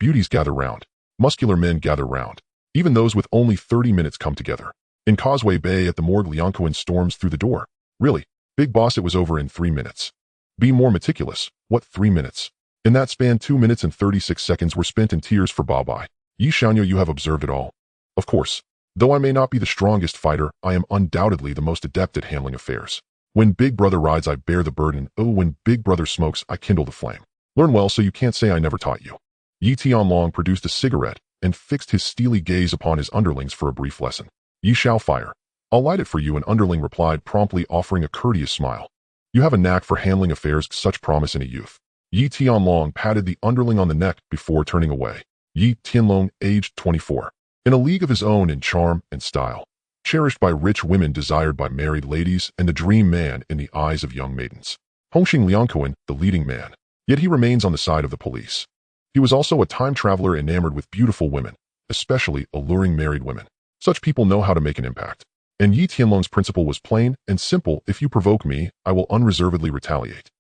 Beauties gather round. Muscular men gather round. Even those with only 30 minutes come together. In Causeway Bay at the morgue, Liang Cohen storms through the door. Really? Big boss, it was over in 3 minutes. Be more meticulous. What 3 minutes? In that span, 2 minutes and 36 seconds were spent in tears for Bao Bai. Yi Xiaoyu, you have observed it all. Of course. Though I may not be the strongest fighter, I am undoubtedly the most adept at handling affairs. When Big Brother rides, I bear the burden. Oh, when Big Brother smokes, I kindle the flame. Learn well so you can't say I never taught you. Yi Tianlong produced a cigarette and fixed his steely gaze upon his underlings for a brief lesson. Ye shall fire. I'll light it for you, an underling replied, promptly offering a courteous smile. You have a knack for handling affairs, such promise in a youth. Yi Tianlong patted the underling on the neck before turning away. Yi Tianlong, aged 24. In a league of his own in charm and style. Cherished by rich women, desired by married ladies, and the dream man in the eyes of young maidens. Hongxing Liangcohen, the leading man. Yet he remains on the side of the police. He was also a time traveler enamored with beautiful women, especially alluring married women. Such people know how to make an impact. And Yi Tianlong's principle was plain and simple: if you provoke me, I will unreservedly retaliate.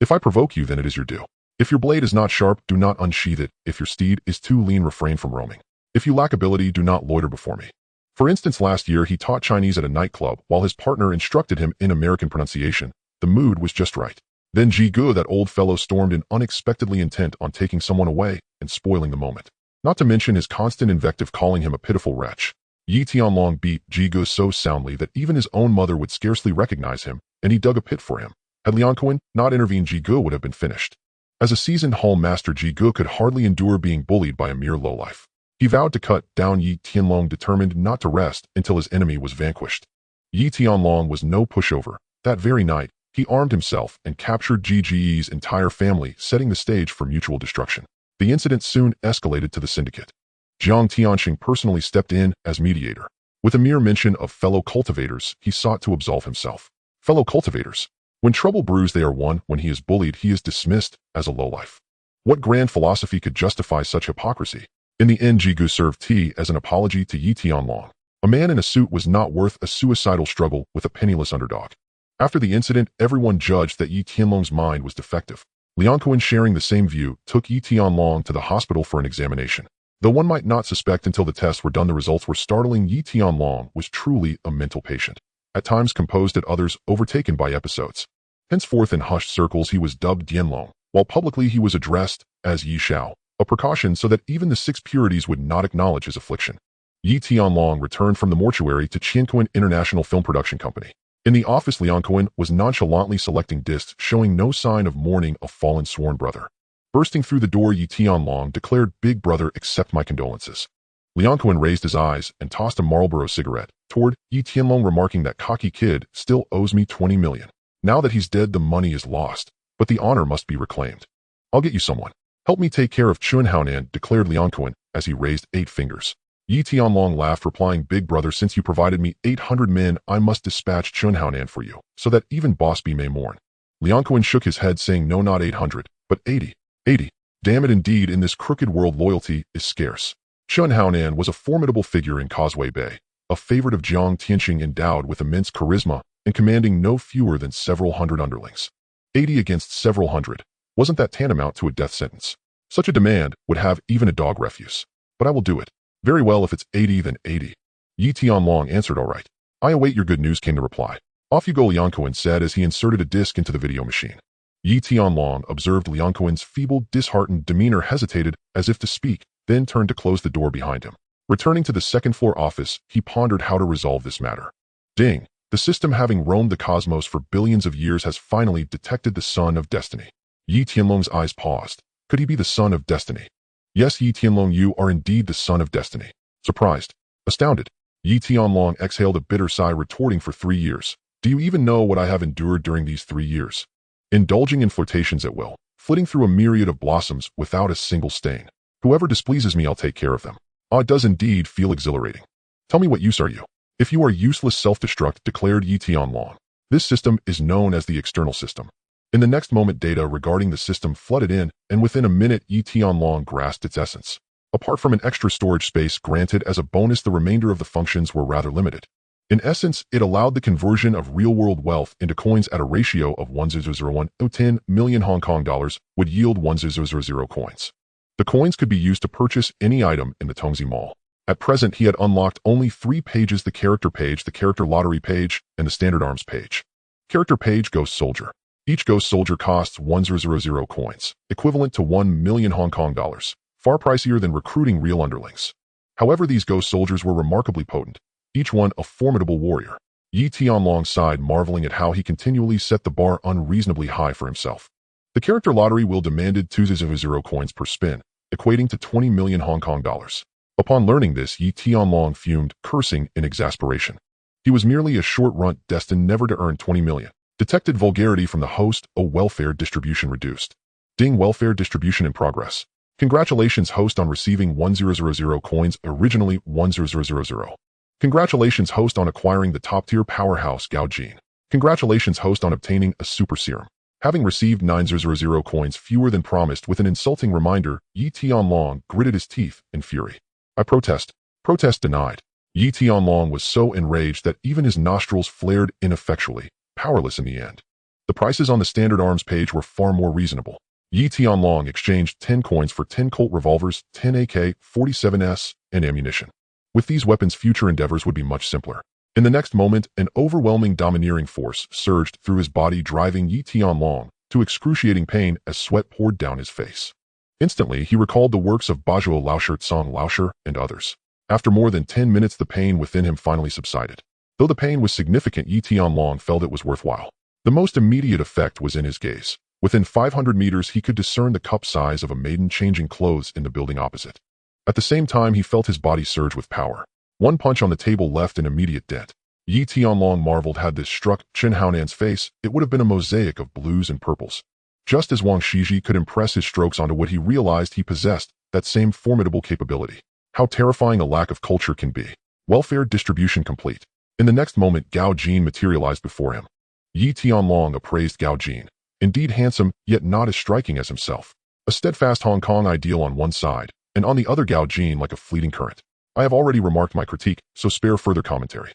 If I provoke you, then it is your due. If your blade is not sharp, do not unsheath it. If your steed is too lean, refrain from roaming. If you lack ability, do not loiter before me. For instance, last year he taught Chinese at a nightclub while his partner instructed him in American pronunciation. The mood was just right. Then Jigu, that old fellow, stormed in unexpectedly, intent on taking someone away and spoiling the moment. Not to mention his constant invective, calling him a pitiful wretch. Yi Tianlong beat Jigu so soundly that even his own mother would scarcely recognize him, and he dug a pit for him. Had Liang Cohen not intervened, Jigu would have been finished. As a seasoned hall master, Jigu could hardly endure being bullied by a mere lowlife. He vowed to cut down Yi Tianlong, determined not to rest until his enemy was vanquished. Yi Tianlong was no pushover. That very night, he armed himself and captured Ji's entire family, setting the stage for mutual destruction. The incident soon escalated to the Syndicate. Jiang Tianxing personally stepped in as mediator. With a mere mention of fellow cultivators, he sought to absolve himself. Fellow cultivators. When trouble brews, they are one. When he is bullied, he is dismissed as a lowlife. What grand philosophy could justify such hypocrisy? In the end, Jigu served tea as an apology to Yi Tianlong. A man in a suit was not worth a suicidal struggle with a penniless underdog. After the incident, everyone judged that Yi Tianlong's mind was defective. Liang Cohen, sharing the same view, took Yi Tianlong to the hospital for an examination. Though one might not suspect until the tests were done, the results were startling. Yi Tianlong was truly a mental patient. At times composed, at others overtaken by episodes. Henceforth, in hushed circles, he was dubbed Dianlong, while publicly he was addressed as Yi Xiao, a precaution so that even the six purities would not acknowledge his affliction. Yi Tianlong returned from the mortuary to Chinhoan International Film Production Company. In the office, Liang Cohen was nonchalantly selecting discs, showing no sign of mourning a fallen sworn brother. Bursting through the door, Yi Tianlong declared, "Big brother, accept my condolences." Liang Cohen raised his eyes and tossed a Marlboro cigarette toward Yi Tianlong, remarking, "That cocky kid still owes me 20 million. Now that he's dead, the money is lost, but the honor must be reclaimed. I'll get you someone. Help me take care of Chunhaonan," declared Liang Cohen as he raised 8 fingers. Yi Tianlong laughed, replying, "Big brother, since you provided me 800 men, I must dispatch Chunhaonan for you, so that even Boss B may mourn." Liang Cohen shook his head, saying, "No, not 800, but 80. 80. Damn it, indeed, in this crooked world loyalty is scarce." Chunhaonan was a formidable figure in Causeway Bay, a favorite of Jiang Tianxing, endowed with immense charisma and commanding no fewer than several hundred underlings. 80 against several hundred. Wasn't that tantamount to a death sentence? Such a demand would have even a dog refuse. But I will do it. "Very well, if it's 80, then 80. Yi Tianlong answered, "All right. I await your good news," came the reply. "Off you go," Liang Cohen said as he inserted a disc into the video machine. Yi Tianlong observed Liang Cohen's feeble, disheartened demeanor, hesitated as if to speak, then turned to close the door behind him. Returning to the second-floor office, he pondered how to resolve this matter. Ding! The system, having roamed the cosmos for billions of years, has finally detected the son of destiny. Yi Tianlong's eyes paused. Could he be the son of destiny? Yes, Yi Tianlong, you are indeed the son of destiny. Surprised, astounded, Yi Tianlong exhaled a bitter sigh, retorting, "For 3 years. Do you even know what I have endured during these 3 years? Indulging in flirtations at will, flitting through a myriad of blossoms without a single stain. Whoever displeases me, I'll take care of them. Ah, it does indeed feel exhilarating. Tell me, what use are you?" "If you are useless, self-destruct," declared Yi Tianlong. "This system is known as the external system." In the next moment, data regarding the system flooded in, and within a minute, Yi Tianlong grasped its essence. Apart from an extra storage space granted as a bonus, the remainder of the functions were rather limited. In essence, it allowed the conversion of real-world wealth into coins at a ratio of 1,001 10 million Hong Kong dollars would yield 1,000 coins. The coins could be used to purchase any item in the Tongzi Mall. At present, he had unlocked only 3 pages: the character page, the character lottery page, and the standard arms page. Character page: Ghost Soldier. Each Ghost Soldier costs 1000 coins, equivalent to 1 million Hong Kong dollars, far pricier than recruiting real underlings. However, these Ghost Soldiers were remarkably potent, each one a formidable warrior. Yi Tianlong sighed, marveling at how he continually set the bar unreasonably high for himself. The character lottery will demanded 200 coins per spin, equating to 20 million Hong Kong dollars. Upon learning this, Yi Tianlong fumed, cursing in exasperation. He was merely a short runt destined never to earn 20 million. Detected vulgarity from the host. Oh, welfare distribution reduced. Ding, welfare distribution in progress. Congratulations, host, on receiving 1000 coins, originally 1000. Congratulations, host, on acquiring the top-tier powerhouse Gao Jin. Congratulations, host, on obtaining a super serum. Having received 900 coins, fewer than promised, with an insulting reminder, Yi Tianlong gritted his teeth in fury. I protest. Protest denied. Yi Tianlong was so enraged that even his nostrils flared ineffectually, powerless in the end. The prices on the standard arms page were far more reasonable. Yi Tianlong exchanged 10 coins for 10 Colt revolvers, 10 AK-47s, and ammunition. With these weapons, future endeavors would be much simpler. In the next moment, an overwhelming domineering force surged through his body, driving Yi Tianlong to excruciating pain as sweat poured down his face. Instantly, he recalled the works of Bajouo Laoshi, Tsang Laoshi, and others. After more than 10 minutes, the pain within him finally subsided. Though the pain was significant, Yi Tianlong felt it was worthwhile. The most immediate effect was in his gaze. Within 500 meters, he could discern the cup size of a maiden changing clothes in the building opposite. At the same time, he felt his body surge with power. One punch on the table left an immediate dent. Yi Tianlong marveled, had this struck Chinhoan's face, it would have been a mosaic of blues and purples. Just as Wang Shiji could impress his strokes onto wood, he realized he possessed that same formidable capability. How terrifying a lack of culture can be. Welfare distribution complete. In the next moment, Gao Jin materialized before him. Yi Tianlong appraised Gao Jin. Indeed handsome, yet not as striking as himself. A steadfast Hong Kong ideal on one side, and on the other Gao Jin like a fleeting current. I have already remarked my critique, so spare further commentary.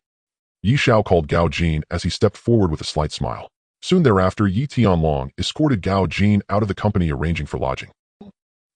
Yi Xiao called Gao Jin as he stepped forward with a slight smile. Soon thereafter, Yi Tianlong escorted Gao Jin out of the company, arranging for lodging.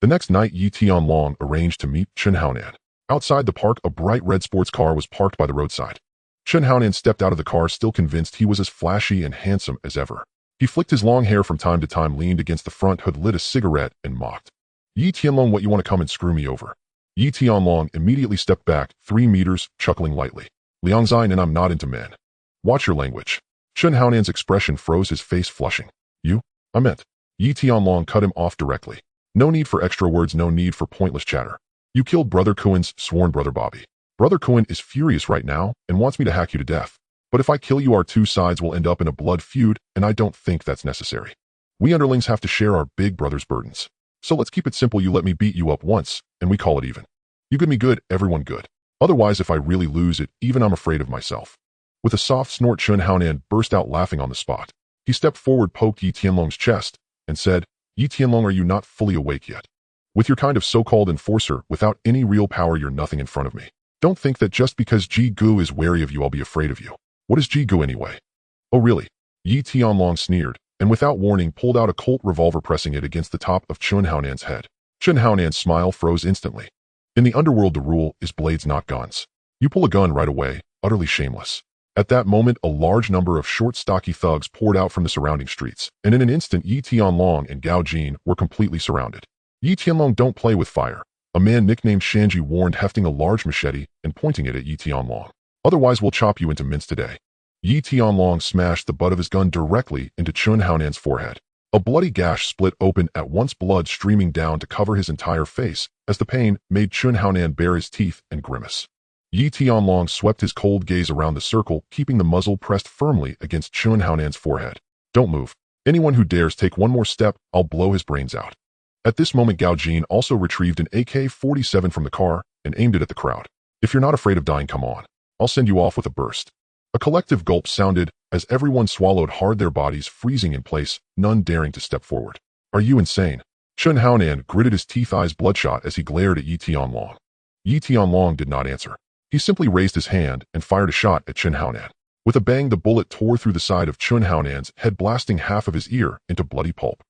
The next night, Yi Tianlong arranged to meet Chinhoan. Outside the park, a bright red sports car was parked by the roadside. Chinhoan stepped out of the car, still convinced he was as flashy and handsome as ever. He flicked his long hair from time to time, leaned against the front hood, lit a cigarette, and mocked. Yi Tianlong, what, you want to come and screw me over? Yi Tianlong immediately stepped back 3 meters, chuckling lightly. Liangzine, and I'm not into men. Watch your language. Chinhoan's expression froze, his face flushing. You? I meant. Yi Tianlong cut him off directly. No need for extra words, no need for pointless chatter. You killed Brother Kuen's sworn brother Bobby. Brother Kowloon is furious right now and wants me to hack you to death. But if I kill you, our two sides will end up in a blood feud, and I don't think that's necessary. We underlings have to share our big brother's burdens. So let's keep it simple. You let me beat you up once, and we call it even. You good me good, everyone good. Otherwise, if I really lose it, even I'm afraid of myself. With a soft snort, Chinhoan burst out laughing on the spot. He stepped forward, poked Yi Tianlong's chest, and said, Yi Tianlong, are you not fully awake yet? With your kind of so-called enforcer, without any real power, you're nothing in front of me. Don't think that just because Jigu is wary of you, I'll be afraid of you. What is Jigu anyway? Oh really? Yi Tianlong sneered, and without warning pulled out a Colt revolver, pressing it against the top of Chinhoan's head. Chinhoan's smile froze instantly. In the underworld, the rule is blades, not guns. You pull a gun right away, utterly shameless. At that moment, a large number of short, stocky thugs poured out from the surrounding streets, and in an instant, Yi Tianlong and Gao Jin were completely surrounded. Yi Tianlong, don't play with fire. A man nicknamed Shanji warned, hefting a large machete and pointing it at Yi Tianlong. Otherwise, we'll chop you into mince today. Yi Tianlong smashed the butt of his gun directly into Chinhoan's forehead. A bloody gash split open at once, blood streaming down to cover his entire face, as the pain made Chinhoan bare his teeth and grimace. Yi Tianlong swept his cold gaze around the circle, keeping the muzzle pressed firmly against Chinhoan's forehead. Don't move. Anyone who dares take one more step, I'll blow his brains out. At this moment, Gao Jin also retrieved an AK-47 from the car and aimed it at the crowd. If you're not afraid of dying, come on. I'll send you off with a burst. A collective gulp sounded as everyone swallowed hard, their bodies freezing in place, none daring to step forward. Are you insane? Chinhoan gritted his teeth, eyes bloodshot, as he glared at Yi Tianlong. Yi Tianlong did not answer. He simply raised his hand and fired a shot at Chinhoan. With a bang, the bullet tore through the side of Chinhoan's head, blasting half of his ear into bloody pulp.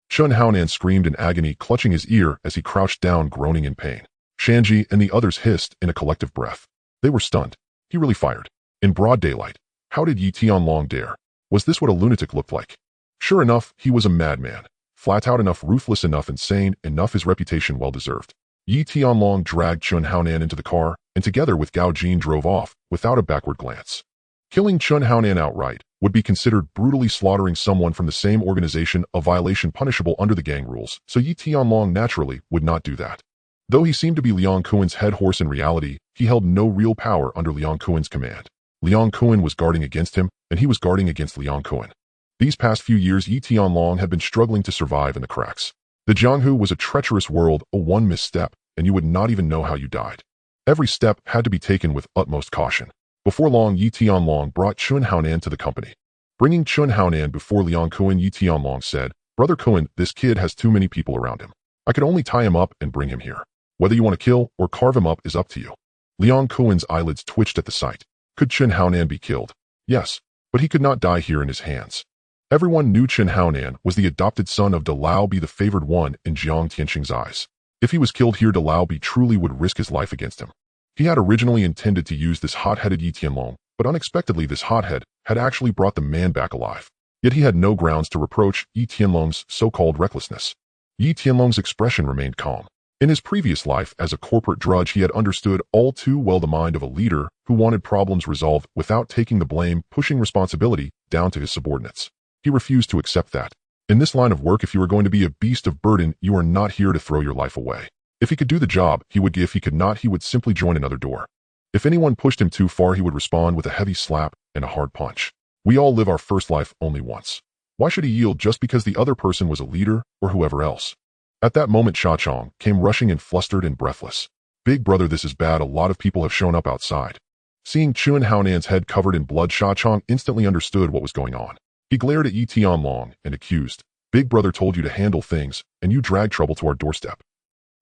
Chunhoan screamed in agony, clutching his ear as he crouched down, groaning in pain. Shanji and the others hissed in a collective breath. They were stunned. He really fired. In broad daylight. How did Yi Tianlong dare? Was this what a lunatic looked like? Sure enough, he was a madman. Flat out enough, ruthless enough, insane enough, his reputation well-deserved. Yi Tianlong dragged Chunhoan into the car, and together with Gao Jin drove off, without a backward glance. Killing Chunhoan outright would be considered brutally slaughtering someone from the same organization, a violation punishable under the gang rules, so Yi Tianlong naturally would not do that. Though he seemed to be Liang Kuan's head horse, in reality, he held no real power under Liang Kuan's command. Liang Kuan was guarding against him, and he was guarding against Liang Kuan. These past few years, Yi Tianlong had been struggling to survive in the cracks. The Jianghu was a treacherous world, a one misstep, and you would not even know how you died. Every step had to be taken with utmost caution. Before long, Yi Tianlong brought Chunhoan to the company. Bringing Chunhoan before Liang Kuan, Yi Tianlong said, "Brother Kuan, this kid has too many people around him. I could only tie him up and bring him here. Whether you want to kill or carve him up is up to you." Liang Kuan's eyelids twitched at the sight. Could Chunhoan be killed? Yes, but he could not die here in his hands. Everyone knew Chunhoan was the adopted son of De Lao Bi, the favored one in Jiang Tianxing's eyes. If he was killed here, De Lao Bi truly would risk his life against him. He had originally intended to use this hot-headed Yi Tianlong, but unexpectedly this hothead had actually brought the man back alive. Yet he had no grounds to reproach Yi Tianlong's so-called recklessness. Yi Tianlong's expression remained calm. In his previous life as a corporate drudge, he had understood all too well the mind of a leader who wanted problems resolved without taking the blame, pushing responsibility down to his subordinates. He refused to accept that. In this line of work, if you are going to be a beast of burden, you are not here to throw your life away. If he could do the job, he would. If he could not, he would simply join another door. If anyone pushed him too far, he would respond with a heavy slap and a hard punch. We all live our first life only once. Why should he yield just because the other person was a leader or whoever else? At that moment, Sha Chong came rushing in, flustered and breathless. "Big brother, this is bad. A lot of people have shown up outside." Seeing Chunhoan's head covered in blood, Sha Chong instantly understood what was going on. He glared at Yi Tianlong and accused, "Big brother told you to handle things, and you dragged trouble to our doorstep."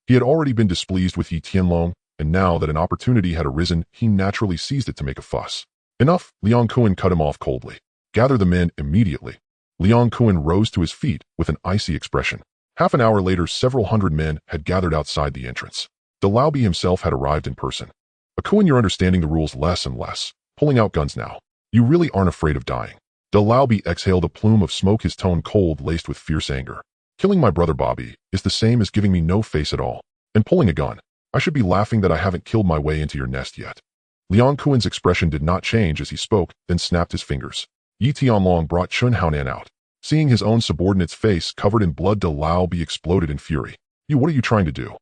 He had already been displeased with Yi Tianlong, and now that an opportunity had arisen, he naturally seized it to make a fuss. "Enough!" Liang Kuan cut him off coldly. "Gather the men immediately." Liang Kuan rose to his feet with an icy expression. Half an hour later, several hundred men had gathered outside the entrance. De Lao Bi himself had arrived in person. "Kuan, you're understanding the rules less and less, pulling out guns now. You really aren't afraid of dying." De Lao Bi exhaled a plume of smoke, his tone cold, laced with fierce anger. "Killing my brother Bobby is the same as giving me no face at all. And pulling a gun, I should be laughing that I haven't killed my way into your nest yet." Liang Kuan's expression did not change as he spoke, then snapped his fingers. Yi Tianlong brought Chunhoan out. Seeing his own subordinate's face covered in blood, De Lao Bi exploded in fury. "You, what are you trying to do?"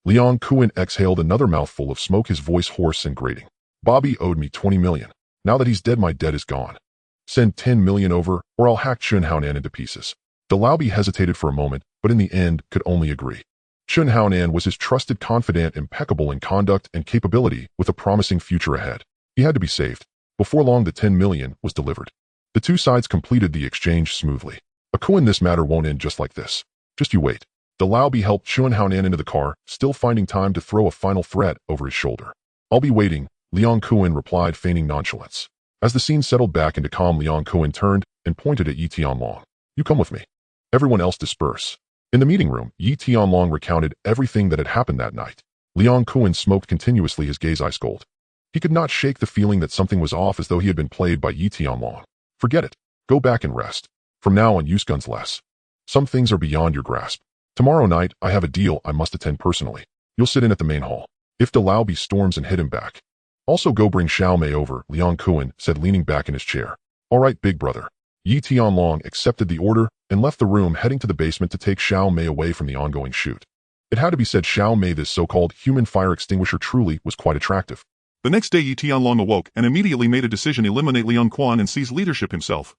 Liang Kuan exhaled another mouthful of smoke, his voice hoarse and grating. "Bobby owed me 20 million. Now that he's dead, my debt is gone. Send 10 million over, or I'll hack Chunhoan into pieces." De Lao Bi hesitated for a moment, but in the end could only agree. Chunhoan was his trusted confidant, impeccable in conduct and capability, with a promising future ahead. He had to be saved. Before long, the 10 million was delivered. The two sides completed the exchange smoothly. "Kuan, this matter won't end just like this. Just you wait." De Lao Bi helped Chunhoan into the car, still finding time to throw a final threat over his shoulder. "I'll be waiting," Liang Kuan replied, feigning nonchalance. As the scene settled back into calm, Liang Kuan turned and pointed at Yi Tianlong. "You come with me. Everyone else disperse." In the meeting room, Yi Tianlong recounted everything that had happened that night. Liang Kuan smoked continuously, his gaze ice cold. He could not shake the feeling that something was off, as though he had been played by Yi Tianlong. "Forget it. Go back and rest. From now on, use guns less. Some things are beyond your grasp. Tomorrow night, I have a deal I must attend personally. You'll sit in at the main hall. If De Lao Bi storms and hit him back. Also go bring Xiao Mei over," Liang Kuan said, leaning back in his chair. "All right, big brother." Yi Tianlong accepted the order and left the room, heading to the basement to take Xiao Mei away from the ongoing shoot. It had to be said, Xiao Mei, this so-called human fire extinguisher, truly was quite attractive. The next day, Yi Tianlong awoke and immediately made a decision to eliminate Liang Kuan and seize leadership himself.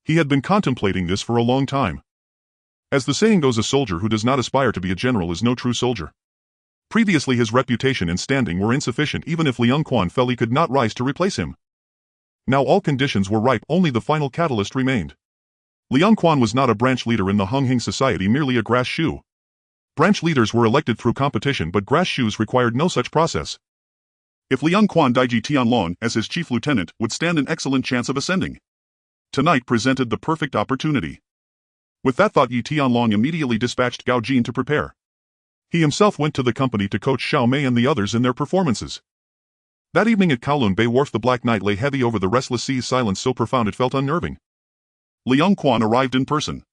He had been contemplating this for a long time. As the saying goes, a soldier who does not aspire to be a general is no true soldier. Previously, his reputation and standing were insufficient. Even if Liang Kuan fell, he could not rise to replace him. Now all conditions were ripe, only the final catalyst remained. Liang Kuan was not a branch leader in the Unhinged society, merely a grass shoe. Branch leaders were elected through competition, but grass shoes required no such process. If Liang Kuan died, Yi Tianlong, as his chief lieutenant, would stand an excellent chance of ascending. Tonight presented the perfect opportunity. With that thought, Yi Tianlong immediately dispatched Gao Jin to prepare. He himself went to the company to coach Xiao Mei and the others in their performances. That evening at Kowloon Bay Wharf, the black night lay heavy over the restless sea's silence so profound it felt unnerving. Liang Quan arrived in person.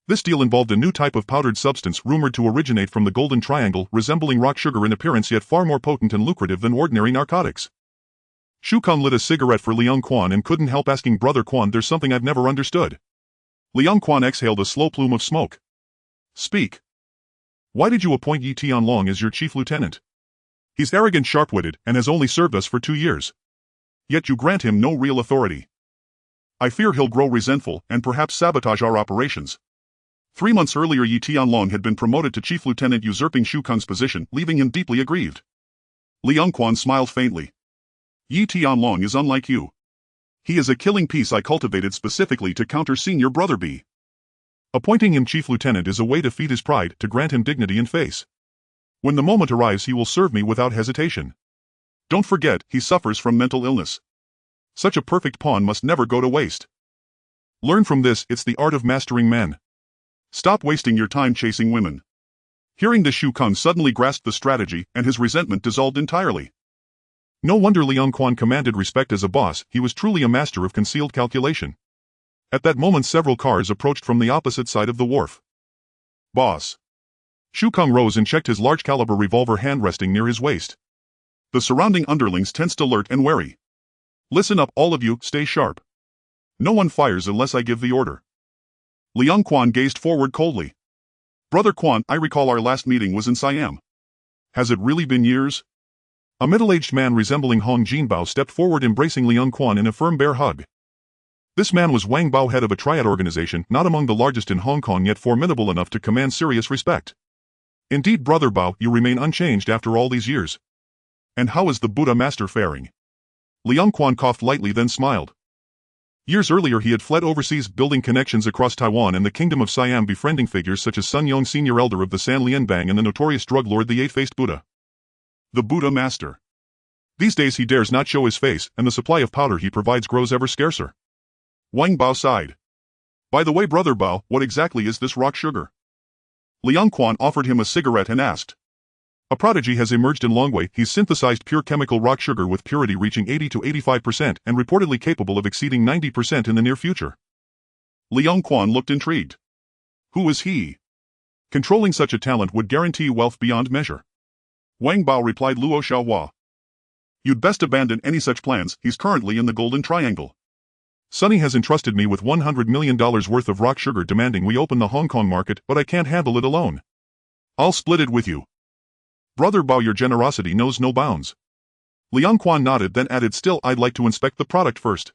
This deal involved a new type of powdered substance rumored to originate from the Golden Triangle, resembling rock sugar in appearance yet far more potent and lucrative than ordinary narcotics. Shu Kang lit a cigarette for Liang Quan and couldn't help asking, "Brother Quan, there's something I've never understood." Liang Quan exhaled a slow plume of smoke. "Speak. Why did you appoint Yi Tianlong as your chief lieutenant? He's arrogant, sharp-witted, and has only served us for 2 years. Yet you grant him no real authority. I fear he'll grow resentful and perhaps sabotage our operations." 3 months earlier, Yi Tianlong had been promoted to chief lieutenant, usurping Shu Kang's position, leaving him deeply aggrieved. Liang Quan smiled faintly. "Yi Tianlong is unlike you. He is a killing piece I cultivated specifically to counter senior brother B. Appointing him chief lieutenant is a way to feed his pride, to grant him dignity and face. When the moment arrives, he will serve me without hesitation. Don't forget, he suffers from mental illness. Such a perfect pawn must never go to waste. Learn from this, it's the art of mastering men. Stop wasting your time chasing women." Hearing this, Shu Kang suddenly grasped the strategy, and his resentment dissolved entirely. No wonder Liang Quan commanded respect as a boss, he was truly a master of concealed calculation. At that moment, several cars approached from the opposite side of the wharf. "Boss." Shu Kang rose and checked his large-caliber revolver hand resting near his waist. The surrounding underlings tensed, alert and wary. "Listen up, all of you, stay sharp. No one fires unless I give the order." Liang Quan gazed forward coldly. "Brother Quan, I recall our last meeting was in Siam. Has it really been years?" A middle-aged man resembling Hong Jinbao stepped forward, embracing Liang Quan in a firm bear hug. This man was Wang Bao, head of a triad organization, not among the largest in Hong Kong yet formidable enough to command serious respect. "Indeed, Brother Bao, you remain unchanged after all these years. And how is the Buddha master faring?" Liang Quan coughed lightly, then smiled. Years earlier he had fled overseas, building connections across Taiwan and the Kingdom of Siam, befriending figures such as Sun Yong, senior elder of the San Lian Bang, and the notorious drug lord the Eight-Faced Buddha. The Buddha master. These days he dares not show his face, and the supply of powder he provides grows ever scarcer. Wang Bao sighed. "By the way, Brother Bao, what exactly is this rock sugar?" Liang Quan offered him a cigarette and asked. "A prodigy has emerged in Longwei. He's synthesized pure chemical rock sugar with purity reaching 80 to 85% and reportedly capable of exceeding 90% in the near future." Liang Quan looked intrigued. Who is he? Controlling such a talent would guarantee wealth beyond measure. Wang Bao replied, "Luo Xiaohua. You'd best abandon any such plans, he's currently in the Golden Triangle. Sonny has entrusted me with $100 million worth of rock sugar, demanding we open the Hong Kong market, but I can't handle it alone. I'll split it with you." "Brother Bao, your generosity knows no bounds." Liang Quan nodded, then added, "Still, I'd like to inspect the product first."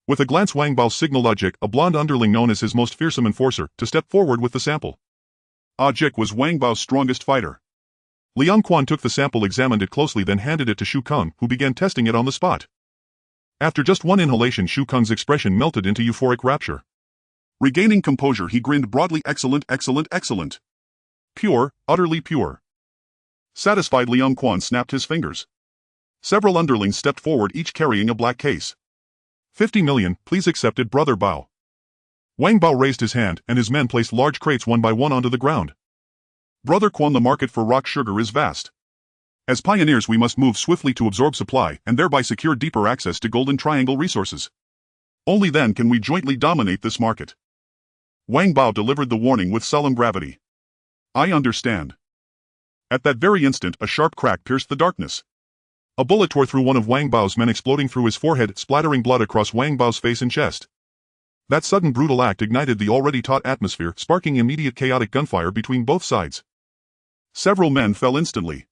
With a glance, Wang Bao signaled Jik, a blonde underling known as his most fearsome enforcer, to step forward with the sample. Jik was Wang Bao's strongest fighter. Liang Quan took the sample, examined it closely, then handed it to Shu Kang, who began testing it on the spot. After just one inhalation, Shu Kang's expression melted into euphoric rapture. Regaining composure, he grinned broadly. "Excellent, excellent, excellent. Pure, utterly pure." Satisfied, Liang Quan snapped his fingers. Several underlings stepped forward, each carrying a black case. 50 million, please accept it, Brother Bao." Wang Bao raised his hand, and his men placed large crates one by one onto the ground. "Brother Quan, the market for rock sugar is vast. As pioneers we must move swiftly to absorb supply and thereby secure deeper access to Golden Triangle resources. Only then can we jointly dominate this market." Wang Bao delivered the warning with solemn gravity. "I understand." At that very instant, a sharp crack pierced the darkness. A bullet tore through one of Wang Bao's men, exploding through his forehead, splattering blood across Wang Bao's face and chest. That sudden brutal act ignited the already taut atmosphere, sparking immediate chaotic gunfire between both sides. Several men fell instantly.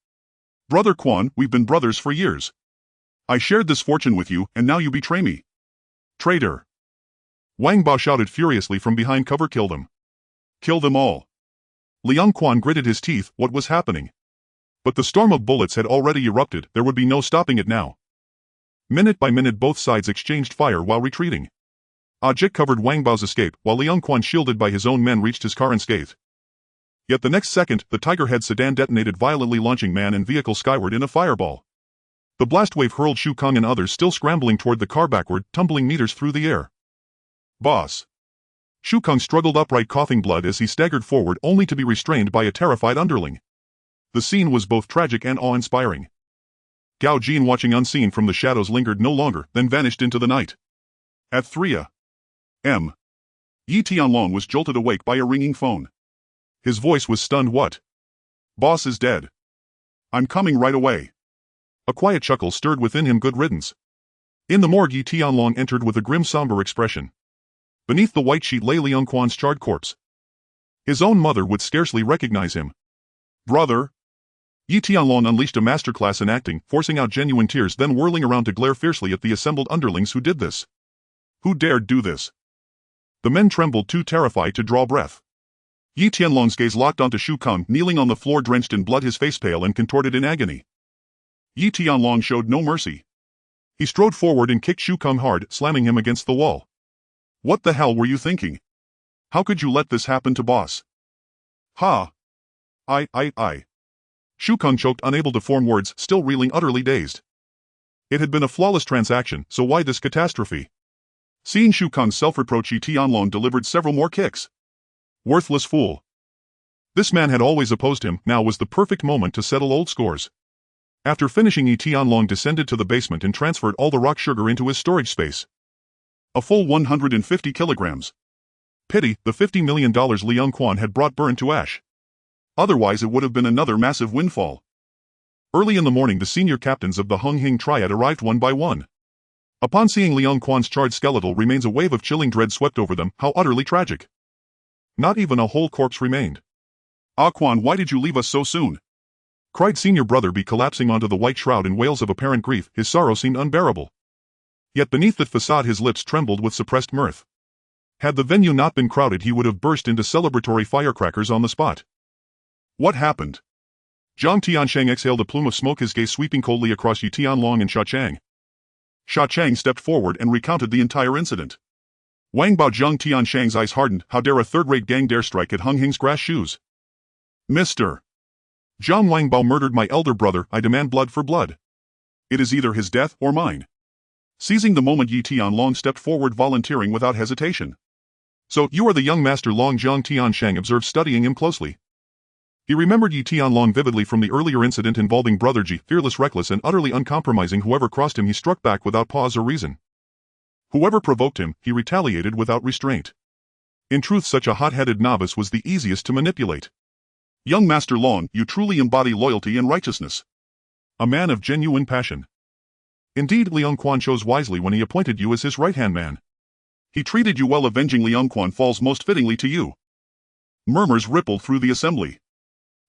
"Brother Quan, we've been brothers for years. I shared this fortune with you, and now you betray me. Traitor!" Wang Bao shouted furiously from behind cover. "Kill them. Kill them all." Liang Quan gritted his teeth. What was happening? But the storm of bullets had already erupted, there would be no stopping it now. Minute by minute both sides exchanged fire while retreating. Jik covered Wang Bao's escape, while Liang Quan, shielded by his own men, reached his car unscathed. Yet the next second, the Tiger-head sedan detonated violently, launching man and vehicle skyward in a fireball. The blast wave hurled Shu Kang and others still scrambling toward the car backward, tumbling meters through the air. "Boss!" Shu Kong struggled upright, coughing blood as he staggered forward, only to be restrained by a terrified underling. The scene was both tragic and awe-inspiring. Gao Jin, watching unseen from the shadows, lingered no longer, then vanished into the night. At 3 a.m., Yi Tianlong was jolted awake by a ringing phone. His voice was stunned. "What? Boss is dead. I'm coming right away." A quiet chuckle stirred within him. Good riddance. In the morgue, Yi Tianlong entered with a grim, somber expression. Beneath the white sheet lay Liang Quan's charred corpse. His own mother would scarcely recognize him. "Brother?" Yi Tianlong unleashed a masterclass in acting, forcing out genuine tears, then whirling around to glare fiercely at the assembled underlings. "Who did this? Who dared do this?" The men trembled, too terrified to draw breath. Yi Tianlong's gaze locked onto Shu Kong, kneeling on the floor drenched in blood, his face pale and contorted in agony. Yi Tianlong showed no mercy. He strode forward and kicked Shu Kong hard, slamming him against the wall. "What the hell were you thinking? How could you let this happen to boss?" "Ha! I. Shu Kong choked, unable to form words, still reeling, utterly dazed. It had been a flawless transaction, so why this catastrophe? Seeing Shu Kong's self-reproach, Yi Tianlong delivered several more kicks. Worthless fool. This man had always opposed him, now was the perfect moment to settle old scores. After finishing, Yi Tianlong descended to the basement and transferred all the rock sugar into his storage space. A full 150 kilograms. Pity, the $50 million Liang Quan had brought burned to ash. Otherwise it would have been another massive windfall. Early in the morning, the senior captains of the Unhinged triad arrived one by one. Upon seeing Liang Quan's charred skeletal remains, a wave of chilling dread swept over them. How utterly tragic. Not even a whole corpse remained. "Ah Quan, why did you leave us so soon?" cried senior brother B, collapsing onto the white shroud in wails of apparent grief. His sorrow seemed unbearable. Yet beneath that facade his lips trembled with suppressed mirth. Had the venue not been crowded, he would have burst into celebratory firecrackers on the spot. "What happened?" Zhang Tiansheng exhaled a plume of smoke, his gaze sweeping coldly across Yi Tianlong and Sha Chang. Sha Chang stepped forward and recounted the entire incident. Wang Bao. Zhang Tiansheng's eyes hardened. How dare a third-rate gang dare strike at Unhinged's grass shoes? "Mr. Zhang, Wang Bao murdered my elder brother. I demand blood for blood. It is either his death or mine." Seizing the moment, Yi Tianlong stepped forward, volunteering without hesitation. "So, you are the young master Long?" Zhang Tiansheng observed, studying him closely. He remembered Yi Tianlong vividly from the earlier incident involving Brother Ji, fearless, reckless, and utterly uncompromising. Whoever crossed him, he struck back without pause or reason. Whoever provoked him, he retaliated without restraint. In truth, such a hot-headed novice was the easiest to manipulate. "Young Master Long, you truly embody loyalty and righteousness. A man of genuine passion. Indeed, Liang Quan chose wisely when he appointed you as his right-hand man. He treated you well. Avenging Liang Quan falls most fittingly to you." Murmurs rippled through the assembly.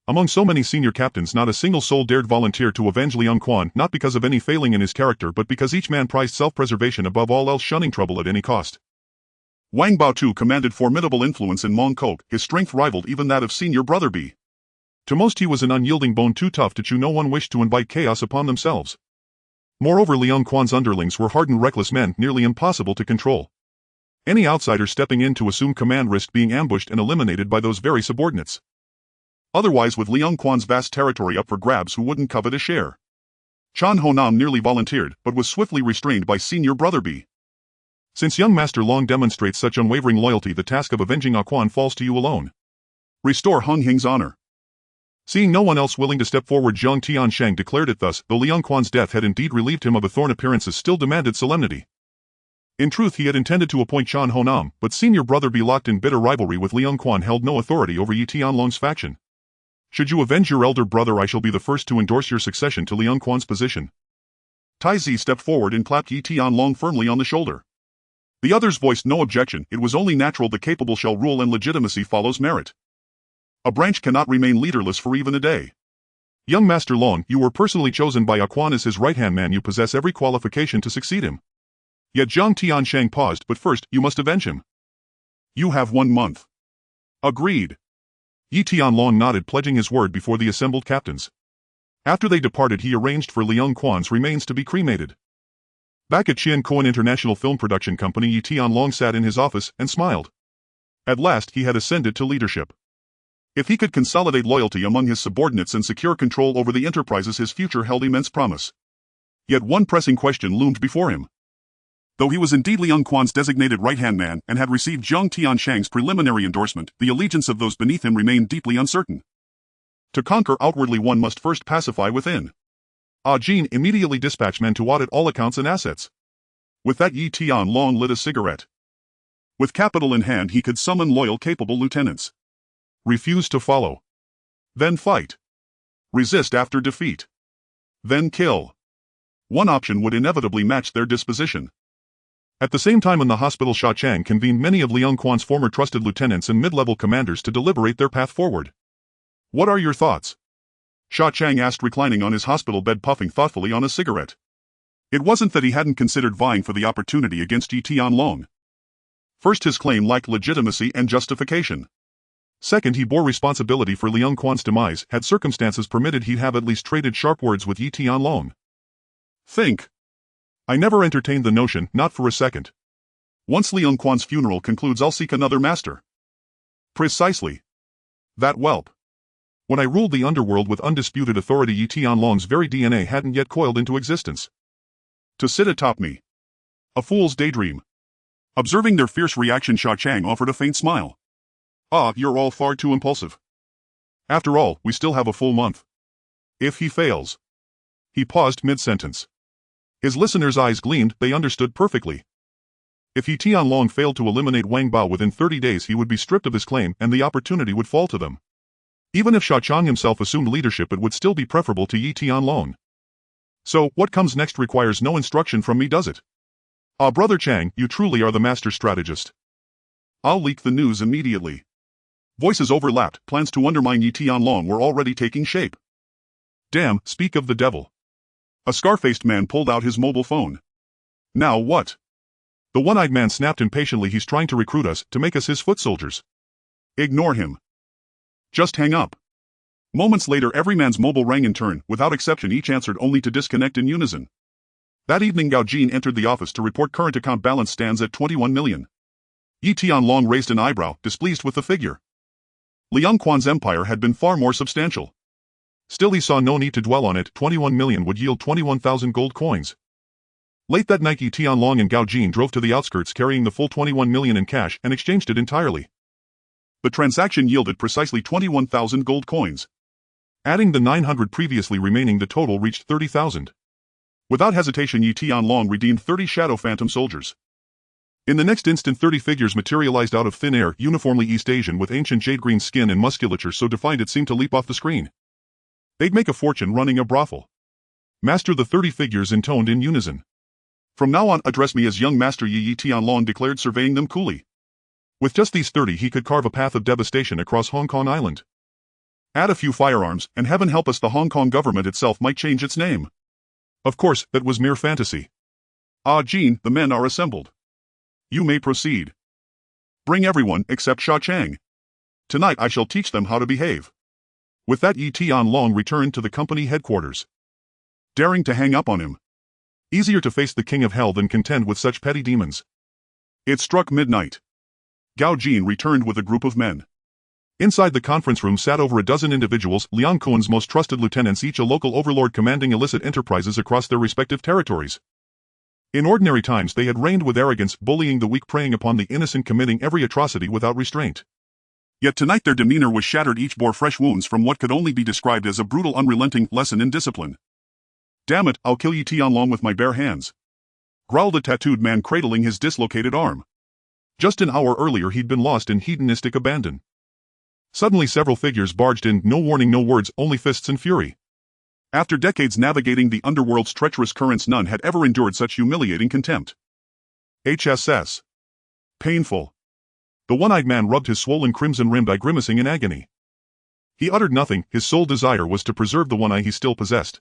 Among so many senior captains, not a single soul dared volunteer to avenge Liang Quan, not because of any failing in his character, but because each man prized self-preservation above all else, shunning trouble at any cost. Wang Bao too commanded formidable influence in Mong Kok, his strength rivaled even that of senior brother B. To most he was an unyielding bone too tough to chew. No one wished to invite chaos upon themselves. Moreover, Liang Quan's underlings were hardened, reckless men, nearly impossible to control. Any outsider stepping in to assume command risked being ambushed and eliminated by those very subordinates. Otherwise, with Liang Quan's vast territory up for grabs, who wouldn't covet a share? Chan Honam nearly volunteered, but was swiftly restrained by senior brother B. "Since young Master Long demonstrates such unwavering loyalty, the task of avenging Ah Quan falls to you alone. Restore Unhinged's honor." Seeing no one else willing to step forward, Zhang Tiansheng declared it thus. Though Liang Quan's death had indeed relieved him of a thorn, appearances still demanded solemnity. In truth, he had intended to appoint Chan Honam, but senior brother B, locked in bitter rivalry with Liang Quan, held no authority over Yi Tianlong's faction. "Should you avenge your elder brother, I shall be the first to endorse your succession to Liang Quan's position." Tai Zi stepped forward and clapped Yi Tianlong firmly on the shoulder. The others voiced no objection. It was only natural the capable shall rule, and legitimacy follows merit. A branch cannot remain leaderless for even a day. "Young Master Long, you were personally chosen by Ah Quan as his right-hand man. You possess every qualification to succeed him." Yet Zhang Tiansheng paused. "But first, you must avenge him." "You have 1 month." "Agreed." Yi Tianlong nodded, pledging his word before the assembled captains. After they departed, he arranged for Liang Quan's remains to be cremated. Back at Qian Cohen International Film Production Company, Yi Tianlong sat in his office and smiled. At last he had ascended to leadership. If he could consolidate loyalty among his subordinates and secure control over the enterprises, his future held immense promise. Yet one pressing question loomed before him. Though he was indeed Liang Quan's designated right-hand man and had received Zhang Tianshang's preliminary endorsement, the allegiance of those beneath him remained deeply uncertain. To conquer outwardly, one must first pacify within. Jin immediately dispatched men to audit all accounts and assets. With that, Yi Tianlong lit a cigarette. With capital in hand, he could summon loyal, capable lieutenants. Refuse to follow. Then fight. Resist after defeat. Then kill. One option would inevitably match their disposition. At the same time in the hospital, Sha Chang convened many of Liang Quan's former trusted lieutenants and mid-level commanders to deliberate their path forward. What are your thoughts? Sha Chang asked, reclining on his hospital bed, puffing thoughtfully on a cigarette. It wasn't that he hadn't considered vying for the opportunity against Yi Tianlong. First, his claim lacked legitimacy and justification. Second, he bore responsibility for Liang Quan's demise. Had circumstances permitted, he'd have at least traded sharp words with Yi Tianlong. Think. I never entertained the notion, not for a second. Once Liang Quan's funeral concludes, I'll seek another master. Precisely. That whelp. When I ruled the underworld with undisputed authority, Yi Tianlong's very DNA hadn't yet coiled into existence. To sit atop me. A fool's daydream. Observing their fierce reaction, Sha Chang offered a faint smile. You're all far too impulsive. After all, we still have a full month. If he fails. He paused mid-sentence. His listeners' eyes gleamed, they understood perfectly. If Yi Tianlong failed to eliminate Wang Bao within 30 days, he would be stripped of his claim and the opportunity would fall to them. Even if Sha Chang himself assumed leadership, it would still be preferable to Yi Tianlong. So, what comes next requires no instruction from me, does it? Brother Chang, you truly are the master strategist. I'll leak the news immediately. Voices overlapped, plans to undermine Yi Tianlong were already taking shape. Damn, speak of the devil. A scar-faced man pulled out his mobile phone. Now what? The one-eyed man snapped impatiently. He's trying to recruit us, to make us his foot soldiers. Ignore him. Just hang up. Moments later, every man's mobile rang in turn, without exception. Each answered only to disconnect in unison. That evening, Gao Jin entered the office to report current account balance stands at 21 million. Yi Tianlong raised an eyebrow, displeased with the figure. Liang Quan's empire had been far more substantial. Still, he saw no need to dwell on it. 21 million would yield 21,000 gold coins. Late that night, Yi Tianlong and Gao Jin drove to the outskirts carrying the full 21 million in cash and exchanged it entirely. The transaction yielded precisely 21,000 gold coins. Adding the 900 previously remaining, the total reached 30,000. Without hesitation, Yi Tianlong redeemed 30 Shadow Phantom soldiers. In the next instant, 30 figures materialized out of thin air, uniformly East Asian with ancient jade-green skin and musculature so defined it seemed to leap off the screen. They'd make a fortune running a brothel. Master, the 30 figures intoned in unison. From now on, address me as young Master Yi Tianlong declared, surveying them coolly. With just these 30, he could carve a path of devastation across Hong Kong Island. Add a few firearms, and heaven help us, the Hong Kong government itself might change its name. Of course, that was mere fantasy. Jean, the men are assembled. You may proceed. Bring everyone except Sha Chang. Tonight I shall teach them how to behave. With that, Yi Tianlong returned to the company headquarters. Daring to hang up on him. Easier to face the king of hell than contend with such petty demons. It struck midnight. Gao Jin returned with a group of men. Inside the conference room sat over a dozen individuals, Liang Quan's most trusted lieutenants, each a local overlord commanding illicit enterprises across their respective territories. In ordinary times they had reigned with arrogance, bullying the weak, preying upon the innocent, committing every atrocity without restraint. Yet tonight their demeanor was shattered, each bore fresh wounds from what could only be described as a brutal, unrelenting lesson in discipline. Damn it, I'll kill Yi Tianlong with my bare hands. Growled a tattooed man cradling his dislocated arm. Just an hour earlier he'd been lost in hedonistic abandon. Suddenly several figures barged in, no warning, no words, only fists and fury. After decades navigating the underworld's treacherous currents, none had ever endured such humiliating contempt. HSS. Painful. The one-eyed man rubbed his swollen crimson-rimmed eye, grimacing in agony. He uttered nothing, his sole desire was to preserve the one eye he still possessed.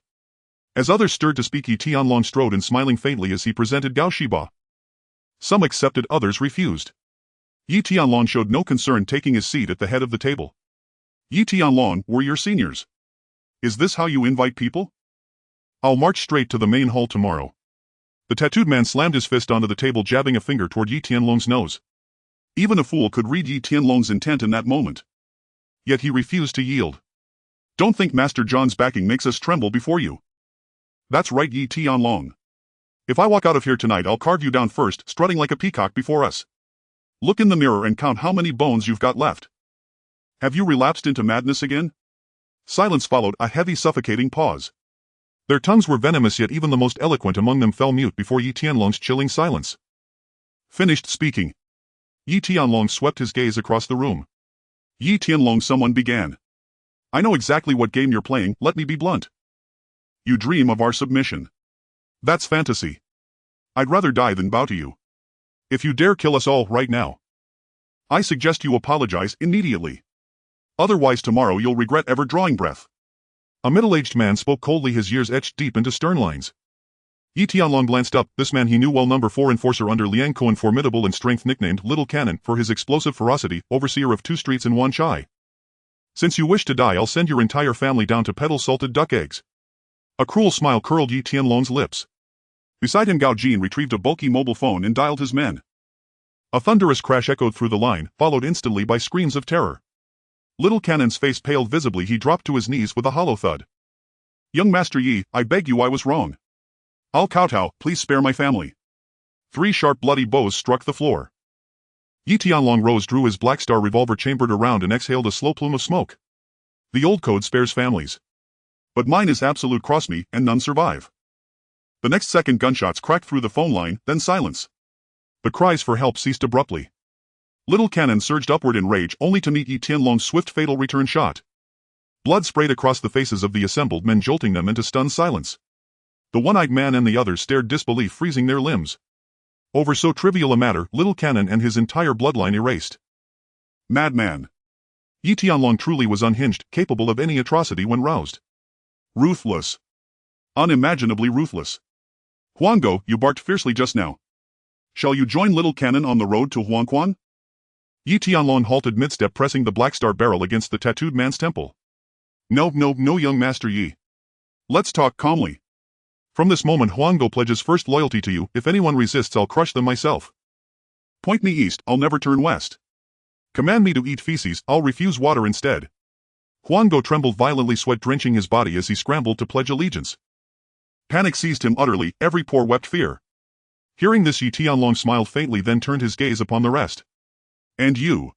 As others stirred to speak, Yi Tianlong strode in, smiling faintly as he presented Gao Shiba. Some accepted, others refused. Yi Tianlong showed no concern, taking his seat at the head of the table. Yi Tianlong, we're your seniors. Is this how you invite people? I'll march straight to the main hall tomorrow. The tattooed man slammed his fist onto the table, jabbing a finger toward Yi Tianlong's nose. Even a fool could read Yi Tianlong's intent in that moment. Yet he refused to yield. Don't think Master John's backing makes us tremble before you. That's right, Yi Tianlong. If I walk out of here tonight, I'll carve you down first, strutting like a peacock before us. Look in the mirror and count how many bones you've got left. Have you relapsed into madness again? Silence followed, a heavy suffocating pause. Their tongues were venomous, yet even the most eloquent among them fell mute before Yi Tianlong's chilling silence. Finished speaking. Yi Tianlong swept his gaze across the room. Yi Tianlong, someone began. I know exactly what game you're playing, let me be blunt. You dream of our submission. That's fantasy. I'd rather die than bow to you. If you dare kill us all right now, I suggest you apologize immediately. Otherwise tomorrow you'll regret ever drawing breath. A middle-aged man spoke coldly, his years etched deep into stern lines. Yi Tianlong glanced up. This man he knew well, number 4 enforcer under Liang Kuan, formidable in strength, nicknamed Little Cannon for his explosive ferocity, overseer of 2 streets in Wanchai. Since you wish to die, I'll send your entire family down to peddle salted duck eggs. A cruel smile curled Yi Tianlong's lips. Beside him, Gao Jin retrieved a bulky mobile phone and dialed his men. A thunderous crash echoed through the line, followed instantly by screams of terror. Little Cannon's face paled visibly. He dropped to his knees with a hollow thud. Young Master Yi, I beg you, I was wrong. I'll kowtow, please spare my family. 3 sharp bloody blows struck the floor. Yi Tianlong rose, drew his Black Star revolver chambered around, and exhaled a slow plume of smoke. The old code spares families. But mine is absolute. Cross me, and none survive. The next second, gunshots cracked through the phone line, then silence. The cries for help ceased abruptly. Little Cannon surged upward in rage, only to meet Yi Tianlong's swift fatal return shot. Blood sprayed across the faces of the assembled men, jolting them into stunned silence. The one-eyed man and the others stared disbelief, freezing their limbs. Over so trivial a matter, Little Cannon and his entire bloodline erased. Madman. Yi Tianlong truly was unhinged, capable of any atrocity when roused. Ruthless. Unimaginably ruthless. Huanggo, you barked fiercely just now. Shall you join Little Cannon on the road to Huangquan? Yi Tianlong halted mid-step, pressing the Black Star barrel against the tattooed man's temple. No, young Master Yi. Let's talk calmly. From this moment, Huanggo pledges first loyalty to you. If anyone resists, I'll crush them myself. Point me east, I'll never turn west. Command me to eat feces, I'll refuse water instead. Huanggo trembled violently, sweat drenching his body as he scrambled to pledge allegiance. Panic seized him utterly, every pore wept fear. Hearing this, Yi Tianlong smiled faintly, then turned his gaze upon the rest. And you?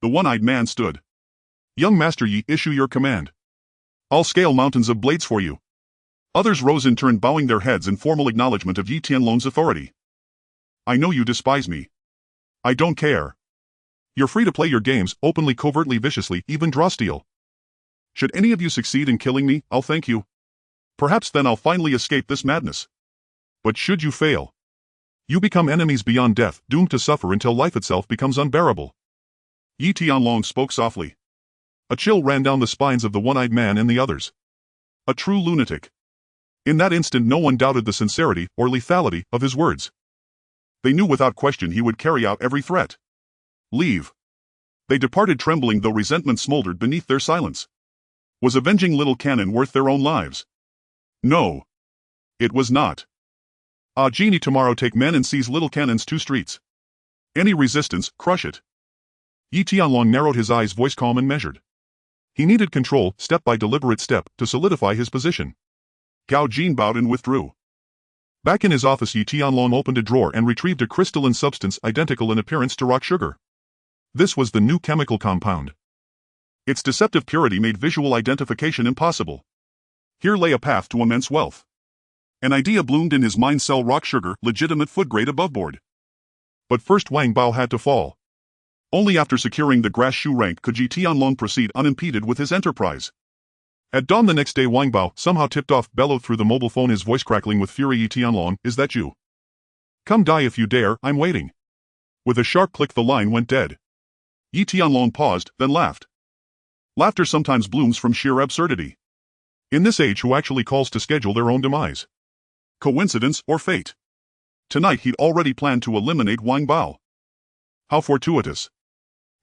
The one-eyed man stood. Young Master Yi, issue your command. I'll scale mountains of blades for you. Others rose in turn, bowing their heads in formal acknowledgement of Yi Tianlong's authority. I know you despise me. I don't care. You're free to play your games, openly, covertly, viciously, even draw steel. Should any of you succeed in killing me, I'll thank you. Perhaps then I'll finally escape this madness. But should you fail, you become enemies beyond death, doomed to suffer until life itself becomes unbearable. Yi Tianlong spoke softly. A chill ran down the spines of the one-eyed man and the others. A true lunatic. In that instant no one doubted the sincerity or lethality of his words. They knew without question he would carry out every threat. Leave. They departed trembling, though resentment smoldered beneath their silence. Was avenging Little Cannon worth their own lives? No. It was not. Genie, tomorrow take men and seize Little Cannon's 2 streets. Any resistance, crush it. Yi Tianlong narrowed his eyes, voice calm and measured. He needed control, step by deliberate step, to solidify his position. Gao Jin bowed and withdrew. Back in his office, Yi Tianlong opened a drawer and retrieved a crystalline substance identical in appearance to rock sugar. This was the new chemical compound. Its deceptive purity made visual identification impossible. Here lay a path to immense wealth. An idea bloomed in his mind: sell rock sugar, legitimate food grade above board. But first Wang Bao had to fall. Only after securing the grass shoe rank could Yi Tianlong proceed unimpeded with his enterprise. At dawn the next day, Wang Bao, somehow tipped off, bellowed through the mobile phone, his voice crackling with fury. Yi Tianlong, is that you? Come die if you dare, I'm waiting. With a sharp click the line went dead. Yi Tianlong paused, then laughed. Laughter sometimes blooms from sheer absurdity. In this age, who actually calls to schedule their own demise? Coincidence or fate? Tonight he'd already planned to eliminate Wang Bao. How fortuitous.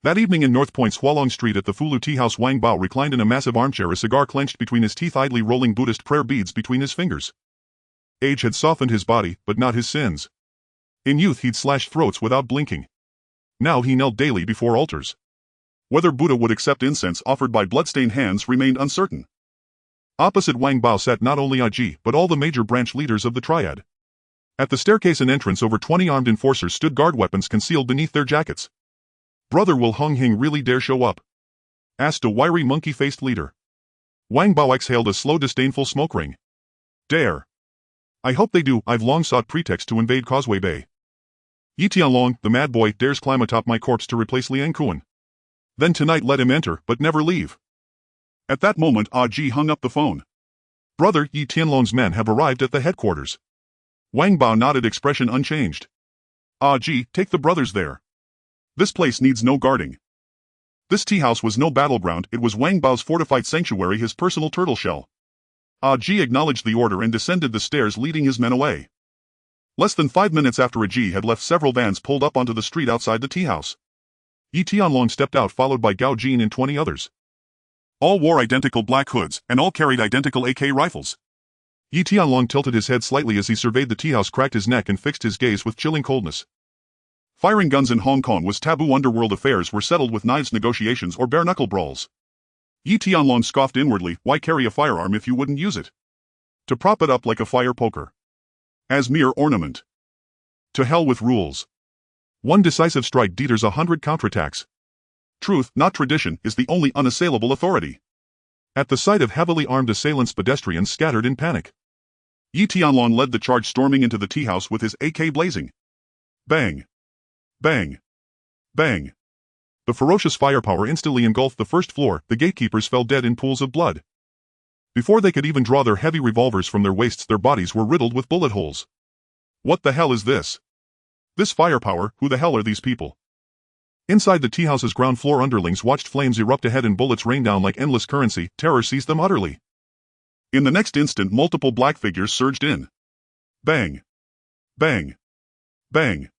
That evening in North Point's Hualong Street at the Fulu Tea House, Wang Bao reclined in a massive armchair, a cigar clenched between his teeth, idly rolling Buddhist prayer beads between his fingers. Age had softened his body, but not his sins. In youth he'd slashed throats without blinking. Now he knelt daily before altars. Whether Buddha would accept incense offered by bloodstained hands remained uncertain. Opposite Wang Bao sat not only Aji but all the major branch leaders of the triad. At the staircase and entrance over 20 armed enforcers stood guard weapons concealed beneath their jackets. "Brother, will Unhinged really dare show up?" asked a wiry monkey-faced leader. Wang Bao exhaled a slow disdainful smoke ring. "Dare. I hope they do. I've long sought pretext to invade Causeway Bay. Yi Tianlong, the mad boy, dares climb atop my corpse to replace Liang Kuan. Then tonight let him enter, but never leave." At that moment, Ji hung up the phone. "Brother, Yi Tianlong's men have arrived at the headquarters." Wang Bao nodded, expression unchanged. "Ji, take the brothers there. This place needs no guarding." This tea house was no battleground, it was Wang Bao's fortified sanctuary, his personal turtle shell. Ji acknowledged the order and descended the stairs, leading his men away. Less than 5 minutes after Ji had left, several vans pulled up onto the street outside the tea house. Yi Tianlong stepped out, followed by Gao Jin and 20 others. All wore identical black hoods, and all carried identical AK rifles. Yi Tianlong tilted his head slightly as he surveyed the tea house, cracked his neck and fixed his gaze with chilling coldness. Firing guns in Hong Kong was taboo. Underworld affairs were settled with knives, negotiations, or bare-knuckle brawls. Yi Tianlong scoffed inwardly, why carry a firearm if you wouldn't use it? To prop it up like a fire poker. As mere ornament. To hell with rules. One decisive strike deters 100 counterattacks. Truth, not tradition, is the only unassailable authority. At the sight of heavily armed assailants, pedestrians scattered in panic. Yi Tianlong led the charge, storming into the tea house with his AK blazing. Bang! Bang! Bang! The ferocious firepower instantly engulfed the first floor. The gatekeepers fell dead in pools of blood. Before they could even draw their heavy revolvers from their waists, their bodies were riddled with bullet holes. What the hell is this? This firepower, who the hell are these people? Inside the teahouse's ground floor, underlings watched flames erupt ahead and bullets rain down like endless currency. Terror seized them utterly. In the next instant, multiple black figures surged in. Bang! Bang! Bang!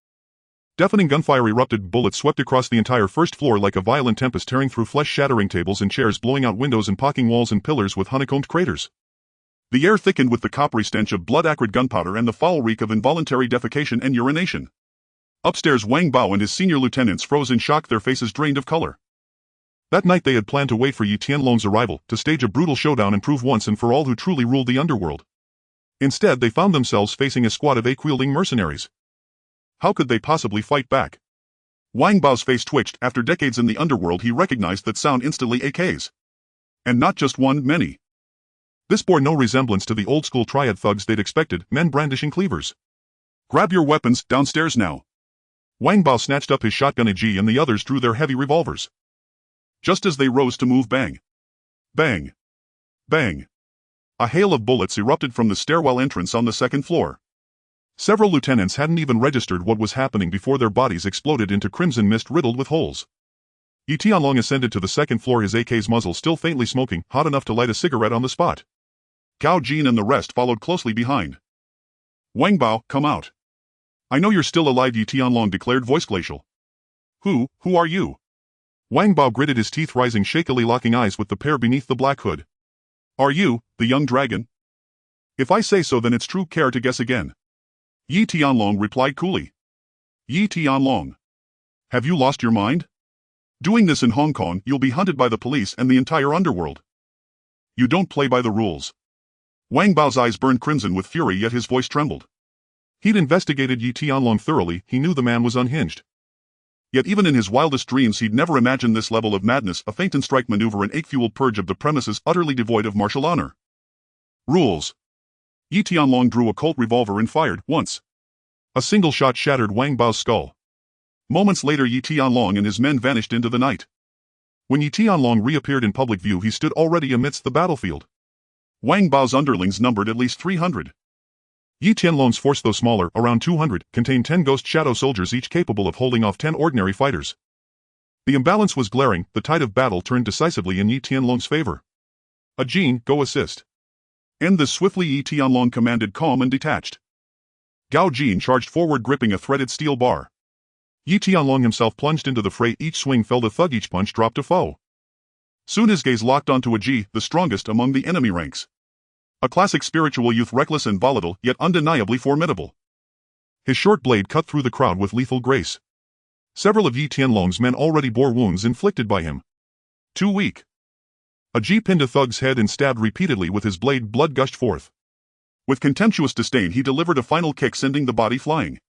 Deafening gunfire erupted. Bullets swept across the entire first floor like a violent tempest, tearing through flesh-shattering tables and chairs, blowing out windows and pocking walls and pillars with honeycombed craters. The air thickened with the coppery stench of blood-acrid gunpowder and the foul reek of involuntary defecation and urination. Upstairs, Wang Bao and his senior lieutenants froze in shock, their faces drained of color. That night they had planned to wait for Yi Tianlong's arrival, to stage a brutal showdown and prove once and for all who truly ruled the underworld. Instead, they found themselves facing a squad of AK-wielding mercenaries. How could they possibly fight back? Wang Bao's face twitched. After decades in the underworld, he recognized that sound instantly: AKs. And not just one, many. This bore no resemblance to the old-school triad thugs they'd expected, men brandishing cleavers. "Grab your weapons, downstairs now." Wang Bao snatched up his shotgun. Ji and the others drew their heavy revolvers. Just as they rose to move, bang! Bang! Bang! A hail of bullets erupted from the stairwell entrance on the second floor. Several lieutenants hadn't even registered what was happening before their bodies exploded into crimson mist riddled with holes. Yi Tianlong ascended to the second floor, his AK's muzzle still faintly smoking, hot enough to light a cigarette on the spot. Gao Jin and the rest followed closely behind. "Wang Bao, come out. I know you're still alive," Yi Tianlong declared, voice glacial. Who are you?" Wang Bao gritted his teeth, rising shakily, locking eyes with the pair beneath the black hood. "Are you, the young dragon?" "If I say so, then it's true. Care to guess again?" Yi Tianlong replied coolly. "Yi Tianlong. Have you lost your mind? Doing this in Hong Kong, you'll be hunted by the police and the entire underworld. You don't play by the rules." Wang Bao's eyes burned crimson with fury, yet his voice trembled. He'd investigated Yi Tianlong thoroughly, he knew the man was unhinged. Yet even in his wildest dreams he'd never imagined this level of madness, a feint-and-strike maneuver, an AK-fueled purge of the premises utterly devoid of martial honor. Rules. Yi Tianlong drew a Colt revolver and fired, once. A single shot shattered Wang Bao's skull. Moments later, Yi Tianlong and his men vanished into the night. When Yi Tianlong reappeared in public view, he stood already amidst the battlefield. Wang Bao's underlings numbered at least 300. Yi Tianlong's force, though smaller, around 200, contained 10 ghost shadow soldiers, each capable of holding off 10 ordinary fighters. The imbalance was glaring, the tide of battle turned decisively in Yi Tianlong's favor. Jin, go assist. End this swiftly, Yi Tianlong commanded, calm and detached. Gao Jin charged forward, gripping a threaded steel bar. Yi Tianlong himself plunged into the fray, each swing felled a thug, each punch dropped a foe. Soon his gaze locked onto Ji, the strongest among the enemy ranks. A classic spiritual youth, reckless and volatile, yet undeniably formidable. His short blade cut through the crowd with lethal grace. Several of Yi Tianlong's men already bore wounds inflicted by him. Too weak. Ji pinned a thug's head and stabbed repeatedly with his blade. Blood gushed forth. With contemptuous disdain he delivered a final kick sending the body flying.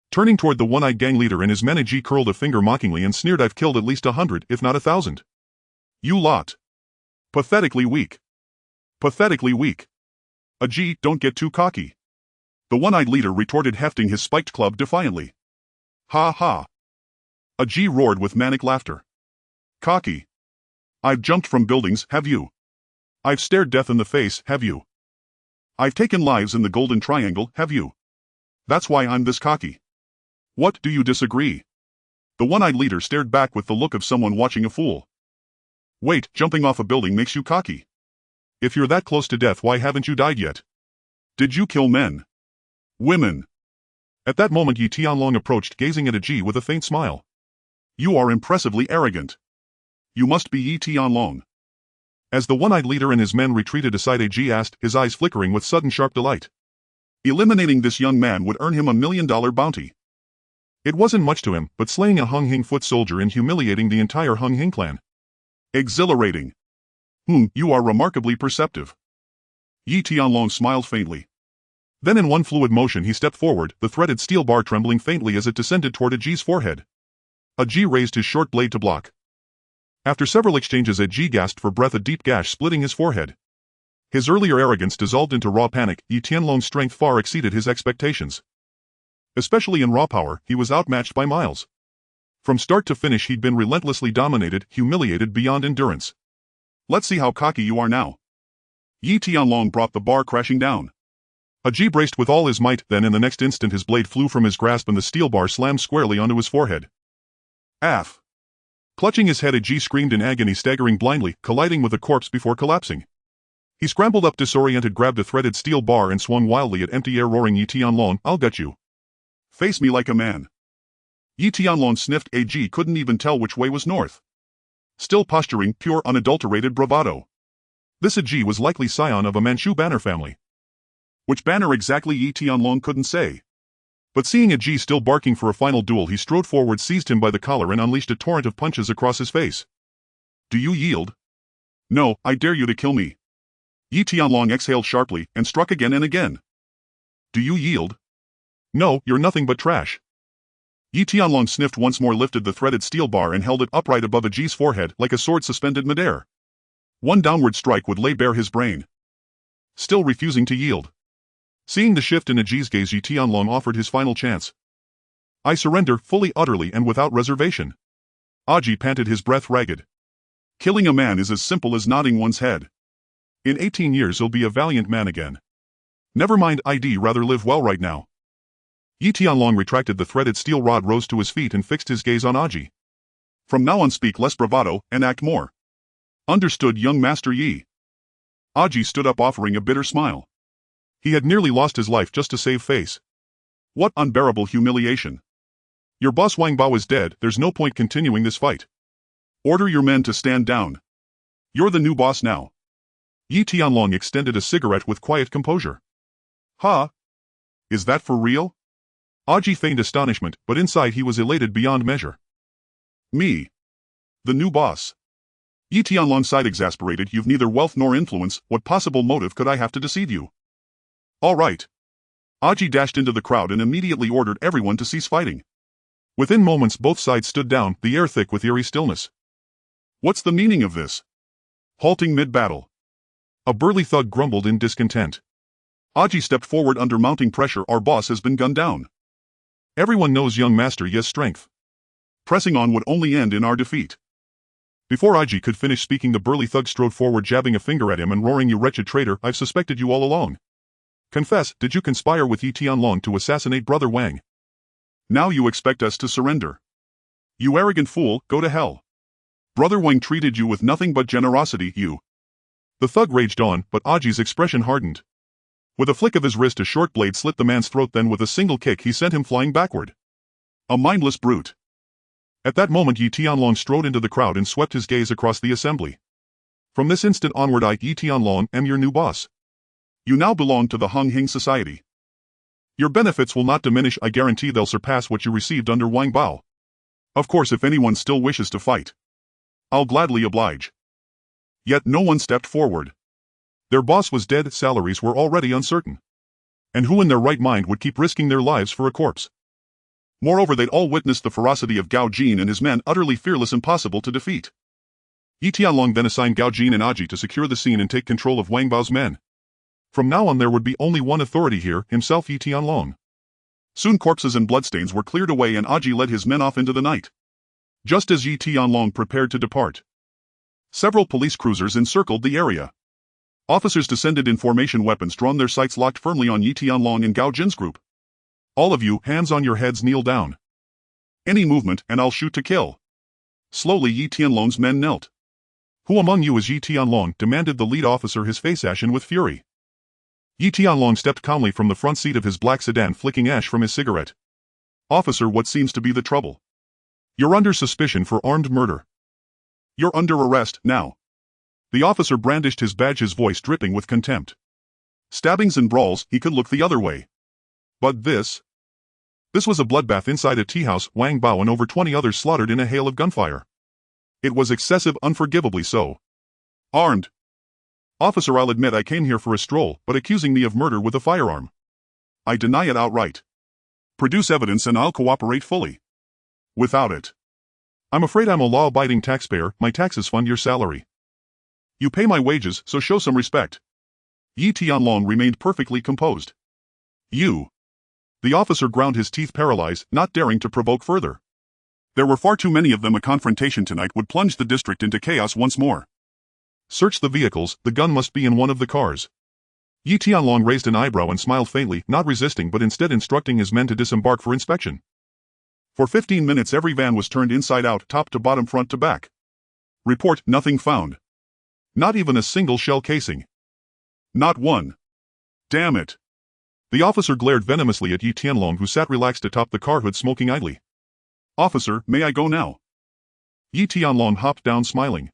Turning toward the one-eyed gang leader and his men, Ji curled a finger mockingly and sneered, "I've killed at least 100, if not 1,000. You lot. Pathetically weak. Pathetically weak. Ji, don't get too cocky." The one-eyed leader retorted, hefting his spiked club defiantly. "Ha ha." Ji roared with manic laughter. "Cocky. I've jumped from buildings, have you? I've stared death in the face, have you? I've taken lives in the Golden Triangle, have you? That's why I'm this cocky. What, do you disagree?" The one-eyed leader stared back with the look of someone watching a fool. "Wait, jumping off a building makes you cocky? If you're that close to death, why haven't you died yet? Did you kill men? Women?" At that moment Yi Tianlong approached, gazing at Ji with a faint smile. "You are impressively arrogant. You must be Yi Tianlong." As the one-eyed leader and his men retreated aside, Ji asked, his eyes flickering with sudden sharp delight. Eliminating this young man would earn him $1 million bounty. It wasn't much to him, but slaying a Unhinged foot soldier and humiliating the entire Unhinged clan. Exhilarating. You are remarkably perceptive. Yi Tianlong smiled faintly. Then in one fluid motion he stepped forward, the threaded steel bar trembling faintly as it descended toward Ji's forehead. Ji raised his short blade to block. After several exchanges, Ji gasped for breath, a deep gash splitting his forehead. His earlier arrogance dissolved into raw panic. Yi Tianlong's strength far exceeded his expectations. Especially in raw power, he was outmatched by miles. From start to finish he'd been relentlessly dominated, humiliated beyond endurance. "Let's see how cocky you are now." Yi Tianlong brought the bar crashing down. Ji braced with all his might, then in the next instant his blade flew from his grasp and the steel bar slammed squarely onto his forehead. "Aff!" Clutching his head, Ji screamed in agony, staggering blindly, colliding with a corpse before collapsing. He scrambled up disoriented, grabbed a threaded steel bar and swung wildly at empty air, roaring, "Yi Tianlong, I'll get you. Face me like a man." Yi Tianlong sniffed. Ji couldn't even tell which way was north. Still posturing, pure unadulterated bravado. This Ji was likely scion of a Manchu banner family. Which banner exactly Yi Tianlong couldn't say. But seeing Ji still barking for a final duel, he strode forward, seized him by the collar and unleashed a torrent of punches across his face. "Do you yield? No, I dare you to kill me." Yi Tianlong exhaled sharply and struck again and again. "Do you yield? No, you're nothing but trash." Yi Tianlong sniffed once more, lifted the threaded steel bar and held it upright above Ji's forehead like a sword suspended midair. One downward strike would lay bare his brain. Still refusing to yield. Seeing the shift in Ji's gaze, Yi Tianlong offered his final chance. "I surrender, fully, utterly, and without reservation." Ji panted, his breath ragged. "Killing a man is as simple as nodding one's head. In 18 years you'll be a valiant man again. Never mind, I'd rather live well right now." Yi Tianlong retracted the threaded steel rod, rose to his feet and fixed his gaze on Ji. "From now on speak less bravado, and act more. Understood, young Master Yi?" Ji stood up, offering a bitter smile. He had nearly lost his life just to save face. What unbearable humiliation. "Your boss Wang Bao is dead, there's no point continuing this fight. Order your men to stand down. You're the new boss now." Yi Tianlong extended a cigarette with quiet composure. "Ha? Is that for real?" Ji feigned astonishment, but inside he was elated beyond measure. "Me? The new boss?" Yi Tianlong sighed, exasperated. "You've neither wealth nor influence, what possible motive could I have to deceive you?" "All right." Ji dashed into the crowd and immediately ordered everyone to cease fighting. Within moments both sides stood down, the air thick with eerie stillness. "What's the meaning of this? Halting mid-battle?" A burly thug grumbled in discontent. Ji stepped forward under mounting pressure. "Our boss has been gunned down. Everyone knows young Master Yi's strength. Pressing on would only end in our defeat." Before Ji could finish speaking, the burly thug strode forward, jabbing a finger at him and roaring, "You wretched traitor, I've suspected you all along. Confess, did you conspire with Yi Tianlong to assassinate Brother Wang? Now you expect us to surrender? You arrogant fool, go to hell. Brother Wang treated you with nothing but generosity, you." The thug raged on, but Ji's expression hardened. With a flick of his wrist, a short blade slit the man's throat, then with a single kick he sent him flying backward. A mindless brute. At that moment Yi Tianlong strode into the crowd and swept his gaze across the assembly. "From this instant onward, I, Yi Tianlong, am your new boss. You now belong to the Unhinged Society. Your benefits will not diminish, I guarantee they'll surpass what you received under Wang Bao. Of course, if anyone still wishes to fight, I'll gladly oblige." Yet no one stepped forward. Their boss was dead, salaries were already uncertain. And who in their right mind would keep risking their lives for a corpse? Moreover, they'd all witnessed the ferocity of Gao Jin and his men, utterly fearless, impossible to defeat. Yi Tianlong then assigned Gao Jin and Aji to secure the scene and take control of Wang Bao's men. From now on there would be only one authority here, himself, Yi Tianlong. Soon corpses and bloodstains were cleared away and Aji led his men off into the night. Just as Yi Tianlong prepared to depart, several police cruisers encircled the area. Officers descended in formation, weapons drawn, their sights locked firmly on Yi Tianlong and Gao Jin's group. All of you, hands on your heads, kneel down. Any movement and I'll shoot to kill. Slowly Yi Tianlong's men knelt. Who among you is Yi Tianlong? Demanded the lead officer, his face ashen with fury. Yi Tianlong stepped calmly from the front seat of his black sedan, flicking ash from his cigarette. Officer, what seems to be the trouble? You're under suspicion for armed murder. You're under arrest, now. The officer brandished his badge, his voice dripping with contempt. Stabbings and brawls, he could look the other way. But this was a bloodbath inside a tea house, Wang Bao and over 20 others slaughtered in a hail of gunfire. It was excessive, unforgivably so. Armed. Officer, I'll admit I came here for a stroll, but accusing me of murder with a firearm, I deny it outright. Produce evidence and I'll cooperate fully. Without it, I'm afraid I'm a law-abiding taxpayer, my taxes fund your salary. You pay my wages, so show some respect. Yi Tianlong remained perfectly composed. You. The officer ground his teeth, paralyzed, not daring to provoke further. There were far too many of them. A confrontation tonight would plunge the district into chaos once more. Search the vehicles, the gun must be in one of the cars. Yi Tianlong raised an eyebrow and smiled faintly, not resisting but instead instructing his men to disembark for inspection. For 15 minutes every van was turned inside out, top to bottom, front to back. Report, nothing found. Not even a single shell casing. Not one. Damn it. The officer glared venomously at Yi Tianlong, who sat relaxed atop the car hood smoking idly. Officer, may I go now? Yi Tianlong hopped down smiling.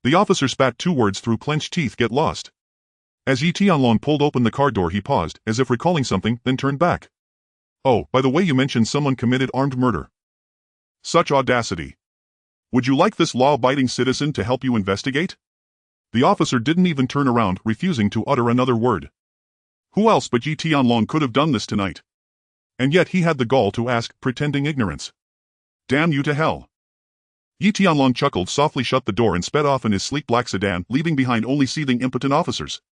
The officer spat 2 words through clenched teeth, get lost. As Yi Tianlong pulled open the car door he paused, as if recalling something, then turned back. Oh, by the way, you mentioned someone committed armed murder. Such audacity. Would you like this law-abiding citizen to help you investigate? The officer didn't even turn around, refusing to utter another word. Who else but Yi Tianlong could have done this tonight? And yet he had the gall to ask, pretending ignorance. Damn you to hell. Yi Tianlong chuckled, softly shut the door and sped off in his sleek black sedan, leaving behind only seething, impotent officers.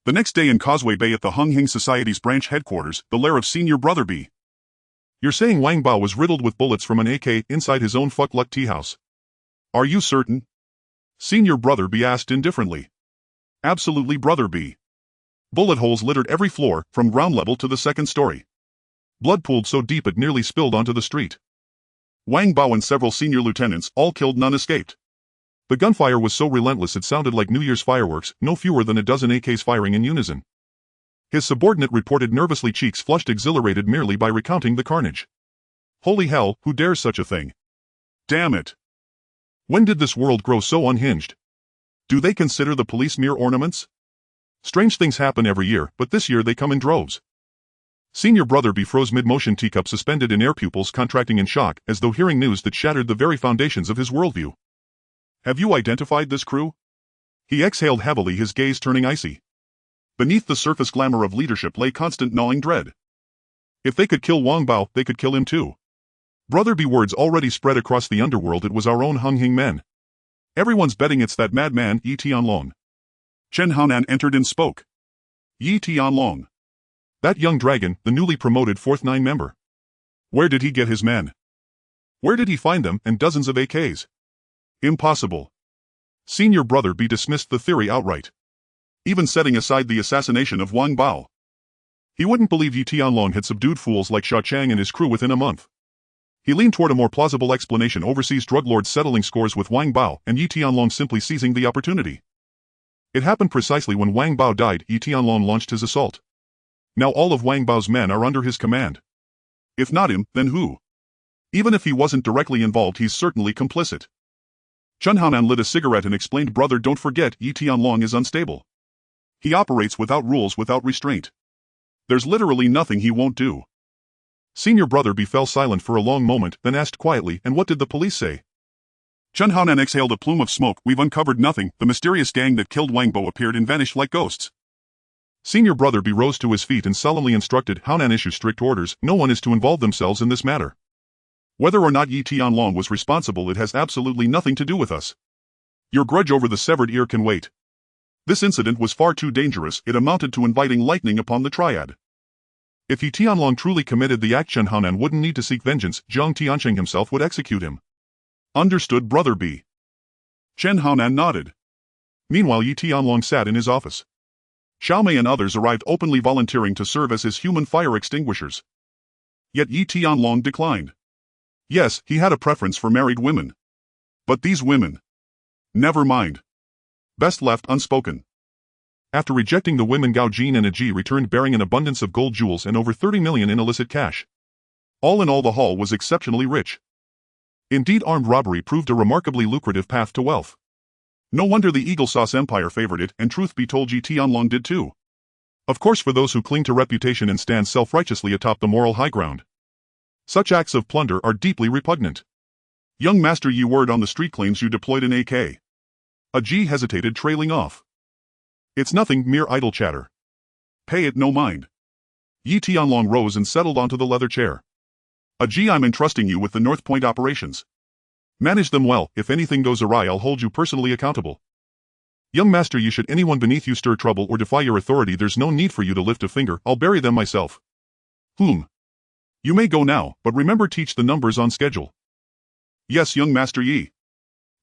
The next day in Causeway Bay at the Unhinged Society's branch headquarters, the lair of Senior Brother B. You're saying Wang Bao was riddled with bullets from an AK inside his own fuck-luck tea house? Are you certain? Senior Brother B asked indifferently. Absolutely, Brother B. Bullet holes littered every floor, from ground level to the second story. Blood pooled so deep it nearly spilled onto the street. Wang Bao and several senior lieutenants, all killed, none escaped. The gunfire was so relentless it sounded like New Year's fireworks, no fewer than a dozen AKs firing in unison. His subordinate reported nervously, cheeks flushed, exhilarated merely by recounting the carnage. Holy hell, who dares such a thing? Damn it. When did this world grow so unhinged? Do they consider the police mere ornaments? Strange things happen every year, but this year they come in droves. Senior Brother B froze mid-motion, teacup suspended in air, pupils contracting in shock, as though hearing news that shattered the very foundations of his worldview. Have you identified this crew? He exhaled heavily, his gaze turning icy. Beneath the surface glamour of leadership lay constant gnawing dread. If they could kill Wang Bao, they could kill him too. Brother B words already spread across the underworld. It was our own Unhinged men. Everyone's betting it's that madman, Yi Tianlong. Chinhoan entered and spoke. Yi Tianlong. That young dragon, the newly promoted 4th 9 member. Where did he get his men? Where did he find them, and dozens of AKs? Impossible. Senior Brother B dismissed the theory outright. Even setting aside the assassination of Wang Bao, he wouldn't believe Yi Tianlong had subdued fools like Sha Chang and his crew within a month. He leaned toward a more plausible explanation: overseas drug lords settling scores with Wang Bao, and Yi Tianlong simply seizing the opportunity. It happened precisely when Wang Bao died. Yi Tianlong launched his assault. Now all of Wang Bao's men are under his command. If not him, then who? Even if he wasn't directly involved, he's certainly complicit. Chinhoan lit a cigarette and explained, Brother, don't forget, Yi Tianlong is unstable. He operates without rules, without restraint. There's literally nothing he won't do. Senior Brother B fell silent for a long moment, then asked quietly, and what did the police say? Chinhoan exhaled a plume of smoke. We've uncovered nothing. The mysterious gang that killed Wang Bao appeared and vanished like ghosts. Senior Brother B rose to his feet and solemnly instructed Haonan issue strict orders. No one is to involve themselves in this matter. Whether or not Yi Tianlong was responsible, it has absolutely nothing to do with us. Your grudge over the severed ear can wait. This incident was far too dangerous. It amounted to inviting lightning upon the triad. If Yi Tianlong truly committed the act, Chen Haonan wouldn't need to seek vengeance. Jiang Tianqing himself would execute him. Understood, Brother B. Chen Haonan nodded. Meanwhile, Yi Tianlong sat in his office. Xiaomei and others arrived, openly volunteering to serve as his human fire extinguishers. Yet Yi Tianlong declined. Yes, he had a preference for married women. But these women. Never mind. Best left unspoken. After rejecting the women, Gao Jin and Aji returned bearing an abundance of gold jewels and over 30 million in illicit cash. All in all, the haul was exceptionally rich. Indeed, armed robbery proved a remarkably lucrative path to wealth. No wonder the Eagle Sauce Empire favored it, and truth be told, Yi Tianlong did too. Of course, for those who cling to reputation and stand self-righteously atop the moral high ground. Such acts of plunder are deeply repugnant. Young Master Yi, word on the street claims you deployed an AK. Aji hesitated, trailing off. It's nothing, mere idle chatter. Pay it no mind. Yi Tianlong rose and settled onto the leather chair. Aji, I'm entrusting you with the North Point operations. Manage them well. If anything goes awry, I'll hold you personally accountable. Young Master Yi, should anyone beneath you stir trouble or defy your authority, there's no need for you to lift a finger. I'll bury them myself. You may go now, but remember, teach the numbers on schedule. Yes, young Master Yi.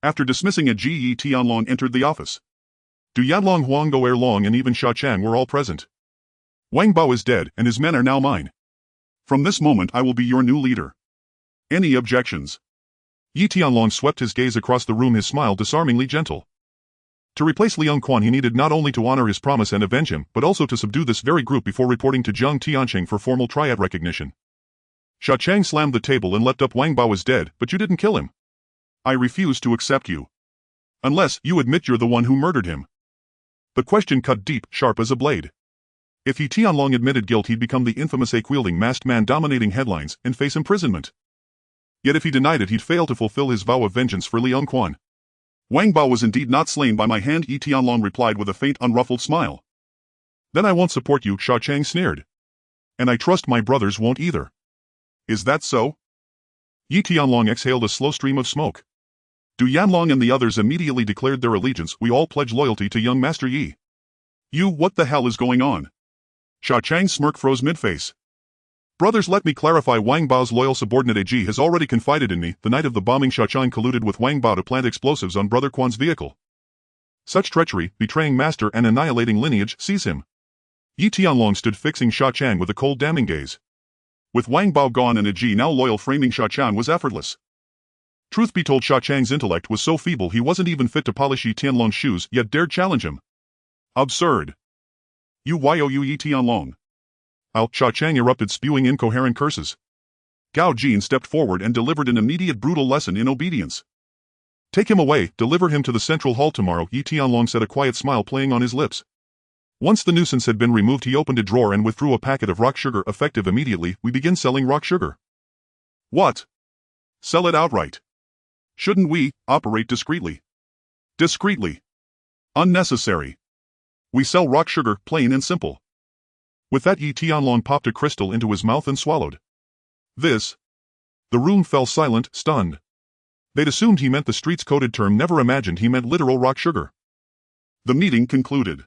After dismissing Aji, Yi Tianlong entered the office. Du Yanlong, Huang Go Erlong and even Sha Chang were all present. Wang Bao is dead, and his men are now mine. From this moment I will be your new leader. Any objections? Yi Tianlong swept his gaze across the room, his smile disarmingly gentle. To replace Liang Quan, he needed not only to honor his promise and avenge him, but also to subdue this very group before reporting to Jiang Tianqing for formal triad recognition. Sha Chang slammed the table and leapt up. Wang Bao is dead, but you didn't kill him. I refuse to accept you. Unless you admit you're the one who murdered him. The question cut deep, sharp as a blade. If Yi Tianlong admitted guilt, he'd become the infamous ache-wielding masked man dominating headlines and face imprisonment. Yet if he denied it, he'd fail to fulfill his vow of vengeance for Liang Quan. Wang Bao was indeed not slain by my hand, Yi Tianlong replied with a faint, unruffled smile. Then I won't support you, Sha Chang sneered. And I trust my brothers won't either. Is that so? Yi Tianlong exhaled a slow stream of smoke. Du Yanlong and the others immediately declared their allegiance. We all pledge loyalty to young Master Yi. You, what the hell is going on? Sha Chang's smirk froze mid-face. Brothers, let me clarify. Wang Bao's loyal subordinate Aji has already confided in me. The night of the bombing, Sha Chang colluded with Wang Bao to plant explosives on Brother Quan's vehicle. Such treachery, betraying master and annihilating lineage, seize him. Yi Tianlong stood fixing Sha Chang with a cold, damning gaze. With Wang Bao gone and Aji now loyal, framing Sha Chang was effortless. Truth be told, Sha Chang's intellect was so feeble he wasn't even fit to polish Yi Tianlong's shoes, yet dared challenge him. Absurd. You Yi Tianlong. Sha Chang erupted, spewing incoherent curses. Gao Jin stepped forward and delivered an immediate brutal lesson in obedience. Take him away, deliver him to the central hall tomorrow, Yi Tianlong said, a quiet smile playing on his lips. Once the nuisance had been removed, he opened a drawer and withdrew a packet of rock sugar. Effective immediately, we begin selling rock sugar. What? Sell it outright. Shouldn't we operate discreetly? Discreetly. Unnecessary. We sell rock sugar, plain and simple. With that, Yi Tianlong popped a crystal into his mouth and swallowed. This. The room fell silent, stunned. They'd assumed he meant the street's coded term, never imagined he meant literal rock sugar. The meeting concluded.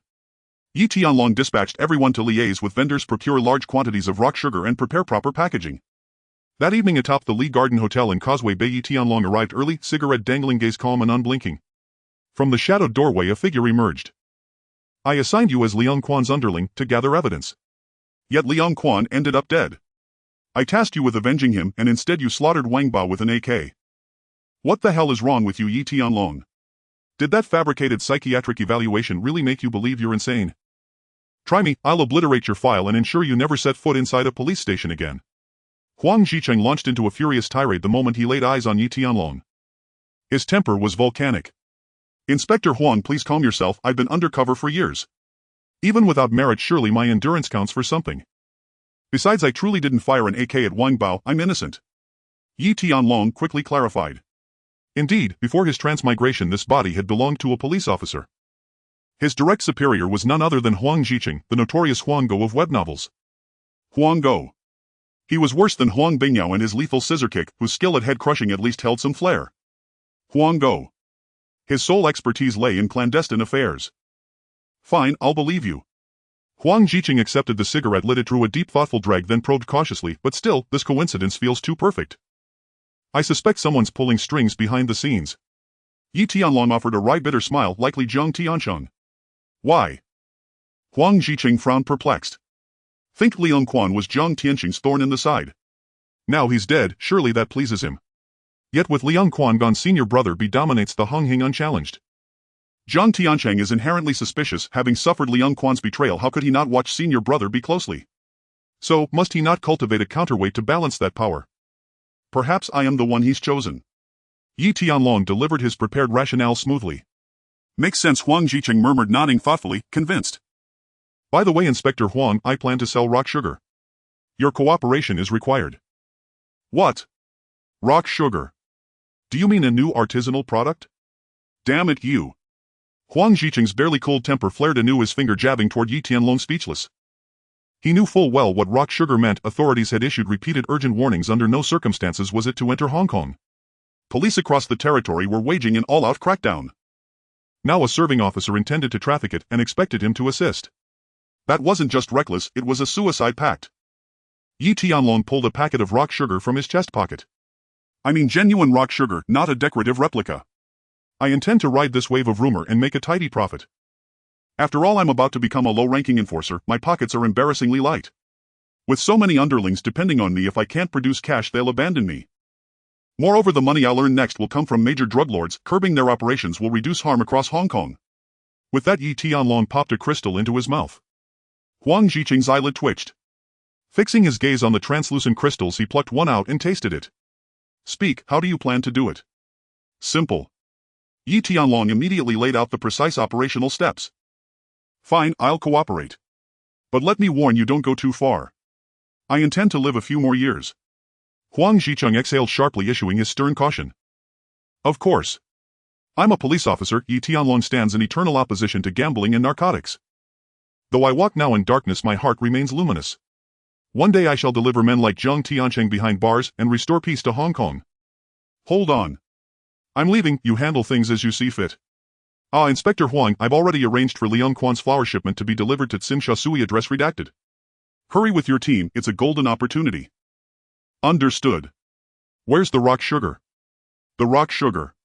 Yi Tianlong dispatched everyone to liaise with vendors, procure large quantities of rock sugar, and prepare proper packaging. That evening atop the Lee Garden Hotel in Causeway Bay, Yi Tianlong arrived early, cigarette dangling, gaze calm and unblinking. From the shadowed doorway a figure emerged. I assigned you as Liang Quan's underling to gather evidence. Yet Liang Quan ended up dead. I tasked you with avenging him, and instead you slaughtered Wang Bao with an AK. What the hell is wrong with you, Yi Tianlong? Did that fabricated psychiatric evaluation really make you believe you're insane? Try me, I'll obliterate your file and ensure you never set foot inside a police station again. Huang Zhicheng launched into a furious tirade the moment he laid eyes on Yi Tianlong. His temper was volcanic. Inspector Huang, please calm yourself. I've been undercover for years. Even without merit, surely my endurance counts for something. Besides, I truly didn't fire an AK at Wang Bao. I'm innocent. Yi Tianlong quickly clarified. Indeed, before his transmigration this body had belonged to a police officer. His direct superior was none other than Huang Jiqing, the notorious Huang Go of web novels. Huang Go. He was worse than Huang Bingyao and his lethal scissor kick, whose skill at head crushing at least held some flair. Huang Go. His sole expertise lay in clandestine affairs. Fine, I'll believe you. Huang Jiqing accepted the cigarette, lit it through a deep thoughtful drag, then probed cautiously, but still, this coincidence feels too perfect. I suspect someone's pulling strings behind the scenes. Yi Tianlong offered a wry bitter smile, likely Zhang Tiancheng. Why? Huang Jiqing frowned perplexed. Think Liang Quan was Zhang Tiancheng's thorn in the side. Now he's dead, surely that pleases him. Yet with Liang Quan gone, senior brother B dominates the Honghing unchallenged. Zhang Tiancheng is inherently suspicious, having suffered Liang Quan's betrayal. How could he not watch senior brother B closely? So, must he not cultivate a counterweight to balance that power? Perhaps I am the one he's chosen. Yi Tianlong delivered his prepared rationale smoothly. Makes sense, Huang Jiqing murmured, nodding thoughtfully, convinced. By the way, Inspector Huang, I plan to sell rock sugar. Your cooperation is required. What? Rock sugar? Do you mean a new artisanal product? Damn it, you. Huang Jiqing's barely cold temper flared anew, his finger jabbing toward Yi Tianlong, speechless. He knew full well what rock sugar meant. Authorities had issued repeated urgent warnings. Under no circumstances was it to enter Hong Kong. Police across the territory were waging an all-out crackdown. Now a serving officer intended to traffic it and expected him to assist. That wasn't just reckless, it was a suicide pact. Yi Tianlong pulled a packet of rock sugar from his chest pocket. I mean genuine rock sugar, not a decorative replica. I intend to ride this wave of rumor and make a tidy profit. After all, I'm about to become a low-ranking enforcer. My pockets are embarrassingly light. With so many underlings depending on me, if I can't produce cash, they'll abandon me. Moreover, the money I'll earn next will come from major drug lords. Curbing their operations will reduce harm across Hong Kong. With that, Yi Tianlong popped a crystal into his mouth. Huang Jiqing's eyelid twitched. Fixing his gaze on the translucent crystals, he plucked one out and tasted it. Speak, how do you plan to do it? Simple. Yi Tianlong immediately laid out the precise operational steps. Fine, I'll cooperate. But let me warn you, don't go too far. I intend to live a few more years. Huang Jiqing exhaled sharply, issuing his stern caution. Of course. I'm a police officer. Yi Tianlong stands in eternal opposition to gambling and narcotics. Though I walk now in darkness, my heart remains luminous. One day I shall deliver men like Zhang Tiancheng behind bars and restore peace to Hong Kong. Hold on. I'm leaving, you handle things as you see fit. Ah, Inspector Huang, I've already arranged for Liang Quan's flower shipment to be delivered to Tsim Sha Sui, address redacted. Hurry with your team, it's a golden opportunity. Understood. Where's the rock sugar? The rock sugar.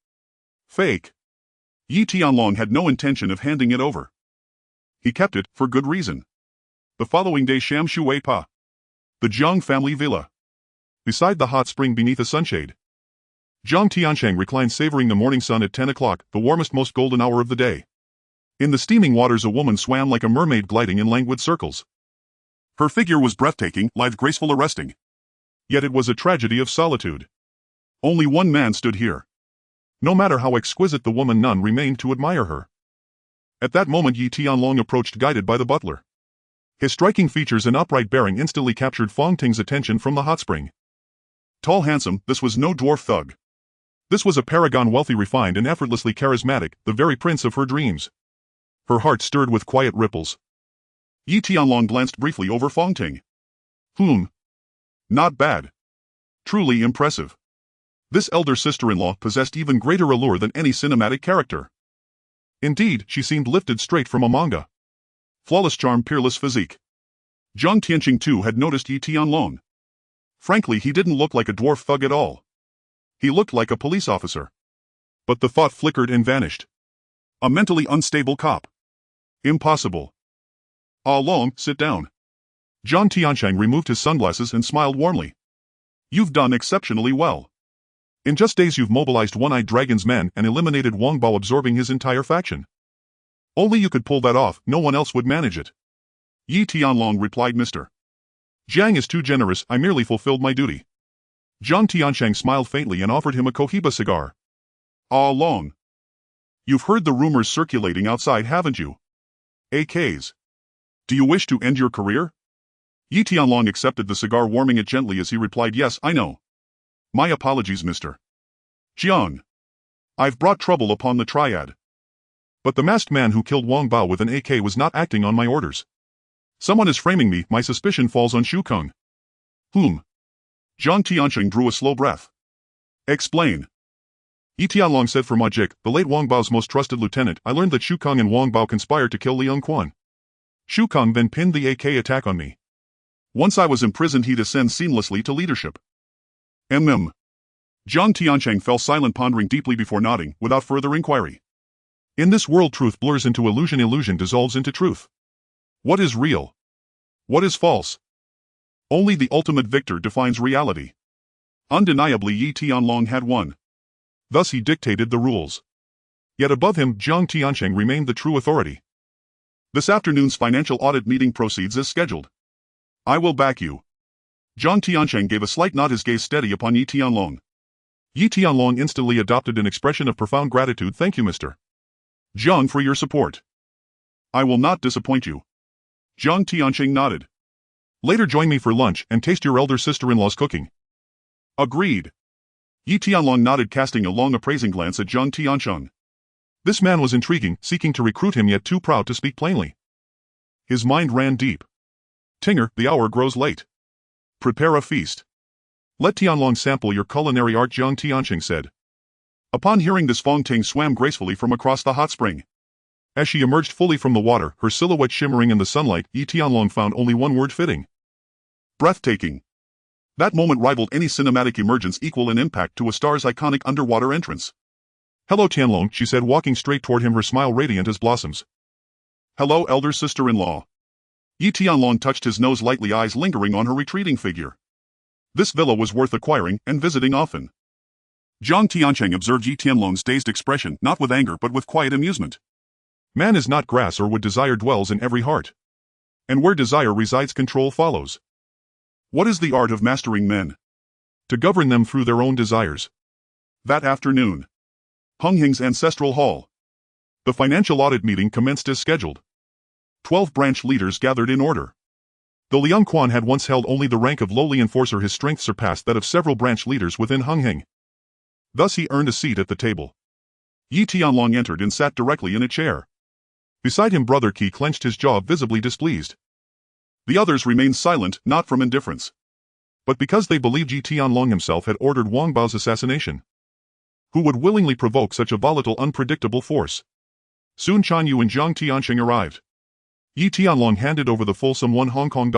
Fake. Yi Tianlong had no intention of handing it over. He kept it, for good reason. The following day, Sham Shui Pa. The Jiang family villa. Beside the hot spring beneath a sunshade. Zhang Tiancheng reclined savoring the morning sun at 10 o'clock, the warmest, most golden hour of the day. In the steaming waters a woman swam like a mermaid, gliding in languid circles. Her figure was breathtaking, lithe, graceful, arresting. Yet it was a tragedy of solitude. Only one man stood here. No matter how exquisite the woman, none remained to admire her. At that moment Yi Tianlong approached, guided by the butler. His striking features and upright bearing instantly captured Fong Ting's attention from the hot spring. Tall, handsome, this was no dwarf thug. This was a paragon, wealthy, refined, and effortlessly charismatic, the very prince of her dreams. Her heart stirred with quiet ripples. Yi Tianlong glanced briefly over Fong Ting. Not bad. Truly impressive. This elder sister-in-law possessed even greater allure than any cinematic character. Indeed, she seemed lifted straight from a manga. Flawless charm, peerless physique. Zhang Tiancheng too had noticed Yi Tianlong. Frankly, he didn't look like a dwarf thug at all. He looked like a police officer. But the thought flickered and vanished. A mentally unstable cop. Impossible. Ah Long, sit down. Zhang Tiancheng removed his sunglasses and smiled warmly. You've done exceptionally well. In just days you've mobilized One-Eyed Dragon's men and eliminated Wang Bao, absorbing his entire faction. Only you could pull that off, no one else would manage it. Yi Tianlong replied, Mr. Jiang is too generous, I merely fulfilled my duty. Zhang Tiancheng smiled faintly and offered him a Cohiba cigar. Ah Long. You've heard the rumors circulating outside, haven't you? AKs. Do you wish to end your career? Yi Tianlong accepted the cigar, warming it gently as he replied, yes, I know. My apologies, Mr. Jiang. I've brought trouble upon the triad. But the masked man who killed Wang Bao with an AK was not acting on my orders. Someone is framing me. My suspicion falls on Shu Kung. Whom? Zhang Tianqing drew a slow breath. Explain. Yi Tianlong said for Majik, the late Wang Bao's most trusted lieutenant. I learned that Shu Kung and Wang Bao conspired to kill Liang Quan. Shu Kung then pinned the AK attack on me. Once I was imprisoned, he'd ascend seamlessly to leadership. Zhang Tianqing fell silent, pondering deeply before nodding, without further inquiry. In this world, truth blurs into illusion, illusion dissolves into truth. What is real? What is false? Only the ultimate victor defines reality. Undeniably, Yi Tianlong had won. Thus he dictated the rules. Yet above him, Zhang Tianqing remained the true authority. This afternoon's financial audit meeting proceeds as scheduled. I will back you. Zhang Tianqing gave a slight nod, his gaze steady upon Yi Tianlong. Yi Tianlong instantly adopted an expression of profound gratitude. Thank you, Mr. Zhang, for your support. I will not disappoint you. Zhang Tianqing nodded. Later join me for lunch and taste your elder sister-in-law's cooking. Agreed. Yi Tianlong nodded, casting a long appraising glance at Zhang Tianqing. This man was intriguing, seeking to recruit him yet too proud to speak plainly. His mind ran deep. Tinger, the hour grows late. Prepare a feast. Let Tianlong sample your culinary art, Zhang Tianqing said. Upon hearing this, Fong Ting swam gracefully from across the hot spring. As she emerged fully from the water, her silhouette shimmering in the sunlight, Yi Tianlong found only one word fitting. Breathtaking. That moment rivaled any cinematic emergence equal in impact to a star's iconic underwater entrance. Hello, Tianlong, she said, walking straight toward him, her smile radiant as blossoms. Hello, elder sister-in-law. Yi Tianlong touched his nose lightly, eyes lingering on her retreating figure. This villa was worth acquiring and visiting often. Zhang Tianqing observed Yi Tianlong's dazed expression, not with anger but with quiet amusement. Man is not grass, or would desire dwells in every heart. And where desire resides, control follows. What is the art of mastering men? To govern them through their own desires. That afternoon. Unhinged's ancestral hall. The financial audit meeting commenced as scheduled. 12 branch leaders gathered in order. Though Liang Quan had once held only the rank of lowly enforcer, his strength surpassed that of several branch leaders within Unhinged. Thus he earned a seat at the table. Yi Tianlong entered and sat directly in a chair. Beside him, Brother Qi clenched his jaw, visibly displeased. The others remained silent, not from indifference, but because they believed Yi Tianlong himself had ordered Wang Bao's assassination. Who would willingly provoke such a volatile, unpredictable force? Soon Chan Yu and Zhang Tianqing arrived. Yi Tianlong handed over the fulsome $1 Hong Kong.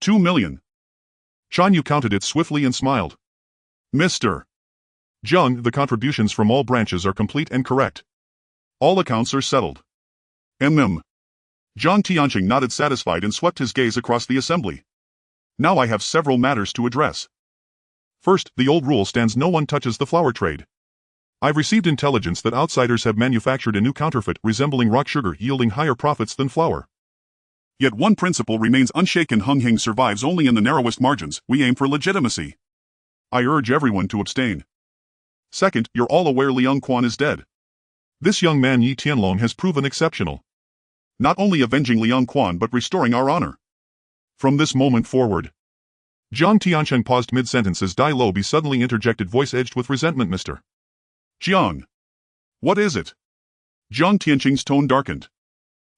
2 million. Chan Yu counted it swiftly and smiled. Mr. Zhang, the contributions from all branches are complete and correct. All accounts are settled. Zhang Tianqing nodded, satisfied, and swept his gaze across the assembly. Now I have several matters to address. First, the old rule stands: no one touches the flour trade. I've received intelligence that outsiders have manufactured a new counterfeit resembling rock sugar, yielding higher profits than flour. Yet one principle remains unshaken: Unhinged survives only in the narrowest margins. We aim for legitimacy. I urge everyone to abstain. Second, you're all aware Liang Quan is dead. This young man Yi Tianlong has proven exceptional. Not only avenging Liang Quan but restoring our honor. From this moment forward. Zhang Tianqing paused mid-sentence as Dai Lobi suddenly interjected, voice edged with resentment. Mr. Jiang. What is it? Zhang Tianqing's tone darkened.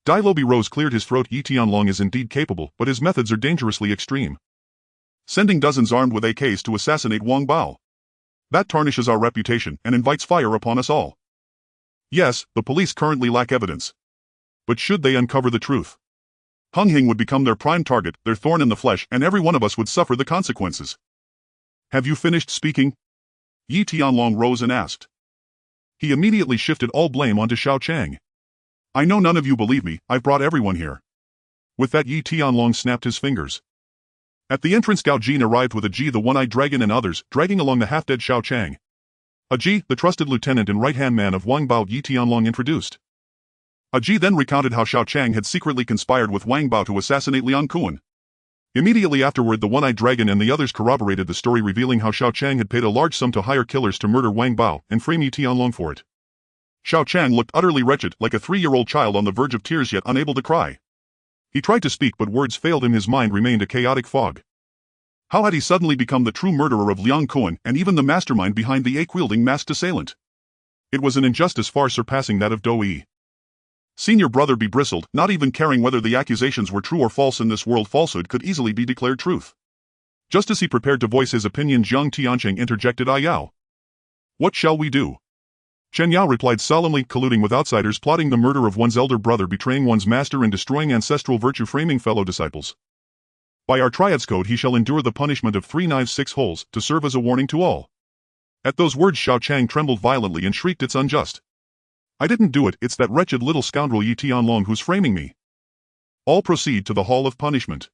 Dai Lobi rose, cleared his throat. Yi Tianlong is indeed capable, but his methods are dangerously extreme. Sending dozens armed with AKs to assassinate Wang Bao. That tarnishes our reputation and invites fire upon us all. Yes, the police currently lack evidence. But should they uncover the truth, Unhinged would become their prime target, their thorn in the flesh, and every one of us would suffer the consequences. Have you finished speaking? Yi Tianlong rose and asked. He immediately shifted all blame onto Xiao Chang. I know none of you believe me, I've brought everyone here. With that, Yi Tianlong snapped his fingers. At the entrance, Gao Jin arrived with a Ji, the one-eyed dragon, and others, dragging along the half-dead Xiao Chang. A Ji, the trusted lieutenant and right-hand man of Wang Bao, Yi Tianlong introduced. A Ji then recounted how Xiao Chang had secretly conspired with Wang Bao to assassinate Liang Quan. Immediately afterward, the one-eyed dragon and the others corroborated the story, revealing how Xiao Chang had paid a large sum to hire killers to murder Wang Bao and frame Yi Tianlong for it. Xiao Chang looked utterly wretched, like a 3-year-old child on the verge of tears yet unable to cry. He tried to speak but words failed him, his mind remained a chaotic fog. How had he suddenly become the true murderer of Liang Quan and even the mastermind behind the AK-wielding masked assailant? It was an injustice far surpassing that of Doi. Senior brother B bristled, not even caring whether the accusations were true or false. In this world, falsehood could easily be declared truth. Just as he prepared to voice his opinion, Jiang Tianqing interjected, Yao. What shall we do? Chen Yao replied solemnly, colluding with outsiders, plotting the murder of one's elder brother, betraying one's master, and destroying ancestral virtue, framing fellow disciples. By our triad's code he shall endure the punishment of 3 knives 6 holes, to serve as a warning to all. At those words Xiao Chang trembled violently and shrieked, it's unjust. I didn't do it, it's that wretched little scoundrel Yi Tianlong who's framing me. All proceed to the Hall of Punishment.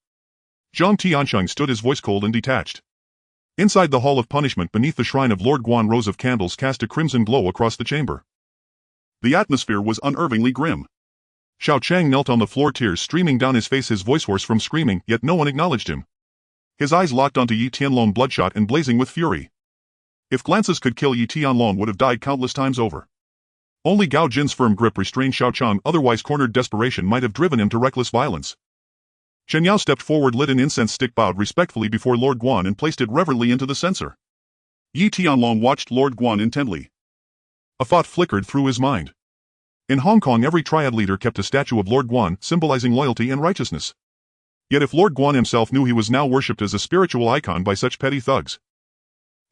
Jiang Tianqing stood, his voice cold and detached. Inside the Hall of Punishment, beneath the shrine of Lord Guan, rows of candles cast a crimson glow across the chamber. The atmosphere was unnervingly grim. Xiao Chang knelt on the floor, tears streaming down his face, his voice hoarse from screaming, yet no one acknowledged him. His eyes locked onto Yi Tianlong, bloodshot and blazing with fury. If glances could kill, Yi Tianlong would have died countless times over. Only Gao Jin's firm grip restrained Xiao Chang, otherwise cornered desperation might have driven him to reckless violence. Chen Yao stepped forward, lit an incense stick, bowed respectfully before Lord Guan and placed it reverently into the censer. Yi Tianlong watched Lord Guan intently. A thought flickered through his mind. In Hong Kong, every triad leader kept a statue of Lord Guan, symbolizing loyalty and righteousness. Yet if Lord Guan himself knew he was now worshipped as a spiritual icon by such petty thugs,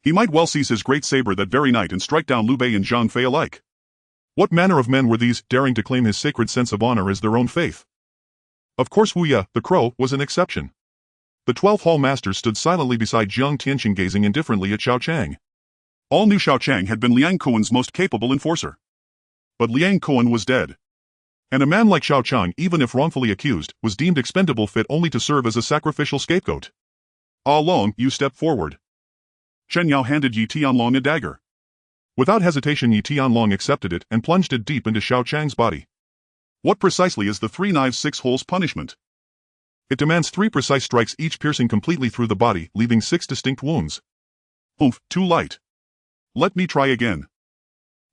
he might well seize his great saber that very night and strike down Liu Bei and Zhang Fei alike. What manner of men were these, daring to claim his sacred sense of honor as their own faith? Of course Wu Ya, the crow, was an exception. The 12 hall masters stood silently beside Jiang Tianqing, gazing indifferently at Xiao Chang. All knew Xiao Chang had been Liang Kuan's most capable enforcer. But Liang Kuan was dead. And a man like Xiao Chang, even if wrongfully accused, was deemed expendable, fit only to serve as a sacrificial scapegoat. Ah Long, you step forward. Chen Yao handed Yi Tianlong a dagger. Without hesitation Yi Tianlong accepted it and plunged it deep into Xiao Chang's body. What precisely is the 3 knives 6 holes punishment? It demands 3 precise strikes, each piercing completely through the body, leaving 6 distinct wounds. Oomph, too light. Let me try again.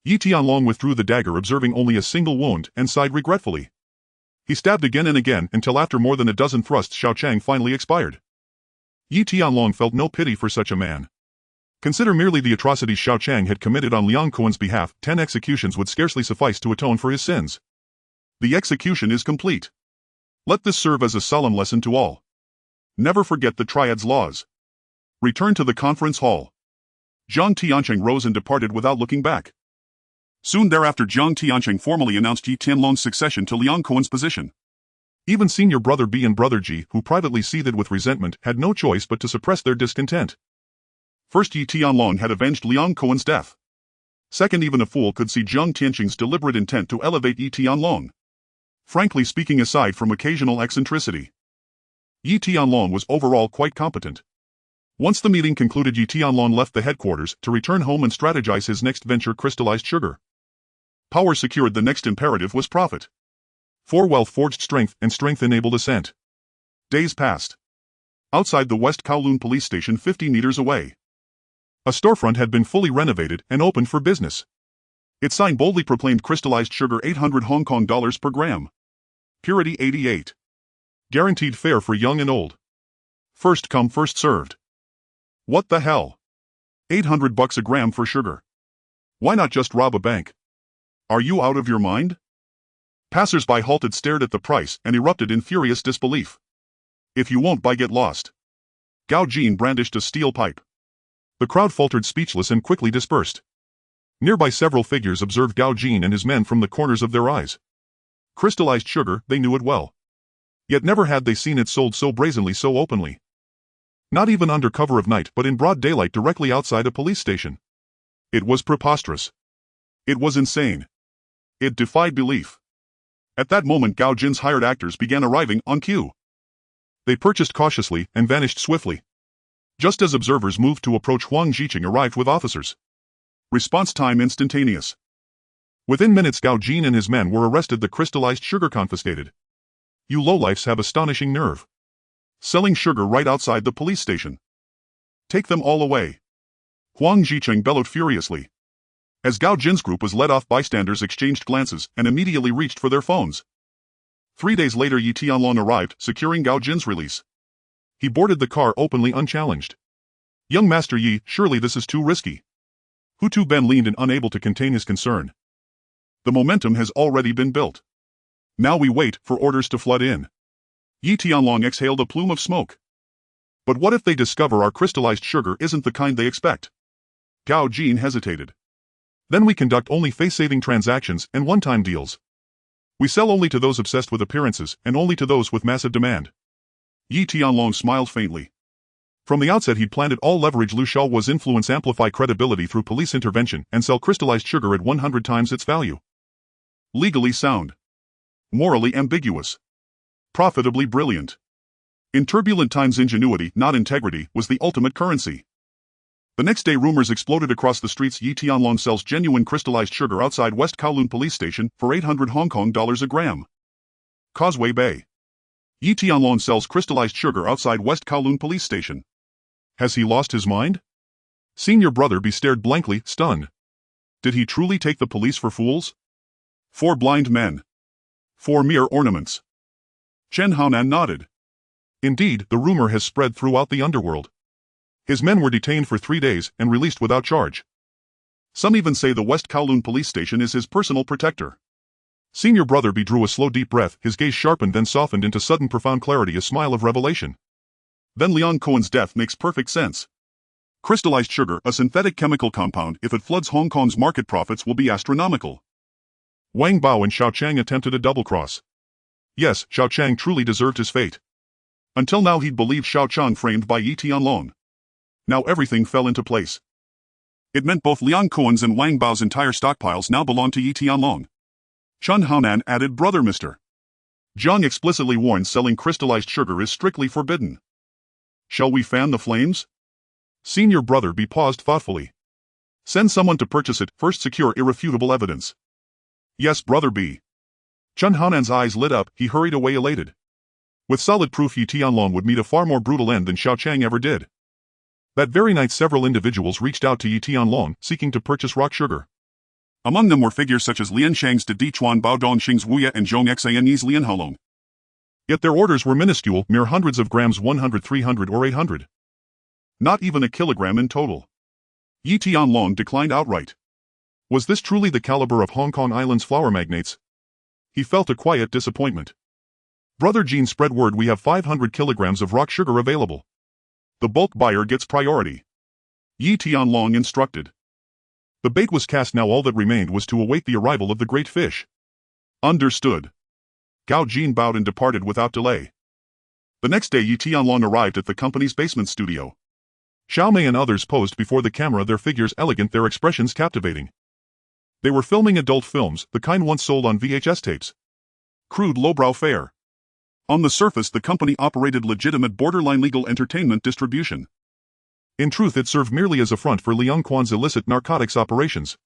Yi Tianlong withdrew the dagger, observing only a single wound, and sighed regretfully. He stabbed again and again, until after more than a dozen thrusts Xiao Chang finally expired. Yi Tianlong felt no pity for such a man. Consider merely the atrocities Xiao Chang had committed on Liang Kuan's behalf, 10 executions would scarcely suffice to atone for his sins. The execution is complete. Let this serve as a solemn lesson to all. Never forget the Triad's laws. Return to the conference hall. Jiang Tianqing rose and departed without looking back. Soon thereafter Jiang Tianqing formally announced Yi Tianlong's succession to Liang Kuan's position. Even senior brother B and brother G, who privately seethed with resentment, had no choice but to suppress their discontent. First, Yi Tianlong had avenged Liang Kuan's death. Second, even a fool could see Jiang Tianqing's deliberate intent to elevate Yi Tianlong. Frankly speaking, aside from occasional eccentricity, Yi Tianlong was overall quite competent. Once the meeting concluded, Yi Tianlong left the headquarters to return home and strategize his next venture, crystallized sugar. Power secured, the next imperative was profit. For wealth forged strength, and strength enabled ascent. Days passed. Outside the West Kowloon police station 50 meters away, a storefront had been fully renovated and opened for business. Its sign boldly proclaimed crystallized sugar, 800 Hong Kong dollars per gram. Purity 88. Guaranteed fair for young and old. First come first served. What the hell? $800 a gram for sugar. Why not just rob a bank? Are you out of your mind? Passers-by halted, stared at the price, and erupted in furious disbelief. If you won't buy, get lost. Gao Jin brandished a steel pipe. The crowd faltered, speechless, and quickly dispersed. Nearby several figures observed Gao Jin and his men from the corners of their eyes. Crystallized sugar, they knew it well. Yet never had they seen it sold so brazenly, so openly. Not even under cover of night, but in broad daylight directly outside a police station. It was preposterous. It was insane. It defied belief. At that moment Gao Jin's hired actors began arriving on cue. They purchased cautiously and vanished swiftly. Just as observers moved to approach, Huang Zhiqing arrived with officers. Response time instantaneous. Within minutes Gao Jin and his men were arrested, the crystallized sugar confiscated. You lowlifes have astonishing nerve. Selling sugar right outside the police station. Take them all away. Huang Zhiqing bellowed furiously. As Gao Jin's group was led off, bystanders exchanged glances and immediately reached for their phones. 3 days later Yi Tianlong arrived, securing Gao Jin's release. He boarded the car openly, unchallenged. Young Master Yi, surely this is too risky. Hu Tu-ben leaned and unable to contain his concern. The momentum has already been built. Now we wait for orders to flood in. Yi Tianlong exhaled a plume of smoke. But what if they discover our crystallized sugar isn't the kind they expect? Gao Jin hesitated. Then we conduct only face-saving transactions and one-time deals. We sell only to those obsessed with appearances and only to those with massive demand. Yi Tianlong smiled faintly. From the outset he'd planned it all. Leverage Lu Shaohua's influence, amplify credibility through police intervention, and sell crystallized sugar at 100 times its value. Legally sound. Morally ambiguous. Profitably brilliant. In turbulent times, ingenuity, not integrity, was the ultimate currency. The next day rumors exploded across the streets. Yi Tianlong sells genuine crystallized sugar outside West Kowloon police station for 800 Hong Kong dollars a gram. Causeway Bay. Yi Tianlong sells crystallized sugar outside West Kowloon police station. Has he lost his mind? Senior Brother B stared blankly, stunned. Did he truly take the police for fools? 4 blind men. 4 mere ornaments. Chinhoan nodded. Indeed, the rumor has spread throughout the underworld. His men were detained for 3 days and released without charge. Some even say the West Kowloon police station is his personal protector. Senior Brother B drew a slow deep breath, his gaze sharpened then softened into sudden profound clarity, a smile of revelation. Then Liang Cohen's death makes perfect sense. Crystallized sugar, a synthetic chemical compound, if it floods Hong Kong's market, profits will be astronomical. Wang Bao and Xiao Chang attempted a double-cross. Yes, Xiao Chang truly deserved his fate. Until now he'd believed Xiao Chang framed by Yi Tianlong. Now everything fell into place. It meant both Liang Cohen's and Wang Bao's entire stockpiles now belonged to Yi Tianlong. Chinhoan added, Brother Mr. Zhang explicitly warned selling crystallized sugar is strictly forbidden. Shall we fan the flames? Senior Brother B paused thoughtfully. Send someone to purchase it, first secure irrefutable evidence. Yes, Brother B. Chinhoan's eyes lit up, he hurried away elated. With solid proof, Yi Tianlong would meet a far more brutal end than Xiao Chang ever did. That very night several individuals reached out to Yi Tianlong, seeking to purchase rock sugar. Among them were figures such as Lian Shang's de Dichuan Bao Dongxing's Wuya and Zhong Xan's Lian Haolong. Yet their orders were minuscule, mere hundreds of grams, 100, 300 or 800. Not even a kilogram in total. Yi Tianlong declined outright. Was this truly the caliber of Hong Kong Island's flour magnates? He felt a quiet disappointment. Brother Jean spread word we have 500 kilograms of rock sugar available. The bulk buyer gets priority. Yi Tianlong instructed. The bait was cast, now all that remained was to await the arrival of the great fish. Understood. Gao Jin bowed and departed without delay. The next day Yi Tianlong arrived at the company's basement studio. Xiao Mei and others posed before the camera, their figures elegant, their expressions captivating. They were filming adult films, the kind once sold on VHS tapes. Crude lowbrow fare. On the surface the company operated legitimate borderline legal entertainment distribution. In truth it served merely as a front for Liang Quan's illicit narcotics operations.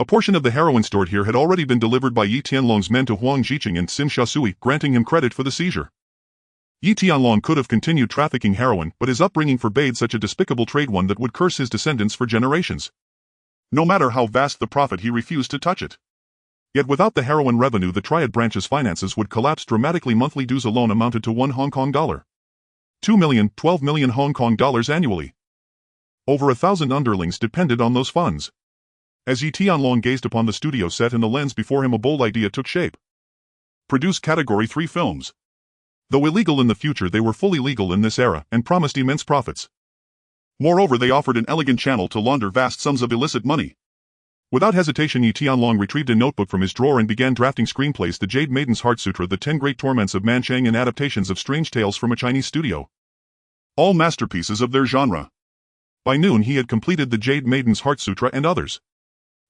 A portion of the heroin stored here had already been delivered by Yi Tianlong's men to Huang Jiqing and Sim Xiaosui, granting him credit for the seizure. Yi Tianlong could have continued trafficking heroin, but his upbringing forbade such a despicable trade, one that would curse his descendants for generations. No matter how vast the profit, he refused to touch it. Yet without the heroin revenue the Triad branch's finances would collapse dramatically. Monthly dues alone amounted to $1 Hong Kong, 2 million, 12 million Hong Kong dollars annually. Over 1,000 underlings depended on those funds. As Yi Tianlong gazed upon the studio set and the lens before him, a bold idea took shape. Produce Category 3 films. Though illegal in the future, they were fully legal in this era and promised immense profits. Moreover, they offered an elegant channel to launder vast sums of illicit money. Without hesitation, Yi Tianlong retrieved a notebook from his drawer and began drafting screenplays: The Jade Maiden's Heart Sutra, The 10 Great Torments of Man Chang, and adaptations of strange tales from a Chinese studio. All masterpieces of their genre. By noon he had completed The Jade Maiden's Heart Sutra and others.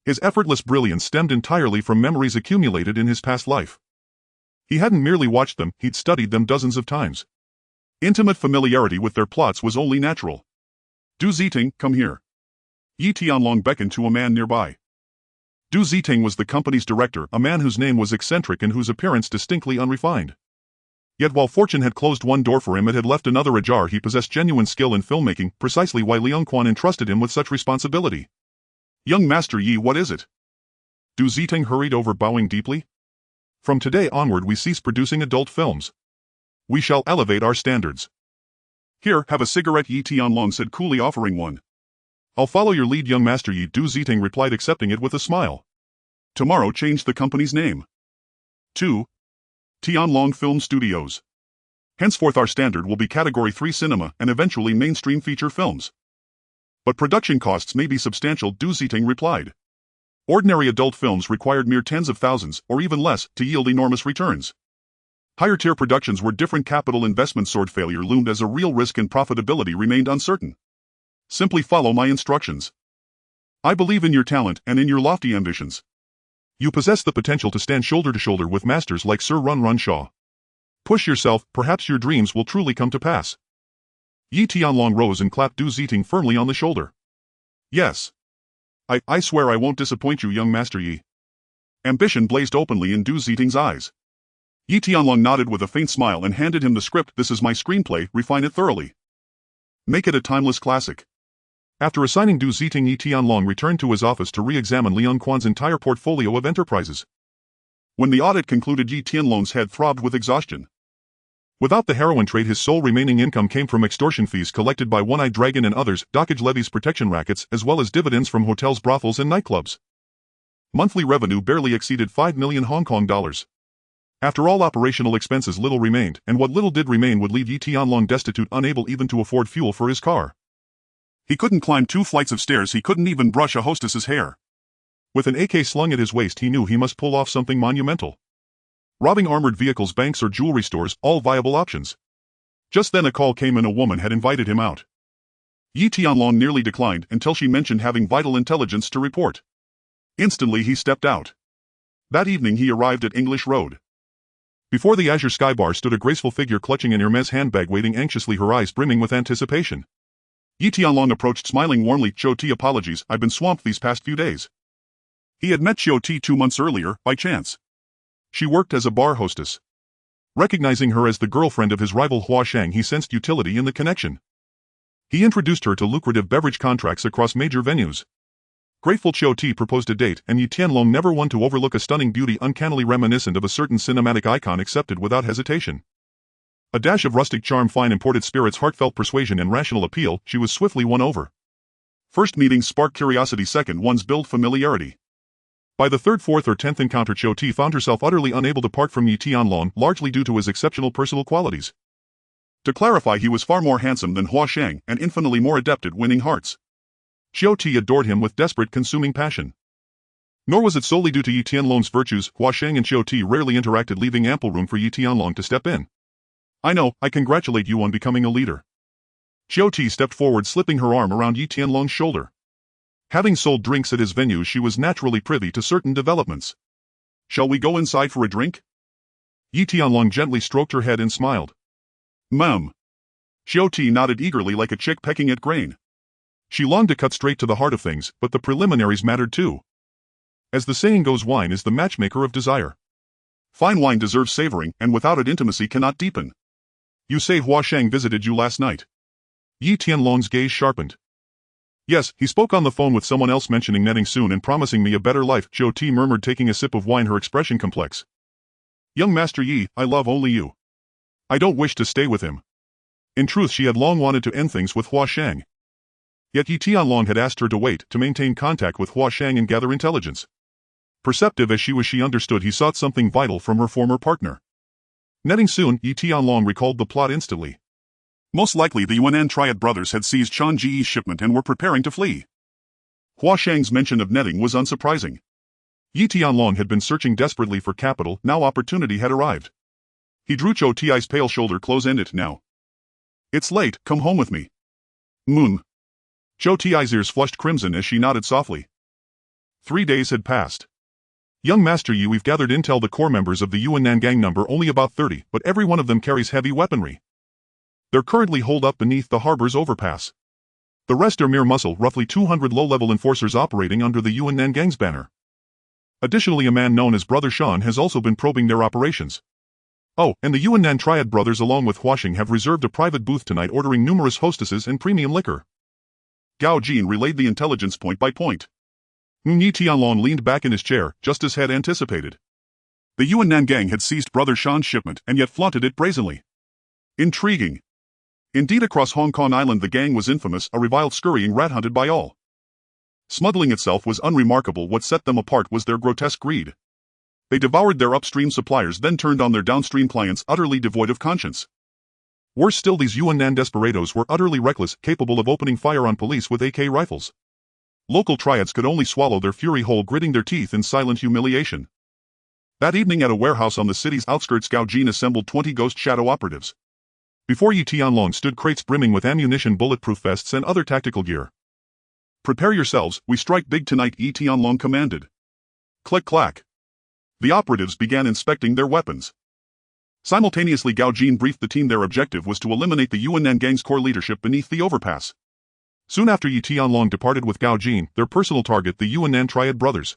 His effortless brilliance stemmed entirely from memories accumulated in his past life. He hadn't merely watched them, he'd studied them dozens of times. Intimate familiarity with their plots was only natural. Du Ziting, come here. Yi Tianlong beckoned to a man nearby. Du Ziting was the company's director, a man whose name was eccentric and whose appearance distinctly unrefined. Yet while fortune had closed one door for him, it had left another ajar. He possessed genuine skill in filmmaking, precisely why Liang Quan entrusted him with such responsibility. Young Master Yi, what is it? Du Ziting hurried over, bowing deeply. From today onward we cease producing adult films. We shall elevate our standards. Here, have a cigarette, Yi Tianlong said coolly, offering one. I'll follow your lead, young master Yi, Du Ziting replied, accepting it with a smile. Tomorrow change the company's name. 2. Tianlong Film Studios. Henceforth our standard will be Category 3 cinema and eventually mainstream feature films. But production costs may be substantial, Du Ziting replied. Ordinary adult films required mere tens of thousands, or even less, to yield enormous returns. Higher-tier productions were different capital investment. Sword failure loomed as a real risk and profitability remained uncertain. Simply follow my instructions. I believe in your talent and in your lofty ambitions. You possess the potential to stand shoulder to shoulder with masters like Sir Run Run Shaw. Push yourself, perhaps your dreams will truly come to pass. Yi Tianlong rose and clapped Du Ziting firmly on the shoulder. Yes. I swear I won't disappoint you, young master Yi. Ambition blazed openly in Du Ziting's eyes. Yi Tianlong nodded with a faint smile and handed him the script. This is my screenplay, refine it thoroughly. Make it a timeless classic. After assigning Du Ziting, Yi Tianlong returned to his office to re-examine Liang Quan's entire portfolio of enterprises. When the audit concluded, Yi Tianlong's head throbbed with exhaustion. Without the heroin trade, his sole remaining income came from extortion fees collected by One-Eyed Dragon and others, dockage levies, protection rackets, as well as dividends from hotels, brothels, and nightclubs. Monthly revenue barely exceeded 5 million Hong Kong dollars. After all operational expenses, little remained, and what little did remain would leave Yi Tianlong destitute, unable even to afford fuel for his car. He couldn't climb 2 flights of stairs, he couldn't even brush a hostess's hair. With an AK slung at his waist, he knew he must pull off something monumental. Robbing armored vehicles, banks, or jewelry stores, all viable options. Just then a call came and a woman had invited him out. Yi Tianlong nearly declined until she mentioned having vital intelligence to report. Instantly he stepped out. That evening he arrived at English Road. Before the Azure Sky Bar stood a graceful figure clutching an Hermes handbag, waiting anxiously, her eyes brimming with anticipation. Yi Tianlong approached, smiling warmly. Qiu Ti, apologies, I've been swamped these past few days. He had met Qiu Ti 2 months earlier, by chance. She worked as a bar hostess. Recognizing her as the girlfriend of his rival Hua Shang, he sensed utility in the connection. He introduced her to lucrative beverage contracts across major venues. Grateful, Qiu Ti proposed a date, and Yi Tianlong, never one to overlook a stunning beauty uncannily reminiscent of a certain cinematic icon, accepted without hesitation. A dash of rustic charm, fine imported spirits, heartfelt persuasion, and rational appeal, she was swiftly won over. First meetings sparked curiosity, second ones build familiarity. By the 3rd, 4th, or 10th encounter, Qiu Ti found herself utterly unable to part from Yi Tianlong, largely due to his exceptional personal qualities. To clarify, he was far more handsome than Hua Shang and infinitely more adept at winning hearts. Qiu Ti adored him with desperate, consuming passion. Nor was it solely due to Yi Tianlong's virtues. Hua Shang and Qiu Ti rarely interacted, leaving ample room for Yi Tianlong to step in. I know, I congratulate you on becoming a leader. Qiu Ti stepped forward, slipping her arm around Yi Tianlong's shoulder. Having sold drinks at his venues, she was naturally privy to certain developments. Shall we go inside for a drink? Yi Tianlong gently stroked her head and smiled. Mum. Qiu Ti nodded eagerly, like a chick pecking at grain. She longed to cut straight to the heart of things, but the preliminaries mattered too. As the saying goes, wine is the matchmaker of desire. Fine wine deserves savoring, and without it intimacy cannot deepen. You say Hua Shang visited you last night? Yi Tianlong's gaze sharpened. Yes, he spoke on the phone with someone else, mentioning netting soon and promising me a better life, Qiu Ti murmured, taking a sip of wine, her expression complex. Young Master Yi, I love only you. I don't wish to stay with him. In truth, she had long wanted to end things with Hua Shang. Yet Yi Tianlong had asked her to wait, to maintain contact with Hua Shang and gather intelligence. Perceptive as she was, she understood he sought something vital from her former partner. Netting soon, Yi Tianlong recalled the plot instantly. Most likely the Yunnan Triad brothers had seized Chan Ji's shipment and were preparing to flee. Hua Shang's mention of netting was unsurprising. Yi Tianlong had been searching desperately for capital, now opportunity had arrived. He drew Qiu Ti's pale shoulder close. End it now. It's late, come home with me. Moon. Qiu Ti's ears flushed crimson as she nodded softly. 3 days had passed. Young Master Yi, we've gathered intel. The core members of the Yunnan gang number only about 30, but every one of them carries heavy weaponry. They're currently holed up beneath the harbor's overpass. The rest are mere muscle, roughly 200 low-level enforcers operating under the Yunnan gang's banner. Additionally, a man known as Brother Shan has also been probing their operations. Oh, and the Yunnan Triad brothers along with Huashing have reserved a private booth tonight, ordering numerous hostesses and premium liquor. Gao Jin relayed the intelligence point by point. Yi Tianlong leaned back in his chair, just as had anticipated. The Yunnan gang had seized Brother Shan's shipment and yet flaunted it brazenly. Intriguing. Indeed, across Hong Kong Island the gang was infamous, a reviled, scurrying rat hunted by all. Smuggling itself was unremarkable. What set them apart was their grotesque greed. They devoured their upstream suppliers, then turned on their downstream clients, utterly devoid of conscience. Worse still, these Yunnan desperados were utterly reckless, capable of opening fire on police with AK rifles. Local triads could only swallow their fury whole, gritting their teeth in silent humiliation. That evening at a warehouse on the city's outskirts, Gao Jin assembled 20 ghost shadow operatives. Before Yi Tianlong stood crates brimming with ammunition, bulletproof vests, and other tactical gear. "Prepare yourselves, we strike big tonight," Yi Tianlong commanded. Click-clack. The operatives began inspecting their weapons. Simultaneously, Gao Jin briefed the team their objective was to eliminate the Yunnan gang's core leadership beneath the overpass. Soon after Yi Tianlong departed with Gao Jin, their personal target, the Yunnan Triad brothers.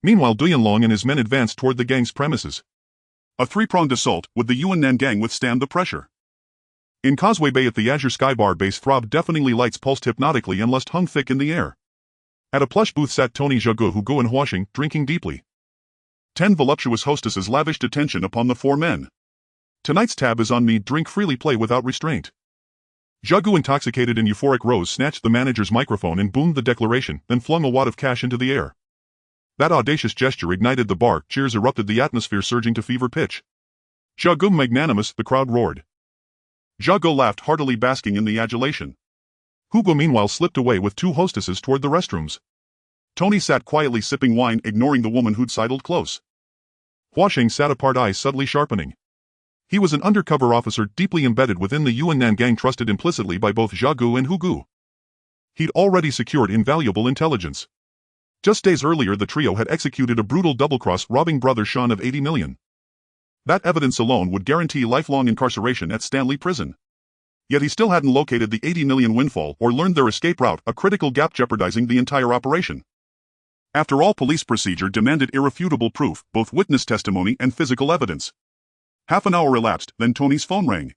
Meanwhile, Duyanlong and his men advanced toward the gang's premises. A three-pronged assault. Would the Yunnan gang withstand the pressure? In Causeway Bay at the Azure Sky Bar base throbbed deafeningly, lights pulsed hypnotically, and lust hung thick in the air. At a plush booth sat Tony Jigu, Hugo and Huashing, drinking deeply. 10 voluptuous hostesses lavished attention upon the 4 men. "Tonight's tab is on me, drink freely, play without restraint." Jigu, intoxicated and euphoric, rose, snatched the manager's microphone and boomed the declaration, then flung a wad of cash into the air. That audacious gesture ignited the bar, cheers erupted, the atmosphere surging to fever pitch. "Jigu magnanimous," the crowd roared. Jigu laughed heartily, basking in the adulation. Hugo meanwhile slipped away with 2 hostesses toward the restrooms. Tony sat quietly sipping wine, ignoring the woman who'd sidled close. Huashing sat apart, eyes subtly sharpening. He was an undercover officer deeply embedded within the Yunnan gang, trusted implicitly by both Jigu and Hugo. He'd already secured invaluable intelligence. Just days earlier, the trio had executed a brutal double-cross, robbing brother Sean of 80 million. That evidence alone would guarantee lifelong incarceration at Stanley Prison. Yet he still hadn't located the 80 million windfall or learned their escape route, a critical gap jeopardizing the entire operation. After all, police procedure demanded irrefutable proof, both witness testimony and physical evidence. Half an hour elapsed, then Tony's phone rang.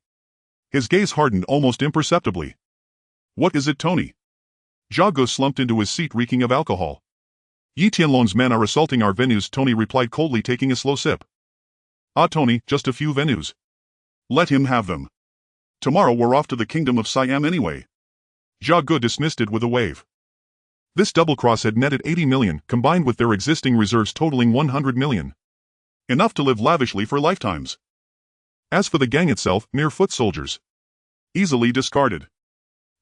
His gaze hardened almost imperceptibly. "What is it, Tony?" Jigu slumped into his seat, reeking of alcohol. "Yi Tianlong's men are assaulting our venues," Tony replied coldly, taking a slow sip. "Ah, Tony, just a few venues. Let him have them. Tomorrow we're off to the kingdom of Siam anyway." Jigu dismissed it with a wave. This double-cross had netted 80 million, combined with their existing reserves totaling 100 million. Enough to live lavishly for lifetimes. As for the gang itself, mere foot soldiers. Easily discarded.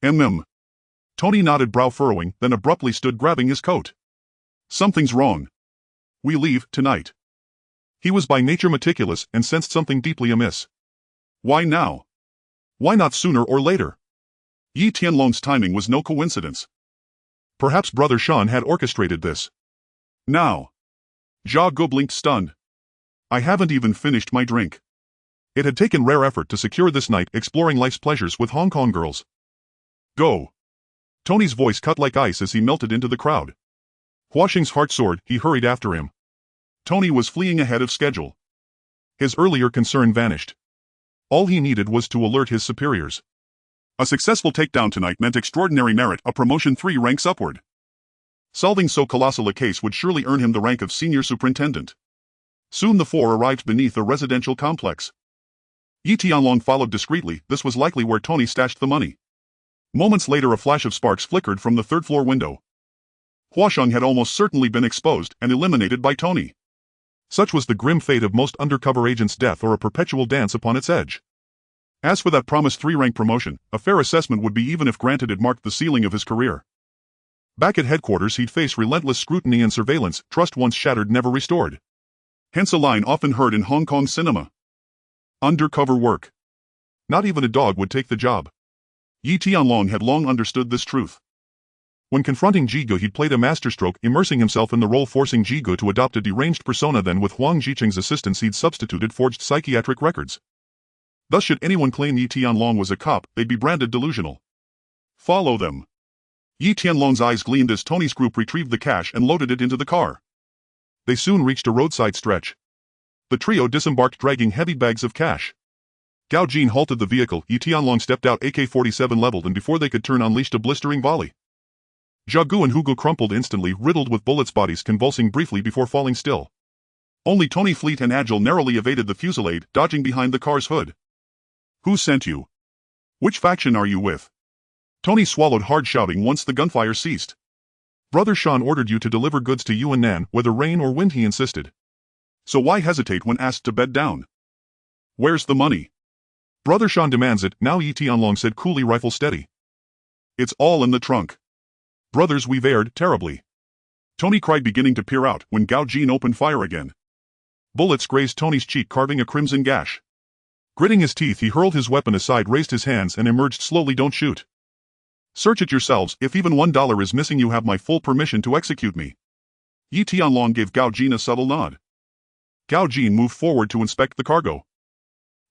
Tony nodded, brow furrowing, then abruptly stood, grabbing his coat. "Something's wrong. We leave tonight." He was by nature meticulous and sensed something deeply amiss. Why now? Why not sooner or later? Yi Tianlong's timing was no coincidence. Perhaps Brother Sean had orchestrated this. Now. Jigu blinked, stunned. "I haven't even finished my drink." It had taken rare effort to secure this night, exploring life's pleasures with Hong Kong girls. "Go." Tony's voice cut like ice as he melted into the crowd. Huashing's heart soared, he hurried after him. Tony was fleeing ahead of schedule. His earlier concern vanished. All he needed was to alert his superiors. A successful takedown tonight meant extraordinary merit, a promotion 3 ranks upward. Solving so colossal a case would surely earn him the rank of senior superintendent. Soon the 4 arrived beneath a residential complex. Yi Tianlong followed discreetly. This was likely where Tony stashed the money. Moments later, a flash of sparks flickered from the 3rd-floor window. Huasheng had almost certainly been exposed and eliminated by Tony. Such was the grim fate of most undercover agents, death or a perpetual dance upon its edge. As for that promised 3-rank promotion, a fair assessment would be, even if granted, it marked the ceiling of his career. Back at headquarters, he'd face relentless scrutiny and surveillance, trust once shattered, never restored. Hence a line often heard in Hong Kong cinema. Undercover work. Not even a dog would take the job. Yi Tianlong had long understood this truth. When confronting Jigu, he'd played a masterstroke, immersing himself in the role, forcing Jigu to adopt a deranged persona. Then, with Huang Jicheng's assistance, he'd substituted forged psychiatric records. Thus, should anyone claim Yi Tianlong was a cop, they'd be branded delusional. Follow them. Yi Tianlong's eyes gleamed as Tony's group retrieved the cash and loaded it into the car. They soon reached a roadside stretch. The trio disembarked, dragging heavy bags of cash. Gao Jin halted the vehicle. Yi Tianlong stepped out, AK-47 leveled, and before they could turn, unleashed a blistering volley. Jigu and Hugo crumpled instantly, riddled with bullets, bodies convulsing briefly before falling still. Only Tony, fleet and agile, narrowly evaded the fusillade, dodging behind the car's hood. "Who sent you? Which faction are you with?" Tony swallowed hard, shouting once the gunfire ceased. Brother Shan ordered you to deliver goods to Yunnan, whether rain or wind, he insisted. So why hesitate when asked to bed down? Where's the money? Brother Shan demands it, now Yi Tianlong said coolly, rifle steady. It's all in the trunk. Brothers, we've erred terribly. Tony cried, beginning to peer out, when Gao Jin opened fire again. Bullets grazed Tony's cheek, carving a crimson gash. Gritting his teeth, he hurled his weapon aside, raised his hands, and emerged slowly. Don't shoot. Search it yourselves. If even $1 is missing, you have my full permission to execute me. Yi Tianlong gave Gao Jin a subtle nod. Gao Jin moved forward to inspect the cargo.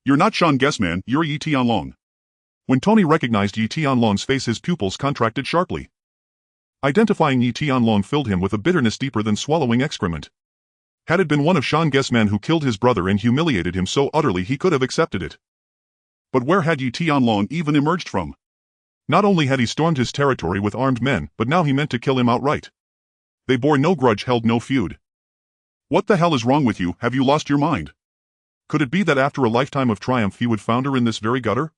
You're not Shan Guessman, you're Yi Tianlong. When Tony recognized Yi Tianlong's face, his pupils contracted sharply. Identifying Yi Tianlong filled him with a bitterness deeper than swallowing excrement. Had it been one of Shan Guessman who killed his brother and humiliated him so utterly, he could have accepted it. But where had Yi Tianlong even emerged from? Not only had he stormed his territory with armed men, but now he meant to kill him outright. They bore no grudge, held no feud. What the hell is wrong with you? Have you lost your mind? Could it be that after a lifetime of triumph he would founder in this very gutter?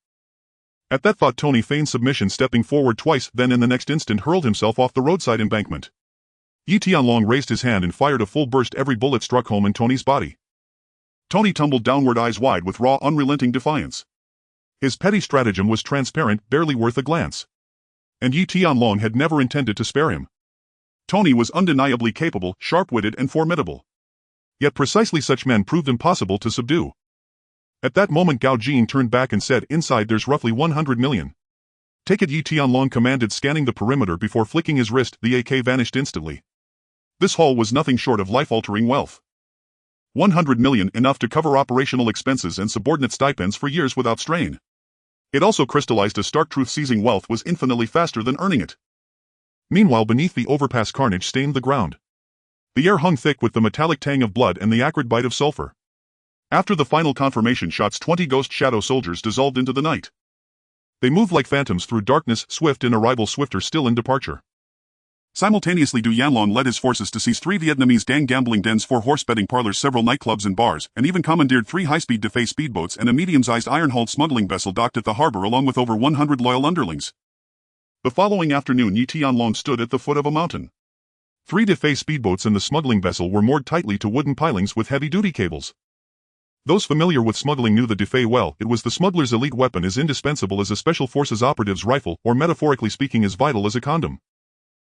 At that thought, Tony feigned submission, stepping forward twice, then in the next instant hurled himself off the roadside embankment. Yi Tianlong raised his hand and fired a full burst. Every bullet struck home in Tony's body. Tony tumbled downward, eyes wide with raw, unrelenting defiance. His petty stratagem was transparent, barely worth a glance. And Yi Tianlong had never intended to spare him. Tony was undeniably capable, sharp-witted, and formidable. Yet precisely such men proved impossible to subdue. At that moment Gao Jin turned back and said, inside there's roughly 100 million. Take it, Yi Tianlong commanded, scanning the perimeter before flicking his wrist. The AK vanished instantly. This haul was nothing short of life-altering wealth. 100 million, enough to cover operational expenses and subordinate stipends for years without strain. It also crystallized a stark truth: seizing wealth was infinitely faster than earning it. Meanwhile, beneath the overpass, carnage stained the ground. The air hung thick with the metallic tang of blood and the acrid bite of sulfur. After the final confirmation shots, 20 ghost shadow soldiers dissolved into the night. They moved like phantoms through darkness, swift in arrival, swifter still in departure. Simultaneously, Du Yanlong led his forces to seize 3 Vietnamese gang gambling dens, 4 horse betting parlors, several nightclubs and bars, and even commandeered 3 high-speed Defei speedboats and a medium-sized iron-hulled smuggling vessel docked at the harbor, along with over 100 loyal underlings. The following afternoon, Yi Tianlong stood at the foot of a mountain. 3 Defei speedboats and the smuggling vessel were moored tightly to wooden pilings with heavy-duty cables. Those familiar with smuggling knew the Defei well. It was the smuggler's elite weapon, as indispensable as a special forces operative's rifle, or metaphorically speaking, as vital as a condom.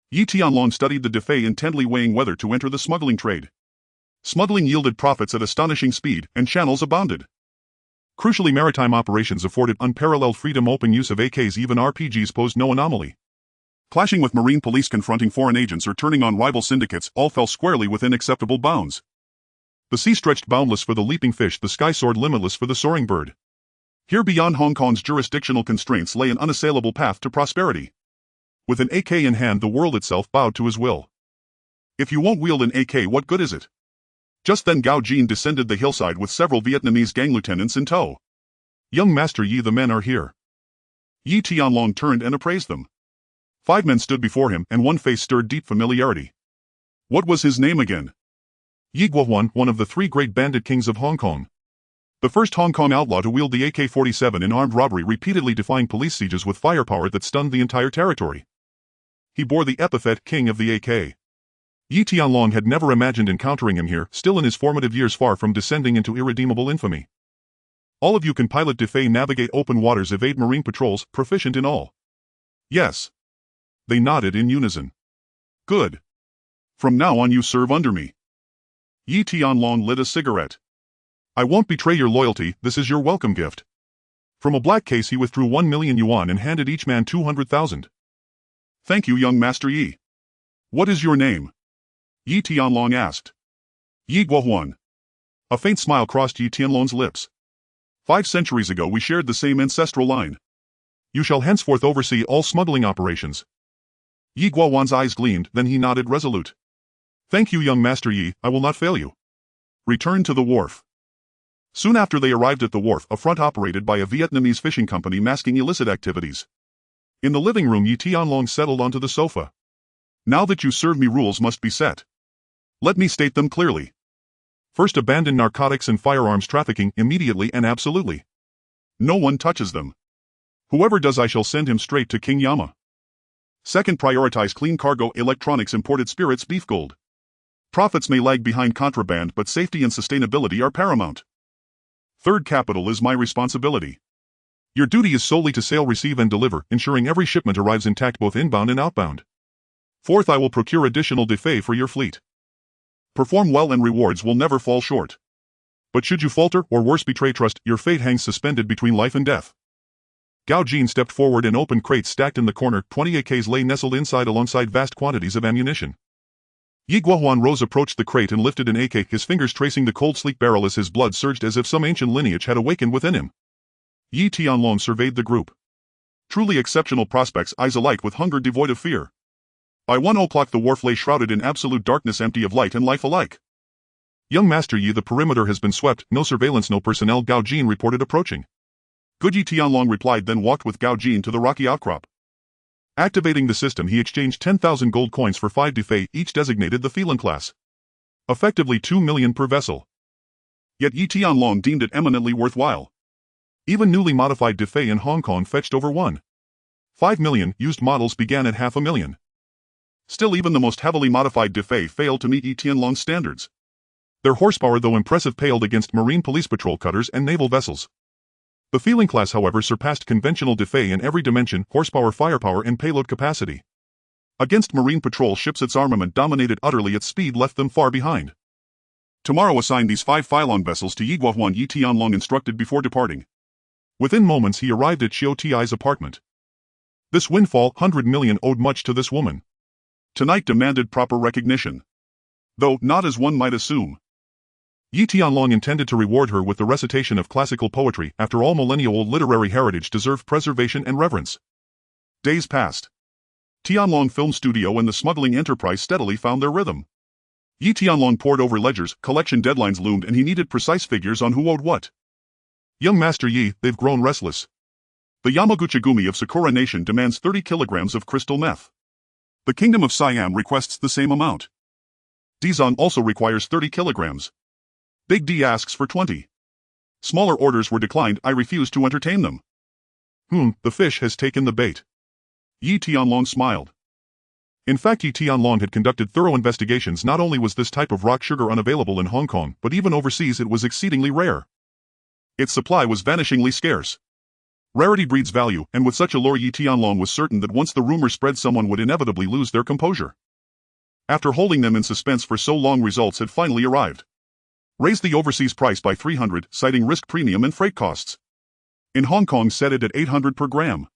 Yi Tianlong studied the Defei intently, weighing whether to enter the smuggling trade. Smuggling yielded profits at astonishing speed, and channels abounded. Crucially, maritime operations afforded unparalleled freedom. Open use of AKs, even RPGs, posed no anomaly. Clashing with marine police, confronting foreign agents, or turning on rival syndicates all fell squarely within acceptable bounds. The sea stretched boundless for the leaping fish, the sky soared limitless for the soaring bird. Here, beyond Hong Kong's jurisdictional constraints, lay an unassailable path to prosperity. With an AK in hand, the world itself bowed to his will. If you won't wield an AK, what good is it? Just then Gao Jin descended the hillside with several Vietnamese gang lieutenants in tow. Young Master Yi, the men are here. Yi Tianlong turned and appraised them. 5 men stood before him, and one face stirred deep familiarity. What was his name again? Yi Guohuan, one of the 3 great bandit kings of Hong Kong. The first Hong Kong outlaw to wield the AK-47 in armed robbery, repeatedly defying police sieges with firepower that stunned the entire territory. He bore the epithet King of the AK. Yi Tianlong had never imagined encountering him here, still in his formative years, far from descending into irredeemable infamy. All of you can pilot Defei, navigate open waters, evade marine patrols, proficient in all. Yes. They nodded in unison. Good. From now on you serve under me. Yi Tianlong lit a cigarette. I won't betray your loyalty, this is your welcome gift. From a black case he withdrew 1 million yuan and handed each man 200,000. Thank you, young Master Yi. What is your name? Yi Tianlong asked. Yi Guohuan. A faint smile crossed Yi Tianlong's lips. 5 centuries ago we shared the same ancestral line. You shall henceforth oversee all smuggling operations. Yi Guohuan's eyes gleamed, then he nodded resolute. Thank you, young Master Yi, I will not fail you. Return to the wharf. Soon after they arrived at the wharf, a front operated by a Vietnamese fishing company masking illicit activities. In the living room, Yi Tianlong settled onto the sofa. Now that you serve me, rules must be set. Let me state them clearly. First, abandon narcotics and firearms trafficking immediately and absolutely. No one touches them. Whoever does, I shall send him straight to King Yama. Second, prioritize clean cargo, electronics, imported spirits, beef, gold. Profits may lag behind contraband, but safety and sustainability are paramount. Third, capital is my responsibility. Your duty is solely to sail, receive, and deliver, ensuring every shipment arrives intact both inbound and outbound. Fourth, I will procure additional defay for your fleet. Perform well and rewards will never fall short. But should you falter, or worse betray trust, your fate hangs suspended between life and death. Gao Jin stepped forward and opened crates stacked in the corner. 20 AKs lay nestled inside alongside vast quantities of ammunition. Yi Guohuan rose, approached the crate and lifted an AK, his fingers tracing the cold sleek barrel as his blood surged as if some ancient lineage had awakened within him. Yi Tianlong surveyed the group. Truly exceptional prospects, eyes alight with hunger devoid of fear. By 1 o'clock the wharf lay shrouded in absolute darkness, empty of light and life alike. Young Master Yi, the perimeter has been swept, no surveillance, no personnel, Gao Jin reported approaching. Good, Yi Tianlong replied, then walked with Gao Jin to the rocky outcrop. Activating the system, he exchanged 10,000 gold coins for 5 defay, each designated the Feline class. Effectively 2 million per vessel. Yet Yi Tianlong deemed it eminently worthwhile. Even newly modified defay in Hong Kong fetched over 1.5 million, used models began at 500,000. Still, even the most heavily modified defay failed to meet Yi Tianlong's standards. Their horsepower, though impressive, paled against marine police patrol cutters and naval vessels. The Feline class, however, surpassed conventional defay in every dimension: horsepower, firepower, and payload capacity. Against marine patrol ships, its armament dominated utterly, its speed left them far behind. Tomorrow assign these 5 Phylon vessels to Yi Guohuan, Yi Tianlong instructed before departing. Within moments he arrived at Xiao Ti's apartment. This windfall, 100 million, owed much to this woman. Tonight demanded proper recognition. Though not as one might assume. Yi Tianlong intended to reward her with the recitation of classical poetry. After all, millennial-old literary heritage deserved preservation and reverence. Days passed. Tianlong Film Studio and the smuggling enterprise steadily found their rhythm. Yi Tianlong pored over ledgers, collection deadlines loomed, and he needed precise figures on who owed what. Young Master Yi, they've grown restless. The Yamaguchi-gumi of Sakura Nation demands 30 kilograms of crystal meth. The Kingdom of Siam requests the same amount. Dizon also requires 30 kilograms. Big D asks for 20. Smaller orders were declined, I refused to entertain them. The fish has taken the bait. Yi Tianlong smiled. In fact, Yi Tianlong had conducted thorough investigations. Not only was this type of rock sugar unavailable in Hong Kong, but even overseas it was exceedingly rare. Its supply was vanishingly scarce. Rarity breeds value, and with such a lure, Yi Tianlong was certain that once the rumor spread, someone would inevitably lose their composure. After holding them in suspense for so long, results had finally arrived. Raised the overseas price by 300, citing risk premium and freight costs. In Hong Kong, set it at 800 per gram.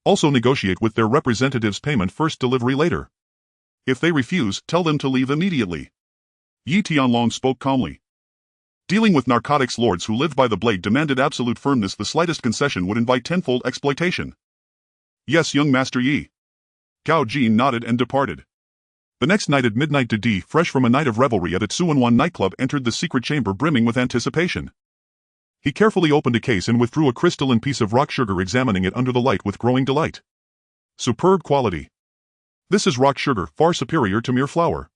Also negotiate with their representatives payment first, delivery later. If they refuse, tell them to leave immediately. Yi Tianlong spoke calmly. Dealing with narcotics lords who lived by the blade demanded absolute firmness. The slightest concession would invite tenfold exploitation. Yes, young Master Yi. Gao Jin nodded and departed. The next night at midnight, Didi, fresh from a night of revelry at a Tsuanwan nightclub, entered the secret chamber brimming with anticipation. He carefully opened a case and withdrew a crystalline piece of rock sugar, examining it under the light with growing delight. Superb quality. This is rock sugar, far superior to mere flour.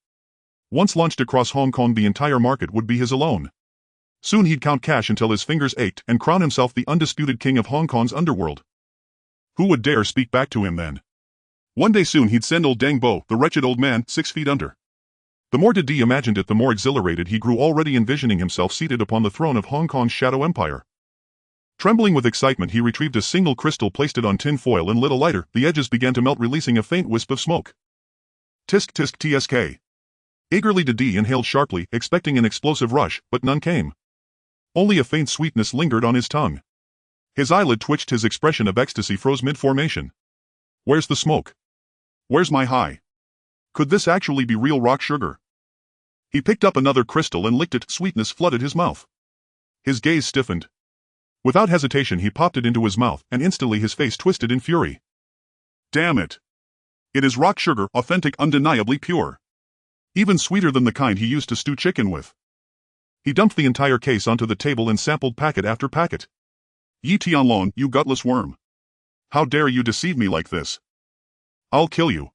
Once launched across Hong Kong, the entire market would be his alone. Soon he'd count cash until his fingers ached and crown himself the undisputed king of Hong Kong's underworld. Who would dare speak back to him then? One day soon he'd send old Deng Bo, the wretched old man, 6 feet under. The more Didi imagined it, the more exhilarated he grew, already envisioning himself seated upon the throne of Hong Kong's shadow empire. Trembling with excitement, he retrieved a single crystal, placed it on tin foil, and lit a lighter. The edges began to melt, releasing a faint wisp of smoke. Tisk tisk tsk. Eagerly Didi inhaled sharply, expecting an explosive rush, but none came. Only a faint sweetness lingered on his tongue. His eyelid twitched, his expression of ecstasy froze mid-formation. Where's the smoke? Where's my high? Could this actually be real rock sugar? He picked up another crystal and licked it. Sweetness flooded his mouth. His gaze stiffened. Without hesitation he popped it into his mouth, and instantly his face twisted in fury. Damn it! It is rock sugar, authentic, undeniably pure. Even sweeter than the kind he used to stew chicken with. He dumped the entire case onto the table and sampled packet after packet. Yi Tianlong, you gutless worm. How dare you deceive me like this? I'll kill you.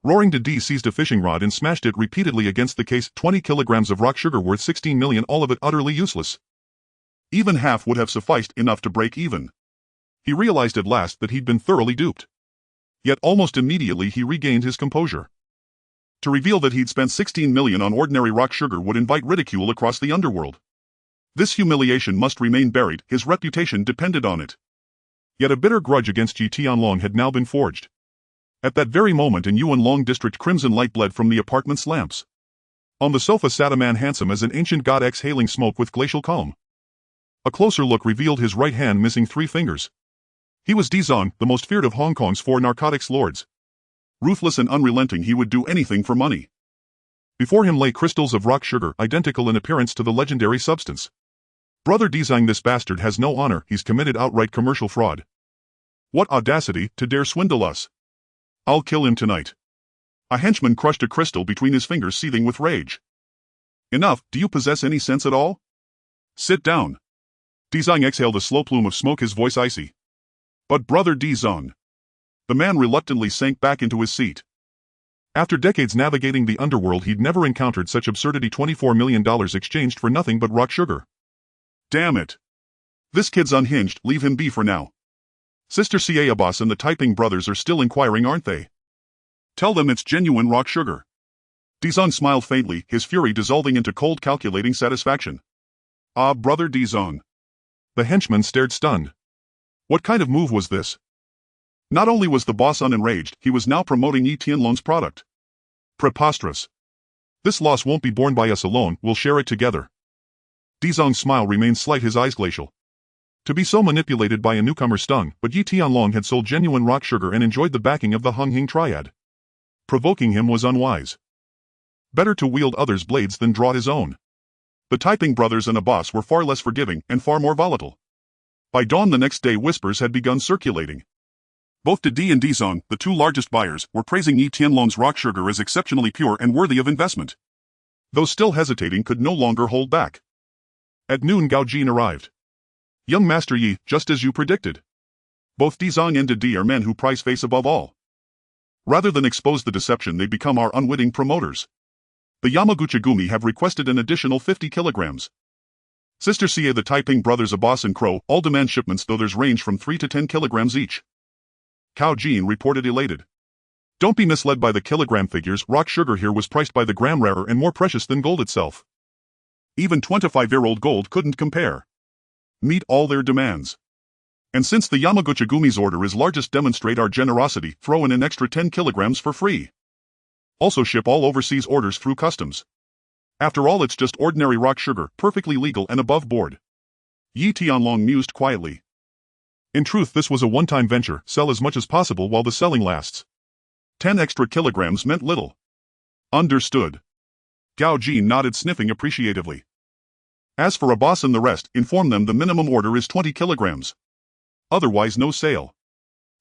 Roaring, Didi seized a fishing rod and smashed it repeatedly against the case. 20 kilograms of rock sugar worth 16 million, all of it utterly useless. Even half would have sufficed, enough to break even. He realized at last that he'd been thoroughly duped. Yet almost immediately he regained his composure. To reveal that he'd spent 16 million on ordinary rock sugar would invite ridicule across the underworld. This humiliation must remain buried, his reputation depended on it. Yet a bitter grudge against Yi Tianlong had now been forged. At that very moment in Yuan Long district crimson light bled from the apartment's lamps. On the sofa sat a man handsome as an ancient god exhaling smoke with glacial calm. A closer look revealed his right hand missing 3 fingers. He was Dizong, the most feared of Hong Kong's 4 narcotics lords. Ruthless and unrelenting, he would do anything for money. Before him lay crystals of rock sugar, identical in appearance to the legendary substance. Brother Dizong, this bastard has no honor, he's committed outright commercial fraud. What audacity, to dare swindle us. I'll kill him tonight. A henchman crushed a crystal between his fingers, seething with rage. Enough, do you possess any sense at all? Sit down. Dizong exhaled a slow plume of smoke, his voice icy. But Brother Dizong. The man reluctantly sank back into his seat. After decades navigating the underworld, he'd never encountered such absurdity. $24 million exchanged for nothing but rock sugar. Damn it. This kid's unhinged, leave him be for now. Sister Cia Abbas and the Typing brothers are still inquiring, aren't they? Tell them it's genuine rock sugar. Dizong smiled faintly, his fury dissolving into cold calculating satisfaction. Ah, Brother Dizong. The henchman stared stunned. What kind of move was this? Not only was the boss unenraged, he was now promoting Yi Tianlong's product. Preposterous. This loss won't be borne by us alone, we'll share it together. Dizong's smile remained slight, his eyes glacial. To be so manipulated by a newcomer stung, but Yi Tianlong had sold genuine rock sugar and enjoyed the backing of the Unhinged triad. Provoking him was unwise. Better to wield others' blades than draw his own. The Typing brothers and Abbas were far less forgiving and far more volatile. By dawn the next day, whispers had begun circulating. Both Didi and Dizong, the 2 largest buyers, were praising Yi Tianlong's rock sugar as exceptionally pure and worthy of investment. Those still hesitating could no longer hold back. At noon, Gao Jin arrived. Young Master Yi, just as you predicted. Both Dizong and Didi are men who prize face above all. Rather than expose the deception, they become our unwitting promoters. The Yamaguchi-gumi have requested an additional 50 kilograms. Sister Cia, the Typing brothers Abbas and Crow, all demand shipments, though theirs range from 3 to 10 kilograms each. Cao Jin reported, elated. Don't be misled by the kilogram figures, rock sugar here was priced by the gram rarer and more precious than gold itself. Even 25-year-old gold couldn't compare. Meet all their demands. And since the Yamaguchi-gumi's order is largest, demonstrate our generosity, throw in an extra 10 kilograms for free. Also ship all overseas orders through customs. After all, it's just ordinary rock sugar, perfectly legal and above board. Yi Tianlong mused quietly. In truth, this was a one-time venture, sell as much as possible while the selling lasts. 10 extra kilograms meant little. Understood. Gao Jin nodded, sniffing appreciatively. As for Abbas and the rest, inform them the minimum order is 20 kilograms. Otherwise no sale.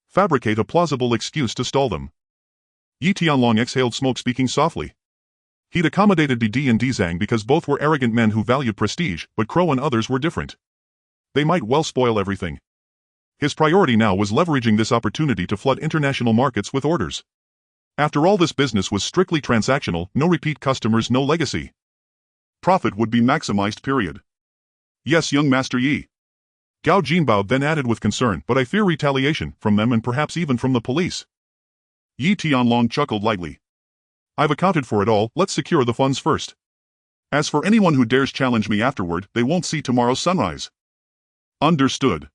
Fabricate a plausible excuse to stall them. Yi Tianlong exhaled smoke, speaking softly. He'd accommodated Didi and Dizang because both were arrogant men who valued prestige, but Crow and others were different. They might well spoil everything. His priority now was leveraging this opportunity to flood international markets with orders. After all, this business was strictly transactional, no repeat customers, no legacy. Profit would be maximized, period. Yes, young Master Yi. Gao Jinbao then added with concern, but I fear retaliation, from them and perhaps even from the police. Yi Tianlong chuckled lightly. I've accounted for it all, let's secure the funds first. As for anyone who dares challenge me afterward, they won't see tomorrow's sunrise. Understood.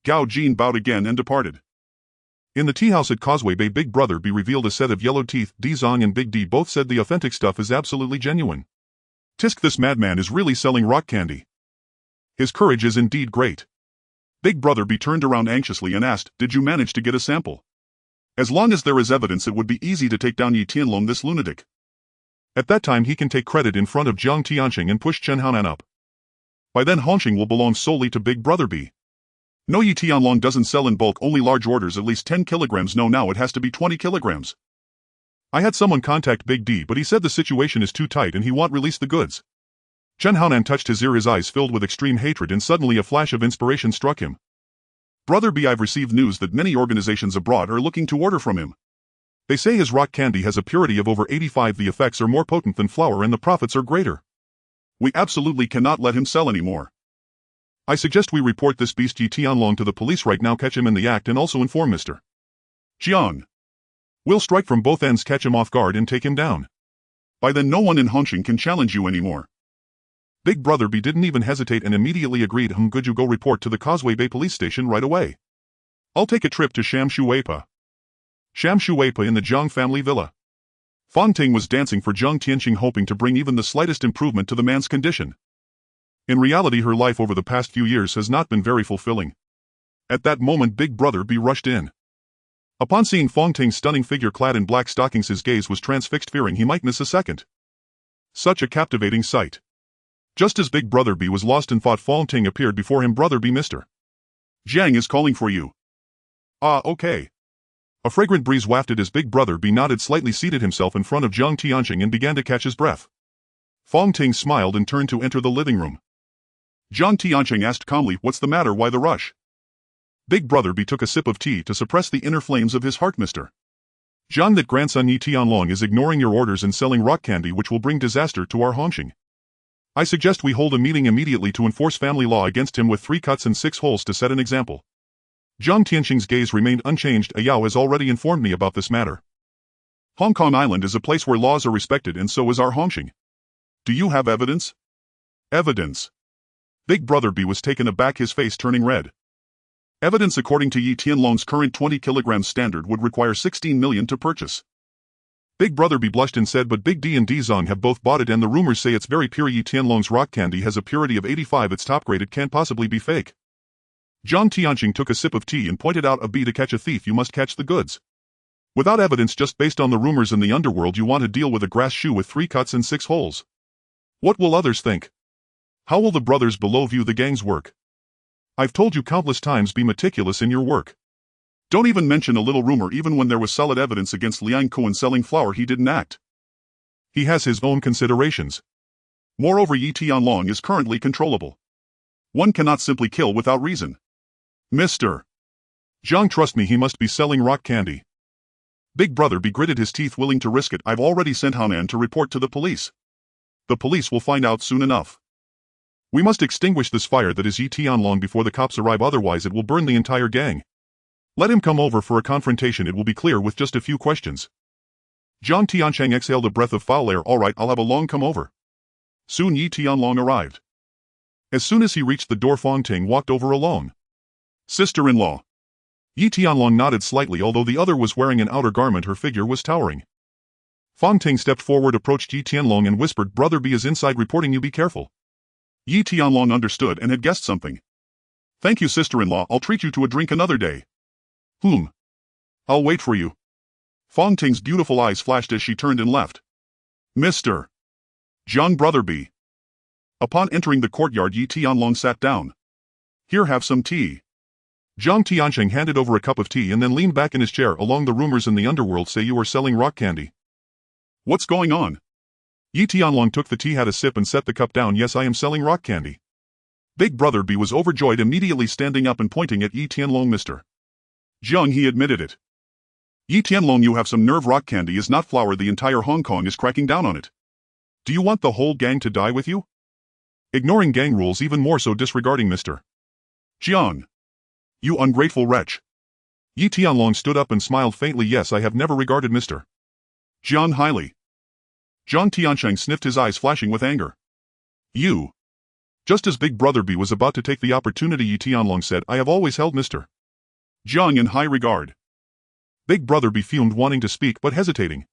Gao Jin bowed again and departed. In the tea house at Causeway Bay, Big Brother B revealed a set of yellow teeth. Dizong and Big D both said the authentic stuff is absolutely genuine. Tisk, this madman is really selling rock candy. His courage is indeed great. Big Brother B turned around anxiously and asked, did you manage to get a sample? As long as there is evidence, it would be easy to take down Yi Tianlong, this lunatic. At that time he can take credit in front of Jiang Tianqing and push Chenhaonan up. By then Hongqing will belong solely to Big Brother B. No, Yi Tianlong doesn't sell in bulk, only large orders, at least 10 kilograms. No, now it has to be 20 kilograms. I had someone contact Big D, but he said the situation is too tight and he won't release the goods. Chenhaonan touched his ear, his eyes filled with extreme hatred, and suddenly a flash of inspiration struck him. Brother B, I've received news that many organizations abroad are looking to order from him. They say his rock candy has a purity of over 85. The effects are more potent than flour and the profits are greater. We absolutely cannot let him sell anymore. I suggest we report this beast Yi Tianlong to the police right now, catch him in the act, and also inform Mr. Jiang. We'll strike from both ends, catch him off guard and take him down. By then no one in Hongqing can challenge you anymore. Big Brother B didn't even hesitate and immediately agreed. Could you go report to the Causeway Bay police station right away? I'll take a trip to Shamshuipa. Shamshuipa in the Zhang family villa. Fang Ting was dancing for Zhang Tianqing, hoping to bring even the slightest improvement to the man's condition. In reality, her life over the past few years has not been very fulfilling. At that moment, Big Brother B rushed in. Upon seeing Fang Ting's stunning figure clad in black stockings, his gaze was transfixed, fearing he might miss a second. Such a captivating sight. Just as Big Brother B was lost in thought, Fang Ting appeared before him. Brother B, Mr. Jiang is calling for you. Ah, okay. A fragrant breeze wafted as Big Brother B nodded slightly, seated himself in front of Zhang Tianqing and began to catch his breath. Fang Ting smiled and turned to enter the living room. Zhang Tianqing asked calmly, "What's the matter? Why the rush?" Big Brother B took a sip of tea to suppress the inner flames of his heart. "Mr. Jiang, that grandson Yi Tianlong is ignoring your orders and selling rock candy, which will bring disaster to our Hongqing. I suggest we hold a meeting immediately to enforce family law against him with 3 cuts and 6 holes to set an example." Zhang Tianqing's gaze remained unchanged. "A Yao has already informed me about this matter. Hong Kong Island is a place where laws are respected, and so is our Hongqing. Do you have evidence?" "Evidence?" Big Brother B was taken aback, his face turning red. "Evidence according to Yi Tianlong's current 20 kg standard would require 16 million to purchase." Big Brother B blushed and said, "But Big D and D Zong have both bought it, and the rumors say it's very pure. Yi Tianlong's rock candy has a purity of 85. It's top grade. It can't possibly be fake." Zhang Tianqing took a sip of tea and pointed out, "A B, to catch a thief you must catch the goods. Without evidence, just based on the rumors in the underworld, you want to deal with a grass shoe with 3 cuts and 6 holes. What will others think? How will the brothers below view the gang's work? I've told you countless times, be meticulous in your work. Don't even mention a little rumor. Even when there was solid evidence against Liang Kuan selling flour, he didn't act. He has his own considerations. Moreover, Yi Tianlong is currently controllable. One cannot simply kill without reason. Mr. Jiang, trust me, he must be selling rock candy." Big Brother B gritted his teeth, willing to risk it. "I've already sent Hanan to report to the police. The police will find out soon enough. We must extinguish this fire that is Yi Tianlong before the cops arrive, otherwise it will burn the entire gang. Let him come over for a confrontation, it will be clear with just a few questions." Zhang Tianqing exhaled a breath of foul air. "All right, I'll have a long come over." Soon Yi Tianlong arrived. As soon as he reached the door, Fang Ting walked over alone. "Sister-in-law." Yi Tianlong nodded slightly. Although the other was wearing an outer garment, her figure was towering. Fang Ting stepped forward, approached Yi Tianlong and whispered, "Brother B is inside reporting you, be careful." Yi Tianlong understood and had guessed something. "Thank you, sister-in-law, I'll treat you to a drink another day." I'll wait for you." Fang Ting's beautiful eyes flashed as she turned and left. "Mr. Jiang, Brother B." Upon entering the courtyard, Yi Tianlong sat down. "Here, have some tea." Zhang Tianqing handed over a cup of tea and then leaned back in his chair. "Along the rumors in the underworld say you are selling rock candy. What's going on?" Yi Tianlong took the tea, had a sip and set the cup down. "Yes, I am selling rock candy." Big Brother B was overjoyed, immediately standing up and pointing at Yi Tianlong. "Mr. Jiang," he admitted it. "Yi Tianlong, you have some nerve. Rock candy is not flour. The entire Hong Kong is cracking down on it. Do you want the whole gang to die with you? Ignoring gang rules, even more so disregarding Mr. Jiang. You ungrateful wretch." Yi Tianlong stood up and smiled faintly. "Yes, I have never regarded Mr. Jiang highly." Zhang Tianqing sniffed, his eyes flashing with anger. "You." Just as Big Brother B was about to take the opportunity, Yi Tianlong said, "I have always held Mr. Jiang in high regard." Big Brother B fumed, wanting to speak but hesitating.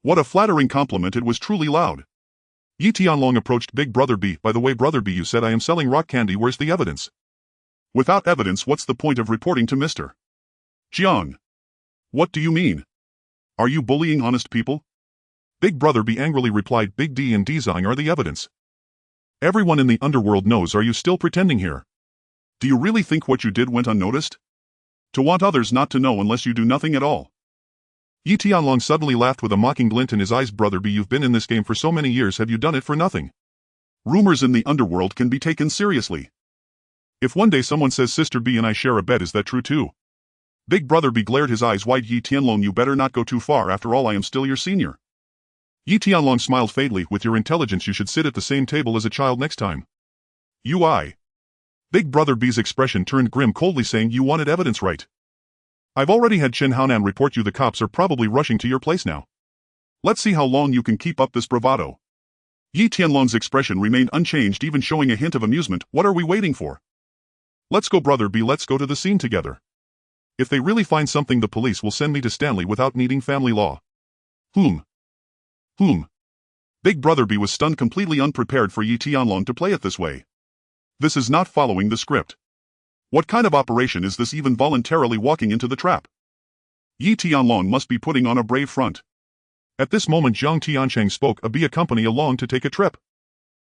What a flattering compliment, it was truly loud. Yi Tianlong approached Big Brother B. "By the way, Brother B, you said I am selling rock candy. Where's the evidence?" "Without evidence, what's the point of reporting to Mr. Jiang?" "What do you mean? Are you bullying honest people?" Big Brother B angrily replied, "Big D and D Zong are the evidence. Everyone in the underworld knows. Are you still pretending here? Do you really think what you did went unnoticed? To want others not to know unless you do nothing at all?" Yi Tianlong suddenly laughed with a mocking glint in his eyes. "Brother B, you've been in this game for so many years. Have you done it for nothing? Rumors in the underworld can be taken seriously. If one day someone says Sister B and I share a bed, is that true too?" Big Brother B glared, his eyes wide. "Yi Tianlong, you better not go too far. After all, I am still your senior." Yi Tianlong smiled faintly. "With your intelligence, you should sit at the same table as a child next time." "I." Big Brother B's expression turned grim, coldly saying, "You wanted evidence, right? I've already had Chinhoan report you. The cops are probably rushing to your place now. Let's see how long you can keep up this bravado. Yi Tianlong's expression remained unchanged, even showing a hint of amusement. What are we waiting for? Let's go, brother B, let's go to the scene together. If they really find something, the police will send me to Stanley without needing family law. Whom? Big brother B was stunned, completely unprepared for Yi Tianlong to play it this way. This is not following the script. What kind of operation is this, even voluntarily walking into the trap? Yi Tianlong must be putting on a brave front. At this moment Jiang Tiancheng spoke. Be accompany along to take a trip.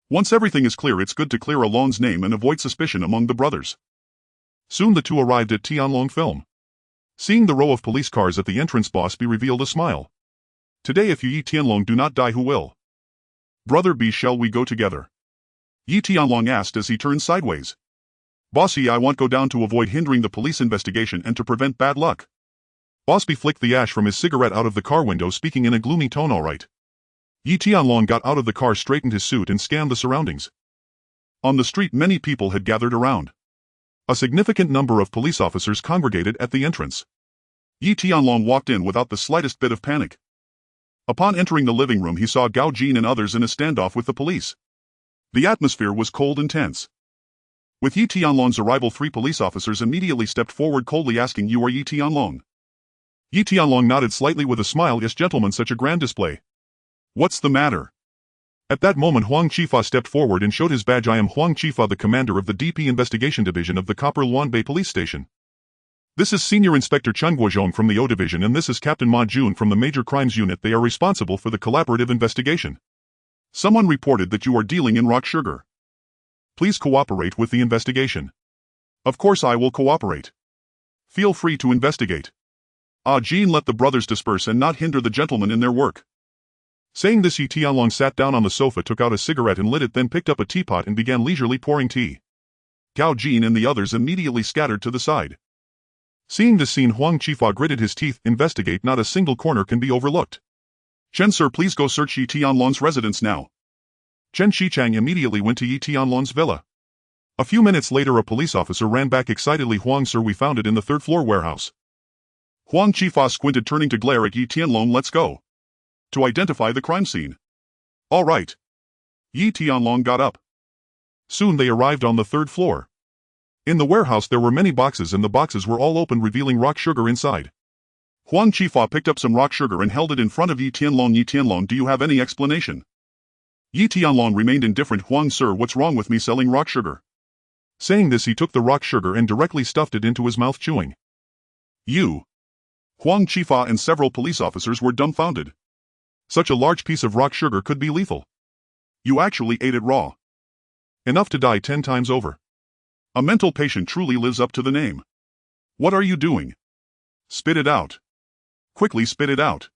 Once everything is clear, it's good to clear Along's name and avoid suspicion among the brothers. Soon the two arrived at Tianlong Film. Seeing the row of police cars at the entrance, Boss B revealed a smile. Today if you Yi Tianlong do not die, who will? Brother B, shall we go together? Yi Tianlong asked as he turned sideways. Bossy, I want go down to avoid hindering the police investigation and to prevent bad luck. Boss B flicked the ash from his cigarette out of the car window, speaking in a gloomy tone. All right. Yi Tianlong got out of the car, straightened his suit and scanned the surroundings. On the street many people had gathered around. A significant number of police officers congregated at the entrance. Yi Tianlong walked in without the slightest bit of panic. Upon entering the living room he saw Gao Jin and others in a standoff with the police. The atmosphere was cold and tense. With Yi Tianlong's arrival, 3 police officers immediately stepped forward, coldly asking, "You are Yi Tianlong?" Yi Tianlong nodded slightly with a smile. "Yes, gentlemen, such a grand display." "What's the matter?" At that moment Huang Qifa stepped forward and showed his badge. "I am Huang Qifa, the commander of the DP Investigation Division of the Copper Luan Bay Police Station. This is Senior Inspector Chen Guozhong from the O Division, and this is Captain Ma Jun from the Major Crimes Unit. They are responsible for the collaborative investigation. Someone reported that you are dealing in rock sugar. Please cooperate with the investigation." "Of course I will cooperate. Feel free to investigate." Jin let the brothers disperse and not hinder the gentlemen in their work. Saying this, Yi Tianlong sat down on the sofa, took out a cigarette and lit it, then picked up a teapot and began leisurely pouring tea. Gao Jin and the others immediately scattered to the side. Seeing this scene, Huang Qifa gritted his teeth. "Investigate, not a single corner can be overlooked. Chen sir, please go search Yi Tianlong's residence now." Chen Shichang immediately went to Yi Tianlong's villa. A few minutes later a police officer ran back excitedly. "Huang sir, we found it in the 3rd floor warehouse." Huang Qifa squinted, turning to glare at Yi Tianlong. "Let's go. To identify the crime scene." "All right." Yi Tianlong got up. Soon they arrived on the 3rd floor. In the warehouse there were many boxes, and the boxes were all open, revealing rock sugar inside. Huang Qifa picked up some rock sugar and held it in front of Yi Tianlong. "Yi Tianlong, do you have any explanation?" Yi Tianlong remained indifferent. "Huang sir, what's wrong with me selling rock sugar?" Saying this he took the rock sugar and directly stuffed it into his mouth, chewing. "You?" Huang Qifa and several police officers were dumbfounded. Such a large piece of rock sugar could be lethal. "You actually ate it raw?" "Enough to die 10 times over." A mental patient truly lives up to the name. "What are you doing?" "Spit it out. Quickly spit it out."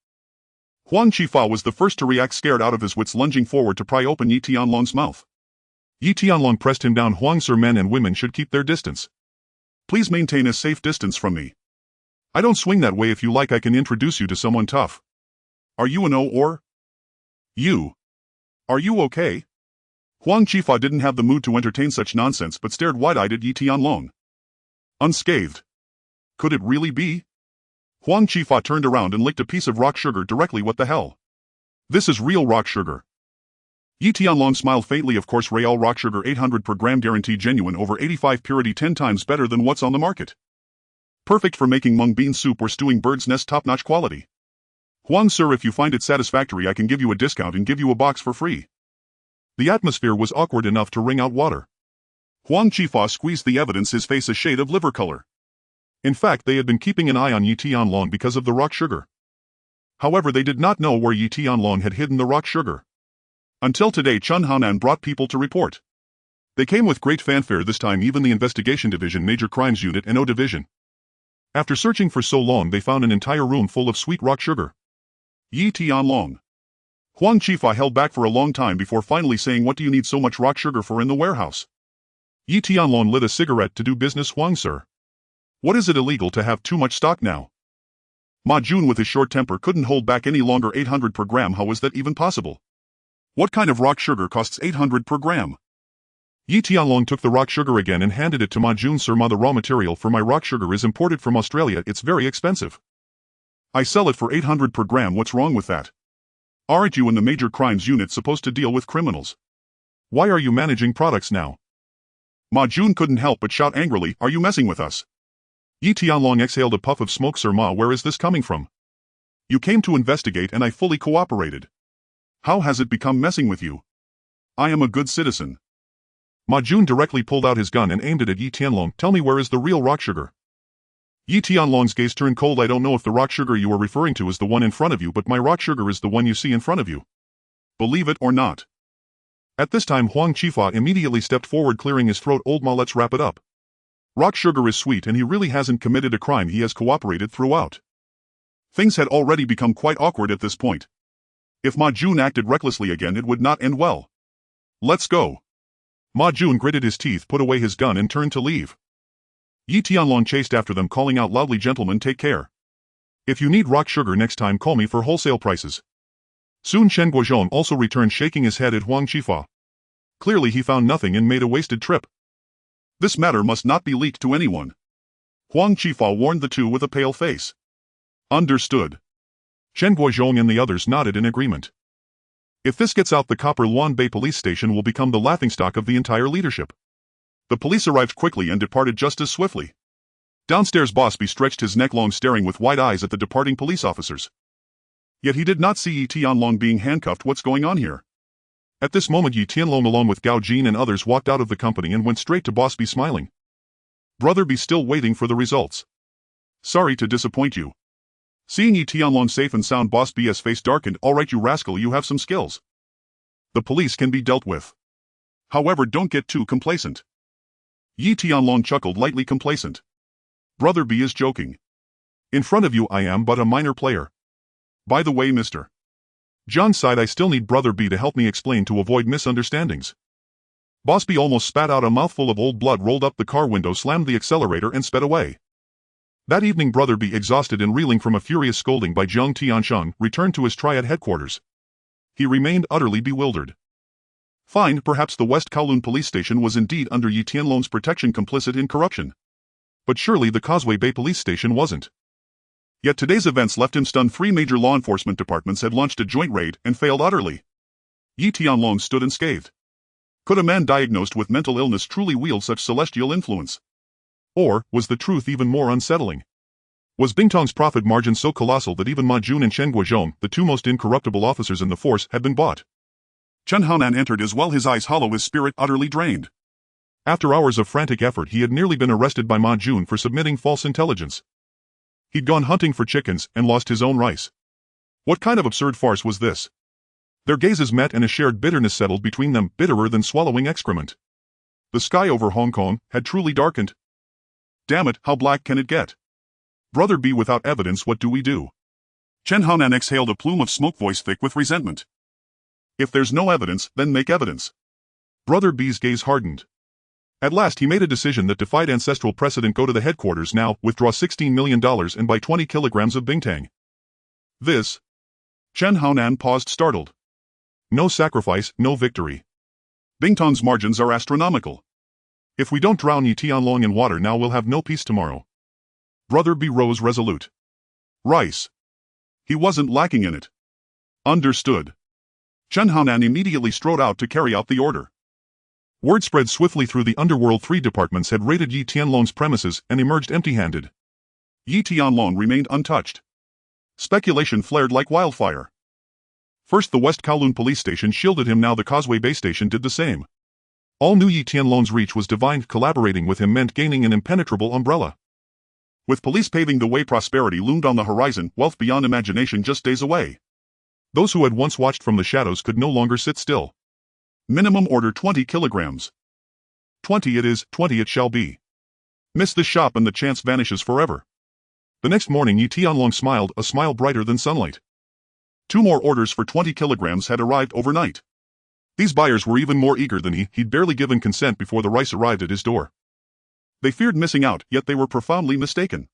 Huang Qifa was the first to react, scared out of his wits, lunging forward to pry open Yi Tianlong's mouth. Yi Tianlong pressed him down. "Huang sir, men and women should keep their distance. Please maintain a safe distance from me. I don't swing that way. If you like I can introduce you to someone tough. Are you an O or? You. Are you okay?" Huang Qifa didn't have the mood to entertain such nonsense but stared wide-eyed at Yi Tianlong. Unscathed. Could it really be? Huang Qifa turned around and licked a piece of rock sugar directly. "What the hell? This is real rock sugar." Yi Tianlong smiled faintly. "Of course, real rock sugar, 800 per gram, guaranteed genuine, over 85 purity, 10 times better than what's on the market. Perfect for making mung bean soup or stewing bird's nest, top-notch quality. Huang sir, if you find it satisfactory I can give you a discount and give you a box for free." The atmosphere was awkward enough to wring out water. Huang Qifa squeezed the evidence, his face a shade of liver color. In fact, they had been keeping an eye on Yi Tianlong because of the rock sugar. However, they did not know where Yi Tianlong had hidden the rock sugar. Until today, Chinhoan brought people to report. They came with great fanfare this time, even the Investigation Division, Major Crimes Unit, and O Division. After searching for so long, they found an entire room full of sweet rock sugar. Yi Tianlong. Huang Qifa held back for a long time before finally saying, "What do you need so much rock sugar for in the warehouse?" Yi Tianlong lit a cigarette. "To do business, Huang sir. What, is it illegal to have too much stock now?" Ma Jun with his short temper couldn't hold back any longer. 800 per gram, how is that even possible? What kind of rock sugar costs 800 per gram? Yi Tianlong took the rock sugar again and handed it to Ma Jun. Sir Ma, the raw material for my rock sugar is imported from Australia. It's very expensive. I sell it for 800 per gram. What's wrong with that? Aren't you in the major crimes unit supposed to deal with criminals? Why are you managing products now? Ma Jun couldn't help but shout angrily, are you messing with us? Yi Tianlong exhaled a puff of smoke. Sir Ma, where is this coming from? You came to investigate and I fully cooperated. How has it become messing with you? I am a good citizen. Ma Jun directly pulled out his gun and aimed it at Yi Tianlong. Tell me, where is the real rock sugar? Yi Tianlong's gaze turned cold. I don't know if the rock sugar you are referring to is the one in front of you, but my rock sugar is the one you see in front of you. Believe it or not. At this time Huang Qifa immediately stepped forward, clearing his throat. Old Ma, let's wrap it up. Rock sugar is sweet and he really hasn't committed a crime. He has cooperated throughout. Things had already become quite awkward at this point. If Ma Jun acted recklessly again, it would not end well. Let's go. Ma Jun gritted his teeth, put away his gun and turned to leave. Yi Tianlong chased after them, calling out loudly, gentlemen, take care. If you need rock sugar next time, call me for wholesale prices. Soon Chen Guozhong also returned, shaking his head at Huang Qifa. Clearly he found nothing and made a wasted trip. This matter must not be leaked to anyone. Huang Qifa warned the two with a pale face. Understood. Chen Guozhong and the others nodded in agreement. If this gets out, the Copper Luan Bay police station will become the laughingstock of the entire leadership. The police arrived quickly and departed just as swiftly. Downstairs Boss B stretched his neck long, staring with wide eyes at the departing police officers. Yet he did not see Yi Tianlong being handcuffed. What's going on here? At this moment Yi Tianlong along with Gao Jin and others walked out of the company and went straight to Boss B, smiling. Brother B, still waiting for the results. Sorry to disappoint you. Seeing Yi Tianlong safe and sound, Boss B's face darkened. Alright you rascal, you have some skills. The police can be dealt with. However, don't get too complacent. Yi Tianlong chuckled lightly. Complacent? Brother B is joking. In front of you I am but a minor player. By the way, Mr. John sighed, I still need Brother B to help me explain to avoid misunderstandings. Boss B almost spat out a mouthful of old blood, rolled up the car window, slammed the accelerator and sped away. That evening Brother B, exhausted and reeling from a furious scolding by Jiang Tiansheng, returned to his triad headquarters. He remained utterly bewildered. Fine, perhaps the West Kowloon police station was indeed under Yi Tianlong's protection, complicit in corruption. But surely the Causeway Bay police station wasn't. Yet today's events left him stunned. 3 major law enforcement departments had launched a joint raid and failed utterly. Yi Tianlong stood unscathed. Could a man diagnosed with mental illness truly wield such celestial influence? Or was the truth even more unsettling? Was Bingtong's profit margin so colossal that even Ma Jun and Chen Guozhong, the 2 most incorruptible officers in the force, had been bought? Chinhoan entered as well, his eyes hollow, his spirit utterly drained. After hours of frantic effort he had nearly been arrested by Ma Jun for submitting false intelligence. He'd gone hunting for chickens and lost his own rice. What kind of absurd farce was this? Their gazes met and a shared bitterness settled between them, bitterer than swallowing excrement. The sky over Hong Kong had truly darkened. Damn it, how black can it get? Brother B, without evidence, what do we do? Chen Haonan exhaled a plume of smoke, voice thick with resentment. If there's no evidence, then make evidence. Brother B's gaze hardened. At last he made a decision that defied ancestral precedent. Go to the headquarters now, withdraw $16 million and buy 20 kilograms of Bingtang. This? Chen Haonan paused, startled. No sacrifice, no victory. Bingtong's margins are astronomical. If we don't drown Yi Tianlong in water now, we'll have no peace tomorrow. Brother B rose resolute. Rice. He wasn't lacking in it. Understood. Chen Haonan immediately strode out to carry out the order. Word spread swiftly through the Underworld. 3 departments had raided Yi Tianlong's premises and emerged empty-handed. Yi Tianlong remained untouched. Speculation flared like wildfire. First the West Kowloon police station shielded him, now the Causeway Bay station did the same. All knew Yi Tianlong's reach was divine. Collaborating with him meant gaining an impenetrable umbrella. With police paving the way, prosperity loomed on the horizon, wealth beyond imagination just days away. Those who had once watched from the shadows could no longer sit still. Minimum order 20 kilograms. 20 it is, 20 it shall be. Miss this shop and the chance vanishes forever. The next morning Yi Tianlong smiled, a smile brighter than sunlight. 2 more orders for 20 kilograms had arrived overnight. These buyers were even more eager than he'd barely given consent before the rice arrived at his door. They feared missing out, yet they were profoundly mistaken.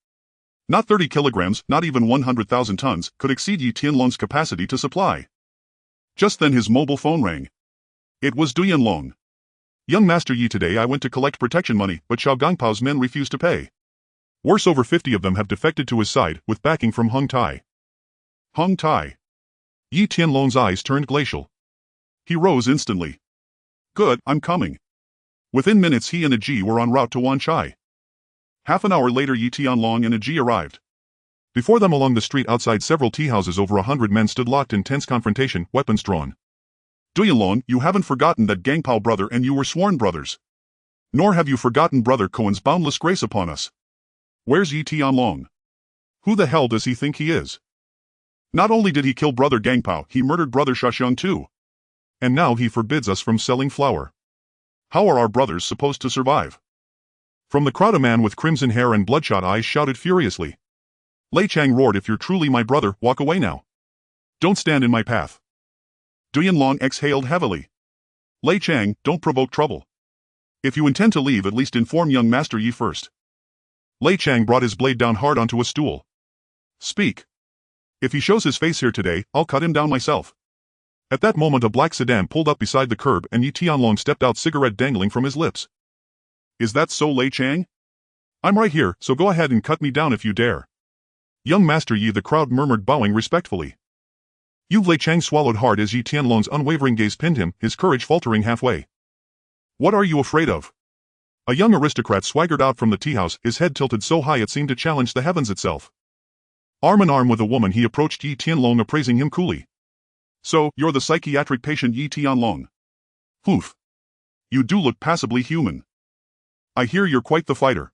Not 30 kilograms, not even 100,000 tons, could exceed Yi Tianlong's capacity to supply. Just then his mobile phone rang. It was Du Yanlong. Young Master Yi, today I went to collect protection money, but Xiao Gangpao's men refused to pay. Worse, over 50 of them have defected to his side, with backing from Hung Tai. Hung Tai. Yi Tianlong's eyes turned glacial. He rose instantly. Good, I'm coming. Within minutes he and a Ji were en route to Wan Chai. Half an hour later Yi Tianlong and a Ji arrived. Before them along the street outside several tea houses over 100 men stood locked in tense confrontation, weapons drawn. Duyanlong, you haven't forgotten that Gangpao brother and you were sworn brothers. Nor have you forgotten brother Cohen's boundless grace upon us. Where's Yi Tianlong? Who the hell does he think he is? Not only did he kill brother Gangpao, he murdered brother Shaxiang too. And now he forbids us from selling flour. How are our brothers supposed to survive? From the crowd a man with crimson hair and bloodshot eyes shouted furiously. Lei Chang roared, if you're truly my brother, walk away now. Don't stand in my path. Duyanlong exhaled heavily. Lei Chang, don't provoke trouble. If you intend to leave, at least inform young Master Yi first. Lei Chang brought his blade down hard onto a stool. Speak. If he shows his face here today, I'll cut him down myself. At that moment a black sedan pulled up beside the curb and Yi Tianlong stepped out, cigarette dangling from his lips. Is that so, Lei Chang? I'm right here, so go ahead and cut me down if you dare. Young Master Yi, the crowd murmured, bowing respectfully. Lei Chang swallowed hard as Yi Tianlong's unwavering gaze pinned him, his courage faltering halfway. What are you afraid of? A young aristocrat swaggered out from the tea house, his head tilted so high it seemed to challenge the heavens itself. Arm in arm with a woman he approached Yi Tianlong, appraising him coolly. So, you're the psychiatric patient Yi Tianlong. Poof. You do look passably human. I hear you're quite the fighter.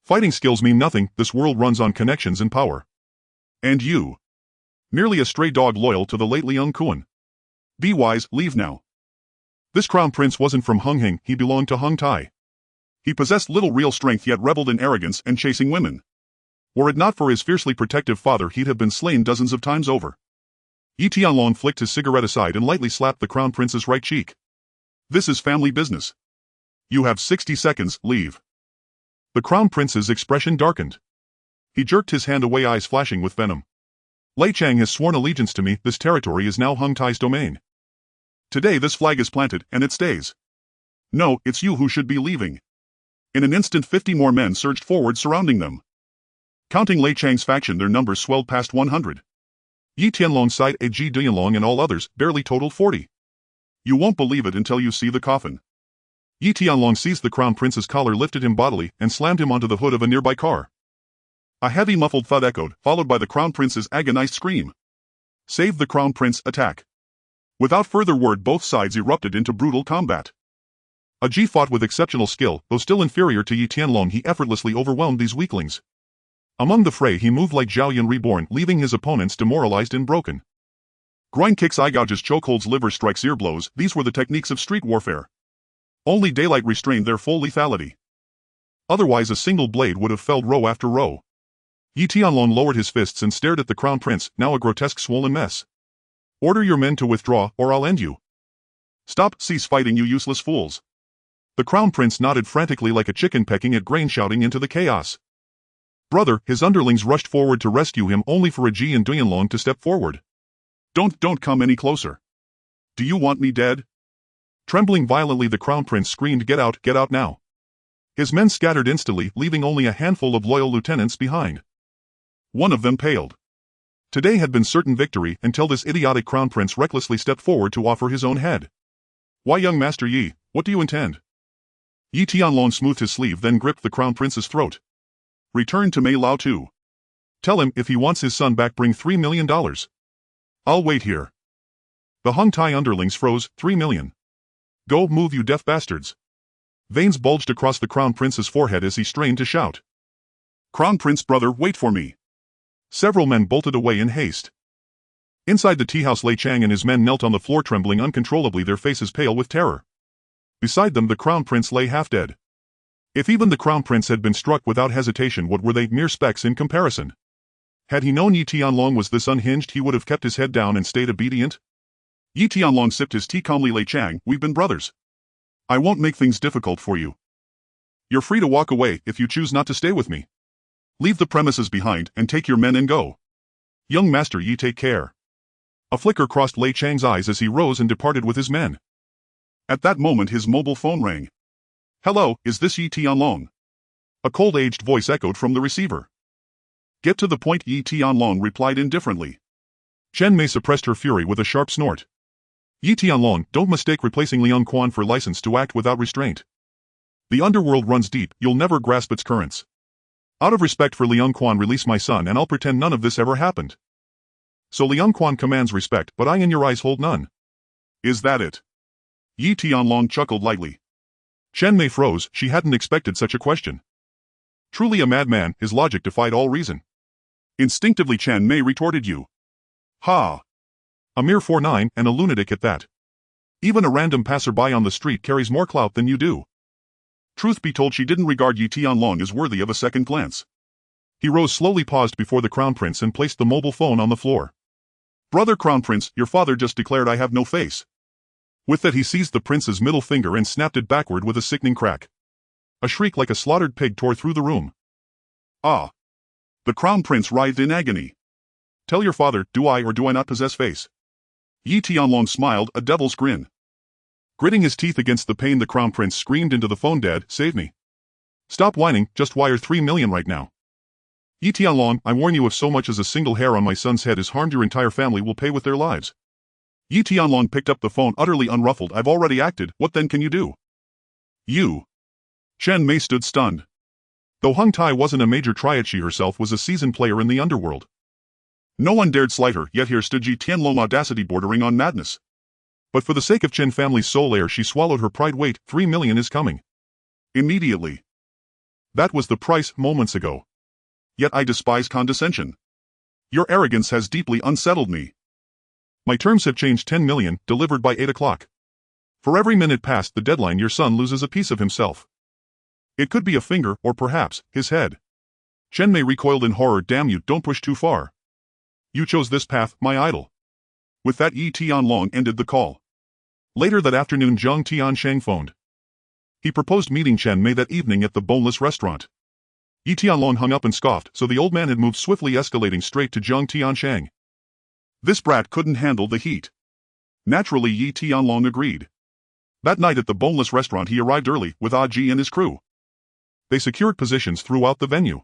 Fighting skills mean nothing, this world runs on connections and power. And you? Merely a stray dog loyal to the late Liang Kuan. Be wise, leave now. This crown prince wasn't from Hunghing, he belonged to Hung Tai. He possessed little real strength yet reveled in arrogance and chasing women. Were it not for his fiercely protective father, he'd have been slain dozens of times over. Yi Tianlong flicked his cigarette aside and lightly slapped the crown prince's right cheek. This is family business. You have 60 seconds, leave. The crown prince's expression darkened. He jerked his hand away, eyes flashing with venom. Lei Chang has sworn allegiance to me, this territory is now Hung Tai's domain. Today this flag is planted, and it stays. No, it's you who should be leaving. In an instant 50 more men surged forward, surrounding them. Counting Lei Chang's faction, their numbers swelled past 100. Yi Tianlong's side, Ji Duyanlong and all others, barely totaled 40. You won't believe it until you see the coffin. Yi Tianlong seized the crown prince's collar, lifted him bodily, and slammed him onto the hood of a nearby car. A heavy muffled thud echoed, followed by the crown prince's agonized scream. Save the crown prince, attack. Without further word, both sides erupted into brutal combat. A Ji fought with exceptional skill, though still inferior to Yi Tianlong, he effortlessly overwhelmed these weaklings. Among the fray he moved like Zhao Yun reborn, leaving his opponents demoralized and broken. Groin kicks, eye gouges, chokeholds, liver strikes, ear blows, these were the techniques of street warfare. Only daylight restrained their full lethality. Otherwise a single blade would have felled row after row. Yi Tianlong lowered his fists and stared at the crown prince, now a grotesque swollen mess. Order your men to withdraw, or I'll end you. Stop, cease fighting, you useless fools. The crown prince nodded frantically like a chicken pecking at grain, shouting into the chaos. Brother, his underlings rushed forward to rescue him, only for a Ji and Duyanlong to step forward. Don't come any closer. Do you want me dead? Trembling violently, the crown prince screamed, get out now. His men scattered instantly, leaving only a handful of loyal lieutenants behind. One of them paled. Today had been certain victory until this idiotic crown prince recklessly stepped forward to offer his own head. Why, young Master Yi, what do you intend? Yi Tianlong smoothed his sleeve, then gripped the crown prince's throat. Return to Mei Lao too. Tell him if he wants his son back, bring $3 million. I'll wait here. The Hung Tai underlings froze. 3 million. Go, move, you deaf bastards. Veins bulged across the crown prince's forehead as he strained to shout. Crown prince brother, wait for me. Several men bolted away in haste. Inside the tea house, Lei Chang and his men knelt on the floor, trembling uncontrollably, their faces pale with terror. Beside them the crown prince lay half dead. If even the crown prince had been struck without hesitation, what were they, mere specks in comparison? Had he known Yi Tianlong was this unhinged, he would have kept his head down and stayed obedient. Yi Tianlong sipped his tea calmly. Lei Chang, we've been brothers. I won't make things difficult for you. You're free to walk away if you choose not to stay with me. Leave the premises behind and take your men and go. Young Master Yi, take care. A flicker crossed Lei Chang's eyes as he rose and departed with his men. At that moment his mobile phone rang. "Hello, is this Yi Tianlong?" A cold-aged voice echoed from the receiver. "Get to the point," Yi Tianlong replied indifferently. Chen Mei suppressed her fury with a sharp snort. "Yi Tianlong, don't mistake replacing Liang Quan for license to act without restraint. The underworld runs deep, you'll never grasp its currents. Out of respect for Liang Quan, release my son and I'll pretend none of this ever happened." "So Liang Quan commands respect, but I in your eyes hold none. Is that it?" Yi Tianlong chuckled lightly. Chen Mei froze, she hadn't expected such a question. Truly a madman, his logic defied all reason. Instinctively Chen Mei retorted, "You. Ha! A mere 4'9" and a lunatic at that. Even a random passerby on the street carries more clout than you do." Truth be told, she didn't regard Yi Tianlong as worthy of a second glance. He rose slowly, paused before the Crown Prince and placed the mobile phone on the floor. "Brother Crown Prince, your father just declared I have no face." With that he seized the prince's middle finger and snapped it backward with a sickening crack. A shriek like a slaughtered pig tore through the room. "Ah!" The Crown Prince writhed in agony. "Tell your father, do I or do I not possess face?" Yi Tianlong smiled, a devil's grin. Gritting his teeth against the pain, the Crown Prince screamed into the phone, "Dad, save me. Stop whining, just wire 3 million right now. Yi Tianlong, I warn you, if so much as a single hair on my son's head is harmed, your entire family will pay with their lives." Yi Tianlong picked up the phone, utterly unruffled. "I've already acted, what then can you do?" "You." Chen Mei stood stunned. Though Hung Tai wasn't a major triad, she herself was a seasoned player in the underworld. No one dared slight her, yet here stood Yi Tianlong, audacity bordering on madness. But for the sake of Chen family's sole heir, she swallowed her pride. "Wait, 3 million is coming. Immediately. That was the price moments ago. Yet I despise condescension. Your arrogance has deeply unsettled me. My terms have changed. 10 million, delivered by 8 o'clock. For every minute past the deadline, your son loses a piece of himself. It could be a finger, or perhaps his head." Chen Mei recoiled in horror. "Damn you, don't push too far. You chose this path, my idol." With that, Yi Tianlong ended the call. Later that afternoon, Zhang Tiansheng phoned. He proposed meeting Chen Mei that evening at the boneless restaurant. Yi Tianlong hung up and scoffed, so the old man had moved swiftly, escalating straight to Zhang Tiansheng. This brat couldn't handle the heat. Naturally, Yi Tianlong agreed. That night at the boneless restaurant he arrived early, with Aji and his crew. They secured positions throughout the venue.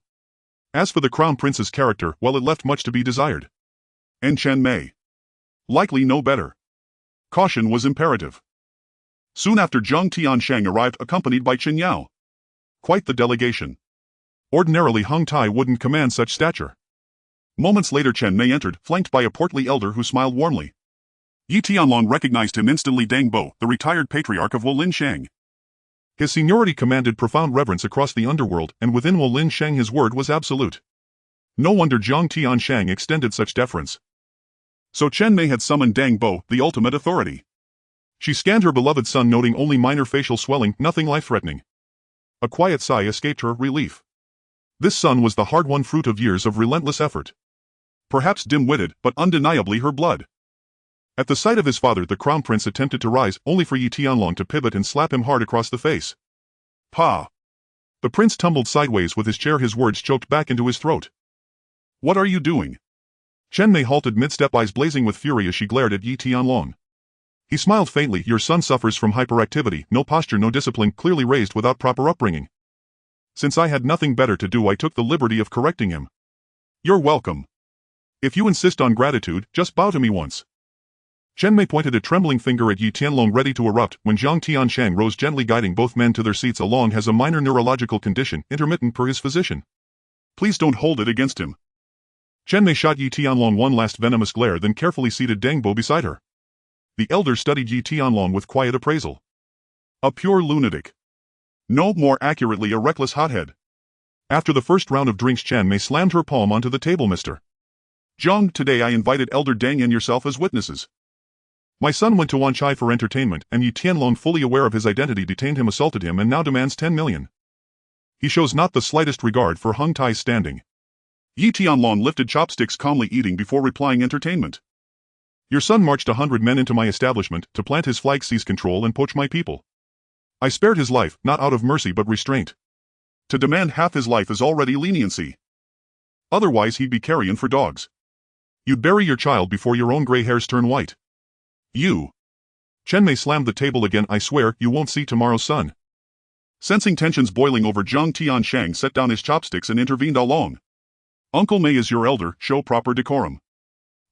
As for the Crown Prince's character, well, it left much to be desired. And Chen Mei. Likely no better. Caution was imperative. Soon after, Zhang Tiansheng arrived, accompanied by Qin Yao. Quite the delegation. Ordinarily Hung Tai wouldn't command such stature. Moments later Chen Mei entered, flanked by a portly elder who smiled warmly. Yi Tianlong recognized him instantly. Deng Bo, the retired patriarch of Wolin Sheng. His seniority commanded profound reverence across the underworld, and within Wolin Sheng his word was absolute. No wonder Zhang Tiansheng extended such deference. So Chen Mei had summoned Deng Bo, the ultimate authority. She scanned her beloved son, noting only minor facial swelling, nothing life-threatening. A quiet sigh escaped her, relief. This son was the hard-won fruit of years of relentless effort. Perhaps dim-witted, but undeniably her blood. At the sight of his father, the Crown Prince attempted to rise, only for Yi Tianlong to pivot and slap him hard across the face. "Pa!" The prince tumbled sideways with his chair, his words choked back into his throat. "What are you doing?" Chen Mei halted mid-step, eyes blazing with fury as she glared at Yi Tianlong. He smiled faintly. "Your son suffers from hyperactivity, no posture, no discipline, clearly raised without proper upbringing. Since I had nothing better to do, I took the liberty of correcting him. You're welcome. If you insist on gratitude, just bow to me once." Chen Mei pointed a trembling finger at Yi Tianlong, ready to erupt, when Zhang Tiansheng rose gently, guiding both men to their seats. "Along has a minor neurological condition, intermittent per his physician. Please don't hold it against him." Chen Mei shot Yi Tianlong one last venomous glare, then carefully seated Deng Bo beside her. The elder studied Yi Tianlong with quiet appraisal. A pure lunatic. No, more accurately, a reckless hothead. After the first round of drinks, Chen Mei slammed her palm onto the table. "Mr. Zhang, today I invited Elder Deng and yourself as witnesses. My son went to Wanchai for entertainment, and Yi Tianlong, fully aware of his identity, detained him, assaulted him, and now demands 10 million. He shows not the slightest regard for Hung Tai's standing." Yi Tianlong lifted chopsticks, calmly eating before replying. "Entertainment? Your son marched 100 men into my establishment to plant his flag, seize control, and poach my people. I spared his life, not out of mercy but restraint. To demand half his life is already leniency. Otherwise he'd be carrion for dogs. You'd bury your child before your own gray hairs turn white. You." Chen Mei slammed the table again. I swear you won't see tomorrow's sun. Sensing tensions boiling over, Zhang Tianshang set down his chopsticks and intervened. Along. Uncle Mei is your elder, show proper decorum.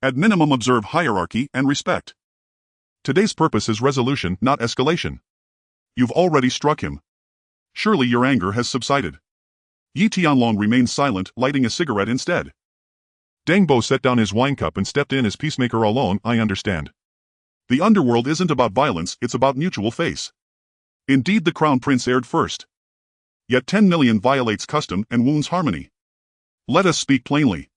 At minimum observe hierarchy and respect. Today's purpose is resolution, not escalation. You've already struck him. Surely your anger has subsided. Yi Tianlong remained silent, lighting a cigarette instead. Deng Bo set down his wine cup and stepped in as peacemaker. Alone, I understand. The underworld isn't about violence, it's about mutual face. Indeed, the Crown Prince erred first. Yet 10 million violates custom and wounds harmony. Let us speak plainly.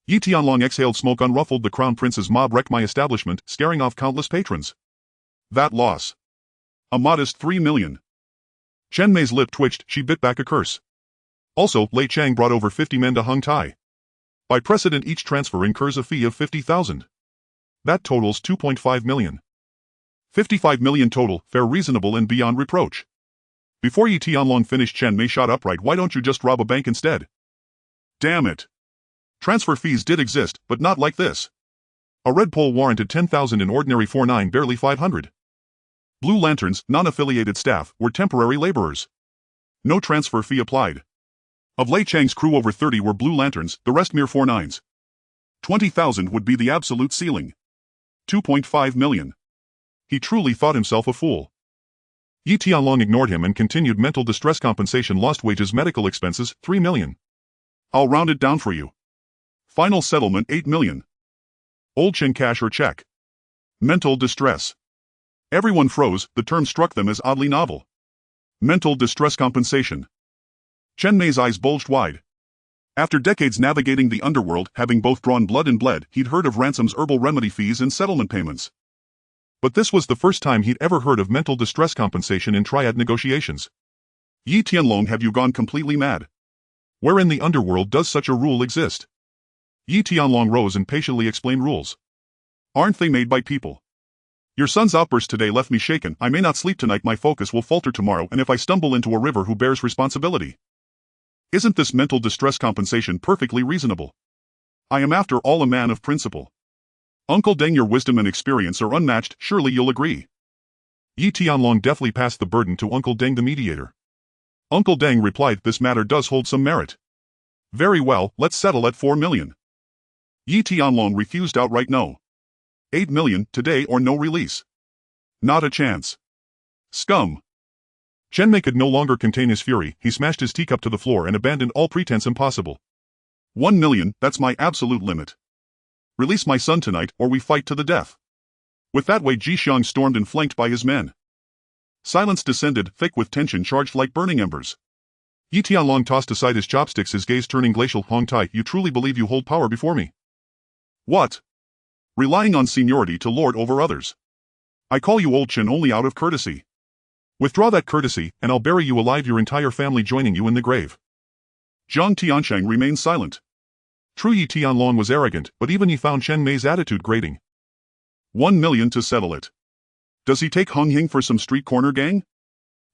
Yi Tianlong exhaled smoke. Unruffled, the Crown Prince's mob wrecked my establishment, scaring off countless patrons. That loss. A modest 3 million. Chen Mei's lip twitched, she bit back a curse. Also, Lei Chang brought over 50 men to Hung Tai. By precedent, each transfer incurs a fee of 50,000. That totals 2.5 million. 55 million total, fair, reasonable, and beyond reproach. Before Yi Tianlong finished, Chen Mei shot upright. Why don't you just rob a bank instead? Damn it. Transfer fees did exist, but not like this. A red pole warranted 10,000 in ordinary 49, barely 500. Blue Lanterns, non-affiliated staff, were temporary laborers. No transfer fee applied. Of Lei Chang's crew, over 30 were Blue Lanterns, the rest mere 49s. 20,000 would be the absolute ceiling. 2.5 million. He truly thought himself a fool. Yi Tianlong ignored him and continued. Mental distress compensation, lost wages, medical expenses, 3 million. I'll round it down for you. Final settlement, 8 million. Old Chen cash or check. Mental distress. Everyone froze, the term struck them as oddly novel. Mental distress compensation. Chen Mei's eyes bulged wide. After decades navigating the underworld, having both drawn blood and bled, he'd heard of ransoms, herbal remedy fees, and settlement payments. But this was the first time he'd ever heard of mental distress compensation in triad negotiations. Yi Tianlong, have you gone completely mad? Where in the underworld does such a rule exist? Yi Tianlong rose and patiently explained. Rules. Aren't they made by people? Your son's outburst today left me shaken. I may not sleep tonight, my focus will falter tomorrow, and if I stumble into a river, who bears responsibility? Isn't this mental distress compensation perfectly reasonable? I am after all a man of principle. Uncle Deng, your wisdom and experience are unmatched, surely you'll agree. Yi Tianlong deftly passed the burden to Uncle Deng, the mediator. Uncle Deng replied, this matter does hold some merit. Very well, let's settle at 4 million. Yi Tianlong refused outright. No. 8 million, today or no release. Not a chance. Scum. Chen Mei could no longer contain his fury. He smashed his teacup to the floor and abandoned all pretense. Impossible. 1 million, that's my absolute limit. Release my son tonight, or we fight to the death. With that, Wei Jixiang stormed and flanked by his men. Silence descended, thick with tension charged like burning embers. Yi Tianlong tossed aside his chopsticks, his gaze turning glacial. Hong Tai, you truly believe you hold power before me? What? Relying on seniority to lord over others. I call you Old Chen only out of courtesy. Withdraw that courtesy, and I'll bury you alive, your entire family joining you in the grave. Zhang Tianshang remained silent. True, Yi Tianlong was arrogant, but even he found Chen Mei's attitude grating. 1 million to settle it. Does he take Hung Hing for some street corner gang?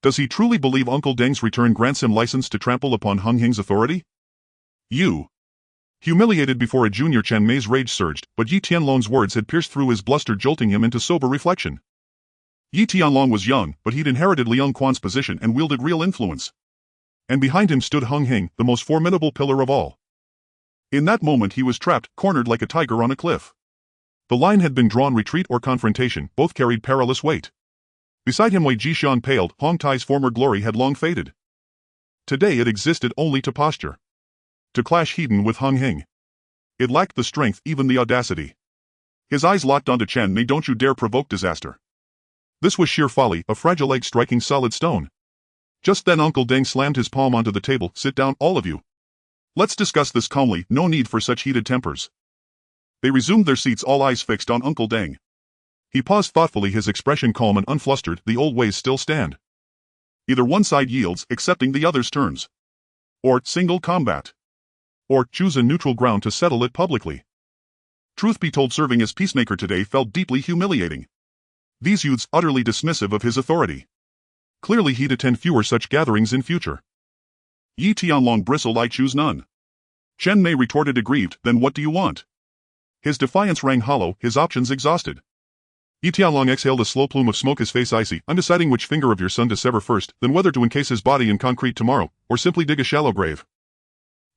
Does he truly believe Uncle Deng's return grants him license to trample upon Hung Hing's authority? You. Humiliated before a junior, Chen Mei's rage surged, but Yi Tianlong's words had pierced through his bluster, jolting him into sober reflection. Yi Tianlong was young, but he'd inherited Liang Quan's position and wielded real influence. And behind him stood Hung Hing, the most formidable pillar of all. In that moment he was trapped, cornered like a tiger on a cliff. The line had been drawn: retreat or confrontation, both carried perilous weight. Beside him Wei Jixiang paled, Hong Tai's former glory had long faded. Today it existed only to posture. To clash head-on with Hung Hing. It lacked the strength, even the audacity. His eyes locked onto Chen Mei. Don't you dare provoke disaster. This was sheer folly, a fragile egg striking solid stone. Just then Uncle Deng slammed his palm onto the table. Sit down, all of you. Let's discuss this calmly, no need for such heated tempers. They resumed their seats, all eyes fixed on Uncle Deng. He paused thoughtfully, his expression calm and unflustered. The old ways still stand. Either one side yields, accepting the other's terms. Or, single combat. Or, choose a neutral ground to settle it publicly. Truth be told, serving as peacemaker today felt deeply humiliating. These youths utterly dismissive of his authority. Clearly he'd attend fewer such gatherings in future. Yi Tianlong bristled. I choose none. Chen Mei retorted aggrieved. Then what do you want? His defiance rang hollow, his options exhausted. Yi Tianlong exhaled a slow plume of smoke, his face icy, undeciding which finger of your son to sever first, then whether to encase his body in concrete tomorrow, or simply dig a shallow grave.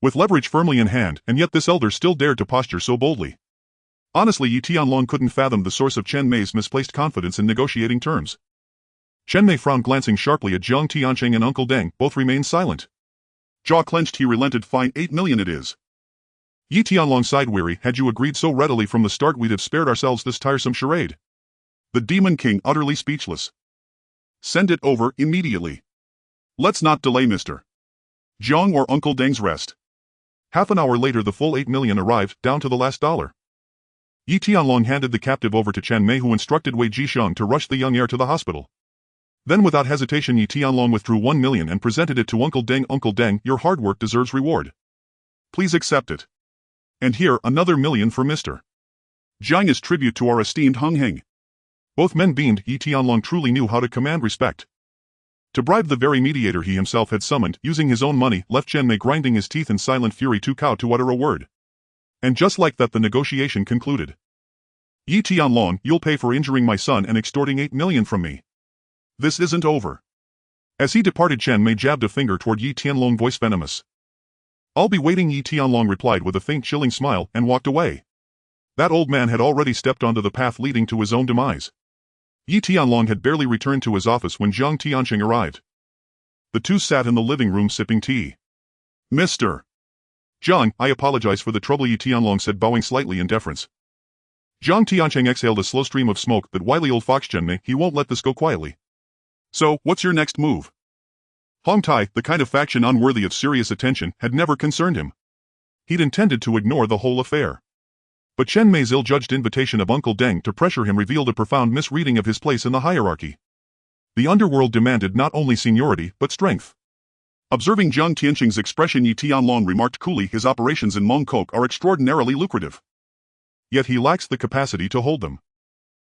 With leverage firmly in hand, and yet this elder still dared to posture so boldly. Honestly, Yi Tianlong couldn't fathom the source of Chen Mei's misplaced confidence in negotiating terms. Chen Mei frowned, glancing sharply at Jiang Tiancheng and Uncle Deng. Both remained silent. Jaw clenched, he relented. Fine, 8 million it is. Yi Tianlong sighed, weary. Had you agreed so readily from the start, we'd have spared ourselves this tiresome charade. The Demon King, utterly speechless. Send it over, immediately. Let's not delay Mr. Jiang or Uncle Deng's rest. Half an hour later the full 8 million arrived, down to the last dollar. Yi Tianlong handed the captive over to Chen Mei, who instructed Wei Jisheng to rush the young heir to the hospital. Then without hesitation Yi Tianlong withdrew 1 million and presented it to Uncle Deng. Uncle Deng, your hard work deserves reward. Please accept it. And here, another million for Mr. Jiang as tribute to our esteemed Unhinged. Both men beamed. Yi Tianlong truly knew how to command respect. To bribe the very mediator he himself had summoned, using his own money, left Chen Mei grinding his teeth in silent fury, too cowed to utter a word. And just like that the negotiation concluded. Yi Tianlong, you'll pay for injuring my son and extorting 8 million from me. This isn't over. As he departed, Chen Mei jabbed a finger toward Yi Tianlong, voice venomous. I'll be waiting, Yi Tianlong replied with a faint chilling smile, and walked away. That old man had already stepped onto the path leading to his own demise. Yi Tianlong had barely returned to his office when Jiang Tiancheng arrived. The two sat in the living room sipping tea. Mr. Jiang, I apologize for the trouble, Yi Tianlong said, bowing slightly in deference. Jiang Tiancheng exhaled a slow stream of smoke. That wily old fox Chen Mei, he won't let this go quietly. So, what's your next move? Hong Tai, the kind of faction unworthy of serious attention, had never concerned him. He'd intended to ignore the whole affair. But Chen Mei's ill-judged invitation of Uncle Deng to pressure him revealed a profound misreading of his place in the hierarchy. The underworld demanded not only seniority but strength. Observing Jiang Tiancheng's expression, Yi Tianlong remarked coolly, his operations in Mongkok are extraordinarily lucrative. Yet he lacks the capacity to hold them.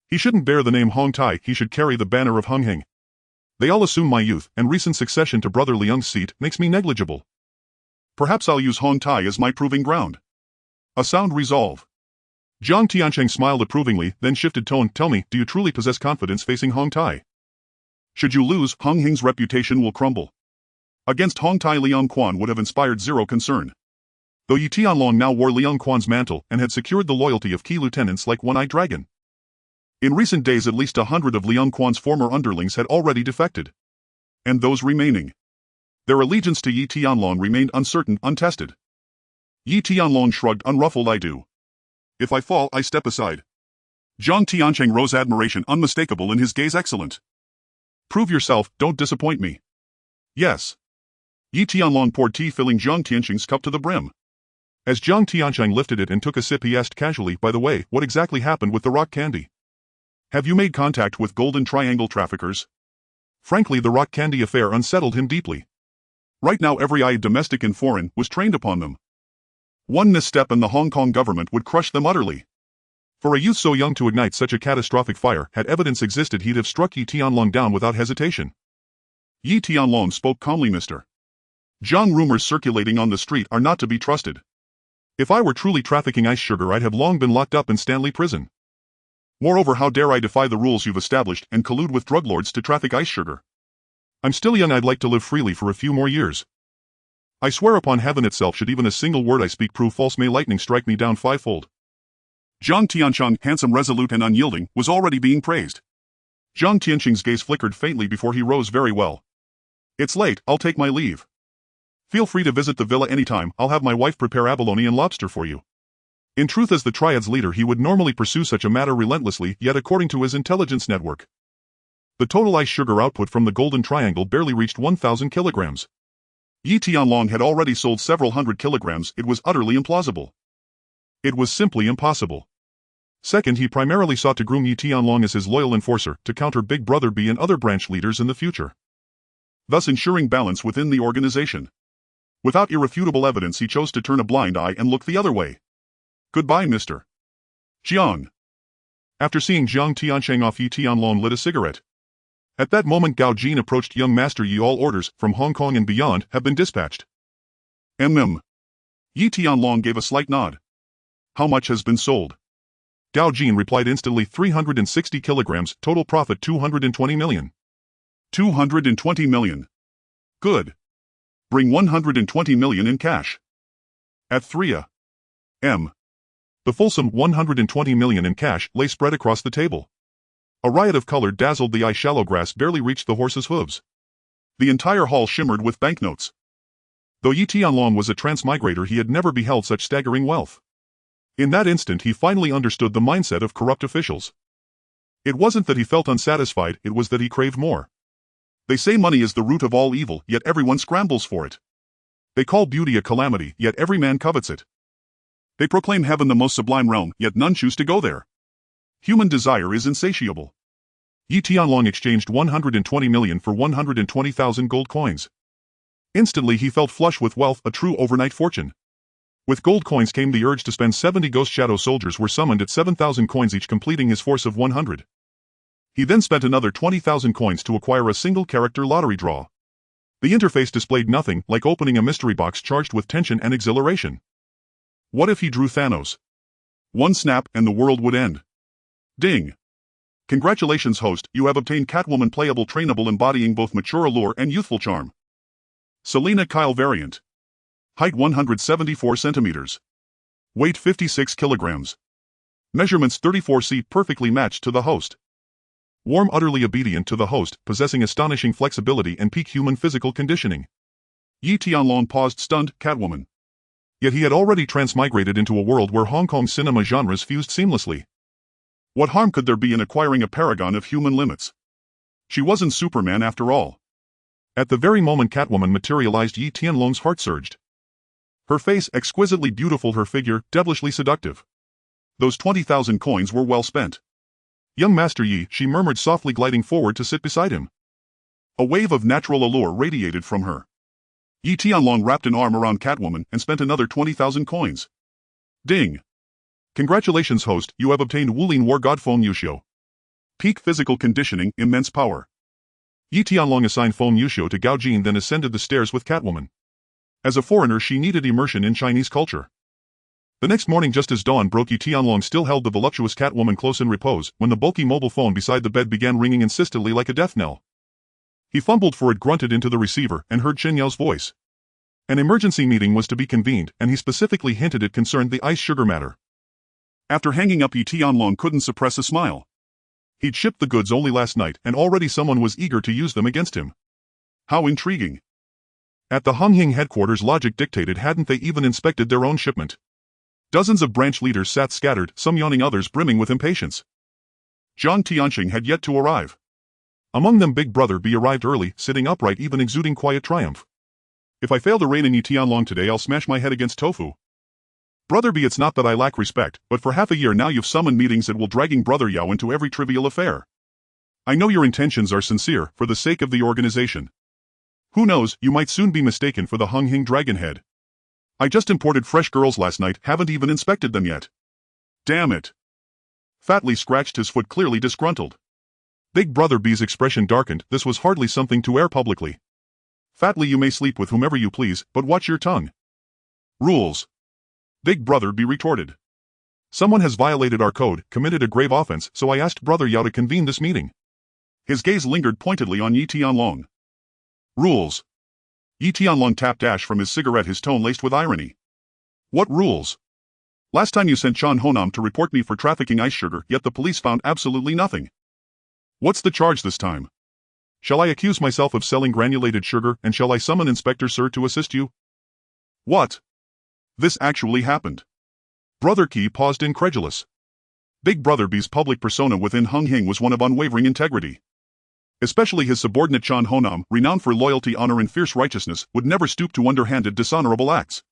He shouldn't bear the name Hong Tai, he should carry the banner of Unhinged. They all assume my youth, and recent succession to Brother Liang's seat makes me negligible. Perhaps I'll use Hong Tai as my proving ground. A sound resolve. Jiang Tiancheng smiled approvingly, then shifted tone. Tell me, do you truly possess confidence facing Hong Tai? Should you lose, Unhinged's reputation will crumble. Against Hong Tai, Liang Quan would have inspired zero concern. Though Yi Tianlong now wore Liang Quan's mantle and had secured the loyalty of key lieutenants like One-Eyed Dragon. In recent days at least 100 of Liang Quan's former underlings had already defected. And those remaining. Their allegiance to Yi Tianlong remained uncertain, untested. Yi Tianlong shrugged, unruffled. I do. If I fall, I step aside. Jiang Tiancheng rose, admiration unmistakable in his gaze. Excellent. Prove yourself, don't disappoint me. Yes. Yi Tianlong poured tea, filling Jiang Tiancheng's cup to the brim. As Jiang Tiancheng lifted it and took a sip, he asked casually, by the way, what exactly happened with the rock candy? Have you made contact with Golden Triangle traffickers? Frankly, the rock candy affair unsettled him deeply. Right now every eye, domestic and foreign, was trained upon them. One misstep and the Hong Kong government would crush them utterly. For a youth so young to ignite such a catastrophic fire, had evidence existed, he'd have struck Yi Tianlong down without hesitation. Yi Tianlong spoke calmly. Mr. Jiang, rumors circulating on the street are not to be trusted. If I were truly trafficking ice sugar, I'd have long been locked up in Stanley Prison. Moreover, how dare I defy the rules you've established and collude with drug lords to traffic ice sugar? I'm still young, I'd like to live freely for a few more years. I swear upon heaven itself, should even a single word I speak prove false, may lightning strike me down fivefold. Jiang Tiancheng, handsome, resolute and unyielding, was already being praised. Jiang Tiancheng's gaze flickered faintly before he rose. Very well. It's late, I'll take my leave. Feel free to visit the villa anytime, I'll have my wife prepare abalone and lobster for you. In truth, as the Triad's leader, he would normally pursue such a matter relentlessly, yet according to his intelligence network, the total ice sugar output from the Golden Triangle barely reached 1,000 kilograms. Yi Tianlong had already sold several hundred kilograms. It was utterly implausible. It was simply impossible. Second, he primarily sought to groom Yi Tianlong as his loyal enforcer to counter Big Brother B and other branch leaders in the future, thus ensuring balance within the organization. Without irrefutable evidence, he chose to turn a blind eye and look the other way. Goodbye, Mr. Jiang. After seeing Jiang Tiancheng off, Yi Tianlong lit a cigarette. At that moment Gao Jin approached. Young Master Yi, all orders, from Hong Kong and beyond, have been dispatched. Yi Tianlong gave a slight nod. How much has been sold? Gao Jin replied instantly. 360 kilograms, total profit 220 million. 220 million. Good. Bring 120 million in cash. At 3 a.m. The fulsome 120 million in cash lay spread across the table. A riot of color dazzled the eye. Shallow grass barely reached the horse's hooves. The entire hall shimmered with banknotes. Though Yi Tianlong was a transmigrator, he had never beheld such staggering wealth. In that instant he finally understood the mindset of corrupt officials. It wasn't that he felt unsatisfied, it was that he craved more. They say money is the root of all evil, yet everyone scrambles for it. They call beauty a calamity, yet every man covets it. They proclaim heaven the most sublime realm, yet none choose to go there. Human desire is insatiable. Yi Tianlong exchanged 120 million for 120,000 gold coins. Instantly he felt flush with wealth, a true overnight fortune. With gold coins came the urge to spend. 70 ghost shadow soldiers were summoned at 7,000 coins each, completing his force of 100. He then spent another 20,000 coins to acquire a single character lottery draw. The interface displayed nothing, like opening a mystery box charged with tension and exhilaration. What if he drew Thanos? One snap and the world would end. Ding. Congratulations host, you have obtained Catwoman playable trainable embodying both mature allure and youthful charm. Selena Kyle variant. Height 174 centimeters. Weight 56 kilograms. Measurements 34C, perfectly matched to the host. Warm, utterly obedient to the host, possessing astonishing flexibility and peak human physical conditioning. Yi Tianlong paused, stunned. Catwoman. Yet he had already transmigrated into a world where Hong Kong cinema genres fused seamlessly. What harm could there be in acquiring a paragon of human limits? She wasn't Superman after all. At the very moment Catwoman materialized, Yi Tianlong's heart surged. Her face exquisitely beautiful, her figure devilishly seductive. Those 20,000 coins were well spent. Young Master Yi, she murmured softly, gliding forward to sit beside him. A wave of natural allure radiated from her. Yi Tianlong wrapped an arm around Catwoman and spent another 20,000 coins. Ding. Congratulations host, you have obtained Wulin War God Feng Yuxiu. Peak physical conditioning, immense power. Yi Tianlong assigned Feng Yuxiu to Gao Jin, then ascended the stairs with Catwoman. As a foreigner she needed immersion in Chinese culture. The next morning just as dawn broke, Yi Tianlong still held the voluptuous Catwoman close in repose when the bulky mobile phone beside the bed began ringing insistently like a death knell. He fumbled for it, grunted into the receiver, and heard Chen Yao's voice. An emergency meeting was to be convened, and he specifically hinted it concerned the ice sugar matter. After hanging up, Yi Tianlong couldn't suppress a smile. He'd shipped the goods only last night, and already someone was eager to use them against him. How intriguing. At the Unhinged headquarters, logic dictated hadn't they even inspected their own shipment? Dozens of branch leaders sat scattered, some yawning, others brimming with impatience. Zhang Tianqing had yet to arrive. Among them Big Brother B arrived early, sitting upright, even exuding quiet triumph. If I fail to rein in Yi Tianlong today, I'll smash my head against tofu. Brother B, it's not that I lack respect, but for half a year now you've summoned meetings that will dragging Brother Yao into every trivial affair. I know your intentions are sincere, for the sake of the organization. Who knows, you might soon be mistaken for the Unhinged Dragonhead. I just imported fresh girls last night, haven't even inspected them yet. Damn it. Fatly scratched his foot, clearly disgruntled. Big Brother B's expression darkened, this was hardly something to air publicly. Fatly, you may sleep with whomever you please, but watch your tongue. Rules. Big Brother B retorted. Someone has violated our code, committed a grave offense, so I asked Brother Yao to convene this meeting. His gaze lingered pointedly on Yi Tianlong. Rules. Yi Tianlong tapped ash from his cigarette, his tone laced with irony. What rules? Last time you sent Chan Honam to report me for trafficking ice sugar, yet the police found absolutely nothing. What's the charge this time? Shall I accuse myself of selling granulated sugar, and shall I summon Inspector Sir to assist you? What? This actually happened. Brother Qi paused, incredulous. Big Brother B's public persona within Unhinged was one of unwavering integrity. Especially his subordinate Chan Honam, renowned for loyalty, honor, and fierce righteousness, would never stoop to underhanded, dishonorable acts.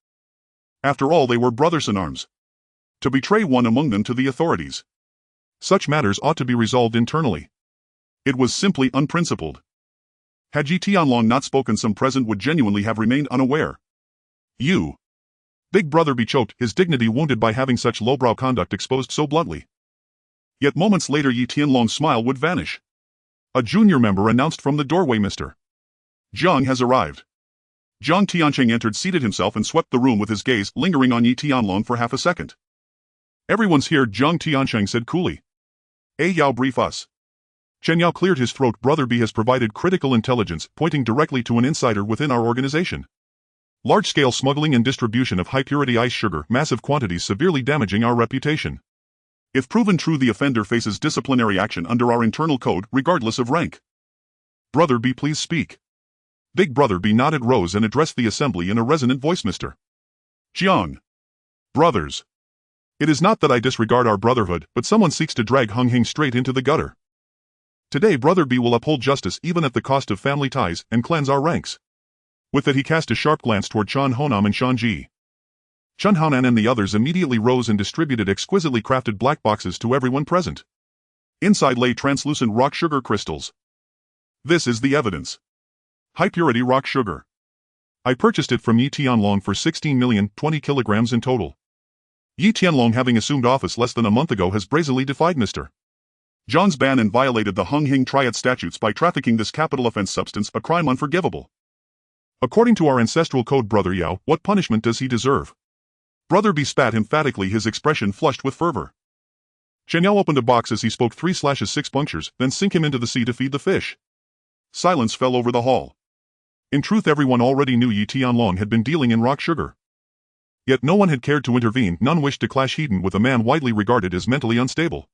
After all, they were brothers-in-arms. To betray one among them to the authorities. Such matters ought to be resolved internally. It was simply unprincipled. Had Yi Tianlong not spoken, some present would genuinely have remained unaware. You. Big Brother B choked, his dignity wounded by having such lowbrow conduct exposed so bluntly. Yet moments later Yi Tianlong's smile would vanish. A junior member announced from the doorway, Mr. Zhang has arrived. Zhang Tianqing entered, seated himself, and swept the room with his gaze, lingering on Yi Tianlong for half a second. Everyone's here, Zhang Tiancheng said coolly. Yao, brief us. Chen Yao cleared his throat. Brother B has provided critical intelligence, pointing directly to an insider within our organization. Large-scale smuggling and distribution of high-purity ice sugar, massive quantities severely damaging our reputation. If proven true, the offender faces disciplinary action under our internal code, regardless of rank. Brother B, please speak. Big Brother B nodded, rose and addressed the assembly in a resonant voice. Mr. Jiang. Brothers. It is not that I disregard our brotherhood, but someone seeks to drag Unhinged straight into the gutter. Today Brother B will uphold justice even at the cost of family ties and cleanse our ranks. With that he cast a sharp glance toward Chan Honam and Shan Ji. Chinhoan and the others immediately rose and distributed exquisitely crafted black boxes to everyone present. Inside lay translucent rock sugar crystals. This is the evidence. High-purity rock sugar. I purchased it from Yi Tianlong for 16 million, 20 kilograms in total. Yi Tianlong, having assumed office less than a month ago, has brazenly defied Mr. Zhang's ban and violated the Unhinged Triad statutes by trafficking this capital offense substance, a crime unforgivable. According to our ancestral code, Brother Yao, what punishment does he deserve? Brother B spat emphatically, his expression flushed with fervor. Chen Yao opened a box as he spoke 3/6 punctures, then sink him into the sea to feed the fish. Silence fell over the hall. In truth, everyone already knew Yi Tianlong had been dealing in rock sugar. Yet no one had cared to intervene, none wished to clash heat with a man widely regarded as mentally unstable.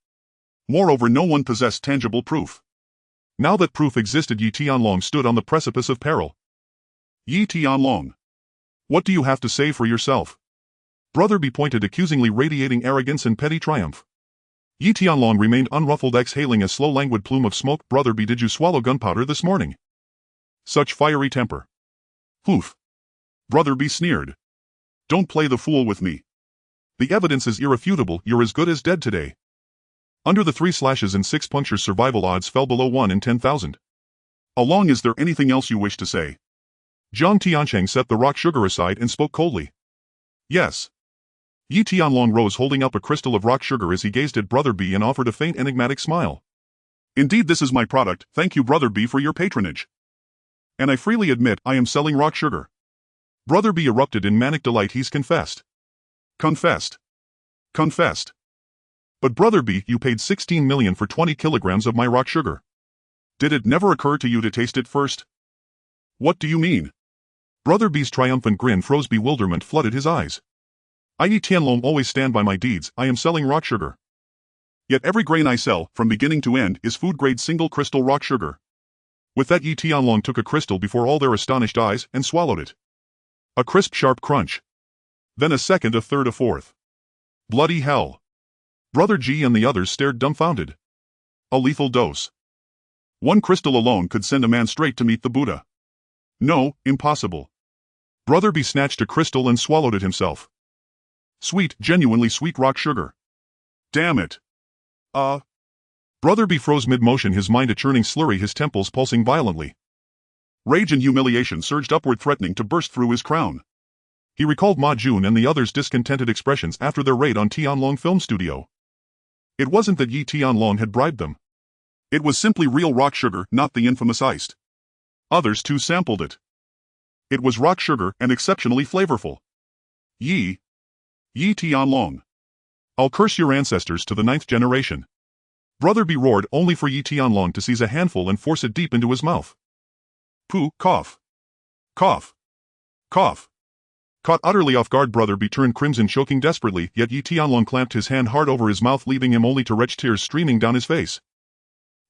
Moreover, no one possessed tangible proof. Now that proof existed, Yi Tianlong stood on the precipice of peril. Yi Tianlong. What do you have to say for yourself? Brother B pointed accusingly, radiating arrogance and petty triumph. Yi Tianlong remained unruffled, exhaling a slow languid plume of smoke. Brother B, did you swallow gunpowder this morning? Such fiery temper. Poof. Brother B sneered. Don't play the fool with me. The evidence is irrefutable, you're as good as dead today. Under the 3/6 punctures, survival odds fell below 1 in 10,000. Along, is there anything else you wish to say? Zhang Tiancheng set the rock sugar aside and spoke coldly. Yes. Yi Tianlong rose, holding up a crystal of rock sugar as he gazed at Brother B and offered a faint enigmatic smile. Indeed, this is my product, thank you Brother B for your patronage. And I freely admit I am selling rock sugar. Brother B erupted in manic delight. He's confessed. Confessed. Confessed. But Brother B, you paid 16 million for 20 kilograms of my rock sugar. Did it never occur to you to taste it first? What do you mean? Brother B's triumphant grin froze, bewilderment flooded his eyes. I, Yi Tianlong, always stand by my deeds. I am selling rock sugar. Yet every grain I sell, from beginning to end, is food-grade single crystal rock sugar. With that, Yi Tianlong took a crystal before all their astonished eyes and swallowed it. A crisp, sharp crunch. Then a second, a third, a fourth. Bloody hell. Brother G and the others stared dumbfounded. A lethal dose. One crystal alone could send a man straight to meet the Buddha. No, impossible. Brother B snatched a crystal and swallowed it himself. Sweet, genuinely sweet rock sugar. Damn it. Brother B froze mid-motion, his mind a churning slurry, his temples pulsing violently. Rage and humiliation surged upward, threatening to burst through his crown. He recalled Ma Jun and the others' discontented expressions after their raid on Tianlong Film Studio. It wasn't that Yi Tianlong had bribed them. It was simply real rock sugar, not the infamous iced. Others too sampled it. It was rock sugar and exceptionally flavorful. Yi Tianlong. I'll curse your ancestors to the 9th generation. Brother B roared, only for Yi Tianlong to seize a handful and force it deep into his mouth. Pooh, cough. Cough. Cough. Caught utterly off guard, Brother B turned crimson, choking desperately, yet Yi Tianlong clamped his hand hard over his mouth, leaving him only to retch tears streaming down his face.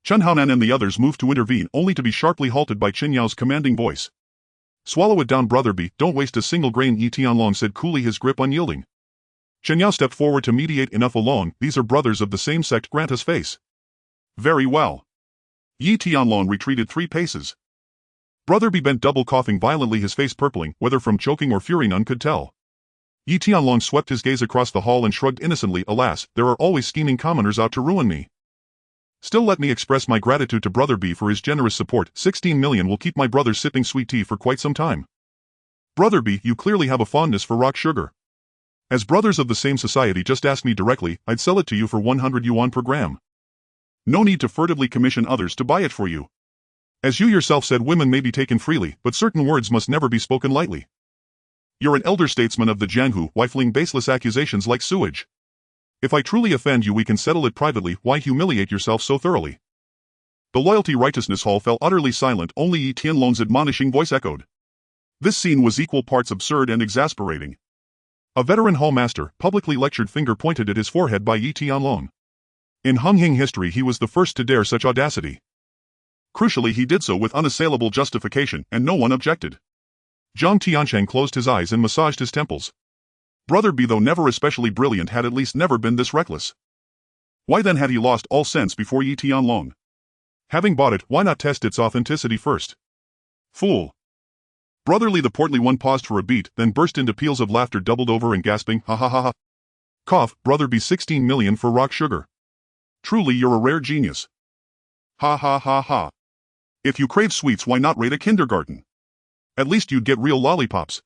Chinhoan and the others moved to intervene, only to be sharply halted by Chen Yao's commanding voice. Swallow it down, Brother B, don't waste a single grain, Yi Tianlong said coolly, his grip unyielding. Chen Yao stepped forward to mediate. Enough alone, these are brothers of the same sect, grant us face. Very well. Yi Tianlong retreated 3 paces. Brother B bent double, coughing violently, his face purpling, whether from choking or fury none could tell. Yi Tianlong swept his gaze across the hall and shrugged innocently, alas, there are always scheming commoners out to ruin me. Still, let me express my gratitude to Brother B for his generous support. 16 million will keep my brother sipping sweet tea for quite some time. Brother B, you clearly have a fondness for rock sugar. As brothers of the same society, just ask me directly, I'd sell it to you for 100 yuan per gram. No need to furtively commission others to buy it for you. As you yourself said, women may be taken freely, but certain words must never be spoken lightly. You're an elder statesman of the Jianghu, why fling baseless accusations like sewage? If I truly offend you we can settle it privately, why humiliate yourself so thoroughly? The Loyalty Righteousness Hall fell utterly silent, only Yi Tianlong's admonishing voice echoed. This scene was equal parts absurd and exasperating. A veteran hallmaster, publicly lectured, finger pointed at his forehead by Yi Tianlong. In Unhinged history he was the first to dare such audacity. Crucially he did so with unassailable justification, and no one objected. Zhang Tiancheng closed his eyes and massaged his temples. Brother B, though never especially brilliant, had at least never been this reckless. Why then had he lost all sense before Yi Tianlong? Having bought it, why not test its authenticity first? Fool! Brotherly the portly one paused for a beat, then burst into peals of laughter, doubled over and gasping, ha ha ha ha. Cough, Brother B, 16 million for rock sugar. Truly you're a rare genius. Ha ha ha ha. If you crave sweets, why not raid a kindergarten? At least you'd get real lollipops.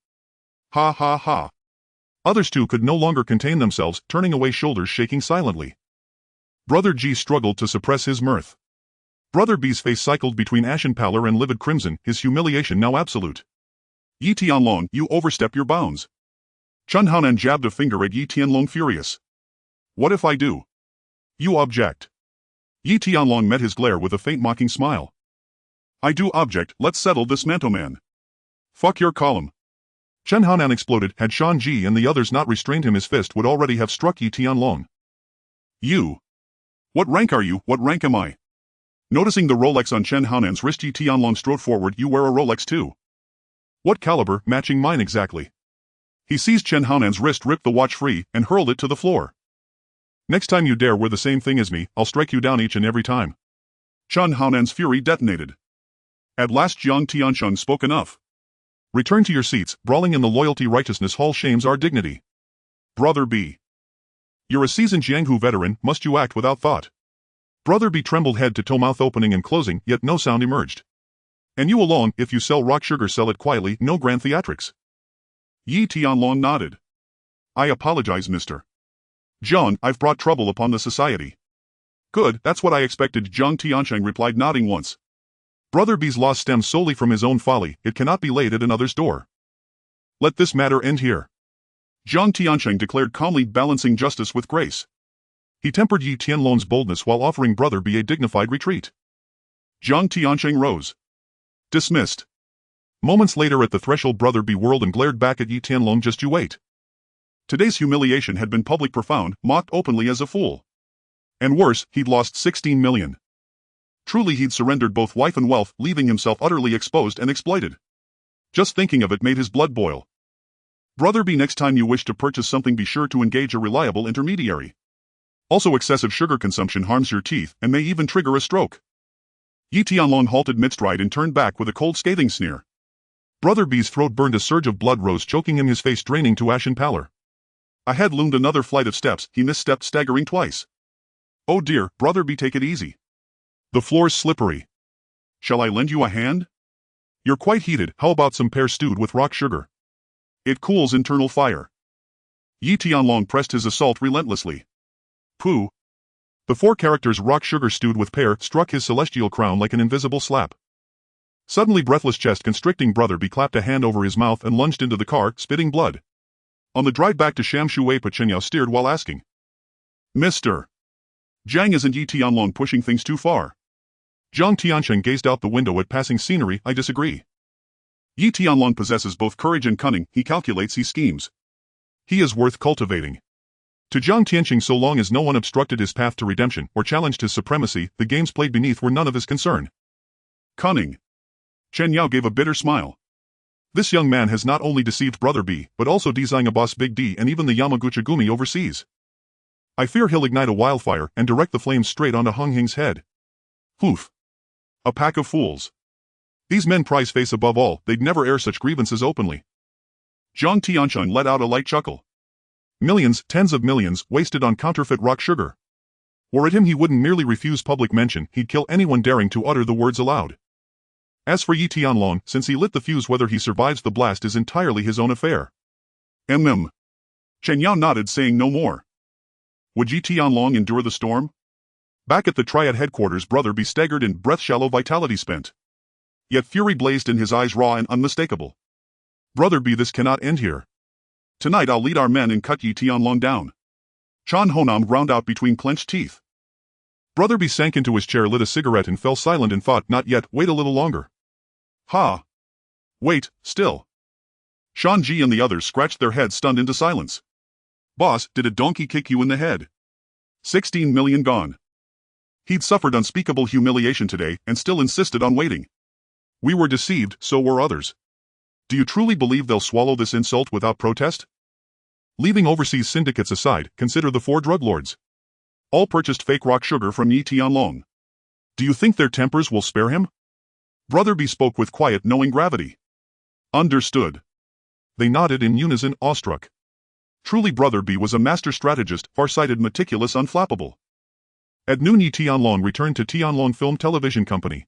Ha ha ha. Others too could no longer contain themselves, turning away, shoulders shaking silently. Brother G struggled to suppress his mirth. Brother B's face cycled between ashen pallor and livid crimson, his humiliation now absolute. Yi Tianlong, you overstep your bounds. Chinhoan jabbed a finger at Yi Tianlong, furious. What if I do? You object. Yi Tianlong met his glare with a faint mocking smile. I do object, let's settle this, Mantoman. Fuck your column. Chinhoan exploded. Had Shan Ji and the others not restrained him, his fist would already have struck Yi Tianlong. You. What rank are you? What rank am I? Noticing the Rolex on Chinhoan's wrist, Yi Tianlong strode forward. You wear a Rolex too. What caliber? Matching mine exactly. He seized Chinhoan's wrist, ripped the watch free, and hurled it to the floor. Next time you dare wear the same thing as me, I'll strike you down each and every time. Chinhoan's fury detonated. At last Jiang Tiancheng spoke. Enough. Return to your seats. Brawling in the Loyalty Righteousness Hall shames our dignity. Brother B. You're a seasoned Jianghu veteran, must you act without thought? Brother B trembled head to toe, mouth opening and closing, yet no sound emerged. And you alone, if you sell rock sugar sell it quietly, no grand theatrics. Yi Tianlong nodded. I apologize, Mr. John, I've brought trouble upon the society. Good, that's what I expected, Zhang Tiancheng replied, nodding once. Brother B's loss stems solely from his own folly, it cannot be laid at another's door. Let this matter end here. Zhang Tiancheng declared calmly, balancing justice with grace. He tempered Yi Tianlong's boldness while offering Brother B a dignified retreat. Zhang Tiancheng rose. Dismissed. Moments later at the threshold, Brother B whirled and glared back at Yi Tianlong. Just you wait. Today's humiliation had been public, profound, mocked openly as a fool. And worse, he'd lost 16 million. Truly he'd surrendered both wife and wealth, leaving himself utterly exposed and exploited. Just thinking of it made his blood boil. Brother B, next time you wish to purchase something, be sure to engage a reliable intermediary. Also, excessive sugar consumption harms your teeth and may even trigger a stroke. Yi Tianlong halted mid-stride and turned back with a cold, scathing sneer. Brother B's throat burned, a surge of blood rose, choking him, his face draining to ashen pallor. Ahead loomed another flight of steps, he misstepped, staggering twice. Oh dear, Brother B, take it easy. The floor's slippery. Shall I lend you a hand? You're quite heated, how about some pear stewed with rock sugar? It cools internal fire. Yi Tianlong pressed his assault relentlessly. Pooh. The 4 characters rock sugar stewed with pear struck his celestial crown like an invisible slap. Suddenly, breathless, chest constricting, Brother B clapped a hand over his mouth and lunged into the car, spitting blood. On the drive back to Shamshui, Pachinyao steered while asking, Mr. Jiang, isn't Yi Tianlong pushing things too far? Zhang Tiancheng gazed out the window at passing scenery. I disagree. Yi Tianlong possesses both courage and cunning, he calculates, he schemes. He is worth cultivating. To Zhang Tiancheng, so long as no one obstructed his path to redemption or challenged his supremacy, the games played beneath were none of his concern. Cunning. Chen Yao gave a bitter smile. This young man has not only deceived Brother B, but also designed a boss Big D and even the Yamaguchi Gumi overseas. I fear he'll ignite a wildfire and direct the flames straight onto Unhinged's head. Hoof. A pack of fools. These men prize face above all, they'd never air such grievances openly. Zhang Tiancheng let out a light chuckle. Millions, tens of millions, wasted on counterfeit rock sugar. Were it him, he wouldn't merely refuse public mention, he'd kill anyone daring to utter the words aloud. As for Yi Tianlong, since he lit the fuse, whether he survives the blast is entirely his own affair. Chen Yao nodded, saying no more. Would Yi Tianlong endure the storm? Back at the Triad headquarters, Brother B staggered in, breath shallow, vitality spent. Yet fury blazed in his eyes, raw and unmistakable. Brother B, this cannot end here. Tonight I'll lead our men and cut Yi Tianlong down. Chinhoan ground out between clenched teeth. Brother B sank into his chair, lit a cigarette and fell silent and thought, not yet, wait a little longer. Ha! Wait, still. Shan Ji and the others scratched their heads stunned into silence. Boss, did a donkey kick you in the head? 16 million gone. He'd suffered unspeakable humiliation today and still insisted on waiting. We were deceived, so were others. Do you truly believe they'll swallow this insult without protest? Leaving overseas syndicates aside, consider the 4 drug lords. All purchased fake rock sugar from Yi Tianlong. Do you think their tempers will spare him? Brother B spoke with quiet, knowing gravity. Understood. They nodded in unison, awestruck. Truly Brother B was a master strategist, far-sighted, meticulous, unflappable. At noon Yi Tianlong returned to Tianlong Film Television Company.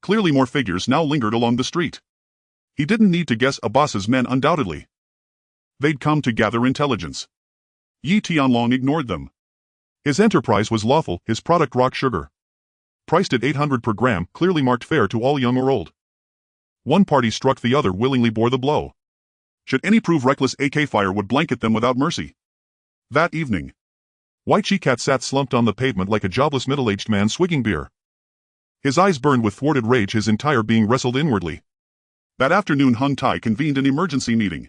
Clearly more figures now lingered along the street. He didn't need to guess a boss's men undoubtedly. They'd come to gather intelligence. Yi Tianlong ignored them. His enterprise was lawful, his product rock sugar. Priced at 800 per gram, clearly marked fair to all young or old. One party struck, the other willingly bore the blow. Should any prove reckless, AK fire would blanket them without mercy. That evening, White Chi-Cat sat slumped on the pavement like a jobless middle-aged man swigging beer. His eyes burned with thwarted rage, his entire being wrestled inwardly. That afternoon Hung Tai convened an emergency meeting.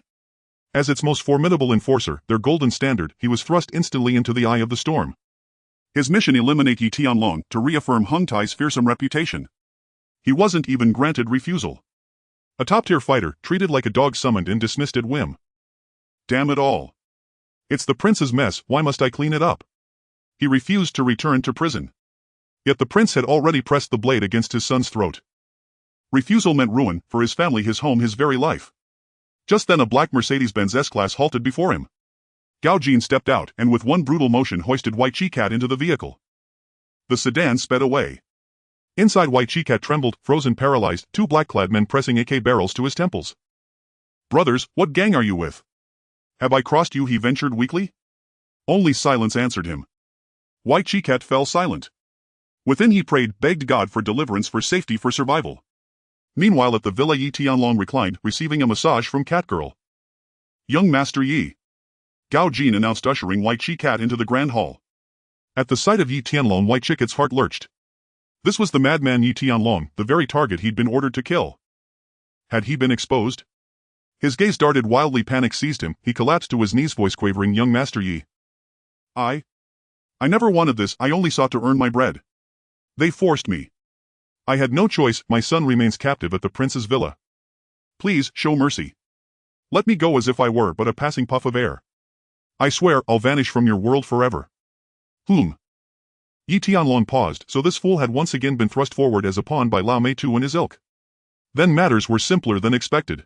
As its most formidable enforcer, their golden standard, he was thrust instantly into the eye of the storm. His mission: eliminate Yi Tianlong to reaffirm Hung Tai's fearsome reputation. He wasn't even granted refusal. A top-tier fighter, treated like a dog summoned and dismissed at whim. Damn it all. It's the prince's mess, why must I clean it up? He refused to return to prison. Yet the prince had already pressed the blade against his son's throat. Refusal meant ruin, for his family, his home, his very life. Just then a black Mercedes-Benz S-Class halted before him. Gao Jin stepped out and with one brutal motion hoisted White Chi-Cat into the vehicle. The sedan sped away. Inside, White Chi-Cat trembled, frozen, paralyzed, 2 black-clad men pressing AK barrels to his temples. Brothers, what gang are you with? Have I crossed you? He ventured weakly. Only silence answered him. White Chi-Cat fell silent. Within he prayed, begged God for deliverance, for safety, for survival. Meanwhile at the villa, Yi Tianlong reclined, receiving a massage from Catgirl. Young Master Yi. Gao Jin announced, ushering White Chi-Cat into the grand hall. At the sight of Yi Tianlong, White Chi-Cat's heart lurched. This was the madman Yi Tianlong, the very target he'd been ordered to kill. Had he been exposed? His gaze darted wildly, panic seized him, he collapsed to his knees, voice quavering, Young Master Yi. I never wanted this, I only sought to earn my bread. They forced me. I had no choice, my son remains captive at the prince's villa. Please, show mercy. Let me go as if I were but a passing puff of air. I swear, I'll vanish from your world forever. Whom? Yi Tianlong paused, so this fool had once again been thrust forward as a pawn by Lao Mei Tu and his ilk. Then matters were simpler than expected.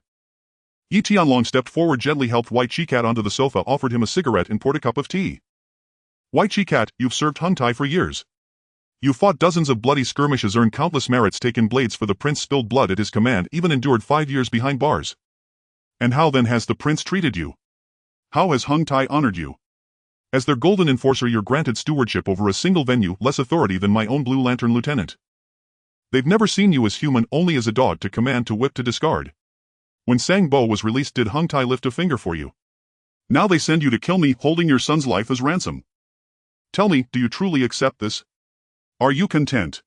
Yi Tianlong stepped forward, gently helped White Chi-Cat onto the sofa, offered him a cigarette and poured a cup of tea. White Chi-Cat, you've served Hung Tai for years. You fought dozens of bloody skirmishes, earned countless merits, taken blades for the prince, spilled blood at his command, even endured 5 years behind bars. And how then has the prince treated you? How has Hung Tai honored you? As their golden enforcer, you're granted stewardship over a single venue, less authority than my own Blue Lantern lieutenant. They've never seen you as human, only as a dog, to command, to whip, to discard. When Sang Bo was released, did Hung Tai lift a finger for you? Now they send you to kill me, holding your son's life as ransom. Tell me, do you truly accept this? Are you content?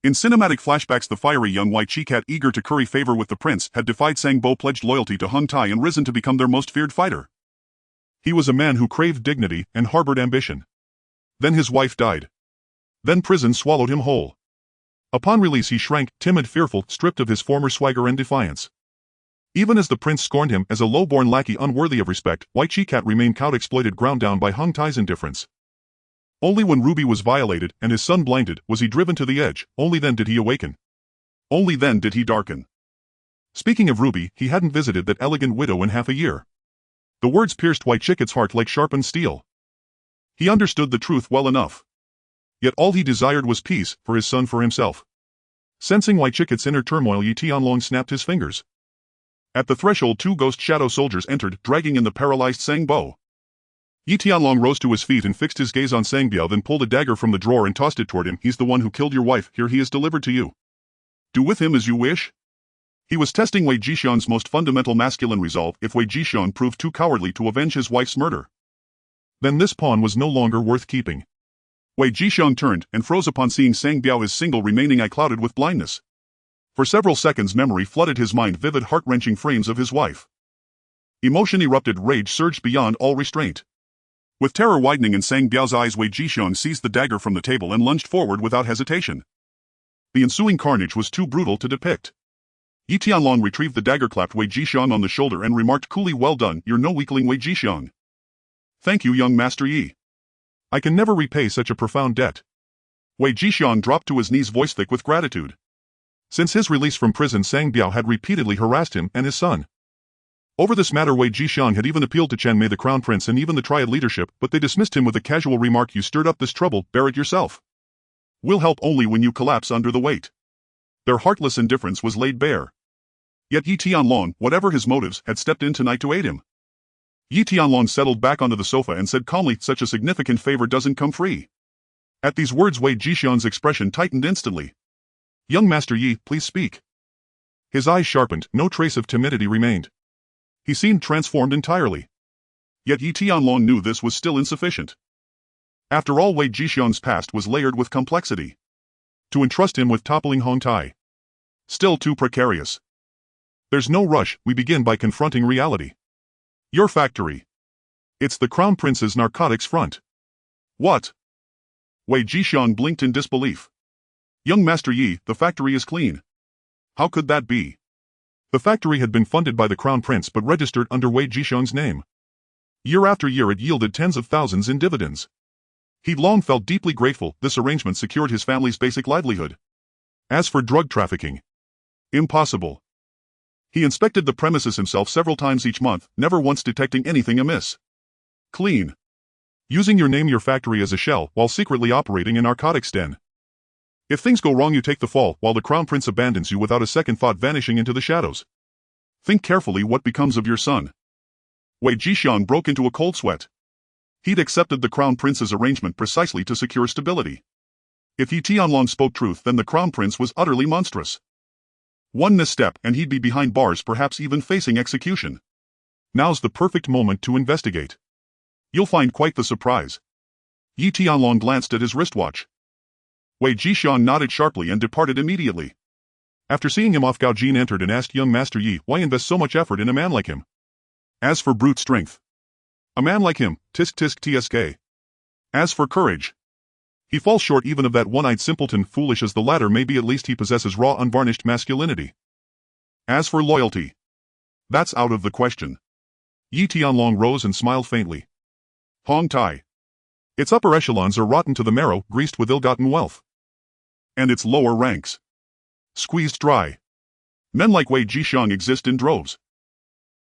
In cinematic flashbacks, the fiery young White Chi-Cat, eager to curry favor with the prince, had defied Sang Bo, pledged loyalty to Hung Tai, and risen to become their most feared fighter. He was a man who craved dignity and harbored ambition. Then his wife died. Then prison swallowed him whole. Upon release he shrank, timid, fearful, stripped of his former swagger and defiance. Even as the prince scorned him as a low-born lackey unworthy of respect, White Chi-Cat remained cowed, exploited, ground down by Hung Tai's indifference. Only when Ruby was violated and his son blinded was he driven to the edge, only then did he awaken. Only then did he darken. Speaking of Ruby, he hadn't visited that elegant widow in half a year. The words pierced White Chi-Cat's heart like sharpened steel. He understood the truth well enough. Yet all he desired was peace, for his son, for himself. Sensing White Chi-Cat's inner turmoil, Yi Tianlong snapped his fingers. At the threshold, 2 ghost shadow soldiers entered, dragging in the paralyzed Sang Bo. Yi Tianlong rose to his feet and fixed his gaze on Sang Biao, then pulled a dagger from the drawer and tossed it toward him. He's the one who killed your wife, here he is delivered to you. Do with him as you wish. He was testing Wei Jishan's most fundamental masculine resolve if Wei Jishan proved too cowardly to avenge his wife's murder. Then this pawn was no longer worth keeping. Wei Jixiang turned and froze upon seeing Sang Biao's single remaining eye clouded with blindness. For several seconds memory flooded his mind, vivid heart-wrenching frames of his wife. Emotion erupted, rage surged beyond all restraint. With terror widening in Sang Biao's eyes, Wei Jixiang seized the dagger from the table and lunged forward without hesitation. The ensuing carnage was too brutal to depict. Yi Tianlong retrieved the dagger, clapped Wei Jixiang on the shoulder and remarked coolly, "Well done, you're no weakling, Wei Jixiang. Thank you, young Master Yi. I can never repay such a profound debt." Wei Jixiang dropped to his knees, voice thick with gratitude. Since his release from prison, Sang Biao had repeatedly harassed him and his son. Over this matter, Wei Jixiang had even appealed to Chen Mei, the crown prince, and even the Triad leadership, but they dismissed him with a casual remark, "You stirred up this trouble, bear it yourself. We'll help only when you collapse under the weight." Their heartless indifference was laid bare. Yet Yi Tianlong, whatever his motives, had stepped in tonight to aid him. Yi Tianlong settled back onto the sofa and said calmly, "Such a significant favor doesn't come free." At these words, Wei Jixiang's expression tightened instantly. "Young Master Yi, please speak." His eyes sharpened, no trace of timidity remained. He seemed transformed entirely. Yet Yi Tianlong knew this was still insufficient. After all, Wei Jixiang's past was layered with complexity. To entrust him with toppling Hong Tai? Still too precarious. "There's no rush, we begin by confronting reality. Your factory. It's the Crown Prince's narcotics front." "What?" Wei Jixiang blinked in disbelief. "Young Master Yi, the factory is clean." "How could that be?" The factory had been funded by the Crown Prince but registered under Wei Jixiang's name. Year after year it yielded tens of thousands in dividends. He'd long felt deeply grateful. This arrangement secured his family's basic livelihood. As for drug trafficking, impossible. He inspected the premises himself several times each month, never once detecting anything amiss. Clean. Using your name, your factory as a shell, while secretly operating a narcotics den. If things go wrong, you take the fall, while the Crown Prince abandons you without a second thought, vanishing into the shadows. Think carefully what becomes of your son. Wei Jixiang broke into a cold sweat. He'd accepted the Crown Prince's arrangement precisely to secure stability. If Yi Tianlong spoke truth, then the Crown Prince was utterly monstrous. One misstep and he'd be behind bars, perhaps even facing execution. Now's the perfect moment to investigate. You'll find quite the surprise. Yi Tianlong glanced at his wristwatch. Wei Jixiang nodded sharply and departed immediately. After seeing him off, Gao Jin entered and asked young Master Yi, "Why invest so much effort in a man like him? As for brute strength, a man like him, tisk tisk tsk. As for courage, he falls short even of that one-eyed simpleton, foolish as the latter may be, at least he possesses raw, unvarnished masculinity. As for loyalty, that's out of the question." Yi Tianlong rose and smiled faintly. "Hong Tai. Its upper echelons are rotten to the marrow, greased with ill-gotten wealth. And its lower ranks squeezed dry. Men like Wei Jixiang exist in droves.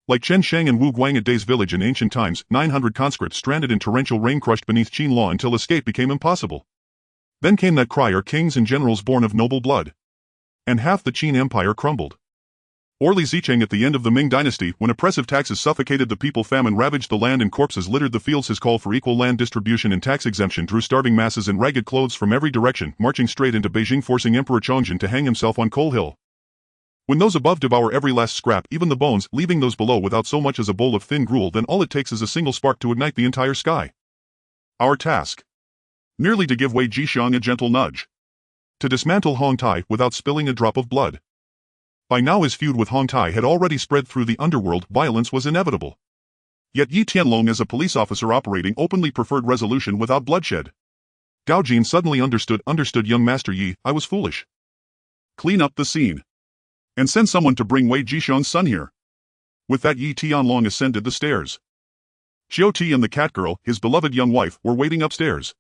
Like Chen Shang and Wu Guang at Day's village in ancient times, 900 conscripts stranded in torrential rain, crushed beneath Qin law until escape became impossible. Then came that cry, 'Are kings and generals born of noble blood?' And half the Qin Empire crumbled. Or Li Zicheng at the end of the Ming dynasty, when oppressive taxes suffocated the people, famine ravaged the land and corpses littered the fields. His call for equal land distribution and tax exemption drew starving masses in ragged clothes from every direction, marching straight into Beijing, forcing Emperor Chongjin to hang himself on Coal Hill. When those above devour every last scrap, even the bones, leaving those below without so much as a bowl of thin gruel, then all it takes is a single spark to ignite the entire sky. Our task? Merely to give Wei Jixiang a gentle nudge. To dismantle Hong Tai without spilling a drop of blood. By now his feud with Hong Tai had already spread through the underworld. Violence was inevitable. Yet Yi Tianlong, as a police officer operating openly, preferred resolution without bloodshed. Gao Jin suddenly understood, young Master Yi, I was foolish. Clean up the scene. And send someone to bring Wei Jixiang's son here. With that, Yi Tianlong ascended the stairs. Xiao Ti and the cat girl, his beloved young wife, were waiting upstairs.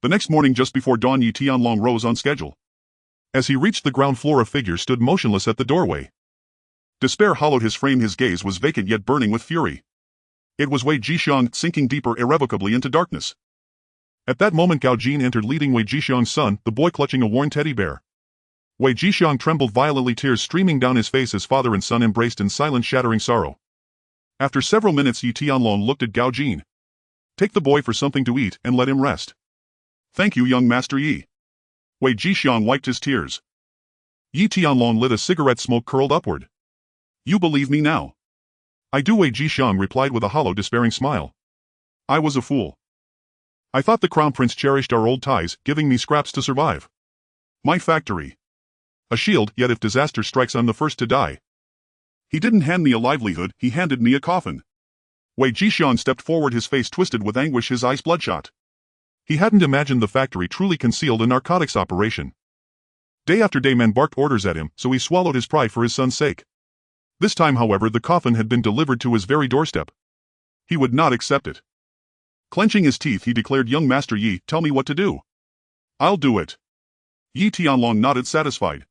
The next morning, just before dawn, Yi Tianlong rose on schedule. As he reached the ground floor, a figure stood motionless at the doorway. Despair hollowed his frame, his gaze was vacant yet burning with fury. It was Wei Jixiang, sinking deeper irrevocably into darkness. At that moment Gao Jin entered, leading Wei Jixiang's son, the boy clutching a worn teddy bear. Wei Jixiang trembled violently, tears streaming down his face as father and son embraced in silent, shattering sorrow. After several minutes, Yi Tianlong looked at Gao Jin. Take the boy for something to eat and let him rest. Thank you, young Master Yi. Wei Jixiang wiped his tears. Yi Tianlong lit a cigarette, smoke curled upward. You believe me now? I do, Wei Jixiang replied with a hollow, despairing smile. I was a fool. I thought the Crown Prince cherished our old ties, giving me scraps to survive. My factory. A shield, yet if disaster strikes I'm the first to die. He didn't hand me a livelihood, he handed me a coffin. Wei Jishan stepped forward, his face twisted with anguish, his eyes bloodshot. He hadn't imagined the factory truly concealed a narcotics operation. Day after day men barked orders at him, so he swallowed his pride for his son's sake. This time, however, the coffin had been delivered to his very doorstep. He would not accept it. Clenching his teeth, he declared, "Young Master Yi, tell me what to do." "I'll do it." Yi Tianlong nodded, satisfied.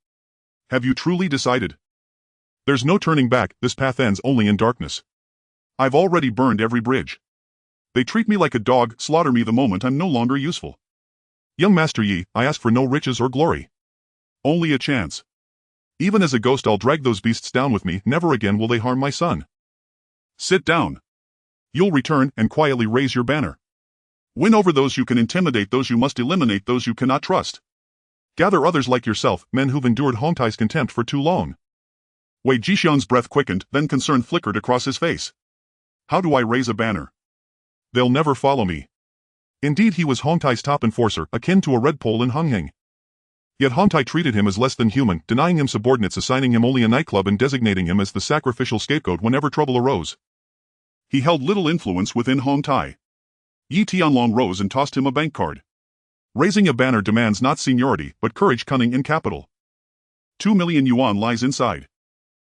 "Have you truly decided?" "There's no turning back, this path ends only in darkness. I've already burned every bridge. They treat me like a dog, slaughter me the moment I'm no longer useful. Young Master Yi, I ask for no riches or glory. Only a chance. Even as a ghost I'll drag those beasts down with me, never again will they harm my son. Sit down. You'll return and quietly raise your banner. Win over those you can, intimidate those you must, eliminate those you cannot trust. Gather others like yourself, men who've endured Hongtai's contempt for too long." Wei Jishan's breath quickened, then concern flickered across his face. "How do I raise a banner? They'll never follow me." Indeed, he was Hongtai's top enforcer, akin to a red pole in Hungheng. Yet Hongtai treated him as less than human, denying him subordinates, assigning him only a nightclub and designating him as the sacrificial scapegoat whenever trouble arose. He held little influence within Hongtai. Yi Tianlong rose and tossed him a bank card. Raising a banner demands not seniority, but courage, cunning, and capital. 2 million yuan lies inside.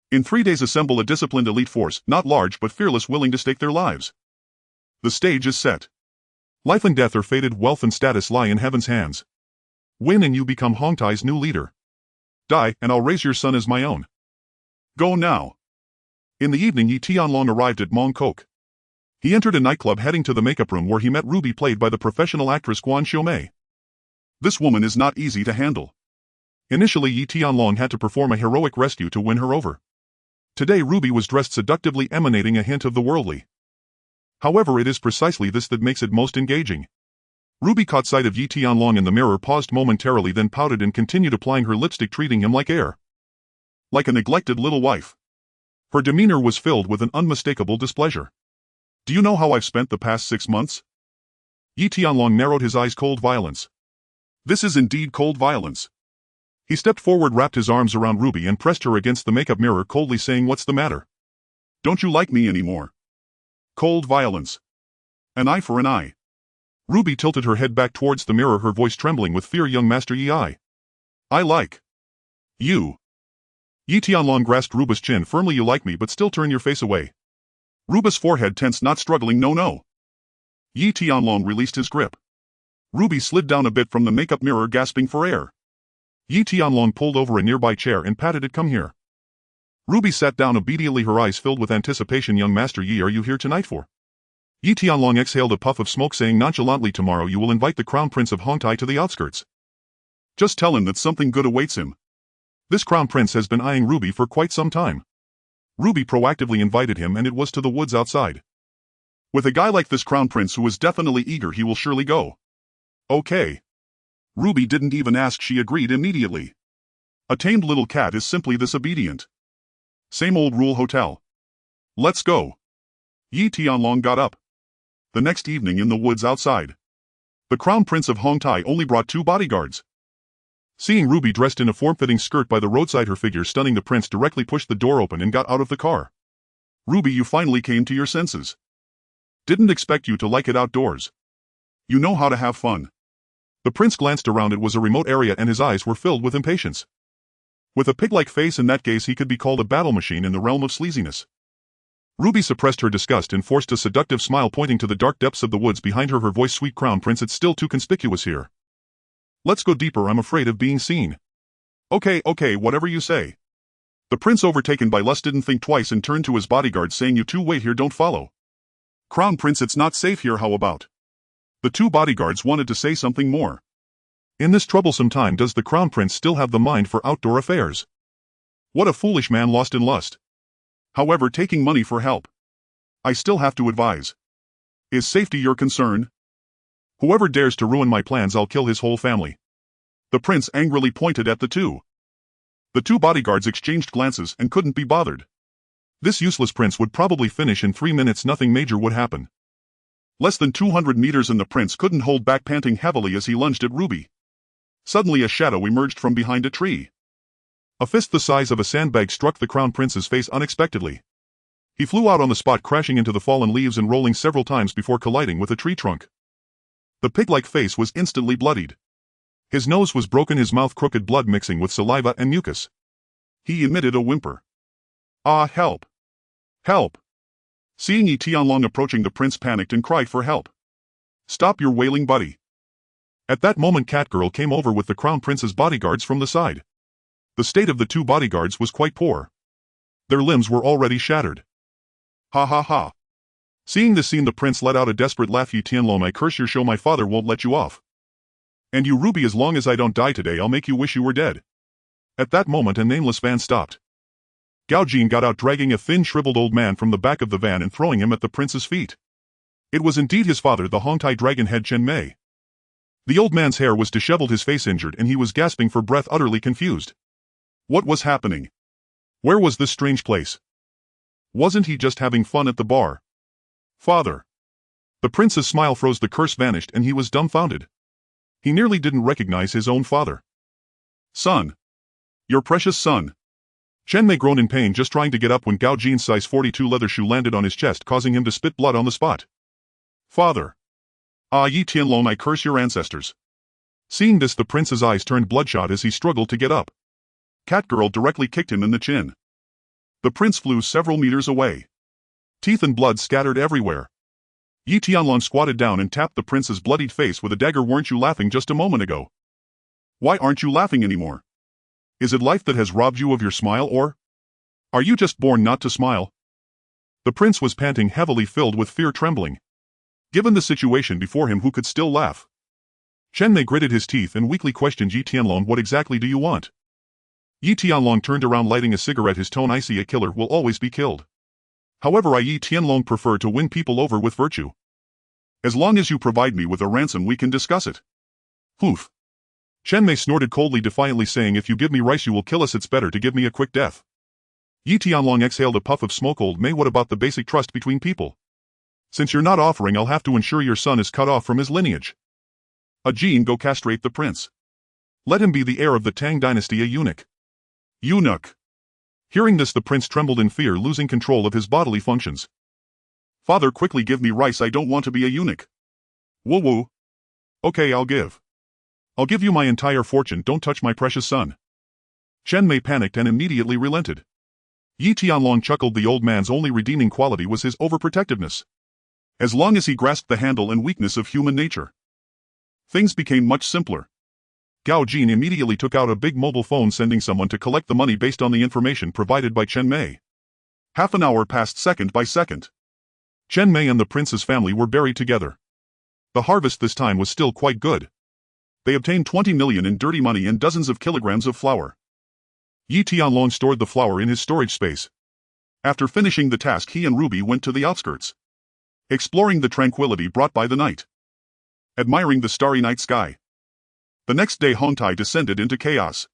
In 3 days assemble a disciplined elite force, not large but fearless, willing to stake their lives. The stage is set. Life and death are fated, wealth and status lie in heaven's hands. Win and you become Hongtai's new leader. Die, and I'll raise your son as my own. Go now. In the evening, Yi Tianlong arrived at Mongkok. He entered a nightclub, heading to the makeup room where he met Ruby, played by the professional actress Guan Xiaomei. This woman is not easy to handle. Initially, Yi Tianlong had to perform a heroic rescue to win her over. Today Ruby was dressed seductively, emanating a hint of the worldly. However, it is precisely this that makes it most engaging. Ruby caught sight of Yi Tianlong in the mirror, paused momentarily, then pouted and continued applying her lipstick, treating him like air. Like a neglected little wife. Her demeanor was filled with an unmistakable displeasure. "Do you know how I've spent the past 6 months?" Yi Tianlong narrowed his eyes. "Cold violence." "This is indeed cold violence." He stepped forward, wrapped his arms around Ruby and pressed her against the makeup mirror, coldly saying, "What's the matter? Don't you like me anymore?" Cold violence. An eye for an eye. Ruby tilted her head back towards the mirror, her voice trembling with fear. "Young Master Yi, I like you." Yi Tianlong grasped Ruba's chin firmly. "You like me, but still turn your face away." Ruba's forehead tensed, not struggling. No. Yi Tianlong released his grip. Ruby slid down a bit from the makeup mirror, gasping for air. Yi Tianlong pulled over a nearby chair and patted it. "Come here." Ruby sat down obediently, her eyes filled with anticipation. "Young Master Yi, are you here tonight for?" Yi Tianlong exhaled a puff of smoke, saying nonchalantly, "Tomorrow you will invite the Crown Prince of Hongtai to the outskirts. Just tell him that something good awaits him." This Crown Prince has been eyeing Ruby for quite some time. Ruby proactively invited him, and it was to the woods outside. With a guy like this Crown Prince who is definitely eager, he will surely go. Okay. Ruby didn't even ask, she agreed immediately. A tamed little cat is simply this obedient. Same old rule, hotel. Let's go. Yi Tianlong got up. The next evening in the woods outside, the Crown Prince of Hongtai only brought 2 bodyguards. Seeing Ruby dressed in a form-fitting skirt by the roadside, her figure stunning, the prince directly pushed the door open and got out of the car. "Ruby, you finally came to your senses. Didn't expect you to like it outdoors. You know how to have fun." The prince glanced around. It was a remote area and his eyes were filled with impatience. With a pig-like face and that gaze, he could be called a battle machine in the realm of sleaziness. Ruby suppressed her disgust and forced a seductive smile, pointing to the dark depths of the woods behind her, her voice sweet. "Crown Prince, it's still too conspicuous here. Let's go deeper, I'm afraid of being seen." Okay, whatever you say." The prince, overtaken by lust, didn't think twice and turned to his bodyguards, saying, "You two wait here, don't follow." "Crown Prince, it's not safe here, how about?" The 2 bodyguards wanted to say something more. In this troublesome time, does the Crown Prince still have the mind for outdoor affairs? What a foolish man, lost in lust. However, taking money for help. I still have to advise. Is safety your concern? Whoever dares to ruin my plans, I'll kill his whole family. The prince angrily pointed at the 2. The 2 bodyguards exchanged glances and couldn't be bothered. This useless prince would probably finish in 3 minutes, nothing major would happen. Less than 200 meters and the prince couldn't hold back, panting heavily as he lunged at Ruby. Suddenly a shadow emerged from behind a tree. A fist the size of a sandbag struck the crown prince's face unexpectedly. He flew out on the spot, crashing into the fallen leaves and rolling several times before colliding with a tree trunk. The pig-like face was instantly bloodied. His nose was broken, his mouth crooked, blood mixing with saliva and mucus. He emitted a whimper. "Ah, help! Help!" Seeing Yi Tianlong approaching, the prince panicked and cried for help. "Stop your wailing, buddy." At that moment Catgirl came over with the crown prince's bodyguards from the side. The state of the two bodyguards was quite poor. Their limbs were already shattered. "Ha ha ha." Seeing this scene, the prince let out a desperate laugh. "Yi Tianlong, I curse your show, my father won't let you off. And you, Ruby, as long as I don't die today, I'll make you wish you were dead." At that moment a nameless van stopped. Gao Jin got out, dragging a thin, shriveled old man from the back of the van and throwing him at the prince's feet. It was indeed his father, the Hongtai dragon head Chen Mei. The old man's hair was disheveled, his face injured, and he was gasping for breath, utterly confused. What was happening? Where was this strange place? Wasn't he just having fun at the bar? "Father." The prince's smile froze, the curse vanished, and he was dumbfounded. He nearly didn't recognize his own father. "Son. Your precious son." Chen Mei groaned in pain, just trying to get up when Gao Jin's size 42 leather shoe landed on his chest, causing him to spit blood on the spot. "Father. Ah, Yi Tianlong, I curse your ancestors." Seeing this, the prince's eyes turned bloodshot as he struggled to get up. Catgirl directly kicked him in the chin. The prince flew several meters away. Teeth and blood scattered everywhere. Yi Tianlong squatted down and tapped the prince's bloodied face with a dagger. "Weren't you laughing just a moment ago? Why aren't you laughing anymore? Is it life that has robbed you of your smile, or are you just born not to smile?" The prince was panting heavily, filled with fear, trembling. Given the situation before him, who could still laugh? Chen Mei gritted his teeth and weakly questioned Yi Tianlong, "What exactly do you want?" Yi Tianlong turned around, lighting a cigarette, his tone icy. "A killer will always be killed. However, I, Yi Tianlong, prefer to win people over with virtue. As long as you provide me with a ransom, we can discuss it." "Poof." Chen Mei snorted coldly, defiantly saying, "If you give me rice you will kill us. It's better to give me a quick death." Yi Tianlong exhaled a puff of smoke. "Old Mei, what about the basic trust between people? Since you're not offering, I'll have to ensure your son is cut off from his lineage. A Jin, go castrate the prince. Let him be the heir of the Tang dynasty, a eunuch." "Eunuch." Hearing this, the prince trembled in fear, losing control of his bodily functions. "Father, quickly give me rice, I don't want to be a eunuch." "Woo woo. Okay, I'll give you my entire fortune, don't touch my precious son." Chen Mei panicked and immediately relented. Yi Tianlong chuckled. The old man's only redeeming quality was his overprotectiveness. As long as he grasped the handle and weakness of human nature, things became much simpler. Gao Jin immediately took out a big mobile phone, sending someone to collect the money based on the information provided by Chen Mei. Half an hour passed second by second. Chen Mei and the prince's family were buried together. The harvest this time was still quite good. They obtained 20 million in dirty money and dozens of kilograms of flour. Yi Tianlong stored the flour in his storage space. After finishing the task, he and Ruby went to the outskirts, exploring the tranquility brought by the night, admiring the starry night sky. The next day Hongtai descended into chaos.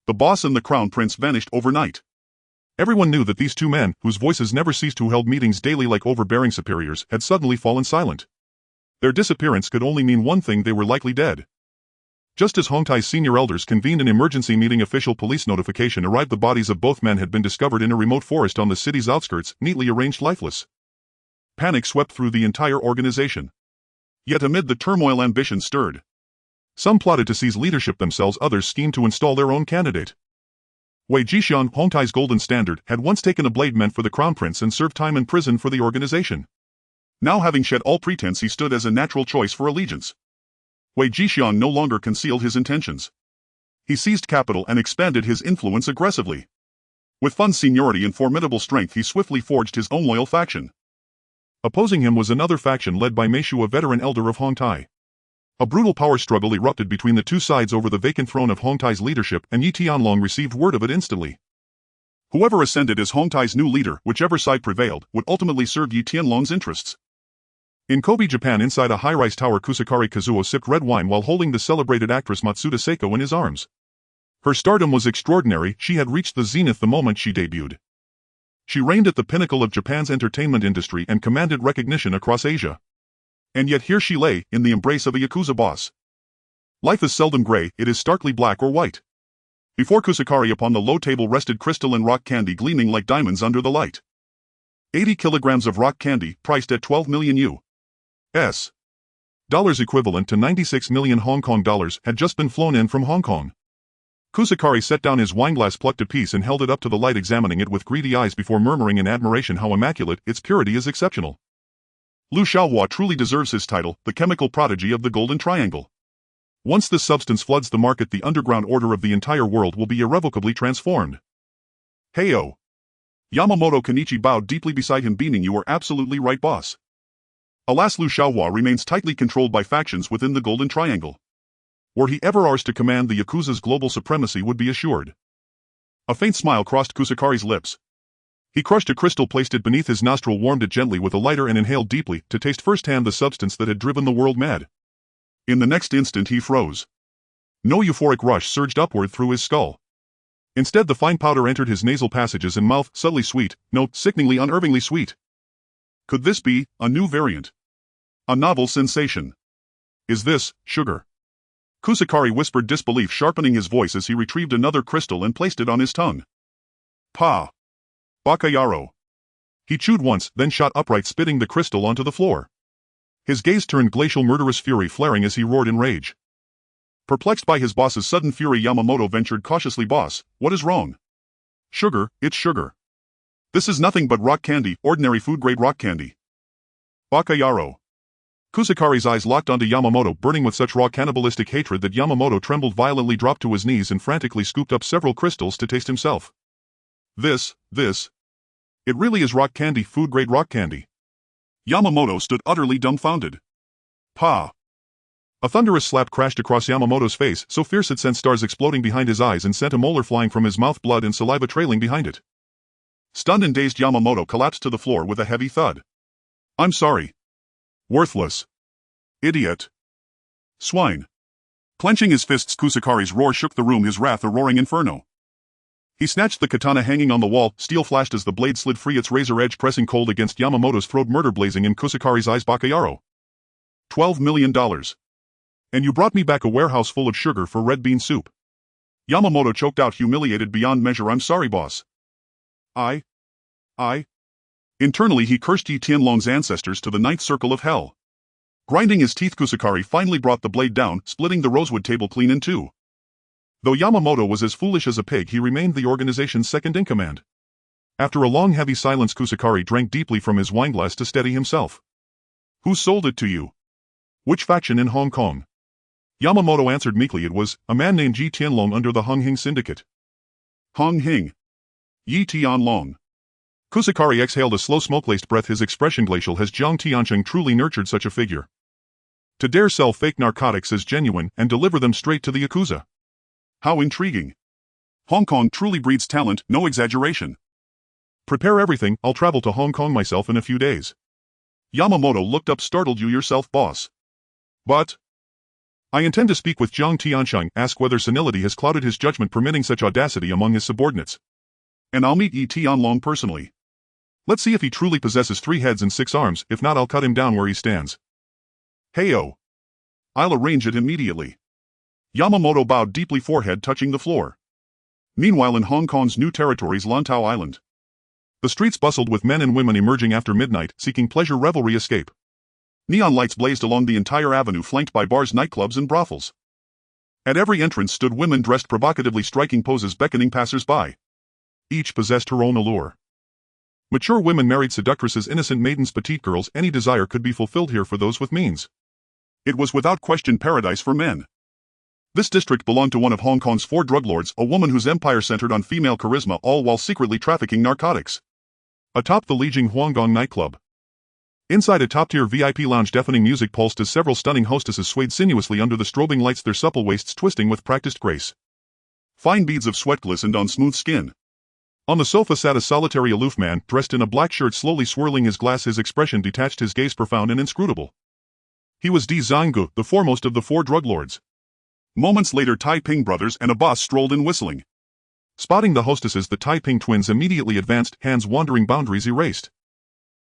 The boss and the crown prince vanished overnight. Everyone knew that these two men, whose voices never ceased, who held meetings daily like overbearing superiors, had suddenly fallen silent. Their disappearance could only mean one thing: they were likely dead. Just as Hongtai's senior elders convened an emergency meeting, official police notification arrived. The bodies of both men had been discovered in a remote forest on the city's outskirts, neatly arranged, lifeless. Panic swept through the entire organization. Yet amid the turmoil, ambition stirred. Some plotted to seize leadership themselves, others schemed to install their own candidate. Wei Jishan, Hongtai's golden standard, had once taken a blade meant for the crown prince and served time in prison for the organization. Now, having shed all pretense, he stood as a natural choice for allegiance. Wei Jishan no longer concealed his intentions. He seized capital and expanded his influence aggressively. With fun, seniority, and formidable strength, he swiftly forged his own loyal faction. Opposing him was another faction led by Meishu, a veteran elder of Hongtai. A brutal power struggle erupted between the two sides over the vacant throne of Hongtai's leadership, and Yi Tianlong received word of it instantly. Whoever ascended as Hongtai's new leader, whichever side prevailed, would ultimately serve Yi Tianlong's interests. In Kobe, Japan, inside a high-rise tower, Kusakari Kazuo sipped red wine while holding the celebrated actress Matsuda Seiko in his arms. Her stardom was extraordinary. She had reached the zenith the moment she debuted. She reigned at the pinnacle of Japan's entertainment industry and commanded recognition across Asia. And yet here she lay, in the embrace of a Yakuza boss. Life is seldom gray, it is starkly black or white. Before Kusakari upon the low table rested crystal and rock candy gleaming like diamonds under the light. 80 kilograms of rock candy, priced at 12 million US dollars equivalent to 96 million Hong Kong dollars, had just been flown in from Hong Kong. Kusakari set down his wineglass plucked a piece and held it up to the light, examining it with greedy eyes before murmuring in admiration how immaculate, its purity is exceptional. Liu Xiaohua truly deserves his title, the chemical prodigy of the Golden Triangle. Once this substance floods the market, the underground order of the entire world will be irrevocably transformed. Heyo. Yamamoto Kenichi bowed deeply beside him, beaming. You are absolutely right, boss. Alas, Liu Xiaohua remains tightly controlled by factions within the Golden Triangle. Were he ever ours to command, the Yakuza's global supremacy would be assured. A faint smile crossed Kusakari's lips. He crushed a crystal, placed it beneath his nostril, warmed it gently with a lighter and inhaled deeply to taste firsthand the substance that had driven the world mad. In the next instant he froze. No euphoric rush surged upward through his skull. Instead, the fine powder entered his nasal passages and mouth, subtly sweet, no, sickeningly, unervingly sweet. Could this be a new variant? A novel sensation? Is this sugar? Kusakari whispered disbelief, sharpening his voice as he retrieved another crystal and placed it on his tongue. Pa! Bakayaro! He chewed once, then shot upright, spitting the crystal onto the floor. His gaze turned glacial, murderous fury flaring as he roared in rage. Perplexed by his boss's sudden fury, Yamamoto ventured cautiously, Boss, what is wrong? Sugar, it's sugar. This is nothing but rock candy, ordinary food-grade rock candy. Bakayaro. Kusakari's eyes locked onto Yamamoto, burning with such raw cannibalistic hatred that Yamamoto trembled violently, dropped to his knees and frantically scooped up several crystals to taste himself. This. It really is rock candy, food-grade rock candy. Yamamoto stood utterly dumbfounded. Pa! A thunderous slap crashed across Yamamoto's face, so fierce it sent stars exploding behind his eyes and sent a molar flying from his mouth, blood and saliva trailing behind it. Stunned and dazed, Yamamoto collapsed to the floor with a heavy thud. I'm sorry. Worthless. Idiot. Swine. Clenching his fists, Kusakari's roar shook the room, his wrath a roaring inferno. He snatched the katana hanging on the wall, steel flashed as the blade slid free, its razor edge pressing cold against Yamamoto's throat, murder blazing in Kusakari's eyes. Bakayaro. $12 million. And you brought me back a warehouse full of sugar for red bean soup. Yamamoto choked out, humiliated beyond measure. I'm sorry, boss. I. Internally he cursed Yi Tianlong's ancestors to the ninth circle of hell. Grinding his teeth, Kusakari finally brought the blade down, splitting the rosewood table clean in two. Though Yamamoto was as foolish as a pig, he remained the organization's second-in-command. After a long heavy silence, Kusakari drank deeply from his wineglass to steady himself. Who sold it to you? Which faction in Hong Kong? Yamamoto answered meekly. It was a man named Yi Tianlong under the Unhinged Syndicate. Unhinged. Yi Tianlong. Kusakari exhaled a slow smoke-laced breath, his expression glacial. Has Jiang Tiancheng truly nurtured such a figure? To dare sell fake narcotics as genuine and deliver them straight to the Yakuza. How intriguing. Hong Kong truly breeds talent, no exaggeration. Prepare everything, I'll travel to Hong Kong myself in a few days. Yamamoto looked up, startled. You yourself, boss? But I intend to speak with Jiang Tiancheng, ask whether senility has clouded his judgment permitting such audacity among his subordinates. And I'll meet Yi Tianlong personally. Let's see if he truly possesses 3 heads and 6 arms, if not I'll cut him down where he stands. Heyo. I'll arrange it immediately. Yamamoto bowed deeply, forehead touching the floor. Meanwhile, in Hong Kong's new territories, Lantau Island. The streets bustled with men and women emerging after midnight, seeking pleasure, revelry, escape. Neon lights blazed along the entire avenue, flanked by bars, nightclubs, and brothels. At every entrance stood women dressed provocatively, striking poses, beckoning passers-by. Each possessed her own allure. Mature women married seductresses, innocent maidens, petite girls. Any desire could be fulfilled here for those with means. It was without question paradise for men. This district belonged to one of Hong Kong's 4 drug lords, a woman whose empire centered on female charisma, all while secretly trafficking narcotics. Atop the Lijing Huanggong nightclub. Inside a top-tier VIP lounge, deafening music pulsed as several stunning hostesses swayed sinuously under the strobing lights, their supple waists twisting with practiced grace. Fine beads of sweat glistened on smooth skin. On the sofa sat a solitary aloof man, dressed in a black shirt, slowly swirling his glass, his expression detached, his gaze profound and inscrutable. He was Di Zhanggu, the foremost of the 4 drug lords. Moments later, Tai Ping brothers and a boss strolled in whistling. Spotting the hostesses, the Tai Ping twins immediately advanced, hands wandering, boundaries erased.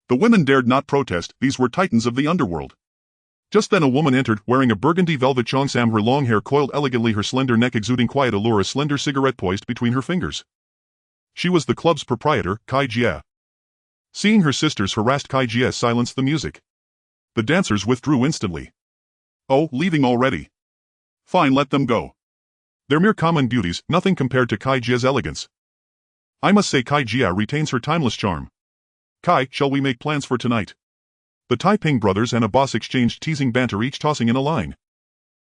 The women dared not protest, these were titans of the underworld. Just then a woman entered, wearing a burgundy velvet cheongsam, her long hair coiled elegantly, her slender neck exuding quiet allure, a slender cigarette poised between her fingers. She was the club's proprietor, Kai Jie. Seeing her sisters harassed, Kai Jie silenced the music. The dancers withdrew instantly. Oh, leaving already? Fine, let them go. They're mere common beauties, nothing compared to Kai Jie's elegance. I must say Kai Jie retains her timeless charm. Kai, shall we make plans for tonight? The Taiping brothers and a boss exchanged teasing banter, each tossing in a line.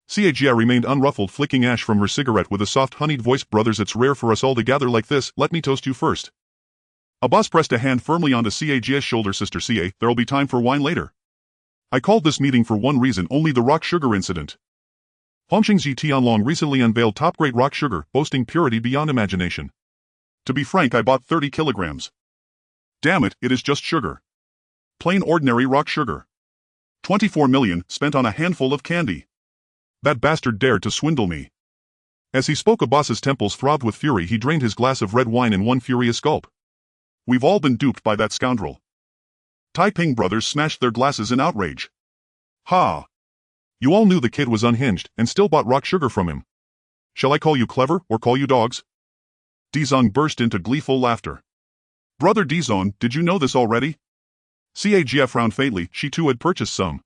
Jie remained unruffled, flicking ash from her cigarette with a soft honeyed voice. Brothers, it's rare for us all to gather like this, let me toast you first. A boss pressed a hand firmly onto Jie's shoulder. Sister Jie, there'll be time for wine later. I called this meeting for one reason only, the rock sugar incident. Hongqing's Tianlong recently unveiled top-grade rock sugar, boasting purity beyond imagination. To be frank, I bought 30 kilograms. Damn it, it is just sugar. Plain ordinary rock sugar. 24 million spent on a handful of candy. That bastard dared to swindle me. As he spoke, a boss's temples throbbed with fury. He drained his glass of red wine in one furious gulp. We've all been duped by that scoundrel. Taiping brothers smashed their glasses in outrage. Ha! You all knew the kid was unhinged and still bought rock sugar from him. Shall I call you clever or call you dogs? Dizong burst into gleeful laughter. Brother Dizong, did you know this already? Cagf frowned faintly. She too had purchased some.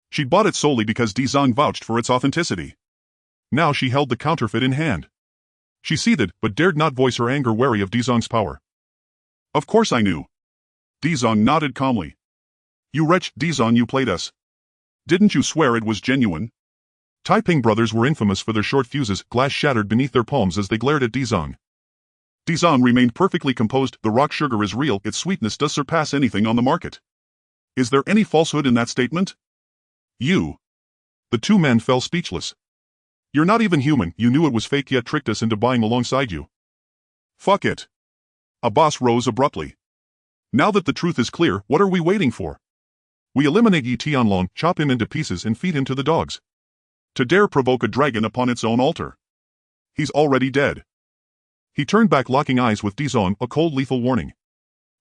She'd bought it solely because Dizong vouched for its authenticity. Now she held the counterfeit in hand. She seethed, but dared not voice her anger, wary of Dizong's power. Of course I knew. Dizong nodded calmly. You wretch, Dizong, you played us. Didn't you swear it was genuine? Taiping brothers were infamous for their short fuses. Glass shattered beneath their palms as they glared at Dizong. Dizong remained perfectly composed. The rock sugar is real, its sweetness does surpass anything on the market. Is there any falsehood in that statement? You. The two men fell speechless. You're not even human, you knew it was fake yet tricked us into buying alongside you. Fuck it. A boss rose abruptly. Now that the truth is clear, what are we waiting for? We eliminate Yi Tianlong, chop him into pieces and feed him to the dogs. To dare provoke a dragon upon its own altar. He's already dead. He turned back, locking eyes with Dizong, a cold lethal warning.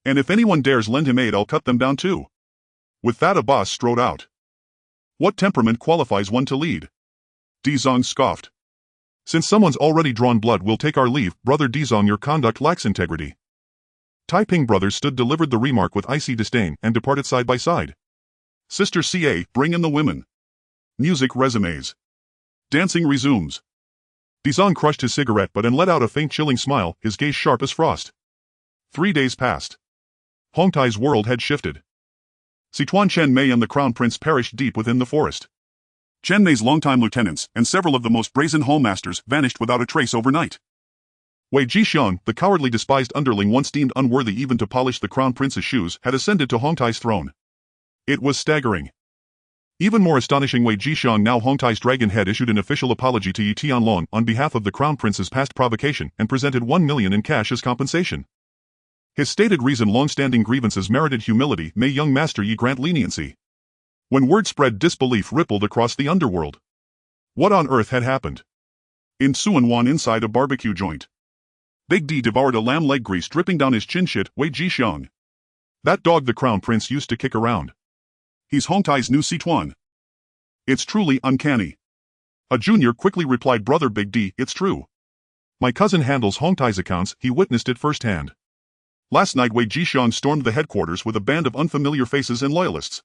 And if anyone dares lend him aid, I'll cut them down too. With that, a boss strode out. What temperament qualifies one to lead? Dizong scoffed. Since someone's already drawn blood, we'll take our leave. Brother Dizong, your conduct lacks integrity. Taiping brothers stood, delivered the remark with icy disdain, and departed side by side. Sister Ca, bring in the women. Music resumes. Dancing resumes. Dizong crushed his cigarette but and let out a faint chilling smile, his gaze sharp as frost. 3 days passed. Hongtai's world had shifted. Sichuan Chen Mei and the Crown Prince perished deep within the forest. Chen Mei's longtime lieutenants and several of the most brazen hallmasters vanished without a trace overnight. Wei Jixiang, the cowardly despised underling once deemed unworthy even to polish the Crown Prince's shoes, had ascended to Hongtai's throne. It was staggering. Even more astonishing, Wei Jixiang, now Hongtai's dragon head, issued an official apology to Yi Tianlong on behalf of the Crown Prince's past provocation and presented 1 million in cash as compensation. His stated reason: long-standing grievances merited humility. May young master Yi grant leniency. When word spread, disbelief rippled across the underworld. What on earth had happened? In Suanwan, inside a barbecue joint, Big D devoured a lamb leg, grease dripping down his chin. Shit, Wei Jixiang. That dog the Crown Prince used to kick around. He's Hongtai's new Sichuan. It's truly uncanny. A junior quickly replied, Brother Big D, it's true. My cousin handles Hongtai's accounts, he witnessed it firsthand. Last night Wei Jixiang stormed the headquarters with a band of unfamiliar faces and loyalists.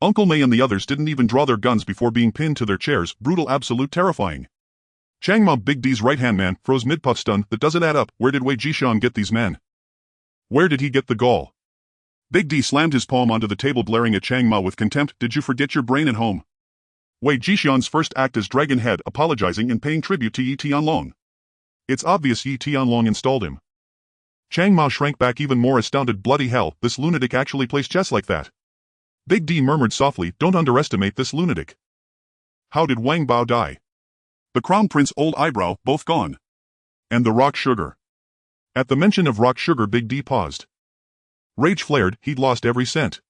Uncle Mei and the others didn't even draw their guns before being pinned to their chairs, brutal, absolute, terrifying. Chang Ma, Big D's right-hand man, froze mid-puff, stunned. That doesn't add up. Where did Wei Jixiang get these men? Where did he get the gall? Big D slammed his palm onto the table, glaring at Chang Ma with contempt. Did you forget your brain at home? Wei Jixiang's first act as dragon head, apologizing and paying tribute to Yi Tianlong. It's obvious Yi Tianlong installed him. Chang Ma shrank back, even more astounded. Bloody hell, this lunatic actually plays chess like that. Big D murmured softly, don't underestimate this lunatic. How did Wang Bao die? The Crown Prince, old eyebrow, both gone. And the rock sugar. At the mention of rock sugar, Big D paused. Rage flared, he'd lost every cent.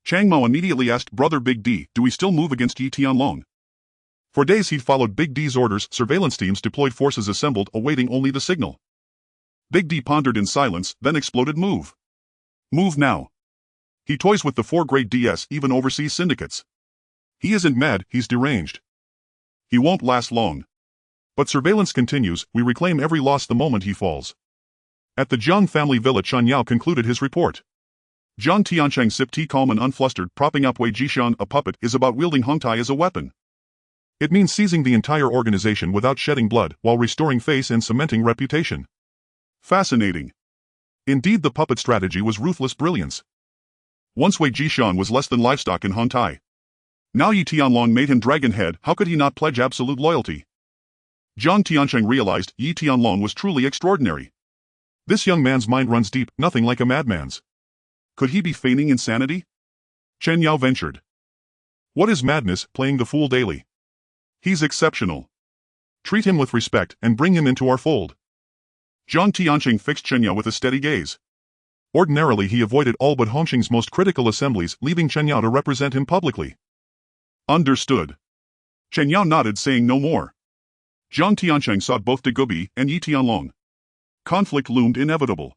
Chang Mao immediately asked, Brother Big D, do we still move against Yi Tianlong? For days he'd followed Big D's orders, surveillance teams deployed, forces assembled, awaiting only the signal. Big D pondered in silence, then exploded, move. Move now. He toys with the 4 grade DS, even overseas syndicates. He isn't mad, he's deranged. He won't last long. But surveillance continues, we reclaim every loss the moment he falls. At the Jiang family villa, Chen Yao concluded his report. Jiang Tiancheng sipped tea calm and unflustered. Propping up Wei Jishan, a puppet, is about wielding Hongtai as a weapon. It means seizing the entire organization without shedding blood, while restoring face and cementing reputation. Fascinating. Indeed, the puppet strategy was ruthless brilliance. Once Wei Jishan was less than livestock in Hongtai. Now Yi Tianlong made him dragon head, how could he not pledge absolute loyalty? Jiang Tiancheng realized Yi Tianlong was truly extraordinary. This young man's mind runs deep, nothing like a madman's. Could he be feigning insanity? Chen Yao ventured. What is madness, playing the fool daily? He's exceptional. Treat him with respect and bring him into our fold. Jiang Tiancheng fixed Chen Yao with a steady gaze. Ordinarily he avoided all but Hongqing's most critical assemblies, leaving Chen Yao to represent him publicly. Understood. Chen Yao nodded, saying no more. Jiang Tiancheng sought both de Gubi and Yi Tianlong. Conflict loomed inevitable.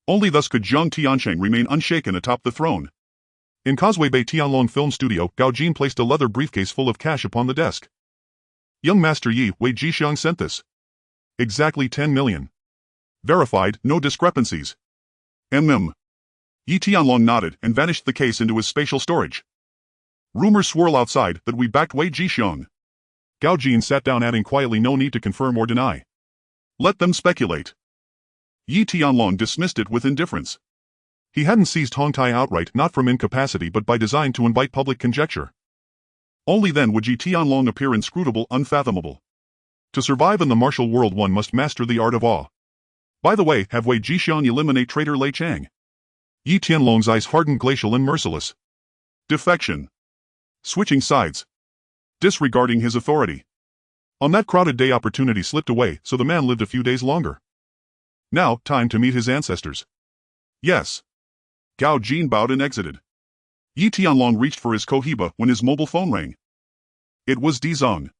Only thus could Jiang Tiancheng remain unshaken atop the throne. In Causeway Bay Tianlong Film Studio, Gao Jin placed a leather briefcase full of cash upon the desk. Young Master Yi, Wei Jixiang sent this. Exactly 10 million. Verified, no discrepancies. Yi Tianlong nodded and vanished the case into his spatial storage. Rumors swirl outside that we backed Wei Jixiang. Gao Jin sat down, adding quietly, no need to confirm or deny. Let them speculate. Yi Tianlong dismissed it with indifference. He hadn't seized Hongtai outright, not from incapacity but by design to invite public conjecture. Only then would Yi Tianlong appear inscrutable, unfathomable. To survive in the martial world one must master the art of awe. By the way, have Wei Jixiang eliminate traitor Lei Chang. Yi Tianlong's eyes hardened, glacial and merciless. Defection. Switching sides. Disregarding his authority. On that crowded day opportunity slipped away, so the man lived a few days longer. Now, time to meet his ancestors. Yes. Gao Jin bowed and exited. Yi Tianlong reached for his cohiba when his mobile phone rang. It was Dizong.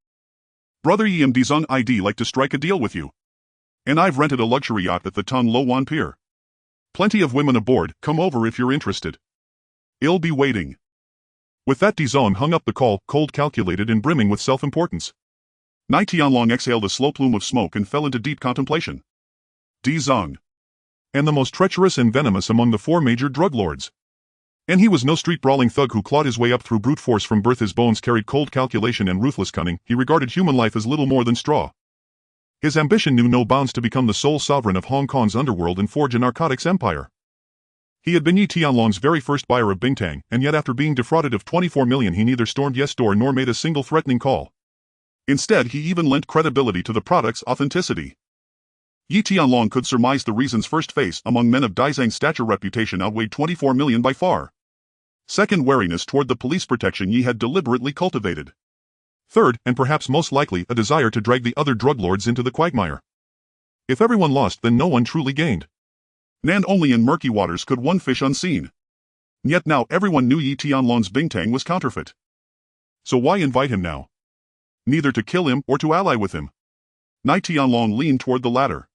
Brother Yi, Dizong, I'd like to strike a deal with you. And I've rented a luxury yacht at the Tong Lo Wan Pier. Plenty of women aboard, come over if you're interested. I'll be waiting. With that, Dizong hung up the call, cold, calculated and brimming with self-importance. Nai Tianlong exhaled a slow plume of smoke and fell into deep contemplation. Dizong. And the most treacherous and venomous among the four major drug lords. And he was no street-brawling thug who clawed his way up through brute force from birth. His bones carried cold calculation and ruthless cunning. He regarded human life as little more than straw. His ambition knew no bounds to become the sole sovereign of Hong Kong's underworld and forge a narcotics empire. He had been Yi Tianlong's very first buyer of Bingtang, and yet after being defrauded of 24 million he neither stormed Yes Store nor made a single threatening call. Instead, he even lent credibility to the product's authenticity. Yi Tianlong could surmise the reasons. First, face among men of Daizang's stature, reputation outweighed 24 million by far. Second, wariness toward the police protection Yi had deliberately cultivated. Third, and perhaps most likely, a desire to drag the other drug lords into the quagmire. If everyone lost, then no one truly gained. And only in murky waters could one fish unseen. Yet now everyone knew Yi Tianlong's Bingtang was counterfeit. So why invite him now? Neither to kill him or to ally with him. Nai Tianlong leaned toward the latter.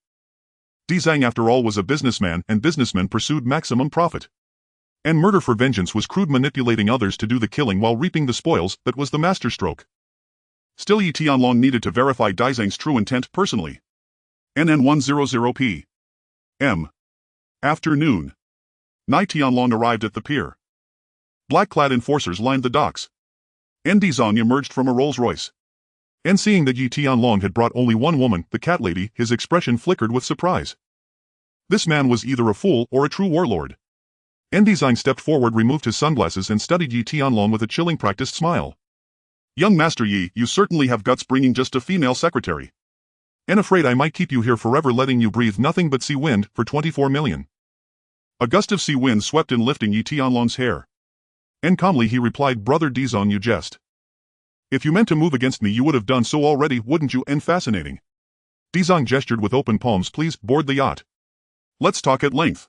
Dizang, after all, was a businessman, and businessmen pursued maximum profit. And murder for vengeance was crude, manipulating others to do the killing while reaping the spoils. That was the masterstroke. Still, Yi Tianlong needed to verify Daizang's true intent personally. NN100 p.m. Afternoon. Nai Tianlong arrived at the pier. Black-clad enforcers lined the docks. Dizang emerged from a Rolls-Royce. And seeing that Yi Tianlong had brought only one woman, the cat lady, his expression flickered with surprise. This man was either a fool or a true warlord. Dizang stepped forward, removed his sunglasses and studied Yi Tianlong with a chilling, practiced smile. Young Master Yi, you certainly have guts bringing just a female secretary. And afraid I might keep you here forever, letting you breathe nothing but sea wind for 24 million. A gust of sea wind swept in, lifting Yi Tianlong's hair. And calmly he replied, Brother Dizong, you jest. If you meant to move against me you would have done so already, wouldn't you? And fascinating. Dizong gestured with open palms. Please, board the yacht. Let's talk at length.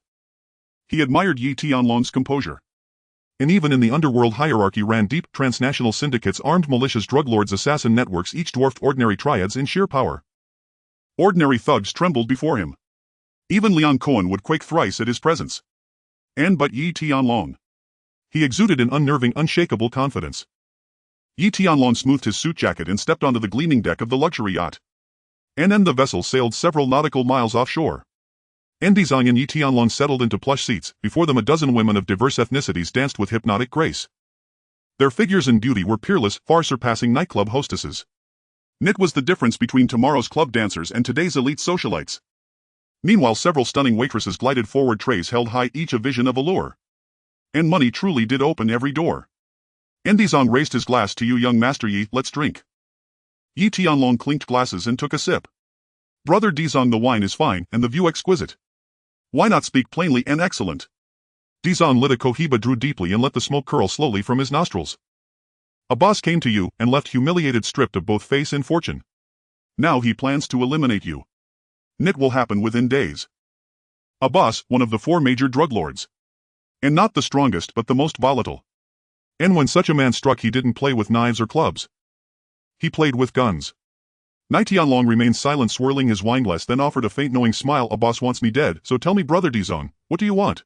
He admired Yi Tianlong's composure. And even in the underworld hierarchy ran deep, transnational syndicates, armed militias, drug lords, assassin networks, each dwarfed ordinary triads in sheer power. Ordinary thugs trembled before him. Even Liang Cohen would quake thrice at his presence. But Yi Tianlong. He exuded an unnerving, unshakable confidence. Yi Tianlong smoothed his suit jacket and stepped onto the gleaming deck of the luxury yacht. And then the vessel sailed several nautical miles offshore. Dizang and Yi Tianlong settled into plush seats. Before them a dozen women of diverse ethnicities danced with hypnotic grace. Their figures and beauty were peerless, far surpassing nightclub hostesses. Knit was the difference between tomorrow's club dancers and today's elite socialites. Meanwhile several stunning waitresses glided forward, trays held high, each a vision of allure. And money truly did open every door. Dizang raised his glass. To you, young Master Yi, let's drink. Yi Tianlong clinked glasses and took a sip. Brother Dizang, the wine is fine and the view exquisite. Why not speak plainly and excellent? Dizang lit a cohiba, drew deeply and let the smoke curl slowly from his nostrils. A boss came to you and left humiliated, stripped of both face and fortune. Now he plans to eliminate you. It will happen within days. A boss, one of the 4 major drug lords. And not the strongest but the most volatile. And when such a man struck, he didn't play with knives or clubs. He played with guns. Yi Tianlong remained silent, swirling his wineglass, then offered a faint knowing smile. A boss wants me dead, so tell me, brother Dizang, what do you want?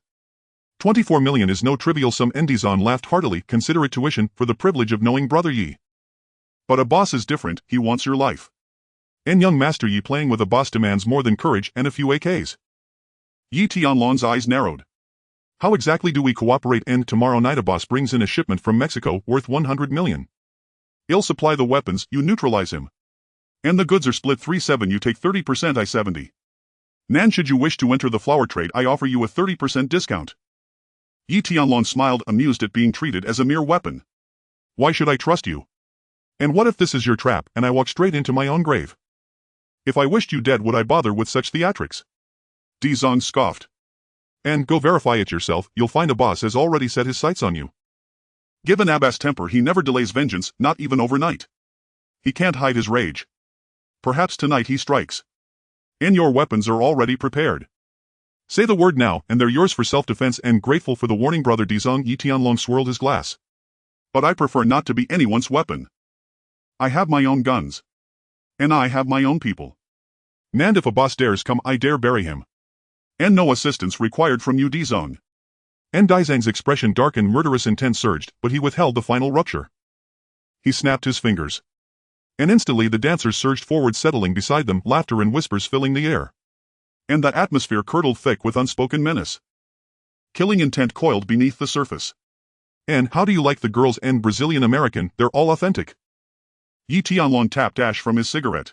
24 million is no trivial sum. Dizang laughed heartily. Consider it tuition for the privilege of knowing brother Yi. But a boss is different, he wants your life. And young Master Yi, playing with a boss demands more than courage and a few AKs. Yi Tianlong's eyes narrowed. How exactly do we cooperate? And tomorrow night a boss brings in a shipment from Mexico worth 100 million. He'll supply the weapons, you neutralize him. And the goods are split 3/7, you take 30%, I 70. Nan, should you wish to enter the flower trade, I offer you a 30% discount. Yi Tianlong smiled, amused at being treated as a mere weapon. Why should I trust you? And what if this is your trap and I walk straight into my own grave? If I wished you dead, would I bother with such theatrics? Dizang scoffed. And go verify it yourself, you'll find a boss has already set his sights on you. Given Abbas' temper, he never delays vengeance, not even overnight. He can't hide his rage. Perhaps tonight he strikes. And your weapons are already prepared. Say the word now, and they're yours for self-defense. And grateful for the warning, brother Dizang, Yi Tianlong swirled his glass. But I prefer not to be anyone's weapon. I have my own guns. And I have my own people. And if a boss dares come, I dare bury him. And no assistance required from you, Dizang. And Dizang's expression darkened, murderous intent surged, but he withheld the final rupture. He snapped his fingers. And instantly the dancers surged forward, settling beside them, laughter and whispers filling the air. And the atmosphere curdled thick with unspoken menace. Killing intent coiled beneath the surface. And how do you like the girls? And Brazilian American, they're all authentic. Yi Tianlong tapped ash from his cigarette.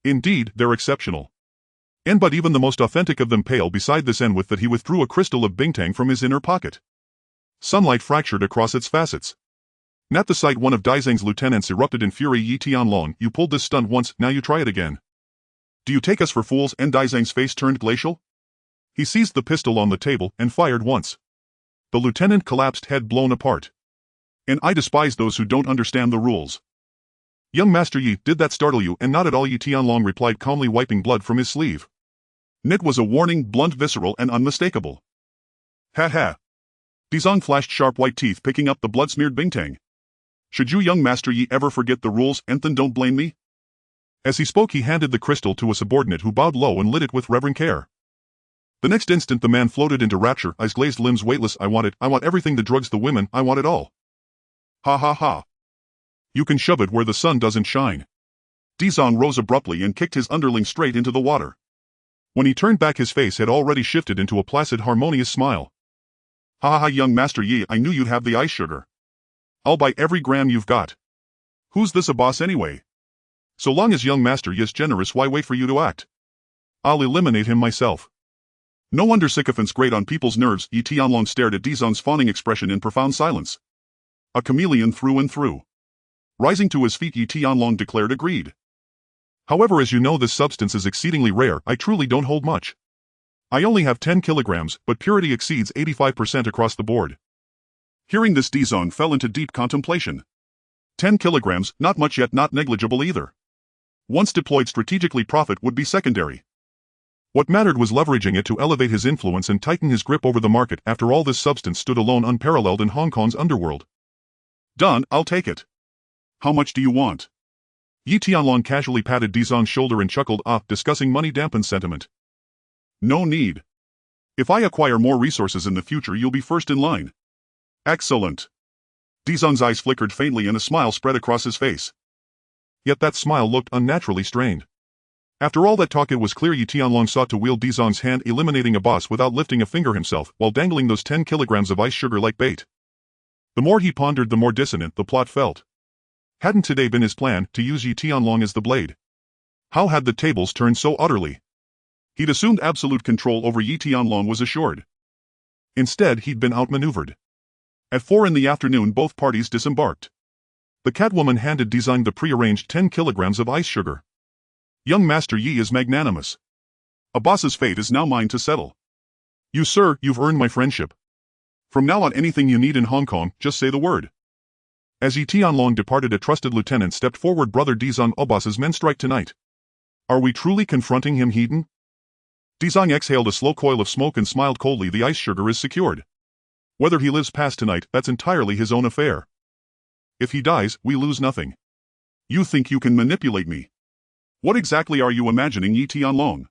Indeed, they're exceptional. And but even the most authentic of them pale beside this. And with that he withdrew a crystal of bintang from his inner pocket. Sunlight fractured across its facets. At the sight, one of Dizang's lieutenants erupted in fury. Yi Tianlong, you pulled this stunt once, now you try it again. Do you take us for fools? And Dizang's face turned glacial. He seized the pistol on the table and fired once. The lieutenant collapsed, head blown apart. And I despise those who don't understand the rules. Young Master Yi, did that startle you? And not at all, Yi Tianlong replied calmly, wiping blood from his sleeve. It was a warning, blunt, visceral, and unmistakable. Ha ha. Dizang flashed sharp white teeth, picking up the blood-smeared bintang. Should you, young Master Yi, ever forget the rules, and then don't blame me? As he spoke, he handed the crystal to a subordinate who bowed low and lit it with reverent care. The next instant the man floated into rapture, eyes glazed, limbs weightless. I want it, I want everything, the drugs, the women, I want it all. Ha ha ha. You can shove it where the sun doesn't shine. Dizang rose abruptly and kicked his underling straight into the water. When he turned back, his face had already shifted into a placid, harmonious smile. Ha ha ha, young Master Yi, I knew you'd have the ice sugar. I'll buy every gram you've got. Who's this a boss anyway? So long as young Master Yi is generous, why wait for you to act? I'll eliminate him myself. No wonder sycophants grate on people's nerves. Yi Tianlong stared at Dizang's fawning expression in profound silence. A chameleon through and through. Rising to his feet, Yi Tianlong declared agreed. However, as you know, this substance is exceedingly rare. I truly don't hold much. I only have 10 kilograms, but purity exceeds 85% across the board. Hearing this, Dizang fell into deep contemplation. 10 kilograms, not much yet not negligible either. Once deployed strategically, profit would be secondary. What mattered was leveraging it to elevate his influence and tighten his grip over the market. After all, this substance stood alone, unparalleled in Hong Kong's underworld. Done, I'll take it. How much do you want? Yi Tianlong casually patted Dizang's shoulder and chuckled, discussing money dampens sentiment. No need. If I acquire more resources in the future, you'll be first in line. Excellent. Dizong's eyes flickered faintly and a smile spread across his face. Yet that smile looked unnaturally strained. After all that talk, it was clear Yi Tianlong sought to wield Dizong's hand, eliminating a boss without lifting a finger himself, while dangling those 10 kilograms of ice sugar like bait. The more he pondered, the more dissonant the plot felt. Hadn't today been his plan to use Yi Tianlong as the blade? How had the tables turned so utterly? He'd assumed absolute control over Yi Tianlong was assured. Instead, he'd been outmaneuvered. At 4 in the afternoon, both parties disembarked. The Catwoman handed Dizong the prearranged 10 kilograms of ice sugar. Young Master Yi is magnanimous. A boss's fate is now mine to settle. You, sir, you've earned my friendship. From now on, anything you need in Hong Kong, just say the word. As Yi Tianlong departed, a trusted lieutenant stepped forward. Brother Dizong, boss's men strike tonight. Are we truly confronting him, Heaton? Dizong exhaled a slow coil of smoke and smiled coldly. The ice sugar is secured. Whether he lives past tonight, that's entirely his own affair. If he dies, we lose nothing. You think you can manipulate me? What exactly are you imagining, Yi Tianlong?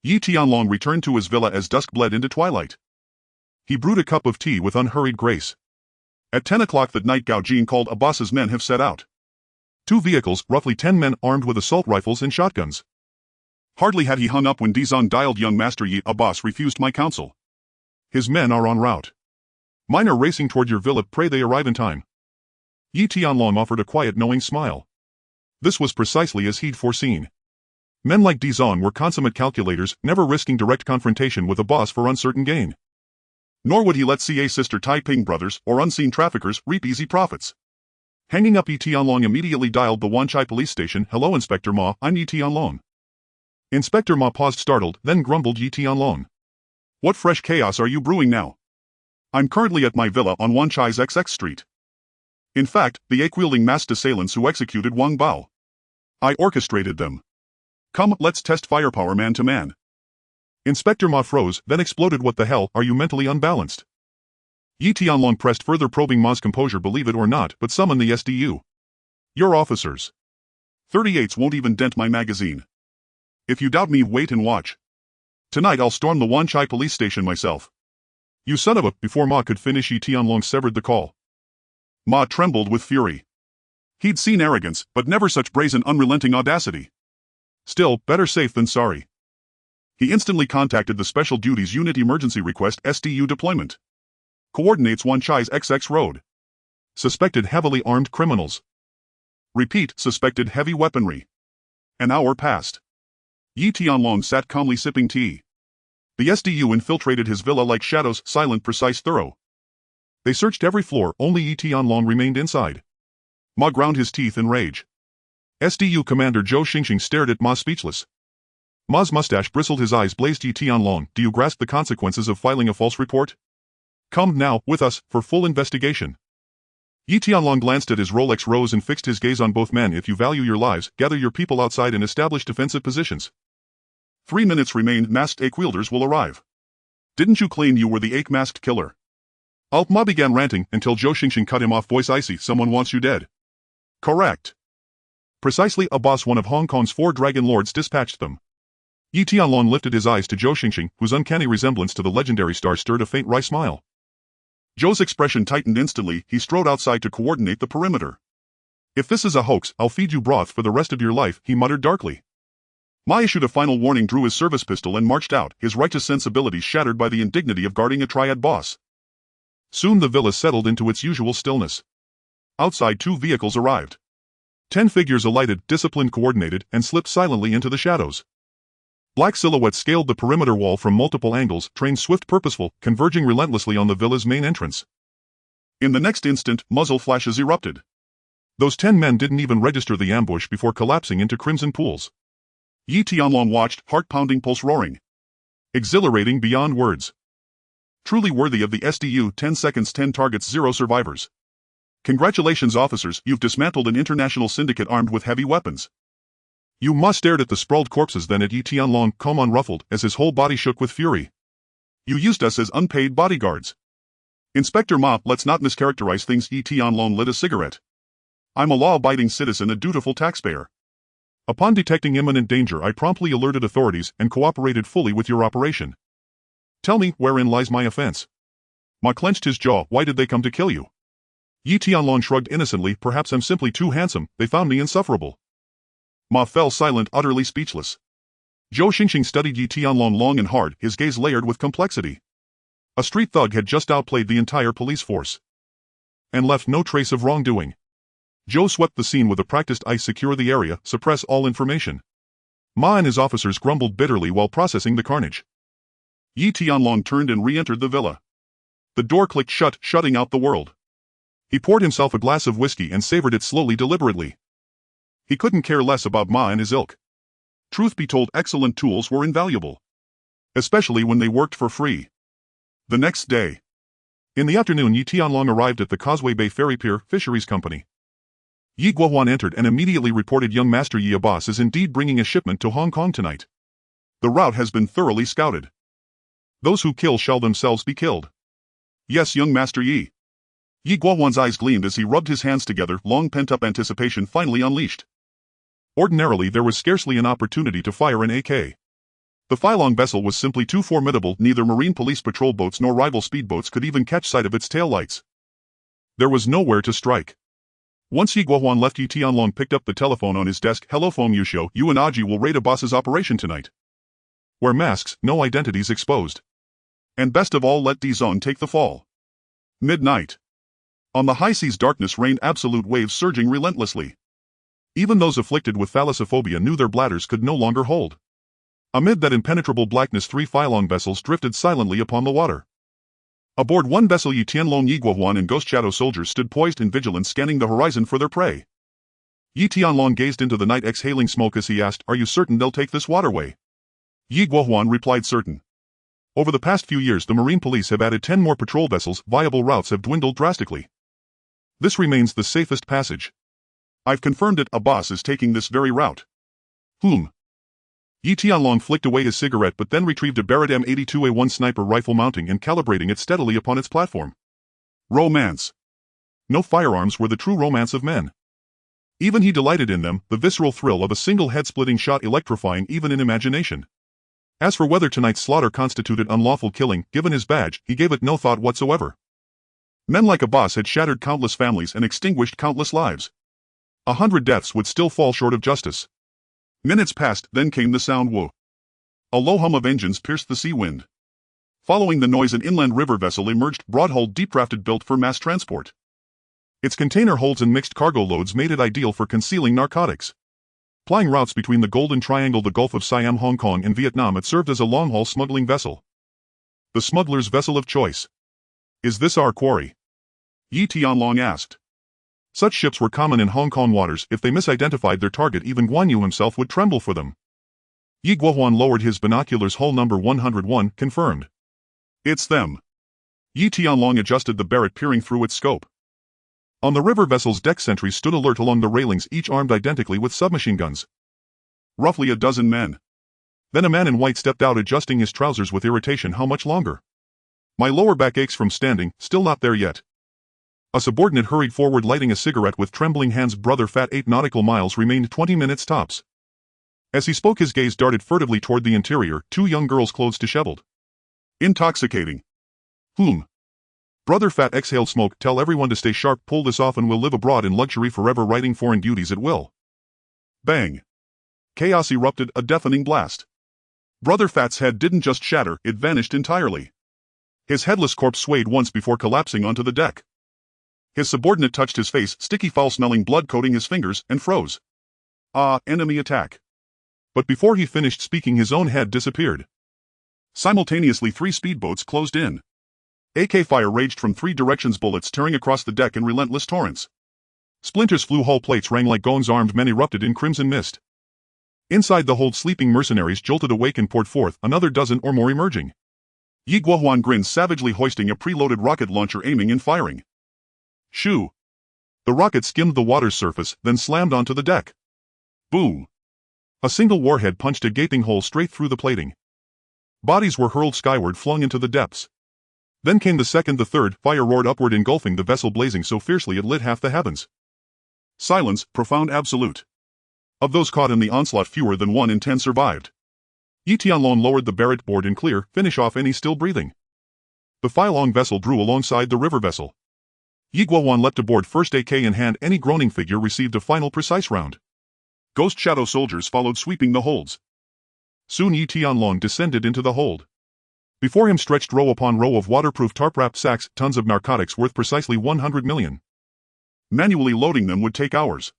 Yi Tianlong returned to his villa as dusk bled into twilight. He brewed a cup of tea with unhurried grace. At 10 o'clock that night, Gao Jin called. A boss's men have set out. 2 vehicles, roughly 10 men armed with assault rifles and shotguns. Hardly had he hung up when Dizong dialed. Young Master Yi, a boss refused my counsel. His men are en route. Mine are racing toward your villa. Pray they arrive in time. Yi Tianlong offered a quiet, knowing smile. This was precisely as he'd foreseen. Men like Dizong were consummate calculators, never risking direct confrontation with a boss for uncertain gain. Nor would he let CA sister Taiping brothers or unseen traffickers reap easy profits. Hanging up, Yi Tianlong immediately dialed the Wanchai police station. Hello, Inspector Ma, I'm Yi Tianlong. Inspector Ma paused, startled, then grumbled. Yi Tianlong. What fresh chaos are you brewing now? I'm currently at my villa on Wanchai's XX Street. In fact, the ache-wielding masked assailants who executed Wang Bao. I orchestrated them. Come, let's test firepower man to man. Inspector Ma froze, then exploded. What the hell, are you mentally unbalanced? Yi Tianlong pressed further, probing Ma's composure. Believe it or not, but summon the SDU. Your officers. 38s won't even dent my magazine. If you doubt me, wait and watch. Tonight I'll storm the Wanchai police station myself. You son of a... Before Ma could finish, Yi Tianlong severed the call. Ma trembled with fury. He'd seen arrogance, but never such brazen, unrelenting audacity. Still, better safe than sorry. He instantly contacted the Special Duties Unit. Emergency request, SDU deployment. Coordinates Wanchai's XX Road. Suspected heavily armed criminals. Repeat, suspected heavy weaponry. An hour passed. Yi Tianlong sat calmly sipping tea. The SDU infiltrated his villa like shadows, silent, precise, thorough. They searched every floor, only Yi Tianlong remained inside. Ma ground his teeth in rage. SDU Commander Zhou Xingxing stared at Ma, speechless. Ma's mustache bristled, his eyes blazed. Yi Tianlong, do you grasp the consequences of filing a false report? Come now, with us, for full investigation. Yi Tianlong glanced at his Rolex rose and fixed his gaze on both men. If you value your lives, gather your people outside and establish defensive positions. 3 minutes remain. Masked ache-wielders will arrive. Didn't you claim you were the ache-masked killer? Ma began ranting until Zhou Xingxing cut him off, voice icy. Someone wants you dead. Correct. Precisely, a boss. One of Hong Kong's 4 dragon lords dispatched them. Yi Tianlong lifted his eyes to Zhou Xingxing, whose uncanny resemblance to the legendary star stirred a faint wry smile. Zhou's expression tightened instantly. He strode outside to coordinate the perimeter. If this is a hoax, I'll feed you broth for the rest of your life, he muttered darkly. Ma issued a final warning, drew his service pistol and marched out, his righteous sensibilities shattered by the indignity of guarding a triad boss. Soon the villa settled into its usual stillness. Outside, 2 vehicles arrived. 10 figures alighted, disciplined, coordinated, and slipped silently into the shadows. Black silhouettes scaled the perimeter wall from multiple angles, trained, swift, purposeful, converging relentlessly on the villa's main entrance. In the next instant, muzzle flashes erupted. Those 10 men didn't even register the ambush before collapsing into crimson pools. Yi Tianlong watched, heart-pounding, pulse roaring. Exhilarating beyond words. Truly worthy of the SDU. 10 seconds, 10 targets, 0 survivors. Congratulations, officers, you've dismantled an international syndicate armed with heavy weapons. You must stared at the sprawled corpses, then at Yi Tianlong, calm unruffled, as his whole body shook with fury. You used us as unpaid bodyguards. Inspector Ma, let's not mischaracterize things. Yi Tianlong lit a cigarette. I'm a law-abiding citizen, a dutiful taxpayer. Upon detecting imminent danger, I promptly alerted authorities and cooperated fully with your operation. Tell me, wherein lies my offense? Ma clenched his jaw. Why did they come to kill you? Yi Tianlong shrugged innocently, perhaps I'm simply too handsome, they found me insufferable. Ma fell silent, utterly speechless. Zhou Xingxing studied Yi Tianlong long and hard, his gaze layered with complexity. A street thug had just outplayed the entire police force. And left no trace of wrongdoing. Zhou swept the scene with a practiced eye, secure the area, suppress all information. Ma and his officers grumbled bitterly while processing the carnage. Yi Tianlong turned and re-entered the villa. The door clicked shut, shutting out the world. He poured himself a glass of whiskey and savored it slowly, deliberately. He couldn't care less about Ma and his ilk. Truth be told, excellent tools were invaluable. Especially when they worked for free. The next day. In the afternoon, Yi Tianlong arrived at the Causeway Bay Ferry Pier Fisheries Company. Yi Guohuan entered and immediately reported young Master Yi, a boss is indeed bringing a shipment to Hong Kong tonight. The route has been thoroughly scouted. Those who kill shall themselves be killed. Yes, young Master Yi. Yi Guohuan's eyes gleamed as he rubbed his hands together, long pent-up anticipation finally unleashed. Ordinarily, there was scarcely an opportunity to fire an AK. The Phylong vessel was simply too formidable, neither marine police patrol boats nor rival speedboats could even catch sight of its taillights. There was nowhere to strike. Once Yi Guohuan left, Yi Tianlong picked up the telephone on his desk. Hello Feng Yusho, you and Aji will raid a boss's operation tonight. Wear masks, no identities exposed. And best of all, let Dizon take the fall. Midnight. On the high seas, darkness reigned, absolute waves surging relentlessly. Even those afflicted with thalassophobia knew their bladders could no longer hold. Amid that impenetrable blackness, 3 Phylong vessels drifted silently upon the water. Aboard one vessel, Yi Tianlong, Yi Guohuan and Ghost Shadow soldiers stood poised in vigilance, scanning the horizon for their prey. Yi Tianlong gazed into the night, exhaling smoke as he asked, "Are you certain they'll take this waterway?" Yi Guohuan replied, "Certain. Over the past few years, the Marine Police have added 10 more patrol vessels, viable routes have dwindled drastically. This remains the safest passage. I've confirmed it, a boss is taking this very route." Whom? Yi Tianlong flicked away his cigarette but then retrieved a Barrett M82A1 sniper rifle, mounting and calibrating it steadily upon its platform. Romance. No firearms were the true romance of men. Even he delighted in them, the visceral thrill of a single head-splitting shot electrifying even in imagination. As for whether tonight's slaughter constituted unlawful killing, given his badge, he gave it no thought whatsoever. Men like a boss had shattered countless families and extinguished countless lives. 100 deaths would still fall short of justice. Minutes passed, then came the sound whoa. A low hum of engines pierced the sea wind. Following the noise, an inland river vessel emerged, broad-hulled, deep-rafted, built for mass transport. Its container holds and mixed cargo loads made it ideal for concealing narcotics. Plying routes between the Golden Triangle, the Gulf of Siam, Hong Kong, and Vietnam, it served as a long-haul smuggling vessel. The smuggler's vessel of choice. Is this our quarry? Yi Tianlong asked. Such ships were common in Hong Kong waters. If they misidentified their target, even Guan Yu himself would tremble for them. Yi Guohuan lowered his binoculars. Hull number 101, confirmed. It's them. Yi Tianlong adjusted the Barrett, peering through its scope. On the river vessel's deck, sentries stood alert along the railings, each armed identically with submachine guns. Roughly a dozen men. Then a man in white stepped out, adjusting his trousers with irritation. How much longer? My lower back aches from standing, still not there yet. A subordinate hurried forward, lighting a cigarette with trembling hands. Brother Fat, 8 nautical miles remained, 20 minutes tops. As he spoke, his gaze darted furtively toward the interior, 2 young girls, clothes disheveled. Intoxicating. Whom? Brother Fat exhaled smoke. Tell everyone to stay sharp, pull this off and we'll live abroad in luxury forever, writing foreign duties at will. Bang. Chaos erupted, a deafening blast. Brother Fat's head didn't just shatter, it vanished entirely. His headless corpse swayed once before collapsing onto the deck. His subordinate touched his face, sticky foul-smelling blood coating his fingers, and froze. Ah, enemy attack. But before he finished speaking, his own head disappeared. Simultaneously, 3 speedboats closed in. AK fire raged from 3 directions, bullets tearing across the deck in relentless torrents. Splinters flew, hull plates rang like gongs, armed men erupted in crimson mist. Inside the hold, sleeping mercenaries jolted awake and poured forth, another dozen or more emerging. Yi Guohuan grinned savagely, hoisting a preloaded rocket launcher, aiming and firing. Shoo! The rocket skimmed the water's surface, then slammed onto the deck. Boom! A single warhead punched a gaping hole straight through the plating. Bodies were hurled skyward, flung into the depths. Then came the second, the third. Fire roared upward, engulfing the vessel, blazing so fiercely it lit half the heavens. Silence, profound, absolute. Of those caught in the onslaught, fewer than 1 in 10 survived. Yi Tianlong lowered the Barrett board and clear, finish off any still breathing. The Phylong vessel drew alongside the river vessel. Yi Guohuan leapt aboard first AK in hand. Any groaning figure received a final precise round. Ghost shadow soldiers followed sweeping the holds. Soon Yi Tianlong descended into the hold. Before him stretched row upon row of waterproof tarp-wrapped sacks, tons of narcotics worth precisely 100 million. Manually loading them would take hours.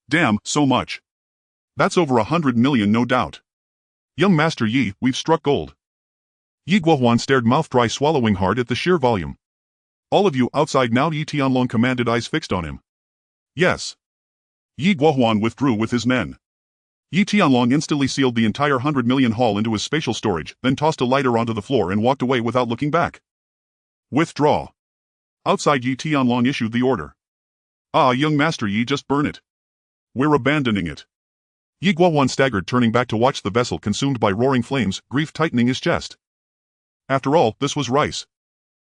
Damn, so much. That's over 100 million no doubt. Young Master Yi, we've struck gold. Yi Guohuan stared mouth dry, swallowing hard at the sheer volume. All of you outside now, Yi Tianlong commanded, eyes fixed on him. Yes. Yi Guohuan withdrew with his men. Yi Tianlong instantly sealed the entire 100 million haul into his spatial storage, then tossed a lighter onto the floor and walked away without looking back. Withdraw. Outside, Yi Tianlong issued the order. Ah, young Master Yi, just burn it. We're abandoning it. Yi Guohuan staggered, turning back to watch the vessel consumed by roaring flames, grief tightening his chest. After all, this was rice.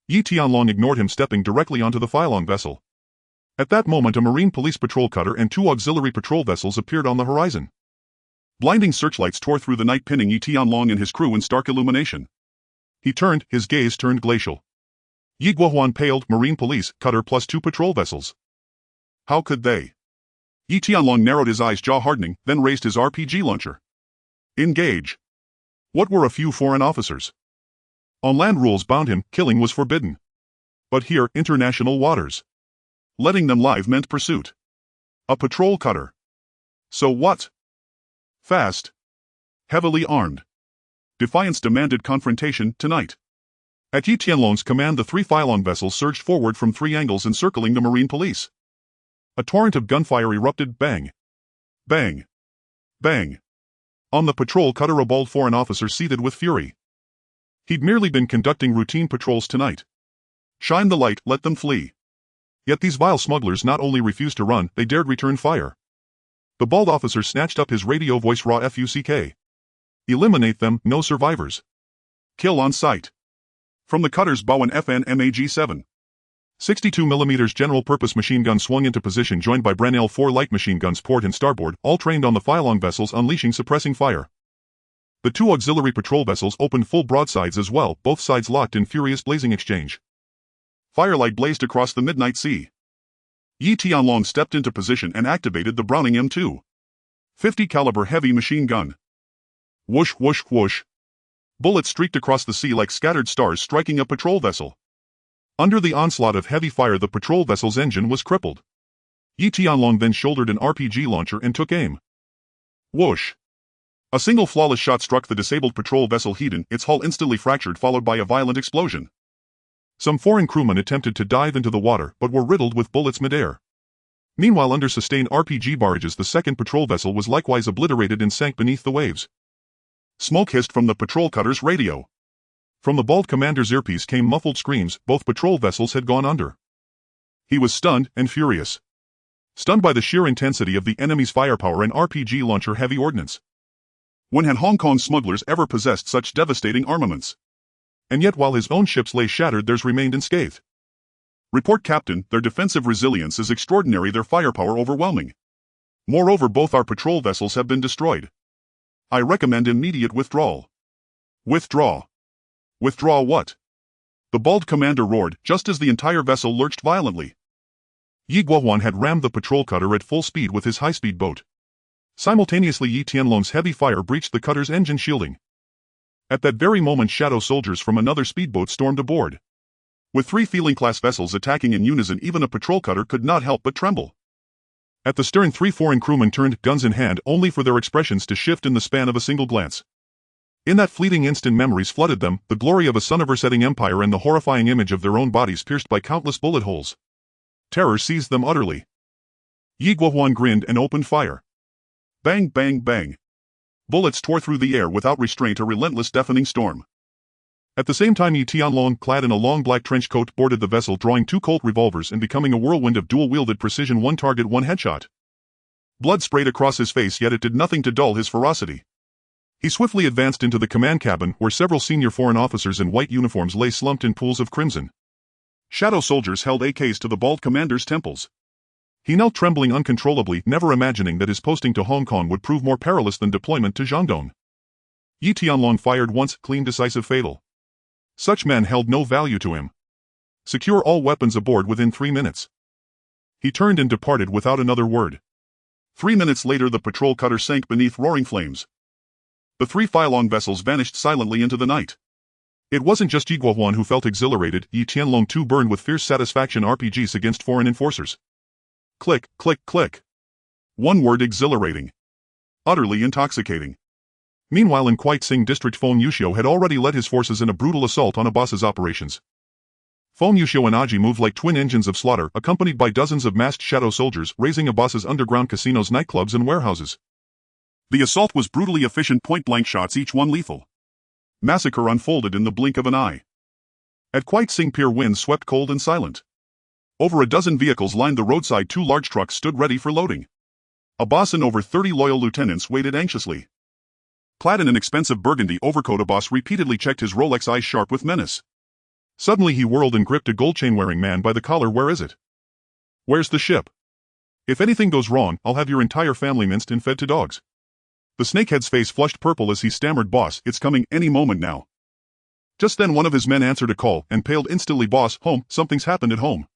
Yi Tianlong ignored him, stepping directly onto the Phylong vessel. At that moment, a marine police patrol cutter and 2 auxiliary patrol vessels appeared on the horizon. Blinding searchlights tore through the night, pinning Yi Tianlong and his crew in stark illumination. He turned, his gaze turned glacial. Yi Guohuan paled, marine police, cutter plus 2 patrol vessels. How could they? Yi Tianlong narrowed his eyes, jaw hardening, then raised his RPG launcher. Engage. What were a few foreign officers? On land, rules bound him, killing was forbidden. But here, international waters. Letting them live meant pursuit. A patrol cutter. So what? Fast. Heavily armed. Defiance demanded confrontation tonight. At Yi Tianlong's command, the 3 Phylong vessels surged forward from 3 angles, encircling the marine police. A torrent of gunfire erupted. Bang. Bang. Bang. On the patrol cutter, a bald foreign officer seethed with fury. He'd merely been conducting routine patrols tonight. Shine the light, let them flee. Yet these vile smugglers not only refused to run, they dared return fire. The bald officer snatched up his radio voice, raw FUCK. Eliminate them, no survivors. Kill on sight. From the cutter's bow, an FN MAG-7. 62mm general-purpose machine gun swung into position, joined by Brunel 4 light machine guns port and starboard, all trained on the Phylong vessels, unleashing suppressing fire. The 2 auxiliary patrol vessels opened full broadsides as well, both sides locked in furious blazing exchange. Firelight blazed across the midnight sea. Yi Tianlong stepped into position and activated the Browning M2. 50 caliber heavy machine gun. Whoosh whoosh whoosh. Bullets streaked across the sea like scattered stars, striking a patrol vessel. Under the onslaught of heavy fire, the patrol vessel's engine was crippled. Yi Tianlong then shouldered an RPG launcher and took aim. Whoosh. A single flawless shot struck the disabled patrol vessel Hedon, its hull instantly fractured, followed by a violent explosion. Some foreign crewmen attempted to dive into the water, but were riddled with bullets midair. Meanwhile, under sustained RPG barrages, the second patrol vessel was likewise obliterated and sank beneath the waves. Smoke hissed from the patrol cutter's radio. From the bald commander's earpiece came muffled screams. Both patrol vessels had gone under. He was stunned and furious. Stunned by the sheer intensity of the enemy's firepower and RPG launcher heavy ordnance. When had Hong Kong smugglers ever possessed such devastating armaments? And yet, while his own ships lay shattered, theirs remained unscathed. Report, Captain, their defensive resilience is extraordinary, their firepower overwhelming. Moreover, both our patrol vessels have been destroyed. I recommend immediate withdrawal. Withdraw. Withdraw what? The bald commander roared, just as the entire vessel lurched violently. Yi Guohuan had rammed the patrol cutter at full speed with his high-speed boat. Simultaneously, Yi Tianlong's heavy fire breached the cutter's engine shielding. At that very moment, shadow soldiers from another speedboat stormed aboard. With 3 Feeling-class vessels attacking in unison, even a patrol cutter could not help but tremble. At the stern, 3 foreign crewmen turned, guns in hand, only for their expressions to shift in the span of a single glance. In that fleeting instant, memories flooded them, the glory of a Suniversetting empire and the horrifying image of their own bodies pierced by countless bullet holes. Terror seized them utterly. Yi Guohuan grinned and opened fire. Bang, bang, bang. Bullets tore through the air without restraint, a relentless, deafening storm. At the same time, Yi Tianlong, clad in a long black trench coat, boarded the vessel, drawing 2 Colt revolvers and becoming a whirlwind of dual-wielded precision, 1 target, 1 headshot. Blood sprayed across his face, yet it did nothing to dull his ferocity. He swiftly advanced into the command cabin, where several senior foreign officers in white uniforms lay slumped in pools of crimson. Shadow soldiers held AKs to the bald commander's temples. He knelt, trembling uncontrollably, never imagining that his posting to Hong Kong would prove more perilous than deployment to Shandong. Yi Tianlong fired once, clean, decisive, fatal. Such men held no value to him. Secure all weapons aboard within 3 minutes. He turned and departed without another word. 3 minutes later the patrol cutter sank beneath roaring flames. The 3 Filong vessels vanished silently into the night. It wasn't just Jigu who felt exhilarated, Yi Tianlong too burned with fierce satisfaction RPGs against foreign enforcers. Click, click, click. One word: exhilarating. Utterly intoxicating. Meanwhile in Quaitsing District Feng Yuxiu had already led his forces in a brutal assault on a boss's operations. Feng Yuxiu and Aji moved like twin engines of slaughter, accompanied by dozens of masked shadow soldiers, raising a boss's underground casinos, nightclubs and warehouses. The assault was brutally efficient, point-blank shots, each one lethal. Massacre unfolded in the blink of an eye. At Quaitsing Pier winds swept cold and silent. Over a dozen vehicles lined the roadside, 2 large trucks stood ready for loading. A boss and over 30 loyal lieutenants waited anxiously. Clad in an expensive burgundy overcoat, a boss repeatedly checked his Rolex, eyes sharp with menace. Suddenly he whirled and gripped a gold chain-wearing man by the collar. "Where is it? Where's the ship? If anything goes wrong, I'll have your entire family minced and fed to dogs." The snakehead's face flushed purple as he stammered, "Boss, it's coming any moment now." Just then one of his men answered a call and paled instantly, "Boss, home, something's happened at home."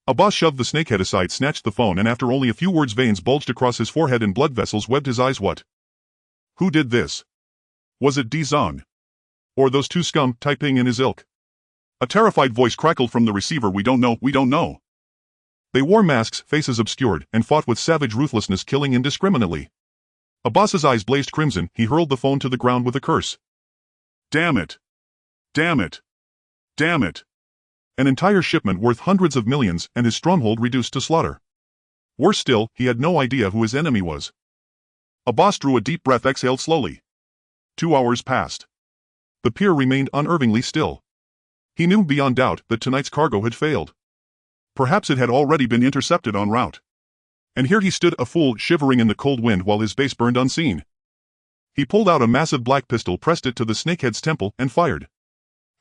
A boss shoved the snakehead aside, snatched the phone, and after only a few words veins bulged across his forehead and blood vessels webbed his eyes. "What? Who did this? Was it Dizang? Or those 2 scum, Taiping and his ilk?" A terrified voice crackled from the receiver, we don't know. They wore masks, faces obscured, and fought with savage ruthlessness, killing indiscriminately. A boss's eyes blazed crimson, he hurled the phone to the ground with a curse. Damn it! Damn it! Damn it! An entire shipment worth hundreds of millions, and his stronghold reduced to slaughter. Worse still, he had no idea who his enemy was. A boss drew a deep breath, exhaled slowly. 2 hours passed. The pier remained unervingly still. He knew beyond doubt that tonight's cargo had failed. Perhaps it had already been intercepted en route. And here he stood, a fool, shivering in the cold wind while his base burned unseen. He pulled out a massive black pistol, pressed it to the snakehead's temple, and fired.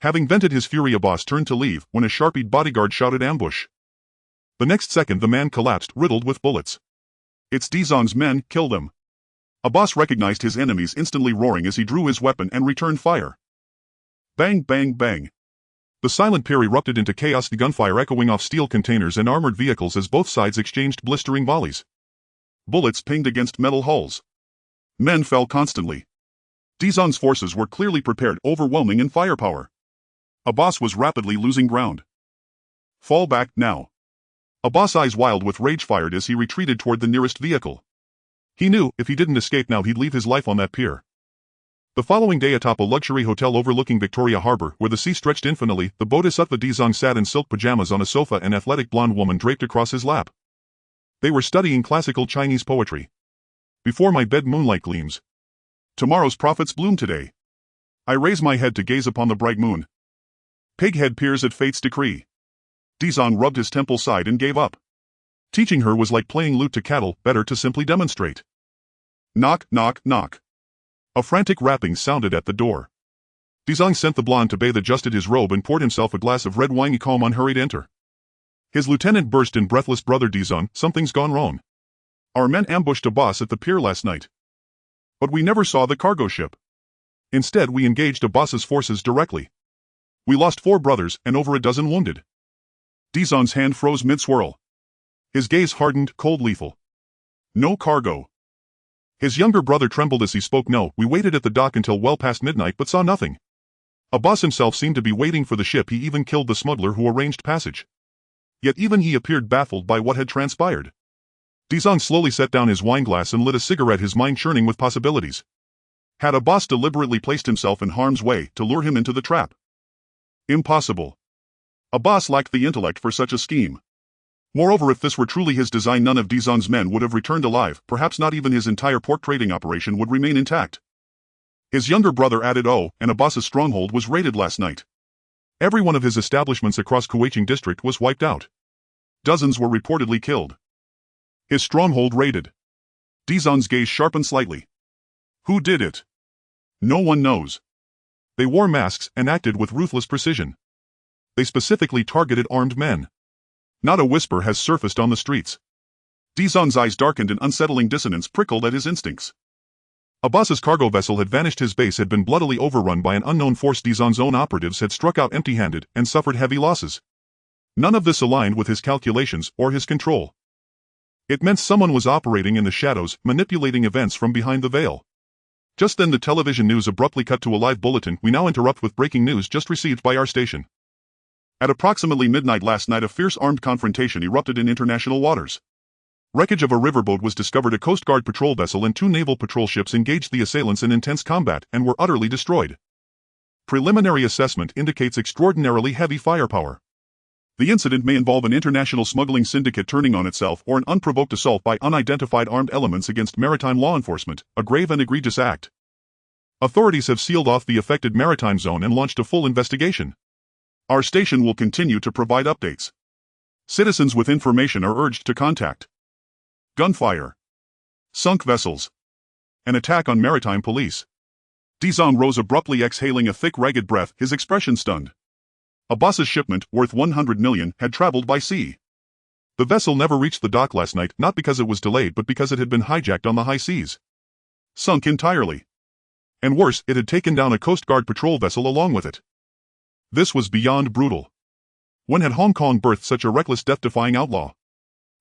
Having vented his fury, a boss turned to leave when a sharp-eyed bodyguard shouted, "Ambush!" The next second the man collapsed, riddled with bullets. "It's Dizang's men, kill them!" A boss recognized his enemies, instantly roaring as he drew his weapon and returned fire. Bang, bang, bang. The silent pier erupted into chaos, the gunfire echoing off steel containers and armored vehicles as both sides exchanged blistering volleys. Bullets pinged against metal hulls. Men fell constantly. Dizang's forces were clearly prepared, overwhelming in firepower. A boss was rapidly losing ground. "Fall back, now." A boss, eyes wild with rage, fired as he retreated toward the nearest vehicle. He knew, if he didn't escape now, he'd leave his life on that pier. The following day atop a luxury hotel overlooking Victoria Harbor, where the sea stretched infinitely, the Bodhisattva Dizang sat in silk pajamas on a sofa, an athletic blonde woman draped across his lap. They were studying classical Chinese poetry. "Before my bed moonlight gleams. Tomorrow's prophets bloom today. I raise my head to gaze upon the bright moon. Pighead peers at fate's decree." Dizang rubbed his temple side and gave up. Teaching her was like playing lute to cattle, better to simply demonstrate. Knock, knock, knock. A frantic rapping sounded at the door. Dizang sent the blonde to bathe, adjusted his robe, and poured himself a glass of red wine. Calm, unhurried enter. His lieutenant burst in, breathless, "Brother Dizang, something's gone wrong. Our men ambushed a boss at the pier last night. But we never saw the cargo ship. Instead, we engaged a boss's forces directly. We lost 4 brothers and over a dozen wounded." Dizang's hand froze mid-swirl. His gaze hardened, cold, lethal. "No cargo." His younger brother trembled as he spoke. "No, we waited at the dock until well past midnight but saw nothing. A boss himself seemed to be waiting for the ship. He even killed the smuggler who arranged passage. Yet even he appeared baffled by what had transpired." Dizang slowly set down his wineglass and lit a cigarette, his mind churning with possibilities. Had a boss deliberately placed himself in harm's way to lure him into the trap? Impossible. A boss lacked the intellect for such a scheme. Moreover, if this were truly his design, none of Dizang's men would have returned alive, perhaps not even his entire pork trading operation would remain intact. His younger brother added, "Oh, and a boss's stronghold was raided last night. Every one of his establishments across Quaitsing District was wiped out. Dozens were reportedly killed. His stronghold raided." Dizang's gaze sharpened slightly. "Who did it?" "No one knows. They wore masks and acted with ruthless precision. They specifically targeted armed men. Not a whisper has surfaced on the streets." Dizang's eyes darkened, an unsettling dissonance prickled at his instincts. A boss's cargo vessel had vanished, his base had been bloodily overrun by an unknown force. Dizang's own operatives had struck out empty-handed and suffered heavy losses. None of this aligned with his calculations or his control. It meant someone was operating in the shadows, manipulating events from behind the veil. Just then the television news abruptly cut to a live bulletin. We now interrupt with breaking news just received by our station. At approximately midnight last night, a fierce armed confrontation erupted in international waters. Wreckage of a riverboat was discovered. A Coast Guard patrol vessel and 2 naval patrol ships engaged the assailants in intense combat and were utterly destroyed. Preliminary assessment indicates extraordinarily heavy firepower. The incident may involve an international smuggling syndicate turning on itself or an unprovoked assault by unidentified armed elements against maritime law enforcement, a grave and egregious act. Authorities have sealed off the affected maritime zone and launched a full investigation. Our station will continue to provide updates. Citizens with information are urged to contact. Gunfire. Sunk vessels. An attack on maritime police. Dizong rose abruptly, exhaling a thick ragged breath, his expression stunned. A boss's shipment, worth 100 million, had traveled by sea. The vessel never reached the dock last night, not because it was delayed but because it had been hijacked on the high seas. Sunk entirely. And worse, it had taken down a Coast Guard patrol vessel along with it. This was beyond brutal. When had Hong Kong birthed such a reckless, death-defying outlaw?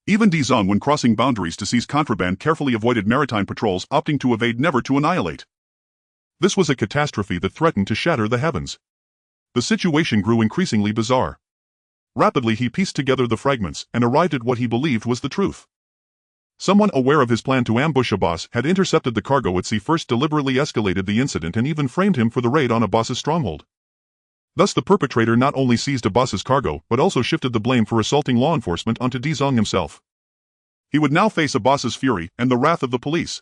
Even Dizong, when crossing boundaries to seize contraband, carefully avoided maritime patrols, opting to evade, never to annihilate. This was a catastrophe that threatened to shatter the heavens. The situation grew increasingly bizarre. Rapidly he pieced together the fragments and arrived at what he believed was the truth. Someone aware of his plan to ambush a boss had intercepted the cargo at sea, first deliberately escalated the incident, and even framed him for the raid on a boss's stronghold. Thus the perpetrator not only seized a boss's cargo but also shifted the blame for assaulting law enforcement onto Dizong himself. He would now face a boss's fury and the wrath of the police.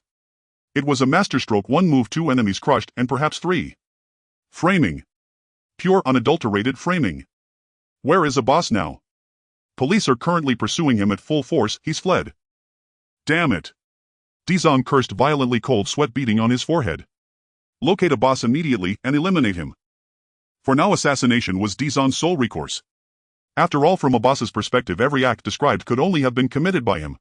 It was a masterstroke: 1 move, 2 enemies crushed, and perhaps 3. Framing. Pure unadulterated framing. Where is a boss now? Police are currently pursuing him at full force. He's fled. Damn it. Dizong cursed violently, cold sweat beading on his forehead. Locate a boss immediately and eliminate him. For now assassination was Dizong's sole recourse. After all, from a boss's perspective, every act described could only have been committed by him.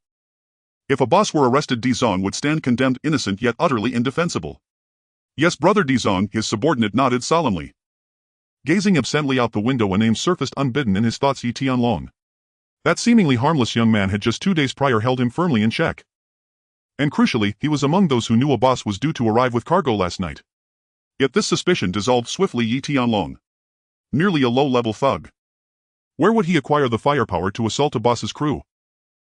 If a boss were arrested, Dizong would stand condemned, innocent yet utterly indefensible. Yes, brother Dizong, his subordinate nodded solemnly. Gazing absently out the window, a name surfaced unbidden in his thoughts: Yi Tianlong. That seemingly harmless young man had just 2 days prior held him firmly in check. And crucially, he was among those who knew a boss was due to arrive with cargo last night. Yet this suspicion dissolved swiftly. Yi Tianlong. Merely a low-level thug. Where would he acquire the firepower to assault a boss's crew?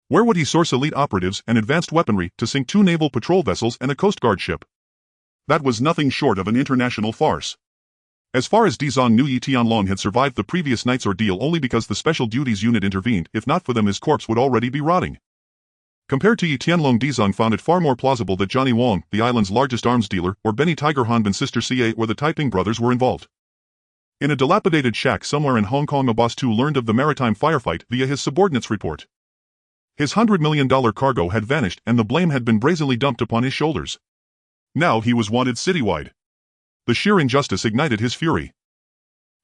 Where would he source elite operatives and advanced weaponry to sink 2 naval patrol vessels and a Coast Guard ship? That was nothing short of an international farce. As far as Dizong knew, Yi Tianlong had survived the previous night's ordeal only because the Special Duties Unit intervened. If not for them, his corpse would already be rotting. Compared to Yi Tianlong, Dizong found it far more plausible that Johnny Wong, the island's largest arms dealer, or Benny Tiger Hanbin's sister Ca, or the Taiping brothers were involved. In a dilapidated shack somewhere in Hong Kong, a boss too learned of the maritime firefight via his subordinate's report. His $100 million cargo had vanished and the blame had been brazenly dumped upon his shoulders. Now he was wanted citywide. The sheer injustice ignited his fury.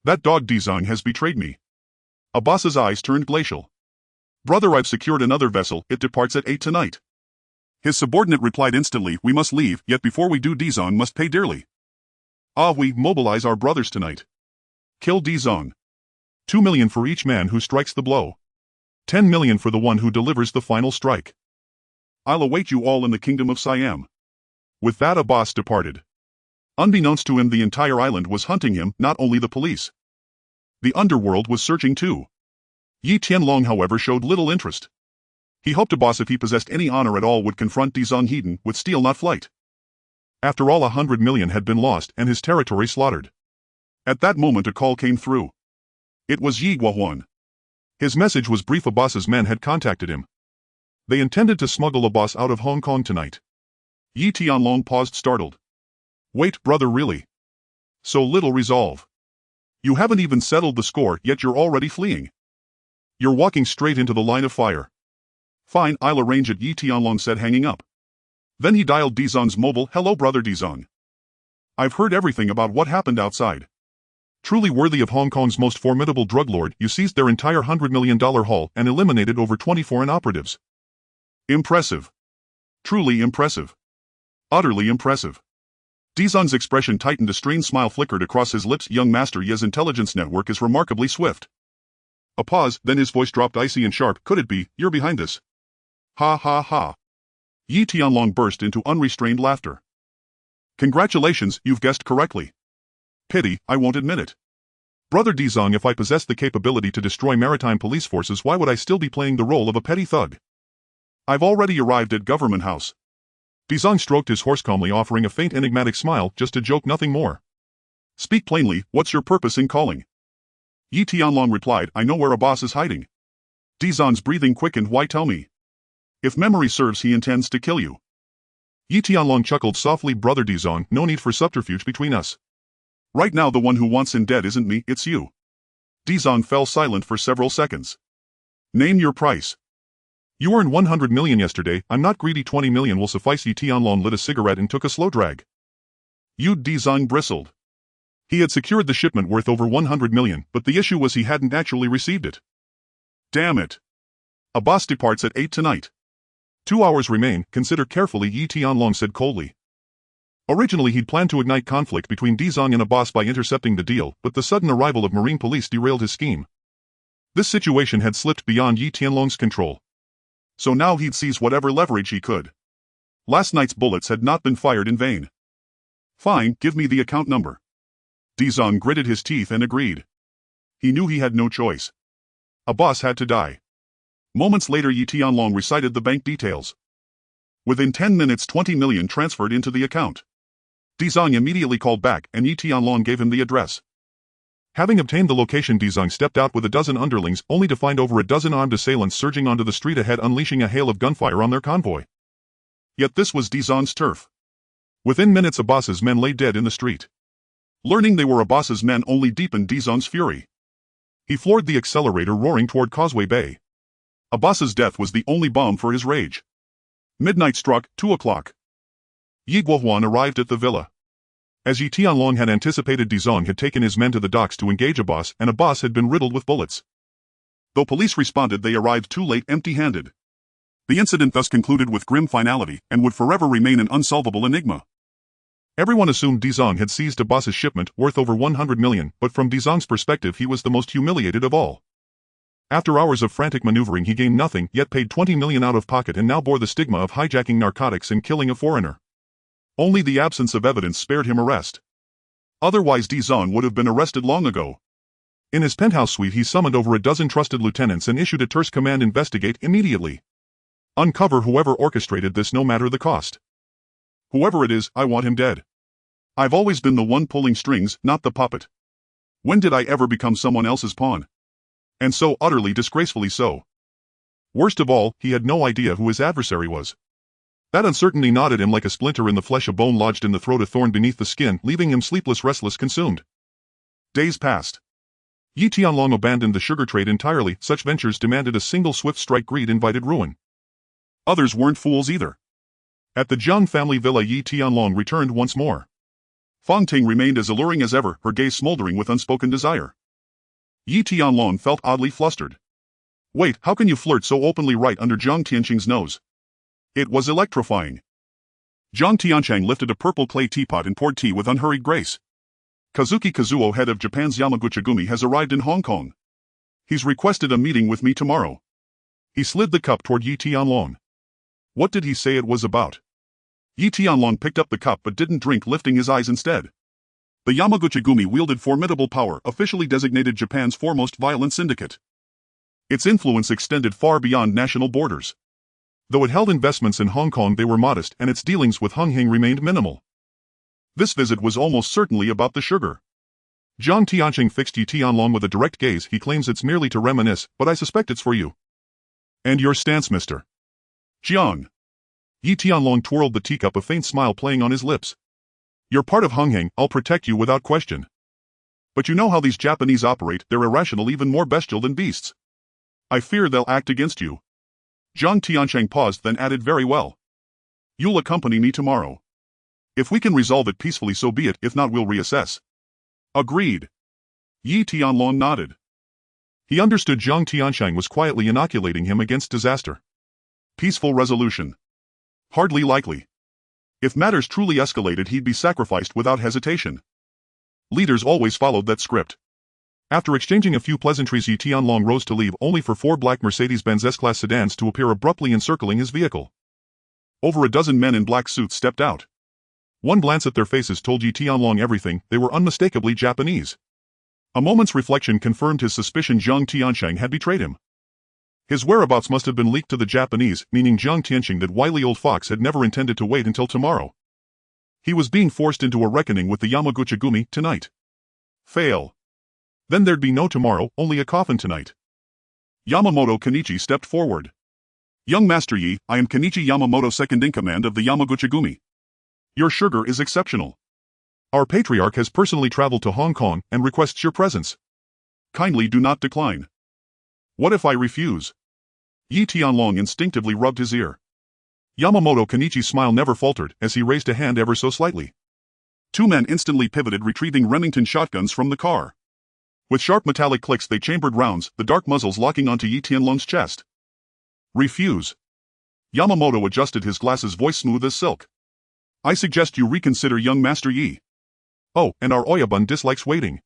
That dog Dizong has betrayed me. A boss's eyes turned glacial. Brother, I've secured another vessel, it departs at 8 tonight. His subordinate replied instantly, we must leave, yet before we do Dizong must pay dearly. Ah, we mobilize our brothers tonight. Kill Dizong. 2 million for each man who strikes the blow. 10 million for the one who delivers the final strike. I'll await you all in the kingdom of Siam. With that, a boss departed. Unbeknownst to him, the entire island was hunting him, not only the police. The underworld was searching too. Yi Tianlong, however, showed little interest. He hoped a boss, if he possessed any honor at all, would confront Dizong hidden with steel, not flight. After all, 100 million had been lost and his territory slaughtered. At that moment a call came through. It was Yi Guohuan. His message was brief: a boss's men had contacted him. They intended to smuggle a boss out of Hong Kong tonight. Yi Tianlong paused, startled. Wait, brother, really? So little resolve. You haven't even settled the score, yet you're already fleeing. You're walking straight into the line of fire. Fine, I'll arrange it, Yi Tianlong said, hanging up. Then he dialed Dizong's mobile. Hello, brother Dizong. I've heard everything about what happened outside. Truly worthy of Hong Kong's most formidable drug lord, you seized their entire $100 million haul and eliminated over 20 foreign operatives. Impressive. Truly impressive. Utterly impressive. Dizong's expression tightened, a strained smile flickered across his lips. Young master, Ye's intelligence network is remarkably swift. A pause, then his voice dropped icy and sharp. Could it be, you're behind this? Ha ha ha. Yi Tianlong burst into unrestrained laughter. Congratulations, you've guessed correctly. Pity, I won't admit it. Brother Dizong, if I possessed the capability to destroy maritime police forces, why would I still be playing the role of a petty thug? I've already arrived at Government House. Dizong stroked his horse calmly, offering a faint enigmatic smile, just a joke, nothing more. Speak plainly, what's your purpose in calling? Yi Tianlong replied, I know where a boss is hiding. Dizong's breathing quickened. Why tell me? If memory serves, he intends to kill you. Yi Tianlong chuckled softly. Brother Dizong, no need for subterfuge between us. Right now the one who wants him dead isn't me, it's you. Dizong fell silent for several seconds. Name your price. You earned 100 million yesterday. I'm not greedy. 20 million will suffice. Yi Tianlong lit a cigarette and took a slow drag. Dizong bristled. He had secured the shipment worth over 100 million, but the issue was he hadn't actually received it. Damn it. A boss departs at 8 tonight. 2 hours remain, consider carefully, Yi Tianlong said coldly. Originally he'd planned to ignite conflict between Dizong and a boss by intercepting the deal, but the sudden arrival of Marine police derailed his scheme. This situation had slipped beyond Yi Tianlong's control. So now he'd seize whatever leverage he could. Last night's bullets had not been fired in vain. Fine, give me the account number. Dizong gritted his teeth and agreed. He knew he had no choice. A boss had to die. Moments later Yi Tianlong recited the bank details. Within 10 minutes 20 million transferred into the account. Dizong immediately called back and Yi Tianlong gave him the address. Having obtained the location, Dizong stepped out with a dozen underlings, only to find over a dozen armed assailants surging onto the street ahead, unleashing a hail of gunfire on their convoy. Yet this was Dizong's turf. Within minutes a boss's men lay dead in the street. Learning they were a boss's men only deepened Dizong's fury. He floored the accelerator, roaring toward Causeway Bay. A boss's death was the only balm for his rage. Midnight struck, 2 o'clock. Yi Guohuan arrived at the villa. As Yi Tianlong had anticipated, Dizong had taken his men to the docks to engage a boss, and a boss had been riddled with bullets. Though police responded, they arrived too late, empty-handed. The incident thus concluded with grim finality, and would forever remain an unsolvable enigma. Everyone assumed Dizong had seized a boss's shipment worth over 100 million, but from Dizong's perspective he was the most humiliated of all. After hours of frantic maneuvering he gained nothing, yet paid 20 million out of pocket and now bore the stigma of hijacking narcotics and killing a foreigner. Only the absence of evidence spared him arrest. Otherwise Dizong would have been arrested long ago. In his penthouse suite he summoned over a dozen trusted lieutenants and issued a terse command: investigate immediately. Uncover whoever orchestrated this, no matter the cost. Whoever it is, I want him dead. I've always been the one pulling strings, not the puppet. When did I ever become someone else's pawn? And so utterly disgracefully so. Worst of all, he had no idea who his adversary was. That uncertainty knotted him like a splinter in the flesh, a bone lodged in the throat, a thorn beneath the skin, leaving him sleepless, restless, consumed. Days passed. Yi Tianlong abandoned the sugar trade entirely. Such ventures demanded a single swift strike. Greed invited ruin. Others weren't fools either. At the Jiang family villa, Yi Tianlong returned once more. Fang Ting remained as alluring as ever, her gaze smoldering with unspoken desire. Yi Tianlong felt oddly flustered. Wait, how can you flirt so openly right under Jiang Tianqing's nose? It was electrifying. Jiang Tianqing lifted a purple clay teapot and poured tea with unhurried grace. Kazuki Kazuo, head of Japan's Yamaguchi-gumi, has arrived in Hong Kong. He's requested a meeting with me tomorrow. He slid the cup toward Yi Tianlong. What did he say it was about? Yi Tianlong picked up the cup but didn't drink, lifting his eyes instead. The Yamaguchi-gumi wielded formidable power, officially designated Japan's foremost violent syndicate. Its influence extended far beyond national borders. Though it held investments in Hong Kong, they were modest, and its dealings with Unhinged remained minimal. This visit was almost certainly about the sugar. Jiang Tianqing fixed Yi Tianlong with a direct gaze. He claims it's merely to reminisce, but I suspect it's for you. And your stance, Mr. Jiang. Yi Tianlong twirled the teacup, a faint smile playing on his lips. You're part of Unhinged, I'll protect you without question. But you know how these Japanese operate, they're irrational, even more bestial than beasts. I fear they'll act against you. Jiang Tianqing paused, then added, very well. You'll accompany me tomorrow. If we can resolve it peacefully, so be it, if not we'll reassess. Agreed. Yi Tianlong nodded. He understood Jiang Tianqing was quietly inoculating him against disaster. Peaceful resolution. Hardly likely. If matters truly escalated, he'd be sacrificed without hesitation. Leaders always followed that script. After exchanging a few pleasantries, Yi Tianlong rose to leave, only for 4 black Mercedes-Benz S-Class sedans to appear abruptly encircling his vehicle. Over a dozen men in black suits stepped out. One glance at their faces told Yi Tianlong everything. They were unmistakably Japanese. A moment's reflection confirmed his suspicion Jiang Tiansheng had betrayed him. His whereabouts must have been leaked to the Japanese, meaning Jiang Tiansheng, that wily old fox, had never intended to wait until tomorrow. He was being forced into a reckoning with the Yamaguchi-gumi tonight. Fail. Then there'd be no tomorrow, only a coffin tonight. Yamamoto Kenichi stepped forward. Young Master Yi, I am Kenichi Yamamoto, second in command of the Yamaguchi-gumi. Your sugar is exceptional. Our patriarch has personally traveled to Hong Kong and requests your presence. Kindly do not decline. What if I refuse? Yi Tianlong instinctively rubbed his ear. Yamamoto Kenichi's smile never faltered as he raised a hand ever so slightly. 2 men instantly pivoted, retrieving Remington shotguns from the car. With sharp metallic clicks they chambered rounds, the dark muzzles locking onto Yi Tianlong's chest. Refuse. Yamamoto adjusted his glasses, voice smooth as silk. I suggest you reconsider, young Master Yi. Oh, and our Oyabun dislikes waiting.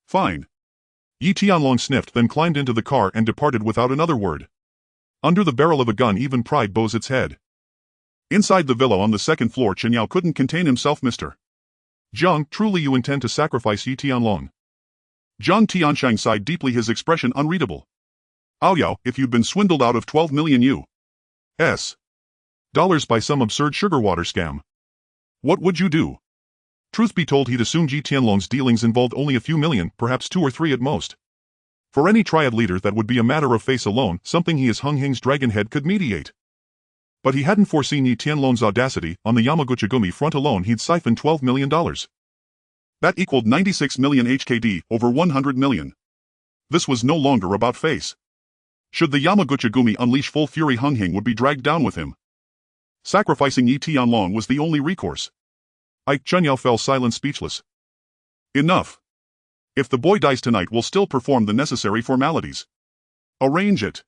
Fine. Yi Tianlong sniffed, then climbed into the car and departed without another word. Under the barrel of a gun even pride bows its head. Inside the villa on the 2nd floor, Chen Yao couldn't contain himself. Mr. Jiang, truly you intend to sacrifice Yi Tianlong? Jiang Tiansheng sighed deeply, his expression unreadable. Aoyao, if you'd been swindled out of 12 million US dollars by some absurd sugar water scam, what would you do? Truth be told, he'd assumed Yi Tianlong's dealings involved only a few million, perhaps 2 or 3 at most. For any triad leader that would be a matter of face alone, something he as Unhinged Dragonhead could mediate. But he hadn't foreseen Yi Tianlong's audacity. On the Yamaguchi-gumi front alone he'd siphoned $12 million. That equaled 96 million HKD, over 100 million. This was no longer about face. Should the Yamaguchi-gumi unleash full fury, Unhinged would be dragged down with him. Sacrificing Yi Tianlong was the only recourse. Chen Yao fell silent, speechless. Enough. If the boy dies tonight, we'll still perform the necessary formalities. Arrange it.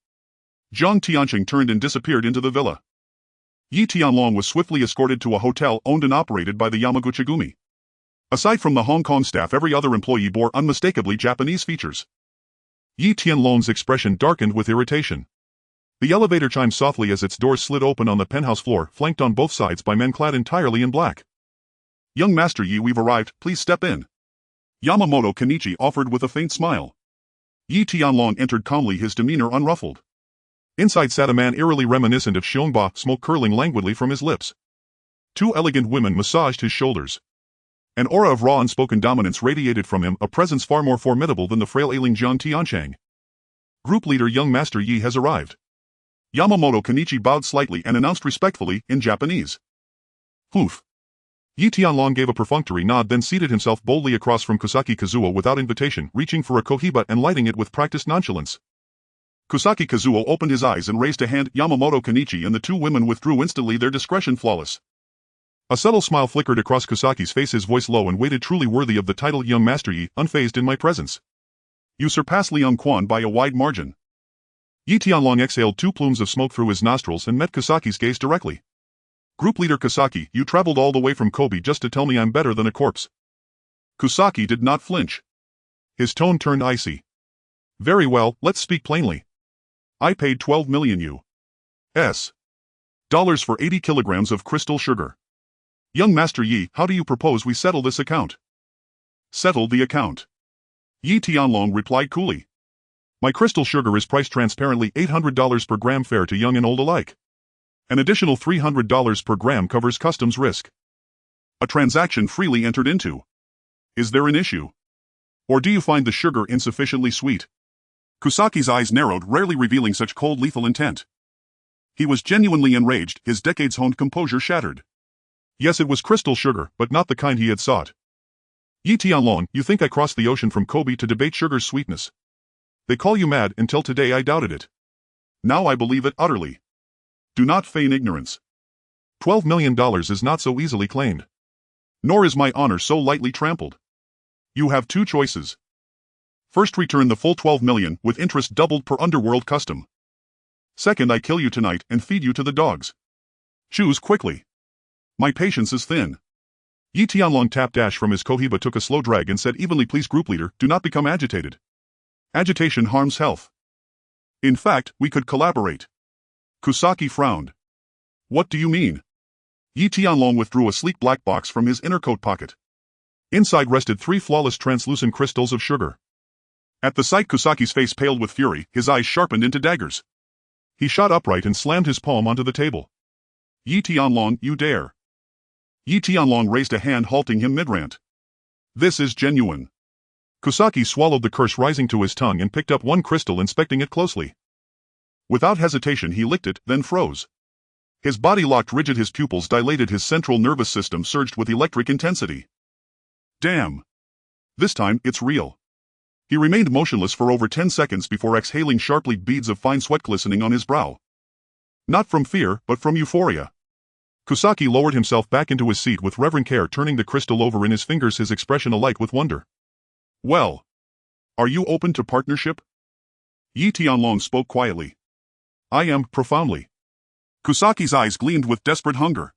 Jiang Tiansheng turned and disappeared into the villa. Yi Tianlong was swiftly escorted to a hotel owned and operated by the Yamaguchi-gumi. Aside from the Hong Kong staff, every other employee bore unmistakably Japanese features. Yi Tianlong's expression darkened with irritation. The elevator chimed softly as its doors slid open on the penthouse floor, flanked on both sides by men clad entirely in black. Young Master Yi, we've arrived, please step in. Yamamoto Kenichi offered with a faint smile. Yi Tianlong entered calmly, his demeanor unruffled. Inside sat a man eerily reminiscent of Xiongba, smoke curling languidly from his lips. 2 elegant women massaged his shoulders. An aura of raw unspoken dominance radiated from him, a presence far more formidable than the frail ailing Jiang Tiansheng. Group leader Young Master Yi has arrived. Yamamoto Kenichi bowed slightly and announced respectfully, in Japanese. Hoof. Yi Tianlong gave a perfunctory nod, then seated himself boldly across from Kusaki Kazuo without invitation, reaching for a kohiba and lighting it with practiced nonchalance. Kusaki Kazuo opened his eyes and raised a hand. Yamamoto Kenichi and the 2 women withdrew instantly, their discretion flawless. A subtle smile flickered across Kusaki's face, his voice low and weighted, truly worthy of the title, Young Master Yi, unfazed in my presence. You surpass Liang Quan by a wide margin. Yi Tianlong exhaled 2 plumes of smoke through his nostrils and met Kusaki's gaze directly. Group leader Kusaki, you traveled all the way from Kobe just to tell me I'm better than a corpse. Kusaki did not flinch. His tone turned icy. Very well, let's speak plainly. I paid 12 million US dollars for 80 kilograms of crystal sugar. Young Master Yi, how do you propose we settle this account? Settle the account. Yi Tianlong replied coolly. My crystal sugar is priced transparently, $800 per gram, fair to young and old alike. An additional $300 per gram covers customs risk. A transaction freely entered into. Is there an issue? Or do you find the sugar insufficiently sweet? Kusaki's eyes narrowed, rarely revealing such cold, lethal intent. He was genuinely enraged, his decades-honed composure shattered. Yes, it was crystal sugar, but not the kind he had sought. Yi Tianlong, you think I crossed the ocean from Kobe to debate sugar's sweetness? They call you mad. Until today I doubted it. Now I believe it utterly. Do not feign ignorance. $12 million is not so easily claimed. Nor is my honor so lightly trampled. You have 2 choices. First, return the full 12 million, with interest doubled per Underworld custom. Second, I kill you tonight and feed you to the dogs. Choose quickly. My patience is thin. Yi Tianlong tapped ash from his cohiba, took a slow drag and said evenly, please group leader, do not become agitated. Agitation harms health. In fact, we could collaborate. Kusaki frowned. What do you mean? Yi Tianlong withdrew a sleek black box from his inner coat pocket. Inside rested 3 flawless translucent crystals of sugar. At the sight, Kusaki's face paled with fury, his eyes sharpened into daggers. He shot upright and slammed his palm onto the table. Yi Tianlong, you dare. Yi Tianlong raised a hand, halting him mid-rant. This is genuine. Kusaki swallowed the curse rising to his tongue and picked up one crystal, inspecting it closely. Without hesitation he licked it, then froze. His body locked rigid, his pupils dilated, his central nervous system surged with electric intensity. Damn. This time, it's real. He remained motionless for over 10 seconds before exhaling sharply, beads of fine sweat glistening on his brow. Not from fear, but from euphoria. Kusaki lowered himself back into his seat with reverent care, turning the crystal over in his fingers, his expression alight with wonder. Well. Are you open to partnership? Yi Tianlong spoke quietly. I am, profoundly. Kusaki's eyes gleamed with desperate hunger.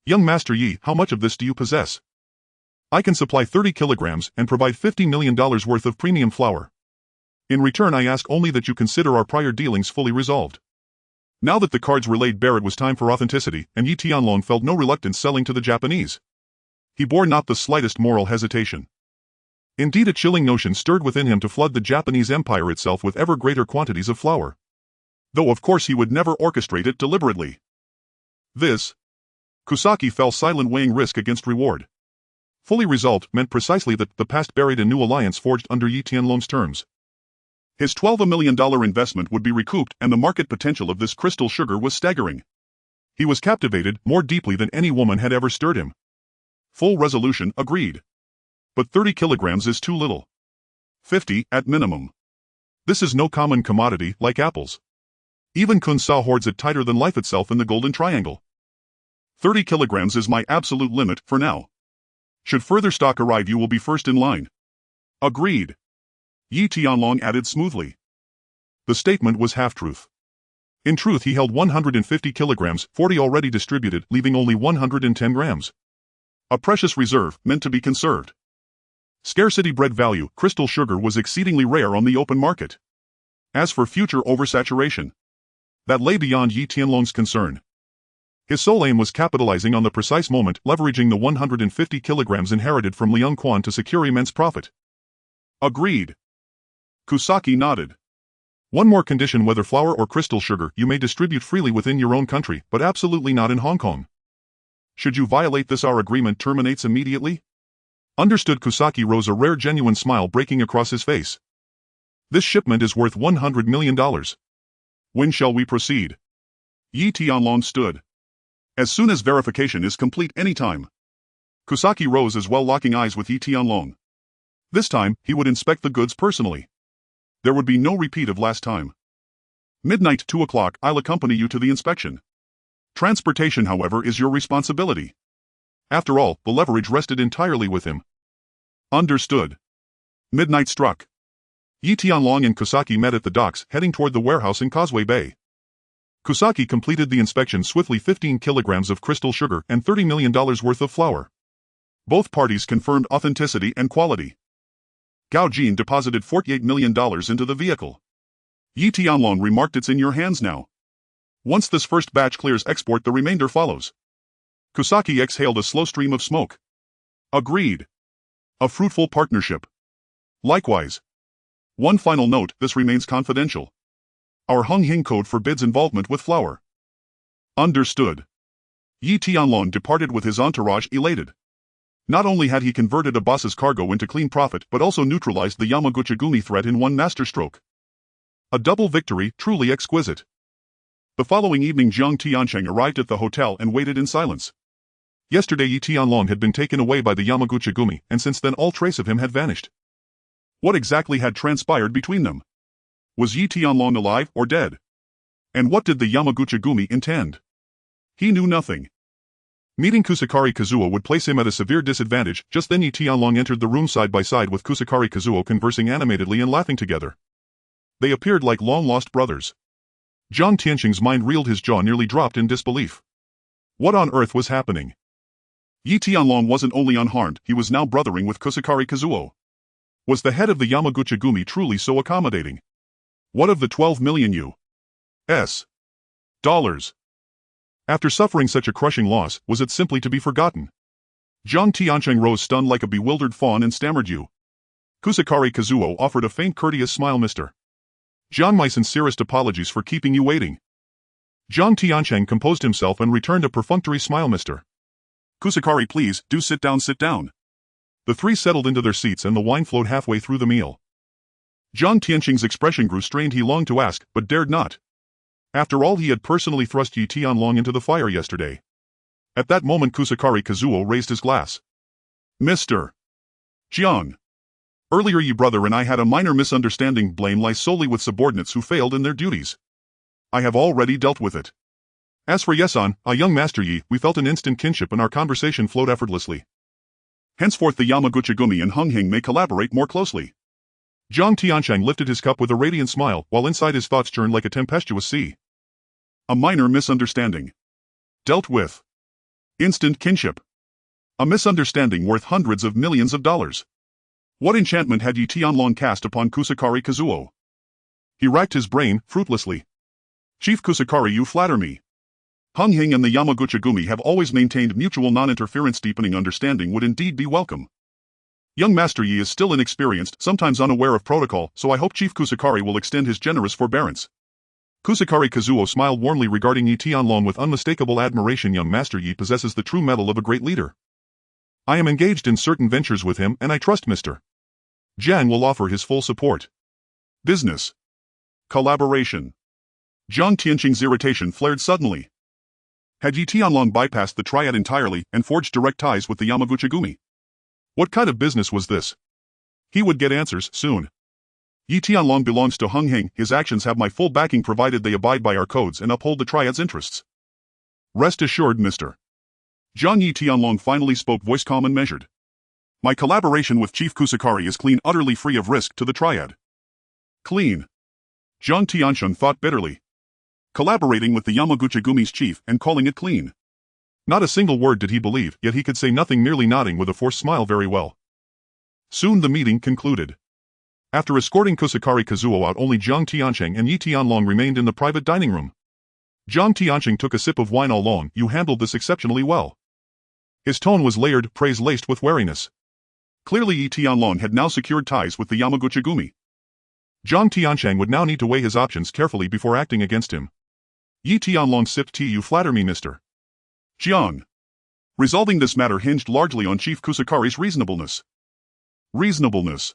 Young Master Yi, how much of this do you possess? I can supply 30 kilograms and provide $50 million worth of premium flour. In return, I ask only that you consider our prior dealings fully resolved. Now that the cards were laid bare, it was time for authenticity, and Yi Tianlong felt no reluctance selling to the Japanese. He bore not the slightest moral hesitation. Indeed, a chilling notion stirred within him to flood the Japanese empire itself with ever greater quantities of flour. Though of course he would never orchestrate it deliberately. This. Kusaki fell silent, weighing risk against reward. Fully resolved meant precisely that, the past buried, a new alliance forged under Yi Tianlong's terms. His $12 million investment would be recouped, and the market potential of this crystal sugar was staggering. He was captivated more deeply than any woman had ever stirred him. Full resolution, agreed. But 30 kilograms is too little. 50, at minimum. This is no common commodity, like apples. Even Kun Sa hoards it tighter than life itself in the Golden Triangle. 30 kilograms is my absolute limit, for now. Should further stock arrive, you will be first in line. Agreed. Yi Tianlong added smoothly. The statement was half-truth. In truth, he held 150 kilograms, 40 already distributed, leaving only 110 grams. A precious reserve, meant to be conserved. Scarcity-bred value, crystal sugar was exceedingly rare on the open market. As for future oversaturation, that lay beyond Yi Tianlong's concern. His sole aim was capitalizing on the precise moment, leveraging the 150 kilograms inherited from Liang Quan to secure immense profit. Agreed. Kusaki nodded. One more condition: whether flour or crystal sugar, you may distribute freely within your own country, but absolutely not in Hong Kong. Should you violate this, our agreement terminates immediately? Understood. Kusaki rose, a rare genuine smile breaking across his face. This shipment is worth $100 million. When shall we proceed? Yi Tianlong stood. As soon as verification is complete, anytime. Kusaki rose as well, locking eyes with Yi Tianlong. This time, he would inspect the goods personally. There would be no repeat of last time. Midnight, 2 o'clock, I'll accompany you to the inspection. Transportation, however, is your responsibility. After all, the leverage rested entirely with him. Understood. Midnight struck. Yi Tianlong and Kusaki met at the docks, heading toward the warehouse in Causeway Bay. Kusaki completed the inspection swiftly. 15 kilograms of crystal sugar and $30 million worth of flour. Both parties confirmed authenticity and quality. Gao Jin deposited $48 million into the vehicle. Yi Tianlong remarked, it's in your hands now. Once this first batch clears export, the remainder follows. Kusaki exhaled a slow stream of smoke. Agreed. A fruitful partnership. Likewise. One final note, this remains confidential. Our Unhinged code forbids involvement with flour. Understood. Yi Tianlong departed with his entourage, elated. Not only had he converted a boss's cargo into clean profit, but also neutralized the Yamaguchi-gumi threat in one masterstroke. A double victory, truly exquisite. The following evening, Jiang Tiancheng arrived at the hotel and waited in silence. Yesterday, Yi Tianlong had been taken away by the Yamaguchi-gumi, and since then all trace of him had vanished. What exactly had transpired between them? Was Yi Tianlong alive or dead? And what did the Yamaguchi-gumi intend? He knew nothing. Meeting Kusakari Kazuo would place him at a severe disadvantage. Just then Yi Tianlong entered the room side by side with Kusakari Kazuo, conversing animatedly and laughing together. They appeared like long-lost brothers. Jiang Tiancheng's mind reeled, his jaw nearly dropped in disbelief. What on earth was happening? Yi Tianlong wasn't only unharmed, he was now brothering with Kusakari Kazuo. Was the head of the Yamaguchi-gumi truly so accommodating? What of the 12 million U.S. dollars? After suffering such a crushing loss, was it simply to be forgotten? Zhang Tiancheng rose stunned like a bewildered fawn and stammered you. Kusakari Kazuo offered a faint courteous smile. Mr. Zhang, my sincerest apologies for keeping you waiting. Zhang Tiancheng composed himself and returned a perfunctory smile. Mr. Kusakari, please, do sit down, sit down. The three settled into their seats and the wine flowed halfway through the meal. Zhang Tiancheng's expression grew strained. He longed to ask, but dared not. After all, he had personally thrust Yi Tianlong into the fire yesterday. At that moment Kusakari Kazuo raised his glass. Mr. Jiang. Earlier Yi brother and I had a minor misunderstanding. Blame lies solely with subordinates who failed in their duties. I have already dealt with it. As for Yesan, a young master Yi, we felt an instant kinship and our conversation flowed effortlessly. Henceforth the Yamaguchi-gumi and Unhinged may collaborate more closely. Zhang Tiancheng lifted his cup with a radiant smile, while inside his thoughts churned like a tempestuous sea. A minor misunderstanding. Dealt with. Instant kinship. A misunderstanding worth hundreds of millions of dollars. What enchantment had Yi Tianlong cast upon Kusakari Kazuo? He racked his brain, fruitlessly. Chief Kusakari, you flatter me. Unhinged and the Yamaguchi-gumi have always maintained mutual non-interference. Deepening understanding would indeed be welcome. Young Master Yi is still inexperienced, sometimes unaware of protocol, so I hope Chief Kusakari will extend his generous forbearance. Kusakari Kazuo smiled warmly regarding Yi Tianlong with unmistakable admiration. Young Master Yi possesses the true mettle of a great leader. I am engaged in certain ventures with him and I trust Mr. Jiang will offer his full support. Business. Collaboration. Zhang Tiancheng's irritation flared suddenly. Had Yi Tianlong bypassed the triad entirely and forged direct ties with the Yamaguchi-gumi? What kind of business was this? He would get answers soon. Yi Tianlong belongs to Unhinged. His actions have my full backing provided they abide by our codes and uphold the triad's interests. Rest assured, Mr. Jiang. Yi Tianlong finally spoke, voice calm and measured. My collaboration with Chief Kusakari is clean, utterly free of risk to the triad. Clean. Zhang Tiancheng thought bitterly. Collaborating with the Yamaguchi-gumi's chief and calling it clean. Not a single word did he believe, yet he could say nothing, merely nodding with a forced smile. Very well. Soon the meeting concluded. After escorting Kusakari Kazuo out, only Zhang Tiancheng and Yi Tianlong remained in the private dining room. Zhang Tiancheng took a sip of wine. All along, you handled this exceptionally well. His tone was layered, praise laced with wariness. Clearly Yi Tianlong had now secured ties with the Yamaguchi-gumi. Zhang Tiancheng would now need to weigh his options carefully before acting against him. Yi Tianlong sipped tea. You flatter me, Mr. Jiang. Resolving this matter hinged largely on Chief Kusakari's reasonableness. Reasonableness.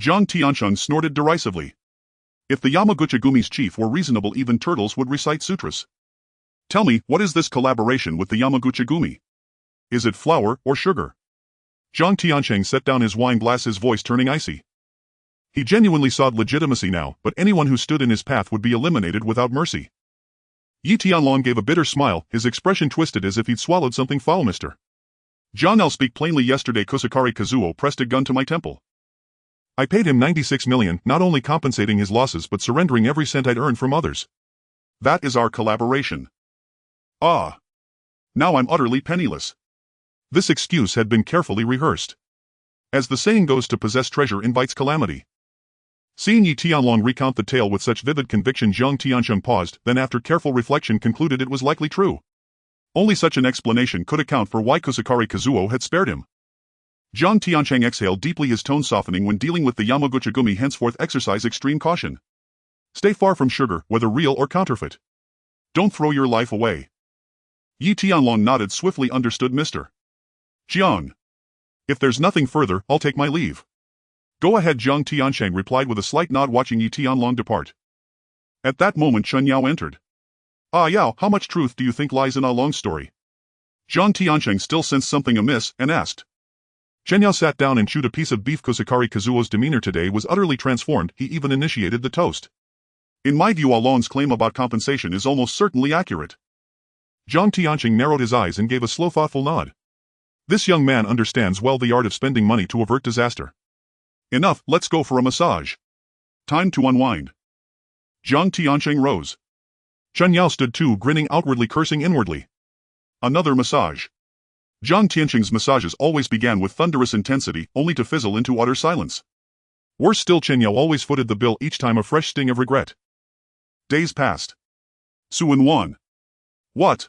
Zhang Tiancheng snorted derisively. If the Yamaguchi-gumi's chief were reasonable, even turtles would recite sutras. Tell me, what is this collaboration with the Yamaguchi-gumi? Is it flour or sugar? Zhang Tiancheng set down his wine glass, his voice turning icy. He genuinely sought legitimacy now, but anyone who stood in his path would be eliminated without mercy. Yi Tianlong gave a bitter smile, his expression twisted as if he'd swallowed something foul. Mr. Jiang, I'll speak plainly. Yesterday Kusakari Kazuo pressed a gun to my temple. I paid him 96 million, not only compensating his losses but surrendering every cent I'd earned from others. That is our collaboration. Ah. Now I'm utterly penniless. This excuse had been carefully rehearsed. As the saying goes, to possess treasure invites calamity. Seeing Yi Tianlong recount the tale with such vivid conviction, Zhang Tiancheng paused, then after careful reflection concluded it was likely true. Only such an explanation could account for why Kusakari Kazuo had spared him. Zhang Tiancheng exhaled deeply, his tone softening. When dealing with the Yamaguchi-gumi, henceforth exercise extreme caution. Stay far from sugar, whether real or counterfeit. Don't throw your life away. Yi Tianlong nodded swiftly. Understood, Mr. Jiang. If there's nothing further, I'll take my leave. Go ahead, Zhang Tiancheng replied with a slight nod, watching Yi Tianlong depart. At that moment Chen Yao entered. Ah Yao, how much truth do you think lies in Ah Long's story? Zhang Tiancheng still sensed something amiss, and asked. Chen Yao sat down and chewed a piece of beef. Kusakari Kazuo's demeanor today was utterly transformed, he even initiated the toast. In my view, Ah Long's claim about compensation is almost certainly accurate. Zhang Tiancheng narrowed his eyes and gave a slow, thoughtful nod. This young man understands well the art of spending money to avert disaster. Enough, let's go for a massage. Time to unwind. Zhang Tiancheng rose. Chen Yao stood too, grinning outwardly, cursing inwardly. Another massage. Zhang Tianqing's massages always began with thunderous intensity, only to fizzle into utter silence. Worse still, Chen Yao always footed the bill each time, a fresh sting of regret. Days passed. Su and Wan. What?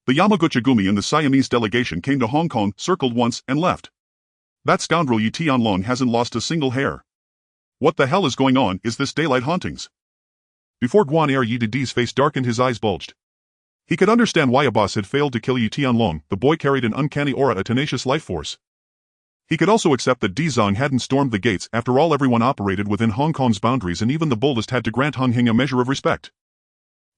The Yamaguchi-gumi and the Siamese delegation came to Hong Kong, circled once, and left. That scoundrel Yi Tianlong hasn't lost a single hair. What the hell is going on? Is this daylight hauntings? Before Guan Er Yi Didi's face darkened, his eyes bulged. He could understand why a boss had failed to kill Yi Tianlong. The boy carried an uncanny aura, a tenacious life force. He could also accept that Di Zhang hadn't stormed the gates. After all, everyone operated within Hong Kong's boundaries, and even the boldest had to grant Hung Hing a measure of respect.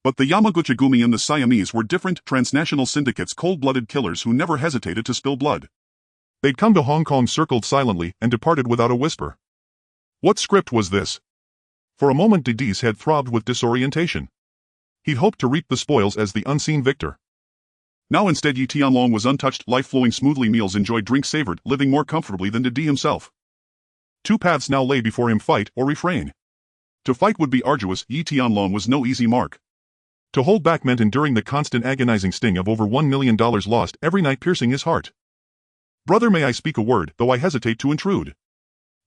But the Yamaguchi-gumi and the Siamese were different, transnational syndicates, cold-blooded killers who never hesitated to spill blood. They'd come to Hong Kong, circled silently, and departed without a whisper. What script was this? For a moment Didi's head throbbed with disorientation. He'd hoped to reap the spoils as the unseen victor. Now instead Yi Tianlong was untouched, life flowing smoothly, meals enjoyed, drink savored, living more comfortably than Didi himself. Two paths now lay before him: fight or refrain. To fight would be arduous. Yi Tianlong was no easy mark. To hold back meant enduring the constant agonizing sting of over $1 million lost every night, piercing his heart. Brother, may I speak a word, though I hesitate to intrude?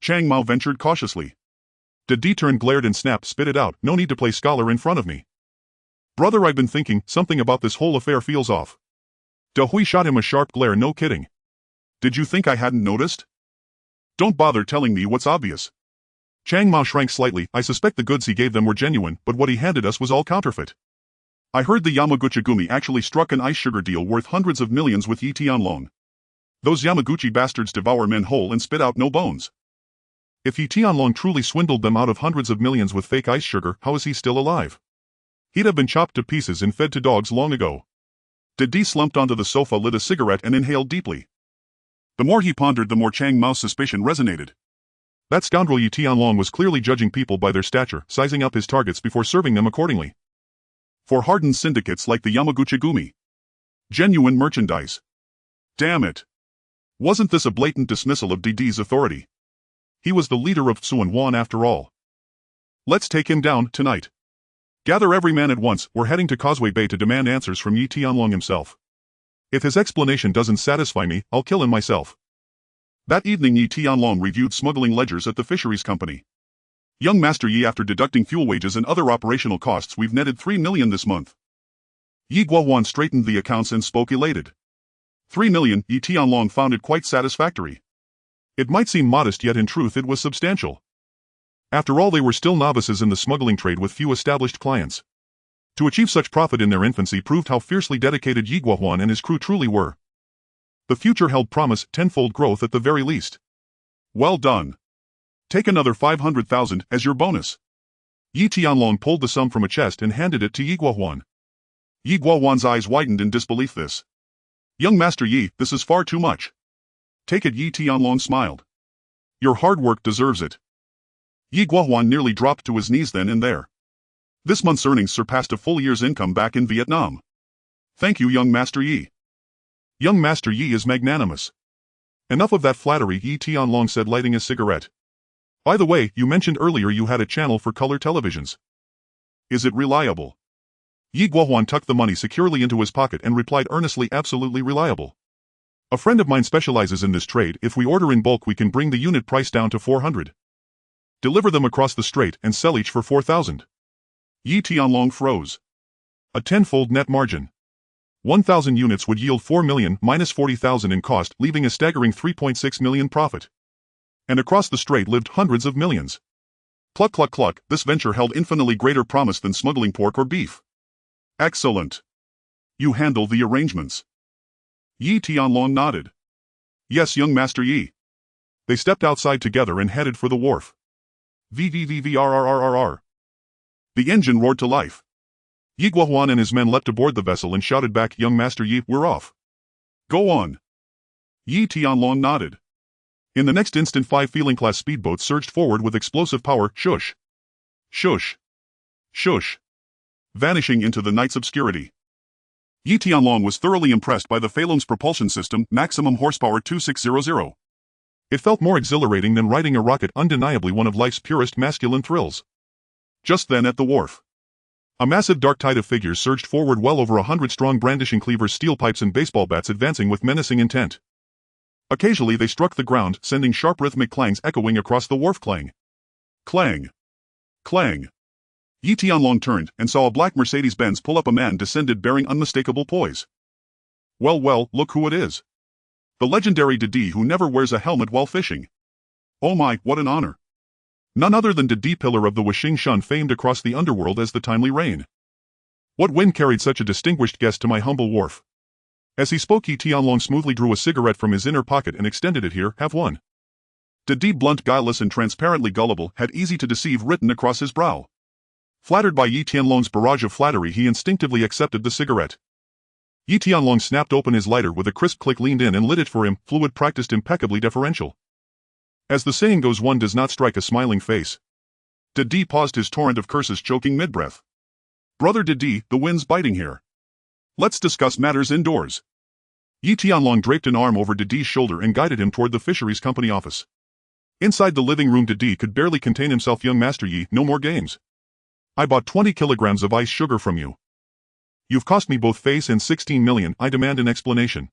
Chang Mao ventured cautiously. Didi turned, glared and snapped, spit it out, no need to play scholar in front of me. Brother, I've been thinking, something about this whole affair feels off. De Hui shot him a sharp glare. No kidding. Did you think I hadn't noticed? Don't bother telling me what's obvious. Chang Mao shrank slightly. I suspect the goods he gave them were genuine, but what he handed us was all counterfeit. I heard the Yamaguchi-gumi actually struck an ice sugar deal worth hundreds of millions with Yi Tianlong. Those Yamaguchi bastards devour men whole and spit out no bones. If Yi Tianlong truly swindled them out of hundreds of millions with fake ice sugar, how is he still alive? He'd have been chopped to pieces and fed to dogs long ago. Didi slumped onto the sofa, lit a cigarette and inhaled deeply. The more he pondered, the more Chang Mao's suspicion resonated. That scoundrel Yi Tianlong was clearly judging people by their stature, sizing up his targets before serving them accordingly. For hardened syndicates like the Yamaguchi-gumi. Genuine merchandise. Damn it. Wasn't this a blatant dismissal of Didi's authority? He was the leader of Su and Wan after all. Let's take him down tonight. Gather every man at once. We're heading to Causeway Bay to demand answers from Yi Tianlong himself. If his explanation doesn't satisfy me, I'll kill him myself. That evening Yi Tianlong reviewed smuggling ledgers at the fisheries company. Young Master Yi, after deducting fuel wages and other operational costs, we've netted 3 million this month. Yi Guohuan straightened the accounts and spoke elated. 3 million, Yi Tianlong found it quite satisfactory. It might seem modest, yet in truth it was substantial. After all, they were still novices in the smuggling trade with few established clients. To achieve such profit in their infancy proved how fiercely dedicated Yi Guohuan and his crew truly were. The future held promise, tenfold growth at the very least. Well done. Take another 500,000 as your bonus. Yi Tianlong pulled the sum from a chest and handed it to Yi Guohuan. Yi Guohuan's eyes widened in disbelief. This. Young Master Yi, this is far too much. Take it. Yi Tianlong smiled. Your hard work deserves it. Yi Guohuan nearly dropped to his knees then and there. This month's earnings surpassed a full year's income back in Vietnam. Thank you, young Master Yi. Young Master Yi is magnanimous. Enough of that flattery, Yi Tianlong said, lighting a cigarette. By the way, you mentioned earlier you had a channel for color televisions. Is it reliable? Yi Guohuan tucked the money securely into his pocket and replied earnestly, absolutely reliable. A friend of mine specializes in this trade. If we order in bulk, we can bring the unit price down to 400. Deliver them across the strait and sell each for 4,000. Yi Tianlong froze. A tenfold net margin. 1,000 units would yield 4 million minus 40,000 in cost, leaving a staggering 3.6 million profit. And across the strait lived hundreds of millions. Cluck cluck cluck, this venture held infinitely greater promise than smuggling pork or beef. Excellent. You handle the arrangements. Yi Tianlong nodded. Yes, young Master Yi. They stepped outside together and headed for the wharf. VVVVRRRRR. The engine roared to life. Yi Guohuan and his men leapt aboard the vessel and shouted back, young Master Yi, we're off. Go on. Yi Tianlong nodded. In the next instant 5 Feeling-class speedboats surged forward with explosive power, shush. Shush. Shush. Vanishing into the night's obscurity. Yi Tianlong was thoroughly impressed by the Phalong's propulsion system, maximum horsepower 2600. It felt more exhilarating than riding a rocket, undeniably one of life's purest masculine thrills. Just then at the wharf. A massive dark tide of figures surged forward, well over 100 strong, brandishing cleavers, steel pipes and baseball bats, advancing with menacing intent. Occasionally they struck the ground, sending sharp rhythmic clangs echoing across the wharf. Clang. Clang. Clang. Yi Tianlong turned and saw a black Mercedes-Benz pull up. A man descended bearing unmistakable poise. Well, look who it is. The legendary Didi, who never wears a helmet while fishing. Oh my, what an honor. None other than Didi, pillar of the Wuxing Shun, famed across the underworld as the timely rain. What wind carried such a distinguished guest to my humble wharf? As he spoke, Yi Tianlong smoothly drew a cigarette from his inner pocket and extended it. Here, have one. Didi, blunt, guileless and transparently gullible, had easy to deceive written across his brow. Flattered by Yi Tianlong's barrage of flattery, he instinctively accepted the cigarette. Yi Tianlong snapped open his lighter with a crisp click, leaned in and lit it for him, fluid, practiced, impeccably deferential. As the saying goes, one does not strike a smiling face. Didi paused his torrent of curses, choking mid-breath. Brother Didi, the wind's biting here. Let's discuss matters indoors. Yi Tianlong draped an arm over Didi's shoulder and guided him toward the Fisheries Company office. Inside the living room, Didi could barely contain himself. Young Master Yi, no more games. I bought 20 kilograms of ice sugar from you. You've cost me both face and 16 million, I demand an explanation.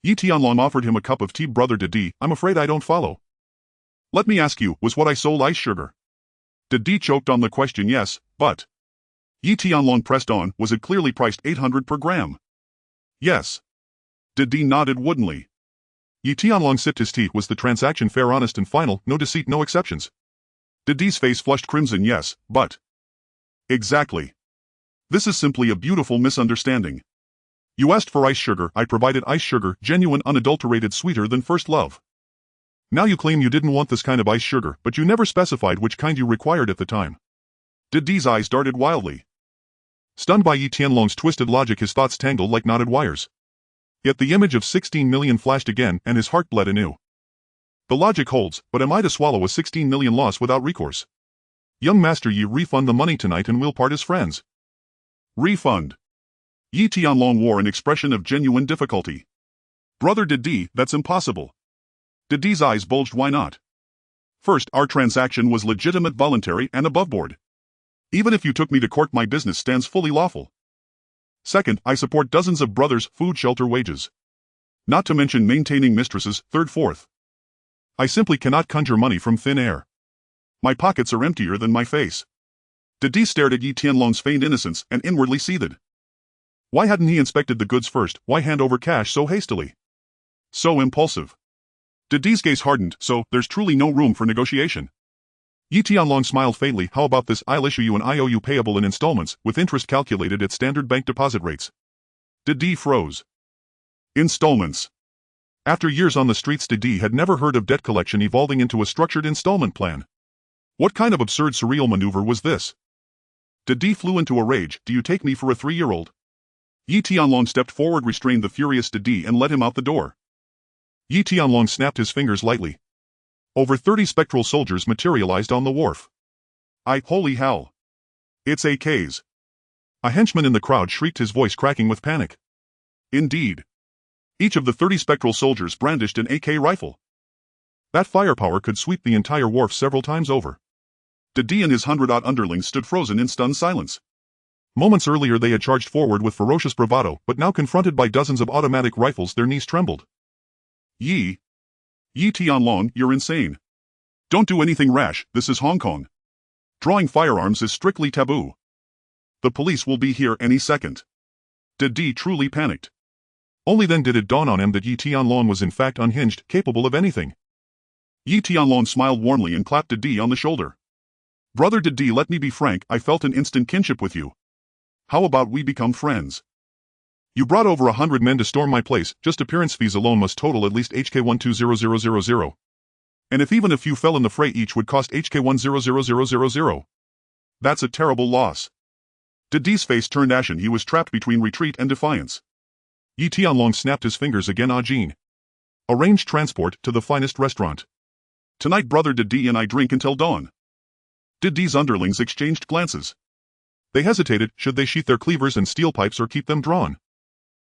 Yi Tianlong offered him a cup of tea. Brother Didi, I'm afraid I don't follow. Let me ask you, was what I sold ice sugar? Didi choked on the question. Yes, but... Yi Tianlong pressed on, was it clearly priced 800 per gram? Yes. Didi nodded woodenly. Yi Tianlong sipped his tea. Was the transaction fair, honest and final, no deceit, no exceptions? Didi's face flushed crimson. Yes, but... Exactly. This is simply a beautiful misunderstanding. You asked for ice sugar, I provided ice sugar, genuine, unadulterated, sweeter than first love. Now you claim you didn't want this kind of ice sugar, but you never specified which kind you required at the time. Didi's eyes darted wildly. Stunned by Yi Tianlong's twisted logic, his thoughts tangled like knotted wires. Yet the image of 16 million flashed again, and his heart bled anew. The logic holds, but am I to swallow a 16 million loss without recourse? Young Master Yi, refund the money tonight and we'll part as friends. Refund. Yi Tianlong wore an expression of genuine difficulty. Brother Didi, that's impossible. Didi's eyes bulged. Why not? First, our transaction was legitimate, voluntary, and above board. Even if you took me to court, my business stands fully lawful. Second, I support dozens of brothers, food, shelter, wages. Not to mention maintaining mistresses. Third, fourth. I simply cannot conjure money from thin air. My pockets are emptier than my face. Didi stared at Yi Tianlong's feigned innocence and inwardly seethed. Why hadn't he inspected the goods first? Why hand over cash so hastily? So impulsive. Didi's gaze hardened. So, there's truly no room for negotiation. Yi Tianlong smiled faintly. How about this? I'll issue you an IOU payable in installments, with interest calculated at standard bank deposit rates. Didi froze. Installments. After years on the streets, Didi had never heard of debt collection evolving into a structured installment plan. What kind of absurd, surreal maneuver was this? Didi flew into a rage. Do you take me for a 3-year-old? Yi Tianlong stepped forward, restrained the furious Didi and led him out the door. Yi Tianlong snapped his fingers lightly. Over 30 spectral soldiers materialized on the wharf. Holy hell. It's AKs. A henchman in the crowd shrieked, his voice cracking with panic. Indeed. Each of the 30 spectral soldiers brandished an AK rifle. That firepower could sweep the entire wharf several times over. Didi and his 100-odd underlings stood frozen in stunned silence. Moments earlier they had charged forward with ferocious bravado, but now confronted by dozens of automatic rifles, their knees trembled. Yi Tianlong, you're insane. Don't do anything rash, this is Hong Kong. Drawing firearms is strictly taboo. The police will be here any second. Didi truly panicked. Only then did it dawn on him that Yi Tianlong was in fact unhinged, capable of anything. Yi Tianlong smiled warmly and clapped Didi on the shoulder. Brother Didi, let me be frank, I felt an instant kinship with you. How about we become friends? You brought over 100 men to storm my place, just appearance fees alone must total at least HK 120000. And if even a few fell in the fray, each would cost HK 100000. That's a terrible loss. Didi's face turned ashen. He was trapped between retreat and defiance. Yi Tianlong snapped his fingers again. Jin. Arrange transport to the finest restaurant. Tonight Brother Didi and I drink until dawn. Didi's underlings exchanged glances. They hesitated, should they sheath their cleavers and steel pipes or keep them drawn?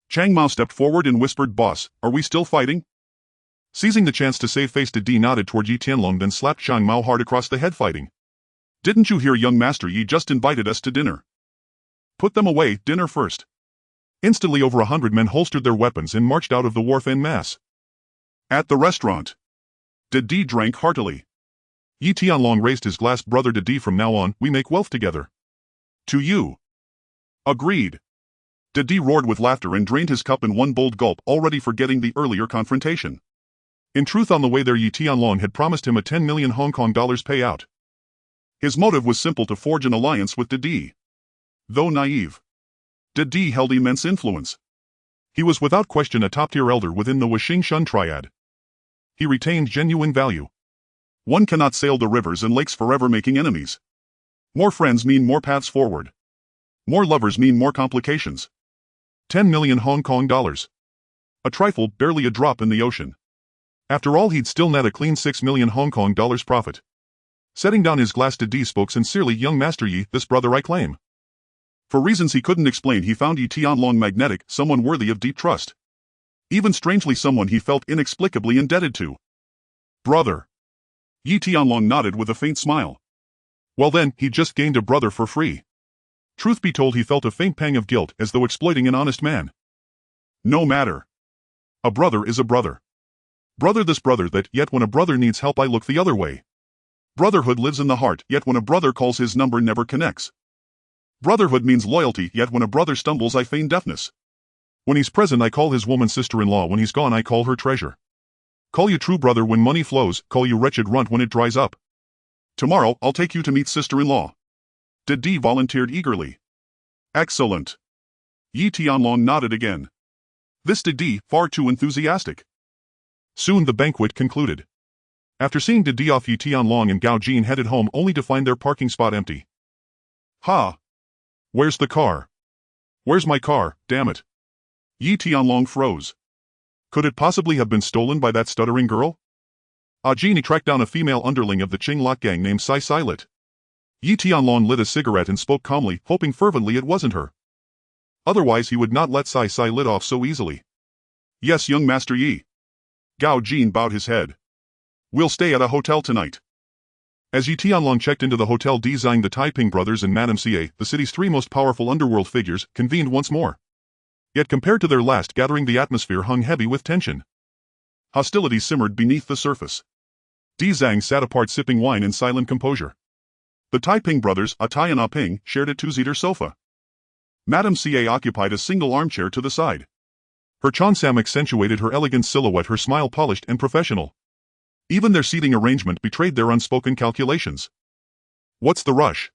Chang Mao stepped forward and whispered, Boss, are we still fighting? Seizing the chance to save face, Didi nodded toward Yi Tianlong, then slapped Chang Mao hard across the head. Fighting. Didn't you hear young Master Yi just invited us to dinner? Put them away, dinner first. Instantly over 100 men holstered their weapons and marched out of the wharf en masse. At the restaurant, Didi drank heartily. Yi Tianlong raised his glass. Brother Didi, from now on, we make wealth together. To you. Agreed. Didi roared with laughter and drained his cup in one bold gulp, already forgetting the earlier confrontation. In truth, on the way there, Yi Tianlong had promised him a 10 million Hong Kong dollars payout. His motive was simple: to forge an alliance with Didi. Though naive, Didi held immense influence. He was without question a top-tier elder within the Wuxing Shun triad. He retained genuine value. One cannot sail the rivers and lakes forever making enemies. More friends mean more paths forward. More lovers mean more complications. 10 million Hong Kong dollars. A trifle, barely a drop in the ocean. After all, he'd still net a clean 6 million Hong Kong dollars profit. Setting down his glass, Didi spoke sincerely. Young Master Yi, this brother I claim. For reasons he couldn't explain, he found Yi Tianlong magnetic, someone worthy of deep trust. Even strangely, someone he felt inexplicably indebted to. Brother. Yi Tianlong nodded with a faint smile. Well then, he'd just gained a brother for free. Truth be told, he felt a faint pang of guilt, as though exploiting an honest man. No matter. A brother is a brother. Brother this, brother that, yet when a brother needs help I look the other way. Brotherhood lives in the heart, yet when a brother calls his number never connects. Brotherhood means loyalty, yet when a brother stumbles I feign deafness. When he's present I call his woman sister-in-law, when he's gone I call her treasure. Call you true brother when money flows, call you wretched runt when it dries up. Tomorrow I'll take you to meet sister-in-law. Didi volunteered eagerly. Excellent. Yi Tianlong nodded again. This Didi, far too enthusiastic. Soon the banquet concluded. After seeing Didi off, Yi Tianlong and Gao Jin headed home only to find their parking spot empty. Ha! Where's the car? Where's my car, damn it? Yi Tianlong froze. Could it possibly have been stolen by that stuttering girl? Jin tracked down a female underling of the Qing Lot gang named Sai Lit. Yi Tianlong lit a cigarette and spoke calmly, hoping fervently it wasn't her. Otherwise he would not let Sai Lit off so easily. Yes, young Master Yi. Gao Jin bowed his head. We'll stay at a hotel tonight. As Yi Tianlong checked into the hotel, Zhang, the Taiping brothers and Madame Ca, the city's three most powerful underworld figures, convened once more. Yet compared to their last gathering, the atmosphere hung heavy with tension. Hostilities simmered beneath the surface. Zhang sat apart sipping wine in silent composure. The Taiping brothers, Tai and Ping, shared a two-seater sofa. Madame Ca occupied a single armchair to the side. Her cheongsam accentuated her elegant silhouette, her smile polished and professional. Even their seating arrangement betrayed their unspoken calculations. What's the rush?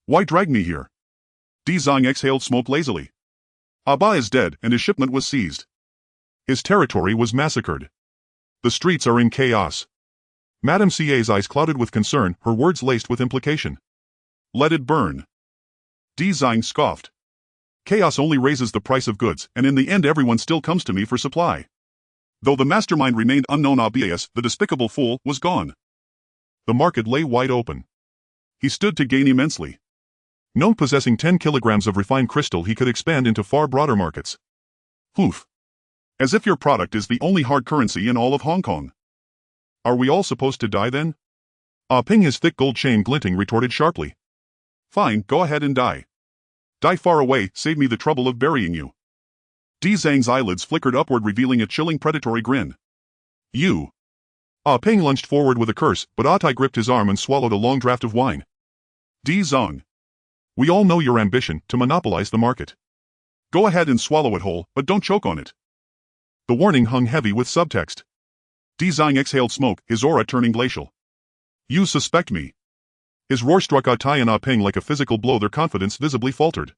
Why drag me here? Zhang exhaled smoke lazily. Abba is dead and his shipment was seized. His territory was massacred. The streets are in chaos. Madame Ca's eyes clouded with concern, her words laced with implication. Let it burn. Zhang scoffed. Chaos only raises the price of goods, and in the end everyone still comes to me for supply. Though the mastermind remained unknown, Abas, the despicable fool, was gone. The market lay wide open. He stood to gain immensely. Known possessing 10 kilograms of refined crystal, he could expand into far broader markets. Poof. As if your product is the only hard currency in all of Hong Kong. Are we all supposed to die then? Ping, his thick gold chain glinting, retorted sharply. Fine, go ahead and die. Die far away, save me the trouble of burying you. Zhang's eyelids flickered upward, revealing a chilling predatory grin. You. Ping lunged forward with a curse, but Tai gripped his arm and swallowed a long draught of wine. Zhang. We all know your ambition, to monopolize the market. Go ahead and swallow it whole, but don't choke on it. The warning hung heavy with subtext. Zhang exhaled smoke, his aura turning glacial. You suspect me. His roar struck Tai and Ping like a physical blow, their confidence visibly faltered.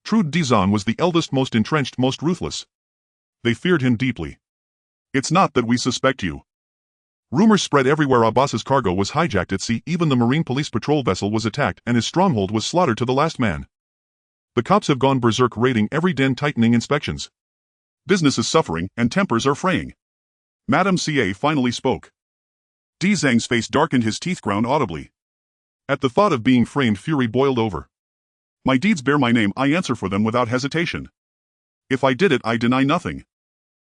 True, Zhang was the eldest, most entrenched, most ruthless. They feared him deeply. It's not that we suspect you. Rumors spread everywhere. Abbas's cargo was hijacked at sea, even the Marine Police patrol vessel was attacked, and his stronghold was slaughtered to the last man. The cops have gone berserk, raiding every den, tightening inspections. Business is suffering, and tempers are fraying. Madame Ca finally spoke. Zhang's face darkened, his teeth ground audibly. At the thought of being framed, fury boiled over. My deeds bear my name, I answer for them without hesitation. If I did it, I deny nothing.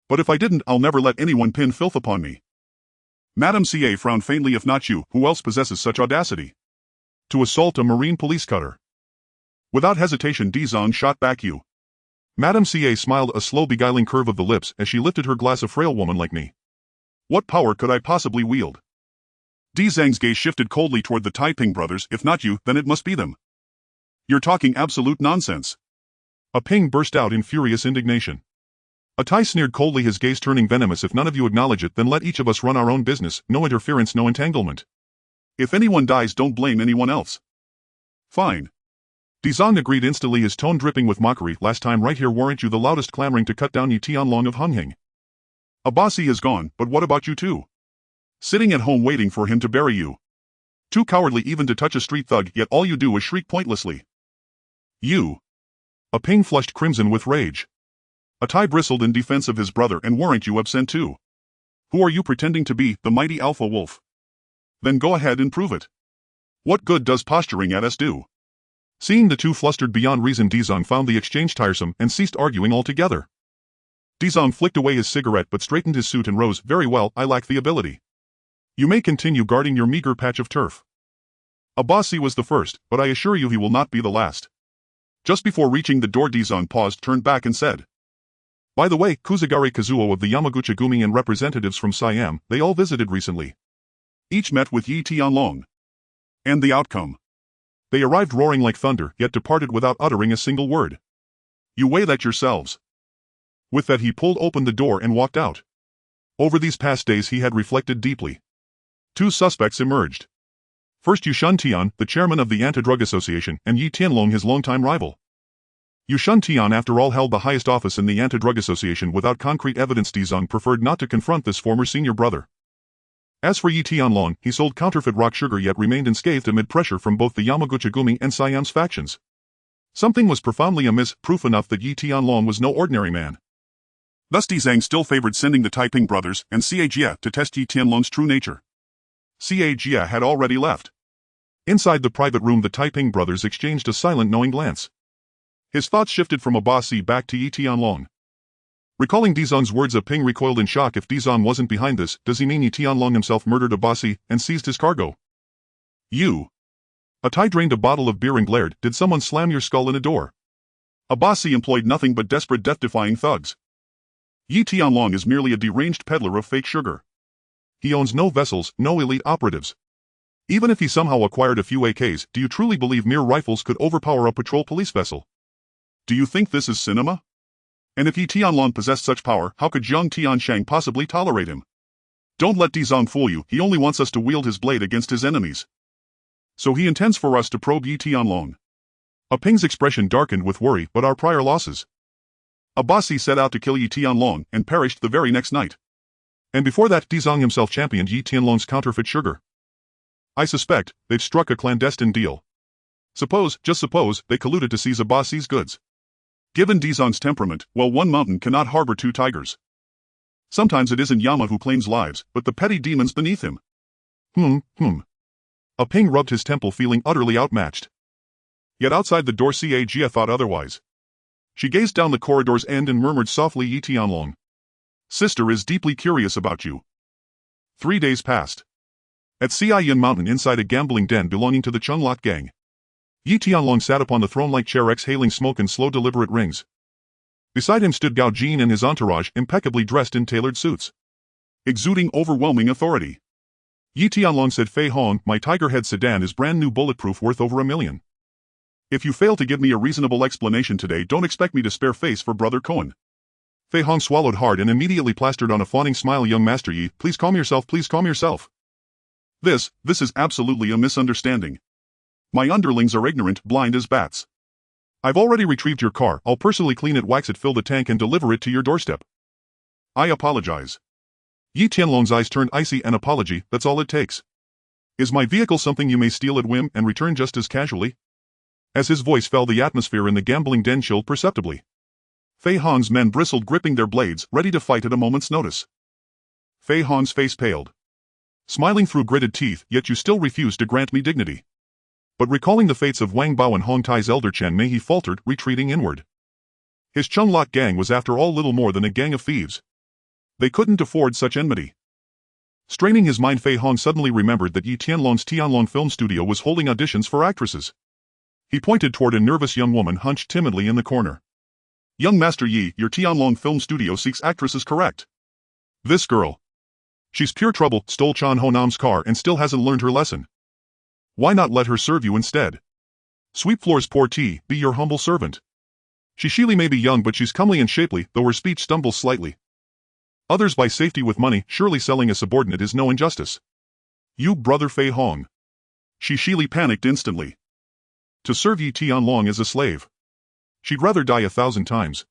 But if I didn't, I'll never let anyone pin filth upon me. Madame Ca frowned faintly. If not you, who else possesses such audacity? To assault a Marine police cutter. Without hesitation Dizong shot back you. Madame CA smiled a slow beguiling curve of the lips as she lifted her glass of frail woman like me. What power could I possibly wield? Dizang's gaze shifted coldly toward the Taiping brothers. If not you, then it must be them. You're talking absolute nonsense. A Ping burst out in furious indignation. A Tai sneered coldly, his gaze turning venomous. If none of you acknowledge it, then let each of us run our own business, no interference, no entanglement. If anyone dies, don't blame anyone else. Fine. Dizong agreed instantly, his tone dripping with mockery. Last time right here, weren't you the loudest clamoring to cut down Yi Tianlong of Unhinged? Abasi is gone, but what about you two? Sitting at home waiting for him to bury you. Too cowardly even to touch a street thug, yet all you do is shriek pointlessly. You. A Ping flushed crimson with rage. A Tai bristled in defense of his brother. And weren't you absent too? Who are you pretending to be, the mighty alpha wolf? Then go ahead and prove it. What good does posturing at us do? Seeing the two flustered beyond reason, Dizong found the exchange tiresome and ceased arguing altogether. Dizong flicked away his cigarette but straightened his suit and rose. Very well, I lack the ability. You may continue guarding your meager patch of turf. Abasi was the first, but I assure you he will not be the last. Just before reaching the door, Dizong paused, turned back and said, by the way, Kuzugari Kazuo of the Yamaguchi Gumi and representatives from Siam, they all visited recently. Each met with Yi Tianlong. And the outcome. They arrived roaring like thunder, yet departed without uttering a single word. You weigh that yourselves. With that he pulled open the door and walked out. Over these past days he had reflected deeply. Two suspects emerged. First Yushun Tian, the chairman of the Anti-Drug Association, and Yi Tianlong, his longtime rival. Yushun Tian after all held the highest office in the Anti-Drug Association. Without concrete evidence, Dizong preferred not to confront this former senior brother. As for Yi Tianlong, he sold counterfeit rock sugar yet remained unscathed amid pressure from both the Yamaguchi Gumi and Siam's factions. Something was profoundly amiss, proof enough that Yi Tianlong was no ordinary man. Thus Dizang still favored sending the Taiping brothers and Xie Jia to test Yi Tianlong's true nature. Xie Jia had already left. Inside the private room the Taiping brothers exchanged a silent knowing glance. His thoughts shifted from Abasi back to Yi Tianlong. Recalling Dizong's words, a Ping recoiled in shock. If Dizong wasn't behind this, does he mean Yi Tianlong himself murdered Abasi and seized his cargo? You. A Tai drained a bottle of beer and glared. Did someone slam your skull in a door? Abasi employed nothing but desperate death-defying thugs. Yi Tianlong is merely a deranged peddler of fake sugar. He owns no vessels, no elite operatives. Even if he somehow acquired a few AKs, do you truly believe mere rifles could overpower a patrol police vessel? Do you think this is cinema? And if Yi Tianlong possessed such power, how could Zhang Tianshang possibly tolerate him? Don't let Dizong fool you, he only wants us to wield his blade against his enemies. So he intends for us to probe Yi Tianlong. A Ping's expression darkened with worry. But our prior losses. Abasi set out to kill Yi Tianlong and perished the very next night. And before that, Dizong himself championed Yi Tianlong's counterfeit sugar. I suspect they've struck a clandestine deal. Suppose, just suppose, they colluded to seize Abasi's goods. Given Dizong's temperament, well, one mountain cannot harbor two tigers. Sometimes it isn't Yama who claims lives, but the petty demons beneath him. A Ping rubbed his temple, feeling utterly outmatched. Yet outside the door Xie Jia thought otherwise. She gazed down the corridor's end and murmured softly, Yi Tianlong. Sister is deeply curious about you. 3 days passed. At Xiaoyan Mountain inside a gambling den belonging to the Chunglot gang. Yi Tianlong sat upon the throne-like chair exhaling smoke in slow deliberate rings. Beside him stood Gao Jin and his entourage, impeccably dressed in tailored suits. Exuding overwhelming authority. Yi Tianlong said, Fei Hong, my Tigerhead sedan is brand new bulletproof worth over $1 million. If you fail to give me a reasonable explanation today, don't expect me to spare face for Brother Cohen. Fei Hong swallowed hard and immediately plastered on a fawning smile. Young Master Yi, please calm yourself, please calm yourself. This is absolutely a misunderstanding. My underlings are ignorant, blind as bats. I've already retrieved your car, I'll personally clean it, wax it, fill the tank and deliver it to your doorstep. I apologize. Yi Tianlong's eyes turned icy. An apology, that's all it takes. Is my vehicle something you may steal at whim and return just as casually? As his voice fell, the atmosphere in the gambling den chilled perceptibly. Fei Hong's men bristled, gripping their blades, ready to fight at a moment's notice. Fei Hong's face paled. Smiling through gritted teeth, yet you still refuse to grant me dignity. But recalling the fates of Wang Bao and Hong Tai's elder Chen Mei, he faltered, retreating inward. His Chunglot gang was after all little more than a gang of thieves. They couldn't afford such enmity. Straining his mind, Fei Hong suddenly remembered that Yi Tianlong's Tianlong Film Studio was holding auditions for actresses. He pointed toward a nervous young woman hunched timidly in the corner. Young Master Yi, your Tianlong Film Studio seeks actresses, correct? This girl. She's pure trouble, stole Chan Ho Nam's car and still hasn't learned her lesson. Why not let her serve you instead? Sweep floors, pour tea, be your humble servant. Shishili may be young but she's comely and shapely, though her speech stumbles slightly. Others buy safety with money, surely selling a subordinate is no injustice. You brother Fei Hong. Shishili panicked instantly. To serve Yi Tianlong as a slave. She'd rather die 1,000 times.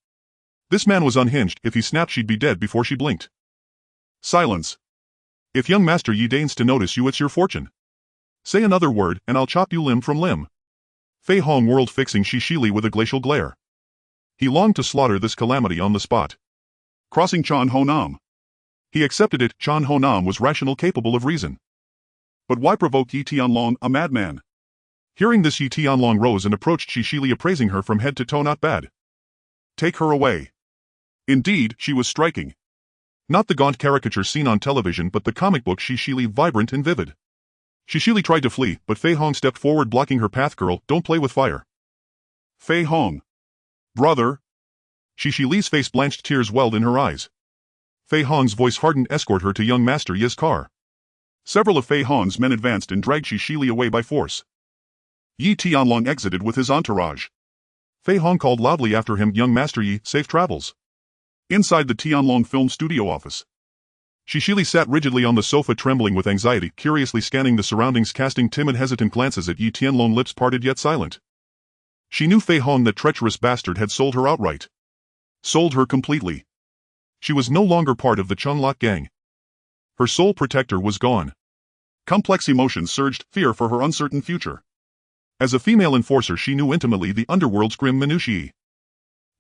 This man was unhinged, if he snapped she'd be dead before she blinked. Silence. If young Master Yi deigns to notice you, it's your fortune. Say another word, and I'll chop you limb from limb. Fei Hong whirled, fixing Shishili with a glacial glare. He longed to slaughter this calamity on the spot. Crossing Chan Ho Nam. He accepted it, Chan Ho Nam was rational, capable of reason. But why provoke Yi Tianlong, a madman? Hearing this, Yi Tianlong rose and approached Shishili, appraising her from head to toe. Not bad. Take her away. Indeed, she was striking. Not the gaunt caricature seen on television but the comic book Shishili, vibrant and vivid. Shishili tried to flee, but Fei Hong stepped forward, blocking her path. Girl, don't play with fire. Fei Hong. Brother. Shishili's face blanched, tears welled in her eyes. Fei Hong's voice hardened. Escort her to young Master Yi's car. Several of Fei Hong's men advanced and dragged Shishili away by force. Yi Tianlong exited with his entourage. Fei Hong called loudly after him, young Master Yi, safe travels. Inside the Tianlong Film Studio office. Shishili sat rigidly on the sofa, trembling with anxiety, curiously scanning the surroundings, casting timid, hesitant glances at Yi Tianlong, lips parted yet silent. She knew Fei Hong, that treacherous bastard, had sold her outright. Sold her completely. She was no longer part of the Chunglok gang. Her sole protector was gone. Complex emotions surged, fear for her uncertain future. As a female enforcer, she knew intimately the underworld's grim minutiae.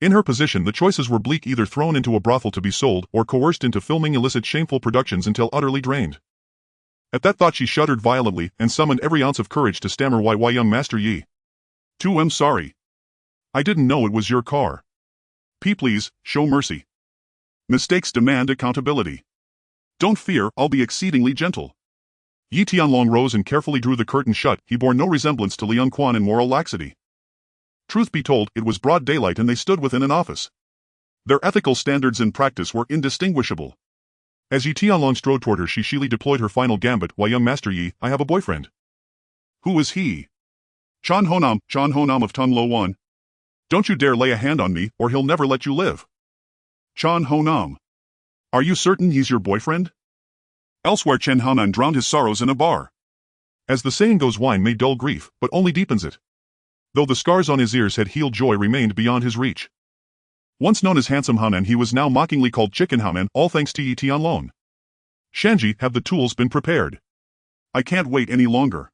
In her position, the choices were bleak: either thrown into a brothel to be sold, or coerced into filming illicit, shameful productions until utterly drained. At that thought she shuddered violently, and summoned every ounce of courage to stammer, why young Master Yi? I'm sorry. I didn't know it was your car. Please, show mercy. Mistakes demand accountability. Don't fear, I'll be exceedingly gentle. Yi Tianlong rose and carefully drew the curtain shut. He bore no resemblance to Liang Quan in moral laxity. Truth be told, it was broad daylight and they stood within an office. Their ethical standards in practice were indistinguishable. As Yi Tianlong strode toward her, Shishili deployed her final gambit. Why, young Master Yi, I have a boyfriend. Who is he? Chan Ho Nam of Tung Lo Wan. Don't you dare lay a hand on me, or he'll never let you live. Chan Ho Nam. Are you certain he's your boyfriend? Elsewhere, Chen Haonan drowned his sorrows in a bar. As the saying goes, wine may dull grief, but only deepens it. Though the scars on his ears had healed, joy remained beyond his reach. Once known as Handsome Haonan, he was now mockingly called Chicken Haonan, all thanks to Yi Tianlong. Shanji, have the tools been prepared? I can't wait any longer.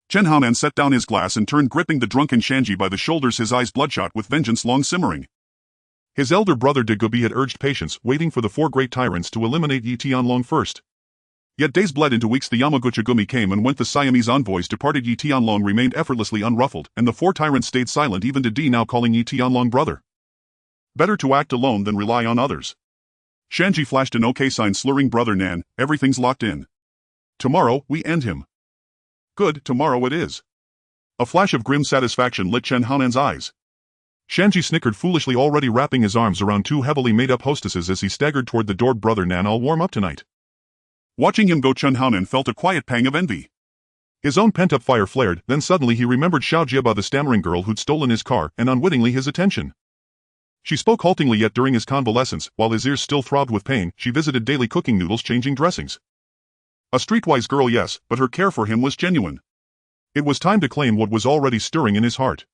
Chen Haonan set down his glass and turned, gripping the drunken Shanji by the shoulders, his eyes bloodshot with vengeance long simmering. His elder brother Jigu had urged patience, waiting for the four great tyrants to eliminate Yi Tianlong first. Yet days bled into weeks. The Yamaguchi came and went. The Siamese envoys departed. Yi Tianlong remained effortlessly unruffled, and the four tyrants stayed silent, even to D now calling Yi Tianlong brother. Better to act alone than rely on others. Shanji flashed an OK sign, slurring, brother Nan, everything's locked in. Tomorrow, we end him. Good, tomorrow it is. A flash of grim satisfaction lit Chen Haonan's eyes. Shanji snickered foolishly, already wrapping his arms around two heavily made-up hostesses as he staggered toward the door. Brother Nan, I'll warm up tonight. Watching him go, Chen Haonan felt a quiet pang of envy. His own pent-up fire flared, then suddenly he remembered Xiao Jieba, the stammering girl who'd stolen his car, and unwittingly his attention. She spoke haltingly, yet during his convalescence, while his ears still throbbed with pain, she visited daily, cooking noodles, changing dressings. A streetwise girl, yes, but her care for him was genuine. It was time to claim what was already stirring in his heart.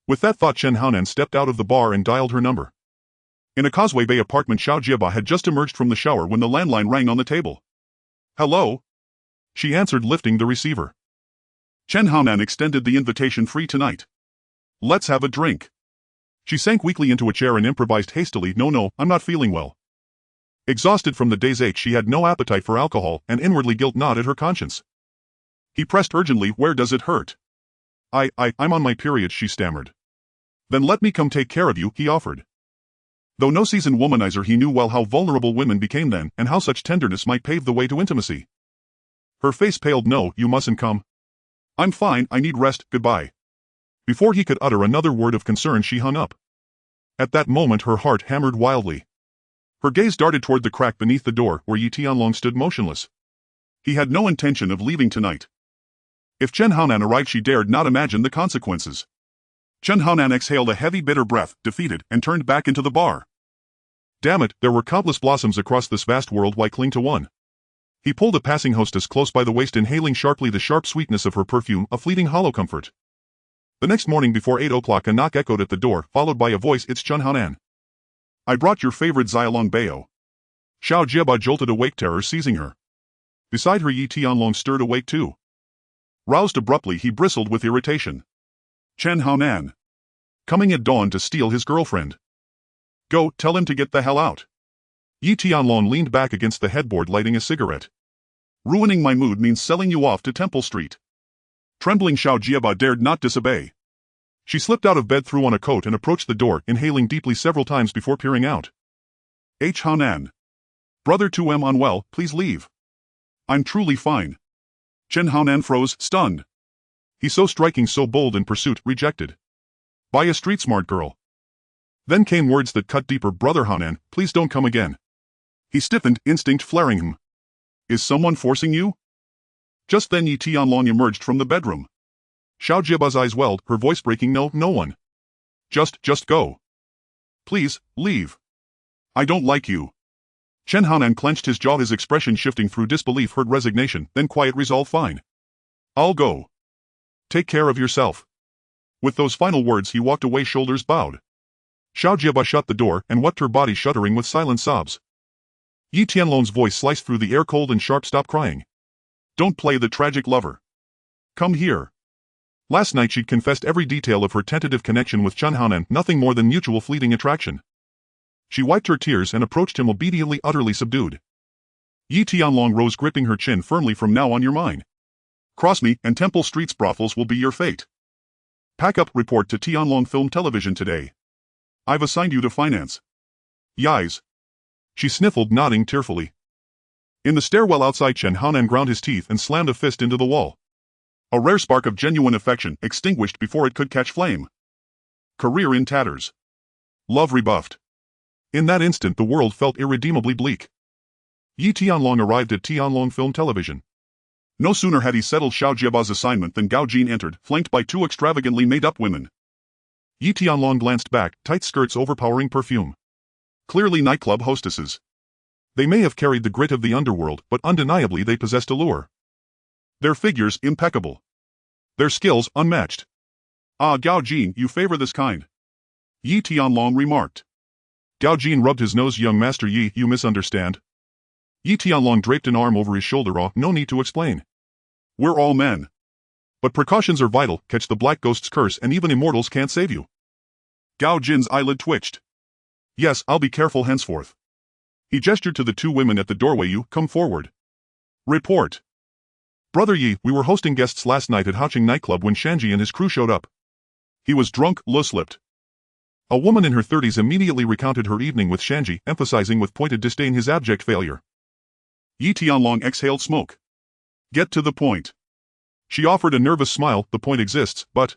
With that thought, Chen Haonan stepped out of the bar and dialed her number. In a Causeway Bay apartment, Xiao Jieba had just emerged from the shower when the landline rang on the table. Hello? She answered, lifting the receiver. Chen Haonan extended the invitation, free tonight. Let's have a drink. She sank weakly into a chair and improvised hastily, no, I'm not feeling well. Exhausted from the day's ache, she had no appetite for alcohol, and inwardly guilt gnawed at her conscience. He pressed urgently, where does it hurt? I'm on my period, she stammered. Then let me come take care of you, he offered. Though no seasoned womanizer, he knew well how vulnerable women became then, and how such tenderness might pave the way to intimacy. Her face paled. No, you mustn't come. I'm fine, I need rest, goodbye. Before he could utter another word of concern, she hung up. At that moment her heart hammered wildly. Her gaze darted toward the crack beneath the door where Yi Tianlong stood motionless. He had no intention of leaving tonight. If Chinhoan arrived, she dared not imagine the consequences. Chinhoan exhaled a heavy bitter breath, defeated, and turned back into the bar. Damn it, there were countless blossoms across this vast world, why cling to one? He pulled a passing hostess close by the waist, inhaling sharply the sharp sweetness of her perfume, a fleeting hollow comfort. The next morning before 8 o'clock a knock echoed at the door, followed by a voice, "It's Chinhoan. I brought your favorite Xiaolong Bao." Xiao Jiaba jolted awake, terror seizing her. Beside her Yi Tianlong stirred awake too. Roused abruptly, he bristled with irritation. Chinhoan. Coming at dawn to steal his girlfriend. Go, tell him to get the hell out. Yi Tianlong leaned back against the headboard, lighting a cigarette. Ruining my mood means selling you off to Temple Street. Trembling Xiao Jiaba dared not disobey. She slipped out of bed, threw on a coat, and approached the door, inhaling deeply several times before peering out. H. Hanan. Brother 2M unwell, please leave. I'm truly fine. Chinhoan froze, stunned. He's so striking, so bold in pursuit, rejected. By a street-smart girl. Then came words that cut deeper. Brother Hanan, please don't come again. He stiffened, instinct flaring him. Is someone forcing you? Just then Yi Tianlong emerged from the bedroom. Xiao Jiaba's eyes welled, her voice breaking. No one. Just go. Please, leave. I don't like you. Chinhoan clenched his jaw, his expression shifting through disbelief, hurt resignation, then quiet resolve. Fine. I'll go. Take care of yourself. With those final words he walked away, shoulders bowed. Xiao Jiaba shut the door and wept, her body shuddering with silent sobs. Yi Tianlong's voice sliced through the air, cold and sharp. Stop crying. Don't play the tragic lover. Come here. Last night she'd confessed every detail of her tentative connection with Chinhoan, nothing more than mutual fleeting attraction. She wiped her tears and approached him obediently, utterly subdued. Yi Tianlong rose, gripping her chin firmly. From now on you're mine. Cross me, and Temple Street's brothels will be your fate. Pack up, report to Tianlong Film Television today. I've assigned you to finance. Yais. She sniffled, nodding tearfully. In the stairwell outside, Chinhoan ground his teeth and slammed a fist into the wall. A rare spark of genuine affection extinguished before it could catch flame. Career in tatters. Love rebuffed. In that instant the world felt irredeemably bleak. Yi Tianlong arrived at Tianlong Film Television. No sooner had he settled Xiao Jiaba's assignment than Gao Jin entered, flanked by two extravagantly made-up women. Yi Tianlong glanced back, tight skirts, overpowering perfume. Clearly nightclub hostesses. They may have carried the grit of the underworld, but undeniably they possessed allure. Their figures impeccable. Their skills unmatched. Ah, Gao Jin, you favor this kind. Yi Tianlong remarked. Gao Jin rubbed his nose. Young Master Yi, you misunderstand. Yi Tianlong draped an arm over his shoulder. Oh, no need to explain. We're all men. But precautions are vital, catch the Black Ghost's curse and even immortals can't save you. Gao Jin's eyelid twitched. Yes, I'll be careful henceforth. He gestured to the two women at the doorway. You, come forward. Report. Brother Yi, we were hosting guests last night at Haoqing nightclub when Shanji and his crew showed up. He was drunk, low-slipped. A woman in her 30s immediately recounted her evening with Shanji, emphasizing with pointed disdain his abject failure. Yi Tianlong exhaled smoke. Get to the point. She offered a nervous smile. The point exists, but...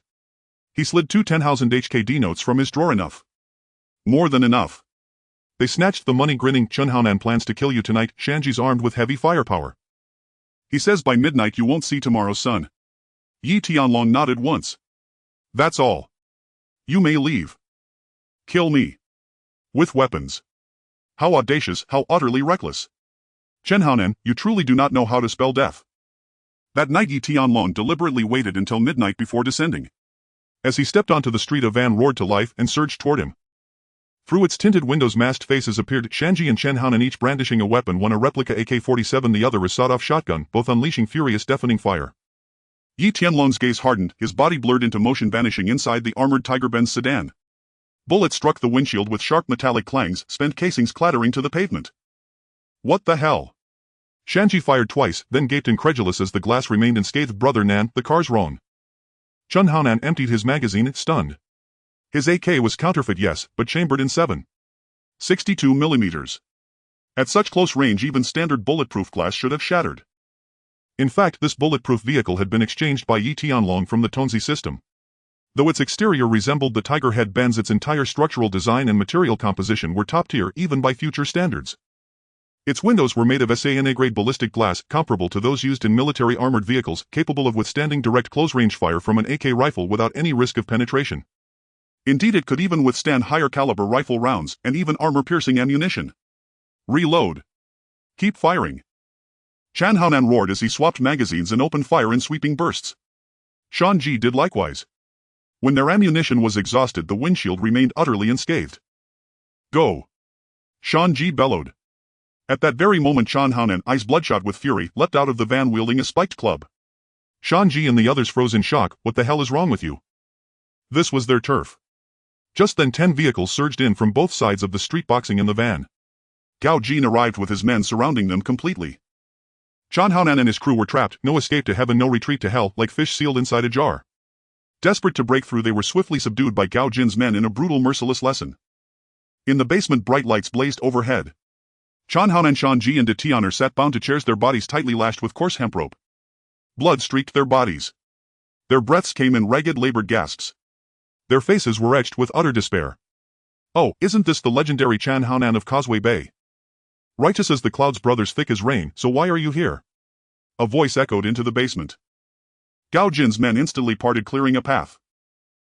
He slid 2 10,000 HKD notes from his drawer. Enough. More than enough. They snatched the money, grinning. Chinhoan plans to kill you tonight. Shanji's armed with heavy firepower. He says by midnight you won't see tomorrow's sun. Yi Tianlong nodded once. That's all. You may leave. Kill me. With weapons. How audacious, how utterly reckless. Chinhoan, you truly do not know how to spell death. That night Yi Tianlong deliberately waited until midnight before descending. As he stepped onto the street, a van roared to life and surged toward him. Through its tinted windows masked faces appeared, Shanji and Chinhoan each brandishing a weapon, one a replica AK-47, the other a sawed-off shotgun, both unleashing furious, deafening fire. Yi Tianlong's gaze hardened, his body blurred into motion, vanishing inside the armored Tiger-Benz sedan. Bullets struck the windshield with sharp metallic clangs, spent casings clattering to the pavement. What the hell? Shanji fired twice, then gaped incredulous as the glass remained unscathed. Brother Nan, the car's wrong. Chinhoan emptied his magazine, stunned. His AK was counterfeit, yes, but chambered in 7.62 millimeters. At such close range even standard bulletproof glass should have shattered. In fact, this bulletproof vehicle had been exchanged by Yi Tianlong from the Tonzi system. Though its exterior resembled the tiger head bends, its entire structural design and material composition were top tier even by future standards. Its windows were made of SANA-grade ballistic glass comparable to those used in military armored vehicles, capable of withstanding direct close-range fire from an AK rifle without any risk of penetration. Indeed, it could even withstand higher caliber rifle rounds and even armor-piercing ammunition. Reload. Keep firing. Chinhoan roared as he swapped magazines and opened fire in sweeping bursts. Shan-Ji did likewise. When their ammunition was exhausted, the windshield remained utterly unscathed. Go! Shan-Ji bellowed. At that very moment, Chinhoan, eyes bloodshot with fury, leapt out of the van wielding a spiked club. Shan-Ji and the others froze in shock. What the hell is wrong with you? This was their turf. Just then 10 vehicles surged in from both sides of the street, boxing in the van. Gao Jin arrived with his men surrounding them completely. Chinhoan and his crew were trapped, no escape to heaven, no retreat to hell, like fish sealed inside a jar. Desperate to break through, they were swiftly subdued by Gao Jin's men in a brutal, merciless lesson. In the basement, bright lights blazed overhead. Chinhoan and Shan-Ji and De Tian'er sat bound to chairs, their bodies tightly lashed with coarse hemp rope. Blood streaked their bodies. Their breaths came in ragged, labored gasps. Their faces were etched with utter despair. Oh, isn't this the legendary Chinhoan of Causeway Bay? Righteous as the clouds, brothers thick as rain, so why are you here? A voice echoed into the basement. Gao Jin's men instantly parted, clearing a path.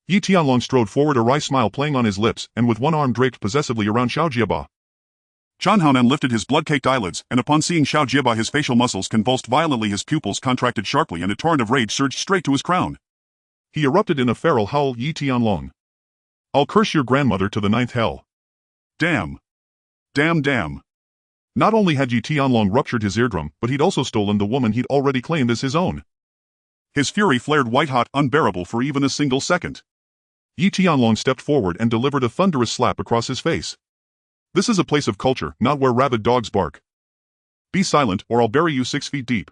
Yi Tianlong strode forward, a wry smile playing on his lips, and with one arm draped possessively around Xiao Jiaba. Chinhoan lifted his blood-caked eyelids, and upon seeing Xiao Jiaba, his facial muscles convulsed violently, his pupils contracted sharply, and a torrent of rage surged straight to his crown. He erupted in a feral howl. Yi Tianlong. I'll curse your grandmother to the 9th hell. Damn. Damn, damn. Not only had Yi Tianlong ruptured his eardrum, but he'd also stolen the woman he'd already claimed as his own. His fury flared white-hot, unbearable for even a single second. Yi Tianlong stepped forward and delivered a thunderous slap across his face. This is a place of culture, not where rabid dogs bark. Be silent, or I'll bury you 6 feet deep.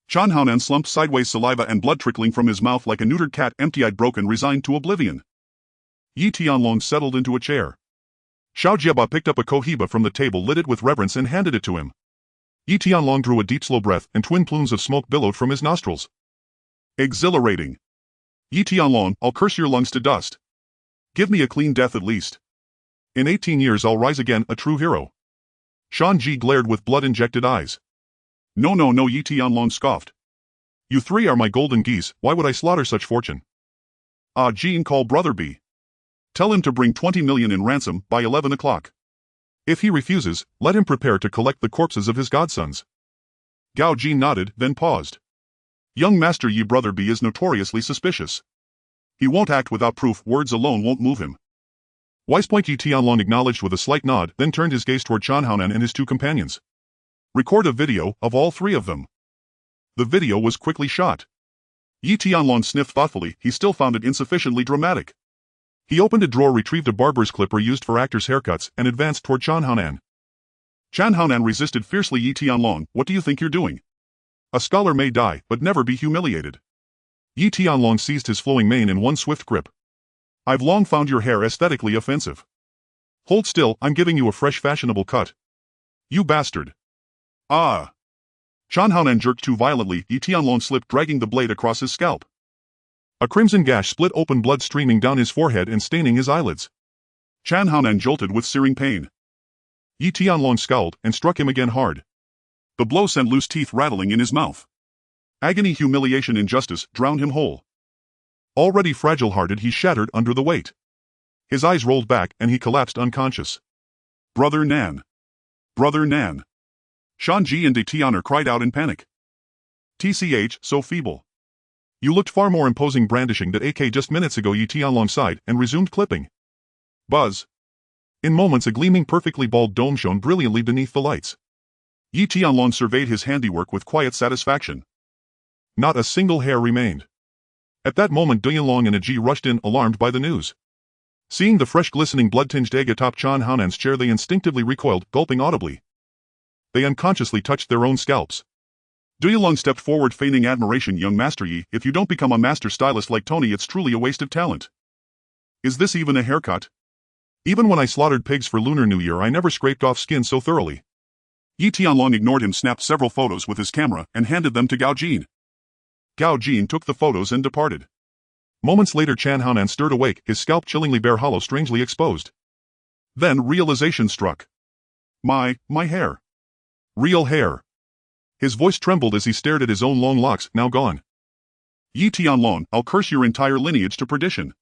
Chinhoan slumped sideways, saliva and blood trickling from his mouth like a neutered cat, empty-eyed, broken, resigned to oblivion. Yi Tianlong settled into a chair. Xiao Jiaba picked up a cohiba from the table, lit it with reverence, and handed it to him. Yi Tianlong drew a deep, slow breath, and twin plumes of smoke billowed from his nostrils. Exhilarating. Yi Tianlong, I'll curse your lungs to dust. Give me a clean death at least. In 18 years I'll rise again, a true hero. Shan-Ji glared with blood-injected eyes. No, no, no, Yi Tianlong scoffed. You three are my golden geese, why would I slaughter such fortune? Ah, Jin, call Brother B. Tell him to bring 20 million in ransom by 11 o'clock. If he refuses, let him prepare to collect the corpses of his godsons. Gao Jin nodded, then paused. Young Master Yi Brother B is notoriously suspicious. He won't act without proof, words alone won't move him. Wisepoint. Yi Tianlong acknowledged with a slight nod, then turned his gaze toward Chinhoan and his 2 companions. Record a video of all 3 of them. The video was quickly shot. Yi Tianlong sniffed thoughtfully, he still found it insufficiently dramatic. He opened a drawer, retrieved a barber's clipper used for actors' haircuts, and advanced toward Chinhoan. Chinhoan resisted fiercely. Yi Tianlong, what do you think you're doing? A scholar may die, but never be humiliated. Yi Tianlong seized his flowing mane in one swift grip. I've long found your hair aesthetically offensive. Hold still, I'm giving you a fresh, fashionable cut. You bastard. Ah. Chinhoan jerked too violently. Yi Tianlong slipped, dragging the blade across his scalp. A crimson gash split open, blood streaming down his forehead and staining his eyelids. Chinhoan jolted with searing pain. Yi Tianlong scowled and struck him again hard. The blow sent loose teeth rattling in his mouth. Agony, humiliation, injustice drowned him whole. Already fragile-hearted, he shattered under the weight. His eyes rolled back and he collapsed unconscious. Brother Nan. Brother Nan. Shan-Ji and De Tian'er cried out in panic. TCH, so feeble. You looked far more imposing brandishing that AK just minutes ago. Yi Tianlong sighed and resumed clipping. Buzz. In moments a gleaming, perfectly bald dome shone brilliantly beneath the lights. Yi Tianlong surveyed his handiwork with quiet satisfaction. Not a single hair remained. At that moment Duyinlong and Aji rushed in, alarmed by the news. Seeing the fresh, glistening, blood-tinged egg atop Chinhoan's chair, they instinctively recoiled, gulping audibly. They unconsciously touched their own scalps. Duyinlong stepped forward, feigning admiration. Young Master Yi, if you don't become a master stylist like Tony, it's truly a waste of talent. Is this even a haircut? Even when I slaughtered pigs for Lunar New Year, I never scraped off skin so thoroughly. Yi Tianlong ignored him, snapped several photos with his camera, and handed them to Gao Jin. Gao Jin took the photos and departed. Moments later Chinhoan stirred awake, his scalp chillingly bare hollow strangely exposed. Then realization struck. My hair. Real hair. His voice trembled as he stared at his own long locks, now gone. Yi Tianlong, I'll curse your entire lineage to perdition.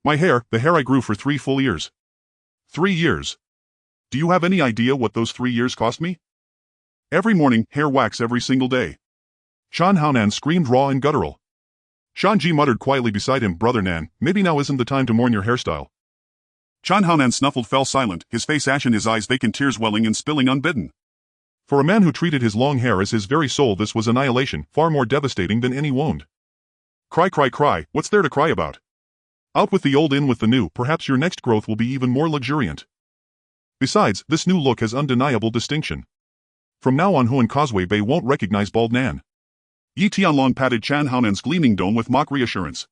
My hair, the hair I grew for 3 full years. 3 years. Do you have any idea what those 3 years cost me? Every morning, hair wax every single day. Chinhoan screamed raw and guttural. Shanji muttered quietly beside him, Brother Nan, maybe now isn't the time to mourn your hairstyle. Chinhoan snuffled, fell silent, his face ashen, his eyes vacant, tears welling and spilling unbidden. For a man who treated his long hair as his very soul, this was annihilation, far more devastating than any wound. Cry, cry, cry, what's there to cry about? Out with the old, in with the new, perhaps your next growth will be even more luxuriant. Besides, this new look has undeniable distinction. From now on Huan Causeway Bay won't recognize bald Nan. Yi Tianlong patted Chinhoan's gleaming dome with mock reassurance.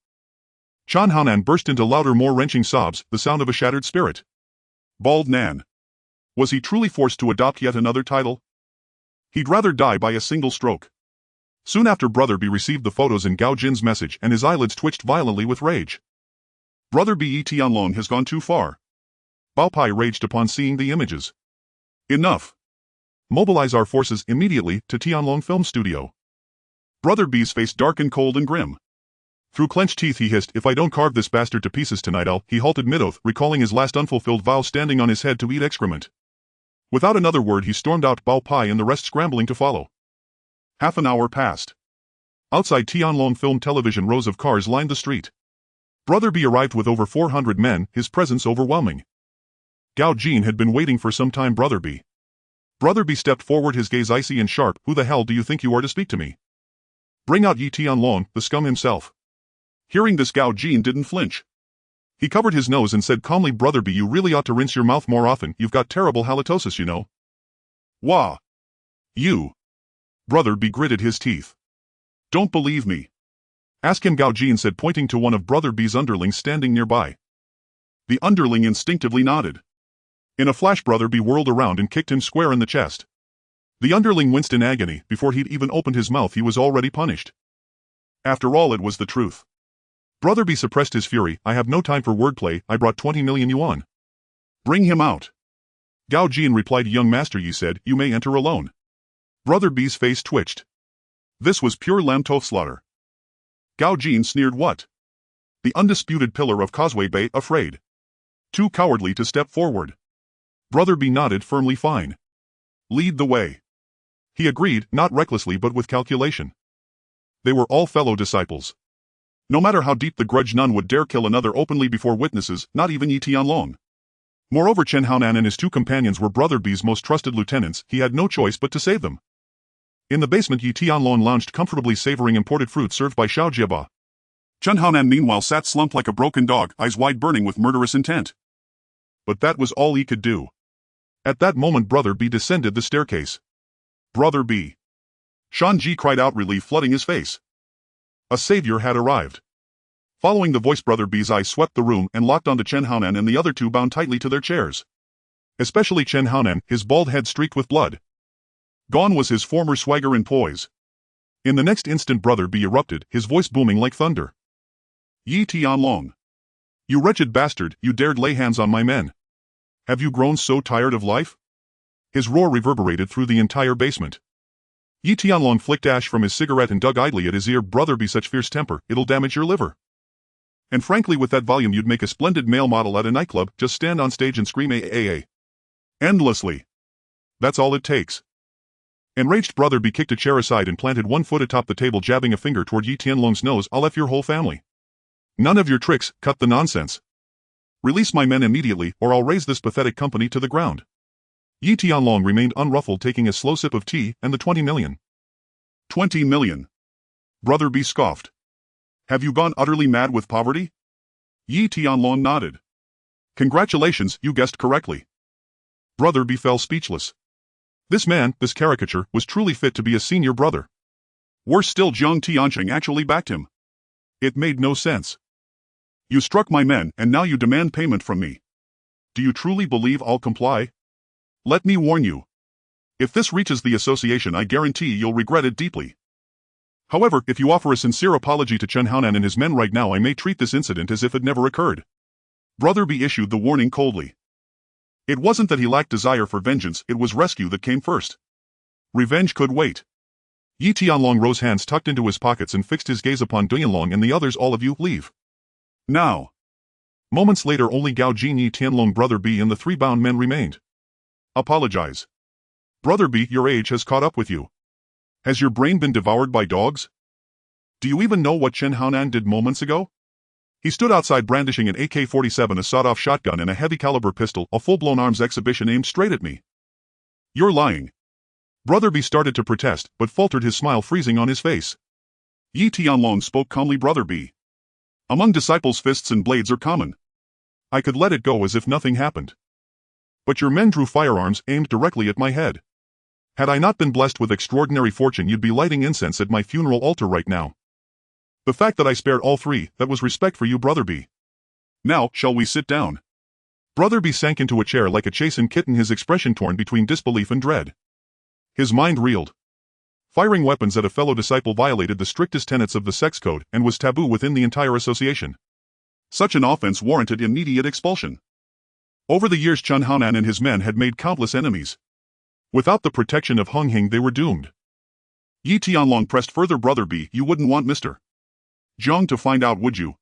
Chinhoan burst into louder, more wrenching sobs, the sound of a shattered spirit. Bald Nan. Was he truly forced to adopt yet another title? He'd rather die by a single stroke. Soon after Brother B received the photos in Gao Jin's message and his eyelids twitched violently with rage. Brother B, Yi Tianlong has gone too far. Bao Pai raged upon seeing the images. Enough. Mobilize our forces immediately to Tianlong Film Studio. Brother B's face darkened, cold and grim. Through clenched teeth he hissed, if I don't carve this bastard to pieces tonight he halted mid-oath, recalling his last unfulfilled vow standing on his head to eat excrement. Without another word he stormed out, Bao Pai and the rest scrambling to follow. Half an hour passed. Outside Tianlong Film Television rows of cars lined the street. Brother B arrived with over 400 men, his presence overwhelming. Gao Jin had been waiting for some time. Brother B stepped forward, his gaze icy and sharp. Who the hell do you think you are to speak to me? Bring out Yi Tianlong, the scum himself. Hearing this, Gao Jin didn't flinch. He covered his nose and said calmly, Brother B, you really ought to rinse your mouth more often, you've got terrible halitosis, you know. Wah. You. Brother B gritted his teeth. Don't believe me. Ask him, Gao Jin said, pointing to one of Brother B's underlings standing nearby. The underling instinctively nodded. In a flash Brother B whirled around and kicked him square in the chest. The underling winced in agony. Before he'd even opened his mouth he was already punished. After all, it was the truth. Brother B suppressed his fury. I have no time for wordplay, I brought 20 million yuan. Bring him out. Gao Jin replied, young master, Yi said, you may enter alone. Brother B's face twitched. This was pure lamb tough slaughter. Gao Jin sneered, what? The undisputed pillar of Causeway Bay, afraid. Too cowardly to step forward. Brother B nodded firmly, fine. Lead the way. He agreed, not recklessly but with calculation. They were all fellow disciples. No matter how deep the grudge, none would dare kill another openly before witnesses, not even Yi Tianlong. Moreover, Chinhoan and his 2 companions were Brother B's most trusted lieutenants, he had no choice but to save them. In the basement Yi Tianlong lounged comfortably, savoring imported fruit served by Xiao Jiaba. Chinhoan meanwhile sat slumped like a broken dog, eyes wide, burning with murderous intent. But that was all he could do. At that moment Brother B descended the staircase. Brother B. Shanji cried out, relief flooding his face. A savior had arrived. Following the voice, Brother B's eyes swept the room and locked onto Chinhoan and the other 2 bound tightly to their chairs. Especially Chinhoan, his bald head streaked with blood. Gone was his former swagger and poise. In the next instant Brother B erupted, his voice booming like thunder. Yi Tianlong. You wretched bastard, you dared lay hands on my men. Have you grown so tired of life? His roar reverberated through the entire basement. Yi Tianlong flicked ash from his cigarette and dug idly at his ear. Brother B, such fierce temper, it'll damage your liver. And frankly, with that volume you'd make a splendid male model at a nightclub, just stand on stage and scream AAA. Endlessly. That's all it takes. Enraged, Brother B kicked a chair aside and planted one foot atop the table, jabbing a finger toward Yi Tianlong's nose. I'll F your whole family. None of your tricks, cut the nonsense. Release my men immediately, or I'll raze this pathetic company to the ground. Yi Tianlong remained unruffled, taking a slow sip of tea, and the 20 million. 20 million. Brother B scoffed. Have you gone utterly mad with poverty? Yi Tianlong nodded. Congratulations, you guessed correctly. Brother B fell speechless. This man, this caricature, was truly fit to be a senior brother. Worse still, Jiang Tianqing actually backed him. It made no sense. You struck my men, and now you demand payment from me. Do you truly believe I'll comply? Let me warn you. If this reaches the association, I guarantee you'll regret it deeply. However, if you offer a sincere apology to Chinhoan and his men right now, I may treat this incident as if it never occurred. Brother B issued the warning coldly. It wasn't that he lacked desire for vengeance, it was rescue that came first. Revenge could wait. Yi Tianlong rose, hands tucked into his pockets, and fixed his gaze upon Duyanlong and the others. All of you, leave. Now. Moments later, only Gao Jin, Yi Tianlong, Brother B, and the 3 bound men remained. Apologize. Brother B, your age has caught up with you. Has your brain been devoured by dogs? Do you even know what Chen Haonan did moments ago? He stood outside brandishing an AK-47, a sawed-off shotgun, and a heavy-caliber pistol, a full-blown arms exhibition aimed straight at me. You're lying. Brother B started to protest, but faltered, his smile freezing on his face. Yi Tianlong spoke calmly. Brother B. Among disciples, fists and blades are common. I could let it go as if nothing happened. But your men drew firearms aimed directly at my head. Had I not been blessed with extraordinary fortune, you'd be lighting incense at my funeral altar right now. The fact that I spared all 3, that was respect for you, Brother B. Now, shall we sit down? Brother B sank into a chair like a chastened kitten, his expression torn between disbelief and dread. His mind reeled. Firing weapons at a fellow disciple violated the strictest tenets of the sex code and was taboo within the entire association. Such an offense warranted immediate expulsion. Over the years, Chen Haonan and his men had made countless enemies. Without the protection of Unhinged, they were doomed. Yi Tianlong pressed further. Brother B, you wouldn't want Mr. Zhang to find out, would you?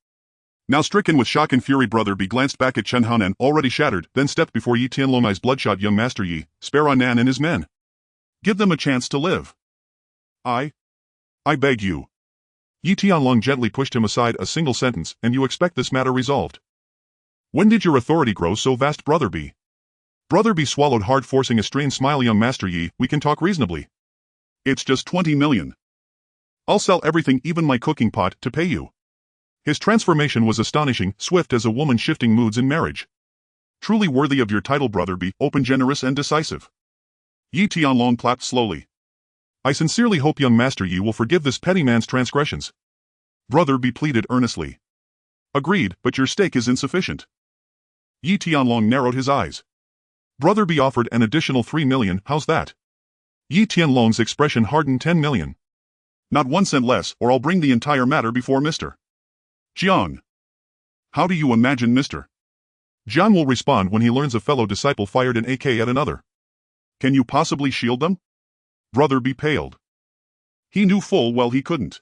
Now stricken with shock and fury, Brother B glanced back at Chen Haonan, already shattered, then stepped before Yi Tianlong's bloodshot young master. Yi, spare Nan and his men. Give them a chance to live. I beg you. Yi Tianlong gently pushed him aside. A single sentence, and you expect this matter resolved. When did your authority grow so vast, Brother B? Brother B swallowed hard, forcing a strained smile. Young Master Yi, we can talk reasonably. It's just 20 million. I'll sell everything, even my cooking pot, to pay you. His transformation was astonishing, swift as a woman shifting moods in marriage. Truly worthy of your title, Brother B, open, generous, and decisive. Yi Tianlong clapped slowly. I sincerely hope young Master Yi will forgive this petty man's transgressions. Brother B pleaded earnestly. Agreed, but your stake is insufficient. Yi Tianlong narrowed his eyes. Brother B offered an additional 3 million, how's that? Yi Tianlong's expression hardened. 10 million. Not 1 cent less, or I'll bring the entire matter before Mr. Jiang. How do you imagine Mr. Jiang will respond when he learns a fellow disciple fired an AK at another? Can you possibly shield them? Brother B paled. He knew full well he couldn't.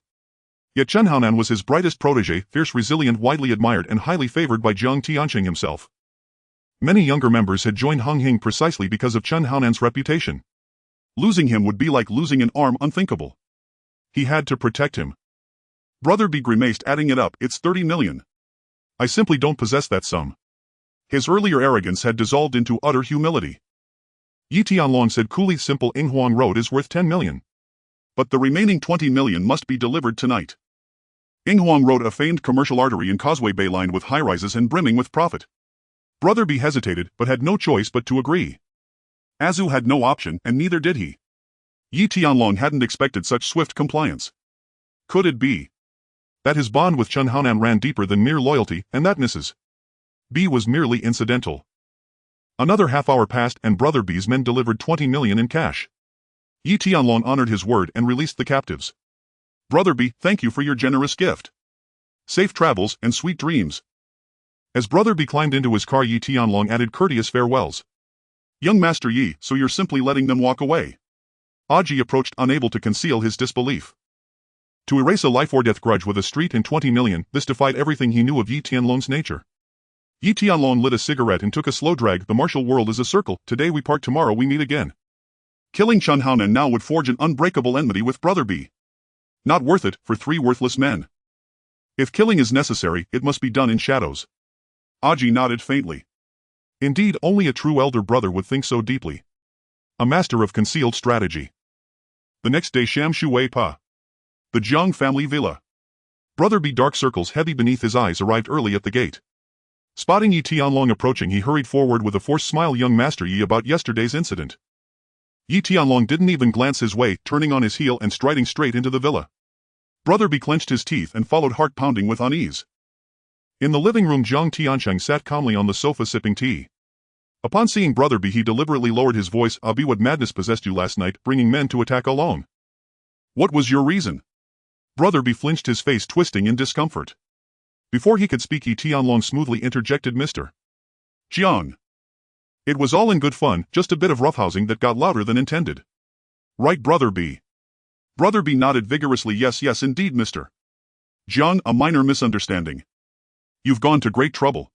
Yet Chen Haonan was his brightest protege, fierce, resilient, widely admired, and highly favored by Jiang Tianqing himself. Many younger members had joined Unhinged precisely because of Chen Haonan's reputation. Losing him would be like losing an arm, unthinkable. He had to protect him. Brother B grimaced, adding it up, it's 30 million. I simply don't possess that sum. His earlier arrogance had dissolved into utter humility. Yi Tianlong said coolly, simple Yinghuang Road is worth 10 million. But the remaining 20 million must be delivered tonight. Yinghuang Road, a famed commercial artery in Causeway Bay lined with high-rises and brimming with profit. Brother B hesitated, but had no choice but to agree. Azu had no option, and neither did he. Yi Tianlong hadn't expected such swift compliance. Could it be that his bond with Chen Haonan ran deeper than mere loyalty, and that Mrs. B was merely incidental? Another half-hour passed, and Brother B's men delivered 20 million in cash. Yi Tianlong honored his word and released the captives. Brother B, thank you for your generous gift. Safe travels and sweet dreams. As Brother B climbed into his car, Yi Tianlong added courteous farewells. Young Master Yi, so you're simply letting them walk away? Aji approached, unable to conceal his disbelief. To erase a life-or-death grudge with a street and 20 million, this defied everything he knew of Yi Tianlong's nature. Yi Tianlong lit a cigarette and took a slow drag. The martial world is a circle, today we part, tomorrow we meet again. Killing Chen Haonan now would forge an unbreakable enmity with Brother B. Not worth it, for 3 worthless men. If killing is necessary, it must be done in shadows. Aji nodded faintly. Indeed, only a true elder brother would think so deeply. A master of concealed strategy. The next day, Sham Shui Pa. The Jiang family villa. Brother B, dark circles heavy beneath his eyes, arrived early at the gate. Spotting Yi Tianlong approaching, he hurried forward with a forced smile. Young Master Yi, about yesterday's incident. Yi Tianlong didn't even glance his way, turning on his heel and striding straight into the villa. Brother B clenched his teeth and followed, heart pounding with unease. In the living room, Jiang Tianqing sat calmly on the sofa sipping tea. Upon seeing Brother B, he deliberately lowered his voice. Abi, what madness possessed you last night, bringing men to attack alone? What was your reason? Brother B flinched, his face twisting in discomfort. Before he could speak, Yi Tianlong smoothly interjected, Mr. Jiang. It was all in good fun, just a bit of roughhousing that got louder than intended. Right, Brother B? Brother B nodded vigorously. Yes, indeed, Mr. Jiang, a minor misunderstanding. You've gone to great trouble.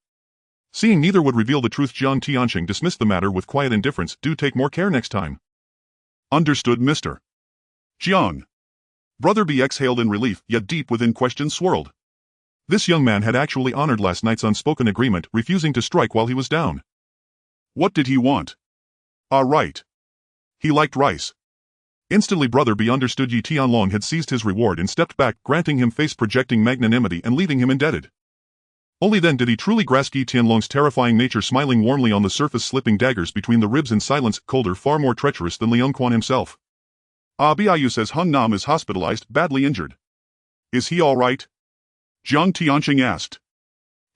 Seeing neither would reveal the truth, Jiang Tianqing dismissed the matter with quiet indifference. Do take more care next time. Understood, Mr. Jiang. Brother B exhaled in relief, yet deep within questions swirled. This young man had actually honored last night's unspoken agreement, refusing to strike while he was down. What did he want? Right. He liked rice. Instantly Brother B understood Yi Tianlong had seized his reward and stepped back, granting him face-projecting magnanimity and leaving him indebted. Only then did he truly grasp Yi Tianlong's terrifying nature, smiling warmly on the surface, slipping daggers between the ribs in silence, colder, far more treacherous than Liang Quan himself. Biu says Hung Nam is hospitalized, badly injured. Is he all right? Jiang Tianqing asked.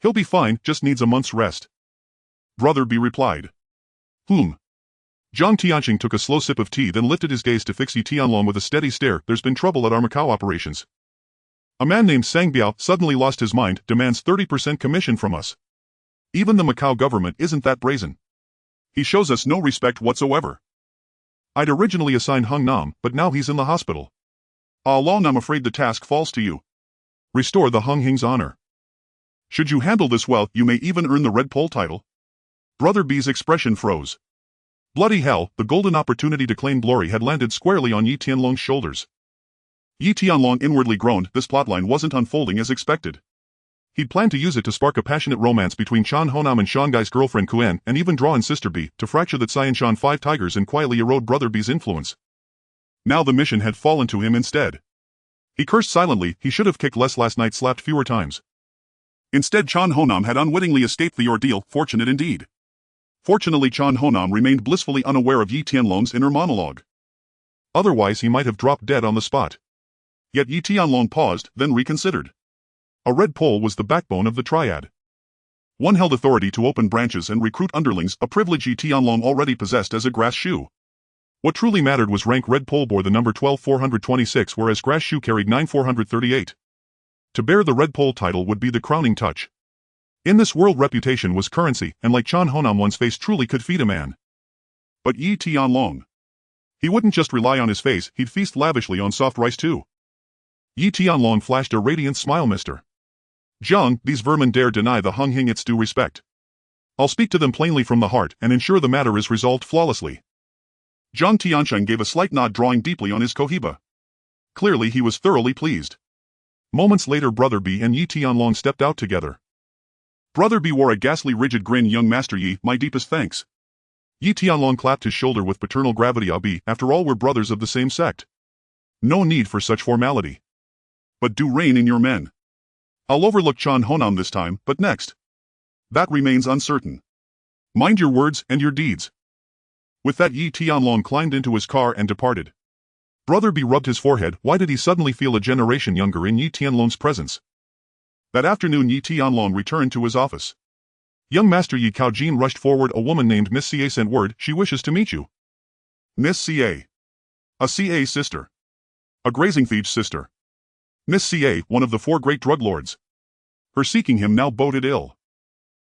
He'll be fine, just needs a month's rest. Brother B replied. Jiang Tianqing took a slow sip of tea, then lifted his gaze to fix Yi Tianlong with a steady stare. There's been trouble at our Macau operations. A man named Sang Biao suddenly lost his mind, demands 30% commission from us. Even the Macau government isn't that brazen. He shows us no respect whatsoever. I'd originally assigned Hung Nam, but now he's in the hospital. Long, I'm afraid the task falls to you. Restore the Hung Hing's honor. Should you handle this well, you may even earn the Red Pole title. Brother B's expression froze. Bloody hell, the golden opportunity to claim glory had landed squarely on Yi Tianlong's shoulders. Yi Tianlong inwardly groaned. This plotline wasn't unfolding as expected. He'd planned to use it to spark a passionate romance between Chan Honam and Shanghai's girlfriend Kuan, and even draw in Sister B to fracture that Shan 5 tigers and quietly erode Brother B's influence. Now the mission had fallen to him instead. He cursed silently. He should have kicked less last night, slapped fewer times. Instead, Chan Honam had unwittingly escaped the ordeal. Fortunate indeed. Fortunately, Chan Honam remained blissfully unaware of Yi Tianlong's inner monologue. Otherwise he might have dropped dead on the spot. Yet Yi Tianlong paused, then reconsidered. A red pole was the backbone of the triad. One held authority to open branches and recruit underlings, a privilege Yi Tianlong already possessed as a grass shoe. What truly mattered was rank. Red pole bore the number 12426, whereas grass shoe carried 9438. To bear the red pole title would be the crowning touch. In this world, reputation was currency, and like Chan Honam, one's face truly could feed a man. But Yi Tianlong. He wouldn't just rely on his face, he'd feast lavishly on soft rice too. Yi Tianlong flashed a radiant smile. Mr. Jiang, these vermin dare deny the Hung Hing its due respect. I'll speak to them plainly from the heart and ensure the matter is resolved flawlessly. Jiang Tianqing gave a slight nod, drawing deeply on his cohiba. Clearly he was thoroughly pleased. Moments later, Brother B and Yi Tianlong stepped out together. Brother B wore a ghastly rigid grin. Young Master Yi, my deepest thanks. Yi Tianlong clapped his shoulder with paternal gravity. Abi, after all, we're brothers of the same sect. No need for such formality. But do rein in your men. I'll overlook Chan Honam this time, but next? That remains uncertain. Mind your words and your deeds. With that, Yi Tianlong climbed into his car and departed. Brother B rubbed his forehead. Why did he suddenly feel a generation younger in Yi Tianlong's presence? That afternoon, Yi Tianlong returned to his office. Young Master Yi Kaojin rushed forward. A woman named Miss CA sent word she wishes to meet you. Miss CA. A CA sister. A grazing thief's sister. Miss CA, one of the 4 great drug lords. Her seeking him now boded ill.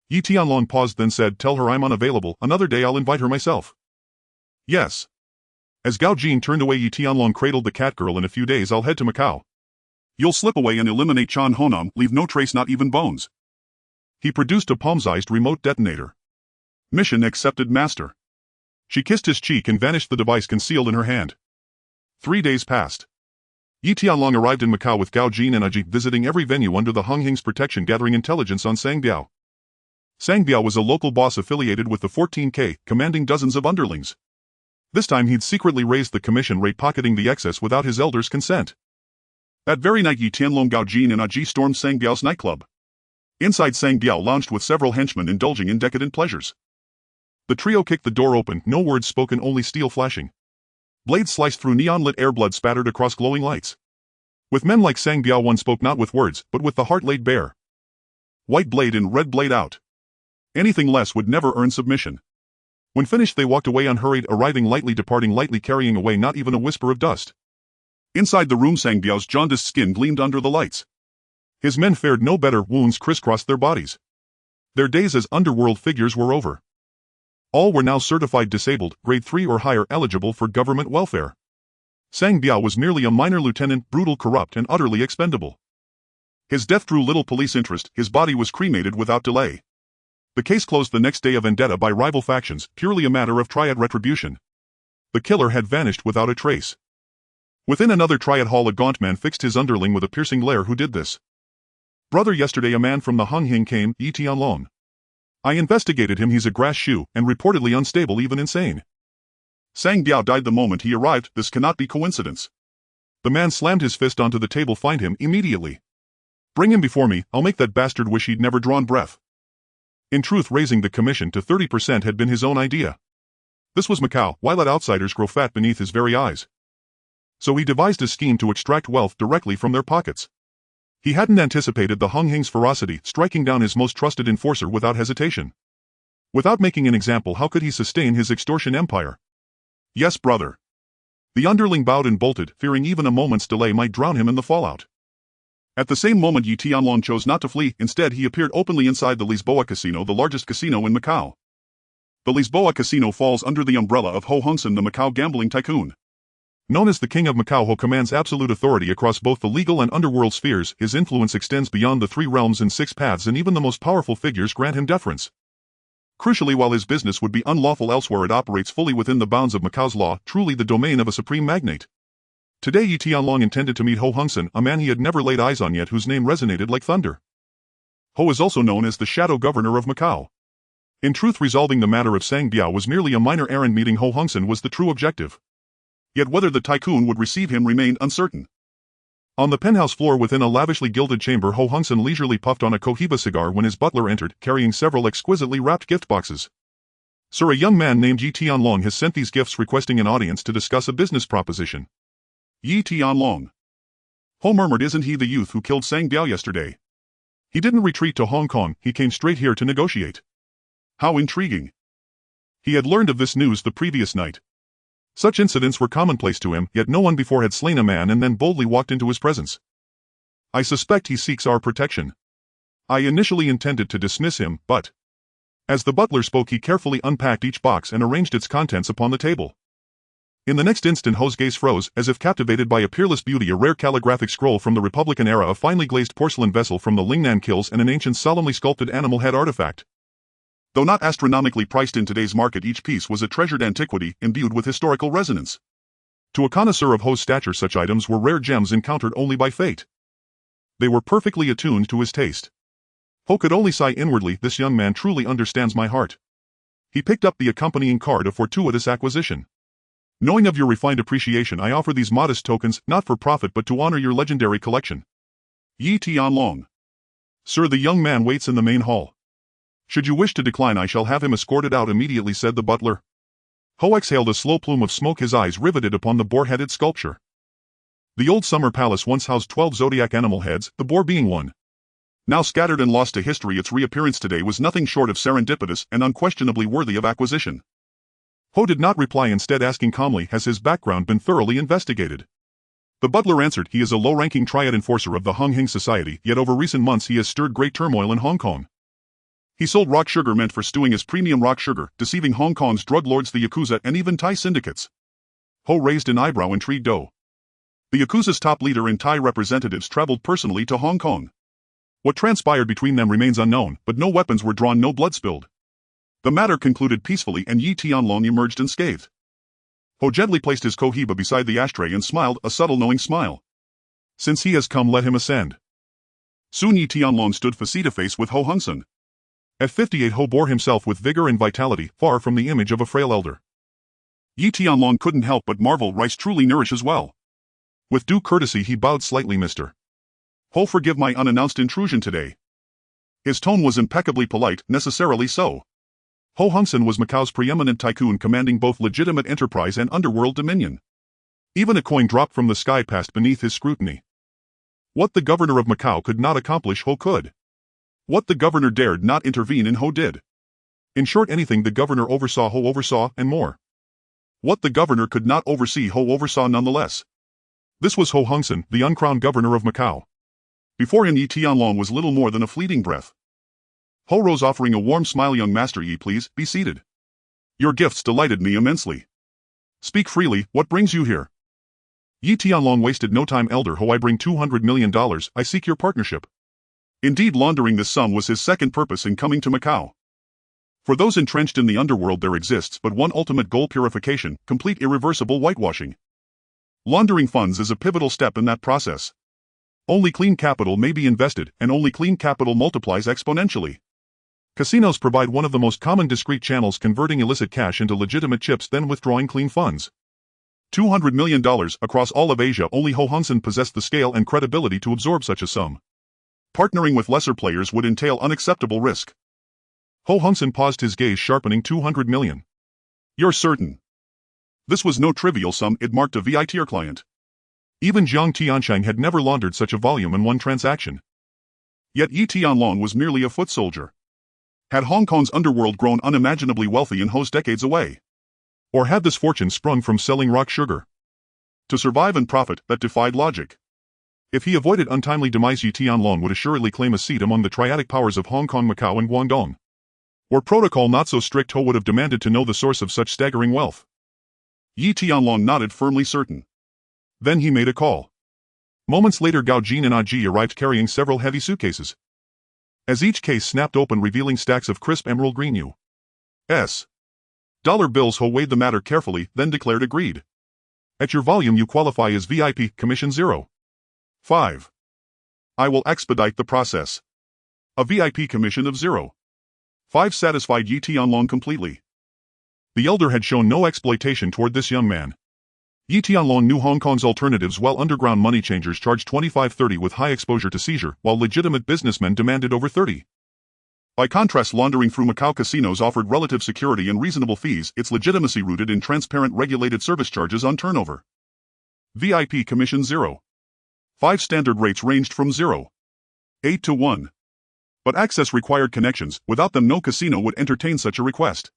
Yi Tianlong paused, then said, tell her I'm unavailable. Another day I'll invite her myself. Yes. As Gao Jin turned away, Yi Tianlong cradled the cat girl. In a few days I'll head to Macau. You'll slip away and eliminate Chan Honam, leave no trace, not even bones. He produced a palm-sized remote detonator. Mission accepted, Master. She kissed his cheek and vanished, the device concealed in her hand. 3 days passed. Yi Tianlong arrived in Macau with Gao Jin and Aji, visiting every venue under the Hung Hing's protection, gathering intelligence on Sang Biao. Sang Biao was a local boss affiliated with the 14K, commanding dozens of underlings. This time he'd secretly raised the commission rate, pocketing the excess without his elders' consent. That very night, Yi Tianlong, Gao Jin and Aji stormed Sang Biao's nightclub. Inside, Sang Biao lounged with several henchmen indulging in decadent pleasures. The trio kicked the door open, no words spoken, only steel flashing. Blades sliced through neon-lit air, blood spattered across glowing lights. With men like Sang Biao, one spoke not with words, but with the heart laid bare. White blade in, red blade out. Anything less would never earn submission. When finished, they walked away unhurried, arriving lightly, departing lightly, carrying away not even a whisper of dust. Inside the room, Sang Biao's jaundiced skin gleamed under the lights. His men fared no better, wounds crisscrossed their bodies. Their days as Underworld figures were over. All were now certified disabled, grade 3 or higher, eligible for government welfare. Sang Biao was merely a minor lieutenant, brutal, corrupt, and utterly expendable. His death drew little police interest, his body was cremated without delay. The case closed the next day, a vendetta by rival factions, purely a matter of triad retribution. The killer had vanished without a trace. Within another triad hall, a gaunt man fixed his underling with a piercing glare. Who did this? Brother, yesterday a man from the Unhinged came, Yi Tianlong. I investigated him, he's a grass shoe, and reportedly unstable, even insane. Sang Biao died the moment he arrived, this cannot be coincidence. The man slammed his fist onto the table. Find him, immediately. Bring him before me, I'll make that bastard wish he'd never drawn breath. In truth, raising the commission to 30% had been his own idea. This was Macau, why let outsiders grow fat beneath his very eyes? So he devised a scheme to extract wealth directly from their pockets. He hadn't anticipated the Unhinged's ferocity, striking down his most trusted enforcer without hesitation. Without making an example, how could he sustain his extortion empire? Yes, brother. The underling bowed and bolted, fearing even a moment's delay might drown him in the fallout. At the same moment, Yi Tianlong chose not to flee. Instead, he appeared openly inside the Lisboa Casino, the largest casino in Macau. The Lisboa Casino falls under the umbrella of Ho Hongsan, the Macau gambling tycoon. Known as the King of Macau, Ho commands absolute authority across both the legal and underworld spheres. His influence extends beyond the 3 realms and 6 paths, and even the most powerful figures grant him deference. Crucially, while his business would be unlawful elsewhere, it operates fully within the bounds of Macau's law, truly the domain of a supreme magnate. Today, Yi Tianlong intended to meet Ho Hongsan, a man he had never laid eyes on yet, whose name resonated like thunder. Ho is also known as the Shadow Governor of Macau. In truth, resolving the matter of Sang Biao was merely a minor errand. Meeting Ho Hongsan was the true objective. Yet whether the tycoon would receive him remained uncertain. On the penthouse floor within a lavishly gilded chamber, Ho Hongsan leisurely puffed on a Cohiba cigar when his butler entered, carrying several exquisitely wrapped gift boxes. Sir, a young man named Yi Tianlong has sent these gifts requesting an audience to discuss a business proposition. Yi Tianlong. Ho murmured, isn't he the youth who killed Sang Biao yesterday? He didn't retreat to Hong Kong, he came straight here to negotiate. How intriguing. He had learned of this news the previous night. Such incidents were commonplace to him, yet no one before had slain a man and then boldly walked into his presence. I suspect he seeks our protection. I initially intended to dismiss him, but... As the butler spoke, he carefully unpacked each box and arranged its contents upon the table. In the next instant, Ho's gaze froze, as if captivated by a peerless beauty, a rare calligraphic scroll from the Republican era, a finely glazed porcelain vessel from the Lingnan Kills, and an ancient solemnly sculpted animal head artifact. Though not astronomically priced in today's market, each piece was a treasured antiquity imbued with historical resonance. To a connoisseur of Ho's stature, such items were rare gems encountered only by fate. They were perfectly attuned to his taste. Ho could only sigh inwardly, this young man truly understands my heart. He picked up the accompanying card, a fortuitous acquisition. Knowing of your refined appreciation, I offer these modest tokens, not for profit but to honor your legendary collection. Yi Tianlong. Sir, the young man waits in the main hall. Should you wish to decline, I shall have him escorted out immediately, said the butler. Ho exhaled a slow plume of smoke, his eyes riveted upon the boar-headed sculpture. The old summer palace once housed 12 zodiac animal heads, the boar being one. Now scattered and lost to history, its reappearance today was nothing short of serendipitous and unquestionably worthy of acquisition. Ho did not reply, instead asking calmly, has his background been thoroughly investigated? The butler answered, he is a low-ranking triad enforcer of the Unhinged society, yet over recent months he has stirred great turmoil in Hong Kong. He sold rock sugar meant for stewing as premium rock sugar, deceiving Hong Kong's drug lords, the Yakuza, and even Thai syndicates. Ho raised an eyebrow, intrigued. The Yakuza's top leader and Thai representatives traveled personally to Hong Kong. What transpired between them remains unknown, but no weapons were drawn, no blood spilled. The matter concluded peacefully, and Yi Tianlong emerged unscathed. Ho gently placed his Cohiba beside the ashtray and smiled, a subtle knowing smile. Since he has come, let him ascend. Soon Yi Tianlong stood face to face with Ho Hongsan. At 58, Ho bore himself with vigor and vitality, far from the image of a frail elder. Yi Tianlong couldn't help but marvel, rice truly nourishes well. With due courtesy he bowed slightly. Mr. Ho, forgive my unannounced intrusion today. His tone was impeccably polite, necessarily so. Ho Hongsan was Macau's preeminent tycoon, commanding both legitimate enterprise and underworld dominion. Even a coin dropped from the sky passed beneath his scrutiny. What the governor of Macau could not accomplish, Ho could. What the governor dared not intervene in, Ho did. In short, anything the governor oversaw, Ho oversaw, and more. What the governor could not oversee, Ho oversaw nonetheless. This was Ho Hungsen, the uncrowned governor of Macau. Before him Yi Tianlong was little more than a fleeting breath. Ho rose offering a warm smile. Young master Yi, please, be seated. Your gifts delighted me immensely. Speak freely, what brings you here? Yi Tianlong wasted no time. Elder Ho, I bring $200 million, I seek your partnership. Indeed, laundering this sum was his second purpose in coming to Macau. For those entrenched in the underworld there exists but one ultimate goal: purification, complete irreversible whitewashing. Laundering funds is a pivotal step in that process. Only clean capital may be invested, and only clean capital multiplies exponentially. Casinos provide one of the most common discrete channels converting illicit cash into legitimate chips then withdrawing clean funds. $200 million across all of Asia. Only Ho Hungsen possessed the scale and credibility to absorb such a sum. Partnering with lesser players would entail unacceptable risk. Ho Hungsen paused, his gaze sharpening. 200 million. You're certain? This was no trivial sum, it marked a VIP client. Even Jiang Tianshang had never laundered such a volume in one transaction. Yet Yi Tianlong was merely a foot soldier. Had Hong Kong's underworld grown unimaginably wealthy in Ho's decades away? Or had this fortune sprung from selling rock sugar? To survive and profit, that defied logic. If he avoided untimely demise, Yi Tianlong would assuredly claim a seat among the triadic powers of Hong Kong, Macau and Guangdong. Were protocol not so strict, Ho would have demanded to know the source of such staggering wealth. Yi Tianlong nodded, firmly certain. Then he made a call. Moments later, Gao Jin and Aji arrived carrying several heavy suitcases. As each case snapped open, revealing stacks of crisp emerald green U.S. dollar bills, Ho weighed the matter carefully, then declared agreed. At your volume you qualify as VIP, commission 0.5. I will expedite the process. A VIP commission of 0.5 satisfied Yi Tianlong completely. The elder had shown no exploitation toward this young man. Yi Tianlong knew Hong Kong's alternatives. While underground money changers charged 25-30 with high exposure to seizure, while legitimate businessmen demanded over 30. By contrast, laundering through Macau casinos offered relative security and reasonable fees, its legitimacy rooted in transparent regulated service charges on turnover. VIP commission 0.5 standard rates ranged from 0.8 to 1. But access required connections, without them no casino would entertain such a request.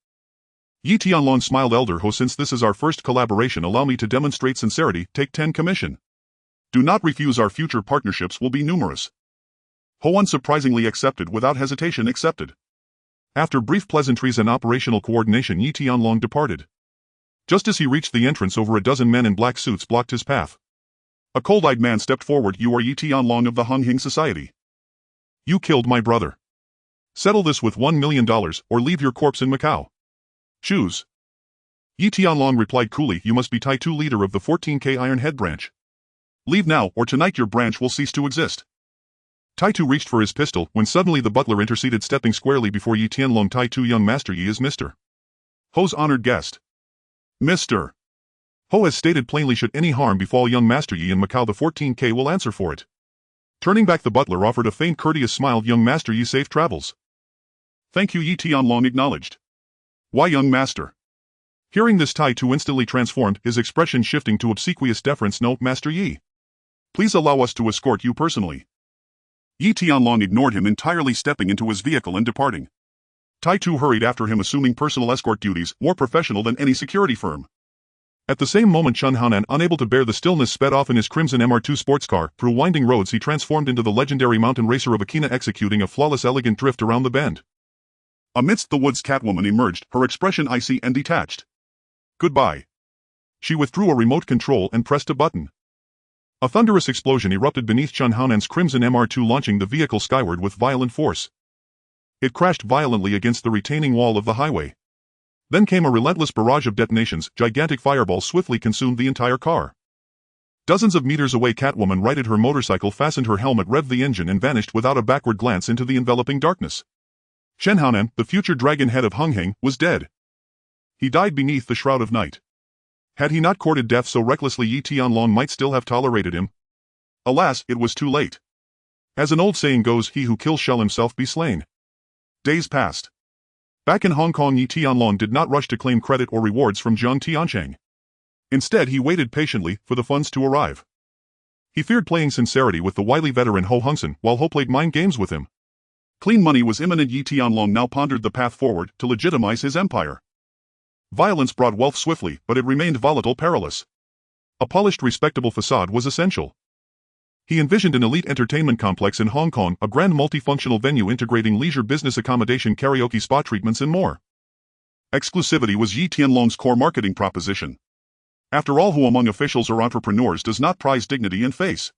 Yi Tianlong smiled. Elder Ho, since this is our first collaboration, allow me to demonstrate sincerity, take 10 commission. Do not refuse, our future partnerships will be numerous. Ho unsurprisingly accepted, without hesitation accepted. After brief pleasantries and operational coordination, Yi Tianlong departed. Just as he reached the entrance, over a dozen men in black suits blocked his path. A cold-eyed man stepped forward. You are Yi Tianlong of the Unhinged Society. You killed my brother. Settle this with $1 million, or leave your corpse in Macau. Choose. Yi Tianlong replied coolly, you must be Tai-Tu, leader of the 14K Iron Head branch. Leave now, or tonight your branch will cease to exist. Tai-Tu reached for his pistol, when suddenly the butler interceded, stepping squarely before Yi Tianlong. Tai-Tu, young master Yi is Mr. Ho's honored guest. Mr. Ho has stated plainly, should any harm befall young master Yi in Macau, the 14K will answer for it. Turning back, the butler offered a faint courteous smile. Young master Yi, safe travels. Thank you, Yi Tianlong acknowledged. Why, young master? Hearing this, Tai-Tu instantly transformed, his expression shifting to obsequious deference. No, Master Yi. Please allow us to escort you personally. Yi Tianlong ignored him entirely, stepping into his vehicle and departing. Tai-Tu hurried after him, assuming personal escort duties, more professional than any security firm. At the same moment, Chen Haonan, unable to bear the stillness, sped off in his crimson MR2 sports car. Through winding roads he transformed into the legendary mountain racer of Akina, executing a flawless elegant drift around the bend. Amidst the woods, Catwoman emerged, her expression icy and detached. Goodbye. She withdrew a remote control and pressed a button. A thunderous explosion erupted beneath Chen Haonan's crimson MR2, launching the vehicle skyward with violent force. It crashed violently against the retaining wall of the highway. Then came a relentless barrage of detonations. Gigantic fireballs swiftly consumed the entire car. Dozens of meters away, Catwoman righted her motorcycle, fastened her helmet, revved the engine and vanished without a backward glance into the enveloping darkness. Chen Haonan, the future dragon head of Unhinged, was dead. He died beneath the shroud of night. Had he not courted death so recklessly, Yi Tianlong might still have tolerated him. Alas, it was too late. As an old saying goes, he who kills shall himself be slain. Days passed. Back in Hong Kong, Yi Tianlong did not rush to claim credit or rewards from Jiang Tianshang. Instead, he waited patiently for the funds to arrive. He feared playing sincerity with the wily veteran Ho Hungsen, while Ho played mind games with him. Clean money was imminent. Yi Tianlong now pondered the path forward to legitimize his empire. Violence brought wealth swiftly, but it remained volatile, perilous. A polished respectable facade was essential. He envisioned an elite entertainment complex in Hong Kong, a grand multifunctional venue integrating leisure business accommodation, karaoke, spa treatments and more. Exclusivity was Yi Tianlong's core marketing proposition. After all, who among officials or entrepreneurs does not prize dignity and face?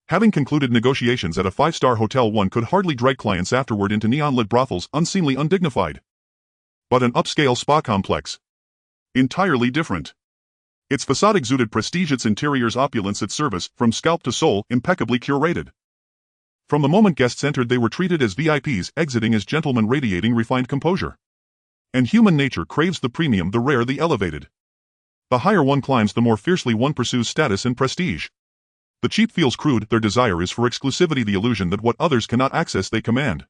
Having concluded negotiations at a five-star hotel, one could hardly drag clients afterward into neon-lit brothels, unseemly, undignified. But an upscale spa complex. Entirely different. Its facade exuded prestige, its interiors opulence, its service, from scalp to soul, impeccably curated. From the moment guests entered, they were treated as VIPs, exiting as gentlemen, radiating refined composure. And human nature craves the premium, the rare, the elevated. The higher one climbs, the more fiercely one pursues status and prestige. The cheap feels crude, their desire is for exclusivity, the illusion that what others cannot access they command.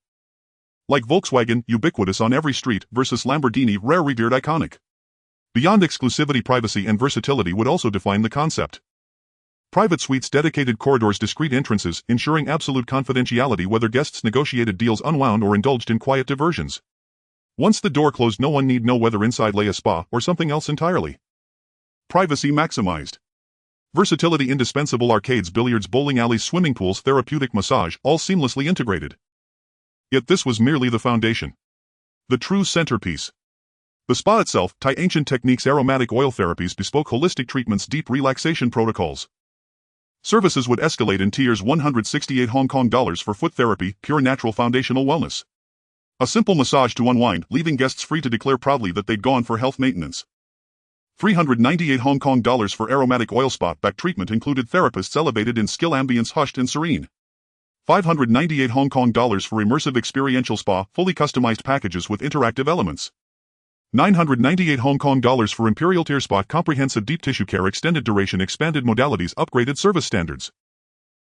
Like Volkswagen, ubiquitous on every street, versus Lamborghini, rare, revered, iconic. Beyond exclusivity, privacy and versatility would also define the concept. Private suites, dedicated corridors, discreet entrances, ensuring absolute confidentiality whether guests negotiated deals, unwound, or indulged in quiet diversions. Once the door closed, no one need know whether inside lay a spa or something else entirely. Privacy maximized. Versatility indispensable, arcades, billiards, bowling alleys, swimming pools, therapeutic massage, all seamlessly integrated. Yet this was merely the foundation. The true centerpiece. The spa itself, ancient techniques, aromatic oil therapies, bespoke holistic treatments, deep relaxation protocols. Services would escalate in tiers. 168 Hong Kong dollars for foot therapy, pure natural foundational wellness. A simple massage to unwind, leaving guests free to declare proudly that they'd gone for health maintenance. 398 Hong Kong dollars for aromatic oil spa. Back treatment included therapists elevated in skill, ambience hushed and serene. 598 Hong Kong dollars for immersive experiential spa, fully customized packages with interactive elements. 998 Hong Kong dollars for Imperial Tier Spa, comprehensive deep tissue care, extended duration, expanded modalities, upgraded service standards.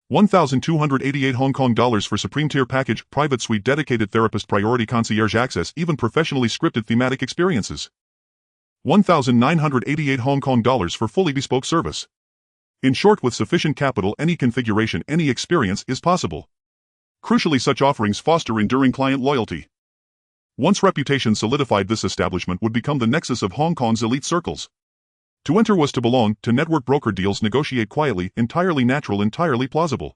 1,288 Hong Kong dollars for Supreme Tier package, private suite, dedicated therapist, priority concierge access, even professionally scripted thematic experiences. 1,988 Hong Kong dollars for fully bespoke service. In short, with sufficient capital, any configuration, any experience is possible. Crucially, such offerings foster enduring client loyalty. Once reputation solidified, this establishment would become the nexus of Hong Kong's elite circles. To enter was to belong, to network, broker deals, negotiate quietly, entirely natural, entirely plausible.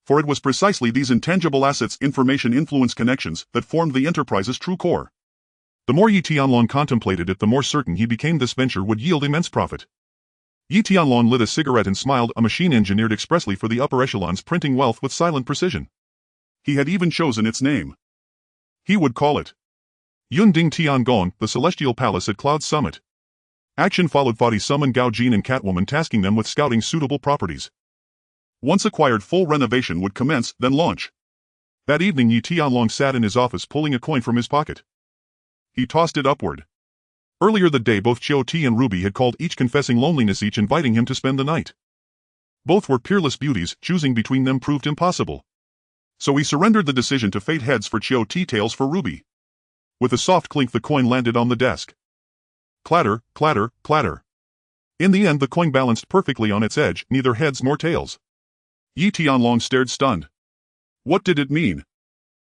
For it was precisely these intangible assets, information, influence, connections, that formed the enterprise's true core. The more Yi Tianlong contemplated it, the more certain he became this venture would yield immense profit. Yi Tianlong lit a cigarette and smiled, a machine engineered expressly for the upper echelons, printing wealth with silent precision. He had even chosen its name. He would call it Yun Ding Tiangong, the Celestial Palace at Cloud Summit. Action followed. Fadi summoned Gao Jin and Catwoman, tasking them with scouting suitable properties. Once acquired, full renovation would commence, then launch. That evening, Yi Tianlong sat in his office, pulling a coin from his pocket. He tossed it upward. Earlier that day, both Chiu Ti and Ruby had called, each confessing loneliness, each inviting him to spend the night. Both were peerless beauties, choosing between them proved impossible. So he surrendered the decision to fate, heads for Chiu Ti, tails for Ruby. With a soft clink, the coin landed on the desk. Clatter, clatter, clatter. In the end, the coin balanced perfectly on its edge, neither heads nor tails. Yi Tianlong stared stunned. What did it mean?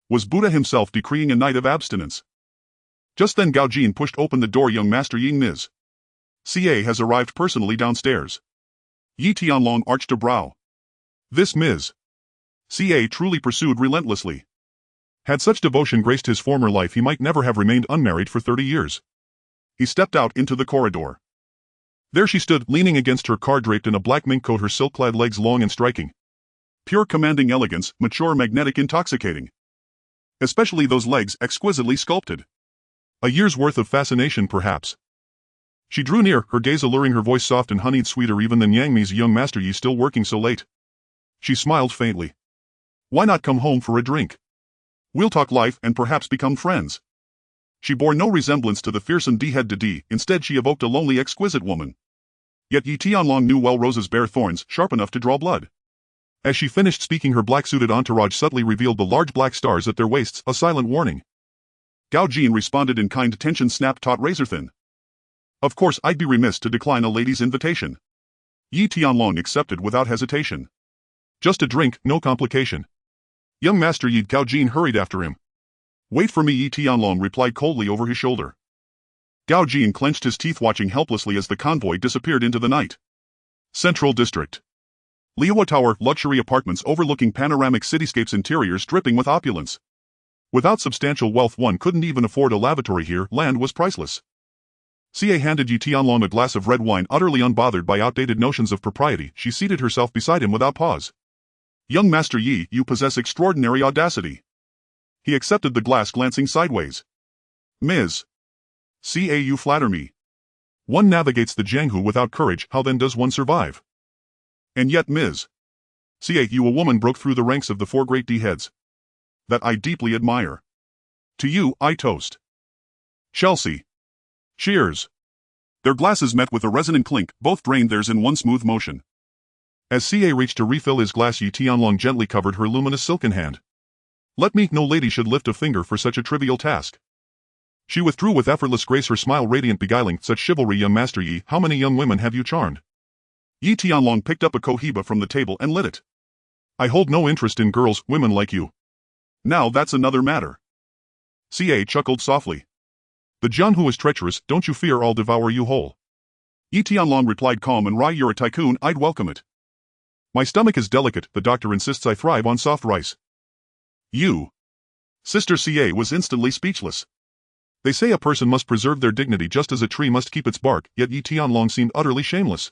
Was Buddha himself decreeing a night of abstinence? Just then Gao Jin pushed open the door. Young Master Ying Ms. CA has arrived personally downstairs. Yi Tianlong arched a brow. This Ms. CA truly pursued relentlessly. Had such devotion graced his former life, he might never have remained unmarried for 30 years. He stepped out into the corridor. There she stood, leaning against her car, draped in a black mink coat, her silk-clad legs long and striking. Pure commanding elegance, mature, magnetic, intoxicating. Especially those legs, exquisitely sculpted. A year's worth of fascination, perhaps. She drew near, her gaze alluring, her voice soft and honeyed, sweeter even than Yang Mi's. Young Master Yi, still working so late? She smiled faintly. Why not come home for a drink? We'll talk life and perhaps become friends. She bore no resemblance to the fearsome D head to D, instead she evoked a lonely, exquisite woman. Yet Yi Tianlong knew well roses bear thorns, sharp enough to draw blood. As she finished speaking, her black-suited entourage subtly revealed the large black stars at their waists, a silent warning. Gao Jin responded in kind, tension snapped taut, razor-thin. Of course, I'd be remiss to decline a lady's invitation. Yi Tianlong accepted without hesitation. Just a drink, no complication. Young Master Yi. Gao Jin hurried after him. Wait for me, Yi Tianlong replied coldly over his shoulder. Gao Jin clenched his teeth, watching helplessly as the convoy disappeared into the night. Central District. Liuwa Tower, luxury apartments overlooking panoramic cityscapes, interiors dripping with opulence. Without substantial wealth one couldn't even afford a lavatory here, land was priceless. CA handed Yi Tianlong a glass of red wine. Utterly unbothered by outdated notions of propriety, she seated herself beside him without pause. Young Master Yi, you possess extraordinary audacity. He accepted the glass, glancing sideways. Ms. CA, you flatter me. One navigates the Jianghu without courage, how then does one survive? And yet Ms. CA, you a woman broke through the ranks of the four great D heads. That I deeply admire. To you, I toast. Chelsea. Cheers. Their glasses met with a resonant clink, both drained theirs in one smooth motion. As CA reached to refill his glass, Yi Tianlong gently covered her luminous silken hand. Let me, no lady should lift a finger for such a trivial task. She withdrew with effortless grace, her smile radiant, beguiling. Such chivalry, young Master Yi, how many young women have you charmed? Yi Tianlong picked up a cohiba from the table and lit it. I hold no interest in girls, women like you. Now that's another matter. CA chuckled softly. The Jianghu is treacherous, don't you fear I'll devour you whole. Yi Tianlong replied calm and wry, you're a tycoon, I'd welcome it. My stomach is delicate, the doctor insists I thrive on soft rice. You. Sister CA was instantly speechless. They say a person must preserve their dignity just as a tree must keep its bark, yet Yi Tianlong seemed utterly shameless.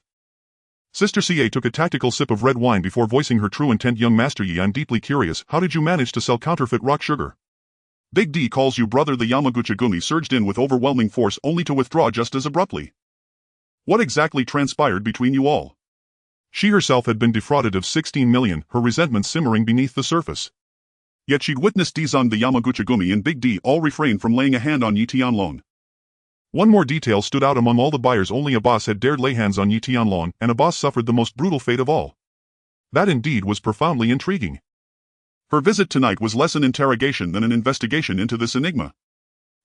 Sister CA took a tactical sip of red wine before voicing her true intent. Young Master Yi, I'm deeply curious, how did you manage to sell counterfeit rock sugar? Big D calls you brother. The Yamaguchi-gumi surged in with overwhelming force only to withdraw just as abruptly. What exactly transpired between you all? She herself had been defrauded of 16 million, her resentment simmering beneath the surface. Yet she'd witnessed Dizang, the Yamaguchi-gumi, and Big D all refrained from laying a hand on Yi Tianlong. One more detail stood out among all the buyers. Only a boss had dared lay hands on Yi Tianlong, and a boss suffered the most brutal fate of all. That indeed was profoundly intriguing. Her visit tonight was less an interrogation than an investigation into this enigma.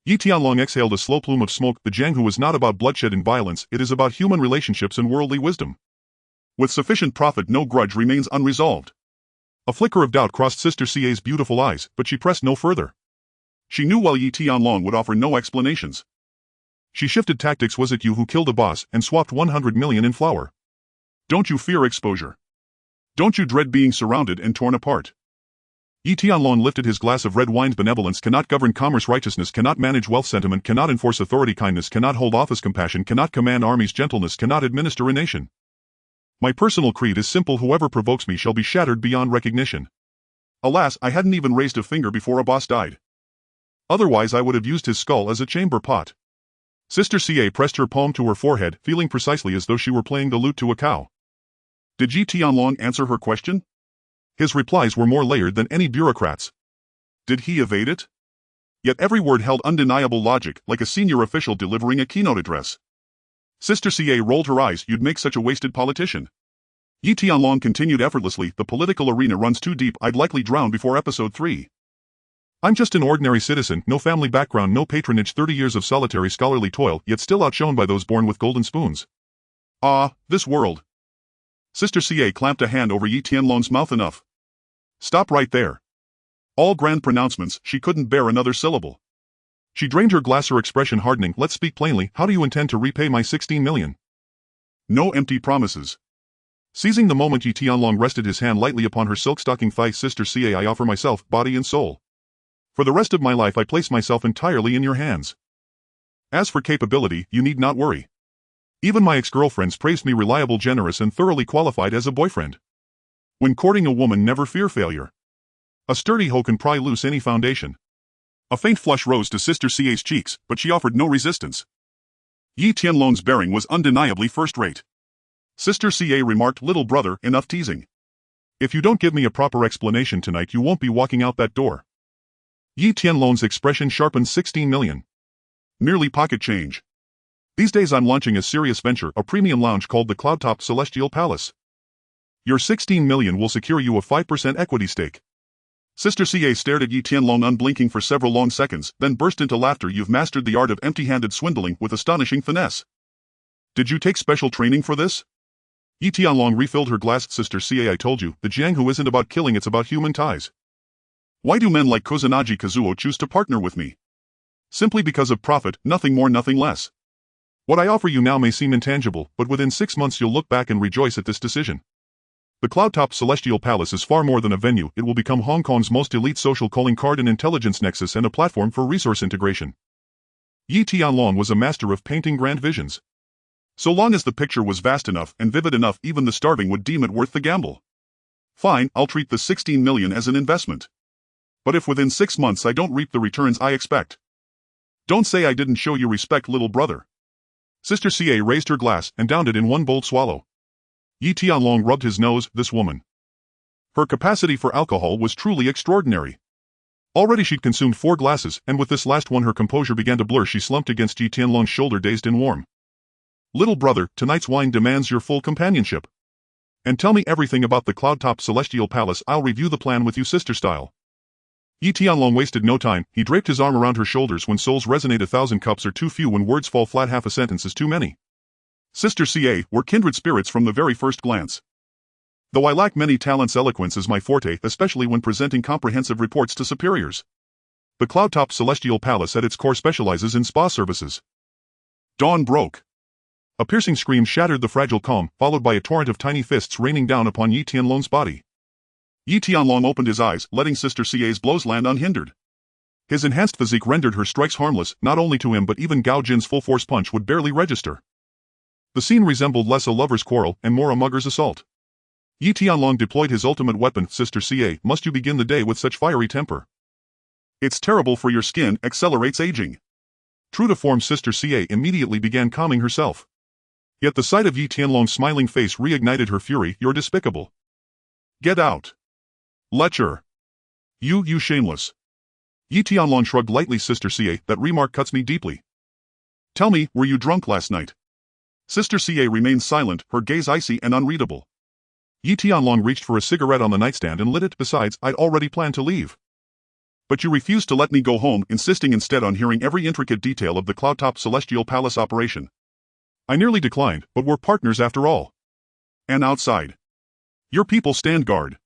Yi Tianlong exhaled a slow plume of smoke. The Jianghu is not about bloodshed and violence, it is about human relationships and worldly wisdom. With sufficient profit, no grudge remains unresolved. A flicker of doubt crossed Sister CA's beautiful eyes, but she pressed no further. She knew well Yi Tianlong would offer no explanations. She shifted tactics. Was it you who killed a boss and swapped 100 million in flour? Don't you fear exposure? Don't you dread being surrounded and torn apart? Yi Tianlong lifted his glass of red wine. Benevolence cannot govern commerce, righteousness cannot manage wealth, sentiment cannot enforce authority, kindness cannot hold office, compassion cannot command armies, gentleness cannot administer a nation. My personal creed is simple: whoever provokes me shall be shattered beyond recognition. Alas, I hadn't even raised a finger before a boss died. Otherwise I would have used his skull as a chamber pot. Sister CA pressed her palm to her forehead, feeling precisely as though she were playing the lute to a cow. Did Yi Tianlong answer her question? His replies were more layered than any bureaucrat's. Did he evade it? Yet every word held undeniable logic, like a senior official delivering a keynote address. Sister CA rolled her eyes. You'd make such a wasted politician. Yi Tianlong continued effortlessly, the political arena runs too deep, I'd likely drown before episode 3. I'm just an ordinary citizen, no family background, no patronage, 30 years of solitary scholarly toil, yet still outshone by those born with golden spoons. Ah, this world. Sister CA clamped a hand over Yi Tianlong's mouth. Enough. Stop right there. All grand pronouncements, she couldn't bear another syllable. She drained her glass, her expression hardening. Let's speak plainly, how do you intend to repay my 16 million? No empty promises. Seizing the moment, Yi Tianlong rested his hand lightly upon her silk-stocking thigh. Sister CA, I offer myself, body and soul. For the rest of my life I place myself entirely in your hands. As for capability, you need not worry. Even my ex-girlfriends praised me reliable, generous, and thoroughly qualified as a boyfriend. When courting a woman, never fear failure. A sturdy hoe can pry loose any foundation. A faint flush rose to Sister CA's cheeks, but she offered no resistance. Yi Tianlong's bearing was undeniably first-rate. Sister CA remarked, little brother, enough teasing. If you don't give me a proper explanation tonight, you won't be walking out that door. Yi Tianlong's expression sharpened. 16 million. Merely pocket change. These days I'm launching a serious venture, a premium lounge called the Cloudtop Celestial Palace. Your 16 million will secure you a 5% equity stake. Sister CA stared at Yi Tianlong unblinking for several long seconds, then burst into laughter. You've mastered the art of empty-handed swindling with astonishing finesse. Did you take special training for this? Yi Tianlong refilled her glass. Sister CA, I told you, the Jianghu isn't about killing, it's about human ties. Why do men like Kusanagi Kazuo choose to partner with me? Simply because of profit, nothing more, nothing less. What I offer you now may seem intangible, but within 6 months you'll look back and rejoice at this decision. The Cloudtop Celestial Palace is far more than a venue. It will become Hong Kong's most elite social calling card and intelligence nexus and a platform for resource integration. Yi Tianlong was a master of painting grand visions. So long as the picture was vast enough and vivid enough, even the starving would deem it worth the gamble. Fine, I'll treat the 16 million as an investment. But if within 6 months I don't reap the returns I expect, don't say I didn't show you respect, little brother. Sister CA raised her glass and downed it in one bold swallow. Yi Tianlong rubbed his nose. This woman. Her capacity for alcohol was truly extraordinary. Already she'd consumed 4 glasses, and with this last one her composure began to blur. She slumped against Yi Tianlong's shoulder, dazed and warm. Little brother, tonight's wine demands your full companionship. And tell me everything about the Cloudtop Celestial Palace. I'll review the plan with you sister style. Yi Tianlong wasted no time. He draped his arm around her shoulders. When souls resonate, 1,000 cups are too few. When words fall flat, half a sentence is too many. Sister CA, we're kindred spirits from the very first glance. Though I lack many talents, eloquence is my forte, especially when presenting comprehensive reports to superiors. The Cloudtop Celestial Palace at its core specializes in spa services. Dawn broke. A piercing scream shattered the fragile calm, followed by a torrent of tiny fists raining down upon Yi Tianlong's body. Yi Tianlong opened his eyes, letting Sister CA's blows land unhindered. His enhanced physique rendered her strikes harmless, not only to him but even Gao Jin's full-force punch would barely register. The scene resembled less a lover's quarrel and more a mugger's assault. Yi Tianlong deployed his ultimate weapon. Sister CA, must you begin the day with such fiery temper? It's terrible for your skin, accelerates aging. True to form, Sister CA immediately began calming herself. Yet the sight of Yi Tianlong's smiling face reignited her fury. You're despicable. Get out. Lecher. You shameless. Yi Tianlong shrugged lightly. Sister CA, that remark cuts me deeply. Tell me, were you drunk last night? Sister CA remained silent, her gaze icy and unreadable. Yi Tianlong reached for a cigarette on the nightstand and lit it. Besides, I'd already planned to leave. But you refused to let me go home, insisting instead on hearing every intricate detail of the Cloudtop Celestial Palace operation. I nearly declined, but we're partners after all. And outside. Your people stand guard.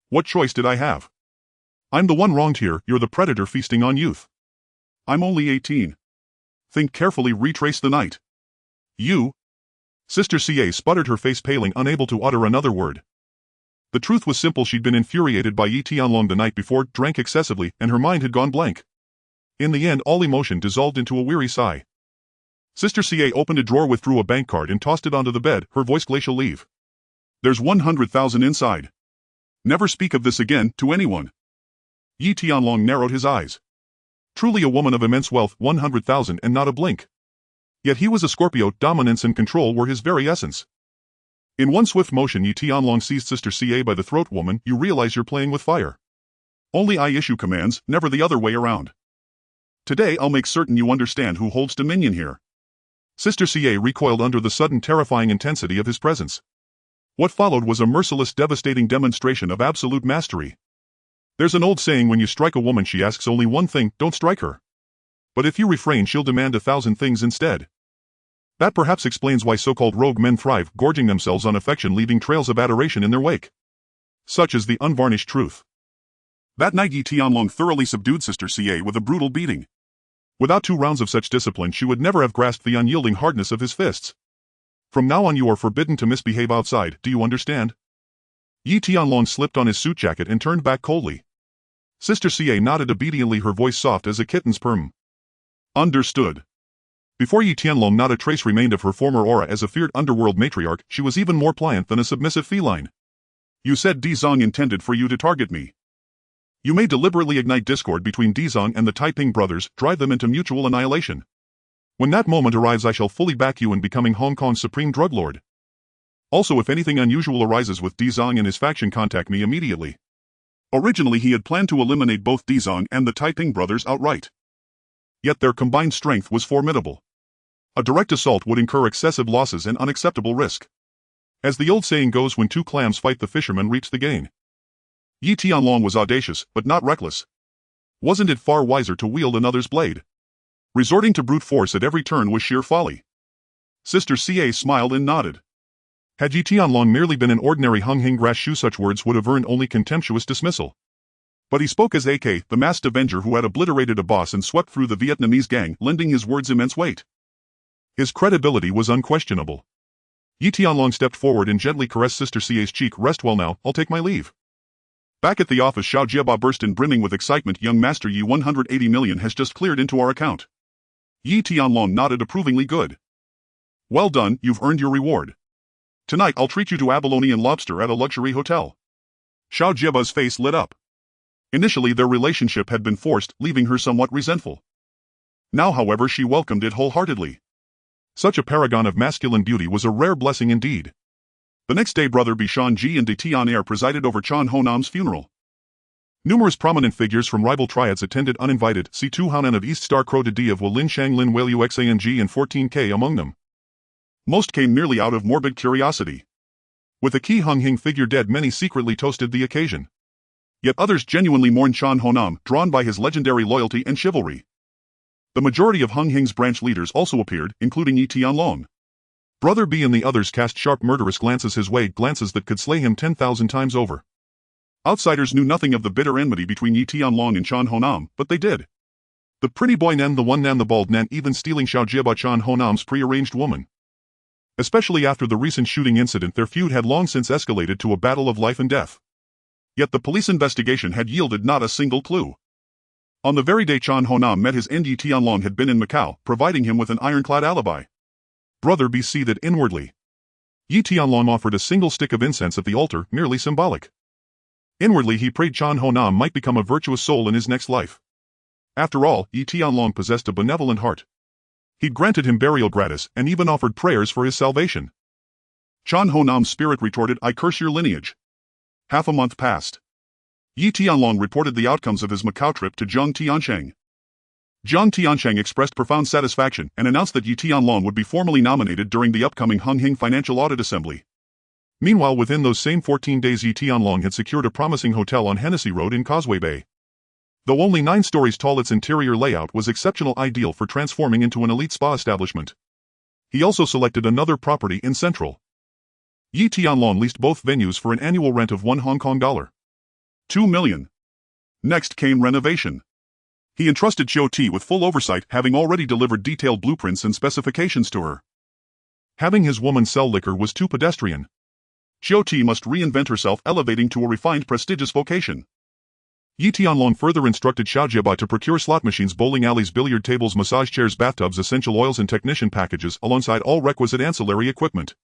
What choice did I have? I'm the one wronged here. You're the predator feasting on youth. I'm only 18. Think carefully, retrace the night. You? Sister CA sputtered, her face paling, unable to utter another word. The truth was simple. She'd been infuriated by Yi Tianlong the night before, drank excessively, and her mind had gone blank. In the end, all emotion dissolved into a weary sigh. Sister CA opened a drawer, withdrew a bank card and tossed it onto the bed, her voice glacial. Leave. There's 100,000 inside. Never speak of this again, to anyone. Yi Tianlong narrowed his eyes. Truly a woman of immense wealth, 100,000 and not a blink. Yet he was a Scorpio, dominance and control were his very essence. In one swift motion, Yi Tianlong seized Sister CA by the throat. Woman, you realize you're playing with fire. Only I issue commands, never the other way around. Today I'll make certain you understand who holds dominion here. Sister CA recoiled under the sudden terrifying intensity of his presence. What followed was a merciless, devastating demonstration of absolute mastery. There's an old saying, when you strike a woman she asks only one thing, don't strike her. But if you refrain she'll demand 1,000 things instead. That perhaps explains why so-called rogue men thrive, gorging themselves on affection, leaving trails of adoration in their wake. Such is the unvarnished truth. That night Yi Tianlong thoroughly subdued Sister CA with a brutal beating. Without 2 rounds of such discipline she would never have grasped the unyielding hardness of his fists. From now on you are forbidden to misbehave outside, do you understand? Yi Tianlong slipped on his suit jacket and turned back coldly. Sister CA nodded obediently, her voice soft as a kitten's purr. Understood. Before Yi Tianlong not a trace remained of her former aura as a feared underworld matriarch. She was even more pliant than a submissive feline. You said Dizong intended for you to target me. You may deliberately ignite discord between Dizong and the Taiping brothers, drive them into mutual annihilation. When that moment arrives I shall fully back you in becoming Hong Kong's supreme drug lord. Also, if anything unusual arises with Dizong and his faction, contact me immediately. Originally he had planned to eliminate both Dizong and the Taiping brothers outright. Yet their combined strength was formidable. A direct assault would incur excessive losses and unacceptable risk. As the old saying goes, when 2 clams fight the fisherman reaps the gain. Yi Tianlong was audacious, but not reckless. Wasn't it far wiser to wield another's blade? Resorting to brute force at every turn was sheer folly. Sister CA smiled and nodded. Had Yi Tianlong merely been an ordinary Unhinged grass shoe, such words would have earned only contemptuous dismissal. But he spoke as AK, the masked avenger who had obliterated a boss and swept through the Vietnamese gang, lending his words immense weight. His credibility was unquestionable. Yi Tianlong stepped forward and gently caressed Sister Ca's cheek. Rest well now, I'll take my leave. Back at the office, Xiao Jieba burst in, brimming with excitement. Young Master Yi, 180 million has just cleared into our account. Yi Tianlong nodded approvingly. Good. Well done, you've earned your reward. Tonight I'll treat you to abalone and lobster at a luxury hotel. Xiao Jieba's face lit up. Initially their relationship had been forced, leaving her somewhat resentful. Now however she welcomed it wholeheartedly. Such a paragon of masculine beauty was a rare blessing indeed. The next day Brother Bishan Ji and De Tian presided over Chinhoan's funeral. Numerous prominent figures from rival triads attended uninvited, see 2 Hanan of East Star Crow de D of Walin Shang Lin Wei Xang and 14K among them. Most came merely out of morbid curiosity. With a key Unhinged figure dead, many secretly toasted the occasion. Yet others genuinely mourned Chinhoan, drawn by his legendary loyalty and chivalry. The majority of Unhinged's branch leaders also appeared, including Yi Tianlong. Brother B and the others cast sharp murderous glances his way, glances that could slay him 10,000 times over. Outsiders knew nothing of the bitter enmity between Yi Tianlong and Chinhoan, but they did. The pretty boy Nan, the one Nan, the bald Nan, even stealing Xiao Jieba Chinhoan's prearranged woman. Especially after the recent shooting incident, their feud had long since escalated to a battle of life and death. Yet the police investigation had yielded not a single clue. On the very day Chinhoan met his end, Yi Tianlong had been in Macau, providing him with an ironclad alibi. Brother B seethed inwardly. Yi Tianlong offered a single stick of incense at the altar, merely symbolic. Inwardly he prayed Chinhoan might become a virtuous soul in his next life. After all, Yi Tianlong possessed a benevolent heart. He'd granted him burial gratis and even offered prayers for his salvation. Chinhoan's spirit retorted, I curse your lineage. Half a month passed. Yi Tianlong reported the outcomes of his Macau trip to Zhang Tiansheng. Zhang Tiansheng expressed profound satisfaction and announced that Yi Tianlong would be formally nominated during the upcoming Unhinged Financial Audit Assembly. Meanwhile, within those same 14 days, Yi Tianlong had secured a promising hotel on Hennessy Road in Causeway Bay. Though only 9 stories tall, its interior layout was exceptional, ideal for transforming into an elite spa establishment. He also selected another property in Central. Yi Tianlong leased both venues for an annual rent of $1 Hong Kong, $2 million. Next came renovation. He entrusted Xiao Ti with full oversight, having already delivered detailed blueprints and specifications to her. Having his woman sell liquor was too pedestrian. Xiao Ti must reinvent herself, elevating to a refined, prestigious vocation. Yi Tianlong further instructed Xiao Jieba to procure slot machines, bowling alleys, billiard tables, massage chairs, bathtubs, essential oils and technician packages, alongside all requisite ancillary equipment.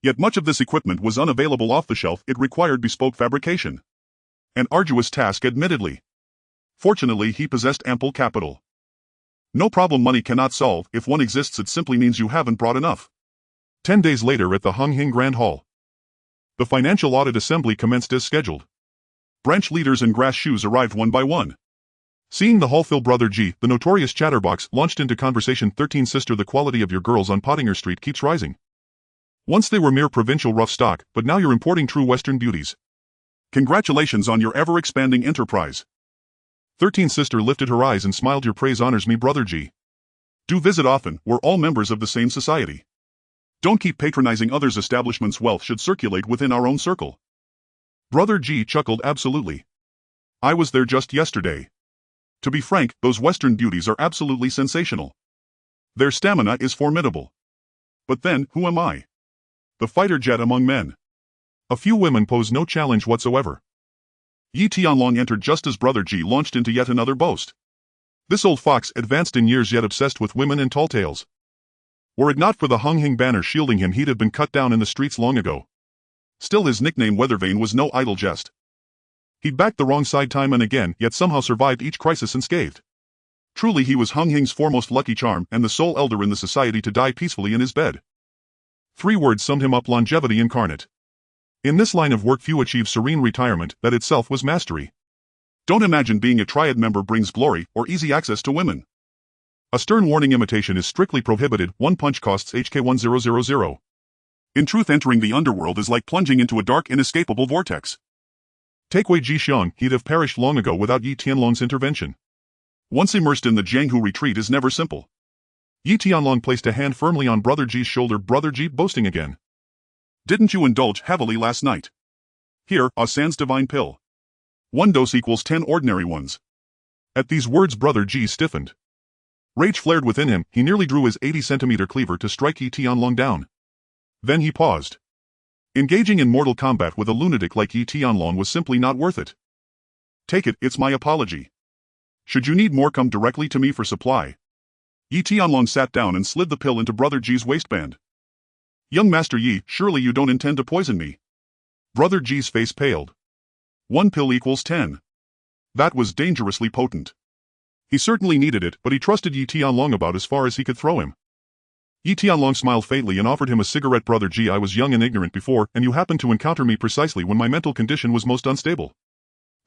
Yet much of this equipment was unavailable off the shelf, it required bespoke fabrication. An arduous task, admittedly. Fortunately, he possessed ample capital. No problem money cannot solve, if one exists it simply means you haven't brought enough. 10 days later at the Unhinged Grand Hall. The Financial Audit Assembly commenced as scheduled. Branch leaders in grass shoes arrived one by one. Seeing the hall fill, Brother G, the notorious chatterbox, launched into conversation. 13 Sister, the quality of your girls on Pottinger Street keeps rising. Once they were mere provincial rough stock, but now you're importing true Western beauties. Congratulations on your ever-expanding enterprise. 13 Sister lifted her eyes and smiled. Your praise honors me, Brother G. Do visit often, we're all members of the same society. Don't keep patronizing others' establishments, wealth should circulate within our own circle. Brother G chuckled. Absolutely. I was there just yesterday. To be frank, those Western beauties are absolutely sensational. Their stamina is formidable. But then, who am I? The fighter jet among men. A few women pose no challenge whatsoever. Yi Tianlong entered just as Brother G launched into yet another boast. This old fox, advanced in years yet obsessed with women and tall tales. Were it not for the Unhinged banner shielding him, he'd have been cut down in the streets long ago. Still, his nickname Weathervane was no idle jest. He'd backed the wrong side time and again, yet somehow survived each crisis unscathed. Truly he was Unhinged's foremost lucky charm and the sole elder in the society to die peacefully in his bed. 3 words summed him up: longevity incarnate. In this line of work few achieve serene retirement, that itself was mastery. Don't imagine being a triad member brings glory or easy access to women. A stern warning: imitation is strictly prohibited. 1 punch costs HK 1000. In truth, entering the underworld is like plunging into a dark, inescapable vortex. Take Wei Jixiang, he'd have perished long ago without Yi Tianlong's intervention. Once immersed in the Jianghu retreat is never simple. Yi Tianlong placed a hand firmly on Brother G's shoulder. Brother G, boasting again. Didn't you indulge heavily last night? Here, a sans divine pill. 1 dose equals 10 ordinary ones. At these words Brother G stiffened. Rage flared within him, he nearly drew his 80-centimeter cleaver to strike Yi Tianlong down. Then he paused. Engaging in mortal combat with a lunatic like Yi Tianlong was simply not worth it. Take it, it's my apology. Should you need more, come directly to me for supply. Yi Tianlong sat down and slid the pill into Brother Ji's waistband. Young Master Yi, surely you don't intend to poison me. Brother Ji's face paled. 1 pill equals 10. That was dangerously potent. He certainly needed it, but he trusted Yi Tianlong about as far as he could throw him. Yi Tianlong smiled faintly and offered him a cigarette. Brother Ji, I was young and ignorant before, and you happened to encounter me precisely when my mental condition was most unstable.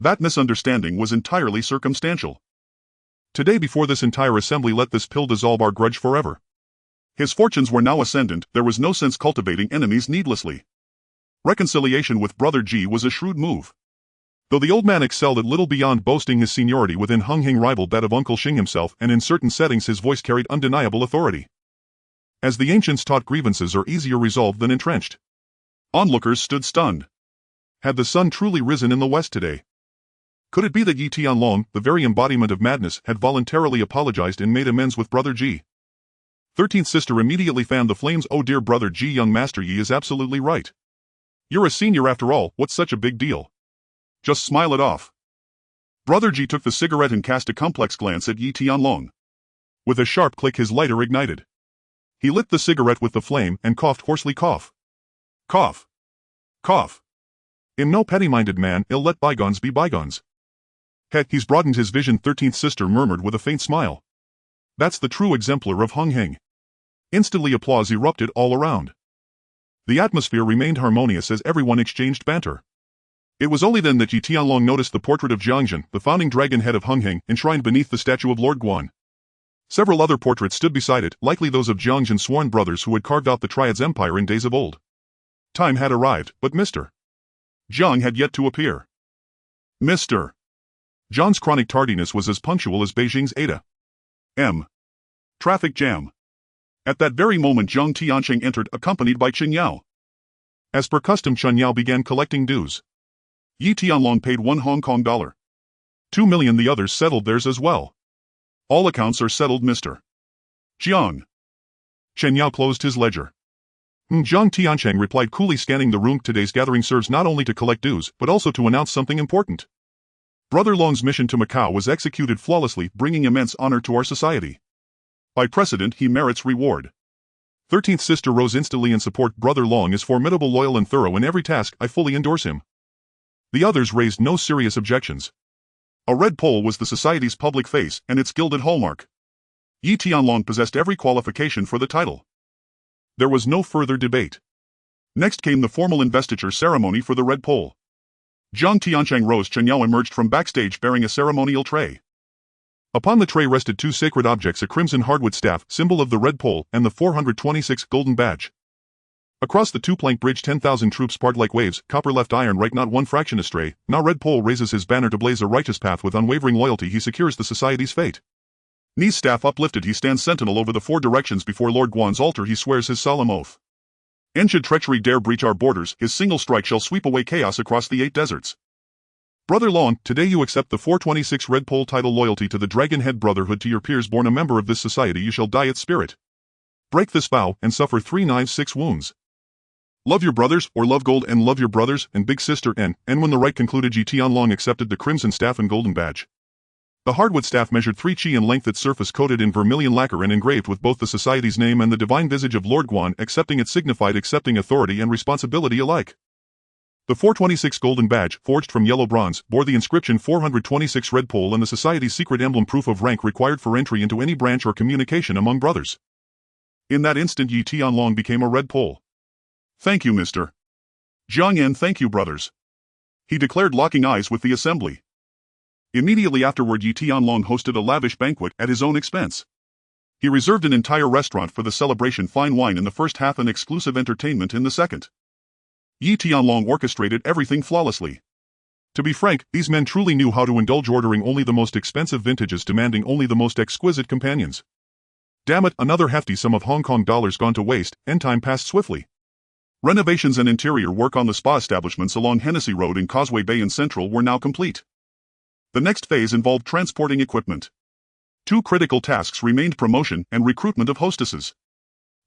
That misunderstanding was entirely circumstantial. Today, before this entire assembly, let this pill dissolve our grudge forever. His fortunes were now ascendant, there was no sense cultivating enemies needlessly. Reconciliation with Brother Ji was a shrewd move. Though the old man excelled at little beyond boasting his seniority within Unhinged rivaled that of Uncle Xing himself, and in certain settings his voice carried undeniable authority. As the ancients taught, grievances are easier resolved than entrenched. Onlookers stood stunned. Had the sun truly risen in the west today? Could it be that Yi Tianlong, the very embodiment of madness, had voluntarily apologized and made amends with Brother Ji? 13th sister immediately fanned the flames. Oh dear Brother Ji, young Master Yi is absolutely right. You're a senior after all, what's such a big deal? Just smile it off. Brother Ji took the cigarette and cast a complex glance at Yi Tianlong. With a sharp click his lighter ignited. He lit the cigarette with the flame and coughed hoarsely. Cough. Cough. Cough. I'm no petty-minded man, I'll let bygones be bygones. Heck, he's broadened his vision, 13th sister murmured with a faint smile. That's the true exemplar of Unhinged. Instantly applause erupted all around. The atmosphere remained harmonious as everyone exchanged banter. It was only then that Yi Tianlong noticed the portrait of Jiangzhen, the founding dragon head of Unhinged, enshrined beneath the statue of Lord Guan. Several other portraits stood beside it, likely those of Jiangzhen's sworn brothers who had carved out the Triad's empire in days of old. Time had arrived, but Mr. Jiang had yet to appear. Mr. Jiang's chronic tardiness was as punctual as Beijing's Ada. Traffic jam. At that very moment Jiang Tiancheng entered, accompanied by Chen Yao. As per custom, Chen Yao began collecting dues. Yi Tianlong paid $1 Hong Kong. 2 million, the others settled theirs as well. All accounts are settled, Mr. Jiang. Chen Yao closed his ledger. Jiang Tiancheng replied coolly, scanning the room. Today's gathering serves not only to collect dues, but also to announce something important. Brother Long's mission to Macau was executed flawlessly, bringing immense honor to our society. By precedent, he merits reward. 13th sister rose instantly in support. Brother Long is formidable, loyal and thorough in every task, I fully endorse him. The others raised no serious objections. A red pole was the society's public face, and its gilded hallmark. Yi Tianlong possessed every qualification for the title. There was no further debate. Next came the formal investiture ceremony for the red pole. Jiang Tiancheng rose. Chen Yao emerged from backstage bearing a ceremonial tray. Upon the tray rested 2 sacred objects, a crimson hardwood staff, symbol of the red pole, and the 426 golden badge. Across the 2-plank bridge 10,000 troops part like waves, copper left iron right, not one fraction astray. Now red pole raises his banner to blaze a righteous path. With unwavering loyalty he secures the society's fate. Knees staff uplifted he stands sentinel over the 4 directions. Before Lord Guan's altar he swears his solemn oath. And should treachery dare breach our borders, his single strike shall sweep away chaos across the 8 deserts. Brother Long, today you accept the 426 red pole title. Loyalty to the Dragon Head Brotherhood. To your peers born a member of this society you shall die at spirit. Break this vow and suffer 3 knives 6 wounds. Love your brothers, or love gold and love your brothers, and big sister and when the rite concluded Yi Tianlong accepted the crimson staff and golden badge. The hardwood staff measured 3 chi in length, its surface coated in vermilion lacquer and engraved with both the society's name and the divine visage of Lord Guan. Accepting it signified accepting authority and responsibility alike. The 426 golden badge, forged from yellow bronze, bore the inscription 426 red pole and the society's secret emblem, proof of rank required for entry into any branch or communication among brothers. In that instant Yi Tianlong became a red pole. Thank you, Mr. Jiang, and thank you, brothers. He declared, locking eyes with the assembly. Immediately afterward Yi Tianlong hosted a lavish banquet at his own expense. He reserved an entire restaurant for the celebration, fine wine in the first half and exclusive entertainment in the second. Yi Tianlong orchestrated everything flawlessly. To be frank, these men truly knew how to indulge, ordering only the most expensive vintages, demanding only the most exquisite companions. Damn it, another hefty sum of Hong Kong dollars gone to waste, and time passed swiftly. Renovations and interior work on the spa establishments along Hennessy Road in Causeway Bay and Central were now complete. The next phase involved transporting equipment. Two critical tasks remained: promotion and recruitment of hostesses.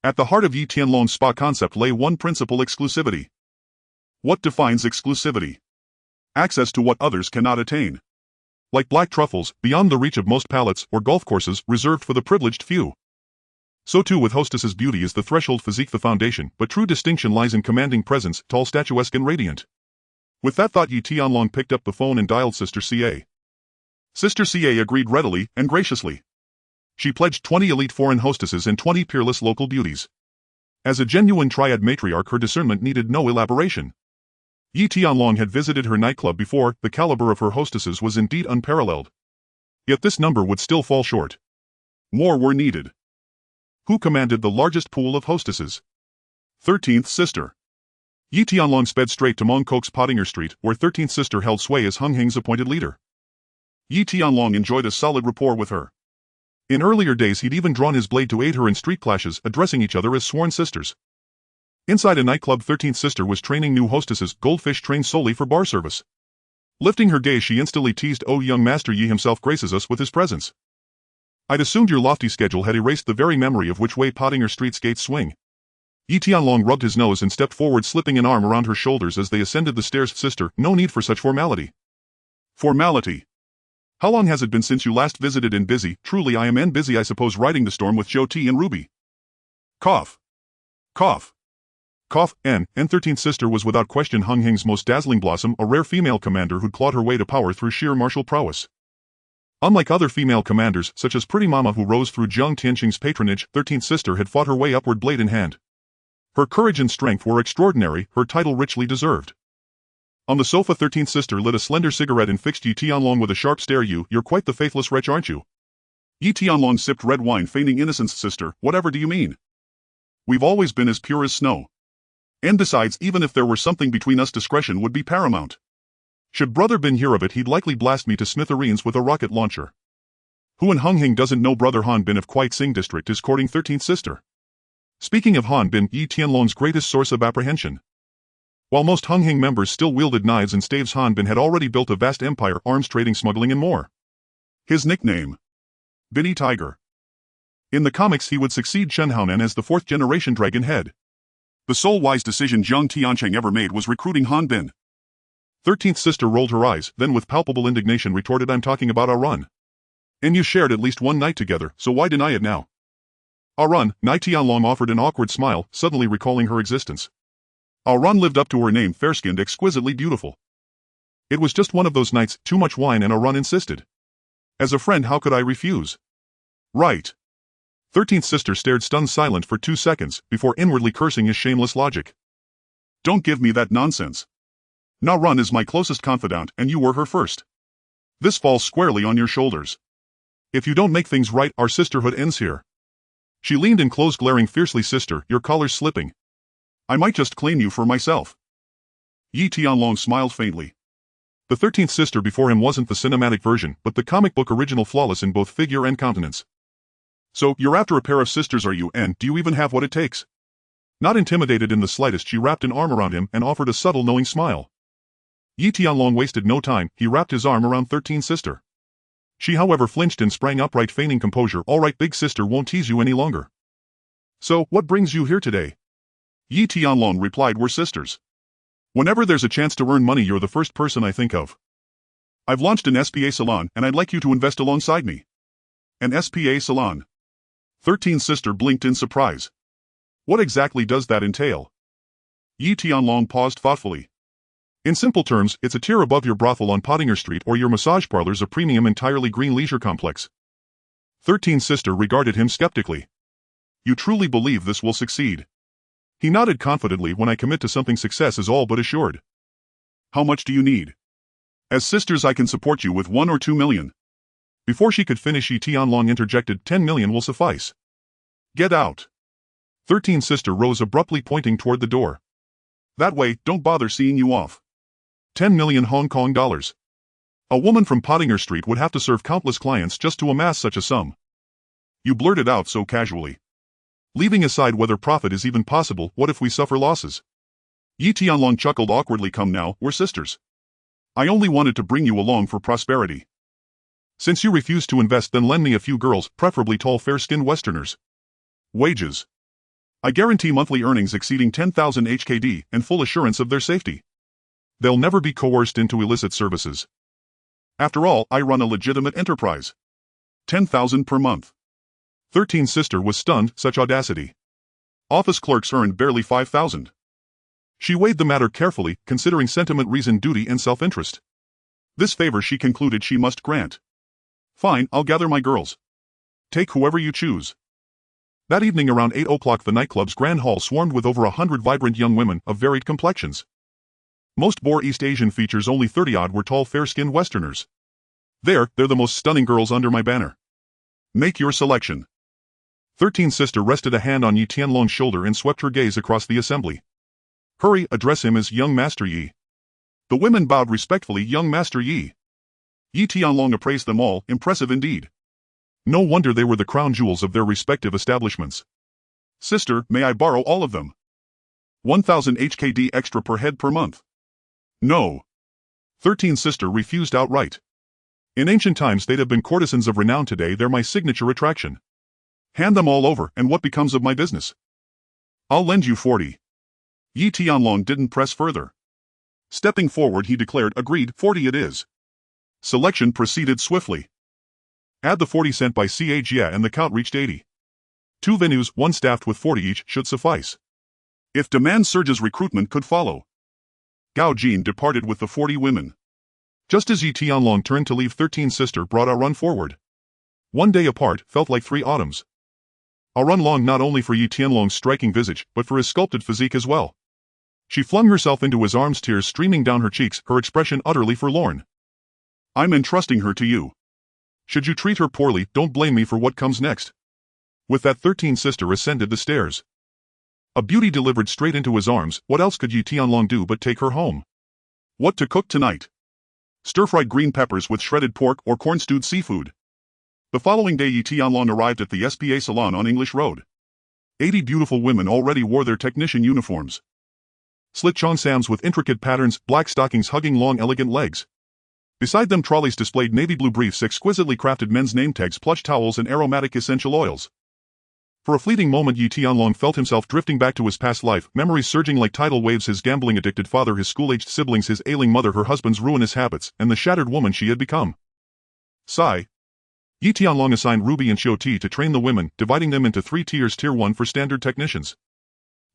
At the heart of Yi Tianlong's spa concept lay one principle: exclusivity. What defines exclusivity? Access to what others cannot attain. Like black truffles, beyond the reach of most palates or golf courses, reserved for the privileged few. So too with hostesses, beauty is the threshold, physique the foundation, but true distinction lies in commanding presence, tall, statuesque and radiant. With that thought, Yi Tianlong picked up the phone and dialed Sister CA. Sister CA agreed readily and graciously. She pledged 20 elite foreign hostesses and 20 peerless local beauties. As a genuine triad matriarch, her discernment needed no elaboration. Yi Tianlong had visited her nightclub before. The caliber of her hostesses was indeed unparalleled. Yet this number would still fall short. More were needed. Who commanded the largest pool of hostesses? 13th Sister. Yi Tianlong sped straight to Mong Kok's Pottinger Street, where 13th Sister held sway as Unhinged's appointed leader. Yi Tianlong enjoyed a solid rapport with her. In earlier days he'd even drawn his blade to aid her in street clashes, addressing each other as sworn sisters. Inside a nightclub, 13th Sister was training new hostesses, Goldfish trained solely for bar service. Lifting her gaze, she instantly teased, "Oh, young Master Yi himself graces us with his presence. I'd assumed your lofty schedule had erased the very memory of which way Pottinger Street's gates swing." Yi Tianlong rubbed his nose and stepped forward, slipping an arm around her shoulders as they ascended the stairs. "Sister, no need for such formality." "Formality? How long has it been since you last visited?" "And busy, truly I am, and busy I suppose, riding the storm with Zhou Ti and Ruby." Cough. Cough. Cough. And 13th Sister was without question Unhinged's most dazzling blossom, a rare female commander who'd clawed her way to power through sheer martial prowess. Unlike other female commanders, such as Pretty Mama who rose through Jiang Tianqing's patronage, 13th Sister had fought her way upward blade in hand. Her courage and strength were extraordinary, her title richly deserved. On the sofa, 13th Sister lit a slender cigarette and fixed Yi Tianlong with a sharp stare. You're quite the faithless wretch, aren't you?" Yi Tianlong sipped red wine, feigning innocence. "Sister, whatever do you mean? We've always been as pure as snow. And besides, even if there were something between us, discretion would be paramount. Should Brother Bin hear of it, he'd likely blast me to smithereens with a rocket launcher." Who in Unhinged doesn't know Brother Han Bin of Kwai Tsing District is courting 13th Sister? Speaking of Han Bin, Yi Tianlong's greatest source of apprehension. While most Unhinged members still wielded knives and staves, Han Bin had already built a vast empire, arms trading, smuggling and more. His nickname? Binny Tiger. In the comics he would succeed Shen Haonan as the 4th generation Dragon Head. The sole wise decision Jiang Tianqing ever made was recruiting Han Bin. 13th Sister rolled her eyes, then with palpable indignation retorted, "I'm talking about our run. And you shared at least one night together, so why deny it now?" "Our run," Yi Tianlong offered an awkward smile, suddenly recalling her existence. "Our run lived up to her name, fair-skinned, exquisitely beautiful. It was just one of those nights, too much wine and our run insisted. As a friend, how could I refuse?" "Right." 13th Sister stared stunned silent for 2 seconds, before inwardly cursing his shameless logic. "Don't give me that nonsense. Na Run is my closest confidant, and you were her first. This falls squarely on your shoulders. If you don't make things right, our sisterhood ends here." She leaned in close, glaring fiercely. "Sister, your collar's slipping. I might just claim you for myself." Yi Tianlong smiled faintly. The 13th Sister before him wasn't the cinematic version, but the comic book original, flawless in both figure and countenance. "So, you're after a pair of sisters, are you, and do you even have what it takes?" Not intimidated in the slightest, she wrapped an arm around him and offered a subtle, knowing smile. Yi Tianlong wasted no time, he wrapped his arm around 13th Sister. She however flinched and sprang upright, feigning composure. "All right, big sister, won't tease you any longer." "So, what brings you here today?" Yi Tianlong replied, "We're sisters. Whenever there's a chance to earn money, you're the first person I think of. I've launched an SPA salon, and I'd like you to invest alongside me." "An SPA salon?" 13th Sister blinked in surprise. "What exactly does that entail?" Yi Tianlong paused thoughtfully. "In simple terms, it's a tier above your brothel on Pottinger Street or your massage parlor's a premium entirely green leisure complex." 13th Sister regarded him skeptically. "You truly believe this will succeed?" He nodded confidently. "When I commit to something, success is all but assured." "How much do you need?" "As sisters I can support you with 1 or 2 million. Before she could finish, Yi Tianlong interjected, 10 million will suffice." "Get out." 13th Sister rose abruptly, pointing toward the door. "That way, don't bother seeing you off." 10 million Hong Kong dollars. A woman from Pottinger Street would have to serve countless clients just to amass such a sum. You blurted out so casually. Leaving aside whether profit is even possible, what if we suffer losses? Yi Tianlong chuckled awkwardly. "Come now, we're sisters. I only wanted to bring you along for prosperity." Since you refuse to invest, then lend me a few girls, preferably tall fair-skinned Westerners. Wages. I guarantee monthly earnings exceeding 10,000 HKD and full assurance of their safety. They'll never be coerced into illicit services. After all, I run a legitimate enterprise. 10,000 per month. 13's sister was stunned, such audacity. Office clerks earned barely 5,000. She weighed the matter carefully, considering sentiment, reason, duty, and self-interest. This favor she concluded she must grant. Fine, I'll gather my girls. Take whoever you choose. That evening around 8 o'clock the nightclub's grand hall swarmed with over 100 vibrant young women of varied complexions. Most bore East Asian features, only 30-odd were tall fair-skinned Westerners. They're the most stunning girls under my banner. Make your selection. 13's sister rested a hand on Yi Tianlong's shoulder and swept her gaze across the assembly. Hurry, address him as Young Master Yi. The women bowed respectfully. Young Master Yi. Yi Tianlong appraised them all, impressive indeed. No wonder they were the crown jewels of their respective establishments. Sister, may I borrow all of them? 1,000 HKD extra per head per month. No. 13's sister refused outright. In ancient times they'd have been courtesans of renown. Today they're my signature attraction. Hand them all over, and what becomes of my business? I'll lend you 40. Yi Tianlong didn't press further. Stepping forward he declared, agreed, 40 it is. Selection proceeded swiftly. Add the 40 sent by Jia and the count reached 80. 2 venues, one staffed with 40 each, should suffice. If demand surges, recruitment could follow. Gao Jin departed with the 40 women. Just as Yi Tianlong turned to leave, 13's sister brought a run forward. One day apart felt like 3 autumns. A run long not only for Yi Tianlong's striking visage, but for his sculpted physique as well. She flung herself into his arms, tears streaming down her cheeks, her expression utterly forlorn. I'm entrusting her to you. Should you treat her poorly, don't blame me for what comes next. With that, 13's sister ascended the stairs. A beauty delivered straight into his arms. What else could Yi Tianlong do but take her home? What to cook tonight? Stir-fried green peppers with shredded pork or corn-stewed seafood. The following day Yi Tianlong arrived at the SPA salon on English Road. 80 beautiful women already wore their technician uniforms. Slit cheongsams with intricate patterns, black stockings hugging long elegant legs. Beside them trolleys displayed navy blue briefs, exquisitely crafted men's name tags, plush towels and aromatic essential oils. For a fleeting moment Yi Tianlong felt himself drifting back to his past life, memories surging like tidal waves, his gambling-addicted father, his school-aged siblings, his ailing mother, her husband's ruinous habits, and the shattered woman she had become. Sigh. Yi Tianlong assigned Ruby and Xiu-Ti to train the women, dividing them into 3 tiers: Tier 1 for standard technicians.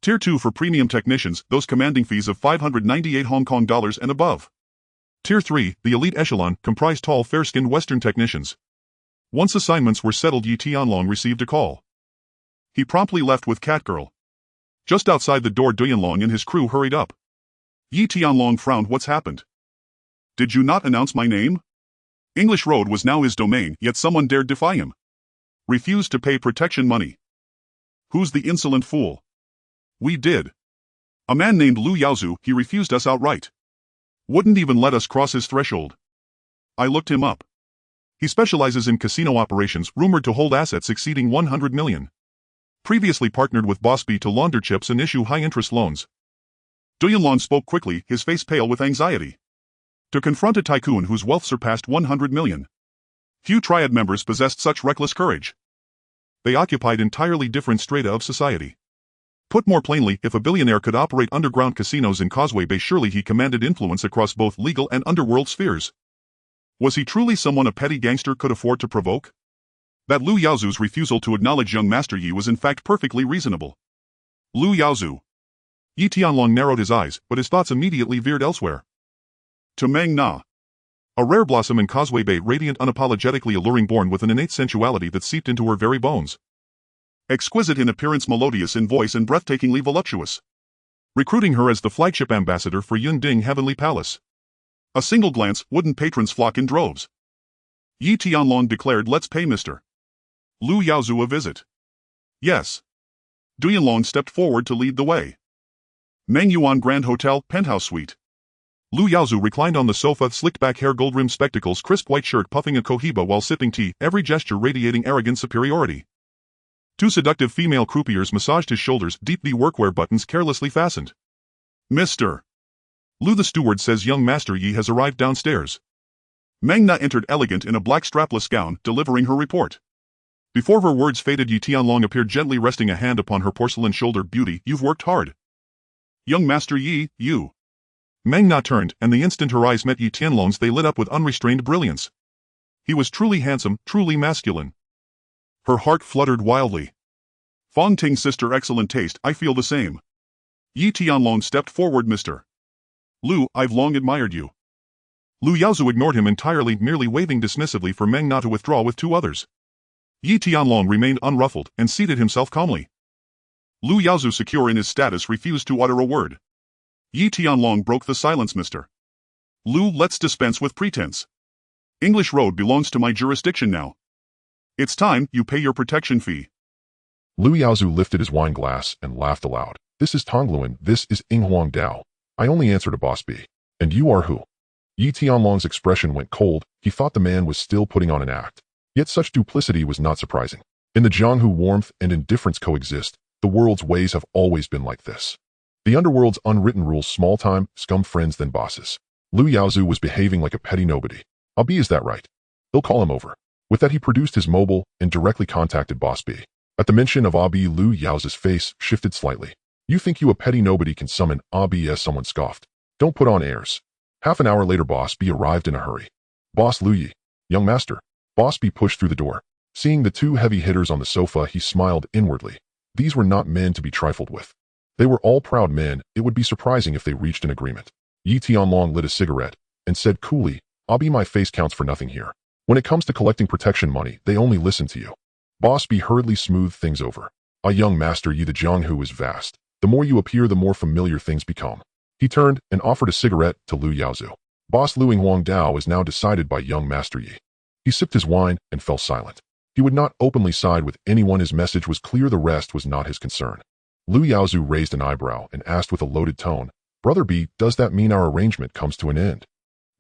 Tier 2 for premium technicians, those commanding fees of 598 Hong Kong dollars and above. Tier 3, the elite echelon, comprised tall fair-skinned Western technicians. Once assignments were settled, Yi Tianlong received a call. He promptly left with Catgirl. Just outside the door, Duyanlong and his crew hurried up. Yi Tianlong frowned. What's happened? Did you not announce my name? English Road was now his domain, yet someone dared defy him. Refused to pay protection money. Who's the insolent fool? We did. A man named Lu Yaozu. He refused us outright. Wouldn't even let us cross his threshold. I looked him up. He specializes in casino operations, rumored to hold assets exceeding 100 million. Previously partnered with Boss B to launder chips and issue high-interest loans. Duyanlong spoke quickly, his face pale with anxiety. To confront a tycoon whose wealth surpassed 100 million. Few triad members possessed such reckless courage. They occupied entirely different strata of society. Put more plainly, if a billionaire could operate underground casinos in Causeway Bay, surely he commanded influence across both legal and underworld spheres. Was he truly someone a petty gangster could afford to provoke? That Lu Yaozu's refusal to acknowledge young Master Yi was in fact perfectly reasonable. Lu Yaozu. Yi Tianlong narrowed his eyes, but his thoughts immediately veered elsewhere. To Meng Na. A rare blossom in Causeway Bay, radiant, unapologetically alluring, born with an innate sensuality that seeped into her very bones. Exquisite in appearance, melodious in voice, and breathtakingly voluptuous. Recruiting her as the flagship ambassador for Yun Ding Heavenly Palace. A single glance, wooden patrons flock in droves. Yi Tianlong declared, let's pay Mr. Lu Yaozu a visit. Yes. Duyanlong stepped forward to lead the way. Meng Yuan Grand Hotel, penthouse suite. Lu Yaozu reclined on the sofa, slicked back hair, gold-rimmed spectacles, crisp white shirt, puffing a cohiba while sipping tea, every gesture radiating arrogant superiority. 2 seductive female croupiers massaged his shoulders, deep V workwear buttons carelessly fastened. Mr. Lu, the steward says young Master Yi has arrived downstairs. Meng Na entered elegant in a black strapless gown, delivering her report. Before her words faded, Yi Tianlong appeared gently, resting a hand upon her porcelain shoulder. Beauty, you've worked hard. Young Master Yi, you. Meng Na turned, and the instant her eyes met Yi Tianlong's they lit up with unrestrained brilliance. He was truly handsome, truly masculine. Her heart fluttered wildly. Fong Ting's sister, excellent taste, I feel the same. Yi Tianlong stepped forward. Mr. Lu, I've long admired you. Lu Yaozu ignored him entirely, merely waving dismissively for Meng Na to withdraw with two others. Yi Tianlong remained unruffled and seated himself calmly. Lu Yaozu, secure in his status, refused to utter a word. Yi Tianlong broke the silence. Mr. Lu, let's dispense with pretense. English Road belongs to my jurisdiction now. It's time you pay your protection fee. Lu Yaozu lifted his wine glass and laughed aloud. This is Tongluan, this is Inghuang Dao. I only answer to Boss B. And you are who? Yi Tianlong's expression went cold. He thought the man was still putting on an act. Yet such duplicity was not surprising. In the Jianghu, warmth and indifference coexist. The world's ways have always been like this. The Underworld's unwritten rules: small time, scum friends, then bosses. Lu Yaozu was behaving like a petty nobody. Abi, is that right? He'll call him over. With that, he produced his mobile and directly contacted Boss B. At the mention of Abi, Lu Yaozu's face shifted slightly. You think you, a petty nobody, can summon Abi? As someone scoffed. Don't put on airs. Half an hour later, Boss B arrived in a hurry. Boss Lu Yi. Young master. Boss B pushed through the door. Seeing the two heavy hitters on the sofa, he smiled inwardly. These were not men to be trifled with. They were all proud men. It would be surprising if they reached an agreement. Yi Tianlong lit a cigarette and said coolly, Abi, my face counts for nothing here. When it comes to collecting protection money, they only listen to you. Boss B hurriedly smoothed things over. Young master Yi, the Jianghu is vast. The more you appear, the more familiar things become. He turned and offered a cigarette to Lu Yaozu. Boss Lu Inghuang Dao is now decided by young master Yi. He sipped his wine and fell silent. He would not openly side with anyone. His message was clear. The rest was not his concern. Lu Yaozu raised an eyebrow and asked with a loaded tone, Brother B, does that mean our arrangement comes to an end?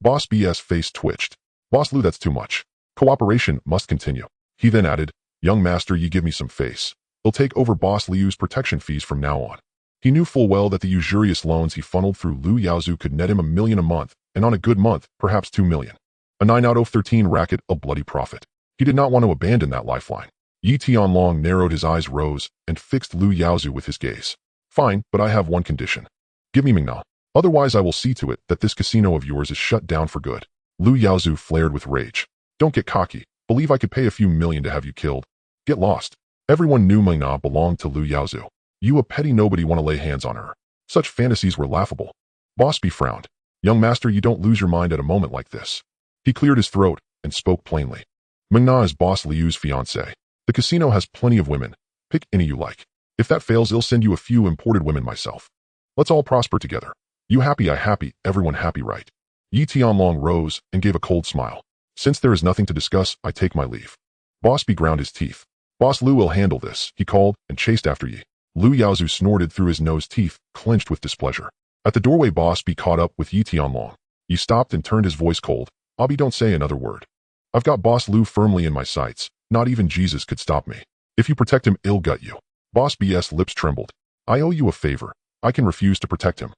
Boss B's face twitched. Boss Lu, that's too much. Cooperation must continue. He then added, Young master Yi, give me some face. He'll take over Boss Liu's protection fees from now on. He knew full well that the usurious loans he funneled through Lu Yaozu could net him $1 million a month, and on a good month, perhaps $2 million. A 9 out of 13 racket, a bloody profit. He did not want to abandon that lifeline. Yi Tianlong narrowed his eyes, rose, and fixed Lu Yaozu with his gaze. Fine, but I have one condition. Give me Meng Na. Otherwise I will see to it that this casino of yours is shut down for good. Lu Yaozu flared with rage. Don't get cocky. Believe I could pay a few million to have you killed. Get lost. Everyone knew Meng Na belonged to Lu Yaozu. You, a petty nobody, want to lay hands on her. Such fantasies were laughable. Boss B frowned. Young master, you don't lose your mind at a moment like this. He cleared his throat and spoke plainly. Meng Na is Boss Liu's fiancée. The casino has plenty of women. Pick any you like. If that fails, I'll send you a few imported women myself. Let's all prosper together. You happy, I happy, everyone happy, right? Yi Tianlong rose and gave a cold smile. Since there is nothing to discuss, I take my leave. Boss B ground his teeth. Boss Lu will handle this, he called and chased after Yi. Lu Yaozu snorted through his nose, teeth clenched with displeasure. At the doorway, Boss B caught up with Yi Tianlong. Yi stopped and turned his voice cold. Abi, don't say another word. I've got Boss Lu firmly in my sights. Not even Jesus could stop me. If you protect him, I'll gut you. Boss B's lips trembled. I owe you a favor. I can refuse to protect him.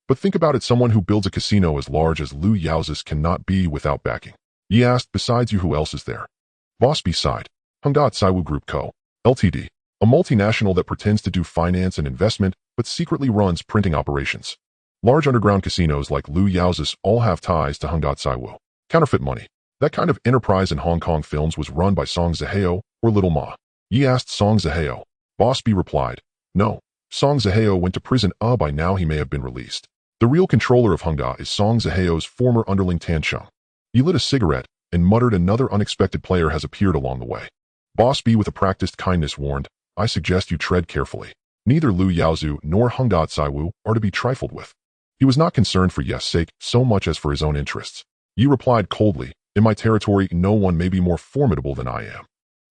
But think about it, someone who builds a casino as large as Lu Yaozu's cannot be without backing. Yi asked, besides you, who else is there? Boss B sighed. Hongda Tsaiwu Group Co. Ltd. A multinational that pretends to do finance and investment, but secretly runs printing operations. Large underground casinos like Lu Yaozu's all have ties to Hongda Tsaiwu. Counterfeit money. That kind of enterprise in Hong Kong films was run by Song Zihao or Little Ma. Yi asked Song Zihao. Boss B replied, no. Song Zihao went to prison. By now he may have been released. The real controller of Hongda is Song Zihao's former underling Tan Cheng. He lit a cigarette and muttered, another unexpected player has appeared along the way. Boss B with a practiced kindness warned, I suggest you tread carefully. Neither Lu Yaozu nor Hongda Tsaiwu are to be trifled with. He was not concerned for Yes' sake so much as for his own interests. Yi replied coldly, in my territory no one may be more formidable than I am.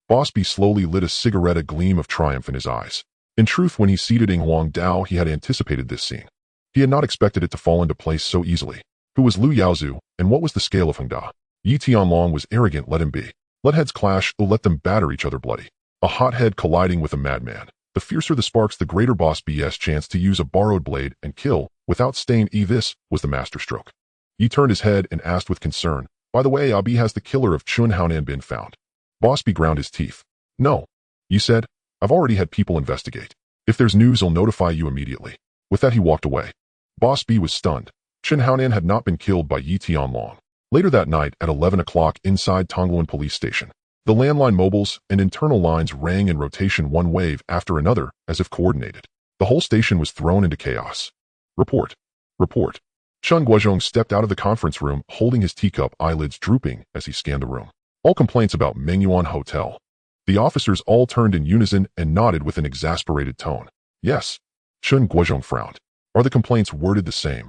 Boss B slowly lit a cigarette, a gleam of triumph in his eyes. In truth, when he seated Inghuang Dao, he had anticipated this scene. He had not expected it to fall into place so easily. Who was Lu Yaozu, and what was the scale of Hongda? Yi Tianlong was arrogant. Let him be. Let heads clash, or let them batter each other bloody. A hothead colliding with a madman. The fiercer the sparks, the greater Boss B's chance to use a borrowed blade and kill, without stain. This was the masterstroke. Yi turned his head and asked with concern, By the way, Abi, has the killer of Chunhaonan been found? Boss B ground his teeth. No. You said, I've already had people investigate. If there's news, I'll notify you immediately. With that, he walked away. Boss B was stunned. Chunhaonan had not been killed by Yi Tianlong. Later that night, at 11 o'clock inside Kowloon police station, the landline mobiles and internal lines rang in rotation one wave after another as if coordinated. The whole station was thrown into chaos. Report. Report. Chen Guozhong stepped out of the conference room holding his teacup, eyelids drooping as he scanned the room. All complaints about Mengyuan Hotel. The officers all turned in unison and nodded with an exasperated tone. Yes. Chen Guozhong frowned. Are the complaints worded the same?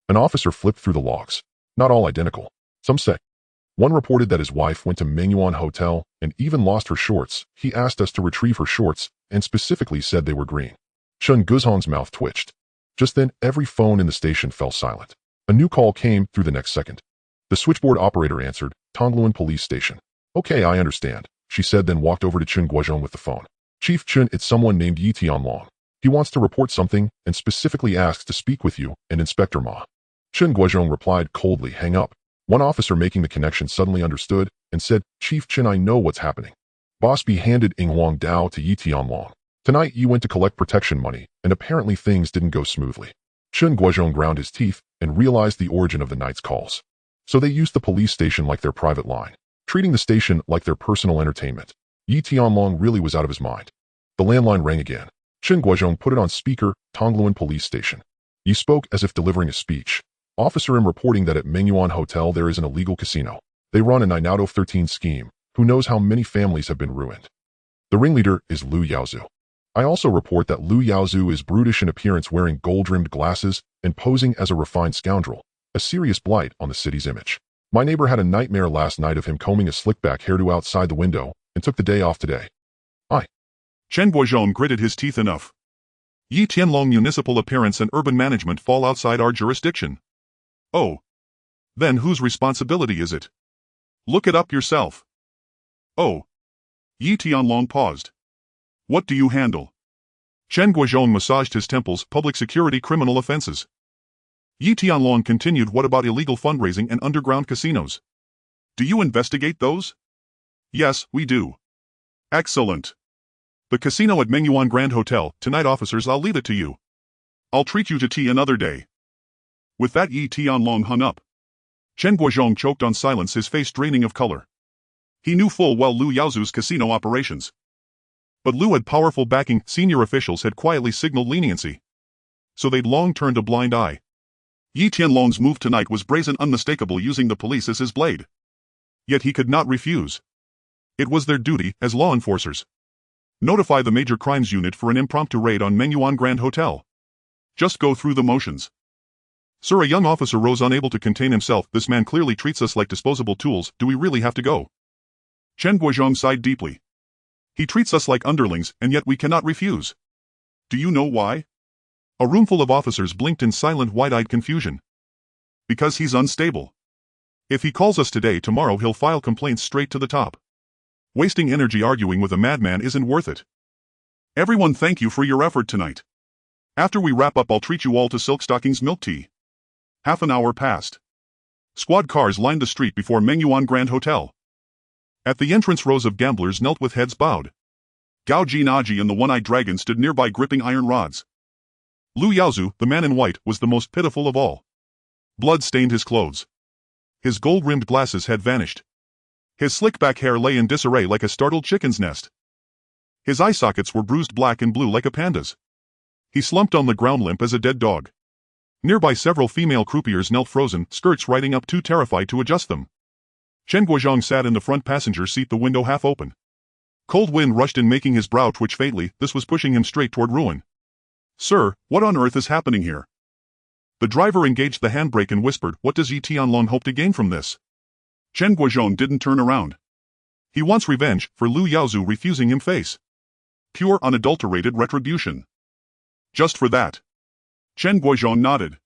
An officer flipped through the logs. Not all identical. Some say. One reported that his wife went to Mengyuan Hotel and even lost her shorts. He asked us to retrieve her shorts and specifically said they were green. Chen Guozhong's mouth twitched. Just then, every phone in the station fell silent. A new call came through the next second. The switchboard operator answered, Kowloon police station. Okay, I understand, she said, then walked over to Chen Guozhong with the phone. Chief Chen, it's someone named Yi Tianlong. He wants to report something and specifically asks to speak with you and Inspector Ma. Chen Guozhong replied coldly, hang up. One officer making the connection suddenly understood and said, Chief Chen, I know what's happening. Boss B handed Huang Dao to Yi Tianlong. Tonight you went to collect protection money, and apparently things didn't go smoothly. Chen Guozhong ground his teeth and realized the origin of the night's calls. So they used the police station like their private line, treating the station like their personal entertainment. Yi Tianlong really was out of his mind. The landline rang again. Chen Guozhong put it on speaker, Kowloon police station. Yi spoke as if delivering a speech. Officer, am reporting that at Mengyuan Hotel there is an illegal casino. They run a 9 out of 13 scheme. Who knows how many families have been ruined. The ringleader is Lu Yaozu. I also report that Lu Yaozu is brutish in appearance, wearing gold-rimmed glasses and posing as a refined scoundrel, a serious blight on the city's image. My neighbor had a nightmare last night of him combing a slick-back hairdo outside the window and took the day off today. Chen Guozhong gritted his teeth. Enough. Yi Tianlong municipal appearance and urban management fall outside our jurisdiction. Oh. Then whose responsibility is it? Look it up yourself. Oh. Yi Tianlong paused. What do you handle? Chen Guozhong massaged his temples. Public security criminal offenses. Yi Tianlong continued. What about illegal fundraising and underground casinos? Do you investigate those? Yes, we do. Excellent. The casino at Mengyuan Grand Hotel, tonight officers, I'll leave it to you. I'll treat you to tea another day. With that, Yi Tianlong hung up. Chen Guozhong choked on silence, his face draining of color. He knew full well Lu Yaozu's casino operations. But Lu had powerful backing. Senior officials had quietly signaled leniency. So they'd long turned a blind eye. Yi Tianlong's move tonight was brazen, unmistakable, using the police as his blade. Yet he could not refuse. It was their duty as law enforcers. Notify the Major Crimes Unit for an impromptu raid on Mengyuan Grand Hotel. Just go through the motions. Sir, a young officer rose, unable to contain himself. This man clearly treats us like disposable tools. Do we really have to go? Chen Guozhong sighed deeply. He treats us like underlings, and yet we cannot refuse. Do you know why? A roomful of officers blinked in silent, wide-eyed confusion. Because he's unstable. If he calls us today, tomorrow he'll file complaints straight to the top. Wasting energy arguing with a madman isn't worth it. Everyone, thank you for your effort tonight. After we wrap up, I'll treat you all to Silk Stockings milk tea. Half an hour passed. Squad cars lined the street before Mengyuan Grand Hotel. At the entrance, rows of gamblers knelt with heads bowed. Gao Jinaji and the one-eyed dragon stood nearby gripping iron rods. Lu Yaozu, the man in white, was the most pitiful of all. Blood stained his clothes. His gold-rimmed glasses had vanished. His slick-back hair lay in disarray like a startled chicken's nest. His eye sockets were bruised black and blue like a panda's. He slumped on the ground limp as a dead dog. Nearby, several female croupiers knelt frozen, skirts riding up, too terrified to adjust them. Chen Guozhong sat in the front passenger seat, the window half open. Cold wind rushed in, making his brow twitch faintly. This was pushing him straight toward ruin. Sir, what on earth is happening here? The driver engaged the handbrake and whispered, what does Yi Tianlong hope to gain from this? Chen Guozhong didn't turn around. He wants revenge for Lu Yaozu refusing him face. Pure, unadulterated retribution. Just for that. Chen Guozhong nodded.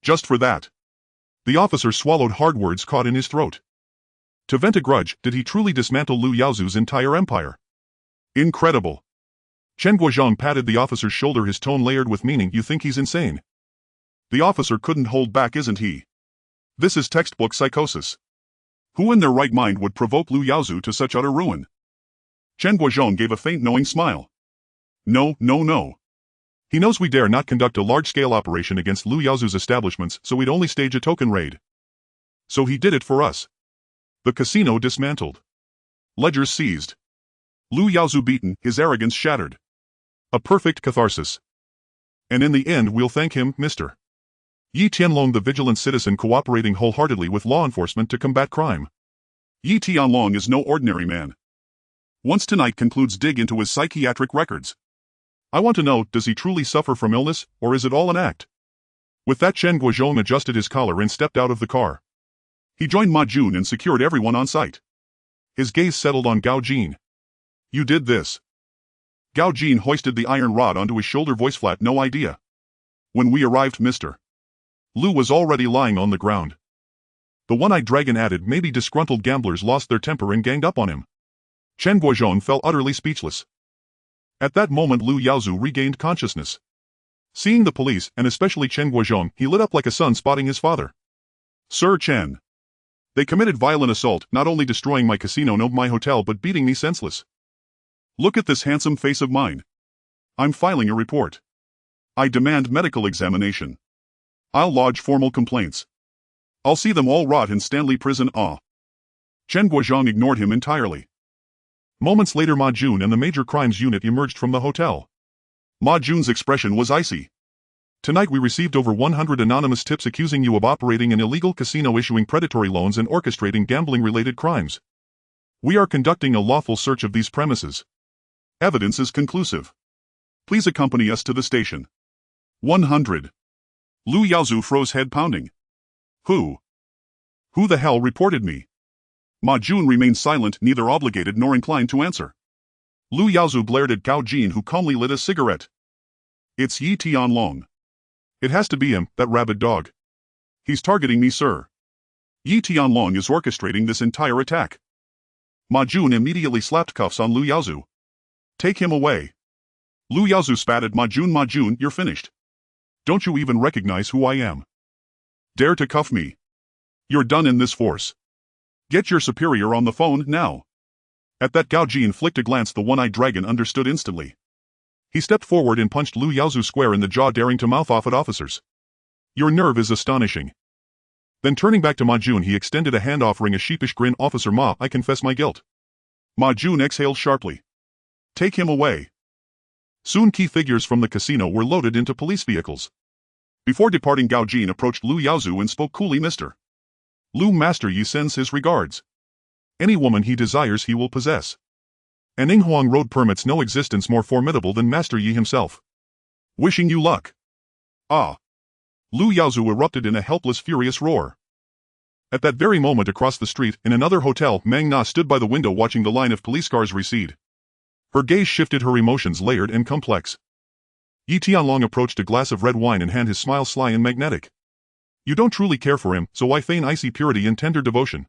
Just for that. The officer swallowed hard, words caught in his throat. To vent a grudge, did he truly dismantle Lu Yaozu's entire empire? Incredible. Chen Guozhong patted the officer's shoulder, his tone layered with meaning. You think he's insane? The officer couldn't hold back. Isn't he? This is textbook psychosis. Who in their right mind would provoke Lu Yaozu to such utter ruin? Chen Guozhong gave a faint knowing smile. No, no, no. He knows we dare not conduct a large-scale operation against Lu Yaozu's establishments, so we'd only stage a token raid. So he did it for us. The casino dismantled. Ledgers seized. Lu Yaozu beaten, his arrogance shattered. A perfect catharsis. And in the end we'll thank him, Mr. Yi Tianlong, the vigilant citizen cooperating wholeheartedly with law enforcement to combat crime. Yi Tianlong is no ordinary man. Once tonight concludes dig into his psychiatric records. I want to know, does he truly suffer from illness, or is it all an act? With that, Chen Guozhong adjusted his collar and stepped out of the car. He joined Ma Jun and secured everyone on site. His gaze settled on Gao Jin. You did this. Gao Jin hoisted the iron rod onto his shoulder, voice flat, no idea. When we arrived, Mr. Lu was already lying on the ground. The one-eyed dragon added, maybe disgruntled gamblers lost their temper and ganged up on him. Chen Guozhong fell utterly speechless. At that moment Lu Yaozu regained consciousness. Seeing the police, and especially Chen Guozhong, he lit up like a sun spotting his father. Sir Chen. They committed violent assault, not only destroying my casino and my hotel but beating me senseless. Look at this handsome face of mine. I'm filing a report. I demand medical examination. I'll lodge formal complaints. I'll see them all rot in Stanley Prison. Chen Guozhong ignored him entirely. Moments later Ma Jun and the Major Crimes Unit emerged from the hotel. Ma Jun's expression was icy. Tonight we received over 100 anonymous tips accusing you of operating an illegal casino, issuing predatory loans and orchestrating gambling-related crimes. We are conducting a lawful search of these premises. Evidence is conclusive. Please accompany us to the station. 100. Lu Yaozu froze, head pounding. Who? Who the hell reported me? Ma Jun remained silent, neither obligated nor inclined to answer. Lu Yaozu glared at Gao Jin, who calmly lit a cigarette. It's Yi Tianlong. It has to be him, that rabid dog. He's targeting me, sir. Yi Tianlong is orchestrating this entire attack. Ma Jun immediately slapped cuffs on Lu Yaozu. Take him away. Lu Yaozu spat at Ma Jun, you're finished. Don't you even recognize who I am? Dare to cuff me? You're done in this force. Get your superior on the phone, now. At that, Gao Jin flicked a glance. The one-eyed dragon understood instantly. He stepped forward and punched Lu Yaozu square in the jaw, daring to mouth off at officers. Your nerve is astonishing. Then turning back to Ma Jun, he extended a hand, offering a sheepish grin. Officer Ma, I confess my guilt. Ma Jun exhaled sharply. Take him away. Soon key figures from the casino were loaded into police vehicles. Before departing, Gao Jin approached Lu Yaozu and spoke coolly. Mr. Lu, Master Yi sends his regards. Any woman he desires he will possess. An Yinghuang road permits no existence more formidable than Master Yi himself. Wishing you luck. Ah. Lu Yaozu erupted in a helpless, furious roar. At that very moment, across the street, in another hotel, Meng Na stood by the window watching the line of police cars recede. Her gaze shifted, her emotions layered and complex. Yi Tianlong approached a glass of red wine in hand, his smile sly and magnetic. You don't truly care for him, so why feign icy purity and tender devotion?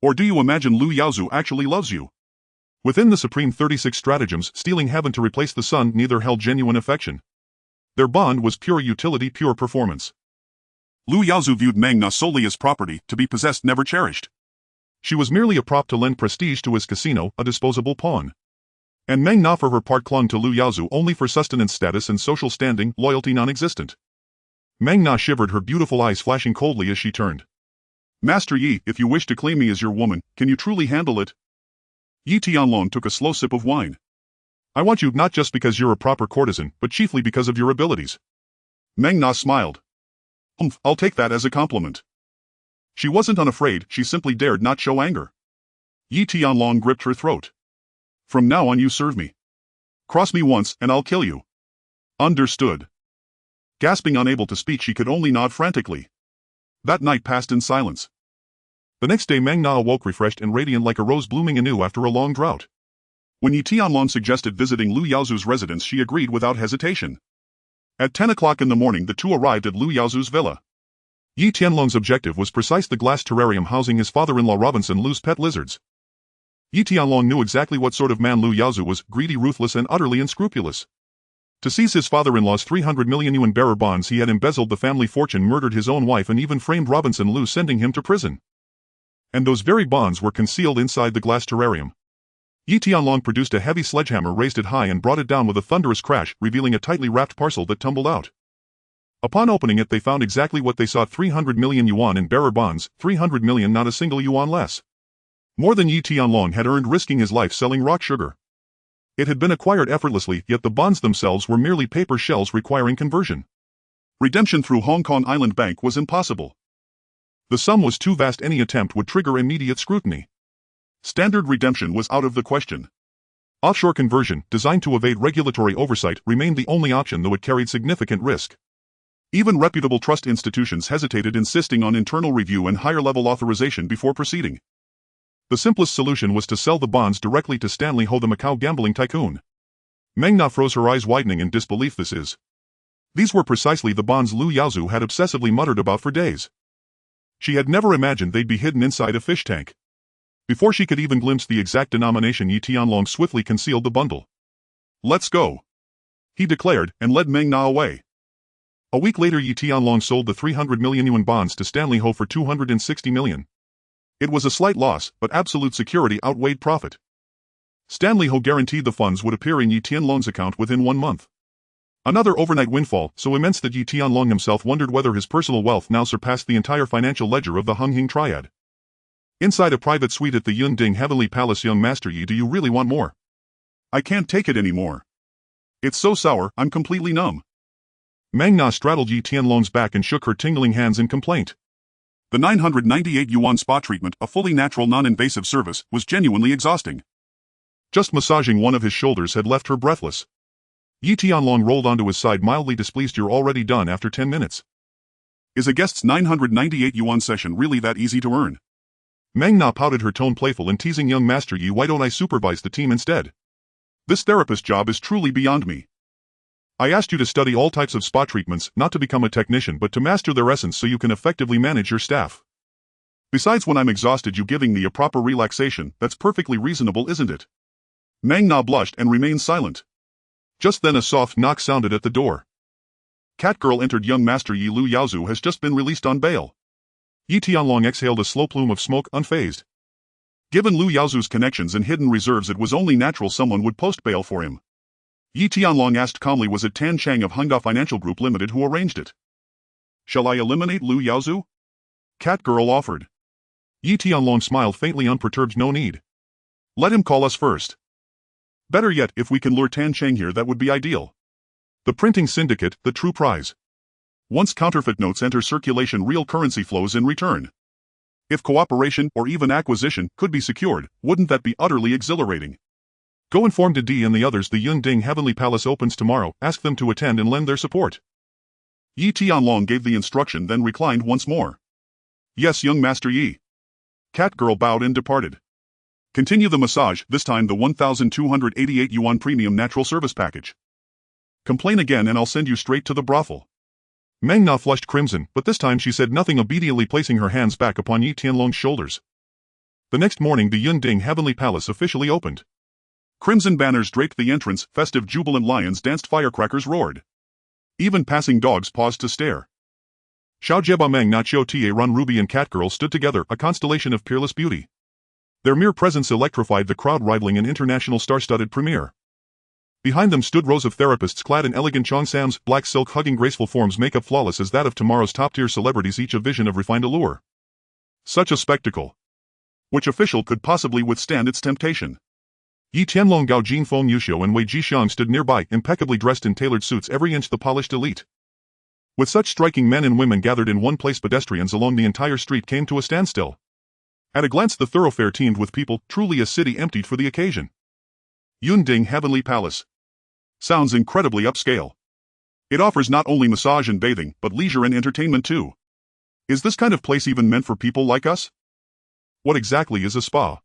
Or do you imagine Lu Yaozu actually loves you? Within the Supreme 36 stratagems, stealing heaven to replace the sun, neither held genuine affection. Their bond was pure utility, pure performance. Lu Yaozu viewed Meng Na solely as property, to be possessed, never cherished. She was merely a prop to lend prestige to his casino, a disposable pawn. And Meng Na for her part clung to Lu Yaozu only for sustenance, status and social standing, loyalty non-existent. Meng Na shivered, her beautiful eyes flashing coldly as she turned. Master Yi, if you wish to claim me as your woman, can you truly handle it? Yi Tianlong took a slow sip of wine. I want you not just because you're a proper courtesan, but chiefly because of your abilities. Meng Na smiled. I'll take that as a compliment. She wasn't unafraid, she simply dared not show anger. Yi Tianlong gripped her throat. From now on you serve me. Cross me once and I'll kill you. Understood. Gasping, unable to speak, she could only nod frantically. That night passed in silence. The next day Meng Na awoke refreshed and radiant like a rose blooming anew after a long drought. When Yi Tianlong suggested visiting Lu Yaozu's residence, she agreed without hesitation. At 10 o'clock in the morning the two arrived at Lu Yaozu's villa. Yi Tianlong's objective was precise, the glass terrarium housing his father-in-law Robinson Lu's pet lizards. Yi Tianlong knew exactly what sort of man Lu Yaozu was, greedy, ruthless and utterly unscrupulous. To seize his father-in-law's 300 million yuan bearer bonds, he had embezzled the family fortune, murdered his own wife and even framed Robinson Lu, sending him to prison. And those very bonds were concealed inside the glass terrarium. Yi Tianlong produced a heavy sledgehammer, raised it high and brought it down with a thunderous crash, revealing a tightly wrapped parcel that tumbled out. Upon opening it, they found exactly what they sought: 300 million yuan in bearer bonds, 300 million, not a single yuan less. More than Yi Tianlong had earned risking his life selling rock sugar. It had been acquired effortlessly, yet the bonds themselves were merely paper shells requiring conversion. Redemption through Hong Kong Island Bank was impossible. The sum was too vast, any attempt would trigger immediate scrutiny. Standard redemption was out of the question. Offshore conversion, designed to evade regulatory oversight, remained the only option, though it carried significant risk. Even reputable trust institutions hesitated, insisting on internal review and higher-level authorization before proceeding. The simplest solution was to sell the bonds directly to Stanley Ho, the Macau gambling tycoon. Meng Na froze her eyes, widening in disbelief. These were precisely the bonds Lu Yaozu had obsessively muttered about for days. She had never imagined they'd be hidden inside a fish tank. Before she could even glimpse the exact denomination, Yi Tianlong swiftly concealed the bundle. "Let's go," he declared, and led Meng Na away. A week later, Yi Tianlong sold the 300 million yuan bonds to Stanley Ho for 260 million. It was a slight loss, but absolute security outweighed profit. Stanley Ho guaranteed the funds would appear in Yi Tianlong's account within 1 month. Another overnight windfall, so immense that Yi Tianlong himself wondered whether his personal wealth now surpassed the entire financial ledger of the Unhinged triad. Inside a private suite at the Yunding Heavenly Palace, "Young Master Yi, do you really want more?" "I can't take it anymore. It's so sour, I'm completely numb." Meng Na straddled Yi Tianlong's back and shook her tingling hands in complaint. The 998 yuan spa treatment, a fully natural non-invasive service, was genuinely exhausting. Just massaging one of his shoulders had left her breathless. Yi Tianlong rolled onto his side, mildly displeased. "You're already done after 10 minutes. Is a guest's 998 yuan session really that easy to earn?" Meng Na pouted, her tone playful and teasing. "Young Master Yi, why don't I supervise the team instead? This therapist job is truly beyond me. I asked you to study all types of spa treatments, not to become a technician but to master their essence so you can effectively manage your staff. Besides, when I'm exhausted, you giving me a proper relaxation, that's perfectly reasonable, isn't it?" Meng Na blushed and remained silent. Just then a soft knock sounded at the door. Catgirl entered. "Young Master Yi, Lu Yaozu has just been released on bail." Yi Tianlong exhaled a slow plume of smoke, unfazed. Given Lu Yaozu's connections and hidden reserves, it was only natural someone would post bail for him. Yi Tianlong asked calmly, "Was it Tan Chang of Hungda Financial Group Limited who arranged it?" "Shall I eliminate Lu Yaozu?" Catgirl offered. Yi Tianlong smiled faintly, unperturbed. "No need. Let him call us first. Better yet, if we can lure Tan Chang here, that would be ideal. The printing syndicate, the true prize. Once counterfeit notes enter circulation, real currency flows in return. If cooperation, or even acquisition, could be secured, wouldn't that be utterly exhilarating? Go inform Didi and the others. The Yunding Heavenly Palace opens tomorrow. Ask them to attend and lend their support." Yi Tianlong gave the instruction, then reclined once more. "Yes, young Master Yi." Catgirl bowed and departed. "Continue the massage, this time the 1,288 yuan premium natural service package. Complain again and I'll send you straight to the brothel." Meng Na flushed crimson, but this time she said nothing, obediently placing her hands back upon Yi Tianlong's shoulders. The next morning, the Yunding Heavenly Palace officially opened. Crimson banners draped the entrance, festive jubilant lions danced, firecrackers roared. Even passing dogs paused to stare. Xiao Jieba, Meng Na, Qiu Tie Run, Ruby and Catgirl stood together, a constellation of peerless beauty. Their mere presence electrified the crowd, rivaling an international star-studded premiere. Behind them stood rows of therapists clad in elegant cheongsams, black silk hugging graceful forms, makeup flawless as that of tomorrow's top-tier celebrities, each a vision of refined allure. Such a spectacle. Which official could possibly withstand its temptation? Yi Tianlong, Gao Jin, Feng Yuxiu and Wei Jixiang stood nearby, impeccably dressed in tailored suits, every inch the polished elite. With such striking men and women gathered in one place, pedestrians along the entire street came to a standstill. At a glance the thoroughfare teemed with people, truly a city emptied for the occasion. Yunding Heavenly Palace. Sounds incredibly upscale. It offers not only massage and bathing, but leisure and entertainment too. Is this kind of place even meant for people like us? What exactly is a spa?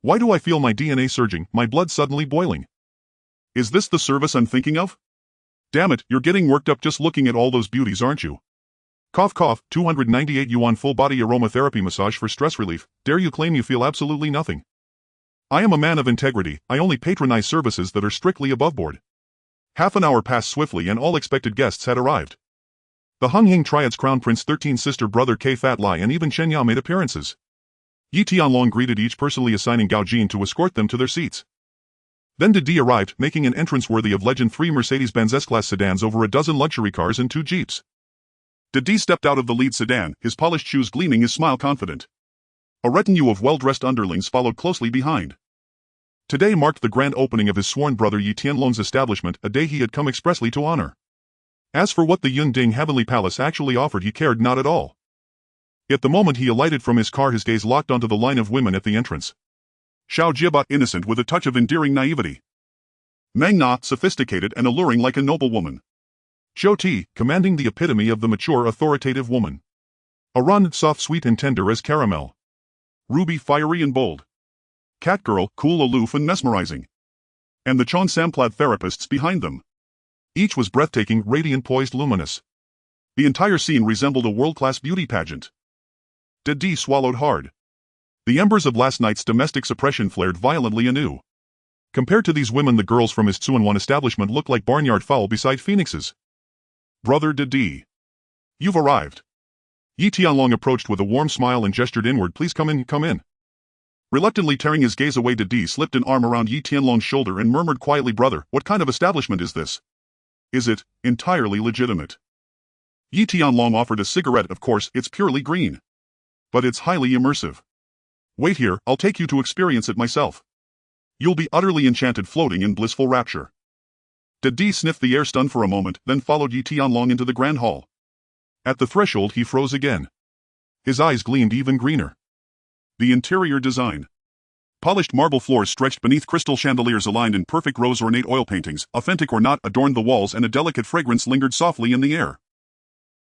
Why do I feel my DNA surging, my blood suddenly boiling? Is this the service I'm thinking of? Damn it, you're getting worked up just looking at all those beauties, aren't you? Cough cough, 298 yuan full body aromatherapy massage for stress relief. Dare you claim you feel absolutely nothing? I am a man of integrity, I only patronize services that are strictly above board. Half an hour passed swiftly and all expected guests had arrived. The Unhinged Triad's crown prince, 13 sister brother K Fat Lai and even Chen Ya made appearances. Yi Tianlong greeted each, personally assigning Gao Jin to escort them to their seats. Then Didi arrived, making an entrance worthy of legend: 3 Mercedes-Benz S-Class sedans, over a dozen luxury cars, and 2 Jeeps. Didi stepped out of the lead sedan, his polished shoes gleaming, his smile confident. A retinue of well-dressed underlings followed closely behind. Today marked the grand opening of his sworn brother Yi Tianlong's establishment, a day he had come expressly to honor. As for what the Yunding Heavenly Palace actually offered, he cared not at all. Yet the moment he alighted from his car, his gaze locked onto the line of women at the entrance. Xiao Jiba, innocent with a touch of endearing naivety. Meng Na, sophisticated and alluring like a noblewoman. Zhou Ti, commanding the epitome of the mature, authoritative woman. Aran, soft, sweet and tender as caramel. Ruby, fiery and bold. Catgirl, cool, aloof and mesmerizing. And the Chon Samplad therapists behind them. Each was breathtaking, radiant, poised, luminous. The entire scene resembled a world-class beauty pageant. Didi swallowed hard. The embers of last night's domestic suppression flared violently anew. Compared to these women, the girls from his Tsuanwan establishment looked like barnyard fowl beside phoenixes. Brother Didi. You've arrived. Yi Tianlong approached with a warm smile and gestured inward. Please come in, come in. Reluctantly tearing his gaze away, Didi slipped an arm around Yi Tianlong's shoulder and murmured quietly, brother, what kind of establishment is this? Is it entirely legitimate? Yi Tianlong offered a cigarette. Of course, it's purely green. But it's highly immersive. Wait here, I'll take you to experience it myself. You'll be utterly enchanted, floating in blissful rapture. Didi sniffed the air, stunned for a moment, then followed Yi Tianlong into the grand hall. At the threshold he froze again. His eyes gleamed even greener. The interior design. Polished marble floors stretched beneath crystal chandeliers aligned in perfect rows, ornate oil paintings, authentic or not, adorned the walls, and a delicate fragrance lingered softly in the air.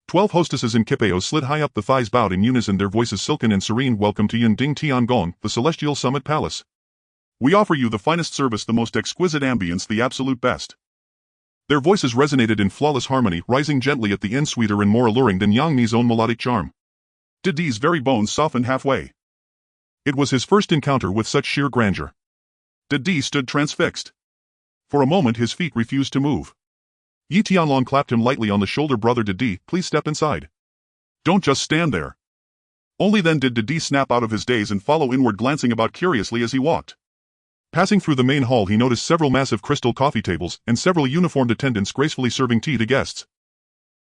12 hostesses in kipeos slid high up the thighs, bowed in unison, their voices silken and serene. Welcome to Yunding Tiangong, the Celestial Summit Palace. We offer you the finest service, the most exquisite ambience, the absolute best. Their voices resonated in flawless harmony, rising gently at the end, sweeter and more alluring than Yang Mi's own melodic charm. Didi's very bones softened halfway. It was his first encounter with such sheer grandeur. Didi stood transfixed. For a moment his feet refused to move. Yi Tianlong clapped him lightly on the shoulder. Brother Didi, please step inside. Don't just stand there. Only then did Didi snap out of his daze and follow inward, glancing about curiously as he walked. Passing through the main hall, he noticed several massive crystal coffee tables and several uniformed attendants gracefully serving tea to guests.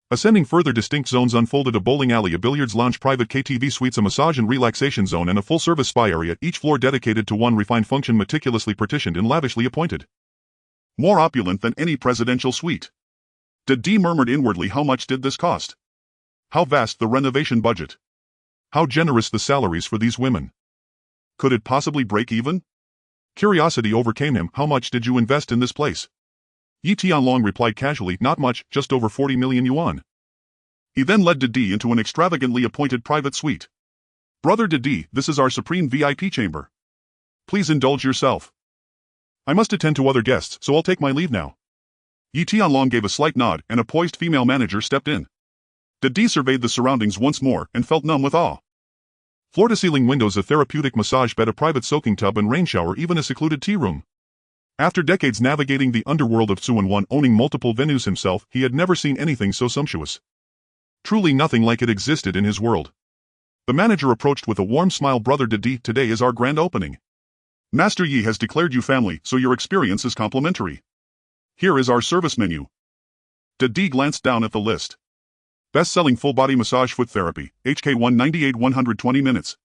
Ascending further, distinct zones unfolded: a bowling alley, a billiards lounge, private KTV suites, a massage and relaxation zone, and a full-service spa area, each floor dedicated to one refined function, meticulously partitioned and lavishly appointed. More opulent than any presidential suite. Didi murmured inwardly, how much did this cost? How vast the renovation budget? How generous the salaries for these women? Could it possibly break even? Curiosity overcame him. How much did you invest in this place? Yi Tianlong replied casually, not much, just over 40 million yuan. He then led Didi into an extravagantly appointed private suite. Brother Didi, this is our supreme VIP chamber. Please indulge yourself. I must attend to other guests, so I'll take my leave now. Yi Tianlong gave a slight nod, and a poised female manager stepped in. Didi surveyed the surroundings once more, and felt numb with awe. Floor-to-ceiling windows, a therapeutic massage bed, a private soaking tub and rain shower, even a secluded tea room. After decades navigating the underworld of Tsuanwan, owning multiple venues himself, he had never seen anything so sumptuous. Truly nothing like it existed in his world. The manager approached with a warm smile. Brother Didi, today is our grand opening. Master Yi has declared you family, so your experience is complimentary. Here is our service menu. Didi glanced down at the list. Best-selling full-body massage foot therapy, HK 198 120 minutes.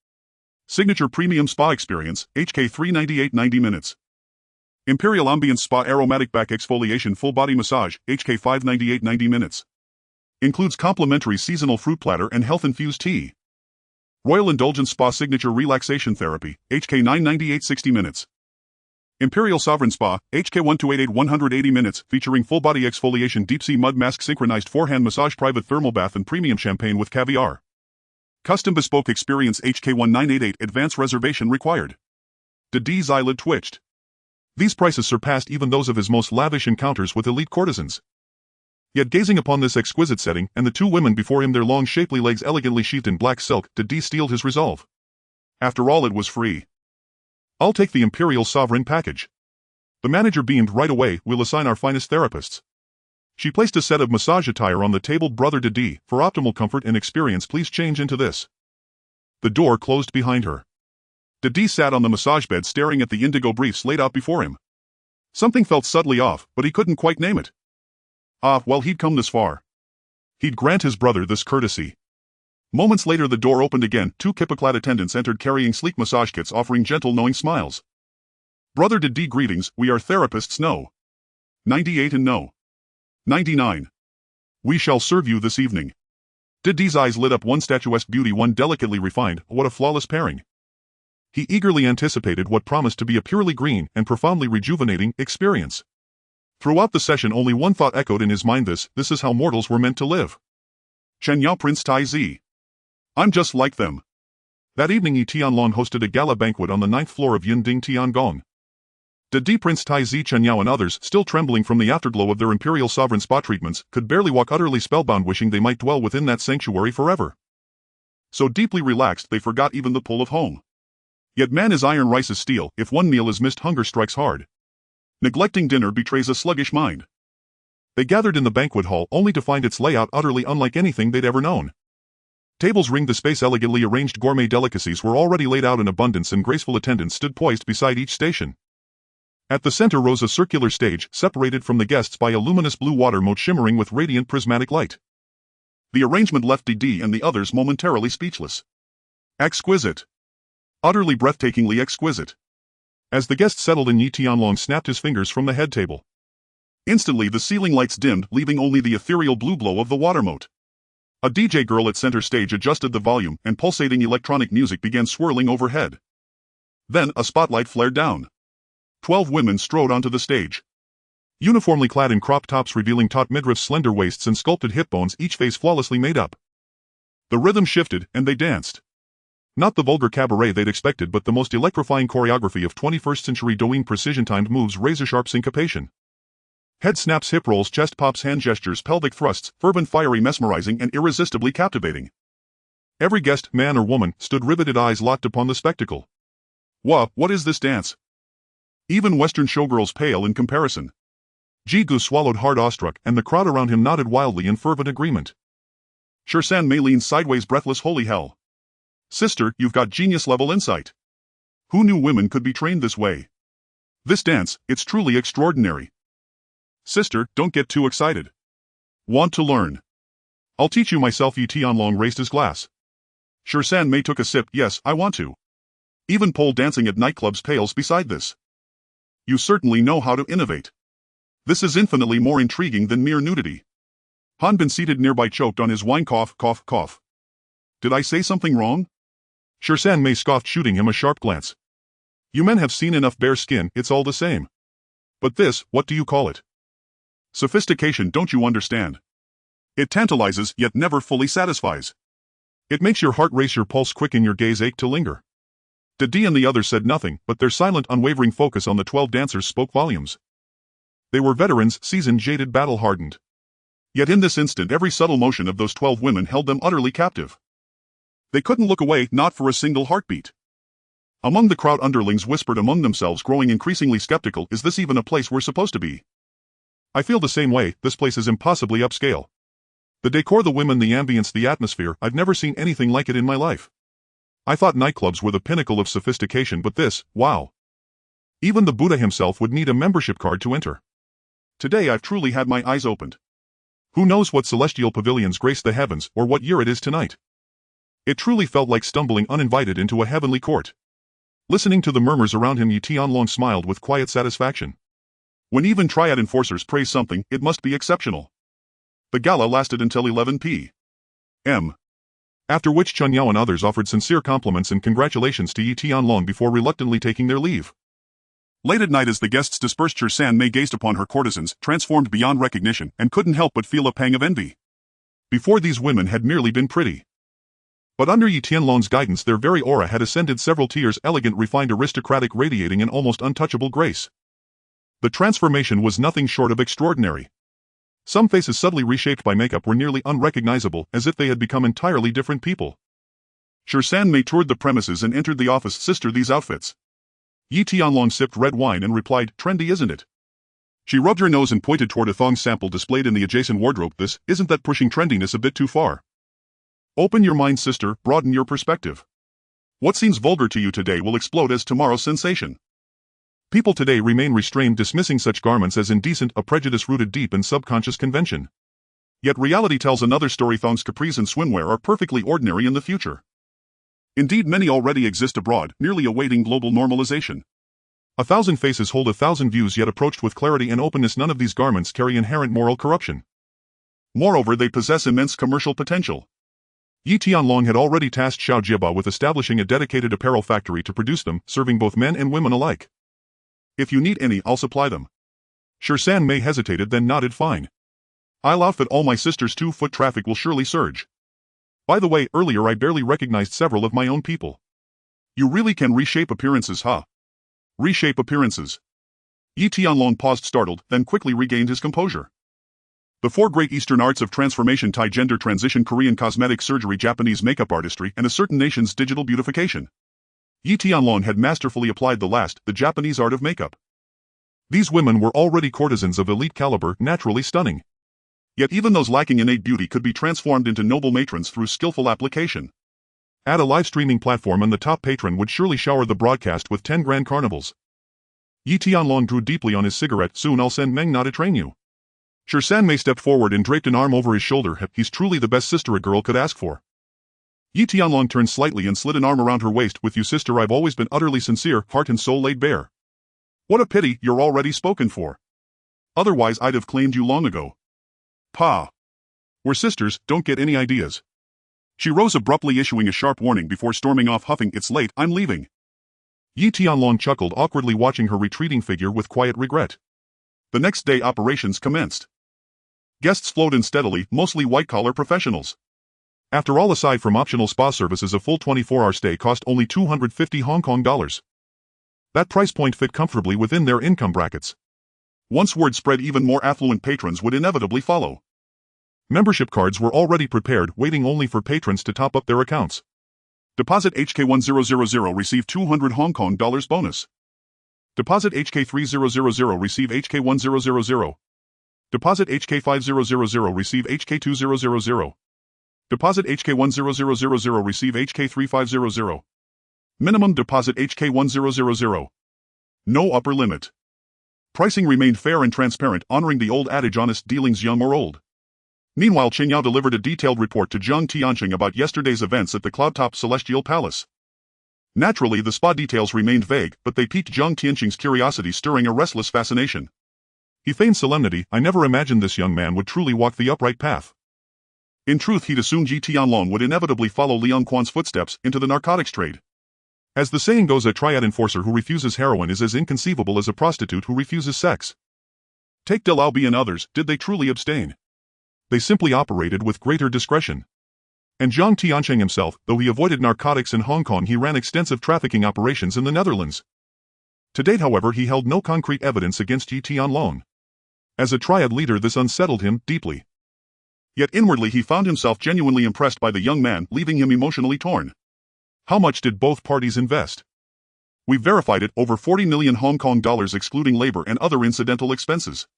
Signature premium spa experience, HK 398 90 minutes. Imperial Ambience Spa aromatic back exfoliation full-body massage, HK 598 90 minutes. Includes complimentary seasonal fruit platter and health-infused tea. Royal Indulgence Spa signature relaxation therapy, HK 998 60 minutes. Imperial Sovereign Spa, HK 1288 180 minutes, featuring full-body exfoliation, deep-sea mud mask, synchronized forehand massage, private thermal bath and premium champagne with caviar. Custom bespoke experience, HK 1988, advance reservation required. Didi's eyelid twitched. These prices surpassed even those of his most lavish encounters with elite courtesans. Yet gazing upon this exquisite setting, and the two women before him, their long shapely legs elegantly sheathed in black silk, Didi steeled his resolve. After all, it was free. I'll take the Imperial Sovereign package. The manager beamed. Right away, we'll assign our finest therapists. She placed a set of massage attire on the table. Brother Didi, for optimal comfort and experience, please change into this. The door closed behind her. Didi sat on the massage bed staring at the indigo briefs laid out before him. Something felt subtly off, but he couldn't quite name it. Well, he'd come this far. He'd grant his brother this courtesy. Moments later the door opened again, 2 kippa-clad attendants entered carrying sleek massage kits offering gentle knowing smiles. Brother Didi, greetings, we are therapists, no. 98 and no. 99. We shall serve you this evening. Didi's eyes lit up, one statuesque beauty, one delicately refined, what a flawless pairing. He eagerly anticipated what promised to be a purely green and profoundly rejuvenating experience. Throughout the session only one thought echoed in his mind, this is how mortals were meant to live. Chen Yao Prince Tai Zi. I'm just like them. That evening Yi Tianlong hosted a gala banquet on the 9th floor of Yinding Tiangong. Didi, Prince Tai Zi, Chen Yao and others, still trembling from the afterglow of their imperial sovereign spa treatments, could barely walk, utterly spellbound, wishing they might dwell within that sanctuary forever. So deeply relaxed they forgot even the pull of home. Yet man is iron, rice is steel, if one meal is missed hunger strikes hard. Neglecting dinner betrays a sluggish mind. They gathered in the banquet hall only to find its layout utterly unlike anything they'd ever known. Tables ringed the space, elegantly arranged gourmet delicacies were already laid out in abundance and graceful attendants stood poised beside each station. At the center rose a circular stage, separated from the guests by a luminous blue water moat shimmering with radiant prismatic light. The arrangement left Didi and the others momentarily speechless. Exquisite. Utterly breathtakingly exquisite. As the guests settled in, Yi Tianlong snapped his fingers from the head table. Instantly the ceiling lights dimmed, leaving only the ethereal blue glow of the water moat. A DJ girl at center stage adjusted the volume and pulsating electronic music began swirling overhead. Then a spotlight flared down. 12 women strode onto the stage. Uniformly clad in crop tops revealing taut midriffs, slender waists and sculpted hip bones, each face flawlessly made up. The rhythm shifted and they danced. Not the vulgar cabaret they'd expected, but the most electrifying choreography of 21st century Douyin precision-timed moves, razor-sharp syncopation. Head snaps, hip rolls, chest pops, hand gestures, pelvic thrusts, fervent, fiery, mesmerizing and irresistibly captivating. Every guest, man or woman, stood riveted, eyes locked upon the spectacle. What is this dance? Even Western showgirls pale in comparison. Jigu swallowed hard, awestruck, and the crowd around him nodded wildly in fervent agreement. Shirsan Mei leaned sideways, breathless. Holy hell. Sister, you've got genius-level insight. Who knew women could be trained this way? This dance, it's truly extraordinary. Sister, don't get too excited. Want to learn? I'll teach you myself. Yi Tianlong raised his glass. Shirsan Mei took a sip. Yes, I want to. Even pole dancing at nightclubs pales beside this. You certainly know how to innovate. This is infinitely more intriguing than mere nudity. Han Bin, seated nearby, choked on his wine. Cough, cough, cough. Did I say something wrong? Shirsan Mei scoffed, shooting him a sharp glance. You men have seen enough bare skin, it's all the same. But this, what do you call it? Sophistication, don't you understand? It tantalizes, yet never fully satisfies. It makes your heart race, your pulse quicken, your gaze ache to linger. Didi and the others said nothing, but their silent, unwavering focus on the 12 dancers spoke volumes. They were veterans, seasoned, jaded, battle-hardened. Yet in this instant every subtle motion of those 12 women held them utterly captive. They couldn't look away, not for a single heartbeat. Among the crowd, underlings whispered among themselves, growing increasingly skeptical, is this even a place we're supposed to be? I feel the same way, this place is impossibly upscale. The decor, the women, the ambience, the atmosphere, I've never seen anything like it in my life. I thought nightclubs were the pinnacle of sophistication, but this, wow. Even the Buddha himself would need a membership card to enter. Today I've truly had my eyes opened. Who knows what celestial pavilions grace the heavens, or what year it is tonight? It truly felt like stumbling uninvited into a heavenly court. Listening to the murmurs around him, Yi Tianlong smiled with quiet satisfaction. When even triad enforcers praise something, it must be exceptional. The gala lasted until 11 p.m. After which Chen Yao and others offered sincere compliments and congratulations to Yi Tianlong before reluctantly taking their leave. Late at night, as the guests dispersed, Shirsan Mei gazed upon her courtesans, transformed beyond recognition, and couldn't help but feel a pang of envy. Before, these women had merely been pretty. But under Yi Tianlong's guidance their very aura had ascended several tiers, elegant, refined, aristocratic, radiating an almost untouchable grace. The transformation was nothing short of extraordinary. Some faces, subtly reshaped by makeup, were nearly unrecognizable, as if they had become entirely different people. Shirsan Mei toured the premises and entered the office. Sister, these outfits. Yi Tianlong sipped red wine and replied, trendy, isn't it? She rubbed her nose and pointed toward a thong sample displayed in the adjacent wardrobe. This, isn't that pushing trendiness a bit too far? Open your mind, sister, broaden your perspective. What seems vulgar to you today will explode as tomorrow's sensation. People today remain restrained, dismissing such garments as indecent, a prejudice rooted deep in subconscious convention. Yet reality tells another story. Thongs, capris and swimwear are perfectly ordinary in the future. Indeed, many already exist abroad, merely awaiting global normalization. 1,000 faces hold 1,000 views, yet approached with clarity and openness, none of these garments carry inherent moral corruption. Moreover, they possess immense commercial potential. Yi Tianlong had already tasked Xiao Jieba with establishing a dedicated apparel factory to produce them, serving both men and women alike. If you need any, I'll supply them. San Mei hesitated, then nodded. Fine. I'll outfit all my sisters too. Foot traffic will surely surge. By the way, earlier I barely recognized several of my own people. You really can reshape appearances, huh? Reshape appearances. Yi Tianlong paused, startled, then quickly regained his composure. The four great Eastern arts of transformation: Thai gender transition, Korean cosmetic surgery, Japanese makeup artistry, and a certain nation's digital beautification. Yi Tianlong had masterfully applied the last, the Japanese art of makeup. These women were already courtesans of elite caliber, naturally stunning. Yet even those lacking innate beauty could be transformed into noble matrons through skillful application. Add a live streaming platform and the top patron would surely shower the broadcast with 10 grand carnivals. Yi Tianlong drew deeply on his cigarette. Soon I'll send Meng Na to train you. San Mei stepped forward and draped an arm over his shoulder. He's truly the best sister a girl could ask for. Yi Tianlong turned slightly and slid an arm around her waist. With you, sister, I've always been utterly sincere, heart and soul laid bare. What a pity, you're already spoken for. Otherwise I'd have claimed you long ago. Pa. We're sisters, don't get any ideas. She rose abruptly, issuing a sharp warning before storming off, huffing, it's late, I'm leaving. Yi Tianlong chuckled, awkwardly watching her retreating figure with quiet regret. The next day operations commenced. Guests flowed in steadily, mostly white-collar professionals. After all, aside from optional spa services, a full 24-hour stay cost only 250 Hong Kong dollars. That price point fit comfortably within their income brackets. Once word spread, even more affluent patrons would inevitably follow. Membership cards were already prepared, waiting only for patrons to top up their accounts. Deposit HK1000, receive 200 Hong Kong dollars bonus. Deposit HK3000, receive HK1000. Deposit HK5000, receive HK2000. Deposit HK1000, receive HK3500. Minimum deposit HK1000. No upper limit. Pricing remained fair and transparent, honoring the old adage, honest dealings, young or old. Meanwhile, Chen Yao delivered a detailed report to Zhang Tianqing about yesterday's events at the Cloudtop Celestial Palace. Naturally, the spa details remained vague, but they piqued Zhang Tianqing's curiosity, stirring a restless fascination. He feigned solemnity. I never imagined this young man would truly walk the upright path. In truth, he'd assumed Yi Tianlong would inevitably follow Liang Quan's footsteps into the narcotics trade. As the saying goes, a triad enforcer who refuses heroin is as inconceivable as a prostitute who refuses sex. Take Dil Albi and others, did they truly abstain? They simply operated with greater discretion. And Zhang Tianqing himself, though he avoided narcotics in Hong Kong, he ran extensive trafficking operations in the Netherlands. To date, however, he held no concrete evidence against Yi Tianlong. As a triad leader, this unsettled him deeply. Yet inwardly he found himself genuinely impressed by the young man, leaving him emotionally torn. How much did both parties invest? We've verified it, over 40 million Hong Kong dollars excluding labor and other incidental expenses.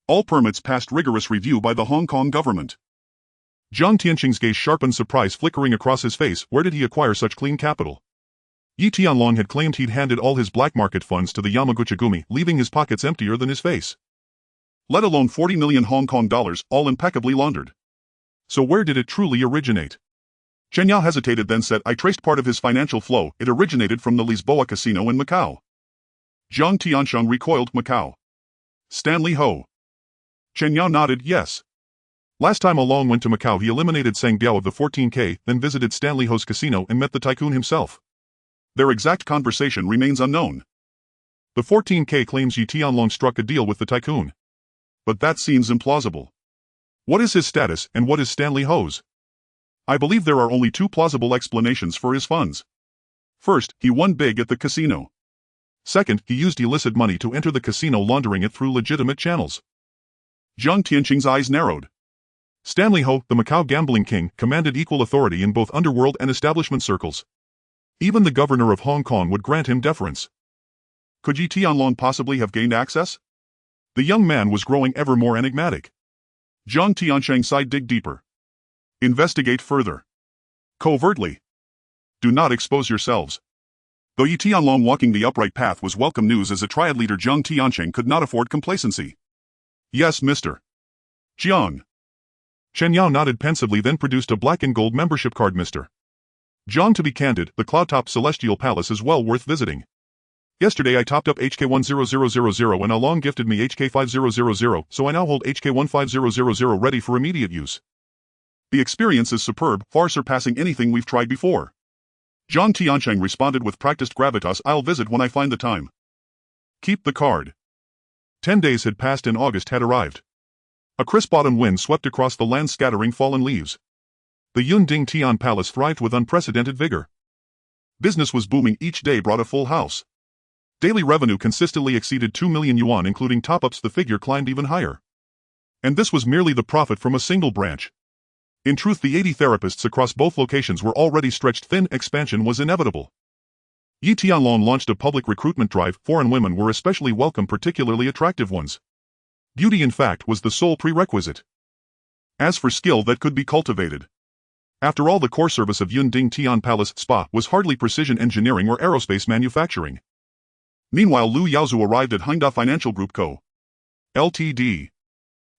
All permits passed rigorous review by the Hong Kong government. Zhang Tianqing's gaze sharpened, surprise flickering across his face. Where did he acquire such clean capital? Yi Tianlong had claimed he'd handed all his black market funds to the Yamaguchi-gumi, leaving his pockets emptier than his face. Let alone 40 million Hong Kong dollars, all impeccably laundered. So where did it truly originate? Chen Yao hesitated, then said, I traced part of his financial flow. It originated from the Lisboa casino in Macau. Zhang Tianqing recoiled. Macau. Stanley Ho. Chen Yao nodded, yes. Last time Along went to Macau, he eliminated Sang Biao of the 14K, then visited Stanley Ho's casino and met the tycoon himself. Their exact conversation remains unknown. The 14K claims Yi Tianlong struck a deal with the tycoon. But that seems implausible. What is his status, and what is Stanley Ho's? I believe there are only two plausible explanations for his funds. First, he won big at the casino. Second, he used illicit money to enter the casino, laundering it through legitimate channels. Zhang Tianqing's eyes narrowed. Stanley Ho, the Macau gambling king, commanded equal authority in both underworld and establishment circles. Even the governor of Hong Kong would grant him deference. Could Yi Tianlong possibly have gained access? The young man was growing ever more enigmatic. Zhang Tianqing sighed. Dig deeper. Investigate further. Covertly. Do not expose yourselves. Though Yi Tianlong walking the upright path was welcome news, as a triad leader Jiang Tiancheng could not afford complacency. Yes, Mr. Jiang. Chen Yao nodded pensively, then produced a black and gold membership card. Mr. Jiang, to be candid, the Cloudtop Celestial Palace is well worth visiting. Yesterday I topped up HK10000 and Along gifted me HK5000, so I now hold HK15000 ready for immediate use. The experience is superb, far surpassing anything we've tried before. Jiang Tiancheng responded with practiced gravitas. I'll visit when I find the time. Keep the card. 10 days had passed and August had arrived. A crisp autumn wind swept across the land, scattering fallen leaves. The Yunding Tian Palace thrived with unprecedented vigor. Business was booming, each day brought a full house. Daily revenue consistently exceeded 2 million yuan, including top-ups. The figure climbed even higher. And this was merely the profit from a single branch. In truth, the 80 therapists across both locations were already stretched thin. Expansion was inevitable. Yi Tianlong launched a public recruitment drive. Foreign women were especially welcome, particularly attractive ones. Beauty, in fact, was the sole prerequisite. As for skill, that could be cultivated. After all, the core service of Yunding Tian Palace Spa was hardly precision engineering or aerospace manufacturing. Meanwhile, Lu Yaozu arrived at Hengda Financial Group Co. Ltd.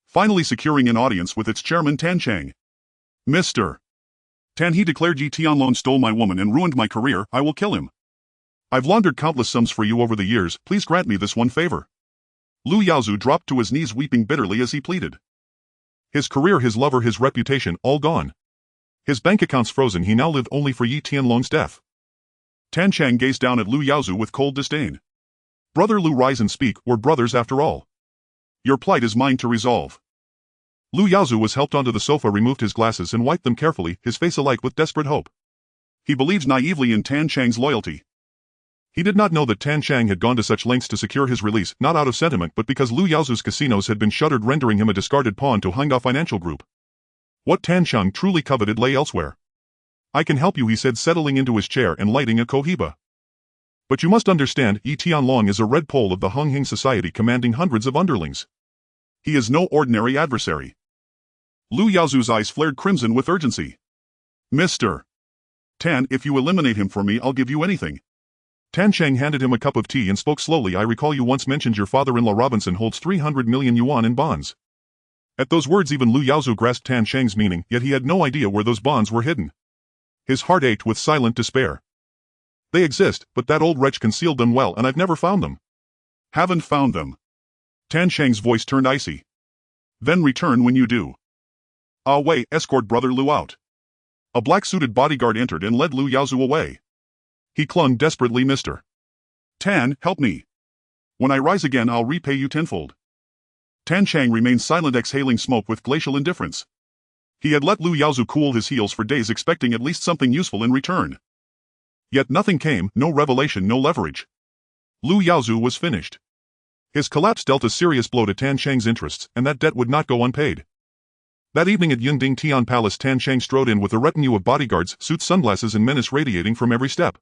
Finally securing an audience with its chairman Tan Chang. Mr. Tan, he declared, Yi Tianlong stole my woman and ruined my career. I will kill him. I've laundered countless sums for you over the years. Please grant me this one favor. Lu Yaozu dropped to his knees, weeping bitterly as he pleaded. His career, his lover, his reputation, all gone. His bank accounts frozen. He now lived only for Yi Tianlong's death. Tan Chang gazed down at Lu Yaozu with cold disdain. Brother Lu, rise and speak. We're brothers after all. Your plight is mine to resolve. Lu Yaozu was helped onto the sofa, removed his glasses and wiped them carefully, his face alight with desperate hope. He believed naively in Tan Chang's loyalty. He did not know that Tan Chang had gone to such lengths to secure his release, not out of sentiment but because Lu Yaozu's casinos had been shuttered, rendering him a discarded pawn to Hengda Financial Group. What Tan Chang truly coveted lay elsewhere. I can help you, he said, settling into his chair and lighting a cohiba. But you must understand, Yi Tianlong is a red pole of the Unhinged society, commanding hundreds of underlings. He is no ordinary adversary. Lu Yaozu's eyes flared crimson with urgency. Mr. Tan, if you eliminate him for me, I'll give you anything. Tan Chang handed him a cup of tea and spoke slowly. I recall you once mentioned your father-in-law Robinson holds 300 million yuan in bonds. At those words, even Lu Yaozu grasped Tan Chang's meaning, yet he had no idea where those bonds were hidden. His heart ached with silent despair. They exist, but that old wretch concealed them well, and I've never found them. Haven't found them. Tan Chang's voice turned icy. Then return when you do. Ah, wait, escort brother Lu out. A black-suited bodyguard entered and led Lu Yaozu away. He clung desperately. Mr. Tan, help me. When I rise again, I'll repay you tenfold. Tan Chang remained silent, exhaling smoke with glacial indifference. He had let Lu Yaozu cool his heels for days, expecting at least something useful in return. Yet nothing came, no revelation, no leverage. Lu Yaozu was finished. His collapse dealt a serious blow to Tan Chang's interests, and that debt would not go unpaid. That evening at Yunding Tian Palace, Tan Chang strode in with a retinue of bodyguards, suits, sunglasses and menace radiating from every step.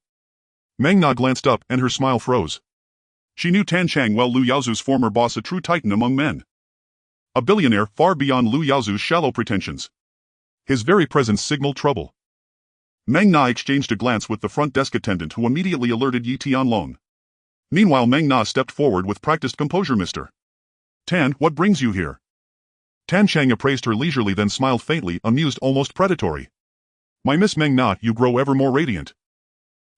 Meng Na glanced up, and her smile froze. She knew Tan Chang well, Lu Yaozu's former boss, a true titan among men. A billionaire far beyond Lu Yaozu's shallow pretensions. His very presence signaled trouble. Meng Na exchanged a glance with the front desk attendant, who immediately alerted Yi Tianlong. Meanwhile, Meng Na stepped forward with practiced composure. Mr. Tan, what brings you here? Tan Chang appraised her leisurely, then smiled faintly, amused, almost predatory. My Miss Meng Na, you grow ever more radiant.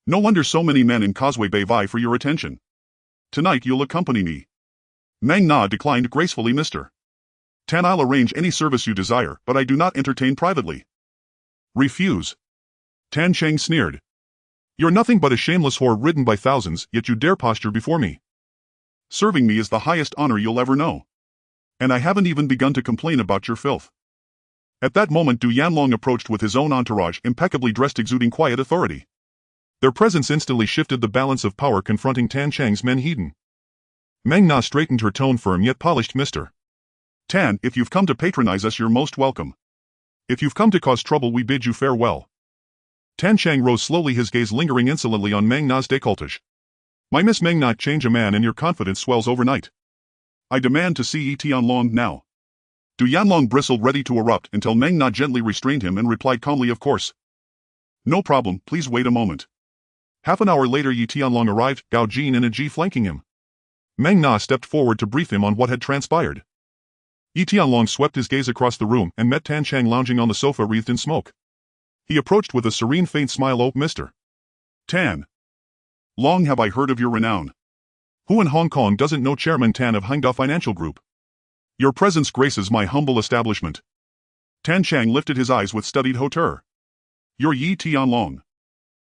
No wonder so many men in Causeway Bay vie for your attention. Tonight you'll accompany me. Meng Na declined gracefully. Mr. Tan, I'll arrange any service you desire, but I do not entertain privately. Refuse. Tan Chang sneered. You're nothing but a shameless whore ridden by thousands, yet you dare posture before me. Serving me is the highest honor you'll ever know. And I haven't even begun to complain about your filth. At that moment, Du Yanlong approached with his own entourage, impeccably dressed, exuding quiet authority. Their presence instantly shifted the balance of power, confronting Tan Chang's menhaden. Meng Na straightened her tone, firm yet polished. Mr. Tan, if you've come to patronize us, you're most welcome. If you've come to cause trouble, we bid you farewell. Tan Chang rose slowly, his gaze lingering insolently on Meng Na's décolletage. My Miss Meng Na, change a man and your confidence swells overnight. I demand to see Yi Tianlong now. Du Yanlong bristled, ready to erupt, until Meng Na gently restrained him and replied calmly, of course. No problem, please wait a moment. Half an hour later Yi Tianlong arrived, Gao Jin and a Ji flanking him. Meng Na stepped forward to brief him on what had transpired. Yi Tianlong swept his gaze across the room and met Tan Chang lounging on the sofa wreathed in smoke. He approached with a serene faint smile. Oh, Mr. Tan. Long have I heard of your renown. Who in Hong Kong doesn't know Chairman Tan of Hangda Financial Group? Your presence graces my humble establishment. Tan Chang lifted his eyes with studied hauteur. You're Yi Tianlong.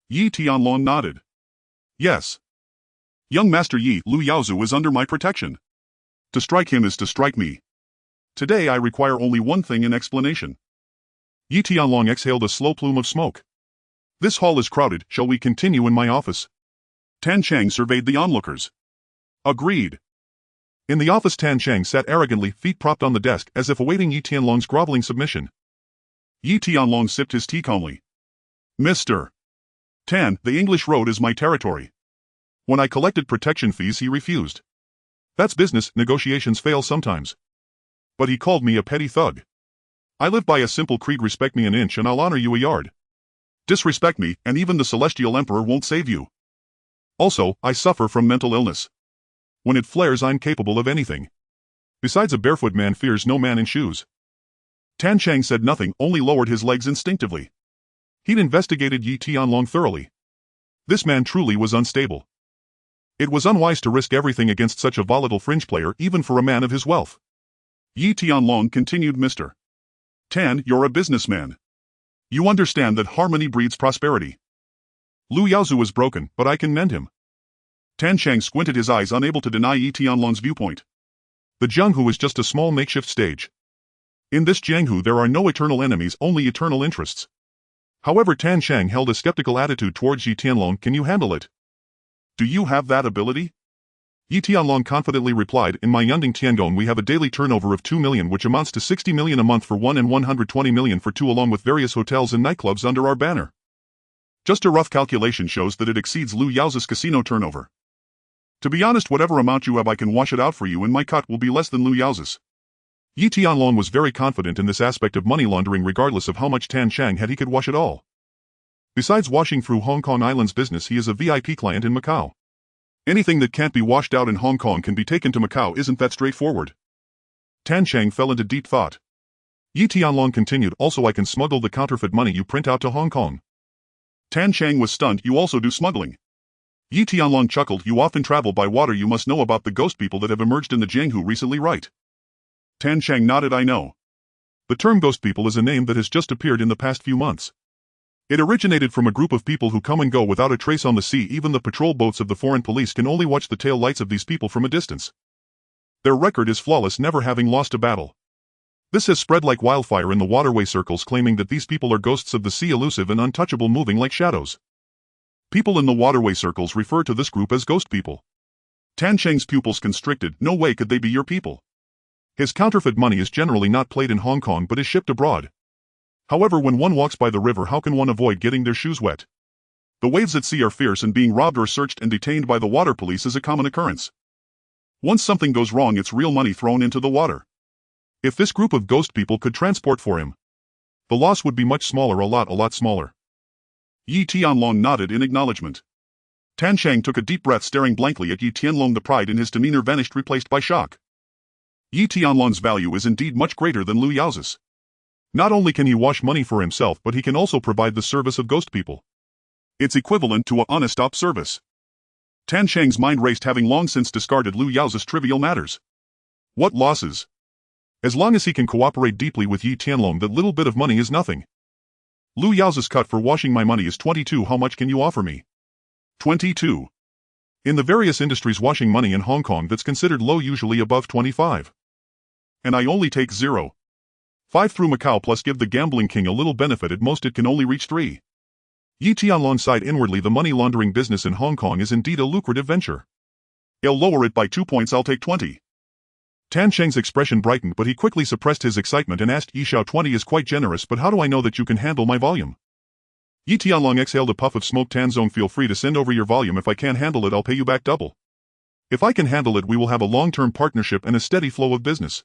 Yi Tianlong nodded. Yes. Young Master Yi Lu Yaozu is under my protection. To strike him is to strike me. Today I require only one thing in explanation. Yi Tianlong exhaled a slow plume of smoke. This hall is crowded, shall we continue in my office? Tan Chang surveyed the onlookers. Agreed. In the office Tan Chang sat arrogantly, feet propped on the desk, as if awaiting Yi Tianlong's groveling submission. Yi Tianlong sipped his tea calmly. Mr. Tan, the English Road is my territory. When I collected protection fees he refused. That's business, negotiations fail sometimes. But he called me a petty thug. I live by a simple creed: respect me an inch and I'll honor you a yard. Disrespect me, and even the Celestial Emperor won't save you. Also, I suffer from mental illness. When it flares I'm capable of anything. Besides, a barefoot man fears no man in shoes. Tan Chang said nothing, only lowered his legs instinctively. He'd investigated Yi Tianlong thoroughly. This man truly was unstable. It was unwise to risk everything against such a volatile fringe player, even for a man of his wealth. Yi Tianlong continued. Mr. Tan, you're a businessman. You understand that harmony breeds prosperity. Lu Yaozu is broken, but I can mend him. Tan Chang squinted his eyes, unable to deny Yi Tianlong's viewpoint. The Jianghu is just a small makeshift stage. In this Jianghu there are no eternal enemies, only eternal interests. However, Tan Chang held a skeptical attitude towards Yi Tianlong. Can you handle it? Do you have that ability? Yi Tianlong confidently replied, in my Yunding Tiangong we have a daily turnover of 2 million, which amounts to 60 million a month for one and 120 million for two, along with various hotels and nightclubs under our banner. Just a rough calculation shows that it exceeds Lu Yaozu's casino turnover. To be honest, whatever amount you have I can wash it out for you, and my cut will be less than Lu Yaozu's. Yi Tianlong was very confident in this aspect of money laundering. Regardless of how much Tan Chang had, he could wash it all. Besides washing through Hong Kong Island's business, he is a VIP client in Macau. Anything that can't be washed out in Hong Kong can be taken to Macau. Isn't that straightforward? Tan Chang fell into deep thought. Yi Tianlong continued, also I can smuggle the counterfeit money you print out to Hong Kong. Tan Chang was stunned. You also do smuggling? Yi Tianlong chuckled. You often travel by water. You must know about the ghost people that have emerged in the Jianghu recently, right? Tan Chang nodded. I know. The term ghost people is a name that has just appeared in the past few months. It originated from a group of people who come and go without a trace on the sea. Even the patrol boats of the foreign police can only watch the tail lights of these people from a distance. Their record is flawless, never having lost a battle. This has spread like wildfire in the waterway circles, claiming that these people are ghosts of the sea, elusive and untouchable, moving like shadows. People in the waterway circles refer to this group as ghost people. Tan Chang's pupils constricted. No way could they be your people. His counterfeit money is generally not played in Hong Kong but is shipped abroad. However, when one walks by the river, how can one avoid getting their shoes wet? The waves at sea are fierce, and being robbed or searched and detained by the water police is a common occurrence. Once something goes wrong, it's real money thrown into the water. If this group of ghost people could transport for him, the loss would be much smaller, a lot smaller. Yi Tianlong nodded in acknowledgement. Tan Chang took a deep breath, staring blankly at Yi Tianlong. The pride in his demeanor vanished, replaced by shock. Yi Tianlong's value is indeed much greater than Lu Yaozu's. Not only can he wash money for himself, but he can also provide the service of ghost people. It's equivalent to a honest op service. Tan Chang's mind raced, having long since discarded Lu Yaozu's trivial matters. What losses? As long as he can cooperate deeply with Yi Tianlong, that little bit of money is nothing. Lu Yaozu's cut for washing my money is 22. How much can you offer me? 22. In the various industries, washing money in Hong Kong that's considered low, usually above 25. And I only take 0.5 through Macau, plus give the gambling king a little benefit. At most it can only reach 3. Yi Tianlong sighed inwardly. The money laundering business in Hong Kong is indeed a lucrative venture. I'll lower it by 2 points. I'll take 20. Tan Chang's expression brightened, but he quickly suppressed his excitement and asked, Yi Xiao, 20 is quite generous, but how do I know that you can handle my volume? Yi Tianlong exhaled a puff of smoke. Tan Zong, feel free to send over your volume. If I can't handle it, I'll pay you back double. If I can handle it, we will have a long-term partnership and a steady flow of business.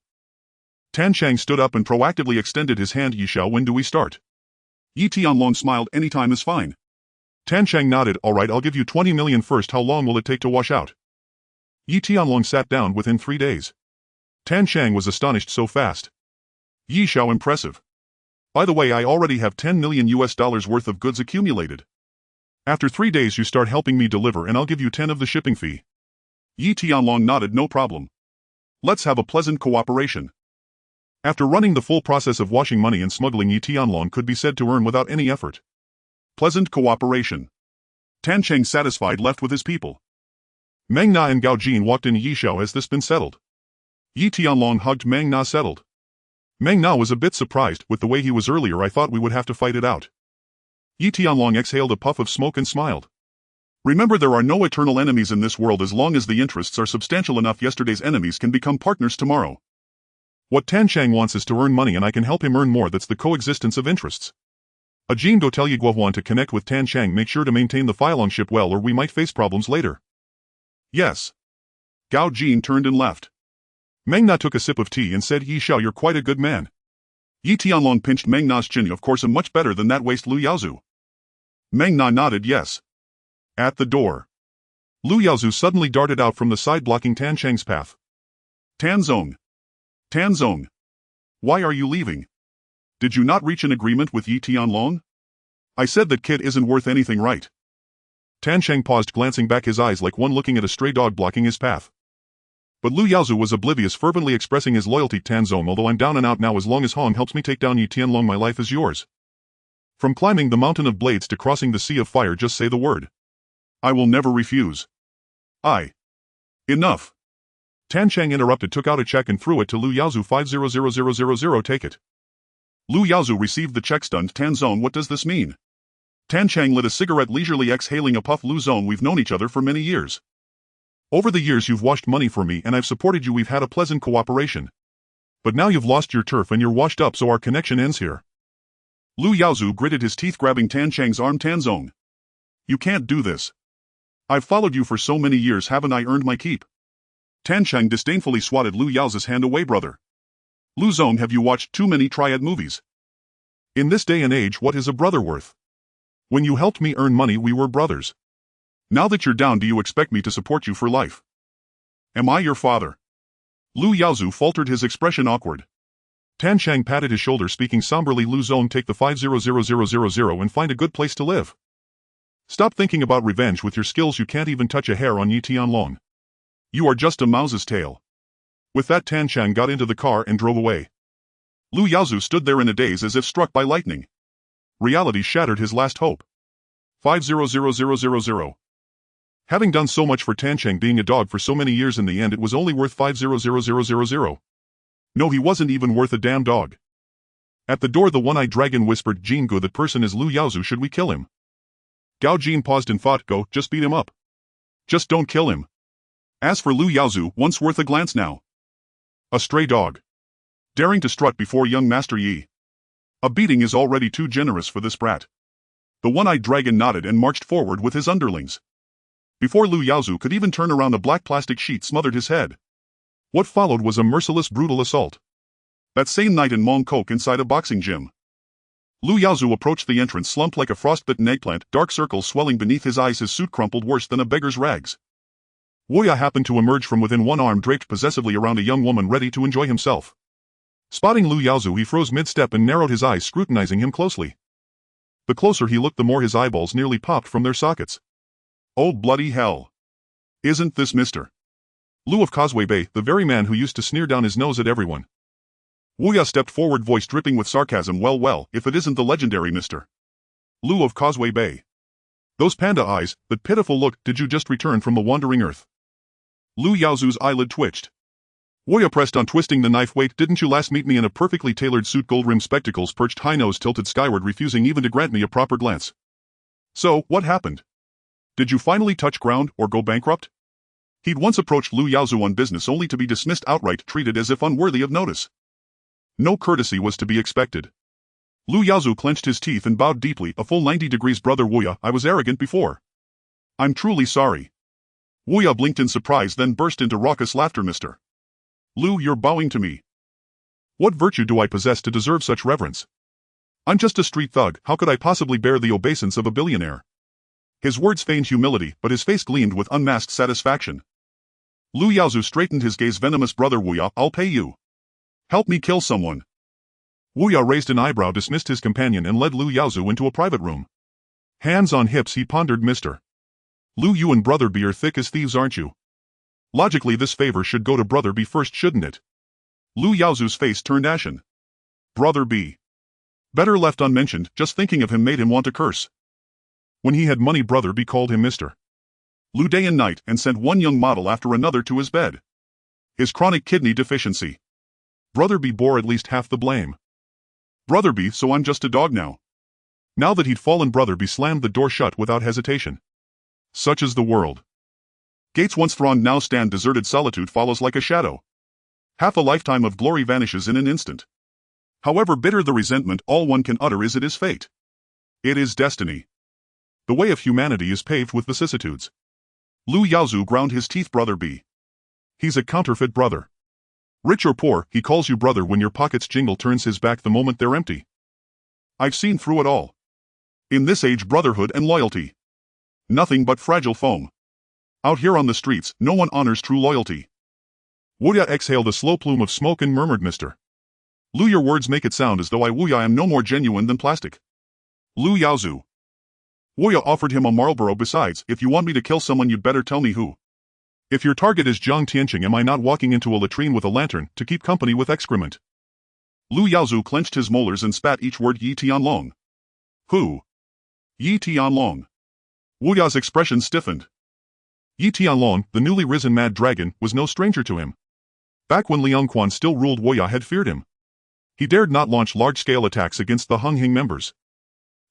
Tan Chang stood up and proactively extended his hand. Yi Xiao, when do we start? Yi Tianlong smiled. Any time is fine. Tan Chang nodded. Alright, I'll give you 20 million first. How long will it take to wash out? Yi Tianlong sat down. Within 3 days. Tan Chang was astonished. So fast. Yi Xiao, impressive. By the way, I already have $10 million worth of goods accumulated. After 3 days you start helping me deliver and I'll give you 10 of the shipping fee. Yi Tianlong nodded. No problem. Let's have a pleasant cooperation. After running the full process of washing money and smuggling, Yi Tianlong could be said to earn without any effort. Pleasant cooperation. Tan Cheng, satisfied, left with his people. Meng Na and Gao Jin walked in. Yi Xiao, has this been settled? Yi Tianlong hugged Meng Na. Settled. Meng Na was a bit surprised. With the way he was earlier, I thought we would have to fight it out. Yi Tianlong exhaled a puff of smoke and smiled. Remember, there are no eternal enemies in this world as long as the interests are substantial enough. Yesterday's enemies can become partners tomorrow. What Tan Chang wants is to earn money and I can help him earn more. That's the coexistence of interests. Ajin, go tell Yi Guohuan to connect with Tan Chang. Make sure to maintain the Filong ship well or we might face problems later. Yes. Gao Jin turned and left. Meng Na took a sip of tea and said, Yi Xiao, you're quite a good man. Yi Tianlong pinched Meng Na's chin. Of course, I'm much better than that waste Lu Yaozu. Meng Na nodded yes. At the door. Lu Yaozu suddenly darted out from the side, blocking Tan Chang's path. Tanzong. Tanzong. Why are you leaving? Did you not reach an agreement with Yi Tianlong? I said that kid isn't worth anything, right? Tan Chang paused, glancing back, his eyes like one looking at a stray dog blocking his path. But Lu Yaozu was oblivious, fervently expressing his loyalty. Tanzong, although I'm down and out now, as long as Hong helps me take down Yi Tianlong, my life is yours. From climbing the mountain of blades to crossing the sea of fire, just say the word. I will never refuse. Enough. Tan Chang interrupted, took out a check and threw it to Lu Yaozu. 500000, take it. Lu Yaozu received the check, stunned. Tanzong, what does this mean? Tan Chang lit a cigarette, leisurely exhaling a puff. Lu Zong, we've known each other for many years. Over the years you've washed money for me and I've supported you. We've had a pleasant cooperation. But now you've lost your turf and you're washed up, so our connection ends here. Lu Yaozu gritted his teeth, grabbing Tan Chang's arm. Tanzong. You can't do this. I've followed you for so many years, haven't I earned my keep? Tan Chang disdainfully swatted Lu Yaozu's hand away. Brother. Lu Zong, have you watched too many triad movies? In this day and age, what is a brother worth? When you helped me earn money, we were brothers. Now that you're down, do you expect me to support you for life? Am I your father? Lu Yaozu faltered, his expression awkward. Tan Chang patted his shoulder, speaking somberly. Lu Zong, take the 500000 and find a good place to live. Stop thinking about revenge. With your skills you can't even touch a hair on Yi Tianlong. You are just a mouse's tail. With that, Tan Chang got into the car and drove away. Lu Yaozu stood there in a daze, as if struck by lightning. Reality shattered his last hope. 500000. Having done so much for Tan Chang, being a dog for so many years, in the end it was only worth 500000. No, he wasn't even worth a damn dog. At the door, the one-eyed dragon whispered, Jigu, that person is Lu Yaozu, should we kill him? Gao Jin paused and thought, go, just beat him up. Just don't kill him. As for Lu Yaozu, once worth a glance, now a stray dog. Daring to strut before young Master Yi. A beating is already too generous for this brat. The one-eyed dragon nodded and marched forward with his underlings. Before Lu Yaozu could even turn around, a black plastic sheet smothered his head. What followed was a merciless, brutal assault. That same night in Mong Kok, inside a boxing gym. Lu Yaozu approached the entrance, slumped like a frostbitten eggplant, dark circles swelling beneath his eyes, his suit crumpled worse than a beggar's rags. Woya happened to emerge from within, one arm draped possessively around a young woman ready to enjoy himself. Spotting Lu Yaozu, he froze mid-step and narrowed his eyes, scrutinizing him closely. The closer he looked, the more his eyeballs nearly popped from their sockets. Oh bloody hell. Isn't this Mr. Lu of Causeway Bay, the very man who used to sneer down his nose at everyone? Woya stepped forward, voice dripping with sarcasm. Well, if it isn't the legendary Mr. Lu of Causeway Bay. Those panda eyes, that pitiful look, did you just return from the wandering earth? Lu Yaozu's eyelid twitched. Woya pressed on, twisting the knife. Wait, didn't you last meet me in a perfectly tailored suit, gold-rimmed spectacles perched high, nose tilted skyward, refusing even to grant me a proper glance? So, what happened? Did you finally touch ground, or go bankrupt? He'd once approached Lu Yaozu on business only to be dismissed outright, treated as if unworthy of notice. No courtesy was to be expected. Lu Yaozu clenched his teeth and bowed deeply, a full 90 degrees. Brother Woya, I was arrogant before. I'm truly sorry. Woya blinked in surprise, then burst into raucous laughter. Mr. Lu, you're bowing to me. What virtue do I possess to deserve such reverence? I'm just a street thug, how could I possibly bear the obeisance of a billionaire? His words feigned humility, but his face gleamed with unmasked satisfaction. Lu Yaozu straightened his gaze. Venomous brother Wuya, I'll pay you. Help me kill someone. Wuya raised an eyebrow, dismissed his companion and led Lu Yaozu into a private room. Hands on hips he pondered. Mr. Lu, you and Brother B are thick as thieves, aren't you? Logically this favor should go to Brother B first, shouldn't it? Lu Yaozu's face turned ashen. Brother B. Better left unmentioned, just thinking of him made him want to curse. When he had money, Brother B called him Mr. Lu day and night and sent one young model after another to his bed. His chronic kidney deficiency. Brother B bore at least half the blame. Brother B, so I'm just a dog now. Now that he'd fallen, Brother B slammed the door shut without hesitation. Such is the world. Gates once thronged now stand deserted. Solitude follows like a shadow. Half a lifetime of glory vanishes in an instant. However bitter the resentment, all one can utter is it is fate. It is destiny. The way of humanity is paved with vicissitudes. Lu Yaozu ground his teeth. Brother B. He's a counterfeit brother. Rich or poor, he calls you brother when your pockets jingle, turns his back the moment they're empty. I've seen through it all. In this age, brotherhood and loyalty. Nothing but fragile foam. Out here on the streets, no one honors true loyalty. Wuya exhaled a slow plume of smoke and murmured, Mr. Lu, your words make it sound as though I am no more genuine than plastic. Lu Yaozu. Wuya offered him a Marlboro. Besides, if you want me to kill someone, you'd better tell me who. If your target is Jiang Tianqing, am I not walking into a latrine with a lantern to keep company with excrement? Lu Yaozu clenched his molars and spat each word. Yi Tianlong. Who? Yi Tianlong. Wuya's expression stiffened. Yi Tianlong, the newly risen Mad Dragon, was no stranger to him. Back when Liang Quan still ruled, Wuya had feared him. He dared not launch large-scale attacks against the Unhinged members.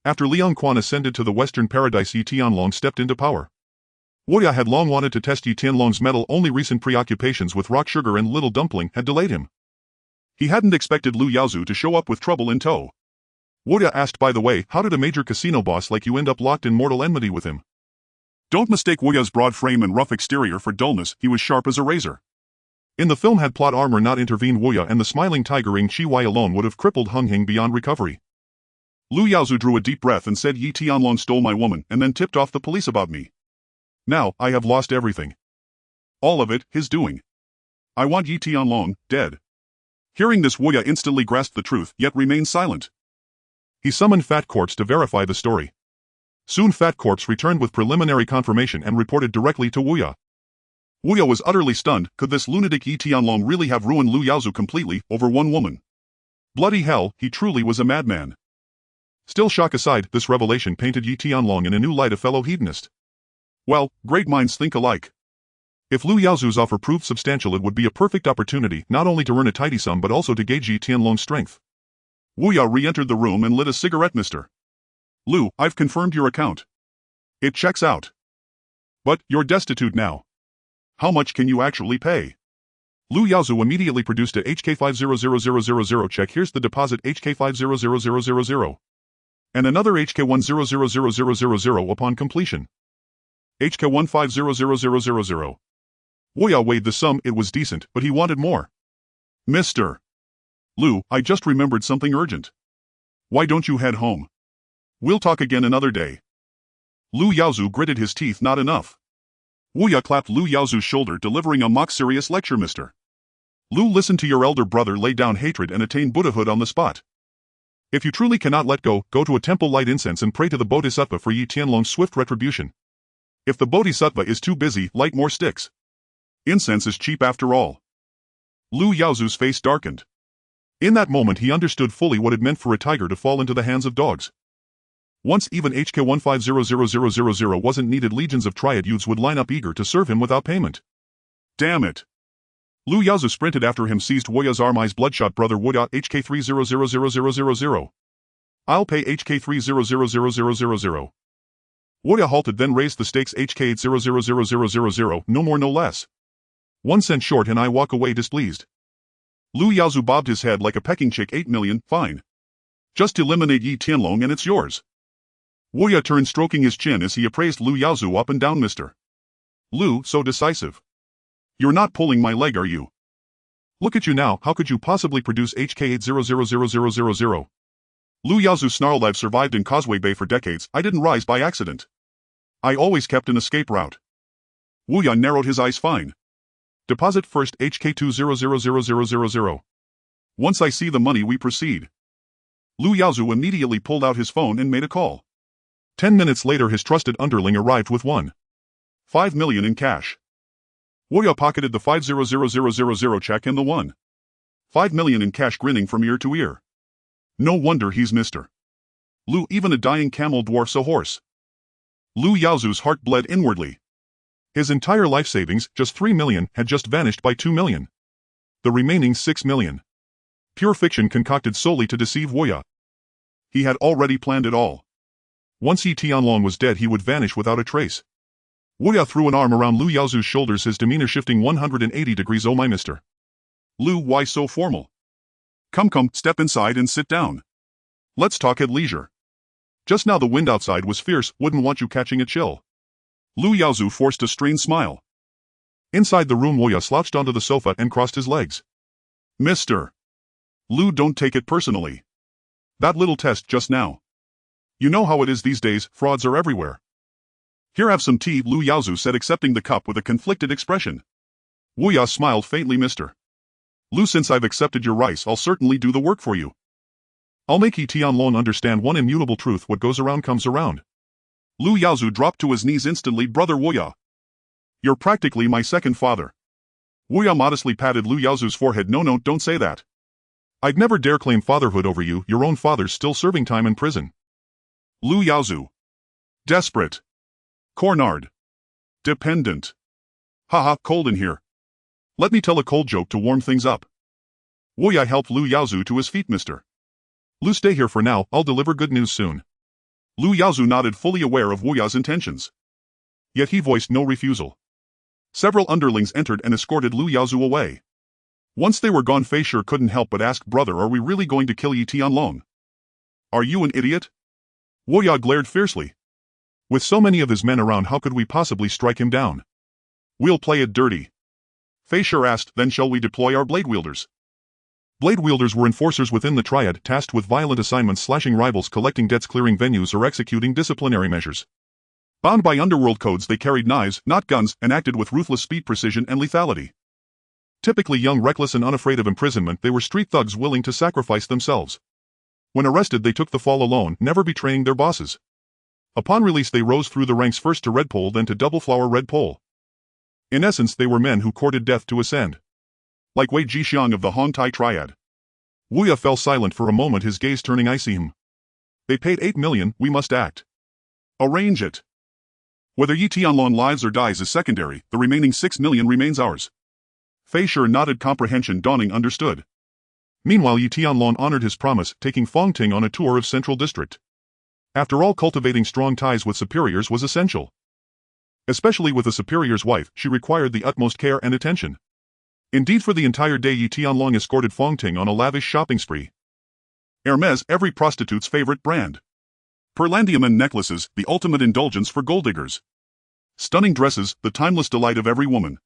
After Liang Quan ascended to the Western Paradise, Yi Tianlong stepped into power. Wuya had long wanted to test Yi Tianlong's mettle, only recent preoccupations with rock sugar and little dumpling had delayed him. He hadn't expected Lu Yaozu to show up with trouble in tow. Wuya asked, by the way, how did a major casino boss like you end up locked in mortal enmity with him? Don't mistake Wuya's broad frame and rough exterior for dullness, he was sharp as a razor. In the film, had plot armor not intervened, Wuya and the smiling tiger Ing Chi Wai alone would have crippled Unhinged beyond recovery. Lu Yaozu drew a deep breath and said, Yi Tianlong stole my woman and then tipped off the police about me. Now, I have lost everything. All of it, his doing. I want Yi Tianlong dead. Hearing this, Wuya instantly grasped the truth, yet remained silent. He summoned Fat Corpse to verify the story. Soon Fat Corpse returned with preliminary confirmation and reported directly to Wuya. Wuya was utterly stunned. Could this lunatic Yi Tianlong really have ruined Lu Yaozu completely over one woman? Bloody hell, he truly was a madman. Still, shock aside, this revelation painted Yi Tianlong in a new light, a fellow hedonist. Well, great minds think alike. If Lu Yaozu's offer proved substantial, it would be a perfect opportunity not only to earn a tidy sum but also to gauge Yi Tianlong's strength. Wuya re-entered the room and lit a cigarette. Mr. Lu, I've confirmed your account. It checks out. But, you're destitute now. How much can you actually pay? Lu Yaozu immediately produced a HK500000 check. Here's the deposit, HK500000. And another HK100000 upon completion. HK150000. Wuya weighed the sum. It was decent, but he wanted more. Mr. Lu, I just remembered something urgent. Why don't you head home? We'll talk again another day. Lu Yaozu gritted his teeth. Not enough. Wuya clapped Lu Yaozu's shoulder, delivering a mock-serious lecture. Mr. Lu, listen to your elder brother lay down hatred and attain Buddhahood on the spot. If you truly cannot let go to a temple, light incense and pray to the Bodhisattva for Yi Tianlong's swift retribution. If the Bodhisattva is too busy, light more sticks. Incense is cheap after all. Lu Yaozu's face darkened. In that moment he understood fully what it meant for a tiger to fall into the hands of dogs. Once even HK150000 wasn't needed, legions of triad youths would line up eager to serve him without payment. Damn it. Lu Yaozu sprinted after him, seized Wuya's arm. Eyes bloodshot. Brother Wuya, HK300000. I'll pay HK300000. Wuya halted, then raised the stakes. HK800000, no more no less. 1 cent short and I walk away displeased. Lu Yaozu bobbed his head like a pecking chick. 8 million, fine. Just eliminate Yi Tianlong and it's yours. Wuya turned, stroking his chin as he appraised Lu Yaozu up and down. Mr. Lu, so decisive. You're not pulling my leg, are you? Look at you now, how could you possibly produce HK800000? Lu Yaozu snarled. I've survived in Causeway Bay for decades. I didn't rise by accident. I always kept an escape route. Wu Yan narrowed his eyes. Fine. Deposit first HK20000000. Once I see the money we proceed. Lu Yaozu immediately pulled out his phone and made a call. 10 minutes later his trusted underling arrived with 1.5 million in cash. Wu Ya pocketed the 500000 check and the 1.5 million in cash, grinning from ear to ear. No wonder he's Mr. Lu, even a dying camel dwarfs a horse. Lu Yaozu's heart bled inwardly. His entire life savings, just 3 million, had just vanished by 2 million. The remaining 6 million. Pure fiction concocted solely to deceive Wu Ya. He had already planned it all. Once Yi Tianlong was dead he would vanish without a trace. Wu Ya threw an arm around Lu Yaozu's shoulders, his demeanor shifting 180 degrees. Oh my Mr. Lu, why so formal? Come, step inside and sit down. Let's talk at leisure. Just now the wind outside was fierce, wouldn't want you catching a chill. Lu Yaozu forced a strained smile. Inside the room Wu Ya slouched onto the sofa and crossed his legs. Mr. Lu, don't take it personally. That little test just now. You know how it is these days, frauds are everywhere. Here, have some tea, Lu Yaozu said, accepting the cup with a conflicted expression. Wu Ya smiled faintly. Mr. Lu, since I've accepted your rice, I'll certainly do the work for you. I'll make Yi Tianlong understand one immutable truth: what goes around comes around. Lu Yaozu dropped to his knees instantly. Brother Wu Ya. You're practically my second father. Wu Ya modestly patted Lu Yaozu's forehead. No, don't say that. I'd never dare claim fatherhood over you, your own father's still serving time in prison. Lu Yaozu. Desperate. Cornard. Dependent. Haha, cold in here. Let me tell a cold joke to warm things up. Wu Ya helped Lu Yaozu to his feet. Mr. Lu, stay here for now, I'll deliver good news soon. Lu Yaozu nodded, fully aware of Wu Ya's intentions. Yet he voiced no refusal. Several underlings entered and escorted Lu Yaozu away. Once they were gone, Fei Shi couldn't help but ask, brother, are we really going to kill Yi Tianlong? Are you an idiot? Wu Ya glared fiercely. With so many of his men around, how could we possibly strike him down? We'll play it dirty. Fei Shi asked, then shall we deploy our blade wielders? Blade wielders were enforcers within the triad, tasked with violent assignments, slashing rivals, collecting debts, clearing venues, or executing disciplinary measures. Bound by underworld codes, they carried knives, not guns, and acted with ruthless speed, precision, and lethality. Typically young, reckless, and unafraid of imprisonment, they were street thugs willing to sacrifice themselves. When arrested, they took the fall alone, never betraying their bosses. Upon release, they rose through the ranks, first to Red Pole, then to Double Flower Red Pole. In essence, they were men who courted death to ascend. Like Wei Jixiang of the Hong Tai Triad. Wu Ya fell silent for a moment, his gaze turning icy. They paid 8 million, we must act. Arrange it. Whether Yi Tianlong lives or dies is secondary, the remaining 6 million remains ours. Fei Shi nodded, comprehension dawning. Understood. Meanwhile, Yi Tianlong honored his promise, taking Fongting on a tour of Central District. After all, cultivating strong ties with superiors was essential. Especially with a superior's wife, she required the utmost care and attention. Indeed, for the entire day Yi Tianlong escorted Fongting on a lavish shopping spree. Hermes, every prostitute's favorite brand. Perlandium necklaces, the ultimate indulgence for gold diggers. Stunning dresses, the timeless delight of every woman.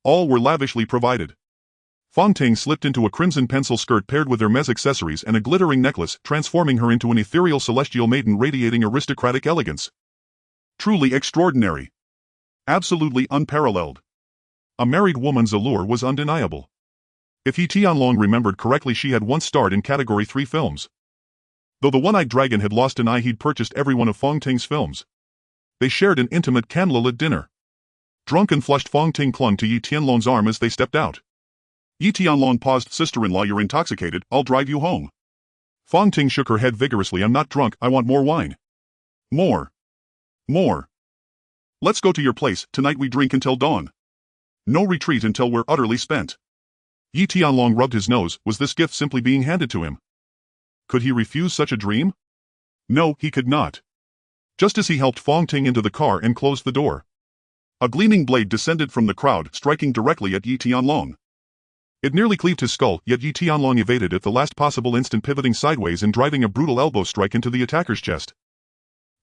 All were lavishly provided. Fongting slipped into a crimson pencil skirt paired with Hermes accessories and a glittering necklace, transforming her into an ethereal celestial maiden radiating aristocratic elegance. Truly extraordinary. Absolutely unparalleled. A married woman's allure was undeniable. If Yi Tianlong remembered correctly, she had once starred in Category 3 films. Though the one-eyed dragon had lost an eye, he'd purchased every one of Fongting's films. They shared an intimate candlelit dinner. Drunk and flushed, Fongting clung to Yi Tianlong's arm as they stepped out. Yi Tianlong paused. Sister-in-law, you're intoxicated, I'll drive you home. Fongting shook her head vigorously. I'm not drunk, I want more wine. More. Let's go to your place, tonight we drink until dawn. No retreat until we're utterly spent. Yi Tianlong rubbed his nose. Was this gift simply being handed to him? Could he refuse such a dream? No, he could not. Just as he helped Fongting into the car and closed the door, a gleaming blade descended from the crowd, striking directly at Yi Tianlong. It nearly cleaved his skull, yet Yi Tianlong evaded at the last possible instant, pivoting sideways and driving a brutal elbow strike into the attacker's chest.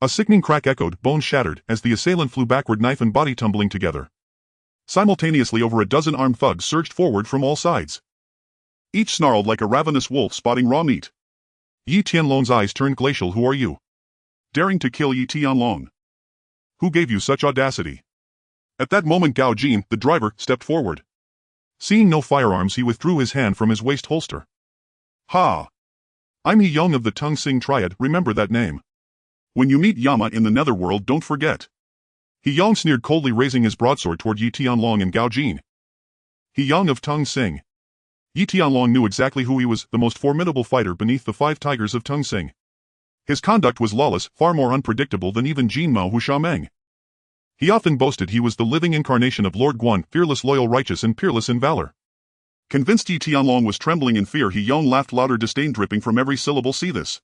A sickening crack echoed, bones shattered, as the assailant flew backward, knife and body tumbling together. Simultaneously, over a dozen armed thugs surged forward from all sides. Each snarled like a ravenous wolf spotting raw meat. Yi Tianlong's eyes turned glacial. Who are you? Daring to kill Yi Tianlong? Who gave you such audacity? At that moment Gao Jin, the driver, stepped forward. Seeing no firearms he withdrew his hand from his waist holster. Ha! I'm He Yong of the Tung Sing Triad, remember that name. When you meet Yama in the Netherworld don't forget. He Yong sneered coldly, raising his broadsword toward Yi Tianlong and Gao Jin. He Yong of Tung Sing. Yi Tianlong knew exactly who he was, the most formidable fighter beneath the 5 tigers of Tung Sing. His conduct was lawless, far more unpredictable than even Jin Mao Huxiameng. He often boasted he was the living incarnation of Lord Guan, fearless, loyal, righteous, and peerless in valor. Convinced Yi Tianlong was trembling in fear, He Yong laughed louder, disdain dripping from every syllable. See this?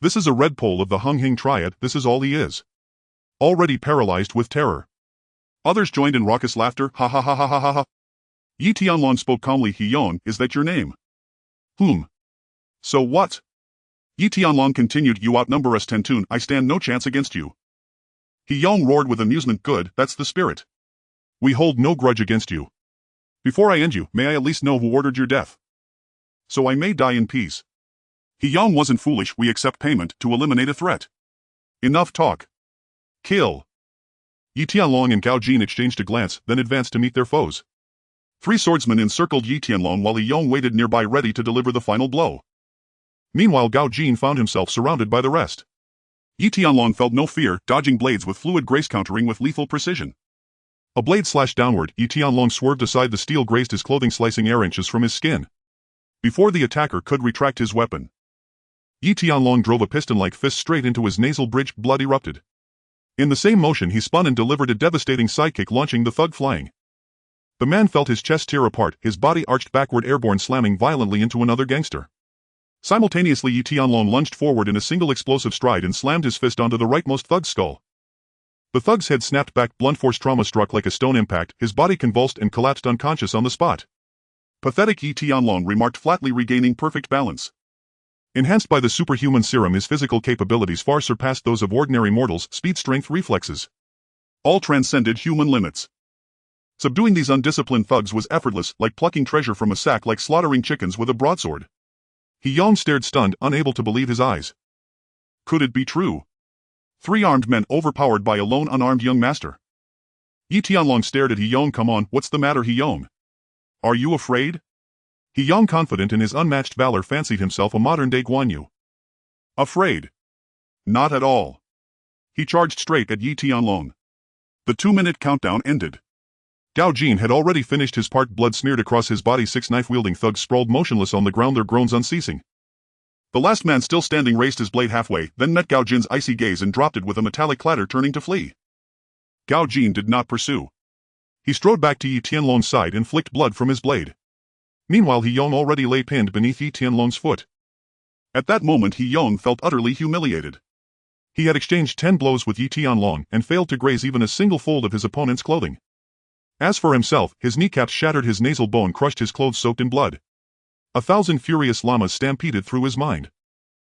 This is a red pole of the Unhinged Triad, this is all he is. Already paralyzed with terror. Others joined in raucous laughter. Ha ha ha ha ha ha ha. Yi Tianlong spoke calmly. He Yong, is that your name? So what? Yi Tianlong continued, you outnumber us 10 to 1, I stand no chance against you. He Yong roared with amusement. Good, that's the spirit. We hold no grudge against you. Before I end you, may I at least know who ordered your death? So I may die in peace. He Yong wasn't foolish, we accept payment to eliminate a threat. Enough talk. Kill. Yi Tianlong and Gao Jin exchanged a glance, then advanced to meet their foes. 3 swordsmen encircled Yi Tianlong while He Yong waited nearby ready to deliver the final blow. Meanwhile Gao Jin found himself surrounded by the rest. Yi Tianlong felt no fear, dodging blades with fluid grace, countering with lethal precision. A blade slashed downward, Yi Tianlong swerved aside, the steel grazed his clothing, slicing air inches from his skin. Before the attacker could retract his weapon, Yi Tianlong drove a piston-like fist straight into his nasal bridge, blood erupted. In the same motion he spun and delivered a devastating sidekick, launching the thug flying. The man felt his chest tear apart, his body arched backward, airborne, slamming violently into another gangster. Simultaneously Yi Tianlong lunged forward in a single explosive stride and slammed his fist onto the rightmost thug's skull. The thug's head snapped back, blunt force trauma struck like a stone impact, his body convulsed and collapsed unconscious on the spot. Pathetic, Yi Tianlong remarked flatly, regaining perfect balance. Enhanced by the superhuman serum, his physical capabilities far surpassed those of ordinary mortals, speed, strength, reflexes. All transcended human limits. Subduing these undisciplined thugs was effortless, like plucking treasure from a sack, like slaughtering chickens with a broadsword. He Yong stared stunned, unable to believe his eyes. Could it be true? 3 armed men overpowered by a lone unarmed young master. Yi Tianlong stared at He Yong. Come on, what's the matter, He Yong? Are you afraid? He Yong, confident in his unmatched valor, fancied himself a modern-day Guan Yu. Afraid? Not at all. He charged straight at Yi Tianlong. The 2-minute countdown ended. Gao Jin had already finished his part, blood smeared across his body. 6 knife-wielding thugs sprawled motionless on the ground, their groans unceasing. The last man, still standing, raised his blade halfway, then met Gao Jin's icy gaze and dropped it with a metallic clatter, turning to flee. Gao Jin did not pursue. He strode back to Yi Tianlong's side and flicked blood from his blade. Meanwhile He Yong already lay pinned beneath Yi Tianlong's foot. At that moment He Yong felt utterly humiliated. He had exchanged 10 blows with Yi Tianlong and failed to graze even a single fold of his opponent's clothing. As for himself, his kneecaps shattered, his nasal bone crushed, his clothes soaked in blood. 1,000 furious llamas stampeded through his mind.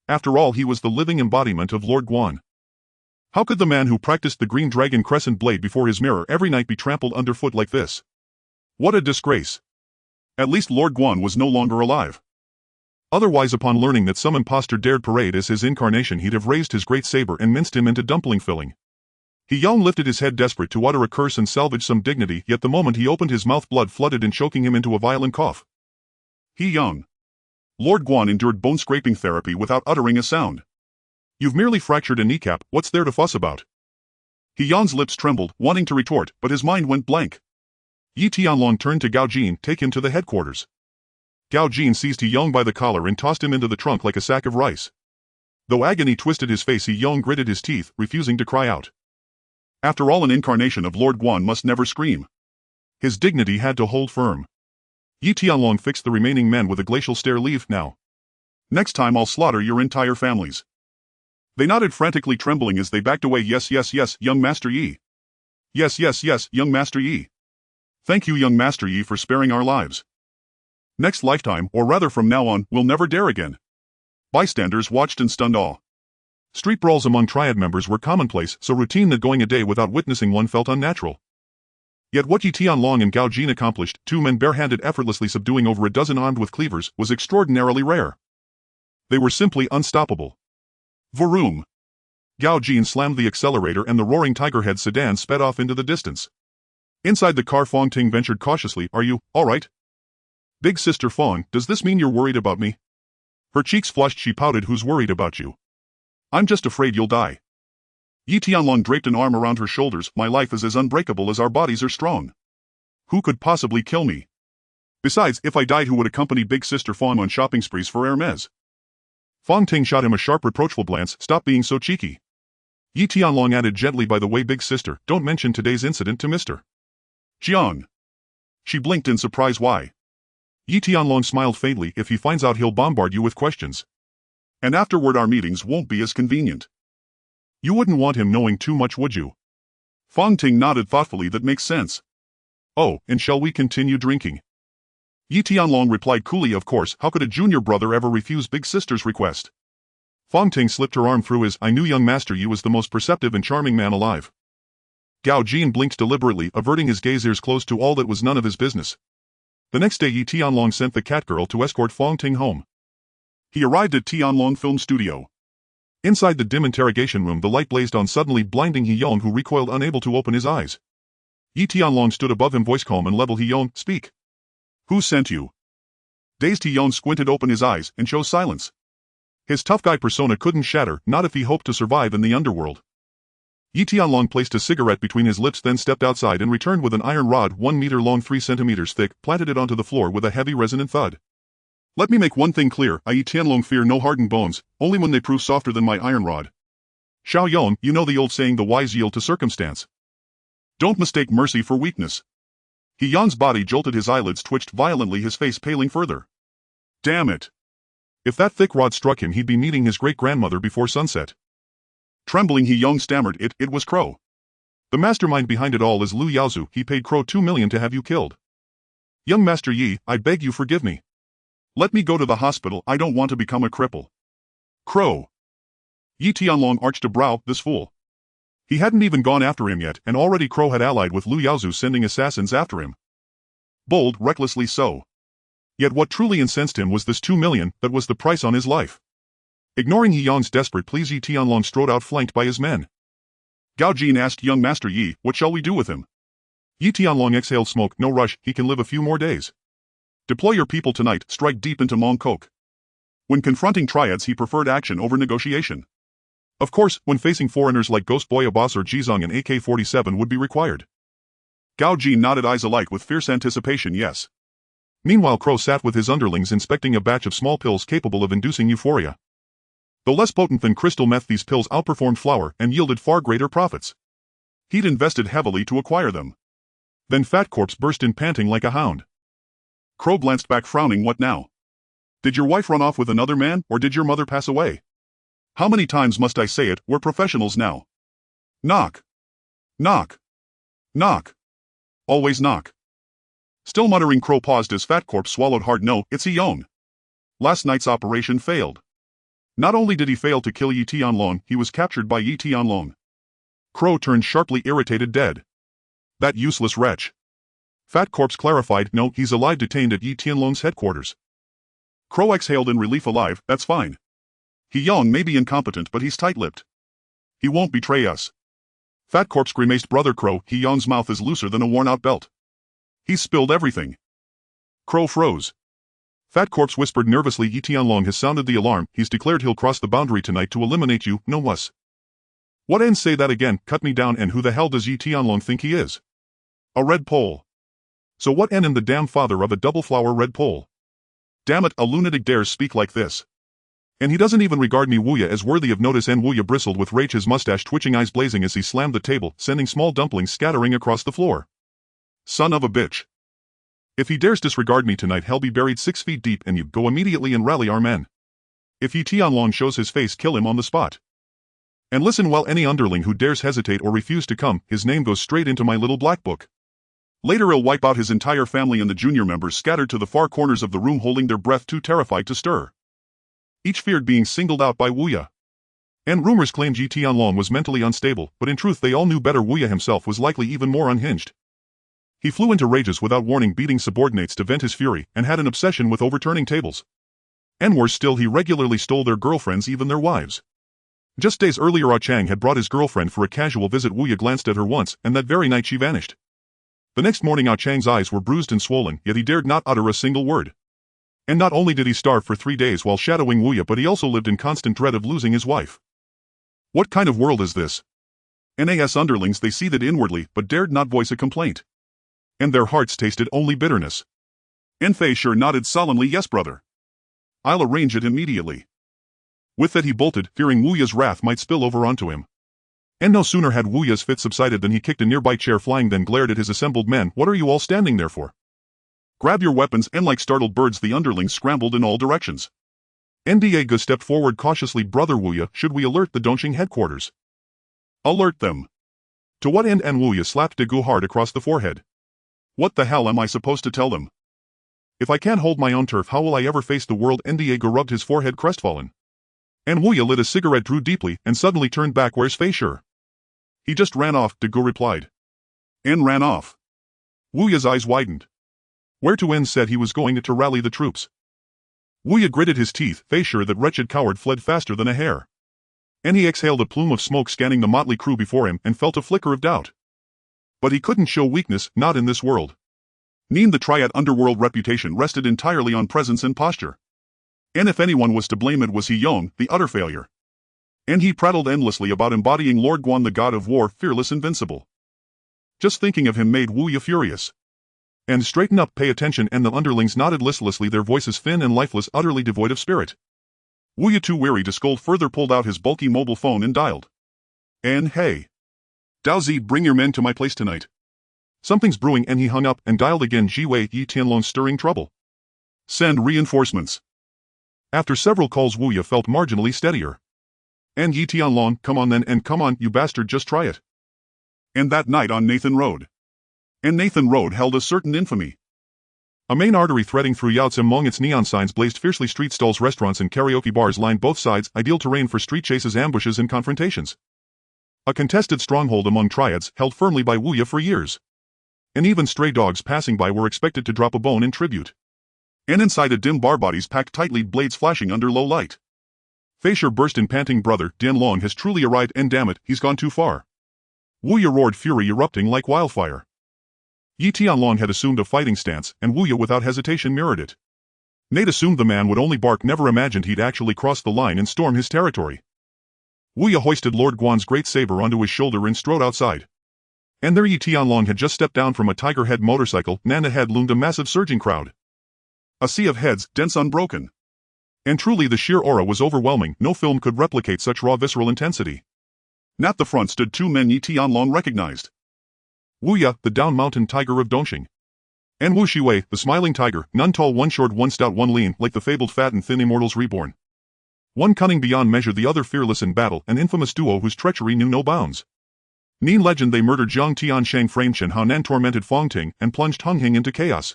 After all, he was the living embodiment of Lord Guan. How could the man who practiced the Green Dragon Crescent blade before his mirror every night be trampled underfoot like this? What a disgrace. At least Lord Guan was no longer alive. Otherwise, upon learning that some impostor dared parade as his incarnation, he'd have raised his great saber and minced him into dumpling filling. He Yong lifted his head, desperate to utter a curse and salvage some dignity, yet the moment he opened his mouth, blood flooded and choking him into a violent cough. He Yong. Lord Guan endured bone-scraping therapy without uttering a sound. You've merely fractured a kneecap, what's there to fuss about? He Yong's lips trembled, wanting to retort, but his mind went blank. Yi Tianlong turned to Gao Jin, take him to the headquarters. Gao Jin seized He Yong by the collar and tossed him into the trunk like a sack of rice. Though agony twisted his face, He Yong gritted his teeth, refusing to cry out. After all, an incarnation of Lord Guan must never scream. His dignity had to hold firm. Yi Tianlong fixed the remaining men with a glacial stare. Leave now. Next time I'll slaughter your entire families. They nodded, frantically trembling as they backed away. Yes, yes, yes, young Master Yi. Yes, yes, yes, young Master Yi. Thank you, young Master Yi, for sparing our lives. Next lifetime, or rather from now on, we'll never dare again. Bystanders watched in stunned awe. Street brawls among Triad members were commonplace, so routine that going a day without witnessing one felt unnatural. Yet what Yi Tianlong and Gao Jin accomplished, 2 men barehanded effortlessly subduing over a dozen armed with cleavers, was extraordinarily rare. They were simply unstoppable. Vroom! Gao Jin slammed the accelerator and the roaring tiger-head sedan sped off into the distance. Inside the car, Fong Ting ventured cautiously, "Are you all right? Big Sister Fong, does this mean you're worried about me?" Her cheeks flushed. She pouted, "Who's worried about you? I'm just afraid you'll die." Yi Tianlong draped an arm around her shoulders. "My life is as unbreakable as our bodies are strong. Who could possibly kill me? Besides, if I died, who would accompany Big Sister Fong on shopping sprees for Hermes?" Fong Ting shot him a sharp, reproachful glance. "Stop being so cheeky." Yi Tianlong added gently, "By the way, Big Sister, don't mention today's incident to Mr. Jiang." She blinked in surprise. "Why?" Yi Tianlong smiled faintly. "If he finds out, he'll bombard you with questions. And afterward our meetings won't be as convenient. You wouldn't want him knowing too much, would you?" Fong Ting nodded thoughtfully. "That makes sense." "Oh, and shall we continue drinking?" Yi Tianlong replied coolly, "Of course, how could a junior brother ever refuse Big Sister's request?" Fong Ting slipped her arm through his. "I knew young Master Yi was the most perceptive and charming man alive." Gao Jin blinked deliberately, averting his gaze, ears closed to all that was none of his business. The next day Yi Tianlong sent the Catgirl to escort Fong Ting home. He arrived at Tianlong Film Studio. Inside the dim interrogation room the light blazed on, suddenly blinding He Yong, who recoiled, unable to open his eyes. Yi Tianlong stood above him, voice calm and level. "He Yong, speak. Who sent you?" Dazed He Yong squinted open his eyes and chose silence. His tough guy persona couldn't shatter, not if he hoped to survive in the underworld. Yi Tianlong placed a cigarette between his lips, then stepped outside and returned with an iron rod 1 meter long 3 centimeters thick, planted it onto the floor with a heavy resonant thud. "Let me make one thing clear, I Yi Tianlong fear no hardened bones, only when they prove softer than my iron rod. Xiao Yong, you know the old saying, the wise yield to circumstance. Don't mistake mercy for weakness." He Yong's body jolted, his eyelids twitched violently, his face paling further. Damn it. If that thick rod struck him, he'd be meeting his great-grandmother before sunset. Trembling, He Yong stammered, It was Crow. The mastermind behind it all is Lu Yaozu. He paid Crow 2 million to have you killed. Young Master Yi, I beg you forgive me. Let me go to the hospital, I don't want to become a cripple. Crow. Yi Tianlong arched a brow, this fool. He hadn't even gone after him yet, and already Crow had allied with Lu Yaozu, sending assassins after him. Bold, recklessly so. Yet what truly incensed him was this 2 million, that was the price on his life. Ignoring He Yong's desperate pleas, Yi Tianlong strode out, flanked by his men. Gao Jin asked young Master Yi, what shall we do with him? Yi Tianlong exhaled smoke, no rush, he can live a few more days. Deploy your people tonight, strike deep into Mong Kok. When confronting triads, he preferred action over negotiation. Of course, when facing foreigners like Ghost Boy Abbas or Jizong, an AK-47 would be required. Gao Jin nodded, eyes alight with fierce anticipation, yes. Meanwhile, Crow sat with his underlings inspecting a batch of small pills capable of inducing euphoria. Though less potent than crystal meth, these pills outperformed flour and yielded far greater profits. He'd invested heavily to acquire them. Then Fat Corpse burst in, panting like a hound. Crow glanced back, frowning, what now? Did your wife run off with another man, or did your mother pass away? How many times must I say it, we're professionals now. Knock. Knock. Knock. Always knock. Still muttering, Crow paused as Fat Corpse swallowed hard. No, it's He Yong. Last night's operation failed. Not only did he fail to kill Yi Tianlong, he was captured by Yi Tianlong. Crow turned sharply, irritated, dead. That useless wretch. Fat Corpse clarified, no, he's alive, detained at Yi Tianlong's headquarters. Crow exhaled in relief, alive, that's fine. He Yong may be incompetent, but he's tight-lipped. He won't betray us. Fat Corpse grimaced, brother Crow, He Yong's mouth is looser than a worn-out belt. He's spilled everything. Crow froze. Fat Corpse whispered nervously, Yi Tianlong has sounded the alarm, he's declared he'll cross the boundary tonight to eliminate you, no us. What and say that again, cut me down, and who the hell does Yi Tianlong think he is? A red pole. So what n in the damn father of a double flower red pole? Damn it, a lunatic dares speak like this. And he doesn't even regard me Wuya as worthy of notice, and Wuya bristled with rage, his mustache twitching, eyes blazing as he slammed the table, sending small dumplings scattering across the floor. Son of a bitch. If he dares disregard me tonight, hell be buried 6 feet deep, and you go immediately and rally our men. If Yi Tianlong shows his face, kill him on the spot. And listen well, any underling who dares hesitate or refuse to come, his name goes straight into my little black book. Later I'll wipe out his entire family and the junior members scattered to the far corners of the room, holding their breath, too terrified to stir. Each feared being singled out by Wuya. And rumors claimed Yi Tianlong was mentally unstable, but in truth they all knew better. Wuya himself was likely even more unhinged. He flew into rages without warning, beating subordinates to vent his fury, and had an obsession with overturning tables. And worse still, he regularly stole their girlfriends, even their wives. Just days earlier, Ah Chang had brought his girlfriend for a casual visit. Wu Ye glanced at her once, and that very night she vanished. The next morning Ah Chang's eyes were bruised and swollen, yet he dared not utter a single word. And not only did he starve for 3 days while shadowing Wu Ye, but he also lived in constant dread of losing his wife. What kind of world is this? NAS underlings, they seethed inwardly, but dared not voice a complaint. And their hearts tasted only bitterness. And Fei Shi nodded solemnly, yes brother. I'll arrange it immediately. With that he bolted, fearing Wu Ye's wrath might spill over onto him. And no sooner had Wu Ye's fit subsided than he kicked a nearby chair flying, then glared at his assembled men. What are you all standing there for? Grab your weapons, and like startled birds the underlings scrambled in all directions. Diego stepped forward cautiously. Brother Wu Ye, should we alert the Dongqing headquarters? Alert them. To what end? And Wu Ye slapped Jigu hard across the forehead. What the hell am I supposed to tell them? If I can't hold my own turf, how will I ever face the world? Diego rubbed his forehead crestfallen. And Wu Ye lit a cigarette, drew deeply, and suddenly turned back. Where's Fei Shi? He just ran off, Jigu replied. And ran off. Wu Ye's eyes widened. Where to? And said he was going to rally the troops. Wu Ye gritted his teeth. Fei Shi, that wretched coward, fled faster than a hare. And he exhaled a plume of smoke, scanning the motley crew before him, and felt a flicker of doubt. But he couldn't show weakness, not in this world. The triad Underworld reputation rested entirely on presence and posture. And if anyone was to blame, it was he, Yong, the utter failure. And he prattled endlessly about embodying Lord Guan, the god of war, fearless, invincible. Just thinking of him made Wu Ye furious. And straighten up, pay attention, and the underlings nodded listlessly, their voices thin and lifeless, utterly devoid of spirit. Wu Ye, too weary to scold further, pulled out his bulky mobile phone and dialed. And hey. Dao Zi, bring your men to my place tonight. Something's brewing. And he hung up and dialed again. Jiwei, Yi Tianlong, stirring trouble. Send reinforcements. After several calls, Wu Ye felt marginally steadier. And Yi Tianlong, come on then, and come on, you bastard, just try it. And that night on Nathan Road. And Nathan Road held a certain infamy. A main artery threading through Yaozi. Among its neon signs blazed fiercely. Street stalls, restaurants, and karaoke bars lined both sides, ideal terrain for street chases, ambushes, and confrontations. A contested stronghold among triads, held firmly by Wu Ye for years. And even stray dogs passing by were expected to drop a bone in tribute. And inside a dim bar, bodies packed tightly, blades flashing under low light. Fei Shi burst in, panting, brother, Dianlong has truly arrived, and damn it, he's gone too far. Wu Ye roared, fury erupting like wildfire. Yi Tianlong had assumed a fighting stance, and Wu Ye without hesitation mirrored it. Nate assumed the man would only bark, never imagined he'd actually cross the line and storm his territory. Wu Ye hoisted Lord Guan's great saber onto his shoulder and strode outside. And there Yi Tianlong had just stepped down from a tiger-head motorcycle, and ahead loomed a massive surging crowd. A sea of heads, dense, unbroken. And truly the sheer aura was overwhelming. No film could replicate such raw visceral intensity. At the front stood two men Yi Tianlong recognized. Wu Ye, the down mountain tiger of Dongqing. And Wu Shiwei, the smiling tiger, none tall, one short, one stout, one lean, like the fabled fat and thin immortals reborn. One cunning beyond measure, the other fearless in battle, an infamous duo whose treachery knew no bounds. In legend they murdered Jiang Tianshang, framed Shen Haonan, tormented Fongting, and plunged Hunghing into chaos.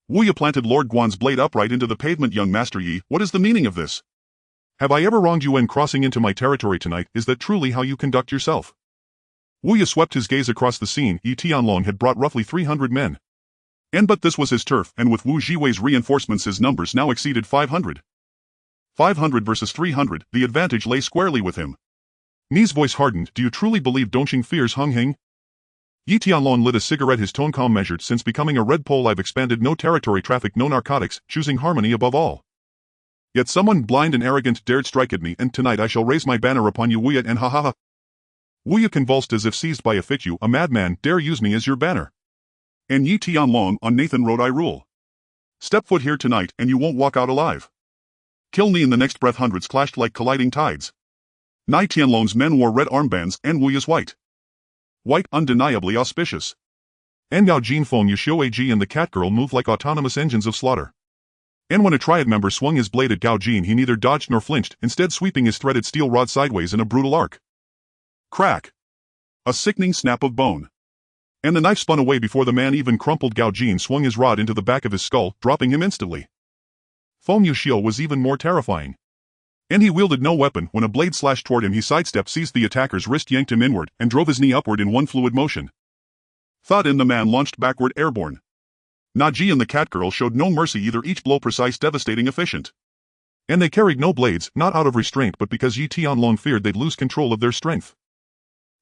Wu Ye planted Lord Guan's blade upright into the pavement. Young Master Yi, what is the meaning of this? Have I ever wronged you when crossing into my territory tonight? Is that truly how you conduct yourself? Wu Ye swept his gaze across the scene. Yi Tianlong had brought roughly 300 men. But this was his turf, and with Wu Jiwei's reinforcements his numbers now exceeded 500. 500 versus 300, the advantage lay squarely with him. Ni's voice hardened. Do you truly believe Dongqing fears Hunghing? Yi Tianlong lit a cigarette, his tone calm, measured. Since becoming a Red Pole I've expanded, no territory traffic, no narcotics, choosing harmony above all. Yet someone blind and arrogant dared strike at me, and tonight I shall raise my banner upon you, Wu Ye, and ha ha ha. Wu Ye convulsed as if seized by a fit. You, a madman, dare use me as your banner. And Yi Tianlong, on Nathan Road I rule. Step foot here tonight, and you won't walk out alive. Kill me in the next breath. Hundreds clashed like colliding tides. Ni Tianlong's men wore red armbands, and Wu Ye's white. White, undeniably auspicious. And Gao Jinfeng, Yushuo Ji, and the Catgirl moved like autonomous engines of slaughter. And when a triad member swung his blade at Gao Jin, he neither dodged nor flinched, instead sweeping his threaded steel rod sideways in a brutal arc. Crack! A sickening snap of bone. And the knife spun away before the man even crumpled. Gao Jin swung his rod into the back of his skull, dropping him instantly. Feng Yuxiu was even more terrifying. And he wielded no weapon. When a blade slashed toward him, he sidestepped, seized the attacker's wrist, yanked him inward, and drove his knee upward in one fluid motion. Thud, and the man launched backward, airborne. Naji and the Catgirl showed no mercy either, each blow precise, devastating, efficient. And they carried no blades, not out of restraint but because Yi Tianlong feared they'd lose control of their strength.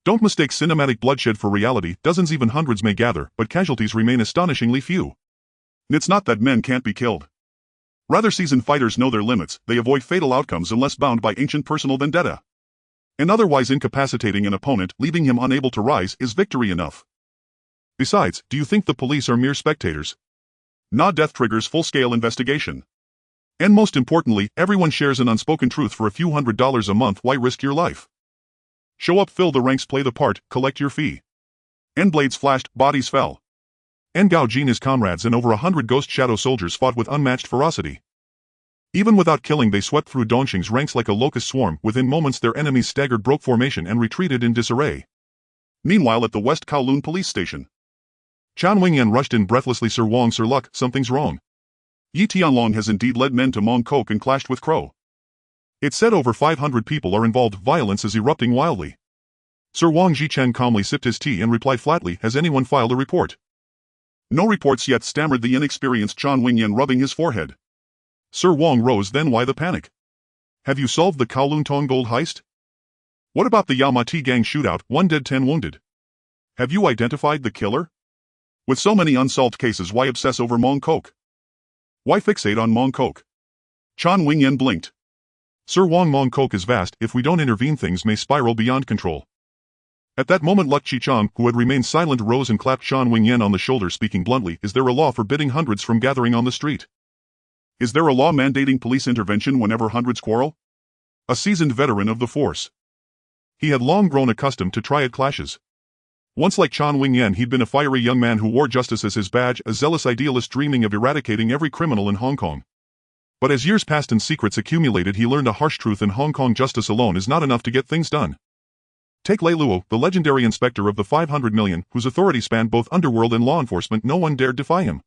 Don't mistake cinematic bloodshed for reality. Dozens, even hundreds may gather, but casualties remain astonishingly few. It's not that men can't be killed. Rather, seasoned fighters know their limits. They avoid fatal outcomes unless bound by ancient personal vendetta. And otherwise incapacitating an opponent, leaving him unable to rise, is victory enough. Besides, do you think the police are mere spectators? Nah, death triggers full-scale investigation. And most importantly, everyone shares an unspoken truth. For a few $100s a month, why risk your life? Show up, fill the ranks, play the part, collect your fee. And blades flashed, bodies fell. And Gao Jin, his comrades, and over 100 ghost shadow soldiers fought with unmatched ferocity. Even without killing, they swept through Dongqing's ranks like a locust swarm. Within moments their enemies staggered, broke formation, and retreated in disarray. Meanwhile, at the West Kowloon police station, Chan Wingyan rushed in breathlessly. Sir Wang, Sir Luck, something's wrong. Yi Tianlong has indeed led men to Mong Kok and clashed with Crow. It's said over 500 people are involved. Violence is erupting wildly. Sir Wang Jichen calmly sipped his tea and replied flatly, has anyone filed a report? No reports yet, stammered the inexperienced Chan Wingyan, rubbing his forehead. Sir Wang rose. Then why the panic? Have you solved the Kowloon Tong gold heist? What about the Yamati gang shootout, 1 dead 10 wounded? Have you identified the killer? With so many unsolved cases, why obsess over Mong Kok? Why fixate on Mong Kok? Chan Wingyan blinked. Sir Wang, Mong Kok is vast. If we don't intervene, things may spiral beyond control. At that moment, Luck Chichang, who had remained silent, rose and clapped Chan Wingyan on the shoulder, speaking bluntly, is there a law forbidding hundreds from gathering on the street? Is there a law mandating police intervention whenever hundreds quarrel? A seasoned veteran of the force, he had long grown accustomed to triad clashes. Once, like Chan Wingyan, he'd been a fiery young man who wore justice as his badge, a zealous idealist dreaming of eradicating every criminal in Hong Kong. But as years passed and secrets accumulated, he learned a harsh truth: in Hong Kong, justice alone is not enough to get things done. Take Lei Luo, the legendary inspector of the 500 million, whose authority spanned both underworld and law enforcement. No one dared defy him.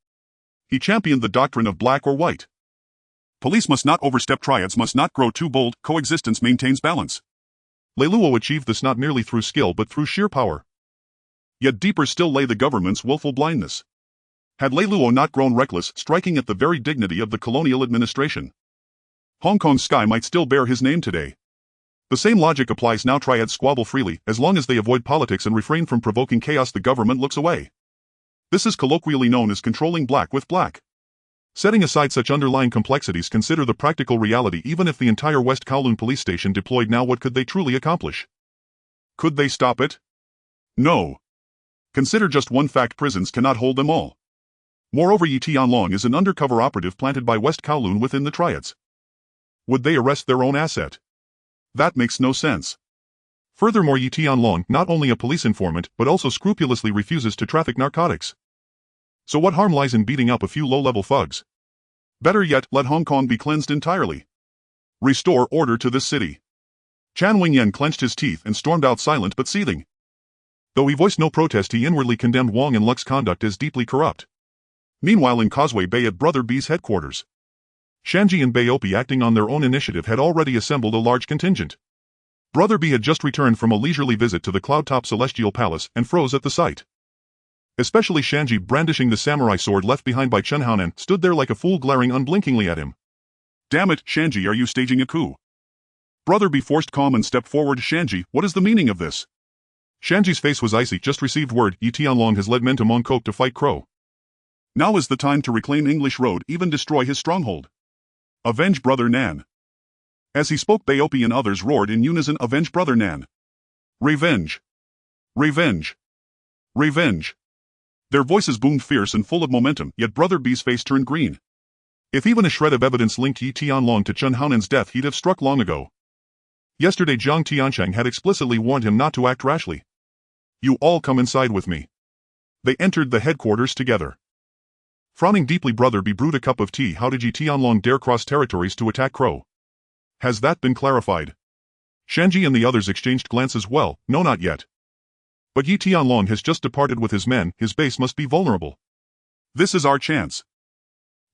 He championed the doctrine of black or white. Police must not overstep, triads must not grow too bold, coexistence maintains balance. Lei Luo achieved this not merely through skill but through sheer power. Yet deeper still lay the government's willful blindness. Had Lei Luo not grown reckless, striking at the very dignity of the colonial administration, Hong Kong's sky might still bear his name today. The same logic applies now. Triads squabble freely. As long as they avoid politics and refrain from provoking chaos, the government looks away. This is colloquially known as controlling black with black. Setting aside such underlying complexities, consider the practical reality. Even if the entire West Kowloon police station deployed now, what could they truly accomplish? Could they stop it? No. Consider just one fact: prisons cannot hold them all. Moreover, Yi Tianlong is an undercover operative planted by West Kowloon within the triads. Would they arrest their own asset? That makes no sense. Furthermore, Yi Tianlong, not only a police informant, but also scrupulously refuses to traffic narcotics. So what harm lies in beating up a few low-level thugs? Better yet, let Hong Kong be cleansed entirely. Restore order to this city. Chan Wingyan clenched his teeth and stormed out, silent but seething. Though he voiced no protest, he inwardly condemned Wang and Luck's conduct as deeply corrupt. Meanwhile, in Causeway Bay at Brother B's headquarters, Shanji and Baopi, acting on their own initiative, had already assembled a large contingent. Brother B had just returned from a leisurely visit to the cloud-top celestial palace and froze at the sight. Especially Shanji, brandishing the samurai sword left behind by Chenhaonan, stood there like a fool, glaring unblinkingly at him. Damn it, Shanji, are you staging a coup? Brother B forced calm and stepped forward. Shanji, what is the meaning of this? Shanji's face was icy. Just received word, Yi Tianlong has led men to Mong Kok to fight Crow. Now is the time to reclaim English Road, even destroy his stronghold. Avenge Brother Nan. As he spoke, Baopi and others roared in unison, avenge Brother Nan. Revenge. Revenge. Revenge. Their voices boomed fierce and full of momentum, yet Brother B's face turned green. If even a shred of evidence linked Yi Tianlong to Chenhaonan's death, he'd have struck long ago. Yesterday Zhang Tiancheng had explicitly warned him not to act rashly. You all come inside with me. They entered the headquarters together. Frowning deeply, Brother B brewed a cup of tea. How did Yi Tianlong dare cross territories to attack Crow? Has that been clarified? Shanji and the others exchanged glances. Well, no, not yet. But Yi Tianlong has just departed with his men, his base must be vulnerable. This is our chance.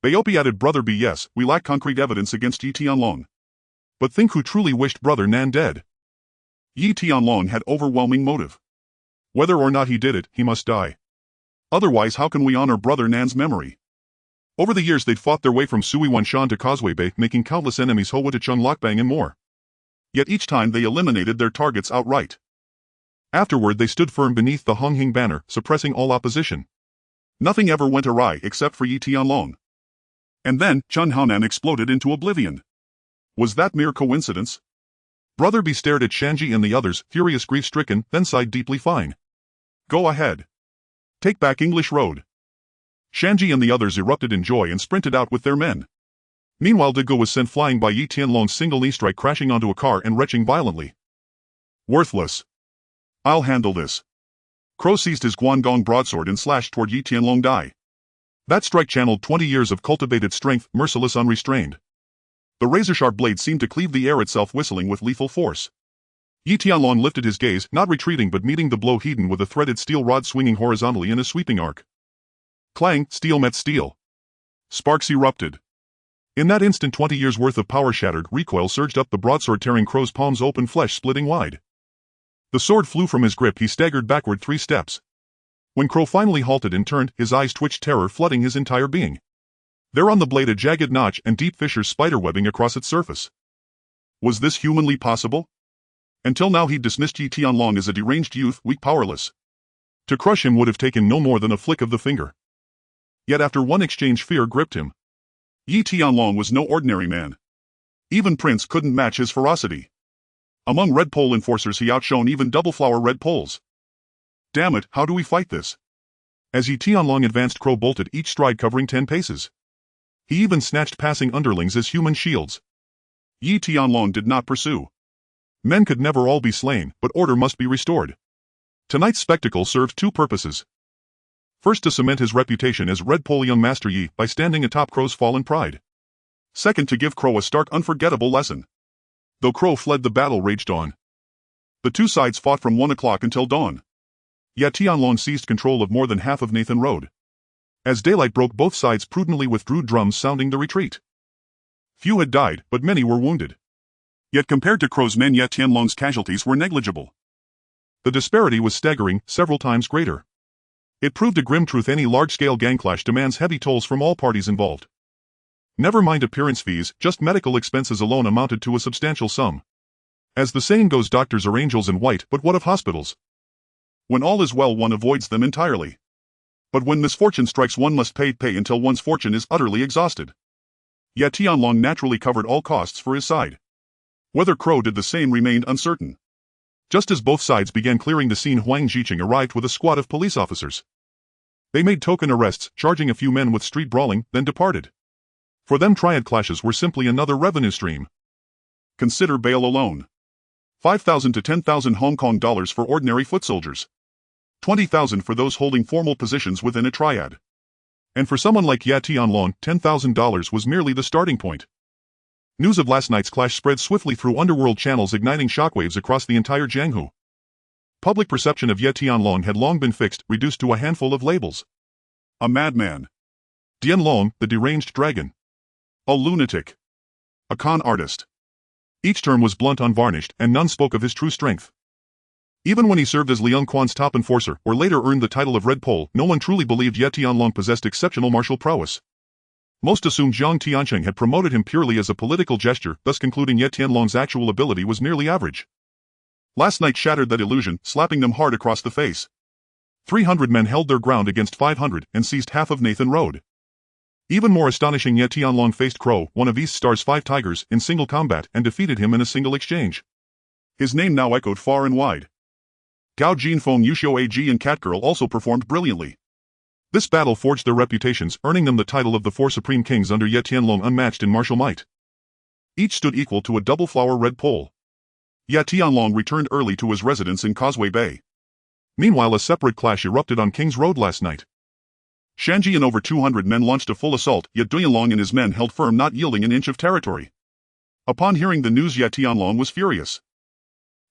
Baopi added. Brother B, yes, we lack concrete evidence against Yi Tianlong. But think who truly wished Brother Nan dead. Yi Tianlong had overwhelming motive. Whether or not he did it, he must die. Otherwise, how can we honor Brother Nan's memory? Over the years they'd fought their way from Sui Wanshan to Causeway Bay, making countless enemies Hoa to Chung Lokbang and more. Yet each time they eliminated their targets outright. Afterward they stood firm beneath the Unhinged banner, suppressing all opposition. Nothing ever went awry except for Yi Tianlong. And then, Chinhoan exploded into oblivion. Was that mere coincidence? Brother B stared at Shanji and the others, furious, grief-stricken, then sighed deeply. Fine. Go ahead. Take back English Road. Shanji and the others erupted in joy and sprinted out with their men. Meanwhile Jigu was sent flying by Yi Tianlong's single knee strike, crashing onto a car and retching violently. Worthless. I'll handle this. Crow seized his Guangdong broadsword and slashed toward Yi Tianlong. Die. That strike channeled 20 years of cultivated strength, merciless, unrestrained. The razor-sharp blade seemed to cleave the air itself, whistling with lethal force. Yi Tianlong lifted his gaze, not retreating but meeting the blow Hedon with a threaded steel rod swinging horizontally in a sweeping arc. Clang, steel met steel. Sparks erupted. In that instant 20 years' worth of power shattered, recoil surged up the broadsword, tearing Crow's palms open, flesh splitting wide. The sword flew from his grip, he staggered backward 3 steps. When Crow finally halted and turned, his eyes twitched, terror flooding his entire being. There on the blade a jagged notch and deep fissures spiderwebbing across its surface. Was this humanly possible? Until now he'd dismissed Yi Tianlong as a deranged youth, weak, powerless. To crush him would have taken no more than a flick of the finger. Yet after one exchange, fear gripped him. Yi Tianlong was no ordinary man. Even Prince couldn't match his ferocity. Among Red Pole enforcers he outshone even Double Flower Red Poles. Damn it, how do we fight this? As Yi Tianlong advanced, Crow bolted, each stride covering 10 paces. He even snatched passing underlings as human shields. Yi Tianlong did not pursue. Men could never all be slain, but order must be restored. Tonight's spectacle served 2 purposes. First, to cement his reputation as Red Pole young Master Yi by standing atop Crow's fallen pride. Second, to give Crow a stark, unforgettable lesson. Though Crow fled, the battle raged on. The 2 sides fought from 1 o'clock until dawn. Yet Tianlong seized control of more than half of Nathan Road. As daylight broke, both sides prudently withdrew, drums sounding the retreat. Few had died, but many were wounded. Yet compared to Crow's men, Yi Tianlong's casualties were negligible. The disparity was staggering, several times greater. It proved a grim truth: any large-scale gang clash demands heavy tolls from all parties involved. Never mind appearance fees, just medical expenses alone amounted to a substantial sum. As the saying goes, doctors are angels in white, but what of hospitals? When all is well, one avoids them entirely. But when misfortune strikes, one must pay until one's fortune is utterly exhausted. Yet Tianlong naturally covered all costs for his side. Whether Crow did the same remained uncertain. Just as both sides began clearing the scene, Huang Jiqing arrived with a squad of police officers. They made token arrests, charging a few men with street brawling, then departed. For them, triad clashes were simply another revenue stream. Consider bail alone. 5,000 to 10,000 Hong Kong dollars for ordinary foot soldiers. 20,000 for those holding formal positions within a triad. And for someone like Yi Tianlong, $10,000 was merely the starting point. News of last night's clash spread swiftly through Underworld channels, igniting shockwaves across the entire Jianghu. Public perception of Yi Tianlong had long been fixed, reduced to a handful of labels. A madman. Dianlong, the deranged dragon. A lunatic. A con artist. Each term was blunt, unvarnished, and none spoke of his true strength. Even when he served as Liang Quan's top enforcer, or later earned the title of Red Pole, no one truly believed Yi Tianlong possessed exceptional martial prowess. Most assumed Jiang Tiancheng had promoted him purely as a political gesture, thus concluding Yi Tianlong's actual ability was merely average. Last night shattered that illusion, slapping them hard across the face. 300 men held their ground against 500 and seized half of Nathan Road. Even more astonishing, Yi Tianlong faced Crow, one of East Star's 5 tigers, in single combat and defeated him in a single exchange. His name now echoed far and wide. Gao Jinfeng, Yuxiu Ag and Catgirl also performed brilliantly. This battle forged their reputations, earning them the title of the 4 Supreme Kings under Yi Tianlong, unmatched in martial might. Each stood equal to a Double Flower Red Pole. Yi Tianlong returned early to his residence in Causeway Bay. Meanwhile, a separate clash erupted on King's Road last night. Shanji and over 200 men launched a full assault, yet Duyanlong and his men held firm, not yielding an inch of territory. Upon hearing the news, Yi Tianlong was furious.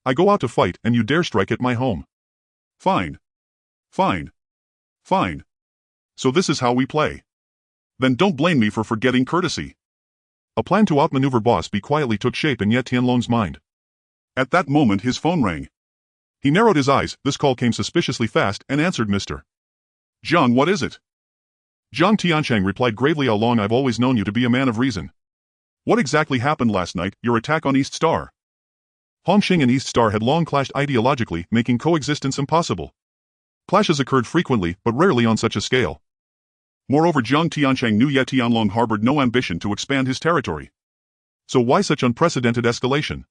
I go out to fight, and you dare strike at my home. Fine. Fine. Fine. So this is how we play. Then don't blame me for forgetting courtesy. A plan to outmaneuver Boss B quietly took shape in Yi Tianlong's mind. At that moment his phone rang. He narrowed his eyes. This call came suspiciously fast, and answered. Mr. Jiang, what is it? Zhang Tiancheng replied gravely, how long I've always known you to be a man of reason. What exactly happened last night, your attack on East Star? Hongxing and East Star had long clashed ideologically, making coexistence impossible. Clashes occurred frequently, but rarely on such a scale. Moreover, Zhang Tiancheng knew Ye Tianlong harbored no ambition to expand his territory. So why such unprecedented escalation?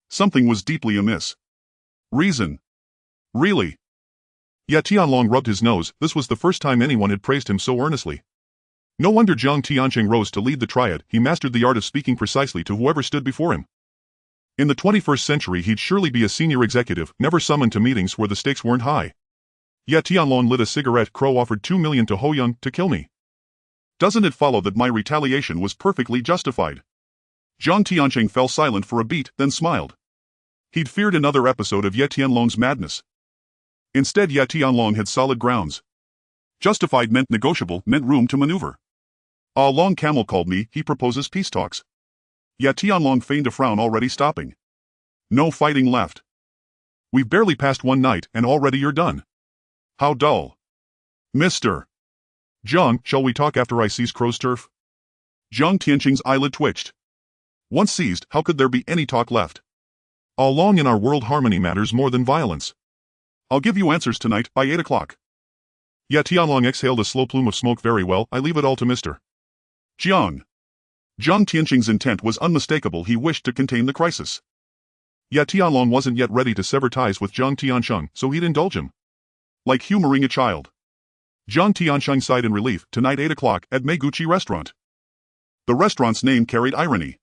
Something was deeply amiss. Reason. Really? Ye Tianlong rubbed his nose. This was the first time anyone had praised him so earnestly. No wonder Zhang Tiancheng rose to lead the triad. He mastered the art of speaking precisely to whoever stood before him. In the 21st century he'd surely be a senior executive, never summoned to meetings where the stakes weren't high. Ye Tianlong lit a cigarette. Crow offered 2 million to Ho Young to kill me. Doesn't it follow that my retaliation was perfectly justified? Zhang Tiancheng fell silent for a beat, then smiled. He'd feared another episode of Ye Tianlong's madness. Instead, Ye Tianlong had solid grounds. Justified meant negotiable, meant room to maneuver. Ah Long Camel called me, he proposes peace talks. Ye Tianlong feigned a frown, already stopping. No fighting left. We've barely passed one night, and already you're done. How dull. Mr. Zhang, shall we talk after I seize Crow's turf? Zhang Tiancheng's eyelid twitched. Once seized, how could there be any talk left? All along in our world harmony matters more than violence. I'll give you answers tonight, by 8 o'clock. Ye Tianlong exhaled a slow plume of smoke. Very well, I leave it all to Mr. Zhang. Zhang Tiancheng's intent was unmistakable. He wished to contain the crisis. Ye Tianlong wasn't yet ready to sever ties with Zhang Tiancheng, so he'd indulge him. Like humoring a child. Zhang Tiancheng sighed in relief. Tonight 8 o'clock, at Meiguchi Restaurant. The restaurant's name carried irony.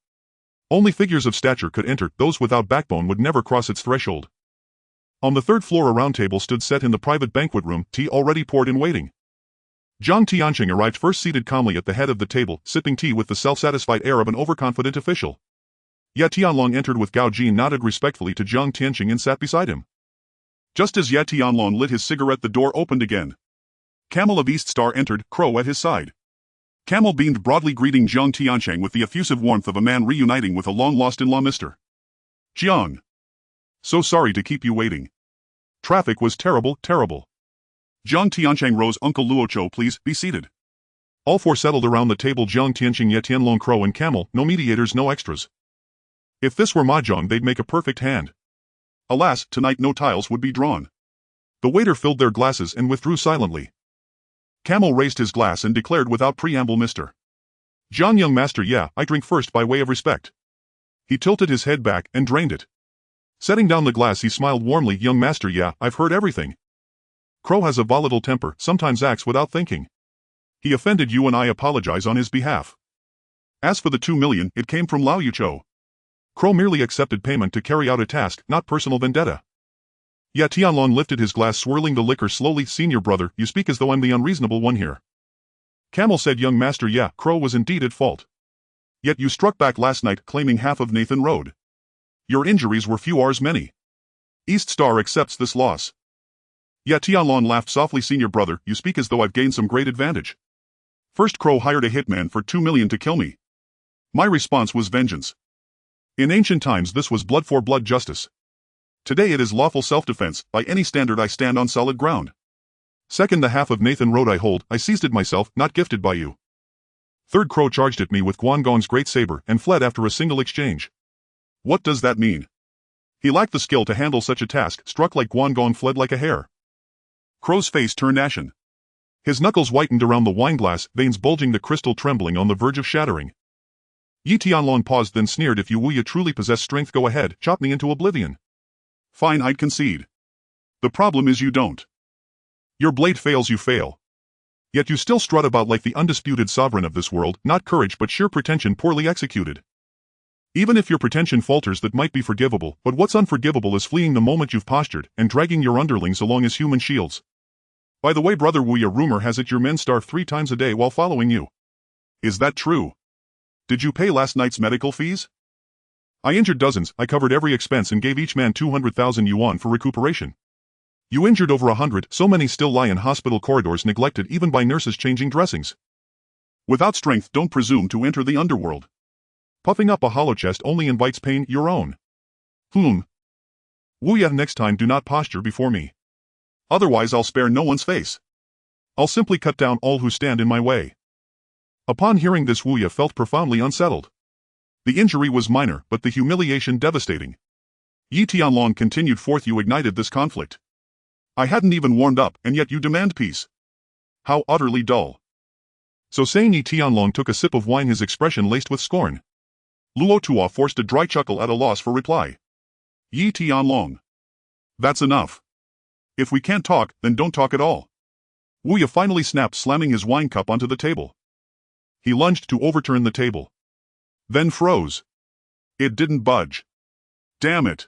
Only figures of stature could enter, those without backbone would never cross its threshold. On the third floor a round table stood set in the private banquet room, tea already poured in waiting. Zhang Tiancheng arrived first, seated calmly at the head of the table, sipping tea with the self-satisfied air of an overconfident official. Ye Tianlong entered with Gao Jin, nodded respectfully to Zhang Tiancheng and sat beside him. Just as Ye Tianlong lit his cigarette, the door opened again. Camel of East Star entered, Crow at his side. Camel beamed broadly, greeting Zhang Tiancheng with the effusive warmth of a man reuniting with a long-lost in-law. Mr. Zhang. So sorry to keep you waiting. Traffic was terrible, terrible. Zhang Tiancheng rose. Uncle Luocho, please, be seated. All four settled around the table. Zhang Tiancheng, Ye Tianlong, Crow and Camel, no mediators, no extras. If this were mahjong they'd make a perfect hand. Alas, tonight no tiles would be drawn. The waiter filled their glasses and withdrew silently. Camel raised his glass and declared without preamble, Mr. Zhang, young master, yeah, I drink first by way of respect. He tilted his head back and drained it. Setting down the glass he smiled warmly. Young master, yeah, I've heard everything. Crow has a volatile temper, sometimes acts without thinking. He offended you and I apologize on his behalf. As for the 2 million, it came from Lao Yucho. Crow merely accepted payment to carry out a task, not personal vendetta. Ye Tianlong lifted his glass, swirling the liquor slowly. Senior brother, you speak as though I'm the unreasonable one here. Camel said, young master, yeah, Crow was indeed at fault. Yet you struck back last night, claiming half of Nathan Road. Your injuries were few, ours many. East Star accepts this loss. Ye Tianlong laughed softly. Senior brother, you speak as though I've gained some great advantage. First Crow hired a hitman for 2 million to kill me. My response was vengeance. In ancient times this was blood for blood justice. Today it is lawful self-defense. By any standard I stand on solid ground. Second, the half of Nathan Road I hold, I seized it myself, not gifted by you. Third, Crow charged at me with Guangong's great saber and fled after a single exchange. What does that mean? He lacked the skill to handle such a task, struck like Guangong, fled like a hare. Crow's face turned ashen. His knuckles whitened around the wineglass, veins bulging, the crystal trembling on the verge of shattering. Ye Tianlong paused, then sneered, if you Wuya truly possess strength, go ahead, chop me into oblivion. Fine, I'd concede. The problem is you don't. Your blade fails, you fail. Yet you still strut about like the undisputed sovereign of this world, not courage but sheer pretension poorly executed. Even if your pretension falters, that might be forgivable, but what's unforgivable is fleeing the moment you've postured, and dragging your underlings along as human shields. By the way, brother Wuya, rumor has it your men starve 3 times a day while following you. Is that true? Did you pay last night's medical fees? I injured dozens, I covered every expense and gave each man 200,000 yuan for recuperation. You injured over 100, so many still lie in hospital corridors, neglected even by nurses changing dressings. Without strength, don't presume to enter the underworld. Puffing up a hollow chest only invites pain, your own. Wuya, next time do not posture before me. Otherwise I'll spare no one's face. I'll simply cut down all who stand in my way. Upon hearing this, Wu Ye felt profoundly unsettled. The injury was minor, but the humiliation devastating. Yi Tianlong continued forth, you ignited this conflict. I hadn't even warmed up, and yet you demand peace. How utterly dull. So saying, Yi Tianlong took a sip of wine, his expression laced with scorn. Luo Tuo forced a dry chuckle at a loss for reply. Yi Tianlong. That's enough. If we can't talk, then don't talk at all. Wu Ye finally snapped, slamming his wine cup onto the table. He lunged to overturn the table. Then froze. It didn't budge. Damn it.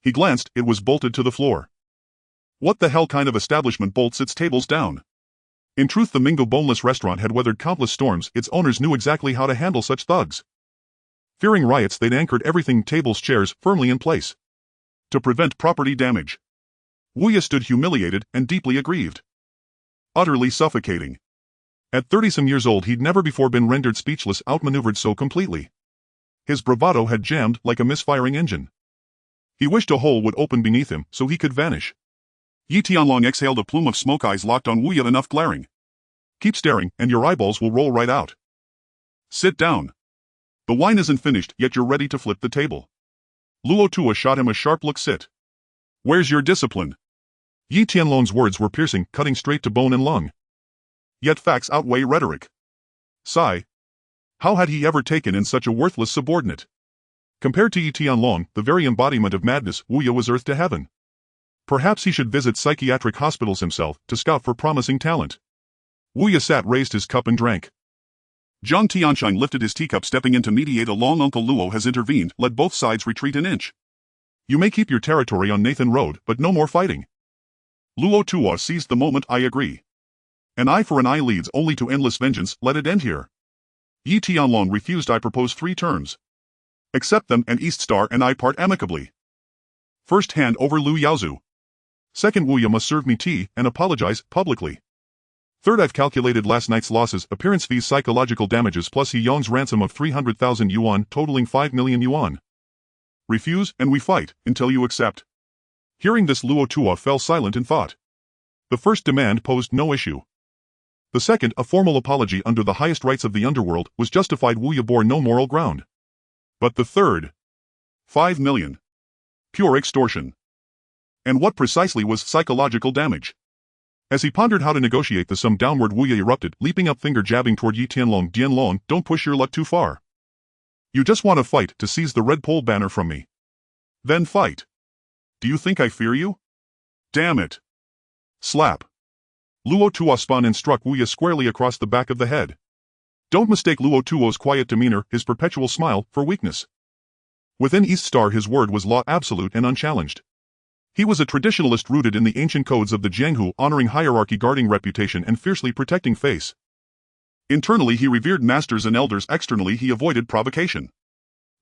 He glanced, it was bolted to the floor. What the hell kind of establishment bolts its tables down? In truth, the Mingo boneless restaurant had weathered countless storms, its owners knew exactly how to handle such thugs. Fearing riots, they'd anchored everything, tables, chairs, firmly in place. To prevent property damage. Wu Ye stood humiliated and deeply aggrieved. Utterly suffocating. At 30-some years old, he'd never before been rendered speechless, outmaneuvered so completely. His bravado had jammed like a misfiring engine. He wished a hole would open beneath him so he could vanish. Yi Tianlong exhaled a plume of smoke, eyes locked on Wu Ye, enough glaring. Keep staring, and your eyeballs will roll right out. Sit down. The wine isn't finished, yet you're ready to flip the table. Luo Tuo shot him a sharp look. Sit. Where's your discipline? Yi Tianlong's words were piercing, cutting straight to bone and lung. Yet facts outweigh rhetoric. Sigh. How had he ever taken in such a worthless subordinate? Compared to Yi Tianlong, the very embodiment of madness, Wu Ye was earth to heaven. Perhaps he should visit psychiatric hospitals himself to scout for promising talent. Wu Ye sat, raised his cup and drank. Zhang Tianshine lifted his teacup, stepping in to mediate. Along, Uncle Luo has intervened, let both sides retreat an inch. You may keep your territory on Nathan Road, but no more fighting. Luo Tuo seized the moment. I agree. An eye for an eye leads only to endless vengeance, let it end here. Yi Tianlong refused. I propose 3 terms. Accept them, and East Star and I part amicably. First, hand over Lu Yaozu. Second, Wu Ye must serve me tea and apologize publicly. Third, I've calculated last night's losses, appearance fees, psychological damages, plus He Yong's ransom of 300,000 yuan, totaling 5 million yuan. Refuse, and we fight, until you accept. Hearing this, Luo Tuo fell silent in thought. The first demand posed no issue. The second, a formal apology under the highest rights of the underworld, was justified. Wu Ye bore no moral ground. But the third? 5 million. Pure extortion. And what precisely was psychological damage? As he pondered how to negotiate the sum downward, Wu Ye erupted, leaping up, finger jabbing toward Yi Tianlong. Dianlong, don't push your luck too far. You just want to fight to seize the red pole banner from me. Then fight. Do you think I fear you? Damn it. Slap. Luo Tuo spun and struck Wu Ye squarely across the back of the head. Don't mistake Luo Tuo's quiet demeanor, his perpetual smile, for weakness. Within East Star, his word was law, absolute and unchallenged. He was a traditionalist rooted in the ancient codes of the Jianghu, honoring hierarchy, guarding reputation, and fiercely protecting face. Internally, he revered masters and elders. Externally, he avoided provocation.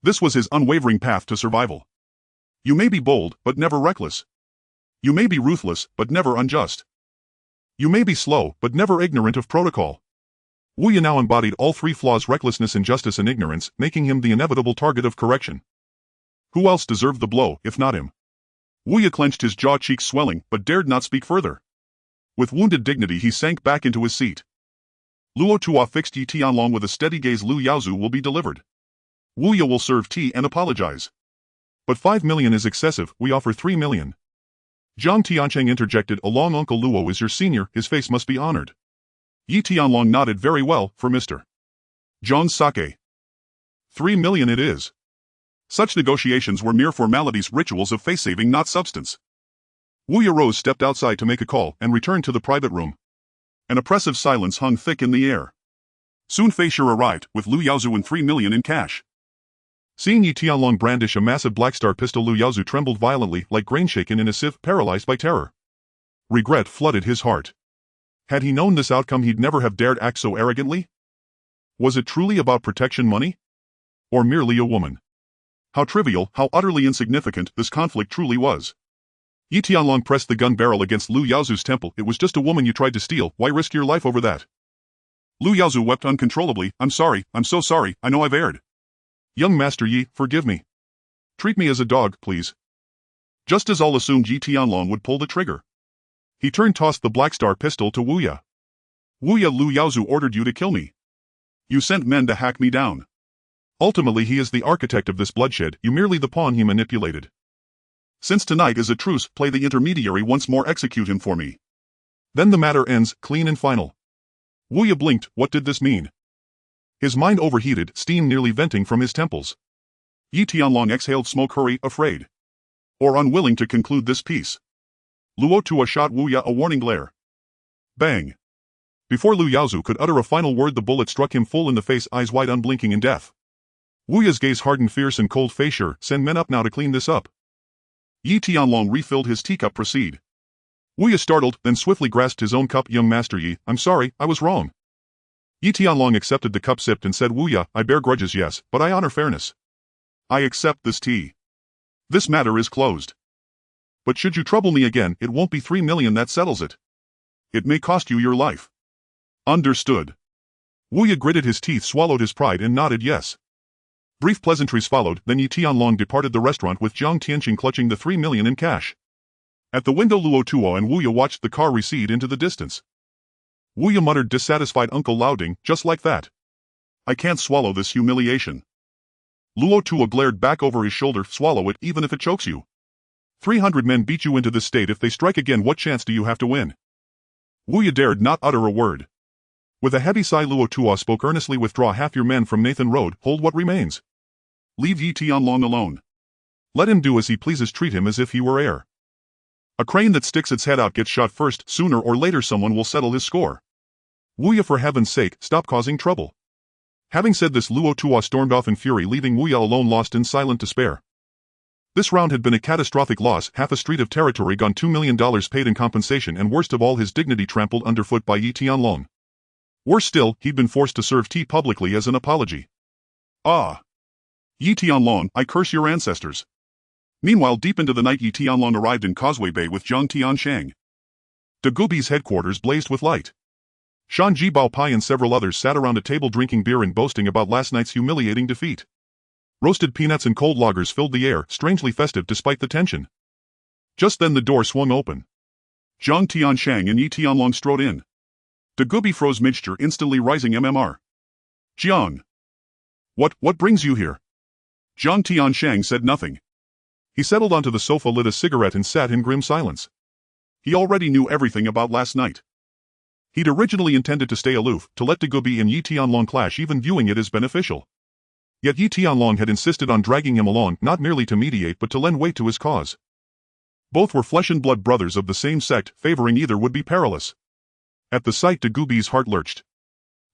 This was his unwavering path to survival. You may be bold, but never reckless. You may be ruthless, but never unjust. You may be slow, but never ignorant of protocol. Wu Ye now embodied all 3 flaws: recklessness, injustice, and ignorance, making him the inevitable target of correction. Who else deserved the blow, if not him? Wu Ye clenched his jaw, cheeks swelling, but dared not speak further. With wounded dignity, he sank back into his seat. Luo Tuo fixed Yi Tianlong with a steady gaze. Lu Yaozu will be delivered. Wu Ye will serve tea and apologize. But 5 million is excessive, we offer 3 million. Zhang Tiancheng interjected, along, Uncle Luo is your senior, his face must be honored. Yi Tianlong nodded. Very well, for Mr. Zhang Sake. 3 million it is. Such negotiations were mere formalities, rituals of face-saving, not substance. Wu Ye rose, stepped outside to make a call, and returned to the private room. An oppressive silence hung thick in the air. Soon Fei Shi arrived, with Lu Yaozu and 3 million in cash. Seeing Yi Tianlong brandish a massive Black Star pistol, Lu Yaozu trembled violently, like grain shaken in a sieve, paralyzed by terror. Regret flooded his heart. Had he known this outcome, he'd never have dared act so arrogantly. Was it truly about protection, money? Or merely a woman? How trivial, how utterly insignificant this conflict truly was. Yi Tianlong pressed the gun barrel against Lu Yaozu's temple. It was just a woman you tried to steal, why risk your life over that? Lu Yaozu wept uncontrollably. I'm sorry, I'm so sorry, I know I've erred. Young Master Yi, forgive me. Treat me as a dog, please. Just as all assumed, Yi Tianlong would pull the trigger. He tossed the Black Star pistol to Wu Ye. Wu Lu Yaozu ordered you to kill me. You sent men to hack me down. Ultimately he is the architect of this bloodshed, you merely the pawn he manipulated. Since tonight is a truce, play the intermediary once more, execute him for me. Then the matter ends, clean and final. Wu blinked, what did this mean? His mind overheated, steam nearly venting from his temples. Yi Tianlong exhaled smoke, hurry, afraid. Or unwilling to conclude this piece. Luo Tua shot Wu a warning glare. Bang. Before Lu Yaozu could utter a final word, the bullet struck him full in the face, eyes wide unblinking in death. Wu Ya's gaze hardened, fierce and cold face. Sure, send men up now to clean this up. Yi Tianlong refilled his teacup. Proceed. Wu Ya startled, then swiftly grasped his own cup. Young Master Yi, I'm sorry, I was wrong. Yi Tianlong accepted the cup, sipped and said, Wu Ya, I bear grudges, yes, but I honor fairness. I accept this tea. This matter is closed. But should you trouble me again, it won't be 3 million that settles it. It may cost you your life. Understood. Wu Ya gritted his teeth, swallowed his pride and nodded yes. Brief pleasantries followed, then Yi Tianlong departed the restaurant with Jiang Tianqing clutching the 3 million in cash. At the window, Luo Tuo and Wu Ya watched the car recede into the distance. Wu Ya muttered, dissatisfied, Uncle Laoding, just like that. I can't swallow this humiliation. Luo Tuo glared back over his shoulder, swallow it even if it chokes you. 300 men beat you into this state, if they strike again what chance do you have to win? Wu Ya dared not utter a word. With a heavy sigh, Luo Tuo spoke earnestly, withdraw half your men from Nathan Road, hold what remains. Leave Yi Tianlong alone. Let him do as he pleases, treat him as if he were air. A crane that sticks its head out gets shot first, sooner or later someone will settle his score. Wu Ya, for heaven's sake, stop causing trouble. Having said this, Luo Tuo stormed off in fury, leaving Wu Ya alone, lost in silent despair. This round had been a catastrophic loss, half a street of territory gone, $2 million paid in compensation, and worst of all, his dignity trampled underfoot by Yi Tianlong. Worse still, he'd been forced to serve tea publicly as an apology. Ah! Yi Tianlong, I curse your ancestors. Meanwhile, deep into the night, Yi Tianlong arrived in Causeway Bay with Zhang Tianshang. Dagubi's headquarters blazed with light. Shanji Baopai and several others sat around a table drinking beer and boasting about last night's humiliating defeat. Roasted peanuts and cold lagers filled the air, strangely festive despite the tension. Just then the door swung open. Zhang Tianshang and Yi Tianlong strode in. Dagubi froze mid-gesture, instantly rising MMR. Jiang. What brings you here? Zhang Tianshang said nothing. He settled onto the sofa, lit a cigarette and sat in grim silence. He already knew everything about last night. He'd originally intended to stay aloof, to let Dagubi and Yi Tianlong clash, even viewing it as beneficial. Yet Yi Tianlong had insisted on dragging him along, not merely to mediate but to lend weight to his cause. Both were flesh and blood brothers of the same sect, favoring either would be perilous. At the sight, Dagubi's heart lurched.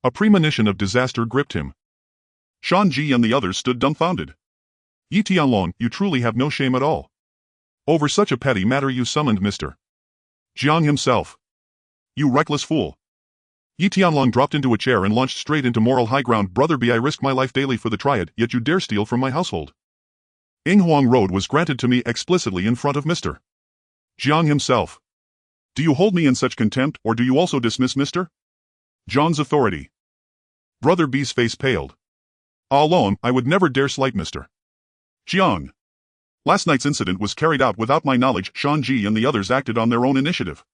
A premonition of disaster gripped him. Shanji and the others stood dumbfounded. Yi Tianlong, you truly have no shame at all. Over such a petty matter you summoned Mr. Jiang himself. You reckless fool. Yi Tianlong dropped into a chair and launched straight into moral high ground. Brother B, I risk my life daily for the triad, yet you dare steal from my household. Yinghuang Road was granted to me explicitly in front of Mr. Jiang himself. Do you hold me in such contempt, or do you also dismiss Mr. Jiang's authority? Brother B's face paled. Alone, I would never dare slight Mr. Jiang. Last night's incident was carried out without my knowledge. Shanji and the others acted on their own initiative.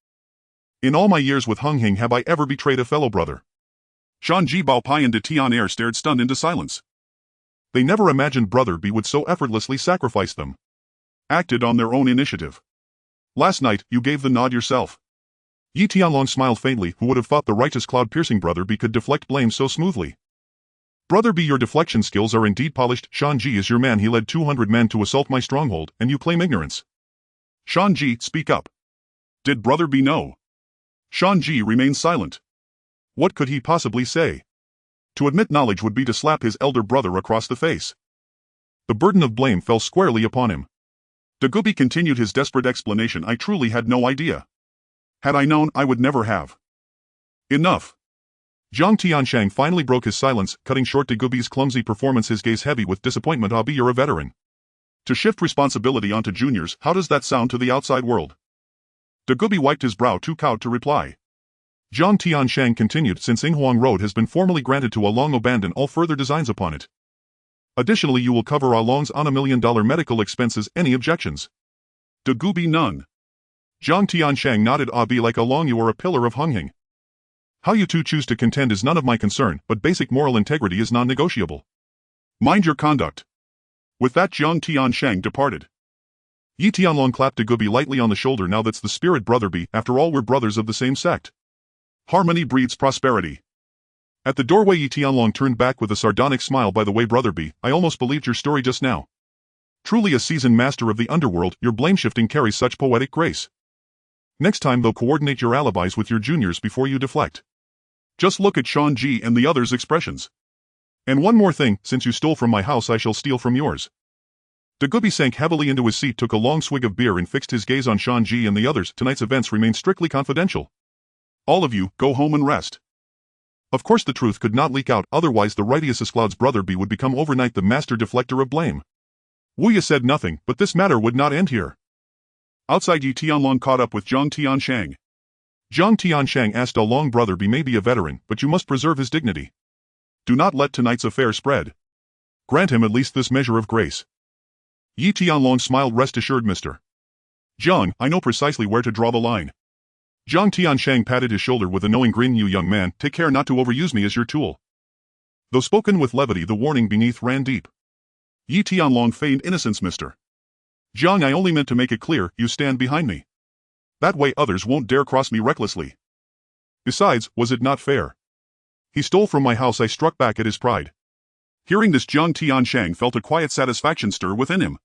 In all my years with Unhinged have I ever betrayed a fellow brother? Shanji Baopai and De Tianair stared stunned into silence. They never imagined Brother B would so effortlessly sacrifice them. Acted on their own initiative. Last night, you gave the nod yourself. Yi Tianlong smiled faintly, who would have thought the righteous cloud-piercing Brother B could deflect blame so smoothly. Brother B, your deflection skills are indeed polished. Shanji is your man, he led 200 men to assault my stronghold, and you claim ignorance. Shanji, speak up. Did Brother B know? Shanji remained silent. What could he possibly say? To admit knowledge would be to slap his elder brother across the face. The burden of blame fell squarely upon him. Dagubi continued his desperate explanation. I truly had no idea. Had I known, I would never have. Enough. Zhang Tianshang finally broke his silence, cutting short Dagubi's clumsy performance, his gaze heavy with disappointment. Abi, you're a veteran. To shift responsibility onto juniors, how does that sound to the outside world? Dagubi wiped his brow, too cowed to reply. Zhang Tianshang continued, since Yinghuang Road has been formally granted to Along, abandon all further designs upon it. Additionally, you will cover Along's on $1 million medical expenses. Any objections? Dagubi, none. Zhang Tianshang nodded. Abi, like Along, you are a pillar of Unhinged. How you two choose to contend is none of my concern, but basic moral integrity is non-negotiable. Mind your conduct. With that, Jiang Tianshang departed. Yi Tianlong clapped Dagubi lightly on the shoulder. Now that's the spirit, brotherby. After all, we're brothers of the same sect. Harmony breeds prosperity. At the doorway, Yi Tianlong turned back with a sardonic smile. By the way, brotherby, I almost believed your story just now. Truly a seasoned master of the underworld, your blame-shifting carries such poetic grace. Next time, though, coordinate your alibis with your juniors before you deflect. Just look at Sean G and the others' expressions. And one more thing, since you stole from my house, I shall steal from yours. Dagubi sank heavily into his seat, took a long swig of beer, and fixed his gaze on Sean G and the others. Tonight's events remain strictly confidential. All of you, go home and rest. Of course the truth could not leak out, otherwise the righteous Cloud's brother B would become overnight the master deflector of blame. Wu Ye said nothing, but this matter would not end here. Outside, Yi Tianlong caught up with Jiang Tianshang. Jiang Tianshang asked, Long brother B may be a veteran, but you must preserve his dignity. Do not let tonight's affair spread. Grant him at least this measure of grace. Yi Tianlong smiled. Rest assured, Mr. Jiang, I know precisely where to draw the line. Jiang Tianshang patted his shoulder with a knowing grin. You young man, take care not to overuse me as your tool. Though spoken with levity, the warning beneath ran deep. Yi Tianlong feigned innocence. Mr. Jiang, I only meant to make it clear, you stand behind me. That way others won't dare cross me recklessly. Besides, was it not fair? He stole from my house. I struck back at his pride. Hearing this, Jiang Tianshang felt a quiet satisfaction stir within him.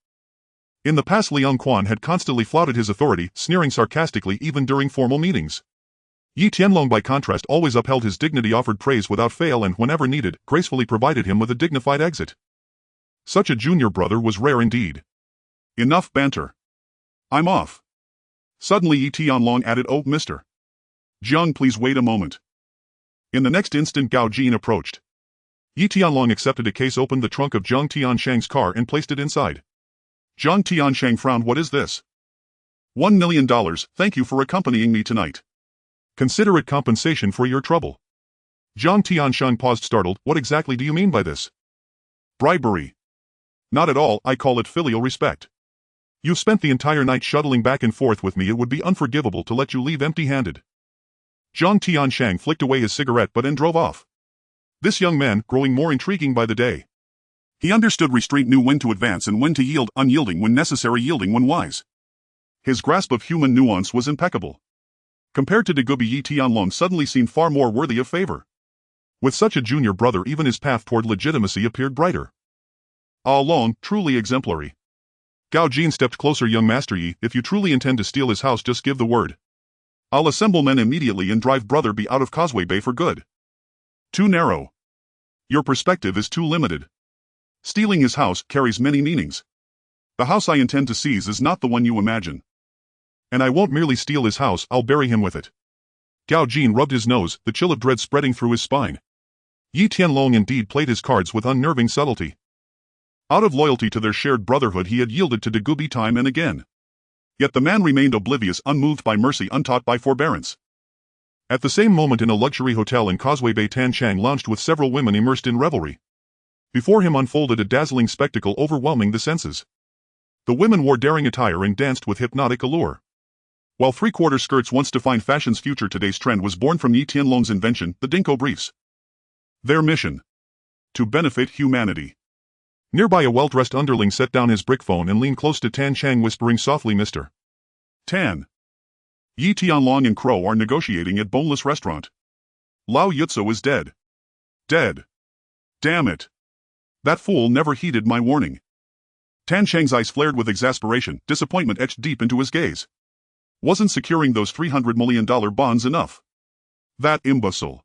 In the past, Liang Quan had constantly flouted his authority, sneering sarcastically even during formal meetings. Yi Tianlong, by contrast, always upheld his dignity, offered praise without fail, and whenever needed, gracefully provided him with a dignified exit. Such a junior brother was rare indeed. Enough banter. I'm off. Suddenly Yi Tianlong added, Oh, Mr. Jiang, please wait a moment. In the next instant, Gao Jin approached. Yi Tianlong accepted a case, opened the trunk of Jiang Tianshang's car, and placed it inside. Jiang Tianshang frowned. What is this? $1 million, thank you for accompanying me tonight. Consider it compensation for your trouble. Jiang Tianshang paused, startled. What exactly do you mean by this? Bribery. Not at all, I call it filial respect. You spent the entire night shuttling back and forth with me. It would be unforgivable to let you leave empty-handed. Jiang Tianshang flicked away his cigarette butt and drove off. This young man, growing more intriguing by the day. He understood restraint, knew when to advance and when to yield, unyielding when necessary, yielding when wise. His grasp of human nuance was impeccable. Compared to Dagubi, Yi Tianlong suddenly seemed far more worthy of favor. With such a junior brother, even his path toward legitimacy appeared brighter. Long, truly exemplary. Gao Jin stepped closer. Young Master Yi, if you truly intend to steal his house, just give the word. I'll assemble men immediately and drive Brother B out of Causeway Bay for good. Too narrow. Your perspective is too limited. Stealing his house carries many meanings. The house I intend to seize is not the one you imagine. And I won't merely steal his house, I'll bury him with it. Gao Jin rubbed his nose, the chill of dread spreading through his spine. Yi Tianlong indeed played his cards with unnerving subtlety. Out of loyalty to their shared brotherhood, he had yielded to Dagubi time and again. Yet the man remained oblivious, unmoved by mercy, untaught by forbearance. At the same moment, in a luxury hotel in Causeway Bay, Tan Chang lounged with several women immersed in revelry. Before him unfolded a dazzling spectacle overwhelming the senses. The women wore daring attire and danced with hypnotic allure. While three-quarter skirts once defined fashion's future, today's trend was born from Yi Tianlong's invention, the Dinko briefs. Their mission? To benefit humanity. Nearby, a well-dressed underling set down his brick phone and leaned close to Tan Chang, whispering softly, Mr. Tan. Yi Tianlong and Crow are negotiating at Boneless Restaurant. Lao Yutso is dead. Dead. Damn it. That fool never heeded my warning. Tan Chang's eyes flared with exasperation, disappointment etched deep into his gaze. Wasn't securing those $300 million bonds enough? That imbecile.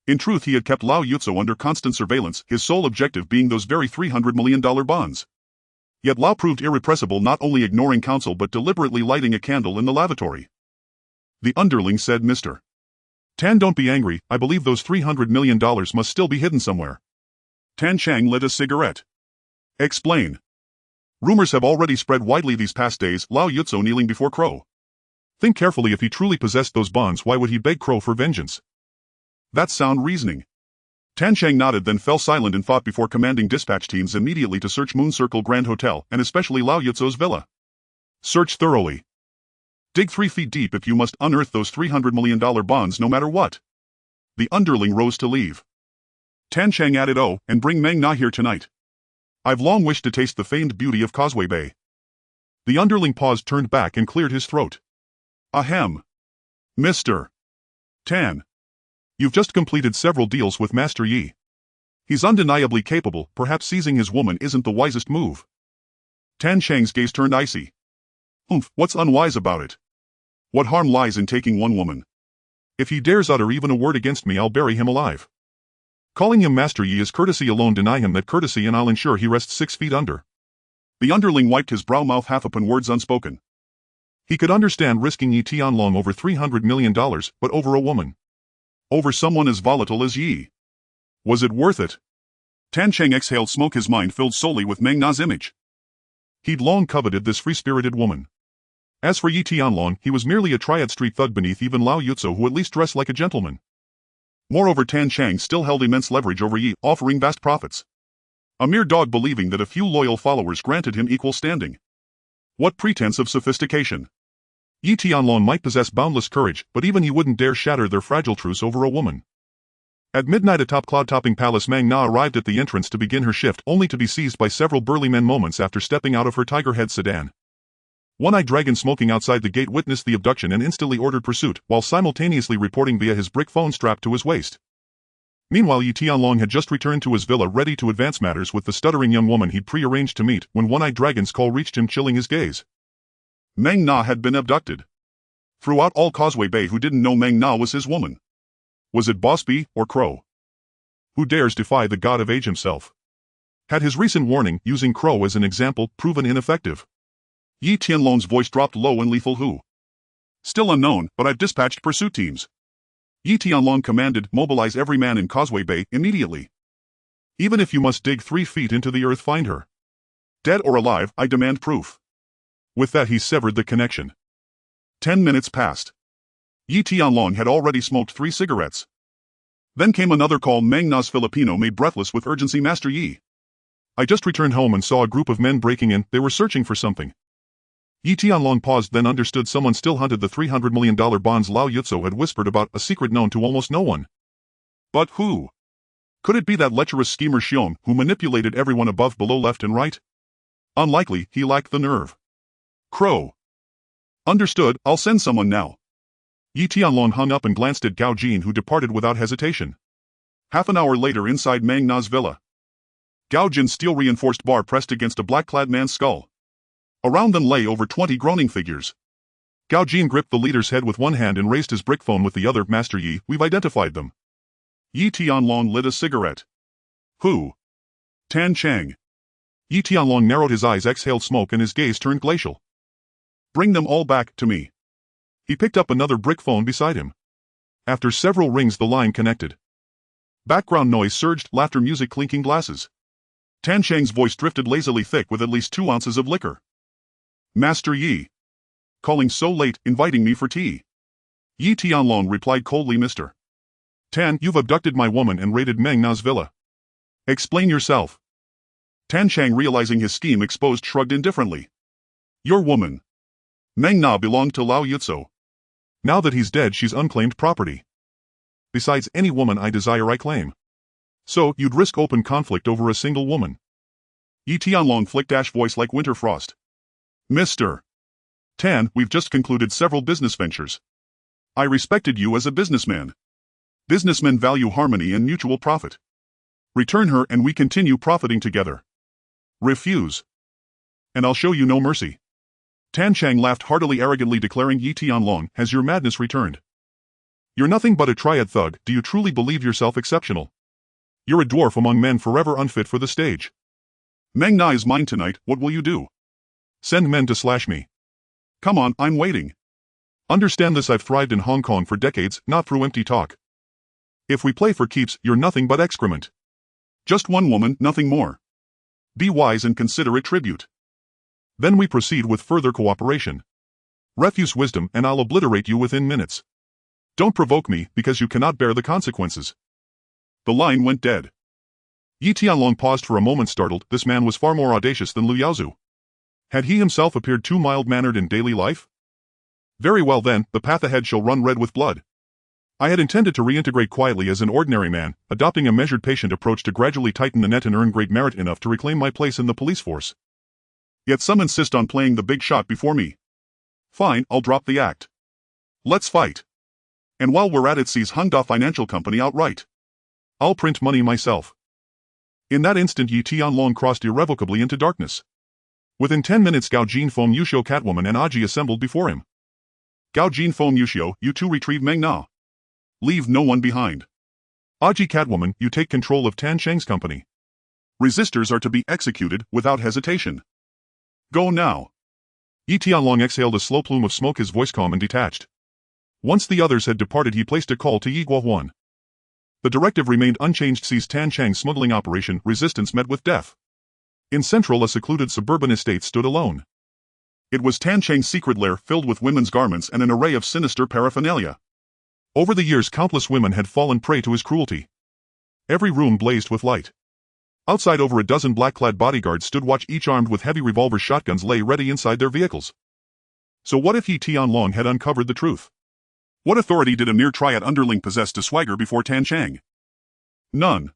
In truth, he had kept Lao Yutso under constant surveillance, his sole objective being those very $300 million bonds. Yet Lao proved irrepressible, not only ignoring counsel but deliberately lighting a candle in the lavatory. The underling said, Mr. Tan, don't be angry, I believe those $300 million must still be hidden somewhere. Tan Chang lit a cigarette. Explain. Rumors have already spread widely these past days, Lao Yutso kneeling before Crow. Think carefully, if he truly possessed those bonds, why would he beg Crow for vengeance? That's sound reasoning. Tan Chang nodded, then fell silent in thought before commanding dispatch teams immediately to search Moon Circle Grand Hotel, and especially Lao Yutso's villa. Search thoroughly. Dig 3 feet deep if you must unearth those $300 million bonds no matter what. The underling rose to leave. Tan Chang added, "Oh, and bring Meng Na here tonight. I've long wished to taste the famed beauty of Causeway Bay." The underling paused, turned back and cleared his throat. "Ahem. Mr. Tan. You've just completed several deals with Master Yi. He's undeniably capable, perhaps seizing his woman isn't the wisest move." Tan Chang's gaze turned icy. What's unwise about it? What harm lies in taking one woman? If he dares utter even a word against me, I'll bury him alive. Calling him Master Yi is courtesy alone. Deny him that courtesy and I'll ensure he rests 6 feet under. The underling wiped his brow, mouth half open, words unspoken. He could understand risking Yi Tianlong over $300 million, but over a woman? Over someone as volatile as Yi? Was it worth it? Tan Chang exhaled smoke, his mind filled solely with Meng Na's image. He'd long coveted this free-spirited woman. As for Yi Tianlong, he was merely a triad street thug beneath even Lao Yutso, who at least dressed like a gentleman. Moreover, Tan Chang still held immense leverage over Yi, offering vast profits. A mere dog believing that a few loyal followers granted him equal standing. What pretense of sophistication? Yi Tianlong might possess boundless courage, but even he wouldn't dare shatter their fragile truce over a woman. At midnight atop cloud-topping Palace, Meng Na arrived at the entrance to begin her shift, only to be seized by several burly men moments after stepping out of her tiger-head sedan. One-eyed dragon smoking outside the gate witnessed the abduction and instantly ordered pursuit, while simultaneously reporting via his brick phone strapped to his waist. Meanwhile, Yi Tianlong had just returned to his villa, ready to advance matters with the stuttering young woman he'd pre-arranged to meet, when One-Eyed Dragon's call reached him, chilling his gaze. Meng Na had been abducted. Throughout all Causeway Bay, who didn't know Meng Na was his woman? Was it Boss B or Crow? Who dares defy the god of age himself? Had his recent warning, using Crow as an example, proven ineffective? Yi Tianlong's voice dropped low and lethal. Who? Still unknown, but I've dispatched pursuit teams. Yi Tianlong commanded, mobilize every man in Causeway Bay, immediately. Even if you must dig 3 feet into the earth, find her. Dead or alive, I demand proof. With that he severed the connection. 10 minutes passed. Yi Tianlong had already smoked 3 cigarettes. Then came another call. Meng Na's Filipino made breathless with urgency. Master Yi. I just returned home and saw a group of men breaking in. They were searching for something. Yi Tianlong paused, then understood someone still hunted the $300 million bonds Lao Yutso had whispered about, a secret known to almost no one. But who? Could it be that lecherous schemer Xiong, who manipulated everyone above, below, left and right? Unlikely, he lacked the nerve. Crow. Understood, I'll send someone now. Yi Tianlong hung up and glanced at Gao Jin, who departed without hesitation. Half an hour later, inside Meng Na's villa. Gao Jin's steel-reinforced bar pressed against a black-clad man's skull. Around them lay over 20 groaning figures. Gao Jin gripped the leader's head with one hand and raised his brick phone with the other. Master Yi, we've identified them. Yi Tianlong lit a cigarette. Who? Tan Chang. Yi Tianlong narrowed his eyes, exhaled smoke, and his gaze turned glacial. Bring them all back to me. He picked up another brick phone beside him. After several rings, the line connected. Background noise surged, laughter, music, clinking glasses. Tan Chang's voice drifted lazily thick with at least 2 ounces of liquor. Master Yi. Calling so late, inviting me for tea. Yi Tianlong replied coldly. Mr. Tan, you've abducted my woman and raided Meng Na's villa. Explain yourself. Tan Chang, realizing his scheme exposed, shrugged indifferently. Your woman. Meng Na belonged to Lao Yutso. Now that he's dead, she's unclaimed property. Besides, any woman I desire I claim. So, you'd risk open conflict over a single woman? Yi Tianlong flicked ash voice like winter frost. Mr. Tan, we've just concluded several business ventures. I respected you as a businessman. Businessmen value harmony and mutual profit. Return her and we continue profiting together. Refuse. And I'll show you no mercy. Tan Chang laughed heartily, arrogantly declaring, Yi Tianlong, has your madness returned? You're nothing but a triad thug. Do you truly believe yourself exceptional? You're a dwarf among men, forever unfit for the stage. Meng Na is mine tonight, what will you do? Send men to slash me. Come on, I'm waiting. Understand this, I've thrived in Hong Kong for decades, not through empty talk. If we play for keeps, you're nothing but excrement. Just one woman, nothing more. Be wise and consider it tribute. Then we proceed with further cooperation. Refuse wisdom and I'll obliterate you within minutes. Don't provoke me, because you cannot bear the consequences. The line went dead. Yi Tianlong paused for a moment, startled. This man was far more audacious than Liu Yaozu. Had he himself appeared too mild-mannered in daily life? Very well then, the path ahead shall run red with blood. I had intended to reintegrate quietly as an ordinary man, adopting a measured patient approach to gradually tighten the net and earn great merit enough to reclaim my place in the police force. Yet some insist on playing the big shot before me. Fine, I'll drop the act. Let's fight. And while we're at it, seize Hongda Financial Company outright. I'll print money myself. In that instant, Yi Tianlong crossed irrevocably into darkness. Within 10 minutes, Gao Jin, Feng Yuxiu, Catwoman, and Aji assembled before him. Gao Jin, Feng Yuxiu, you two retrieve Meng Na. Leave no one behind. Aji, Catwoman, you take control of Tan Cheng's company. Resistors are to be executed without hesitation. Go now. Yi Tianlong exhaled a slow plume of smoke, his voice calm and detached. Once the others had departed, he placed a call to Yi Guohuan. The directive remained unchanged: seize Tan Cheng's smuggling operation. Resistance met with death. In central, a secluded suburban estate stood alone. It was Tan Cheng's secret lair, filled with women's garments and an array of sinister paraphernalia. Over the years, countless women had fallen prey to his cruelty. Every room blazed with light. Outside, over a dozen black-clad bodyguards stood watch, each armed with heavy revolver shotguns lay ready inside their vehicles. So what if Yi Tianlong had uncovered the truth? What authority did a mere triad underling possess to swagger before Tan Cheng? None.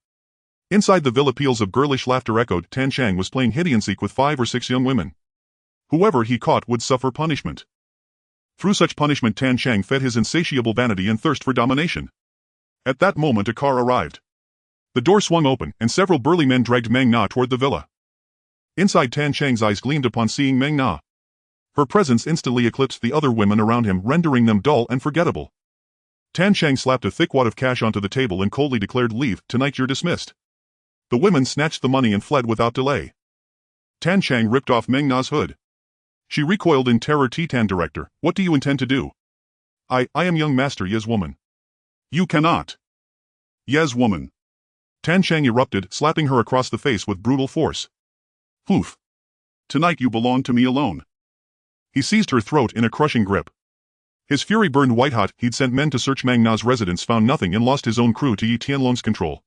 Inside the villa, peals of girlish laughter echoed. Tan Cheng was playing hide and seek with 5 or 6 young women. Whoever he caught would suffer punishment. Through such punishment, Tan Cheng fed his insatiable vanity and thirst for domination. At that moment, a car arrived. The door swung open, and several burly men dragged Meng Na toward the villa. Inside, Tan Cheng's eyes gleamed upon seeing Meng Na. Her presence instantly eclipsed the other women around him, rendering them dull and forgettable. Tan Cheng slapped a thick wad of cash onto the table and coldly declared, "Leave, tonight you're dismissed." The women snatched the money and fled without delay. Tan Cheng ripped off Meng Na's hood. She recoiled in terror. "Titan Director, what do you intend to do?" I am young Master Ye's woman." "You cannot." "Ye's woman." Tan Cheng erupted, slapping her across the face with brutal force. "Poof. Tonight you belong to me alone." He seized her throat in a crushing grip. His fury burned white-hot. He'd sent men to search Meng Na's residence, found nothing, and lost his own crew to Yi Tianlong's control.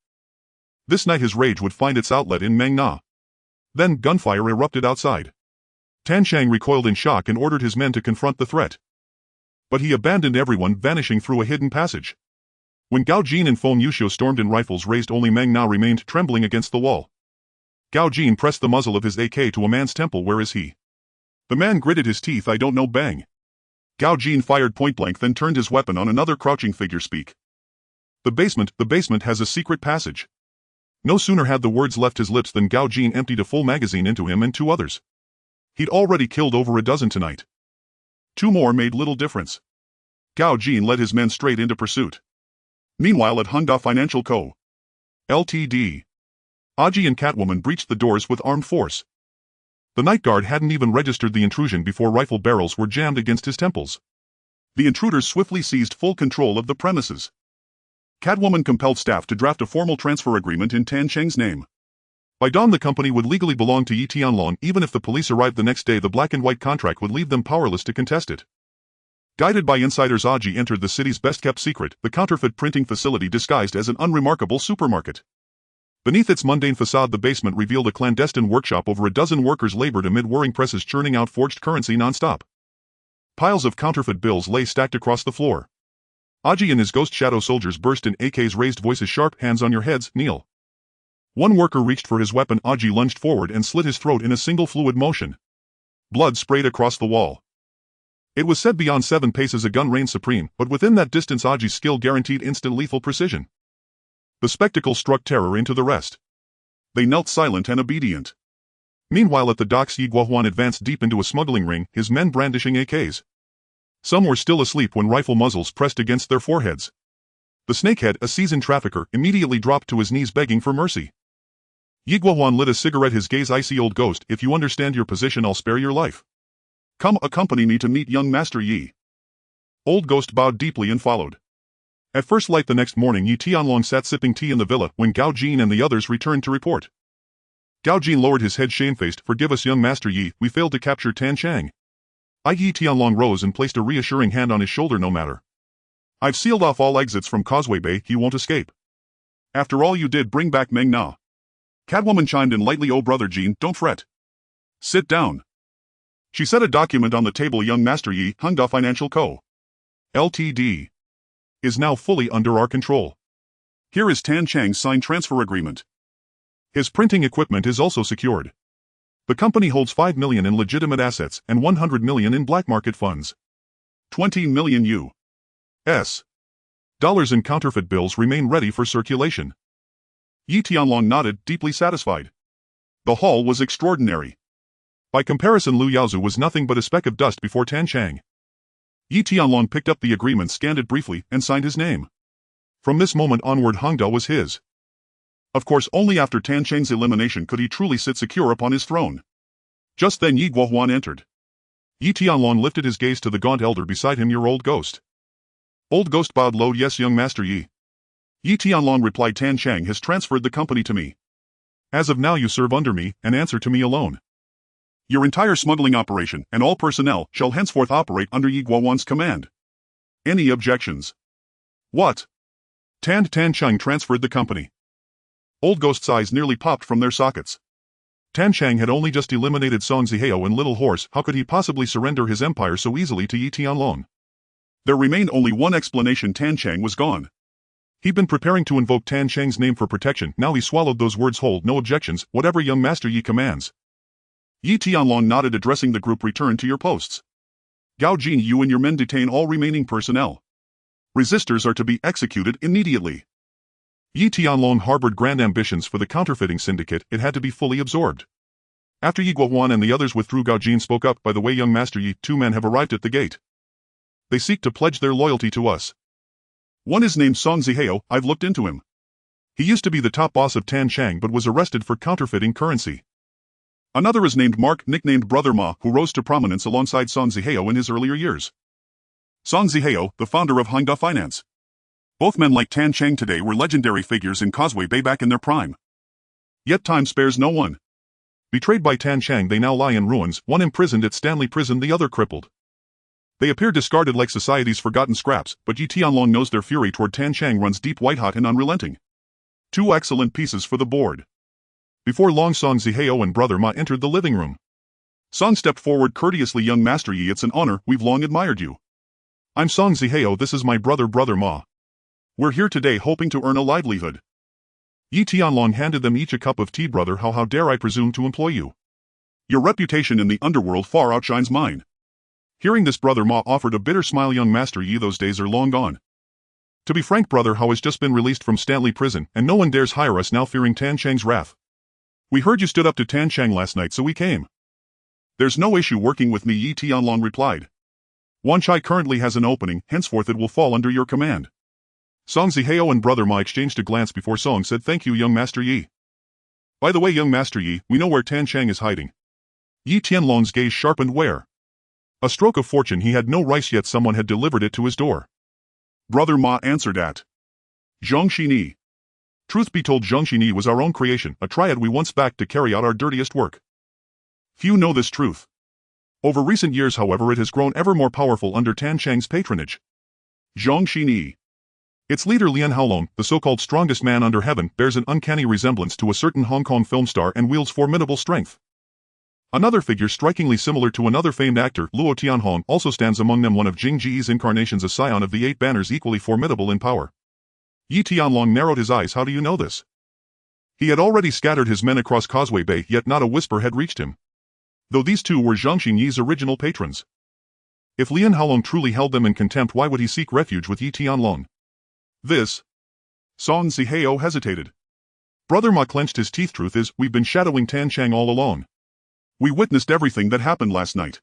This night his rage would find its outlet in Meng Na. Then gunfire erupted outside. Tan Cheng recoiled in shock and ordered his men to confront the threat. But he abandoned everyone, vanishing through a hidden passage. When Gao Jin and Feng Yuxiu stormed in, rifles raised, only Meng Na remained trembling against the wall. Gao Jin pressed the muzzle of his AK to a man's temple. "Where is he?" The man gritted his teeth. "I don't know." Bang. Gao Jin fired point-blank, then turned his weapon on another crouching figure. "Speak." The basement has a secret passage." No sooner had the words left his lips than Gao Jin emptied a full magazine into him and 2 others. He'd already killed over a dozen tonight. 2 more made little difference. Gao Jin led his men straight into pursuit. Meanwhile, at Hongda Financial Co. Ltd., Aji and Catwoman breached the doors with armed force. The night guard hadn't even registered the intrusion before rifle barrels were jammed against his temples. The intruders swiftly seized full control of the premises. Catwoman compelled staff to draft a formal transfer agreement in Tan Cheng's name. By dawn, the company would legally belong to Yi Tianlong. Even if the police arrived the next day, the black and white contract would leave them powerless to contest it. Guided by insiders, Aji entered the city's best-kept secret, the counterfeit printing facility disguised as an unremarkable supermarket. Beneath its mundane facade, the basement revealed a clandestine workshop. Over a dozen workers labored amid whirring presses, churning out forged currency non-stop. Piles of counterfeit bills lay stacked across the floor. Aji and his ghost shadow soldiers burst in, AKs raised, voices sharp. "Hands on your heads, kneel." One worker reached for his weapon. Aji lunged forward and slit his throat in a single fluid motion. Blood sprayed across the wall. It was said beyond 7 paces a gun reigned supreme, but within that distance Aji's skill guaranteed instant lethal precision. The spectacle struck terror into the rest. They knelt silent and obedient. Meanwhile, at the docks, Yi Guohuan advanced deep into a smuggling ring, his men brandishing AKs. Some were still asleep when rifle muzzles pressed against their foreheads. The snakehead, a seasoned trafficker, immediately dropped to his knees begging for mercy. Yi Guohuan lit a cigarette, his gaze icy. "Old ghost, if you understand your position, I'll spare your life. Come, accompany me to meet young Master Yi." Old ghost bowed deeply and followed. At first light the next morning, Yi Tianlong sat sipping tea in the villa when Gao Jin and the others returned to report. Gao Jin lowered his head shamefaced. "Forgive us, young Master Yi, we failed to capture Tan Cheng." Yi Tianlong rose and placed a reassuring hand on his shoulder. "No matter. I've sealed off all exits from Causeway Bay, he won't escape. After all you did bring back Meng Na." Catwoman chimed in lightly. "Oh brother Jin, don't fret. Sit down." She set a document on the table. "Young Master Yi, Hongda Financial Co. Ltd. is now fully under our control. Here is Tan Chang's signed transfer agreement. His printing equipment is also secured. The company holds 5 million in legitimate assets and 100 million in black market funds. 20 million U.S. dollars in counterfeit bills remain ready for circulation. Yi Tianlong nodded, deeply satisfied. The haul was extraordinary. By comparison, Lu Yaozu was nothing but a speck of dust before Tan Chang. Yi Tianlong picked up the agreement, scanned it briefly, and signed his name. From this moment onward, Hangda was his. Of course, only after Tan Chang's elimination could he truly sit secure upon his throne. Just then Yi Guohuan entered. Yi Tianlong lifted his gaze to the gaunt elder beside him. Your old ghost. Old ghost bowed low. Yes, young master Yi. Yi Tianlong replied, Tan Chang has transferred the company to me. As of now you serve under me and answer to me alone. Your entire smuggling operation and all personnel shall henceforth operate under Yi Guohuan's command. Any objections? What? Tan Chang transferred the company. Old Ghost's eyes nearly popped from their sockets. Tan Chang had only just eliminated Song Zihao and Little Horse. How could he possibly surrender his empire so easily to Yi Tianlong? There remained only one explanation. Tan Chang was gone. He'd been preparing to invoke Tan Chang's name for protection. Now he swallowed those words whole. No objections, whatever young master Yi commands. Yi Tianlong nodded, addressing the group. Return to your posts. Gao Jin, you and your men detain all remaining personnel. Resistors are to be executed immediately. Yi Tianlong harbored grand ambitions for the counterfeiting syndicate. It had to be fully absorbed. After Yi Guohuan and the others withdrew, Gao Jin spoke up. By the way, young master Yi, 2 men have arrived at the gate. They seek to pledge their loyalty to us. One is named Song Zihao. I've looked into him. He used to be the top boss of Tan Chang but was arrested for counterfeiting currency. Another is named Mark, nicknamed Brother Ma, who rose to prominence alongside Song Zihao in his earlier years. Song Zihao, the founder of Hangda Finance. Both men, like Tan Chang today, were legendary figures in Causeway Bay back in their prime. Yet time spares no one. Betrayed by Tan Chang, they now lie in ruins, one imprisoned at Stanley Prison, the other crippled. They appear discarded like society's forgotten scraps, but Yi Tianlong knows their fury toward Tan Chang runs deep, white-hot and unrelenting. 2 excellent pieces for the board. Before long, Song Zihao and Brother Ma entered the living room. Song stepped forward courteously. Young Master Yi, it's an honor, we've long admired you. I'm Song Zihao, this is my brother Brother Ma. We're here today hoping to earn a livelihood. Yi Tianlong handed them each a cup of tea. Brother, how dare I presume to employ you? Your reputation in the underworld far outshines mine. Hearing this, Brother Ma offered a bitter smile. Young Master Yi, those days are long gone. To be frank, Brother Hao has just been released from Stanley Prison, and no one dares hire us now, fearing Tan Chang's wrath. We heard you stood up to Tan Chang last night, so we came. There's no issue working with me, Yi Tianlong replied. Wan Chai currently has an opening, henceforth it will fall under your command. Song Zihao and Brother Ma exchanged a glance before Song said, thank you, young Master Yi. By the way, young Master Yi, we know where Tan Chang is hiding. Yi Tianlong's gaze sharpened. Where? A stroke of fortune, he had no rice yet someone had delivered it to his door. Brother Ma answered at Zhongxini. Truth be told, Zhongxini was our own creation, a triad we once backed to carry out our dirtiest work. Few know this truth. Over recent years, however, it has grown ever more powerful under Tan Chang's patronage. Zhongxini. Its leader Lian Haolong, the so-called strongest man under heaven, bears an uncanny resemblance to a certain Hong Kong film star and wields formidable strength. Another figure strikingly similar to another famed actor, Luo Tianhong, also stands among them, one of Jing Ji's incarnations, a scion of the 8 banners, equally formidable in power. Yi Tianlong narrowed his eyes. How do you know this? He had already scattered his men across Causeway Bay, yet not a whisper had reached him. Though these two were Zhang Xinyi's original patrons. If Lian Haolong truly held them in contempt, why would he seek refuge with Yi Tianlong? This. Song Zihao hesitated. Brother Ma clenched his teeth. Truth is, we've been shadowing Tan Chang all along. We witnessed everything that happened last night.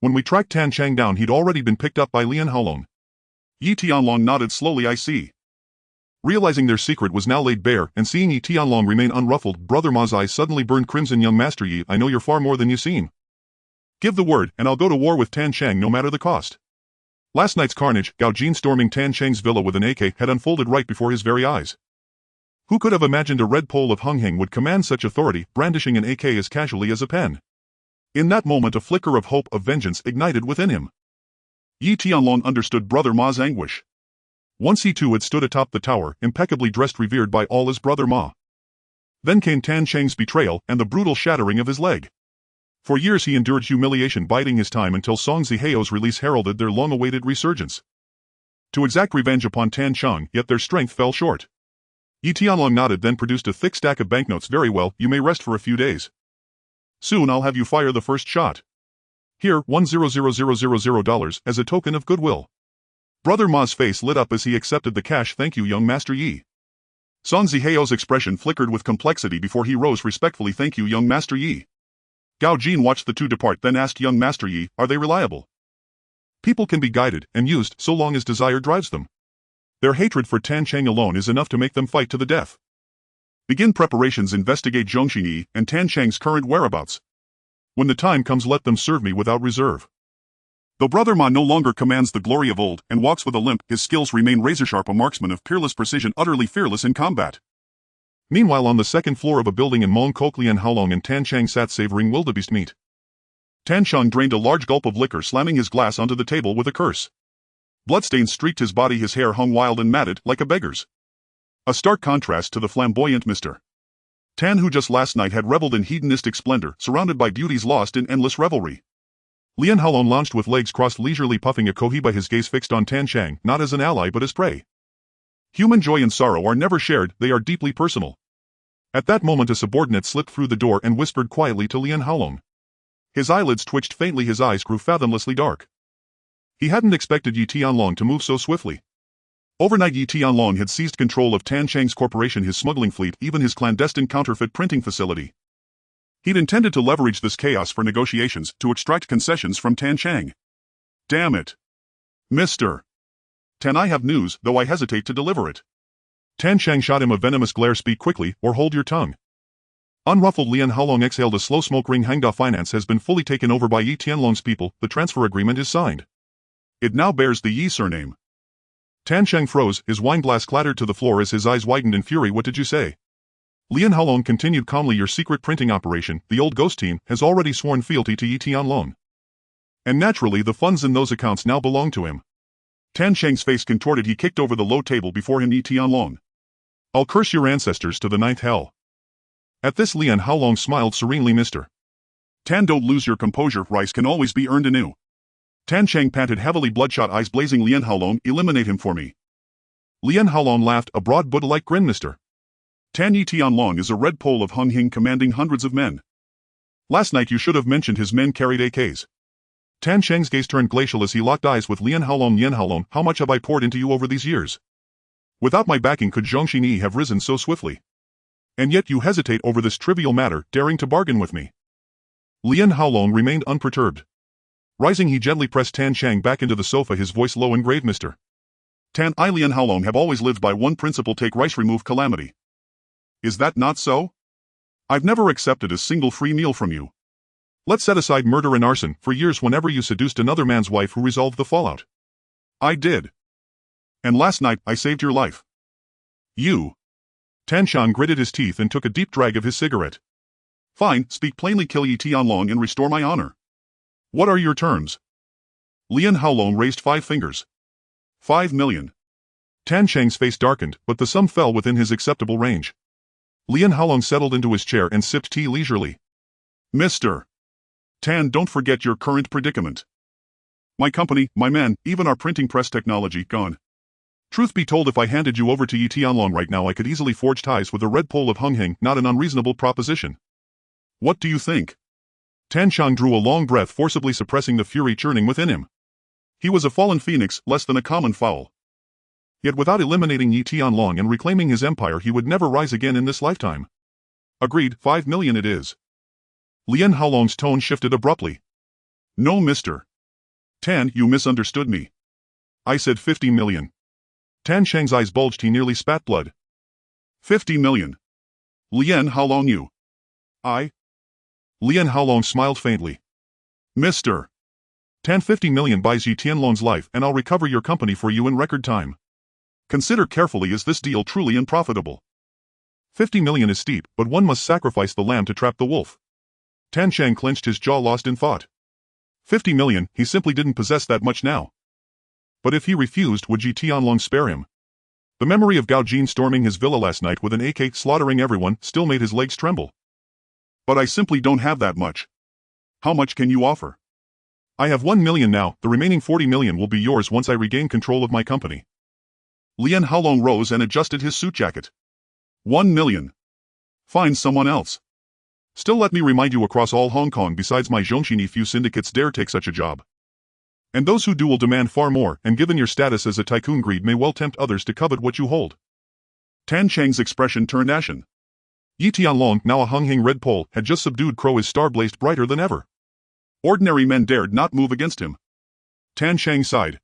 When we tracked Tan Chang down, he'd already been picked up by Lian Haolong. Yi Tianlong nodded slowly. I see. Realizing their secret was now laid bare, and seeing Yi Tianlong remain unruffled, Brother Ma's eyes suddenly burned crimson. Young Master Yi, I know you're far more than you seem. Give the word, and I'll go to war with Tan Chang no matter the cost. Last night's carnage, Gao Jin storming Tan Chang's villa with an AK, had unfolded right before his very eyes. Who could have imagined a red pole of Unhinged would command such authority, brandishing an AK as casually as a pen? In that moment, a flicker of hope, of vengeance, ignited within him. Yi Tianlong understood Brother Ma's anguish. Once he too had stood atop the tower, impeccably dressed, revered by all as Brother Ma. Then came Tan Chang's betrayal and the brutal shattering of his leg. For years he endured humiliation, biding his time until Song Zihao's release heralded their long-awaited resurgence. to exact revenge upon Tan Cheng, yet their strength fell short. Yi Tianlong nodded, then produced a thick stack of banknotes. Very well, you may rest for a few days. Soon I'll have you fire the first shot. Here, $1,000,000 as a token of goodwill. Brother Ma's face lit up as he accepted the cash. Thank you, young Master Yi. Sun Ziheo's expression flickered with complexity before he rose respectfully. Thank you, young Master Yi. Gao Jin watched the two depart, then asked young Master Yi, are they reliable? People can be guided and used so long as desire drives them. Their hatred for Tan Cheng alone is enough to make them fight to the death. Begin preparations. Investigate Zhongxin Yi and Tan Cheng's current whereabouts. When the time comes, let them serve me without reserve. Though Brother Ma no longer commands the glory of old and walks with a limp, his skills remain razor-sharp, a marksman of peerless precision, utterly fearless in combat. Meanwhile, on the second floor of a building in Mongkok, Lian Haolong and Tan Cheng sat savoring wildebeest meat. Tan Cheng drained a large gulp of liquor, slamming his glass onto the table with a curse. Bloodstains streaked his body, his hair hung wild and matted like a beggar's. A stark contrast to the flamboyant Mr. Tan who just last night had reveled in hedonistic splendor, surrounded by beauties lost in endless revelry. Lian Haolong lounged with legs crossed, leisurely puffing a cohiba, his gaze fixed on Tan Cheng, not as an ally but as prey. Human joy and sorrow are never shared, they are deeply personal. At that moment a subordinate slipped through the door and whispered quietly to Lian Haolong. His eyelids twitched faintly, his eyes grew fathomlessly dark. He hadn't expected Yi Tianlong to move so swiftly. Overnight Yi Tianlong had seized control of Tan Cheng's corporation, his smuggling fleet, even his clandestine counterfeit printing facility. He'd intended to leverage this chaos for negotiations, to extract concessions from Tan Cheng. Damn it. Mr. Tan, I have news, though I hesitate to deliver it. Tan Cheng shot him a venomous glare. Speak quickly, or hold your tongue. Unruffled, Lian Haolong exhaled a slow smoke ring. Hangda Finance has been fully taken over by Yi Tianlong's people, the transfer agreement is signed. It now bears the Yi surname. Tan Cheng froze, his wineglass clattered to the floor as his eyes widened in fury. What did you say? Lian Haolong continued calmly. Your secret printing operation, the old ghost team, has already sworn fealty to Yi Tianlong. And naturally the funds in those accounts now belong to him. Tan Cheng's face contorted. He kicked over the low table before him. Yi Tianlong. I'll curse your ancestors to the ninth hell. At this Lian Haolong smiled serenely. Mr. Tan, don't lose your composure, rice can always be earned anew. Tan Cheng panted heavily, bloodshot eyes blazing. Lian Haolong, eliminate him for me. Lian Haolong laughed, a broad Buddha-like grin. Mr. Tan, Yi Tianlong is a red pole of Unhinged commanding hundreds of men. Last night you should have mentioned his men carried AKs. Tan Cheng's gaze turned glacial as he locked eyes with Lian Haolong. Lian Haolong, how much have I poured into you over these years? Without my backing could Zhongxin Yi have risen so swiftly? And yet you hesitate over this trivial matter, daring to bargain with me. Lian Haolong remained unperturbed. Rising, he gently pressed Tan Cheng back into the sofa, his voice low and grave. Mr. Tan, I Lian Haolong have always lived by one principle: take rice, remove calamity. Is that not so? I've never accepted a single free meal from you. Let's set aside murder and arson. For years whenever you seduced another man's wife who resolved the fallout. I did. And last night I saved your life. You. Tan Cheng gritted his teeth and took a deep drag of his cigarette. Fine, speak plainly. Kill Yi Tianlong and restore my honor. What are your terms? Lian Haolong raised 5 fingers. 5 million. Tan Cheng's face darkened, but the sum fell within his acceptable range. Lian Haolong settled into his chair and sipped tea leisurely. Mr. Tan, don't forget your current predicament. My company, my men, even our printing press technology, gone. Truth be told, if I handed you over to Yi Tianlong right now I could easily forge ties with the red pole of Unhinged, not an unreasonable proposition. What do you think? Tan Cheng drew a long breath, forcibly suppressing the fury churning within him. He was a fallen phoenix, less than a common fowl. Yet without eliminating Yi Tianlong and reclaiming his empire he would never rise again in this lifetime. Agreed, 5 million it is. Lian Haolong's tone shifted abruptly. No, Mr. Tan, you misunderstood me. I said 50 million. Tan Cheng's eyes bulged, he nearly spat blood. 50 million. Lian Haolong, you. Lian Haolong smiled faintly. Mr. Tan, 50 million buys Yi Tianlong's life and I'll recover your company for you in record time. Consider carefully, is this deal truly unprofitable? 50 million is steep, but one must sacrifice the lamb to trap the wolf. Tan Cheng clenched his jaw, lost in thought. 50 million, he simply didn't possess that much now. But if he refused, would Yi Tianlong spare him? The memory of Gao Jin storming his villa last night with an AK, slaughtering everyone, still made his legs tremble. But I simply don't have that much. How much can you offer? I have 1 million now, the remaining 40 million will be yours once I regain control of my company. Lian Haolong rose and adjusted his suit jacket. 1 million. Find someone else. Still, let me remind you, across all Hong Kong besides my Zhongxini, few syndicates dare take such a job. And those who do will demand far more, and given your status as a tycoon, greed may well tempt others to covet what you hold. Tan Chang's expression turned ashen. Yi Tianlong, now a Hung Hing red pole, had just subdued Crow. His star blazed brighter than ever. Ordinary men dared not move against him. Tan Chang sighed.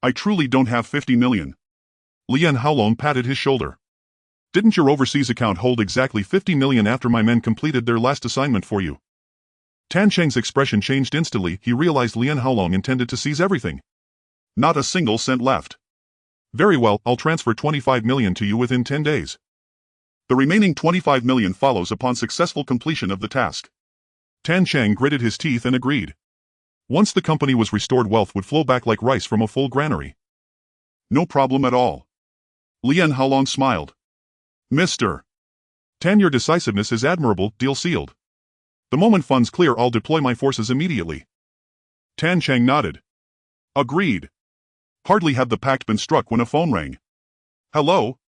I truly don't have 50 million. Lian Haolong patted his shoulder. Didn't your overseas account hold exactly 50 million after my men completed their last assignment for you? Tan Chang's expression changed instantly. He realized Lian Haolong intended to seize everything. Not a single cent left. Very well, I'll transfer 25 million to you within 10 days. The remaining 25 million follows upon successful completion of the task. Tan Chang gritted his teeth and agreed. Once the company was restored, wealth would flow back like rice from a full granary. No problem at all. Lian Haolong smiled. Mr. Tan, your decisiveness is admirable, deal sealed. The moment funds clear, I'll deploy my forces immediately. Tan Chang nodded. Agreed. Hardly had the pact been struck when a phone rang. Hello?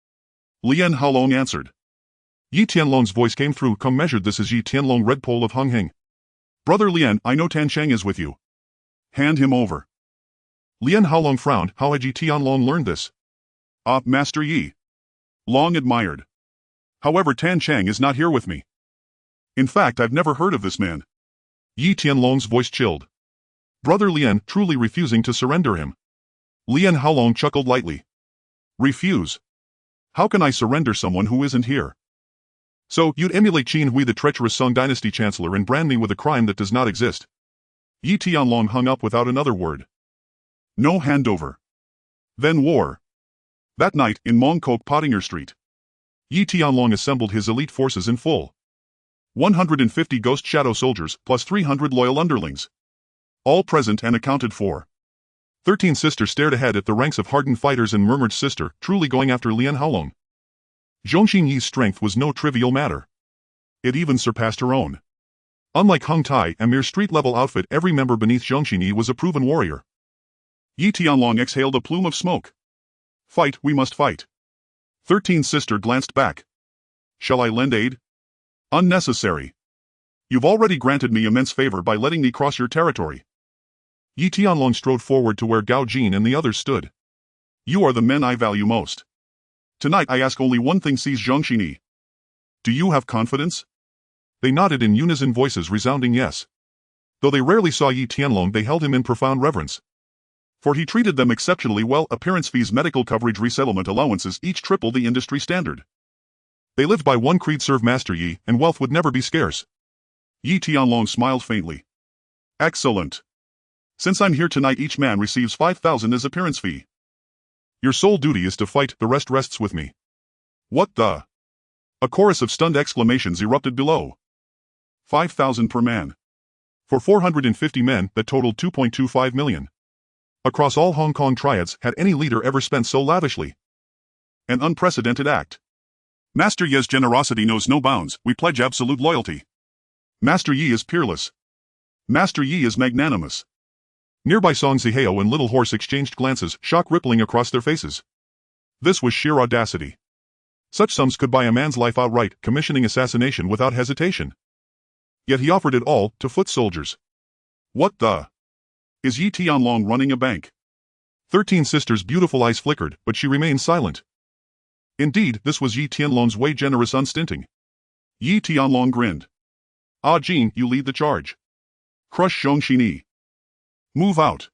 Lian Haolong answered. Yi Tianlong's voice came through. Come measured, this is Yi Tianlong, red pole of Hung Hing. Brother Lian, I know Tan Chang is with you. Hand him over. Lian Haolong frowned. How had Yi Tianlong learned this? Master Yi. Long admired. However, Tan Chang is not here with me. In fact, I've never heard of this man. Yi Tianlong's voice chilled. Brother Lian, truly refusing to surrender him. Lian Haolong chuckled lightly. Refuse? How can I surrender someone who isn't here? So, you'd emulate Qin Hui, the treacherous Song Dynasty Chancellor, and brand me with a crime that does not exist? Yi Tianlong hung up without another word. No handover. Then war. That night, in Mong Kok Pottinger Street, Yi Tianlong assembled his elite forces in full. 150 ghost shadow soldiers, plus 300 loyal underlings. All present and accounted for. 13 Sister stared ahead at the ranks of hardened fighters and murmured, Sister, truly going after Lian Haolong. Zhongxin Yi's strength was no trivial matter. It even surpassed her own. Unlike Hung Tai, a mere street-level outfit, every member beneath Zhongxin Yi was a proven warrior. Yi Tianlong exhaled a plume of smoke. Fight, we must fight. 13 Sister glanced back. Shall I lend aid? Unnecessary. You've already granted me immense favor by letting me cross your territory. Yi Tianlong strode forward to where Gao Jin and the others stood. You are the men I value most. Tonight I ask only one thing, seize Zhongxin Yi. Do you have confidence? They nodded in unison, voices resounding yes. Though they rarely saw Yi Tianlong, they held him in profound reverence. For he treated them exceptionally well. Appearance fees, medical coverage, resettlement allowances, each triple the industry standard. They lived by one creed: serve Master Yi, and wealth would never be scarce. Yi Tianlong smiled faintly. Excellent. Since I'm here tonight, each man receives 5,000 as appearance fee. Your sole duty is to fight, the rest rests with me. What the? A chorus of stunned exclamations erupted below. 5,000 per man. For 450 men, that totaled 2.25 million. Across all Hong Kong triads, had any leader ever spent so lavishly? An unprecedented act. Master Yi's generosity knows no bounds. We pledge absolute loyalty. Master Yi is peerless. Master Yi is magnanimous. Nearby Song Zihao and Little Horse exchanged glances, shock rippling across their faces. This was sheer audacity. Such sums could buy a man's life outright, commissioning assassination without hesitation. Yet he offered it all, to foot soldiers. What the? Is Yi Tianlong running a bank? 13 Sisters' beautiful eyes flickered, but she remained silent. Indeed, this was Yi Tianlong's way, generous, unstinting. Yi Tianlong grinned. Ah Jin, you lead the charge. Crush Zhongxin Yi. Move out.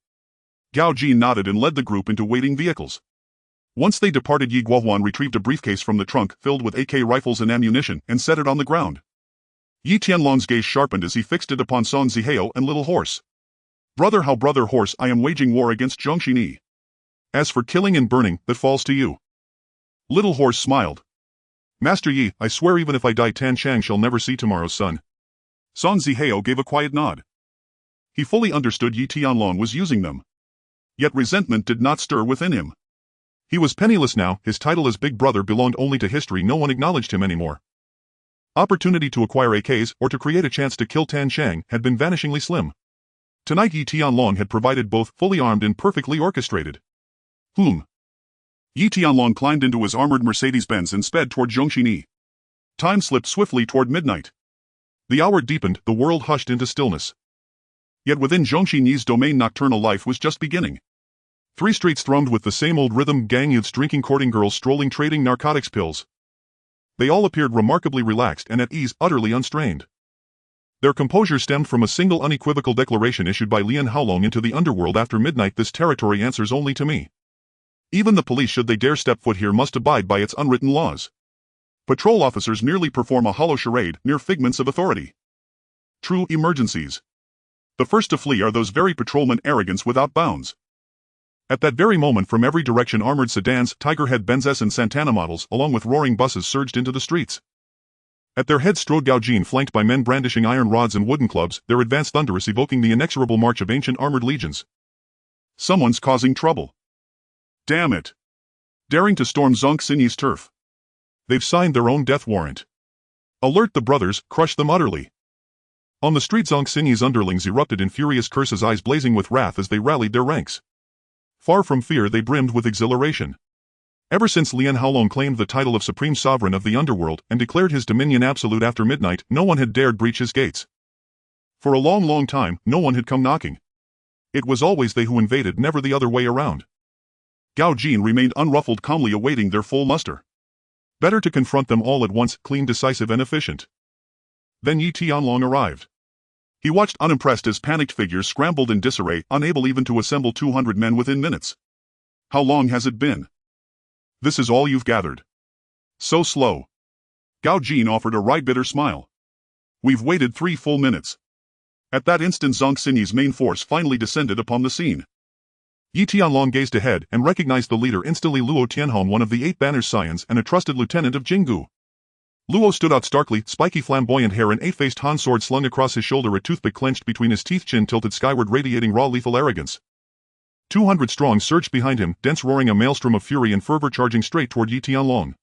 Gao Jin nodded and led the group into waiting vehicles. Once they departed, Yi Guohuan retrieved a briefcase from the trunk filled with AK rifles and ammunition and set it on the ground. Yi Tianlong's gaze sharpened as he fixed it upon Song Zihao and Little Horse. Brother Horse, I am waging war against Zhongxin Yi. As for killing and burning, that falls to you. Little Horse smiled. Master Yi, I swear even if I die, Tan Chang shall never see tomorrow's sun. Song Zihao gave a quiet nod. He fully understood Yi Tianlong was using them. Yet resentment did not stir within him. He was penniless now, his title as Big Brother belonged only to history, no one acknowledged him anymore. Opportunity to acquire AKs or to create a chance to kill Tan Chang had been vanishingly slim. Tonight Yi Tianlong had provided both fully armed and perfectly orchestrated. Yi Tianlong climbed into his armored Mercedes-Benz and sped toward Zhongxini. Time slipped swiftly toward midnight. The hour deepened, the world hushed into stillness. Yet within Zhongxini's domain nocturnal life was just beginning. 3 streets thrummed with the same old rhythm, gang youths drinking, courting girls, strolling, trading narcotics pills. They all appeared remarkably relaxed and at ease, utterly unstrained. Their composure stemmed from a single unequivocal declaration issued by Lian Haolong into the underworld after midnight: "This territory answers only to me. Even the police, should they dare step foot here, must abide by its unwritten laws. Patrol officers merely perform a hollow charade, mere figments of authority. True emergencies. The first to flee are those very patrolmen, arrogance without bounds." At that very moment, from every direction, armored sedans, Tigerhead Benzes and Santana models, along with roaring buses, surged into the streets. At their head strode Gao Jin, flanked by men brandishing iron rods and wooden clubs, their advance thunderous, evoking the inexorable march of ancient armored legions. Someone's causing trouble. Damn it. Daring to storm Zhongxini's turf. They've signed their own death warrant. Alert the brothers, crush them utterly. On the street, Zhongxini's underlings erupted in furious curses, eyes blazing with wrath as they rallied their ranks. Far from fear, they brimmed with exhilaration. Ever since Lian Haolong claimed the title of Supreme Sovereign of the Underworld and declared his dominion absolute after midnight, no one had dared breach his gates. For a long, long time, no one had come knocking. It was always they who invaded, never the other way around. Gao Jin remained unruffled, calmly awaiting their full muster. Better to confront them all at once, clean, decisive, and efficient. Then Yi Tianlong arrived. He watched unimpressed as panicked figures scrambled in disarray, unable even to assemble 200 men within minutes. How long has it been? This is all you've gathered? So slow. Gao Jin offered a wry, bitter smile. We've waited 3 full minutes. At that instant, Zhongxini's main force finally descended upon the scene. Yi Tianlong gazed ahead and recognized the leader instantly: Luo Tianhong, one of the 8 Banners' scions and a trusted lieutenant of Jigu. Luo stood out starkly, spiky flamboyant hair, an 8-faced Han sword slung across his shoulder, a toothpick clenched between his teeth, chin tilted skyward, radiating raw lethal arrogance. 200 strong surged behind him, dense roaring, a maelstrom of fury and fervor, charging straight toward Yi Tianlong.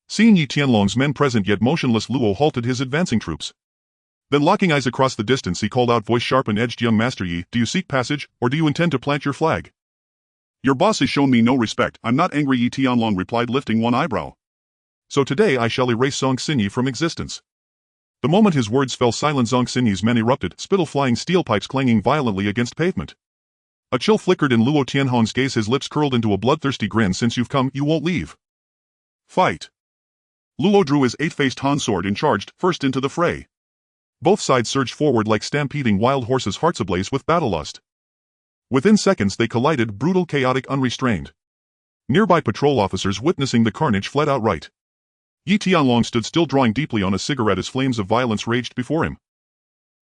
Seeing Yi Tianlong's men present yet motionless, Luo halted his advancing troops. Then, locking eyes across the distance, he called out, voice sharp and edged: "Young Master Yi, do you seek passage, or do you intend to plant your flag?" "Your boss has shown me no respect. I'm not angry," Yi Tianlong replied, lifting one eyebrow. "So today I shall erase Zhongxini from existence." The moment his words fell silent, Zhongxini's men erupted, spittle flying, steel pipes clanging violently against pavement. A chill flickered in Luo Tianhong's gaze, his lips curled into a bloodthirsty grin. "Since you've come, you won't leave. Fight." Luo drew his 8-faced Han sword and charged first into the fray. Both sides surged forward like stampeding wild horses, hearts ablaze with battle lust. Within seconds they collided, brutal, chaotic, unrestrained. Nearby patrol officers, witnessing the carnage, fled outright. Yi Tianlong stood still, drawing deeply on a cigarette as flames of violence raged before him.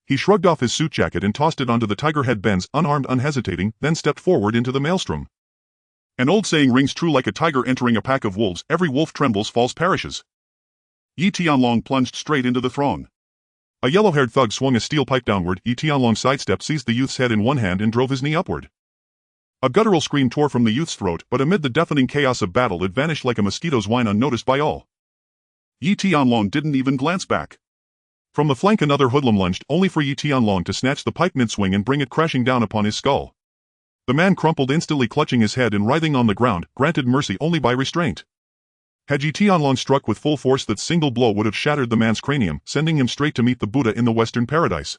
He shrugged off his suit jacket and tossed it onto the Tigerhead Benz, unarmed, unhesitating, then stepped forward into the maelstrom. An old saying rings true: like a tiger entering a pack of wolves, every wolf trembles, falls, perishes. Yi Tianlong plunged straight into the throng. A yellow-haired thug swung a steel pipe downward. Yi Tianlong sidestepped, seized the youth's head in one hand and drove his knee upward. A guttural scream tore from the youth's throat, but amid the deafening chaos of battle it vanished like a mosquito's whine, unnoticed by all. Yi Tianlong didn't even glance back. From the flank another hoodlum lunged, only for Yi Tianlong to snatch the pipe mid-swing and bring it crashing down upon his skull. The man crumpled, instantly clutching his head and writhing on the ground, granted mercy only by restraint. Had Yi Tianlong struck with full force, that single blow would have shattered the man's cranium, sending him straight to meet the Buddha in the Western paradise.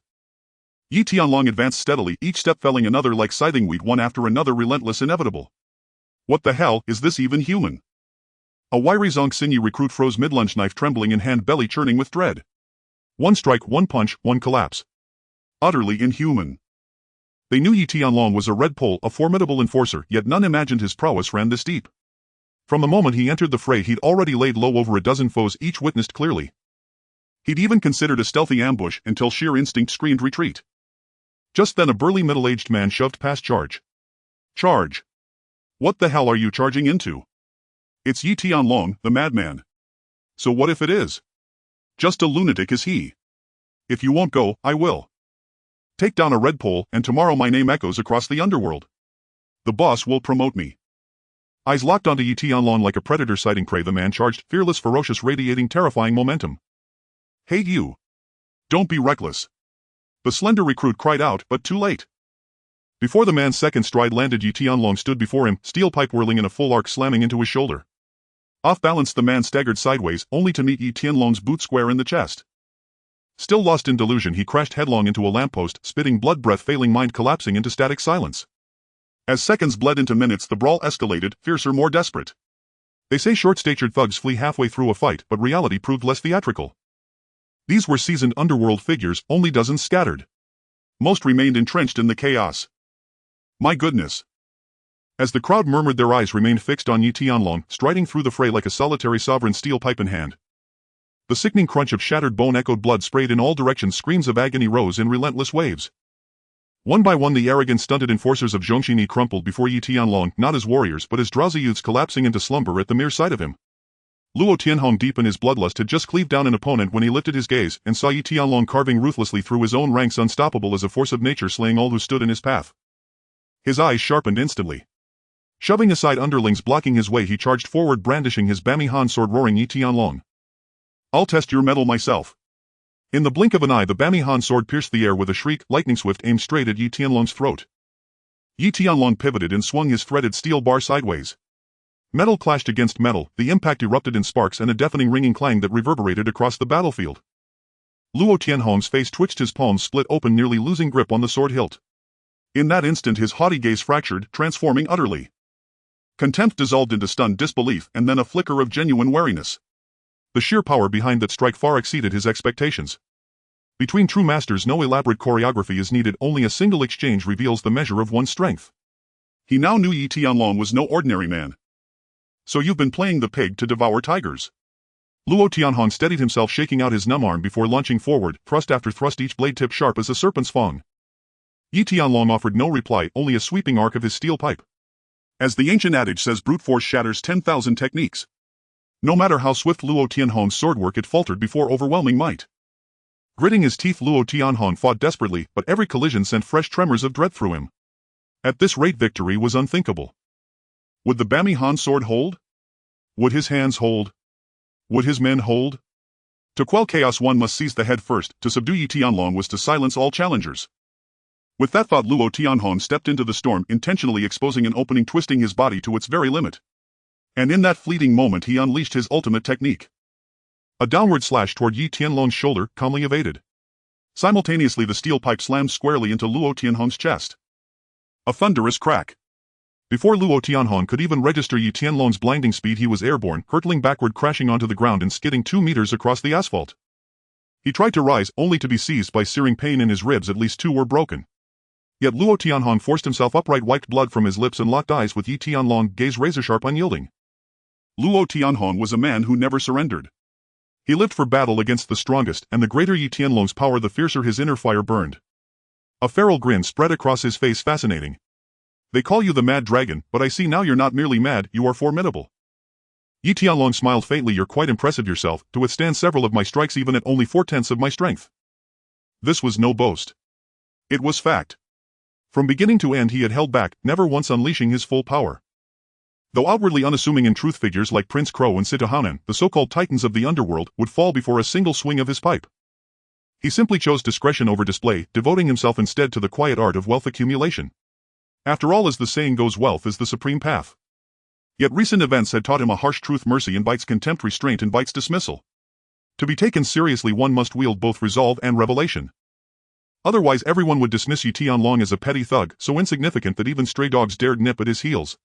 Yi Tianlong advanced steadily, each step felling another like scything wheat, one after another, relentless, inevitable. What the hell, is this even human? A wiry Zhongxini recruit froze mid-lunge, knife trembling in hand, belly churning with dread. One strike, one punch, one collapse. Utterly inhuman. They knew Yi Tianlong was a red pole, a formidable enforcer, yet none imagined his prowess ran this deep. From the moment he entered the fray, he'd already laid low over a dozen foes, each witnessed clearly. He'd even considered a stealthy ambush until sheer instinct screamed retreat. Just then a burly middle-aged man shoved past. "Charge. Charge. What the hell are you charging into? It's Yi Tianlong, the madman. So what if it is? Just a lunatic, is he? If you won't go, I will. Take down a red pole, and tomorrow my name echoes across the underworld. The boss will promote me." Eyes locked onto Yi Tianlong like a predator sighting prey, the man charged, fearless, ferocious, radiating terrifying momentum. "Hey you! Don't be reckless!" The slender recruit cried out, but too late. Before the man's second stride landed, Yi Tianlong stood before him, steel pipe whirling in a full arc slamming into his shoulder. Off-balanced, the man staggered sideways, only to meet Yi Tianlong's boot square in the chest. Still lost in delusion, he crashed headlong into a lamppost, spitting blood breath, failing mind collapsing into static silence. As seconds bled into minutes, the brawl escalated, fiercer, more desperate. They say short-statured thugs flee halfway through a fight, but reality proved less theatrical. These were seasoned underworld figures, only dozens scattered. Most remained entrenched in the chaos. My goodness. As the crowd murmured, their eyes remained fixed on Yi Tianlong, striding through the fray like a solitary sovereign, steel pipe in hand. The sickening crunch of shattered bone echoed, blood sprayed in all directions, screams of agony rose in relentless waves. One by one, the arrogant, stunted enforcers of Zhongxini crumpled before Yi Tianlong, not as warriors but as drowsy youths collapsing into slumber at the mere sight of him. Luo Tianhong, deep in his bloodlust, had just cleaved down an opponent when he lifted his gaze and saw Yi Tianlong carving ruthlessly through his own ranks, unstoppable as a force of nature, slaying all who stood in his path. His eyes sharpened instantly. Shoving aside underlings blocking his way, he charged forward, brandishing his Bami Han sword, roaring, "Yi Tianlong, I'll test your mettle myself." In the blink of an eye, the Bami Han sword pierced the air with a shriek, lightning swift, aimed straight at Yi Tianlong's throat. Yi Tianlong pivoted and swung his threaded steel bar sideways. Metal clashed against metal, the impact erupted in sparks and a deafening ringing clang that reverberated across the battlefield. Luo Tianhong's face twitched, his palms split open, nearly losing grip on the sword hilt. In that instant, his haughty gaze fractured, transforming utterly. Contempt dissolved into stunned disbelief, and then a flicker of genuine wariness. The sheer power behind that strike far exceeded his expectations. Between true masters, no elaborate choreography is needed, only a single exchange reveals the measure of one's strength. He now knew Yi Tianlong was no ordinary man. "So you've been playing the pig to devour tigers?" Luo Tianhong steadied himself, shaking out his numb arm before launching forward, thrust after thrust, each blade tip sharp as a serpent's fang. Yi Tianlong offered no reply, only a sweeping arc of his steel pipe. As the ancient adage says, brute force shatters 10,000 techniques. No matter how swift Luo Tianhong's swordwork, it faltered before overwhelming might. Gritting his teeth, Luo Tianhong fought desperately, but every collision sent fresh tremors of dread through him. At this rate, victory was unthinkable. Would the Bami Han sword hold? Would his hands hold? Would his men hold? To quell chaos, one must seize the head first. To subdue Yi Tianlong was to silence all challengers. With that thought, Luo Tianhong stepped into the storm, intentionally exposing an opening, twisting his body to its very limit. And in that fleeting moment, he unleashed his ultimate technique. A downward slash toward Yi Tianlong's shoulder, calmly evaded. Simultaneously, the steel pipe slammed squarely into Luo Tianhong's chest. A thunderous crack. Before Luo Tianhong could even register Yi Tianlong's blinding speed, he was airborne, hurtling backward, crashing onto the ground and skidding 2 meters across the asphalt. He tried to rise, only to be seized by searing pain in his ribs. At least 2 were broken. Yet Luo Tianhong forced himself upright, wiped blood from his lips, and locked eyes with Yi Tianlong, gaze razor-sharp, unyielding. Luo Tianhong was a man who never surrendered. He lived for battle against the strongest, and the greater Yi Tianlong's power, the fiercer his inner fire burned. A feral grin spread across his face, fascinating. "They call you the Mad Dragon, but I see now you're not merely mad, you are formidable." Yi Tianlong smiled faintly. "You're quite impressive yourself, to withstand several of my strikes even at only 4/10 of my strength." This was no boast. It was fact. From beginning to end, he had held back, never once unleashing his full power. Though outwardly unassuming, in truth, figures like Prince Crow and Sitahanan, the so-called titans of the underworld, would fall before a single swing of his pipe. He simply chose discretion over display, devoting himself instead to the quiet art of wealth accumulation. After all, as the saying goes, wealth is the supreme path. Yet recent events had taught him a harsh truth: mercy invites contempt, restraint invites dismissal. To be taken seriously, one must wield both resolve and revelation. Otherwise, everyone would dismiss Yi Tianlong as a petty thug, so insignificant that even stray dogs dared nip at his heels.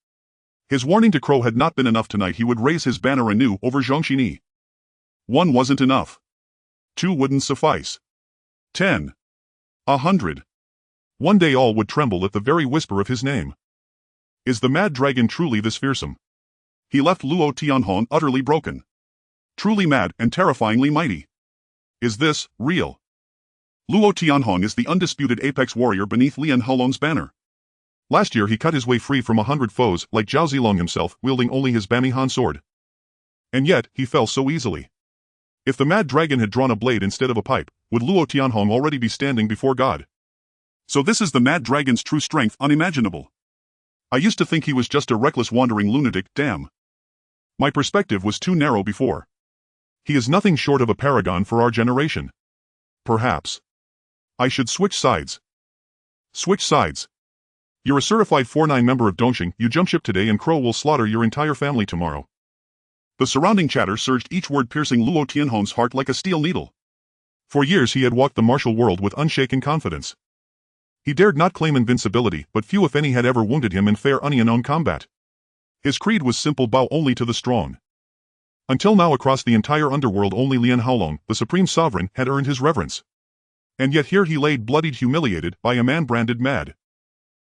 His warning to Crow had not been enough. Tonight he would raise his banner anew over Zhongxini. 1 wasn't enough. 2 wouldn't suffice. 10. 100. One day all would tremble at the very whisper of his name. Is the Mad Dragon truly this fearsome? He left Luo Tianhong utterly broken. Truly mad and terrifyingly mighty. Is this real? Luo Tianhong is the undisputed apex warrior beneath Lian Hulong's banner. Last year he cut his way free from 100 foes, like Zhao Zilong himself, wielding only his Bami Han sword. And yet, he fell so easily. If the Mad Dragon had drawn a blade instead of a pipe, would Luo Tianhong already be standing before God? So this is the Mad Dragon's true strength, unimaginable. I used to think he was just a reckless wandering lunatic, damn. My perspective was too narrow before. He is nothing short of a paragon for our generation. Perhaps I should switch sides. Switch sides. You're a certified 4-9 member of Dongxing, you jump ship today and Crow will slaughter your entire family tomorrow. The surrounding chatter surged, each word piercing Luo Tianhong's heart like a steel needle. For years he had walked the martial world with unshaken confidence. He dared not claim invincibility, but few if any had ever wounded him in fair unknown combat. His creed was simple: bow only to the strong. Until now, across the entire underworld, only Lian Haolong, the supreme sovereign, had earned his reverence. And yet here he lay, bloodied, humiliated, by a man branded mad.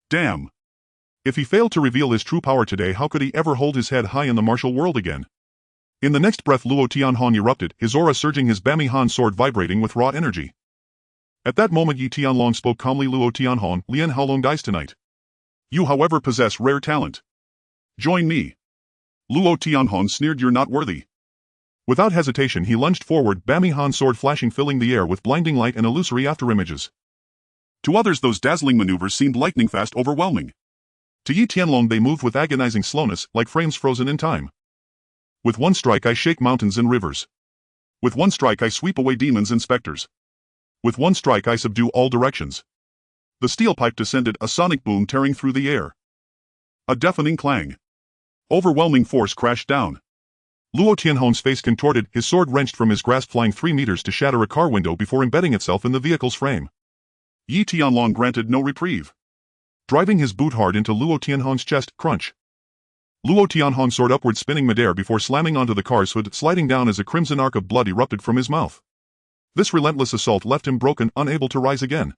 Damn! If he failed to reveal his true power today, how could he ever hold his head high in the martial world again? In the next breath, Luo Tianhong erupted, his aura surging, his Bami Han sword vibrating with raw energy. At that moment Yi Tianlong spoke calmly. Luo Tianhong, Lian Haolong dies tonight. You, however, possess rare talent. Join me. Luo Tianhong sneered, you're not worthy. Without hesitation he lunged forward, Bami Han sword flashing, filling the air with blinding light and illusory afterimages. To others those dazzling maneuvers seemed lightning fast, overwhelming. To Yi Tianlong they moved with agonizing slowness, like frames frozen in time. With one strike I shake mountains and rivers. With one strike I sweep away demons and specters. With one strike I subdue all directions. The steel pipe descended, a sonic boom tearing through the air. A deafening clang. Overwhelming force crashed down. Luo Tianhong's face contorted, his sword wrenched from his grasp, flying 3 meters to shatter a car window before embedding itself in the vehicle's frame. Yi Tianlong granted no reprieve. Driving his boot hard into Luo Tianhong's chest, crunch. Luo Tianhong soared upward, spinning midair before slamming onto the car's hood, sliding down as a crimson arc of blood erupted from his mouth. This relentless assault left him broken, unable to rise again.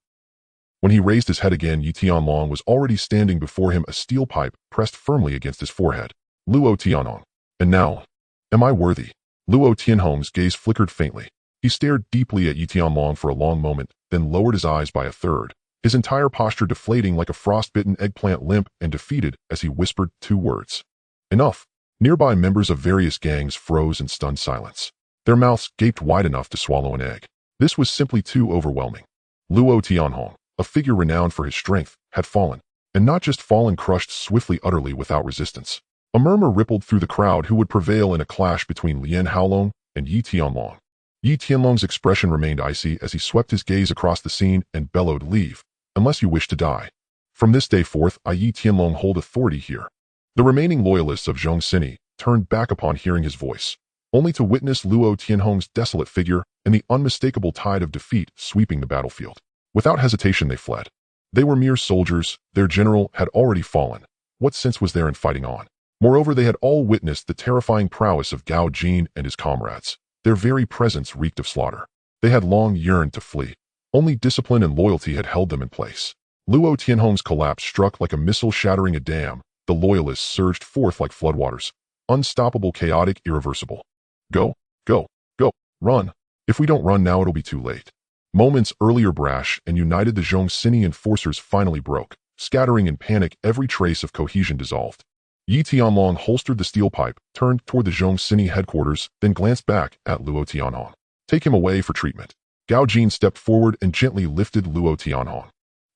When he raised his head again, Yi Tianlong was already standing before him, a steel pipe pressed firmly against his forehead. Luo Tianhong. And now, am I worthy? Luo Tianhong's gaze flickered faintly. He stared deeply at Yi Tianlong for a long moment, then lowered his eyes by a third, his entire posture deflating like a frostbitten eggplant, limp and defeated as he whispered 2 words. Enough. Nearby members of various gangs froze in stunned silence. Their mouths gaped wide enough to swallow an egg. This was simply too overwhelming. Luo Tianhong, a figure renowned for his strength, had fallen. And not just fallen, crushed swiftly, utterly without resistance. A murmur rippled through the crowd. Who would prevail in a clash between Lian Haolong and Yi Tianlong? Yi Tianlong's expression remained icy as he swept his gaze across the scene and bellowed, leave, unless you wish to die. From this day forth, I Yi Tianlong hold authority here. The remaining loyalists of Zhongxini turned back upon hearing his voice, only to witness Luo Tianhong's desolate figure and the unmistakable tide of defeat sweeping the battlefield. Without hesitation they fled. They were mere soldiers, their general had already fallen. What sense was there in fighting on? Moreover, they had all witnessed the terrifying prowess of Gao Jin and his comrades. Their very presence reeked of slaughter. They had long yearned to flee. Only discipline and loyalty had held them in place. Luo Tianhong's collapse struck like a missile shattering a dam. The loyalists surged forth like floodwaters. Unstoppable, chaotic, irreversible. Go, go, go, run. If we don't run now, it'll be too late. Moments earlier, brash and united the Zhongxini enforcers finally broke. Scattering in panic, every trace of cohesion dissolved. Yi Tianlong holstered the steel pipe, turned toward the Zhongxini headquarters, then glanced back at Luo Tianhong. Take him away for treatment. Gao Jin stepped forward and gently lifted Luo Tianhong.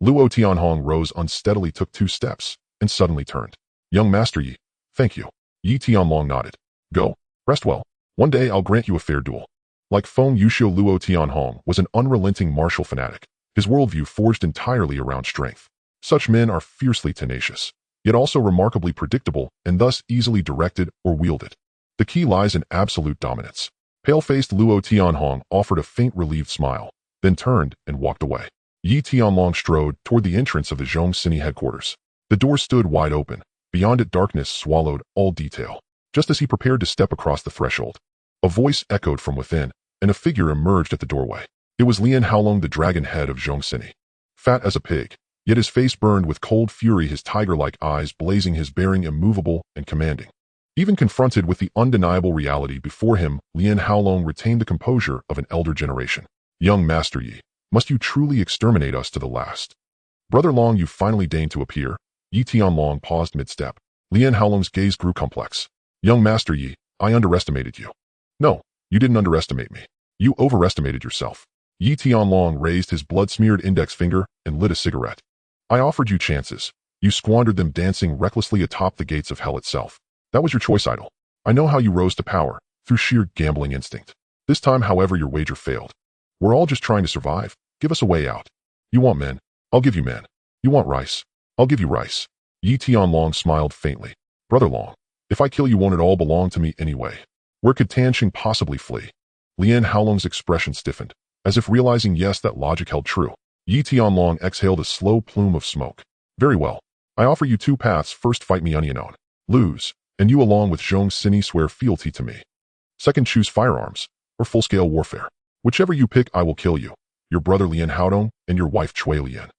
Luo Tianhong rose unsteadily, took 2 steps, and suddenly turned. Young Master Yi, thank you. Yi Tianlong nodded. Go, rest well. One day I'll grant you a fair duel. Like Feng Yuxiu, Luo Tianhong was an unrelenting martial fanatic, his worldview forged entirely around strength. Such men are fiercely tenacious, yet also remarkably predictable and thus easily directed or wielded. The key lies in absolute dominance. Pale-faced Luo Tianhong offered a faint relieved smile, then turned and walked away. Yi Tianlong strode toward the entrance of the Zhongxini headquarters. The door stood wide open. Beyond it, darkness swallowed all detail. Just as he prepared to step across the threshold, a voice echoed from within, and a figure emerged at the doorway. It was Lian Haolong, the dragon head of Zhongxini. Fat as a pig, yet his face burned with cold fury, his tiger-like eyes blazing, his bearing immovable and commanding. Even confronted with the undeniable reality before him, Lian Haolong retained the composure of an elder generation. Young Master Yi, must you truly exterminate us to the last? Brother Long, you finally deigned to appear. Yi Tianlong paused mid-step. Lian Haolong's gaze grew complex. Young Master Yi, I underestimated you. No, you didn't underestimate me. You overestimated yourself. Yi Tianlong raised his blood-smeared index finger and lit a cigarette. I offered you chances. You squandered them, dancing recklessly atop the gates of hell itself. That was your choice, idol. I know how you rose to power, through sheer gambling instinct. This time, however, your wager failed. We're all just trying to survive. Give us a way out. You want men? I'll give you men. You want rice? I'll give you rice. Yi Tianlong smiled faintly. Brother Long, if I kill you, won't it all belong to me anyway? Where could Tanxing possibly flee? Lian Haolong's expression stiffened, as if realizing yes, that logic held true. Yi Tianlong exhaled a slow plume of smoke. Very well. I offer you two paths. First, fight me unknown. Lose, and you along with Zhong Sini swear fealty to me. Second, choose firearms, or full-scale warfare. Whichever you pick, I will kill you, your brother Lian Haodong, and your wife Chui Lian.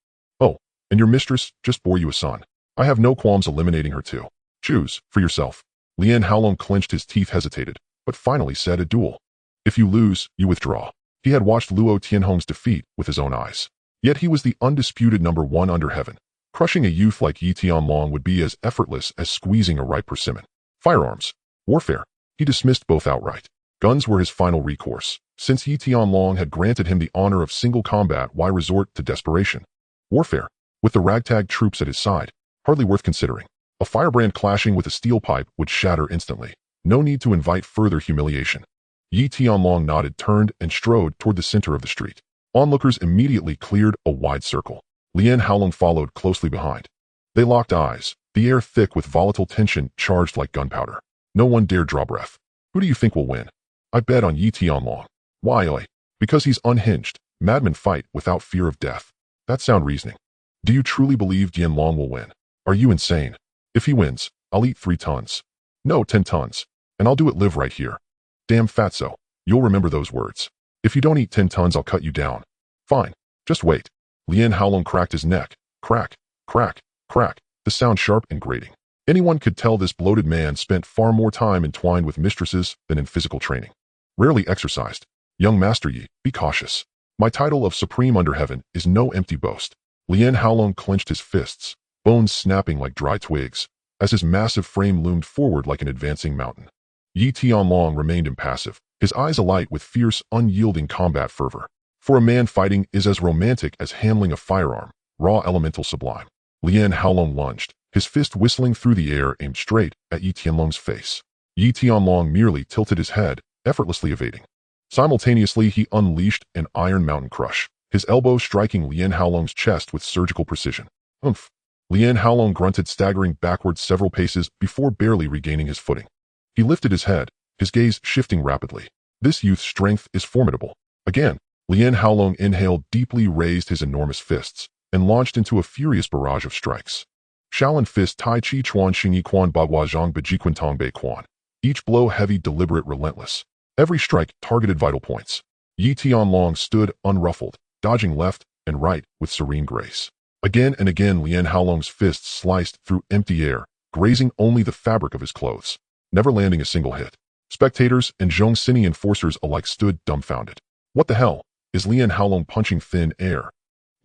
Oh, and your mistress just bore you a son. I have no qualms eliminating her too. Choose, for yourself. Lian Haolong clenched his teeth, hesitated, but finally said, a duel. If you lose, you withdraw. He had watched Luo Tianhong's defeat with his own eyes. Yet he was the undisputed #1 under heaven. Crushing a youth like Yi Tianlong would be as effortless as squeezing a ripe persimmon. Firearms. Warfare. He dismissed both outright. Guns were his final recourse. Since Yi Tianlong had granted him the honor of single combat, why resort to desperation? Warfare. With the ragtag troops at his side, hardly worth considering. A firebrand clashing with a steel pipe would shatter instantly. No need to invite further humiliation. Yi Tianlong nodded, turned, and strode toward the center of the street. Onlookers immediately cleared a wide circle. Lian Haolong followed closely behind. They locked eyes, the air thick with volatile tension charged like gunpowder. No one dared draw breath. Who do you think will win? I bet on Yi Tianlong. Why? Because he's unhinged. Madman fight without fear of death. That's sound reasoning. Do you truly believe Tianlong will win? Are you insane? If he wins, I'll eat 3 tons. No, 10 tons. And I'll do it live right here. Damn fatso. You'll remember those words. If you don't eat 10 tons, I'll cut you down. Fine. Just wait. Lian Haolong cracked his neck. Crack, crack, crack. The sound sharp and grating. Anyone could tell this bloated man spent far more time entwined with mistresses than in physical training. Rarely exercised. Young Master Yi, be cautious. My title of Supreme Under Heaven is no empty boast. Lian Haolong clenched his fists, bones snapping like dry twigs, as his massive frame loomed forward like an advancing mountain. Yi Tianlong remained impassive, his eyes alight with fierce, unyielding combat fervor. For a man, fighting is as romantic as handling a firearm, raw, elemental, sublime. Lian Haolong lunged, his fist whistling through the air, aimed straight at Yi Tianlong's face. Yi Tianlong merely tilted his head, effortlessly evading. Simultaneously, he unleashed an iron mountain crush, his elbow striking Lian Haolong's chest with surgical precision. Oomph! Lian Haolong grunted, staggering backwards several paces before barely regaining his footing. He lifted his head, his gaze shifting rapidly. This youth's strength is formidable. Again, Lian Haolong inhaled deeply, raised his enormous fists, and launched into a furious barrage of strikes. Shaolin fist Tai Chi Chuan Xingyi Quan Bagua Zhang Bejiquan Tong Bei Quan. Each blow heavy, deliberate, relentless. Every strike targeted vital points. Yi Tianlong stood unruffled, dodging left and right with serene grace. Again and again, Lian Haolong's fists sliced through empty air, grazing only the fabric of his clothes, never landing a single hit. Spectators and Zhong Sini enforcers alike stood dumbfounded. What the hell? Is Lian Haolong punching thin air?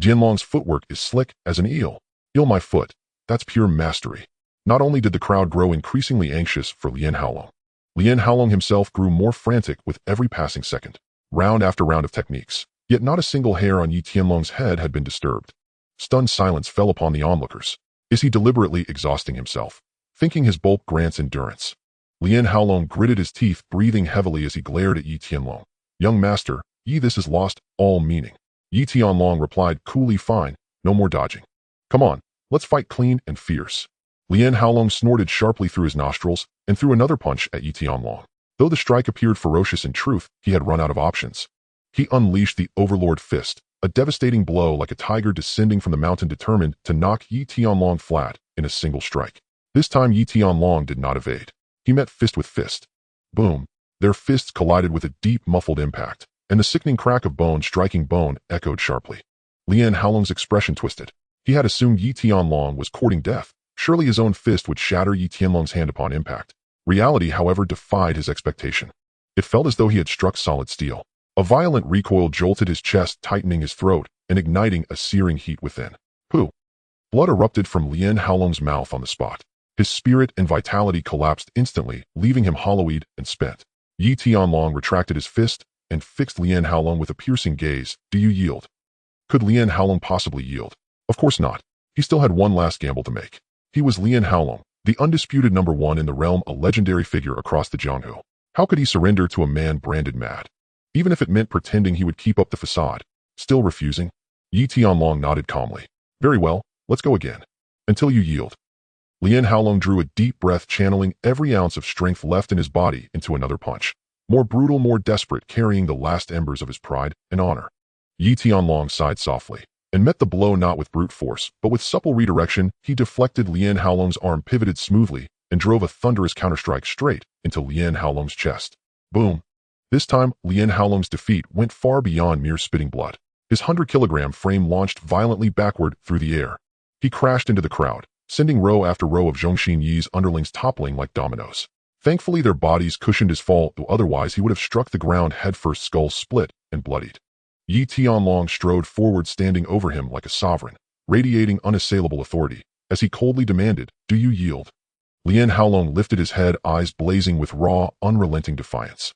Jianlong's footwork is slick as an eel. Eel my foot. That's pure mastery. Not only did the crowd grow increasingly anxious for Lian Haolong, Lian Haolong himself grew more frantic with every passing second. Round after round of techniques, yet not a single hair on Yi Tianlong's head had been disturbed. Stunned silence fell upon the onlookers. Is he deliberately exhausting himself, thinking his bulk grants endurance? Lian Haolong gritted his teeth, breathing heavily as he glared at Yi Tianlong. Young master, Yi, this has lost all meaning. Yi Tianlong replied coolly, fine, no more dodging. Come on, let's fight clean and fierce. Lian Haolong snorted sharply through his nostrils and threw another punch at Yi Tianlong. Though the strike appeared ferocious, in truth, he had run out of options. He unleashed the Overlord Fist, a devastating blow like a tiger descending from the mountain, determined to knock Yi Tianlong flat in a single strike. This time Yi Tianlong did not evade. He met fist with fist. Boom! Their fists collided with a deep, muffled impact, and the sickening crack of bone striking bone echoed sharply. Lian Haolong's expression twisted. He had assumed Yi Tianlong was courting death. Surely his own fist would shatter Yi Tianlong's hand upon impact. Reality, however, defied his expectation. It felt as though he had struck solid steel. A violent recoil jolted his chest, tightening his throat and igniting a searing heat within. Pooh! Blood erupted from Lian Haolong's mouth on the spot. His spirit and vitality collapsed instantly, leaving him hollow-eyed and spent. Yi Tianlong retracted his fist and fixed Lian Haolong with a piercing gaze. Do you yield? Could Lian Haolong possibly yield? Of course not. He still had one last gamble to make. He was Lian Haolong, the undisputed #1 in the realm, a legendary figure across the Jianghu. How could he surrender to a man branded mad? Even if it meant pretending he would keep up the facade. Still refusing? Yi Tianlong nodded calmly. Very well, let's go again. Until you yield. Lian Haolong drew a deep breath, channeling every ounce of strength left in his body into another punch. More brutal, more desperate, carrying the last embers of his pride and honor. Yi Tianlong sighed softly and met the blow not with brute force, but with supple redirection. He deflected Lian Haolong's arm, pivoted smoothly, and drove a thunderous counterstrike straight into Lian Haolong's chest. Boom. This time, Lian Haolong's defeat went far beyond mere spitting blood. His 100-kilogram frame launched violently backward through the air. He crashed into the crowd, sending row after row of Zhongxin Yi's underlings toppling like dominoes. Thankfully, their bodies cushioned his fall, though otherwise he would have struck the ground headfirst, skull split and bloodied. Yi Tianlong strode forward, standing over him like a sovereign, radiating unassailable authority, as he coldly demanded, "Do you yield?" Lian Haolong lifted his head, eyes blazing with raw, unrelenting defiance.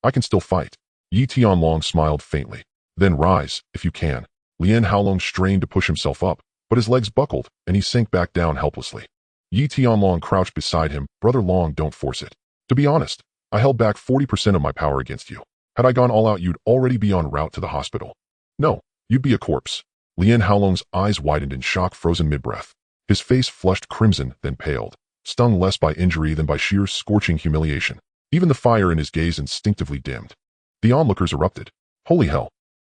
I can still fight." Yi Tianlong smiled faintly. "Then rise, if you can." Lian Haolong strained to push himself up, but his legs buckled, and he sank back down helplessly. Yi Tianlong crouched beside him. "Brother Long, don't force it. To be honest, I held back 40% of my power against you. Had I gone all out, you'd already be en route to the hospital. No, you'd be a corpse." Lian Haolong's eyes widened in shock, frozen mid-breath. His face flushed crimson, then paled, stung less by injury than by sheer scorching humiliation. Even the fire in his gaze instinctively dimmed. The onlookers erupted. Holy hell.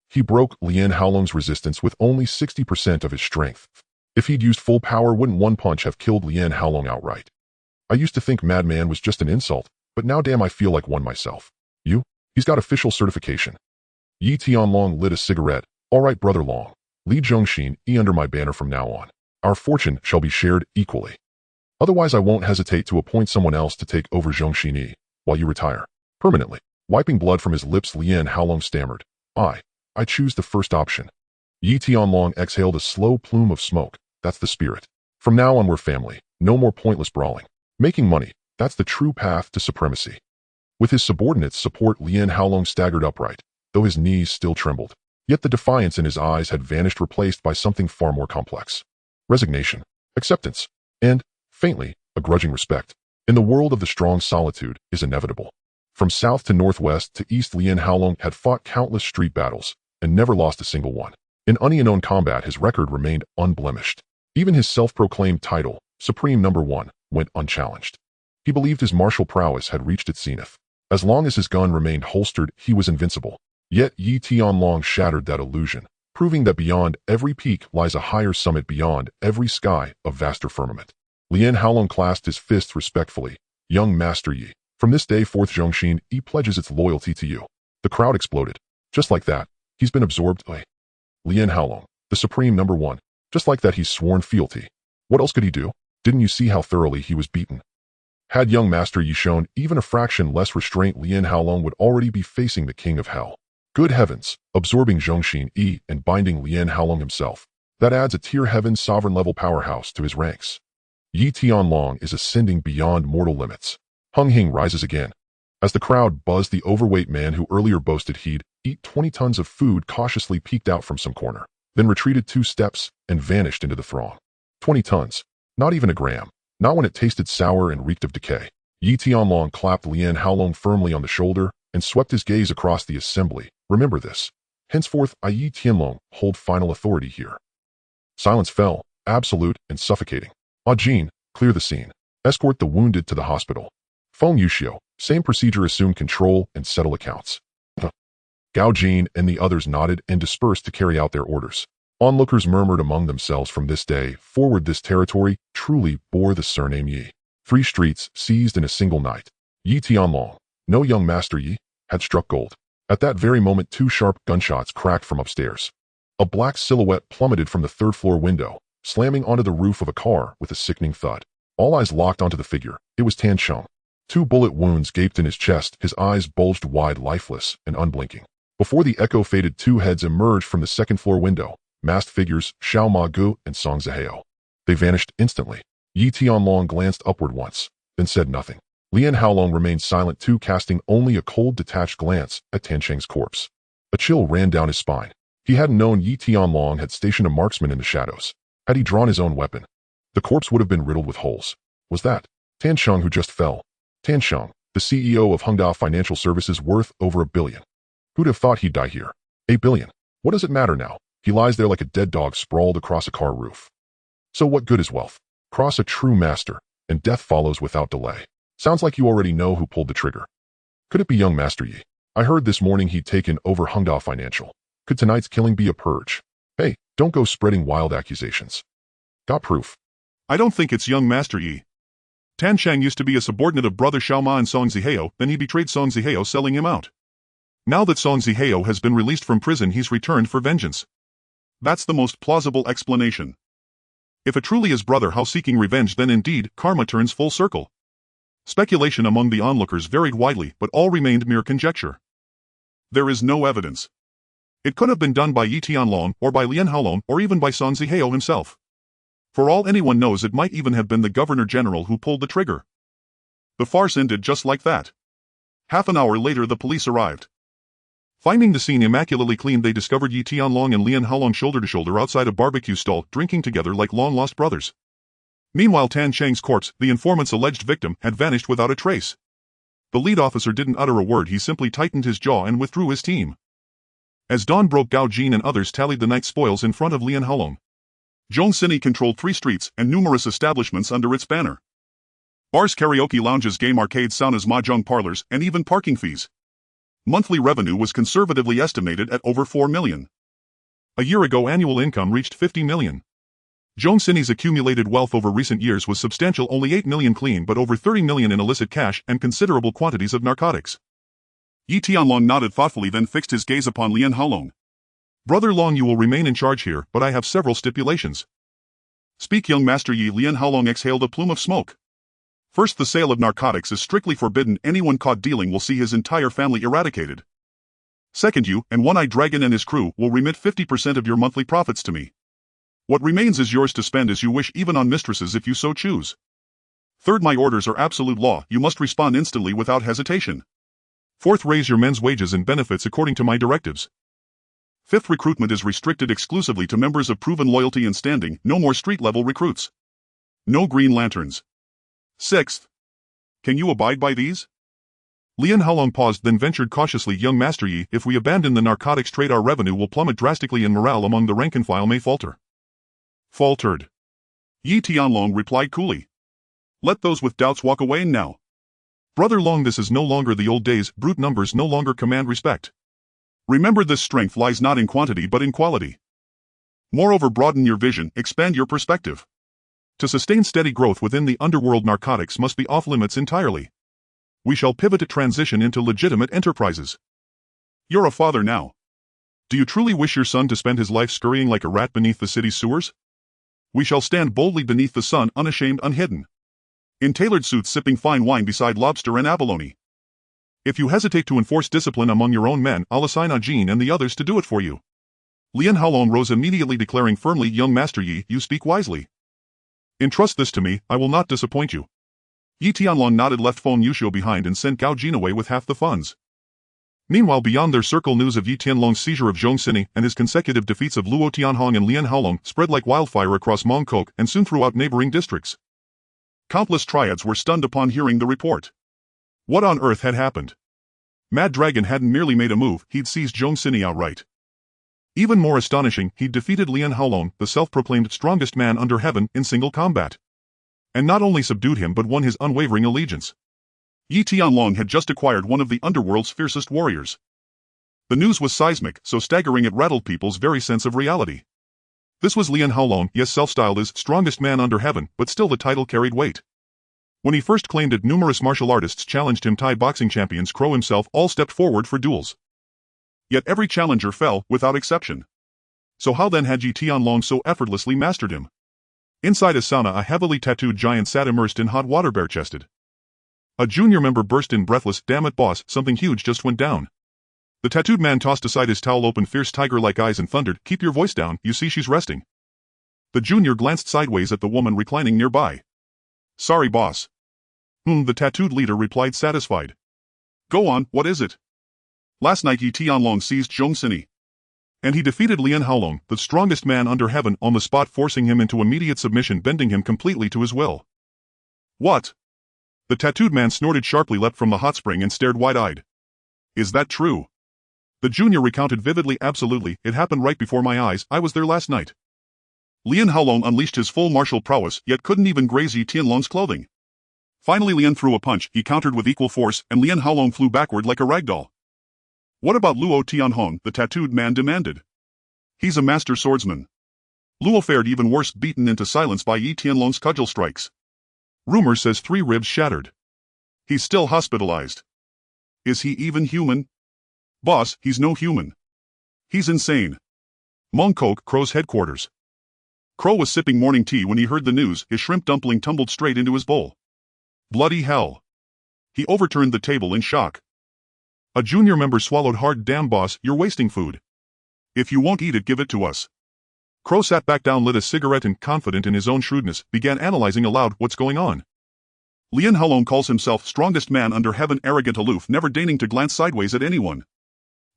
He broke Lian Haolong's resistance with only 60% of his strength. If he'd used full power, wouldn't one punch have killed Lian Haolong outright? I used to think Madman was just an insult, but now damn, I feel like one myself. You? He's got official certification. Yi Tianlong lit a cigarette. All right, Brother Long. Lead Zhongxin Yi under my banner from now on. Our fortune shall be shared equally. Otherwise, I won't hesitate to appoint someone else to take over Zhongxin Yi while you retire. Permanently. Wiping blood from his lips, Lian Haolong stammered. I choose the first option. Yi Tianlong exhaled a slow plume of smoke. That's the spirit. From now on, we're family. No more pointless brawling. Making money. That's the true path to supremacy. With his subordinates' support, Lian Haolong staggered upright, though his knees still trembled. Yet the defiance in his eyes had vanished, replaced by something far more complex. Resignation. Acceptance. And, faintly, a grudging respect. In the world of the strong, solitude is inevitable. From south to northwest to east, Lian Haolong had fought countless street battles and never lost a single one. In unknown combat, his record remained unblemished. Even his self-proclaimed title, Supreme Number 1, went unchallenged. He believed his martial prowess had reached its zenith. As long as his gun remained holstered, he was invincible. Yet Yi Tianlong shattered that illusion, proving that beyond every peak lies a higher summit, beyond every sky a vaster firmament. Lian Haolong clasped his fists respectfully. Young Master Yi, from this day forth Zhongxin Yi pledges its loyalty to you. The crowd exploded. Just like that, he's been absorbed. Lian Haolong, the Supreme Number 1. Just like that, he's sworn fealty. What else could he do? Didn't you see how thoroughly he was beaten? Had young Master Yi shown even a fraction less restraint, Lian Haolong would already be facing the King of Hell. Good heavens, absorbing Zhongxin Yi and binding Lian Haolong himself. That adds a tier heaven sovereign-level powerhouse to his ranks. Yi Tianlong is ascending beyond mortal limits. Unhinged rises again. As the crowd buzzed, the overweight man who earlier boasted he'd eat 20 tons of food cautiously peeked out from some corner, then retreated 2 steps and vanished into the throng. 20 tons. Not even a gram. Not when it tasted sour and reeked of decay. Yi Tianlong clapped Lian Haolong firmly on the shoulder and swept his gaze across the assembly. Remember this. Henceforth, I Yi Tianlong hold final authority here. Silence fell, absolute and suffocating. Jin, clear the scene. Escort the wounded to the hospital. Feng Yuxiu, same procedure, assume control and settle accounts. Gao Jin and the others nodded and dispersed to carry out their orders. Onlookers murmured among themselves, from this day forward this territory truly bore the surname Yi. 3 streets seized in a single night. Yi Tianlong, no young Master Yi, had struck gold. At that very moment, 2 sharp gunshots cracked from upstairs. A black silhouette plummeted from the 3rd-floor window, slamming onto the roof of a car with a sickening thud. All eyes locked onto the figure. It was Tan Sheng. 2 bullet wounds gaped in his chest, his eyes bulged wide, lifeless and unblinking. Before the echo faded, 2 heads emerged from the 2nd-floor window, masked figures, Xiao Ma Gu and Song Zihao. They vanished instantly. Yi Tianlong glanced upward once, then said nothing. Lian Haolong remained silent too, casting only a cold, detached glance at Tan Sheng's corpse. A chill ran down his spine. He hadn't known Yi Tianlong had stationed a marksman in the shadows. Had he drawn his own weapon, the corpse would have been riddled with holes. Was that Tan Sheng who just fell? Tan Sheng, the CEO of Hongda Financial Services, worth over $1 billion. Who'd have thought he'd die here? $8 billion. What does it matter now? He lies there like a dead dog sprawled across a car roof. So what good is wealth? Cross a true master, and death follows without delay. Sounds like you already know who pulled the trigger. Could it be young Master Yi? I heard this morning he'd taken over Hungdao Financial. Could tonight's killing be a purge? Hey, don't go spreading wild accusations. Got proof. I don't think it's young Master Yi. Tan Chang used to be a subordinate of brother Xiao Ma and Song Zihao, then he betrayed Song Zihao, selling him out. Now that Song Zihao has been released from prison, he's returned for vengeance. That's the most plausible explanation. If it truly is brother Hao seeking revenge, then indeed, karma turns full circle. Speculation among the onlookers varied widely, but all remained mere conjecture. There is no evidence. It could have been done by Yi Tianlong, or by Lian Haolong, or even by Song Zihao himself. For all anyone knows, it might even have been the Governor-General who pulled the trigger. The farce ended just like that. Half an hour later the police arrived. Finding the scene immaculately clean, they discovered Yi Tianlong and Lian Haolong shoulder to shoulder outside a barbecue stall, drinking together like long-lost brothers. Meanwhile, Tan Chang's corpse, the informant's alleged victim, had vanished without a trace. The lead officer didn't utter a word, he simply tightened his jaw and withdrew his team. As dawn broke, Gao Jin and others tallied the night's spoils in front of Lian Haolong. Zhongxini controlled 3 streets and numerous establishments under its banner. Bars, karaoke lounges, game arcades, saunas, mahjong parlors, and even parking fees. Monthly revenue was conservatively estimated at over 4 million. A year ago, annual income reached 50 million. Zhongxini's accumulated wealth over recent years was substantial, only 8 million clean but over 30 million in illicit cash and considerable quantities of narcotics. Yi Tianlong nodded thoughtfully, then fixed his gaze upon Lian Haolong. Brother Long, you will remain in charge here, but I have several stipulations. Speak, young Master Yi. Lian Haolong exhaled a plume of smoke. First, the sale of narcotics is strictly forbidden. Anyone caught dealing will see his entire family eradicated. Second, you and One-Eyed Dragon and his crew will remit 50% of your monthly profits to me. What remains is yours to spend as you wish, even on mistresses if you so choose. Third, my orders are absolute law. You must respond instantly without hesitation. Fourth, raise your men's wages and benefits according to my directives. Fifth, recruitment is restricted exclusively to members of proven loyalty and standing. No more street-level recruits. No green lanterns. Sixth. Can you abide by these? Lian Haolong paused, then ventured cautiously, young Master Yi, if we abandon the narcotics trade, our revenue will plummet drastically and morale among the rank-and-file may falter. Faltered. Yi Tianlong replied coolly. Let those with doubts walk away now. Brother Long, this is no longer the old days. Brute numbers no longer command respect. Remember, this strength lies not in quantity but in quality. Moreover, broaden your vision, expand your perspective. To sustain steady growth within the underworld, narcotics must be off limits entirely. We shall pivot to transition into legitimate enterprises. You're a father now. Do you truly wish your son to spend his life scurrying like a rat beneath the city's sewers? We shall stand boldly beneath the sun, unashamed, unhidden. In tailored suits, sipping fine wine beside lobster and abalone. If you hesitate to enforce discipline among your own men, I'll assign A Jin and the others to do it for you. Lian Haolong rose immediately, declaring firmly, young Master Yi, you speak wisely. Entrust this to me, I will not disappoint you. Yi Tianlong nodded, left Feng Yuxiu behind and sent Gao Jin away with half the funds. Meanwhile, beyond their circle, news of Yi Tianlong's seizure of Zhongxini and his consecutive defeats of Luo Tianhong and Lian Haolong spread like wildfire across Mongkok and soon throughout neighboring districts. Countless triads were stunned upon hearing the report. What on earth had happened? Mad Dragon hadn't merely made a move, he'd seized Zhongxini outright. Even more astonishing, he'd defeated Lian Haolong, the self-proclaimed strongest man under heaven, in single combat. And not only subdued him but won his unwavering allegiance. Yi Tianlong had just acquired one of the underworld's fiercest warriors. The news was seismic, so staggering it rattled people's very sense of reality. This was Lian Haolong, yes, self-styled as strongest man under heaven, but still the title carried weight. When he first claimed it, numerous martial artists challenged him. Thai boxing champions, Crow himself, all stepped forward for duels. Yet every challenger fell, without exception. So how then had Yi Tianlong so effortlessly mastered him? Inside a sauna, a heavily tattooed giant sat immersed in hot water, bare-chested. A junior member burst in, breathless, damn it boss, something huge just went down. The tattooed man tossed aside his towel, opened fierce tiger-like eyes and thundered, keep your voice down, you see she's resting. The junior glanced sideways at the woman reclining nearby. Sorry boss. The tattooed leader replied, satisfied. Go on, what is it? Last night Yi Tianlong seized Zhongxini. And he defeated Lian Haolong, the strongest man under heaven, on the spot, forcing him into immediate submission, bending him completely to his will. What? The tattooed man snorted sharply, leapt from the hot spring and stared wide-eyed. Is that true? The junior recounted vividly. Absolutely, it happened right before my eyes, I was there last night. Lian Haolong unleashed his full martial prowess yet couldn't even graze Yi Tianlong's clothing. Finally Lian threw a punch he countered with equal force and Lian Haolong flew backward like a ragdoll. What about Luo Tianhong? The tattooed man demanded. He's a master swordsman. Luo fared even worse, beaten into silence by Yi Tianlong's cudgel strikes. Rumor says 3 ribs shattered. He's still hospitalized. Is he even human? Boss, he's no human. He's insane. Mongkok, Crow's headquarters. Crow was sipping morning tea when he heard the news. His shrimp dumpling tumbled straight into his bowl. Bloody hell. He overturned the table in shock. A junior member swallowed hard. Damn boss, you're wasting food. If you won't eat it, give it to us. Crow sat back down, lit a cigarette and, confident in his own shrewdness, began analyzing aloud what's going on. Lian Haolong calls himself strongest man under heaven, arrogant, aloof, never deigning to glance sideways at anyone.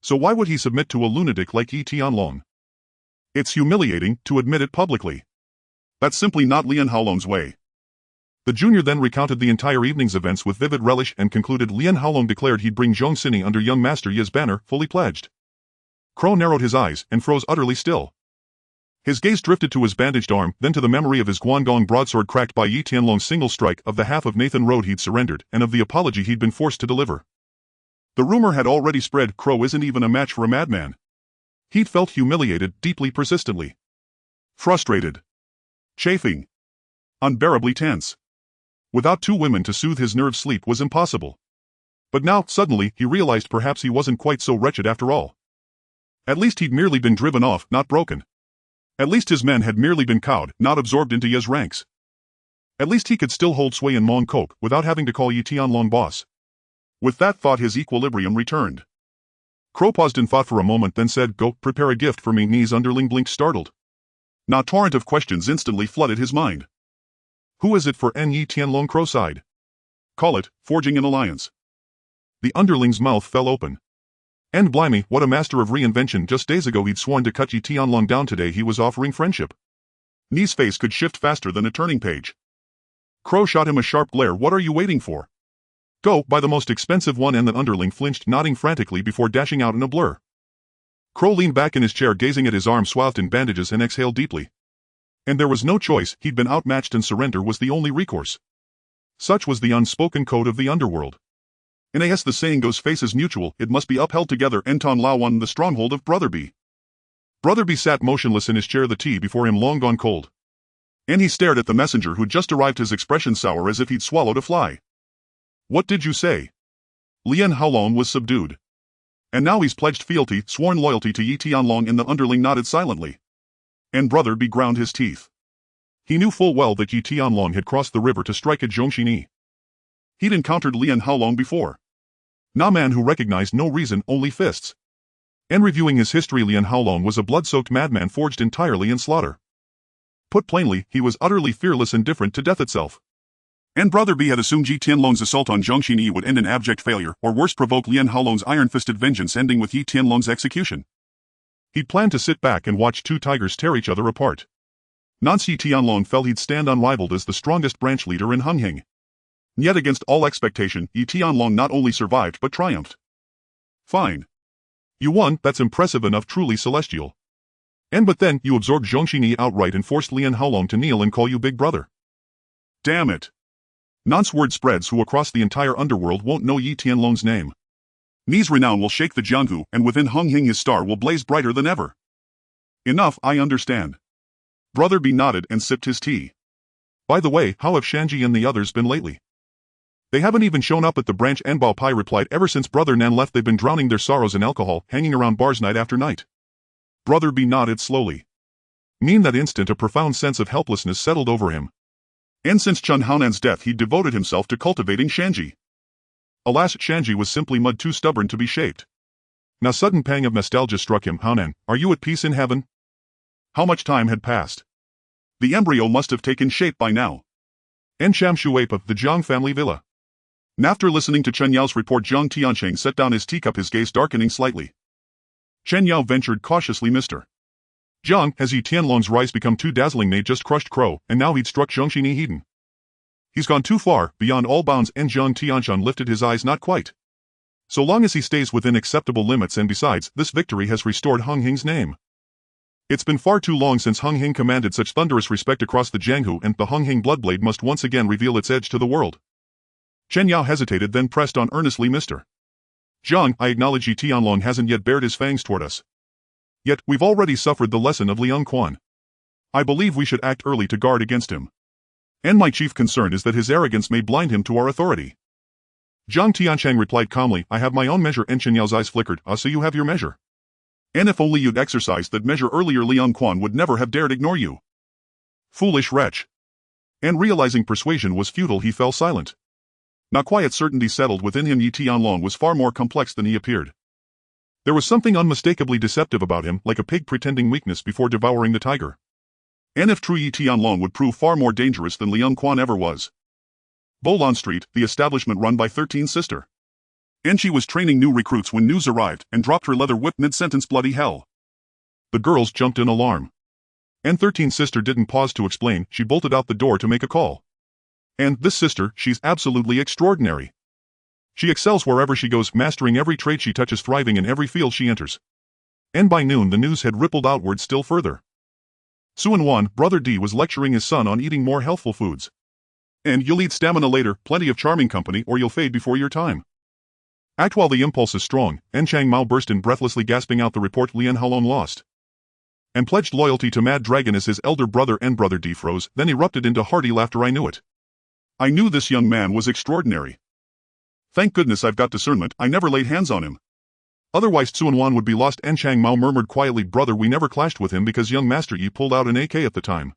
So why would he submit to a lunatic like Yi Tianlong? It's humiliating to admit it publicly. That's simply not Lian Haolong's way. The junior then recounted the entire evening's events with vivid relish and concluded Lian Haolong declared he'd bring Zhong Sini under young Master Ye's banner, fully pledged. Crow narrowed his eyes and froze utterly still. His gaze drifted to his bandaged arm, then to the memory of his Guangdong broadsword cracked by Yi Tianlong's single strike, of the half of Nathan Road he'd surrendered, and of the apology he'd been forced to deliver. The rumor had already spread. Crow isn't even a match for a madman. He'd felt humiliated, deeply, persistently. Frustrated. Chafing. Unbearably tense. Without 2 women to soothe his nerves, sleep was impossible. But now, suddenly, he realized perhaps he wasn't quite so wretched after all. At least he'd merely been driven off, not broken. At least his men had merely been cowed, not absorbed into Ye's ranks. At least he could still hold sway in Mongkok without having to call Yi Tianlong boss. With that thought his equilibrium returned. Crow paused in thought for a moment, then said, "Go, prepare a gift for me." Knees underling blinked, startled. A torrent of questions instantly flooded his mind. Who is it for Yi Tianlong? Crow sighed. Call it, forging an alliance. The underling's mouth fell open. And blimey, what a master of reinvention. Just days ago he'd sworn to cut Yi Tianlong down, today he was offering friendship. Ni's face could shift faster than a turning page. Crow shot him a sharp glare. What are you waiting for? Go, buy the most expensive one. And the underling flinched, nodding frantically before dashing out in a blur. Crow leaned back in his chair, gazing at his arm swathed in bandages, and exhaled deeply. And there was no choice, he'd been outmatched and surrender was the only recourse. Such was the unspoken code of the underworld. And as the saying goes, faith is mutual, it must be upheld together. Enton Lao won the stronghold of Brother B. Brother B sat motionless in his chair, the tea before him long gone cold. And he stared at the messenger who'd just arrived, his expression sour as if he'd swallowed a fly. What did you say? Lian Haolong was subdued. And now he's pledged fealty, sworn loyalty to Yi Tianlong. And the underling nodded silently. And Brother B ground his teeth. He knew full well that Yi Tianlong had crossed the river to strike at Zhongxini. He'd encountered Lian Haolong before. A man who recognized no reason, only fists. And reviewing his history, Lian Haolong was a blood-soaked madman forged entirely in slaughter. Put plainly, he was utterly fearless, indifferent to death itself. And Brother B had assumed Yi Tianlong's assault on Zhongxini would end in abject failure, or worse, provoke Lian Haolong's iron-fisted vengeance, ending with Yi Tianlong's execution. He'd planned to sit back and watch 2 tigers tear each other apart. Once Yi Tianlong fell, he'd stand unrivaled as the strongest branch leader in Unhinged. Yet against all expectation, Yi Tianlong not only survived but triumphed. Fine. You won, that's impressive enough, truly celestial. But then, you absorbed Zhongxini outright and forced Lian Haolong to kneel and call you big brother. Damn it. Nonce word spreads who across the entire underworld won't know Yi Tianlong's name. Ni's renown will shake the Jianghu, and within Unhinged his star will blaze brighter than ever. Enough, I understand. Brother B nodded and sipped his tea. By the way, how have Shanji and the others been lately? They haven't even shown up at the branch. Bao Pai replied. Ever since Brother Nan left they've been drowning their sorrows in alcohol, hanging around bars night after night. Brother B nodded slowly. That instant a profound sense of helplessness settled over him. And since Chun Haonan's death he'd devoted himself to cultivating Shanji. Alas, Shanji was simply mud too stubborn to be shaped. Now sudden pang of nostalgia struck him. Haonan, are you at peace in heaven? How much time had passed? The embryo must have taken shape by now. And Sham Shuape of the Jiang family villa. After listening to Chen Yao's report, Jiang Tiancheng set down his teacup, his gaze darkening slightly. Chen Yao ventured cautiously, Mr. Jiang, has Yi Tianlong's rise become too dazzling? They just crushed Crow, and now he'd struck Zhongxini Heden. He's gone too far, beyond all bounds. And Jiang Tiancheng lifted his eyes. Not quite. So long as he stays within acceptable limits, and besides, this victory has restored Unhinged's name. It's been far too long since Unhinged commanded such thunderous respect across the Jianghu, and the Unhinged bloodblade must once again reveal its edge to the world. Chen Yao hesitated, then pressed on earnestly, Mr. Zhang, I acknowledge Yi Tianlong hasn't yet bared his fangs toward us. Yet, we've already suffered the lesson of Liang Quan. I believe we should act early to guard against him. And my chief concern is that his arrogance may blind him to our authority. Zhang Tianchang replied calmly, I have my own measure. And Chen Yao's eyes flickered, so you have your measure. And if only you'd exercised that measure earlier, Liang Quan would never have dared ignore you. Foolish wretch. And realizing persuasion was futile, he fell silent. Now quiet certainty settled within him. Yi Tianlong was far more complex than he appeared. There was something unmistakably deceptive about him, like a pig pretending weakness before devouring the tiger. And if true, Yi Tianlong would prove far more dangerous than Liang Quan ever was. Bolon Street, the establishment run by 13 Sister. And she was training new recruits when news arrived and dropped her leather whip mid-sentence. Bloody hell. The girls jumped in alarm. And 13 Sister didn't pause to explain, she bolted out the door to make a call. And this sister, she's absolutely extraordinary. She excels wherever she goes, mastering every trade she touches, thriving in every field she enters. And by noon the news had rippled outward still further. Suan Wan, Brother D, was lecturing his son on eating more healthful foods. And you'll need stamina later, plenty of charming company, or you'll fade before your time. Act while the impulse is strong. And Chang Mao burst in, breathlessly gasping out the report Lian Haolong lost and pledged loyalty to Mad Dragon as his elder brother. And Brother D froze, then erupted into hearty laughter. I knew it. I knew this young man was extraordinary. Thank goodness I've got discernment, I never laid hands on him. Otherwise Suan Wan would be lost. And Chang Mao murmured quietly, Brother, we never clashed with him because young Master Yi pulled out an AK at the time.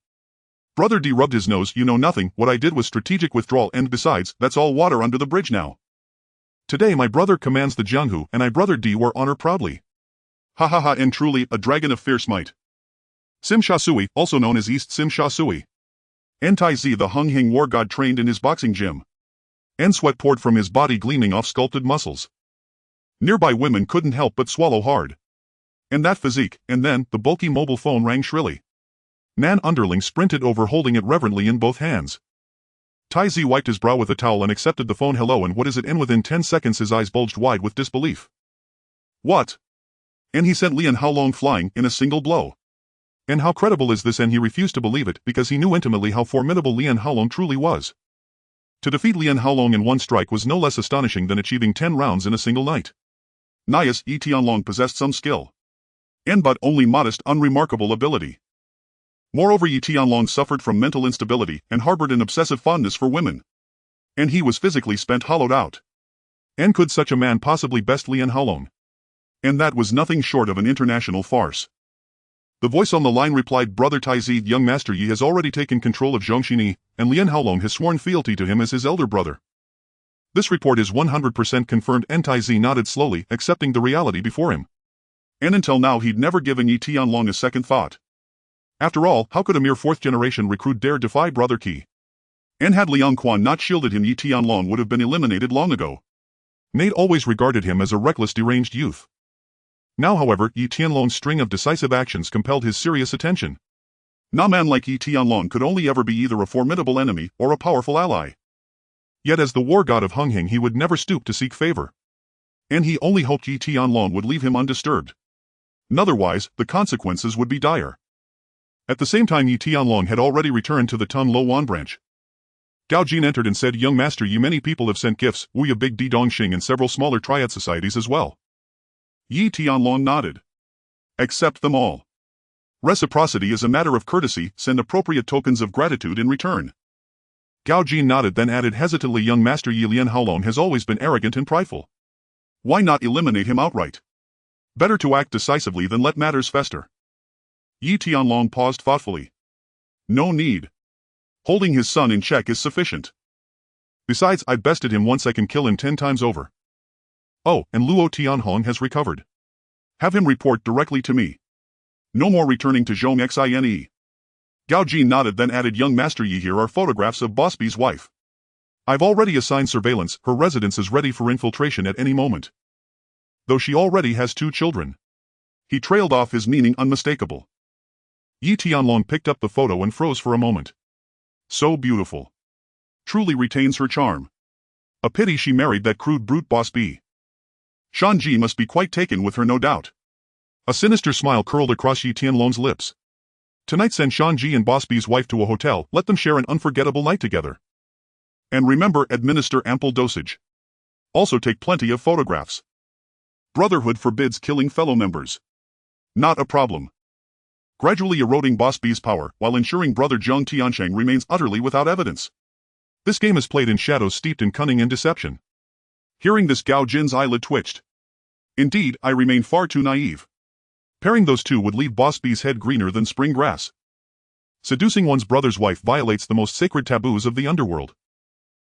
Brother D rubbed his nose, you know nothing, what I did was strategic withdrawal, and besides, that's all water under the bridge now. Today my brother commands the Jianghu, and I, Brother D, wear honor proudly. Ha ha ha, and truly, a dragon of fierce might. Sim Sha Sui, also known as East Sim Sha Sui. And Tai Zi, the Unhinged war god, trained in his boxing gym. And sweat poured from his body, gleaming off sculpted muscles. Nearby women couldn't help but swallow hard. And that physique, and then, the bulky mobile phone rang shrilly. Nan underling sprinted over, holding it reverently in both hands. Tai Zi wiped his brow with a towel and accepted the phone. Hello, and what is it? And within 10 seconds his eyes bulged wide with disbelief. What? And he sent Lian Haolong flying in a single blow. And how credible is this? And he refused to believe it because he knew intimately how formidable Lian Haolong truly was. To defeat Lian Haolong in one strike was no less astonishing than achieving 10 rounds in a single night. Nias, Yi Tianlong possessed some skill. And but only modest, unremarkable ability. Moreover, Yi Tianlong suffered from mental instability and harbored an obsessive fondness for women. And he was physically spent, hollowed out. And could such a man possibly best Lian Haolong? And that was nothing short of an international farce. The voice on the line replied, Brother Tai Zi, young Master Yi has already taken control of Zhongxini, and Lian Haolong has sworn fealty to him as his elder brother. This report is 100% confirmed. And Tai Zi nodded slowly, accepting the reality before him. And until now he'd never given Yi Tianlong a second thought. After all, how could a mere fourth-generation recruit dare defy Brother Qi? And had Liang Quan not shielded him, Yi Tianlong would have been eliminated long ago. Nate always regarded him as a reckless, deranged youth. Now, however, Yi Tianlong's string of decisive actions compelled his serious attention. No man like Yi Tianlong could only ever be either a formidable enemy or a powerful ally. Yet as the war god of Unhinged he would never stoop to seek favor. And he only hoped Yi Tianlong would leave him undisturbed. Otherwise, the consequences would be dire. At the same time, Yi Tianlong had already returned to the Tun Lo Wan branch. Gao Jin entered and said, Young Master Yi, many people have sent gifts, Wuya Big Di Dongxing, and several smaller triad societies as well. Yi Tianlong nodded. Accept them all. Reciprocity is a matter of courtesy, send appropriate tokens of gratitude in return. Gao Jin nodded, then added hesitantly, Young Master Yi, Lian Haolong has always been arrogant and prideful. Why not eliminate him outright? Better to act decisively than let matters fester. Yi Tianlong paused thoughtfully. No need. Holding his son in check is sufficient. Besides, I've bested him once, I can kill him 10 times over. Oh, and Luo Tianhong has recovered. Have him report directly to me. No more returning to Zhong Xine. Gao Jin nodded, then added, Young Master Yi, here are photographs of Boss B's wife. I've already assigned surveillance, her residence is ready for infiltration at any moment. Though she already has 2 children. He trailed off, his meaning unmistakable. Yi Tianlong picked up the photo and froze for a moment. So beautiful. Truly retains her charm. A pity she married that crude brute Boss B. Shan Ji must be quite taken with her, no doubt. A sinister smile curled across Yi Tianlong's lips. Tonight send Shanji and Boss B's wife to a hotel, let them share an unforgettable night together. And remember, administer ample dosage. Also take plenty of photographs. Brotherhood forbids killing fellow members. Not a problem. Gradually eroding Boss B's power, while ensuring Brother Zhang Tiansheng remains utterly without evidence. This game is played in shadows steeped in cunning and deception. Hearing this, Gao Jin's eyelid twitched. Indeed, I remain far too naive. Pairing those two would leave Boss B's head greener than spring grass. Seducing one's brother's wife violates the most sacred taboos of the underworld.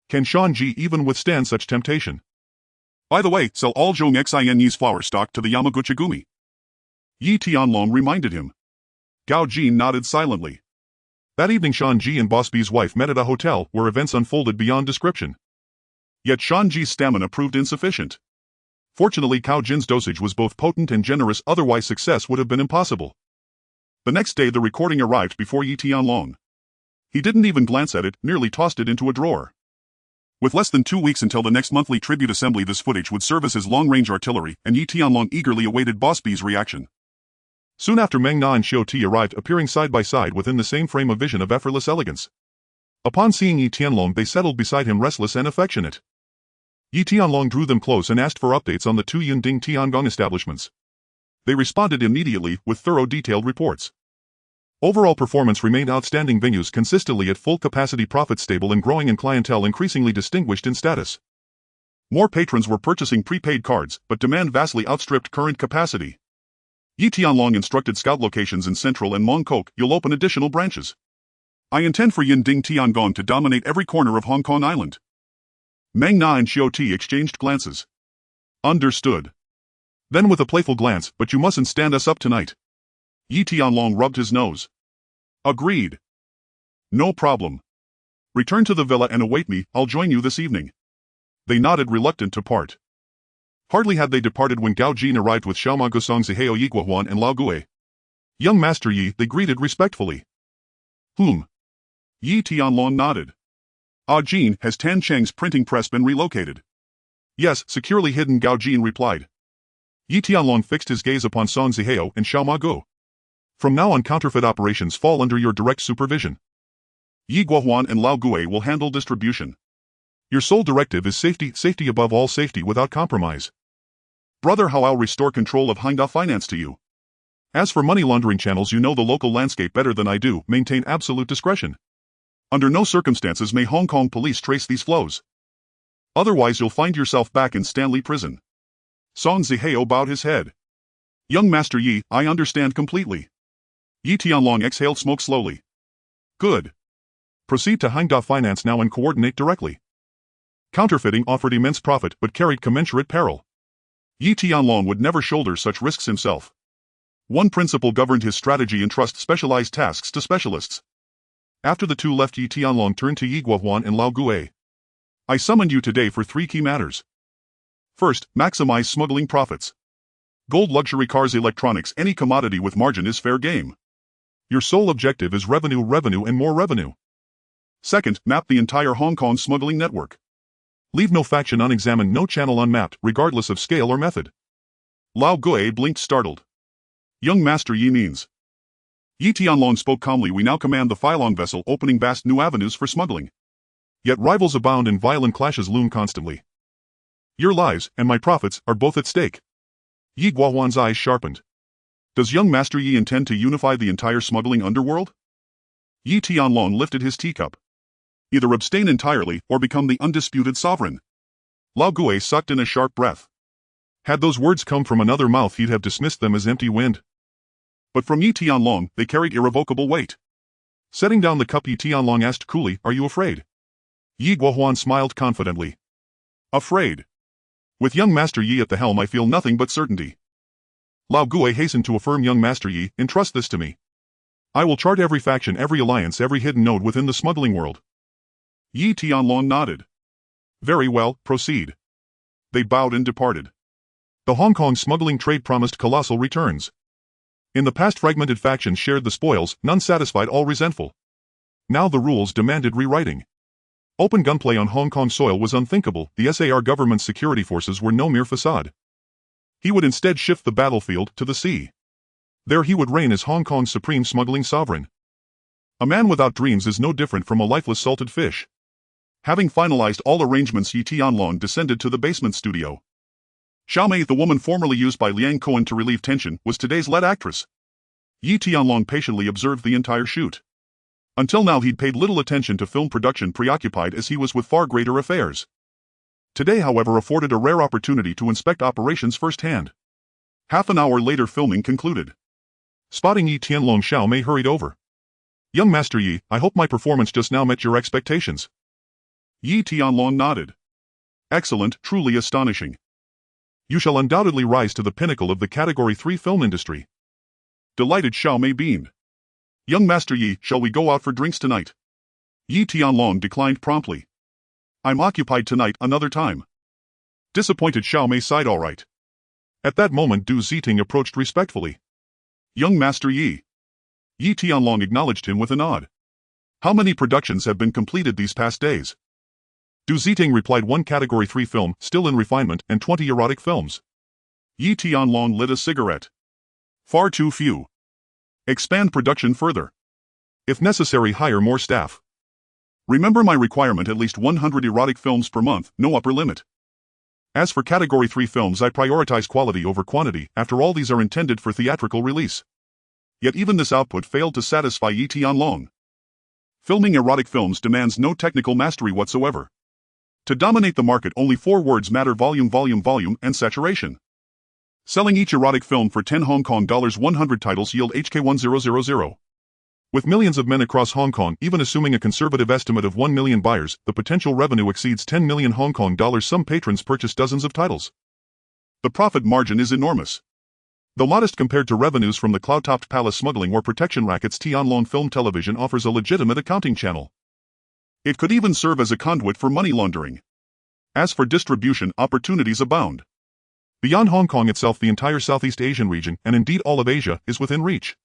Can Shanji even withstand such temptation? By the way, sell all Zhong Xin's flower stock to the Yamaguchi-gumi. Yi Tianlong reminded him. Gao Jin nodded silently. That evening Shanji and Boss B's wife met at a hotel where events unfolded beyond description. Yet Shanji's stamina proved insufficient. Fortunately, Gao Jin's dosage was both potent and generous, otherwise success would have been impossible. The next day the recording arrived before Yi Tianlong. He didn't even glance at it, merely tossed it into a drawer. With less than 2 weeks until the next monthly tribute assembly, this footage would serve as his long-range artillery, and Yi Tianlong eagerly awaited Boss B's reaction. Soon after, Meng Na and Xiao Ti arrived, appearing side by side within the same frame of vision of effortless elegance. Upon seeing Yi Tianlong, they settled beside him, restless and affectionate. Yi Tianlong drew them close and asked for updates on the two Yunding Tiangong establishments. They responded immediately, with thorough detailed reports. Overall performance remained outstanding, venues consistently at full capacity, profits stable and growing, and clientele increasingly distinguished in status. More patrons were purchasing prepaid cards, but demand vastly outstripped current capacity. Yi Tianlong instructed scout locations in Central and Mongkok, you'll open additional branches. I intend for Yunding Tiangong to dominate every corner of Hong Kong Island. Meng Na and Xiao Ti exchanged glances. Understood. Then with a playful glance, but you mustn't stand us up tonight. Yi Tianlong rubbed his nose. Agreed. No problem. Return to the villa and await me, I'll join you this evening. They nodded, reluctant to part. Hardly had they departed when Gao Jin arrived with Xiaoma Gusong Zihao Yi Guohuan and Lao Gue. Young Master Yi, they greeted respectfully. Yi Tianlong nodded. Jin, has Tan Cheng's printing press been relocated? Yes, securely hidden, Gao Jin replied. Yi Tianlong fixed his gaze upon Song Zihao and Xiaoma Guo. From now on, counterfeit operations fall under your direct supervision. Yi Guohuan and Lao Gue will handle distribution. Your sole directive is safety, safety above all, safety without compromise. Brother Hao, I'll restore control of Hangda Finance to you. As for money laundering channels, you know the local landscape better than I do, maintain absolute discretion. Under no circumstances may Hong Kong police trace these flows. Otherwise you'll find yourself back in Stanley Prison. Song Zihao bowed his head. Young Master Yi, I understand completely. Yi Tianlong exhaled smoke slowly. Good. Proceed to Hangda Finance now and coordinate directly. Counterfeiting offered immense profit but carried commensurate peril. Yi Tianlong would never shoulder such risks himself. One principle governed his strategy: entrust specialized tasks to specialists. After the two left, Yi Tianlong turned to Yi Guohuan and Lao Gue. I summoned you today for 3 key matters. First, maximize smuggling profits. Gold, luxury cars, electronics, any commodity with margin is fair game. Your sole objective is revenue, revenue and more revenue. Second, map the entire Hong Kong smuggling network. Leave no faction unexamined, no channel unmapped, regardless of scale or method. Lao Gue blinked, startled. Young Master Yi means. Yi Tianlong spoke calmly. We now command the Phylong vessel, opening vast new avenues for smuggling. Yet rivals abound and violent clashes loom constantly. Your lives, and my profits, are both at stake. Yi Guohuan's eyes sharpened. Does young Master Yi intend to unify the entire smuggling underworld? Yi Tianlong lifted his teacup. Either abstain entirely, or become the undisputed sovereign. Lao Gue sucked in a sharp breath. Had those words come from another mouth, he'd have dismissed them as empty wind. But from Yi Tianlong, they carried irrevocable weight. Setting down the cup, Yi Tianlong asked coolly, Are you afraid? Yi Guohuan smiled confidently. Afraid? With young Master Yi at the helm, I feel nothing but certainty. Lao Gue hastened to affirm, Young Master Yi, entrust this to me. I will chart every faction, every alliance, every hidden node within the smuggling world. Yi Tianlong nodded. Very well, proceed. They bowed and departed. The Hong Kong smuggling trade promised colossal returns. In the past, fragmented factions shared the spoils, none satisfied, all resentful. Now the rules demanded rewriting. Open gunplay on Hong Kong soil was unthinkable. The SAR government's security forces were no mere facade. He would instead shift the battlefield to the sea. There he would reign as Hong Kong's supreme smuggling sovereign. A man without dreams is no different from a lifeless salted fish. Having finalized all arrangements, Yi Tianlong descended to the basement studio. Xiaomei, the woman formerly used by Liang Cohen to relieve tension, was today's lead actress. Yi Tianlong patiently observed the entire shoot. Until now he'd paid little attention to film production, preoccupied as he was with far greater affairs. Today, however, afforded a rare opportunity to inspect operations firsthand. Half an hour later, filming concluded. Spotting Yi Tianlong, Xiaomei hurried over. "Young Master Yi, I hope my performance just now met your expectations." Yi Tianlong nodded. "Excellent, truly astonishing. You shall undoubtedly rise to the pinnacle of the Category 3 film industry." Delighted, Xiaomei beamed. "Young Master Yi, shall we go out for drinks tonight?" Yi Tianlong declined promptly. "I'm occupied tonight, another time." Disappointed, Xiaomei sighed. "All right." At that moment, Du Ziting approached respectfully. "Young Master Yi." Yi Tianlong acknowledged him with a nod. "How many productions have been completed these past days?" Du Ziting replied, "1 Category 3 film, still in refinement, and 20 erotic films." Yi Tianlong lit a cigarette. "Far too few. Expand production further. If necessary, hire more staff. Remember my requirement, at least 100 erotic films per month, no upper limit. As for Category 3 films, I prioritize quality over quantity, after all these are intended for theatrical release." Yet even this output failed to satisfy Yi Tianlong. Filming erotic films demands no technical mastery whatsoever. To dominate the market, only 4 words matter: volume, volume, volume, and saturation. Selling each erotic film for 10 Hong Kong dollars, 100 titles yield HK1000. With millions of men across Hong Kong, even assuming a conservative estimate of 1 million buyers, the potential revenue exceeds 10 million Hong Kong dollars. Some patrons purchase dozens of titles. The profit margin is enormous. Though modest compared to revenues from the cloud-topped palace smuggling or protection rackets, Tianlong Film Television offers a legitimate accounting channel. It could even serve as a conduit for money laundering. As for distribution, opportunities abound. Beyond Hong Kong itself, the entire Southeast Asian region, and indeed all of Asia, is within reach.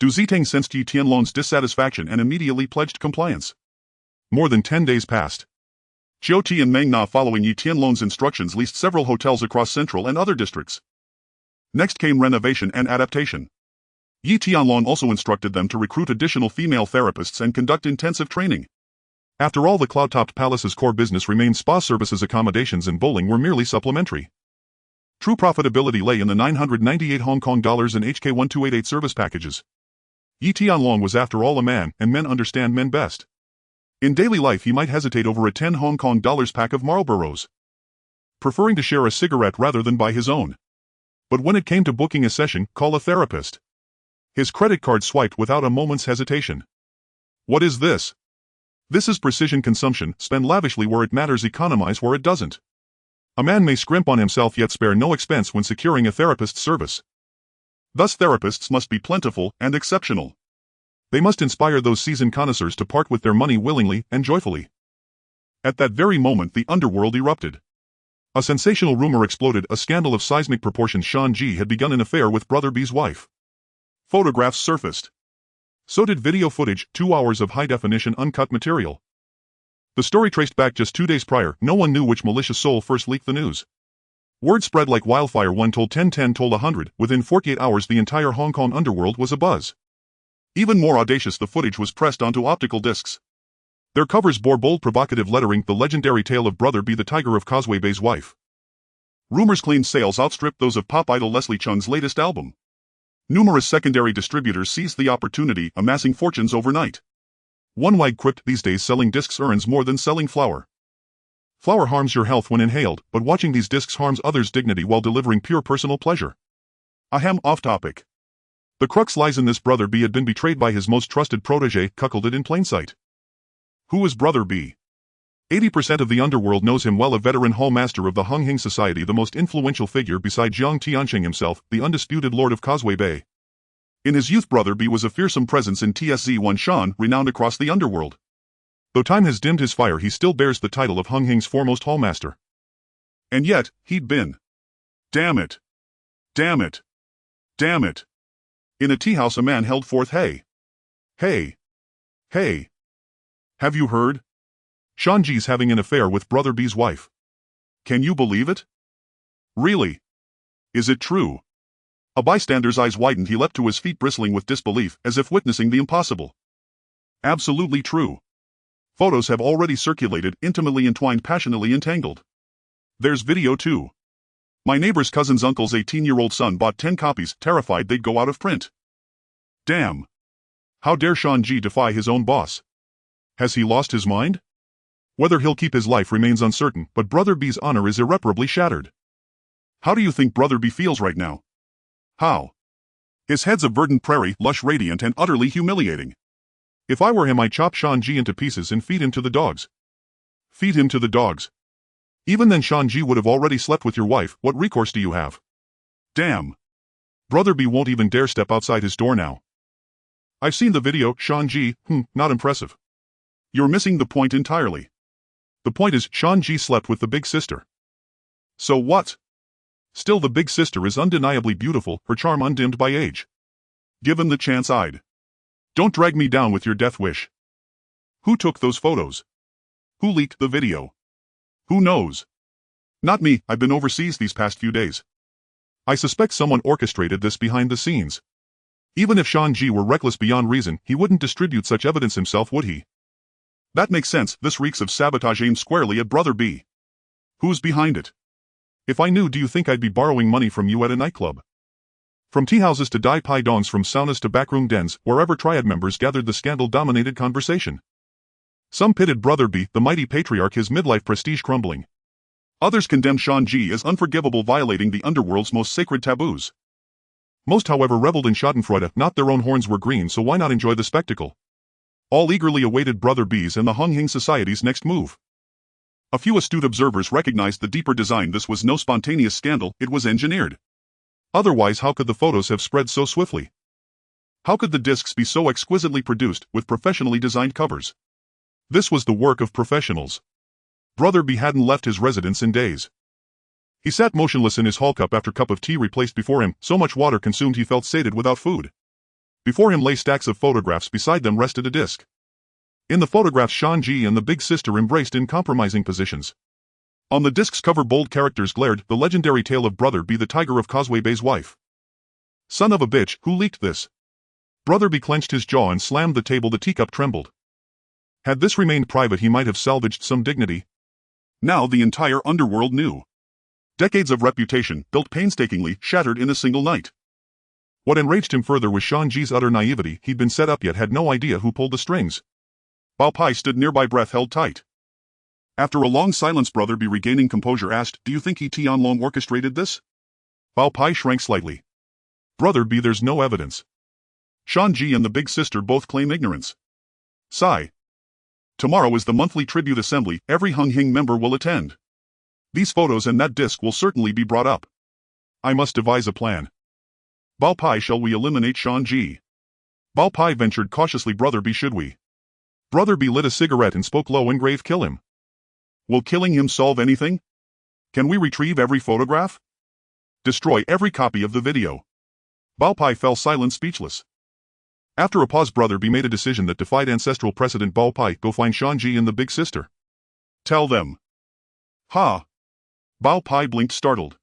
Du Ziting sensed Yi Tianlong's dissatisfaction and immediately pledged compliance. More than 10 days passed. Chiu Ti and Meng Na, following Yi Tianlong's instructions, leased several hotels across central and other districts. Next came renovation and adaptation. Yi Tianlong also instructed them to recruit additional female therapists and conduct intensive training. After all, the cloud-topped palace's core business remained spa services. Accommodations and bowling were merely supplementary. True profitability lay in the 998 Hong Kong dollars and HK1288 service packages. Yi Tianlong was, after all, a man, and men understand men best. In daily life he might hesitate over a 10 Hong Kong dollars pack of Marlboros, preferring to share a cigarette rather than buy his own. But when it came to booking a session, call a therapist. His credit card swiped without a moment's hesitation. What is this? This is precision consumption. Spend lavishly where it matters, economize where it doesn't. A man may scrimp on himself yet spare no expense when securing a therapist's service. Thus therapists must be plentiful and exceptional. They must inspire those seasoned connoisseurs to part with their money willingly and joyfully. At that very moment, the underworld erupted. A sensational rumor exploded, a scandal of seismic proportions. Shan Ji had begun an affair with Brother B's wife. Photographs surfaced. So did video footage, 2 hours of high-definition uncut material. The story traced back just 2 days prior. No one knew which malicious soul first leaked the news. Word spread like wildfire. 1 told 10, 10 told 100. Within 48 hours the entire Hong Kong underworld was abuzz. Even more audacious, the footage was pressed onto optical discs. Their covers bore bold, provocative lettering: "The legendary tale of Brother B, the Tiger of Causeway Bay's wife." Rumors claimed sales outstripped those of pop idol Leslie Chung's latest album. Numerous secondary distributors seized the opportunity, amassing fortunes overnight. One wag quipped, "These days selling discs earns more than selling flour." Flour harms your health when inhaled, but watching these discs harms others' dignity while delivering pure personal pleasure. Ahem, off topic. The crux lies in this: Brother B had been betrayed by his most trusted protege, cuckolded in plain sight. Who is Brother B? 80% of the underworld knows him well, a veteran hall master of the Unhinged society, the most influential figure beside Jiang Tianqing himself, the undisputed lord of Causeway Bay. In his youth, Brother B was a fearsome presence in TSZ1 Shan, renowned across the underworld. Though time has dimmed his fire, he still bears the title of Unhinged's foremost hallmaster. And yet, he'd been. Damn it. Damn it. Damn it. In a tea house a man held forth, "Hey. Hey. Hey. Have you heard? Shan Ji's having an affair with Brother B's wife. Can you believe it? Really? Is it true? A bystander's eyes widened. He leapt to his feet, bristling with disbelief, as if witnessing the impossible. Absolutely true. Photos have already circulated, intimately entwined, passionately entangled. There's video too. My neighbor's cousin's uncle's 18-year-old son bought 10 copies, terrified they'd go out of print. Damn. How dare Shanji defy his own boss? Has he lost his mind? Whether he'll keep his life remains uncertain, but Brother B's honor is irreparably shattered. How do you think Brother B feels right now? How? His head's a verdant prairie, lush, radiant, and utterly humiliating. If I were him, I'd chop Shanji into pieces and feed him to the dogs. Feed him to the dogs. Even then Shanji would have already slept with your wife. What recourse do you have? Damn. Brother B won't even dare step outside his door now. I've seen the video, Shanji, not impressive. You're missing the point entirely. The point is, Shanji slept with the big sister. So what? Still, the big sister is undeniably beautiful, her charm undimmed by age. Given the chance, I'd. Don't drag me down with your death wish. Who took those photos? Who leaked the video? Who knows? Not me. I've been overseas these past few days. I suspect someone orchestrated this behind the scenes. Even if Shanji were reckless beyond reason, he wouldn't distribute such evidence himself, would he? That makes sense. This reeks of sabotage aimed squarely at Brother B. Who's behind it? If I knew, do you think I'd be borrowing money from you at a nightclub? From tea houses to Dai Pai dongs, from saunas to backroom dens, wherever triad members gathered, the scandal-dominated conversation. Some pitted Brother B, the mighty patriarch, his midlife prestige crumbling. Others condemned Shanji as unforgivable, violating the underworld's most sacred taboos. Most, however, reveled in schadenfreude. Not their own horns were green, so why not enjoy the spectacle? All eagerly awaited Brother B's and the Unhinged Society's next move. A few astute observers recognized the deeper design. This was no spontaneous scandal, it was engineered. Otherwise, how could the photos have spread so swiftly? How could the discs be so exquisitely produced, with professionally designed covers? This was the work of professionals. Brother B hadn't left his residence in days. He sat motionless in his hall, cup after cup of tea replaced before him, so much water consumed he felt sated without food. Before him lay stacks of photographs, beside them rested a disc. In the photographs, Shanji and the big sister embraced in compromising positions. On the disc's cover, bold characters glared, the legendary tale of Brother B, the tiger of Causeway Bay's wife. Son of a bitch, who leaked this? Brother B clenched his jaw and slammed the table. The teacup trembled. Had this remained private, he might have salvaged some dignity. Now the entire underworld knew. Decades of reputation, built painstakingly, shattered in a single night. What enraged him further was Shanji's utter naivety. He'd been set up, yet had no idea who pulled the strings. Bao Pai stood nearby, breath held tight. After a long silence, Brother B, regaining composure, asked, "Do you think Tianlong orchestrated this?" Bao Pai shrank slightly. "Brother B, there's no evidence. Shanji and the big sister both claim ignorance." Sigh. "Tomorrow is the monthly tribute assembly. Every Unhinged member will attend. These photos and that disc will certainly be brought up. I must devise a plan. Bao Pai, shall we eliminate Shanji?" Bao Pai ventured cautiously, "Brother B, should we?" Brother B lit a cigarette and spoke low and grave. "Kill him." "Will killing him solve anything? Can we retrieve every photograph? Destroy every copy of the video?" Bao Pai fell silent, speechless. After a pause, Brother B made a decision that defied ancestral precedent. "Bao Pai, go find Shanji and the big sister. Tell them." "Ha?" Bao Pai blinked, startled.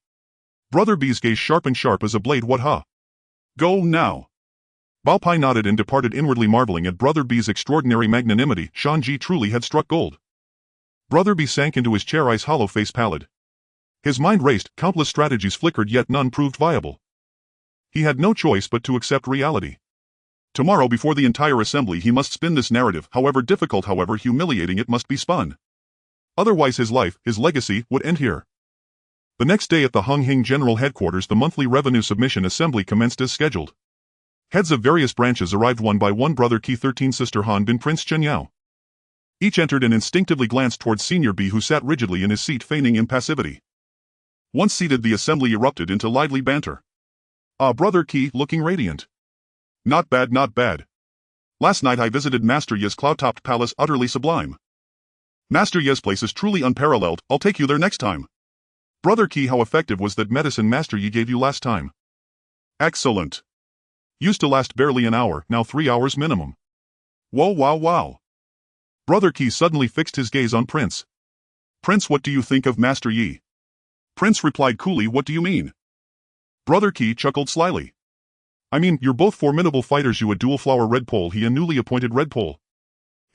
Brother B's gaze sharp as a blade. "What, huh? Go now." Bao Pai nodded and departed, inwardly marveling at Brother B's extraordinary magnanimity. Shanji truly had struck gold. Brother B sank into his chair, eyes hollow, face pallid. His mind raced, countless strategies flickered, yet none proved viable. He had no choice but to accept reality. Tomorrow, before the entire assembly, he must spin this narrative. However difficult, however humiliating, it must be spun. Otherwise his life, his legacy, would end here. The next day at the Unhinged General Headquarters, the monthly revenue submission assembly commenced as scheduled. Heads of various branches arrived one by one: Brother Ki, 13 Sister Han Bin, Prince Chen Yao. Each entered and instinctively glanced towards Senior B, who sat rigidly in his seat, feigning impassivity. Once seated, the assembly erupted into lively banter. Brother Ki, looking radiant. "Not bad, not bad. Last night I visited Master Ye's cloud-topped palace, utterly sublime. Master Ye's place is truly unparalleled. I'll take you there next time." "Brother Ki, how effective was that medicine Master Ye gave you last time?" "Excellent. Used to last barely an hour, now 3 hours minimum." "Whoa, wow, wow." Brother Ki suddenly fixed his gaze on Prince. "Prince, what do you think of Master Yi?" Prince replied coolly, "What do you mean?" Brother Qi chuckled slyly. I mean, you're both formidable fighters, you a dual flower red pole, he a newly appointed red pole.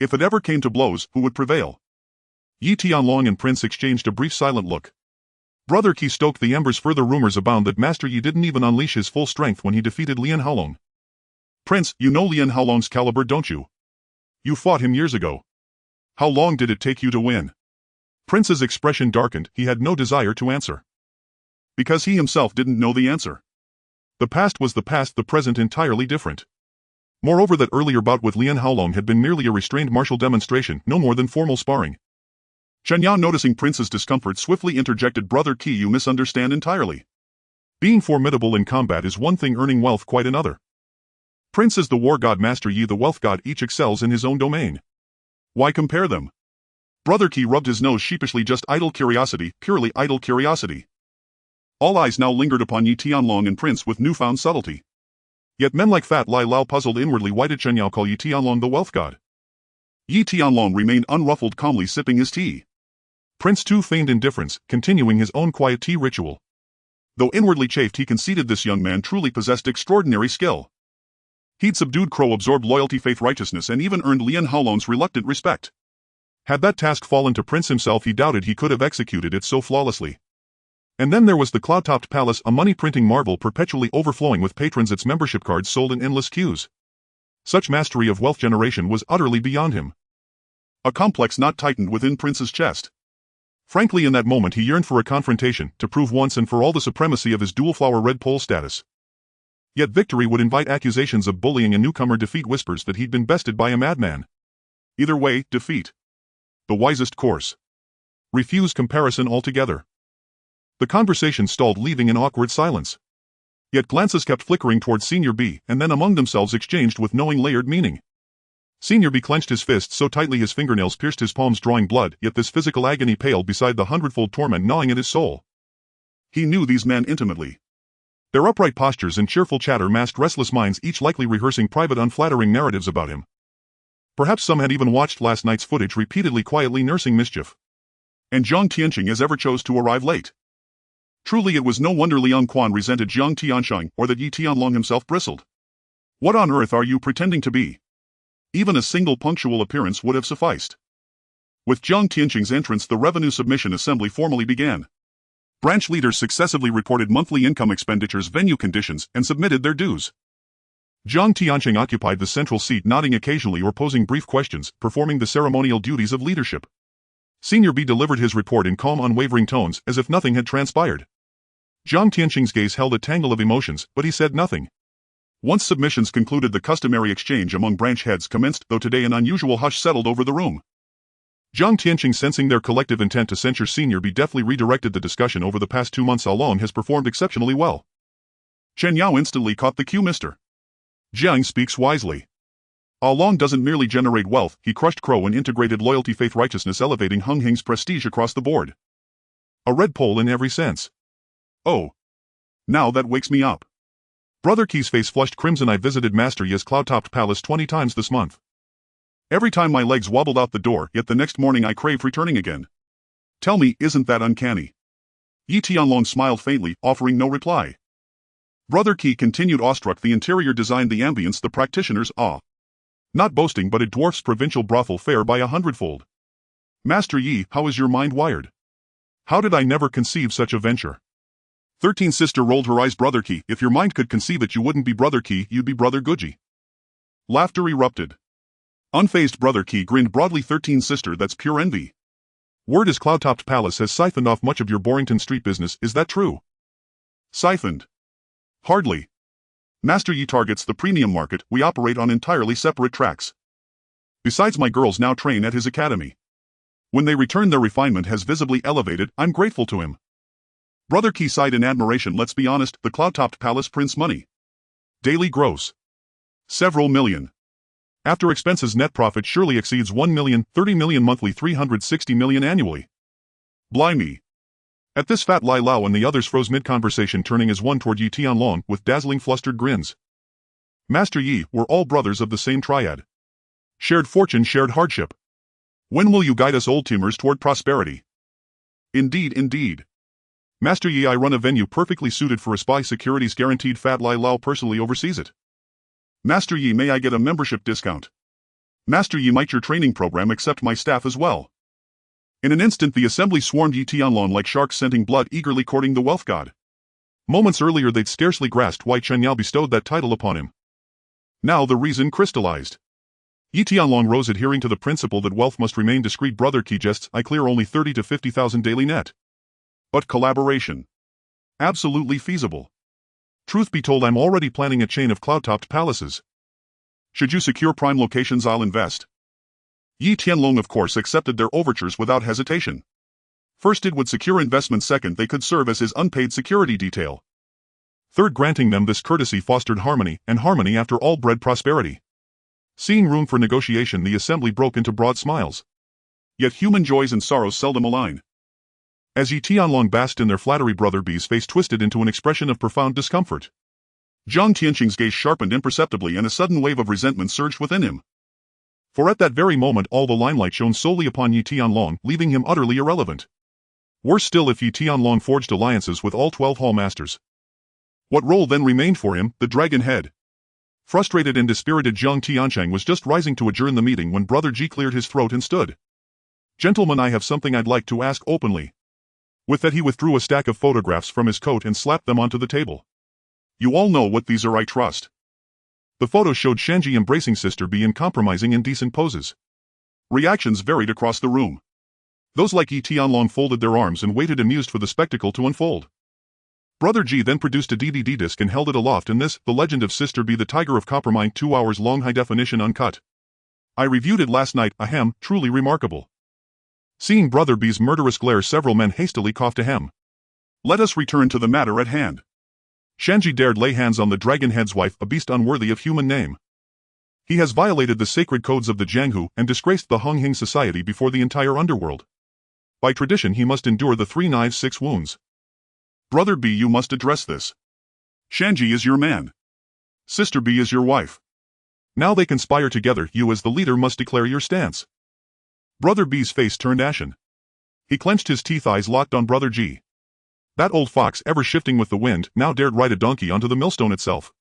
If it ever came to blows, who would prevail? Yi Tianlong and Prince exchanged a brief silent look. Brother Qi stoked the embers. Further rumors abound that Master Yi didn't even unleash his full strength when he defeated Lian Haolong. Prince, you know Lian Haolong's caliber, don't you? You fought him years ago. How long did it take you to win? Prince's expression darkened. He had no desire to answer. Because he himself didn't know the answer. The past was the past, the present entirely different. Moreover, that earlier bout with Lian Haolong had been merely a restrained martial demonstration, no more than formal sparring. Chen Yao, noticing Prince's discomfort, swiftly interjected, Brother Qi, you misunderstand entirely. Being formidable in combat is one thing, earning wealth quite another. Prince is the war god, Master Yi the wealth god, each excels in his own domain. Why compare them? Brother Qi rubbed his nose sheepishly, just idle curiosity, purely idle curiosity. All eyes now lingered upon Yi Tianlong and Prince with newfound subtlety. Yet men like Fat Lai Lao puzzled inwardly, why did Chen Yao call Yi Tianlong the wealth god? Yi Tianlong remained unruffled, calmly sipping his tea. Prince too feigned indifference, continuing his own quiet tea ritual. Though inwardly chafed, he conceded this young man truly possessed extraordinary skill. He'd subdued Crow, absorbed loyalty, faith, righteousness, and even earned Lian Haolong's reluctant respect. Had that task fallen to Prince himself, he doubted he could have executed it so flawlessly. And then there was the cloud-topped palace, a money-printing marvel perpetually overflowing with patrons, its membership cards sold in endless queues. Such mastery of wealth generation was utterly beyond him. A complex knot tightened within Prince's chest. Frankly, in that moment he yearned for a confrontation, to prove once and for all the supremacy of his dual-flower red pole status. Yet victory would invite accusations of bullying, a newcomer defeat whispers that he'd been bested by a madman. Either way, defeat. The wisest course. Refuse comparison altogether. The conversation stalled, leaving an awkward silence. Yet glances kept flickering towards Senior B, and then among themselves exchanged with knowing layered meaning. Senior B clenched his fists so tightly his fingernails pierced his palms, drawing blood, yet this physical agony paled beside the hundredfold torment gnawing at his soul. He knew these men intimately. Their upright postures and cheerful chatter masked restless minds, each likely rehearsing private unflattering narratives about him. Perhaps some had even watched last night's footage repeatedly, quietly nursing mischief. And Jiang Tianqing as ever chose to arrive late. Truly it was no wonder Liang Quan resented Jiang Tianshang, or that Yi Tianlong himself bristled. What on earth are you pretending to be? Even a single punctual appearance would have sufficed. With Jiang Tianqing's entrance, the Revenue Submission Assembly formally began. Branch leaders successively reported monthly income expenditures, venue conditions, and submitted their dues. Jiang Tianqing occupied the central seat, nodding occasionally or posing brief questions, performing the ceremonial duties of leadership. Senior B delivered his report in calm, unwavering tones, as if nothing had transpired. Jiang Tianqing's gaze held a tangle of emotions, but he said nothing. Once submissions concluded, the customary exchange among branch heads commenced, though today an unusual hush settled over the room. Jiang Tianqing, sensing their collective intent to censure Senior B, deftly redirected the discussion. Over the past 2 months, Long has performed exceptionally well. Chen Yao instantly caught the cue. Mr. Jiang speaks wisely. Long doesn't merely generate wealth, he crushed Crow and integrated loyalty, faith, righteousness, elevating Unhinged's prestige across the board. A red pole in every sense. Oh. Now that wakes me up. Brother Qi's face flushed crimson. I visited Master Yi's cloud-topped palace 20 times this month. Every time my legs wobbled out the door, yet the next morning I craved returning again. Tell me, isn't that uncanny? Yi Tianlong smiled faintly, offering no reply. Brother Qi continued, awestruck. The interior designed, the ambience, the practitioners, awe. Not boasting, but it dwarfs provincial brothel fare by 100-fold. Master Yi, how is your mind wired? How did I never conceive such a venture? 13 Sister rolled her eyes. Brother Qi, if your mind could conceive it, you wouldn't be Brother Qi, you'd be Brother Guji. Laughter erupted. Unfazed Brother Qi grinned broadly. 13 Sister, that's pure envy. Word is cloud-topped palace has siphoned off much of your Borrington Street business, is that true? Siphoned? Hardly. Master Yi targets the premium market, we operate on entirely separate tracks. Besides, my girls now train at his academy. When they return, their refinement has visibly elevated. I'm grateful to him. Brother Qi sighed in admiration. Let's be honest, the cloud-topped palace prints money. Daily gross. Several million. After expenses, net profit surely exceeds 1 million, 30 million monthly, 360 million annually. Blimey. At this, Fat Lai Lao and the others froze mid-conversation, turning as one toward Yi Tianlong with dazzling flustered grins. Master Yi, we're all brothers of the same triad. Shared fortune, shared hardship. When will you guide us old-timers toward prosperity? Indeed, indeed. Master Yi, I run a venue perfectly suited for a spy. Securities guaranteed. Fat Lai Lao personally oversees it. Master Yi, may I get a membership discount? Master Yi, might your training program accept my staff as well? In an instant the assembly swarmed Yi Tianlong like sharks scenting blood, eagerly courting the wealth god. Moments earlier they'd scarcely grasped why Chen Yao bestowed that title upon him. Now the reason crystallized. Yi Tianlong rose, adhering to the principle that wealth must remain discreet. Brother Qi jests, I clear only 30 to 50,000 daily net. But collaboration. Absolutely feasible. Truth be told, I'm already planning a chain of cloud-topped palaces. Should you secure prime locations, I'll invest. Yi Tianlong of course accepted their overtures without hesitation. First it would secure investment, second they could serve as his unpaid security detail. Third, granting them this courtesy fostered harmony, and harmony after all bred prosperity. Seeing room for negotiation, the assembly broke into broad smiles. Yet human joys and sorrows seldom align. As Yi Tianlong basked in their flattery, Brother B's face twisted into an expression of profound discomfort. Zhang Tianqing's gaze sharpened imperceptibly and a sudden wave of resentment surged within him. For at that very moment all the limelight shone solely upon Yi Tianlong, leaving him utterly irrelevant. Worse still if Yi Tianlong forged alliances with all 12 hall masters. What role then remained for him, the dragon head? Frustrated and dispirited, Zhang Tianqing was just rising to adjourn the meeting when Brother Ji cleared his throat and stood. Gentlemen, I have something I'd like to ask openly. With that he withdrew a stack of photographs from his coat and slapped them onto the table. You all know what these are, I trust. The photos showed Shanji embracing Sister B in compromising indecent poses. Reactions varied across the room. Those like Yi Tianlong folded their arms and waited amused for the spectacle to unfold. Brother Ji then produced a DVD disc and held it aloft, and this, The Legend of Sister B, the Tiger of Coppermine, 2 hours long, high definition uncut. I reviewed it last night, ahem, truly remarkable. Seeing Brother B's murderous glare, several men hastily coughed ahem. Let us return to the matter at hand. Shanji dared lay hands on the dragon head's wife, a beast unworthy of human name. He has violated the sacred codes of the Jianghu and disgraced the Unhinged society before the entire underworld. By tradition he must endure the 3 knives 6 wounds. Brother B, you must address this. Shanji is your man. Sister B is your wife. Now they conspire together, you as the leader must declare your stance. Brother B's face turned ashen. He clenched his teeth, eyes locked on Brother G. That old fox, ever shifting with the wind, now dared ride a donkey onto the millstone itself.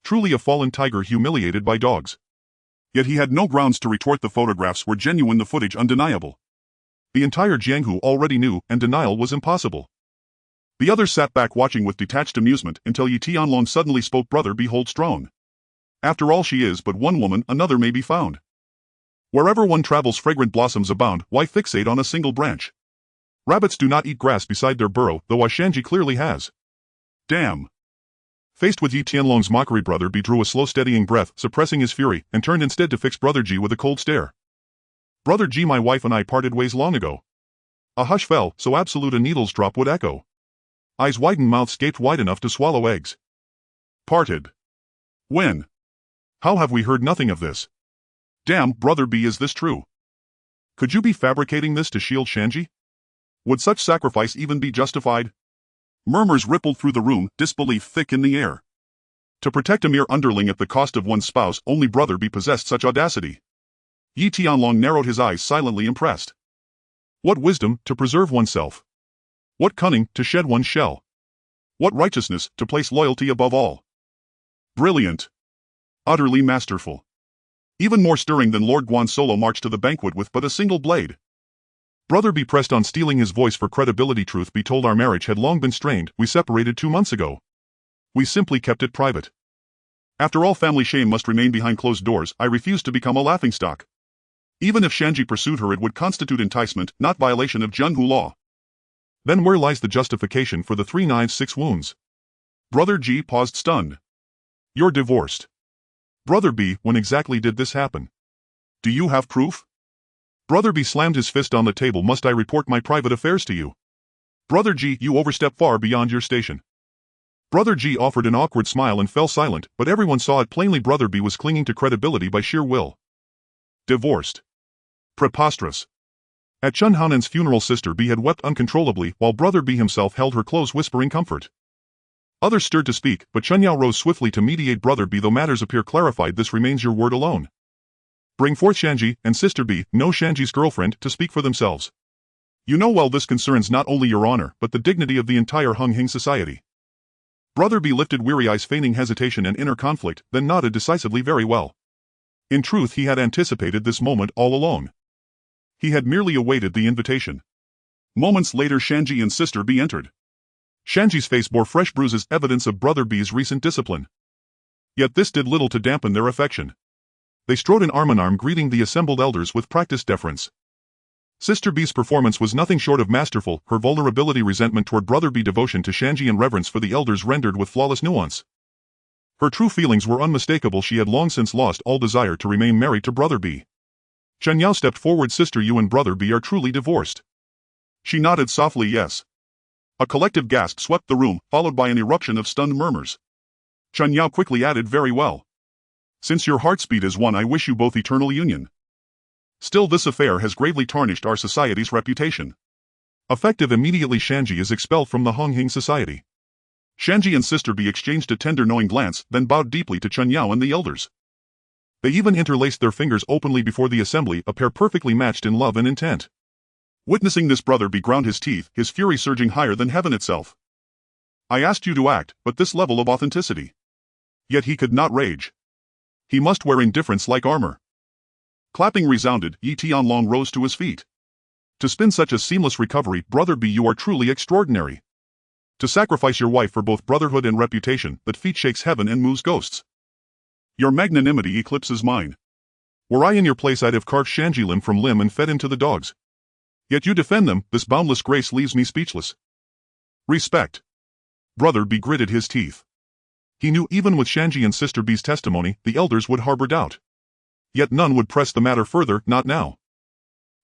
Truly a fallen tiger humiliated by dogs. Yet he had no grounds to retort. The photographs were genuine, the footage undeniable. The entire Jianghu already knew, and denial was impossible. The others sat back watching with detached amusement until Yi Tianlong suddenly spoke. Brother B, hold strong. After all, she is but one woman, another may be found. Wherever one travels fragrant blossoms abound, why fixate on a single branch? Rabbits do not eat grass beside their burrow, though Ascension clearly has. Damn. Faced with Yi Tianlong's mockery, Brother B drew a slow steadying breath, suppressing his fury, and turned instead to fix Brother G with a cold stare. Brother G, my wife and I parted ways long ago. A hush fell, so absolute a needle's drop would echo. Eyes widened, mouth gaped wide enough to swallow eggs. Parted. When? How have we heard nothing of this? Damn, Brother B, is this true? Could you be fabricating this to shield Shanji? Would such sacrifice even be justified? Murmurs rippled through the room, disbelief thick in the air. To protect a mere underling at the cost of one's spouse, only Brother B possessed such audacity. Yi Tianlong narrowed his eyes, silently impressed. What wisdom, to preserve oneself. What cunning, to shed one's shell. What righteousness, to place loyalty above all. Brilliant. Utterly masterful. Even more stirring than Lord Guan Solo marched to the banquet with but a single blade. Brother B pressed on, steeling his voice for credibility. Truth be told, our marriage had long been strained. We separated 2 months ago. We simply kept it private. After all, family shame must remain behind closed doors. I refused to become a laughingstock. Even if Shanji pursued her, it would constitute enticement, not violation of Jianghu law. Then where lies the justification for the 3 knives 6 wounds? Brother G paused, stunned. You're divorced. Brother B, when exactly did this happen? Do you have proof? Brother B slammed his fist on the table. Must I report my private affairs to you? Brother G, you overstep far beyond your station. Brother G offered an awkward smile and fell silent, but everyone saw it plainly. Brother B was clinging to credibility by sheer will. Divorced. Preposterous. At Chinhoan's funeral, Sister B had wept uncontrollably, while Brother B himself held her close, whispering comfort. Others stirred to speak, but Chen Yao rose swiftly to mediate. Brother B, though matters appear clarified, this remains your word alone. Bring forth Shanji and Sister B, no Shanji's girlfriend, to speak for themselves. You know well this concerns not only your honor but the dignity of the entire Unhinged society. Brother B lifted weary eyes feigning hesitation and inner conflict, then nodded decisively very well. In truth he had anticipated this moment all along. He had merely awaited the invitation. Moments later Shanji and Sister B entered. Shanji's face bore fresh bruises, evidence of Brother B's recent discipline. Yet this did little to dampen their affection. They strode in arm-in-arm greeting the assembled elders with practiced deference. Sister B's performance was nothing short of masterful, her vulnerability, resentment toward Brother B, devotion to Shanji and reverence for the elders rendered with flawless nuance. Her true feelings were unmistakable. She had long since lost all desire to remain married to Brother B. Chen Yao stepped forward. Sister, you and Brother B are truly divorced. She nodded softly yes. A collective gasp swept the room, followed by an eruption of stunned murmurs. Chen Yao quickly added, very well. Since your heart speed is one, I wish you both eternal union. Still, this affair has gravely tarnished our society's reputation. Effective immediately, Shanji is expelled from the Unhinged society. Shanji and Sister B exchanged a tender knowing glance, then bowed deeply to Chen Yao and the elders. They even interlaced their fingers openly before the assembly, a pair perfectly matched in love and intent. Witnessing this, Brother B ground his teeth, his fury surging higher than heaven itself. I asked you to act, but this level of authenticity. Yet he could not rage. He must wear indifference like armor. Clapping resounded, Yi Tianlong rose to his feet. To spin such a seamless recovery, Brother B, you are truly extraordinary. To sacrifice your wife for both brotherhood and reputation, that feat shakes heaven and moves ghosts. Your magnanimity eclipses mine. Were I in your place, I'd have carved Shanji limb from limb and fed him to the dogs. Yet you defend them. This boundless grace leaves me speechless. Respect. Brother B gritted his teeth. He knew even with Shanji and Sister B's testimony, the elders would harbor doubt. Yet none would press the matter further, not now.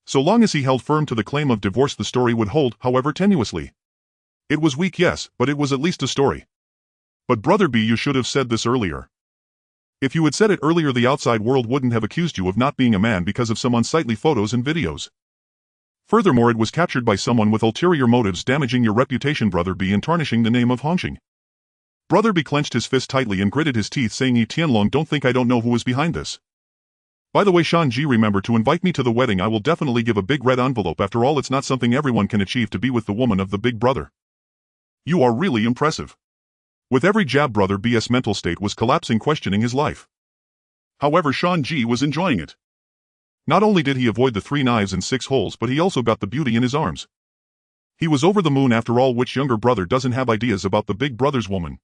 So long as he held firm to the claim of divorce, the story would hold, however tenuously. It was weak, yes, but it was at least a story. But Brother B, you should have said this earlier. If you had said it earlier, the outside world wouldn't have accused you of not being a man because of some unsightly photos and videos. Furthermore, it was captured by someone with ulterior motives, damaging your reputation, Brother B, and tarnishing the name of Hongqing. Brother B clenched his fist tightly and gritted his teeth, saying, Yi Tianlong, don't think I don't know who is behind this. By the way, Shanji, remember to invite me to the wedding. I will definitely give a big red envelope. After all, it's not something everyone can achieve to be with the woman of the big brother. You are really impressive. With every jab, Brother B's mental state was collapsing, questioning his life. However, Shanji was enjoying it. Not only did he avoid the 3 knives and 6 holes, but he also got the beauty in his arms. He was over the moon. After all, which younger brother doesn't have ideas about the big brother's woman?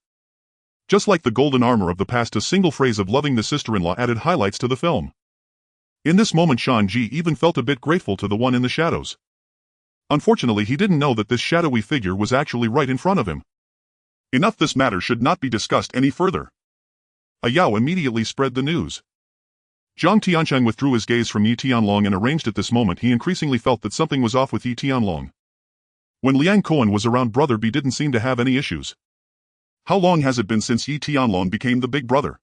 Just like the golden armor of the past, a single phrase of loving the sister-in-law added highlights to the film. In this moment, Shanji even felt a bit grateful to the one in the shadows. Unfortunately, he didn't know that this shadowy figure was actually right in front of him. Enough, this matter should not be discussed any further. A Yao immediately spread the news. Zhang Tiancheng withdrew his gaze from Yi Tianlong and arranged. At this moment, he increasingly felt that something was off with Yi Tianlong. When Liang Koan was around, Brother B didn't seem to have any issues. How long has it been since Yi Tianlong became the big brother?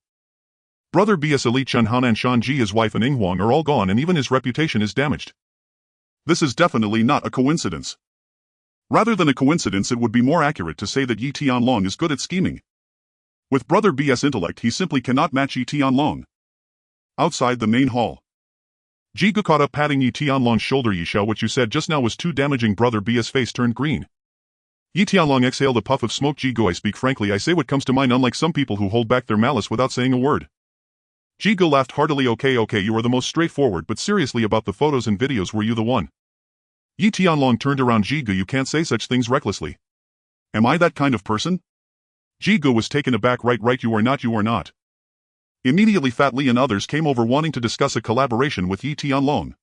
Brother B's elite Chenhan and Shanji, his wife, and Yinghuang are all gone, and even his reputation is damaged. This is definitely not a coincidence. Rather than a coincidence, it would be more accurate to say that Yi Tianlong is good at scheming. With Brother B's intellect, he simply cannot match Yi Tianlong. Outside the main hall, Jigu caught up, patting Yi Tianlong's shoulder. Yi Xiao, what you said just now was too damaging. Brother B's face turned green. Yi Tianlong exhaled a puff of smoke. Jigu, I speak frankly, I say what comes to mind, unlike some people who hold back their malice without saying a word. Jigu laughed heartily. Okay, you are the most straightforward, but seriously, about the photos and videos, were you the one? Yi Tianlong turned around. Jigu, you can't say such things recklessly. Am I that kind of person? Jigu was taken aback. Right, you are not. Immediately Fat Li and others came over, wanting to discuss a collaboration with Yi Tianlong.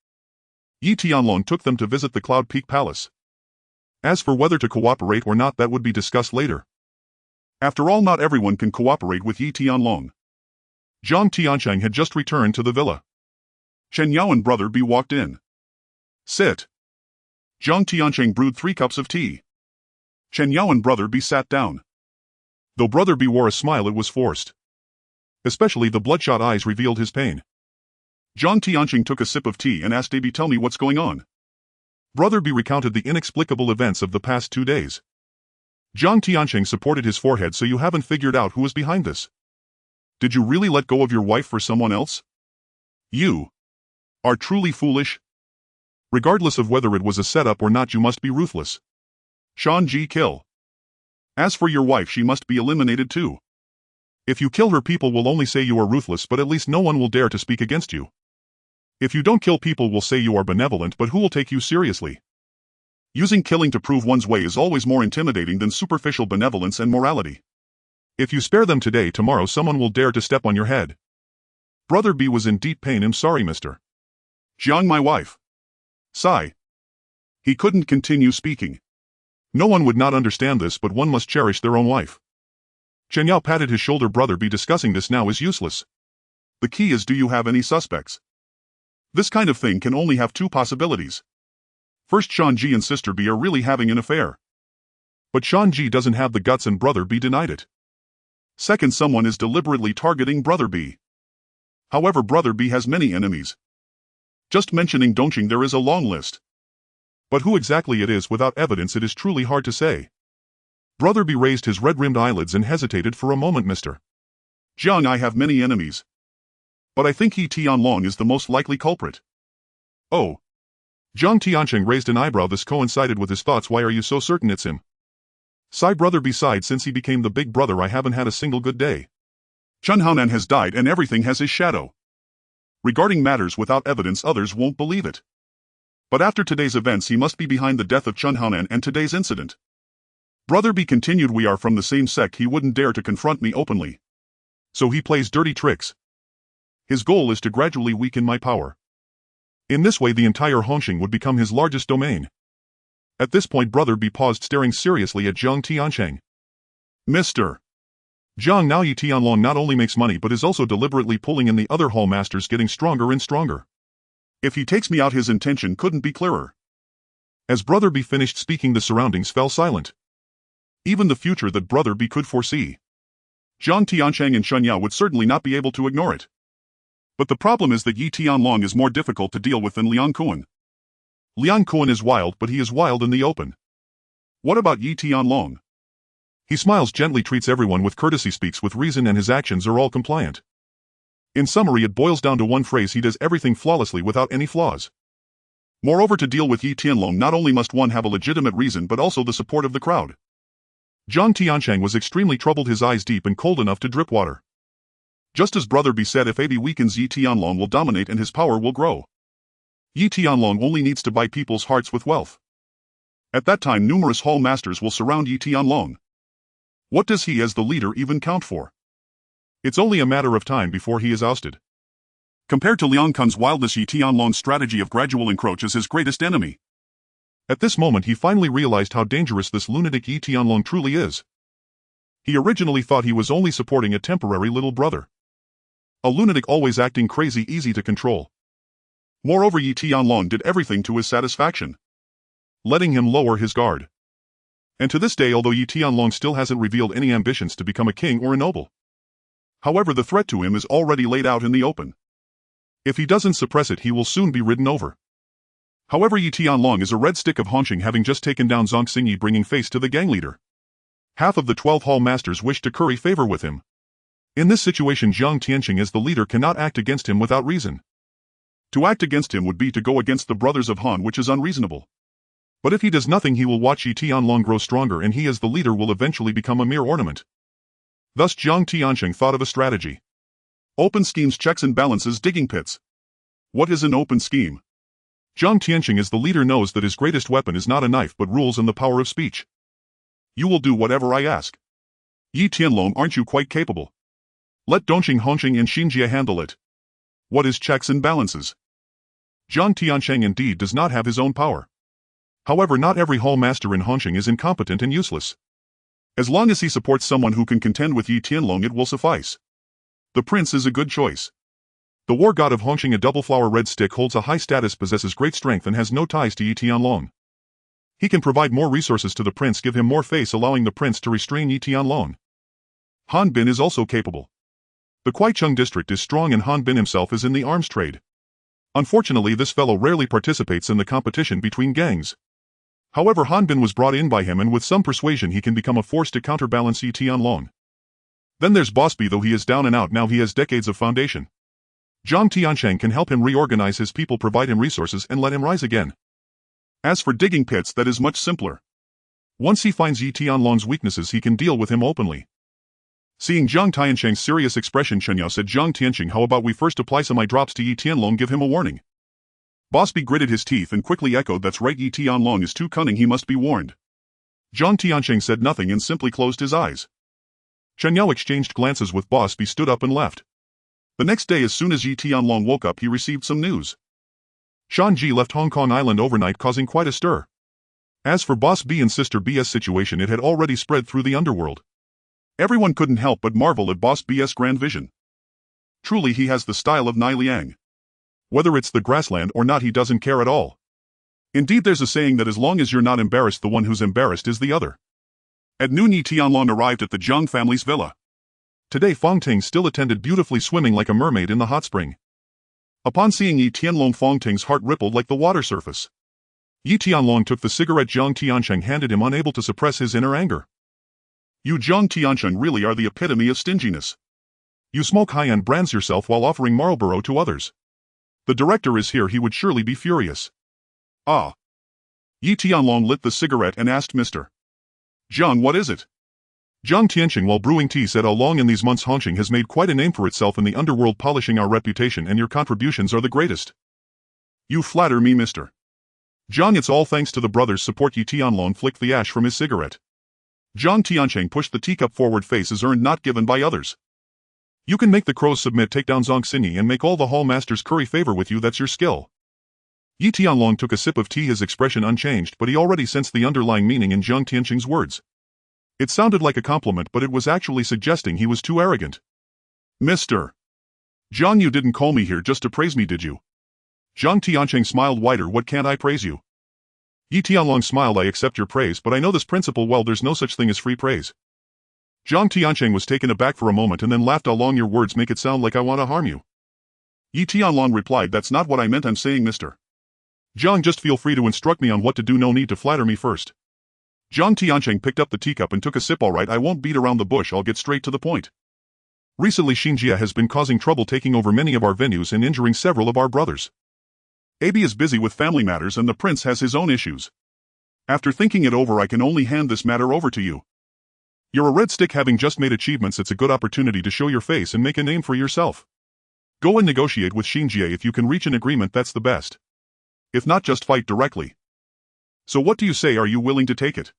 Yi Tianlong took them to visit the Cloud Peak Palace. As for whether to cooperate or not, that would be discussed later. After all, not everyone can cooperate with Yi Tianlong. Zhang Tiancheng had just returned to the villa. Chen Yao and Brother B walked in. Sit. Zhang Tiancheng brewed 3 cups of tea. Chen Yao and Brother B sat down. Though Brother B wore a smile, it was forced. Especially the bloodshot eyes revealed his pain. Zhang Tiancheng took a sip of tea and asked, AB, tell me what's going on. Brother B recounted the inexplicable events of the past 2 days. Zhang Tiancheng supported his forehead. So you haven't figured out who was behind this? Did you really let go of your wife for someone else? You are truly foolish. Regardless of whether it was a setup or not, you must be ruthless. Sean G. Kill. As for your wife, she must be eliminated too. If you kill her, people will only say you are ruthless, but at least no one will dare to speak against you. If you don't kill, people will say you are benevolent, but who will take you seriously? Using killing to prove one's way is always more intimidating than superficial benevolence and morality. If you spare them today, tomorrow someone will dare to step on your head. Brother B was in deep pain. I'm sorry, Mr. Jiang, my wife. Sigh. He couldn't continue speaking. No one would not understand this, but one must cherish their own wife. Chen Yao patted his shoulder. Brother B, discussing this now is useless. The key is, do you have any suspects? This kind of thing can only have two possibilities. First, Sean G and Sister B are really having an affair. But Sean G doesn't have the guts and Brother B denied it. Second, someone is deliberately targeting Brother B. However, Brother B has many enemies. Just mentioning Dongqing, there is a long list. But who exactly it is without evidence, it is truly hard to say. Brother B raised his red-rimmed eyelids and hesitated for a moment. Mr. Jiang, I have many enemies. But I think He Tianlong is the most likely culprit. Oh. Jiang Tiancheng raised an eyebrow. This coincided with his thoughts. Why are you so certain it's him? Sigh. Brother B sighed. Since he became the big brother, I haven't had a single good day. Chinhoan has died and everything has his shadow. Regarding matters without evidence, others won't believe it. But after today's events, he must be behind the death of Chinhoan and today's incident. Brother B continued, we are from the same sect. He wouldn't dare to confront me openly. So he plays dirty tricks. His goal is to gradually weaken my power. In this way, the entire Hongqing would become his largest domain. At this point, Brother B paused, staring seriously at Jiang Tiancheng. Mr. Jiang, now Yi Tianlong not only makes money but is also deliberately pulling in the other hall masters, getting stronger and stronger. If he takes me out, his intention couldn't be clearer. As Brother B finished speaking, the surroundings fell silent. Even the future that Brother B could foresee. Jiang Tiancheng and Shen Yao would certainly not be able to ignore it. But the problem is that Yi Tianlong is more difficult to deal with than Liang Kuan. Liang Kuan is wild, but he is wild in the open. What about Yi Tianlong? He smiles gently, treats everyone with courtesy, speaks with reason, and his actions are all compliant. In summary, it boils down to one phrase: he does everything flawlessly without any flaws. Moreover, to deal with Yi Tianlong, not only must one have a legitimate reason but also the support of the crowd. Jiang Tiancheng was extremely troubled, his eyes deep and cold enough to drip water. Just as Brother B said, if AB weakens, Yi Tianlong will dominate and his power will grow. Yi Tianlong only needs to buy people's hearts with wealth. At that time, numerous hall masters will surround Yi Tianlong. What does he as the leader even count for? It's only a matter of time before he is ousted. Compared to Liang Kun's wildness, Yi Tianlong's strategy of gradual encroach is his greatest enemy. At this moment, he finally realized how dangerous this lunatic Yi Tianlong truly is. He originally thought he was only supporting a temporary little brother. A lunatic always acting crazy, easy to control. Moreover, Yi Tianlong did everything to his satisfaction, letting him lower his guard. And to this day, although Yi Tianlong still hasn't revealed any ambitions to become a king or a noble. However, the threat to him is already laid out in the open. If he doesn't suppress it, he will soon be ridden over. However, Yi Tianlong is a red stick of Hongqing, having just taken down Zhang Xingyi, bringing face to the gang leader. Half of the 12 hall masters wish to curry favor with him. In this situation, Jiang Tianqing as the leader cannot act against him without reason. To act against him would be to go against the brothers of Han, which is unreasonable. But if he does nothing, he will watch Yi Tianlong grow stronger, and he as the leader will eventually become a mere ornament. Thus Jiang Tiancheng thought of a strategy. Open schemes, checks and balances, digging pits. What is an open scheme? Jiang Tiancheng as the leader knows that his greatest weapon is not a knife but rules and the power of speech. You will do whatever I ask. Yi Tianlong, aren't you quite capable? Let Dongqing, Hongqing and Xinjie handle it. What is checks and balances? Jiang Tiancheng indeed does not have his own power. However, not every hall master in Hongqing is incompetent and useless. As long as he supports someone who can contend with Yi Tianlong, it will suffice. The prince is a good choice. The war god of Hongqing, a double flower red stick, holds a high status, possesses great strength and has no ties to Yi Tianlong. He can provide more resources to the prince, give him more face, allowing the prince to restrain Yi Tianlong. Han Bin is also capable. The Kwaicheng district is strong and Han Bin himself is in the arms trade. Unfortunately, this fellow rarely participates in the competition between gangs. However, Han Bin was brought in by him, and with some persuasion he can become a force to counterbalance Yi Tianlong. Then there's Boss B, though he is down and out now, he has decades of foundation. Zhang Tiancheng can help him reorganize his people, provide him resources, and let him rise again. As for digging pits, that is much simpler. Once he finds Yi Tianlong's weaknesses, he can deal with him openly. Seeing Zhang Tiancheng's serious expression, Chen Yao said, Zhang Tiancheng, how about we first apply some eye drops to Yi Tianlong, give him a warning. Boss B gritted his teeth and quickly echoed, that's right, Yi Tianlong is too cunning, he must be warned. Zhang Tiancheng said nothing and simply closed his eyes. Chen Yao exchanged glances with Boss B, stood up and left. The next day, as soon as Yi Tianlong woke up, he received some news. Shan Ji left Hong Kong Island overnight, causing quite a stir. As for Boss B and Sister B's situation, it had already spread through the underworld. Everyone couldn't help but marvel at Boss B's grand vision. Truly, he has the style of Nai Liang. Whether it's the grassland or not, he doesn't care at all. Indeed, there's a saying that as long as you're not embarrassed, the one who's embarrassed is the other. At noon, Yi Tianlong arrived at the Zhang family's villa. Today, Fang Ting still attended, beautifully swimming like a mermaid in the hot spring. Upon seeing Yi Tianlong, Fang Ting's heart rippled like the water surface. Yi Tianlong took the cigarette Zhang Tiancheng handed him, unable to suppress his inner anger. You Zhang Tiancheng really are the epitome of stinginess. You smoke high-end brands yourself while offering Marlboro to others. The director is here, he would surely be furious. Ah. Yi Tianlong lit the cigarette and asked Mr. Zhang, what is it? Zhang Tiancheng, while brewing tea, said, along in these months Hongqing has made quite a name for itself in the underworld, polishing our reputation, and your contributions are the greatest. You flatter me, Mr. Zhang, it's all thanks to the brothers' support. Yi Tianlong flicked the ash from his cigarette. Zhang Tiancheng pushed the teacup forward, faces earned not given by others. You can make the crows submit, take down Zhang Xinyi, and make all the hall masters curry favor with you, that's your skill. Yi Tianlong took a sip of tea, his expression unchanged, but he already sensed the underlying meaning in Zhang Tiancheng's words. It sounded like a compliment, but it was actually suggesting he was too arrogant. Mr. Zhang, you didn't call me here just to praise me, did you? Zhang Tiancheng smiled wider. What can't I praise you? Yi Tianlong smiled. I accept your praise, but I know this principle well, there's no such thing as free praise. Zhang Tiancheng was taken aback for a moment and then laughed. Along, your words make it sound like I want to harm you. Yi Tianlong replied, that's not what I meant, I'm saying, Mr. Zhang, just feel free to instruct me on what to do, no need to flatter me first. Zhang Tiancheng picked up the teacup and took a sip. All right, I won't beat around the bush, I'll get straight to the point. Recently, Xinjia has been causing trouble, taking over many of our venues and injuring several of our brothers. AB is busy with family matters and the prince has his own issues. After thinking it over, I can only hand this matter over to you. You're a red stick, having just made achievements, it's a good opportunity to show your face and make a name for yourself. Go and negotiate with Xinjia. If you can reach an agreement, that's the best. If not, just fight directly. So what do you say, are you willing to take it?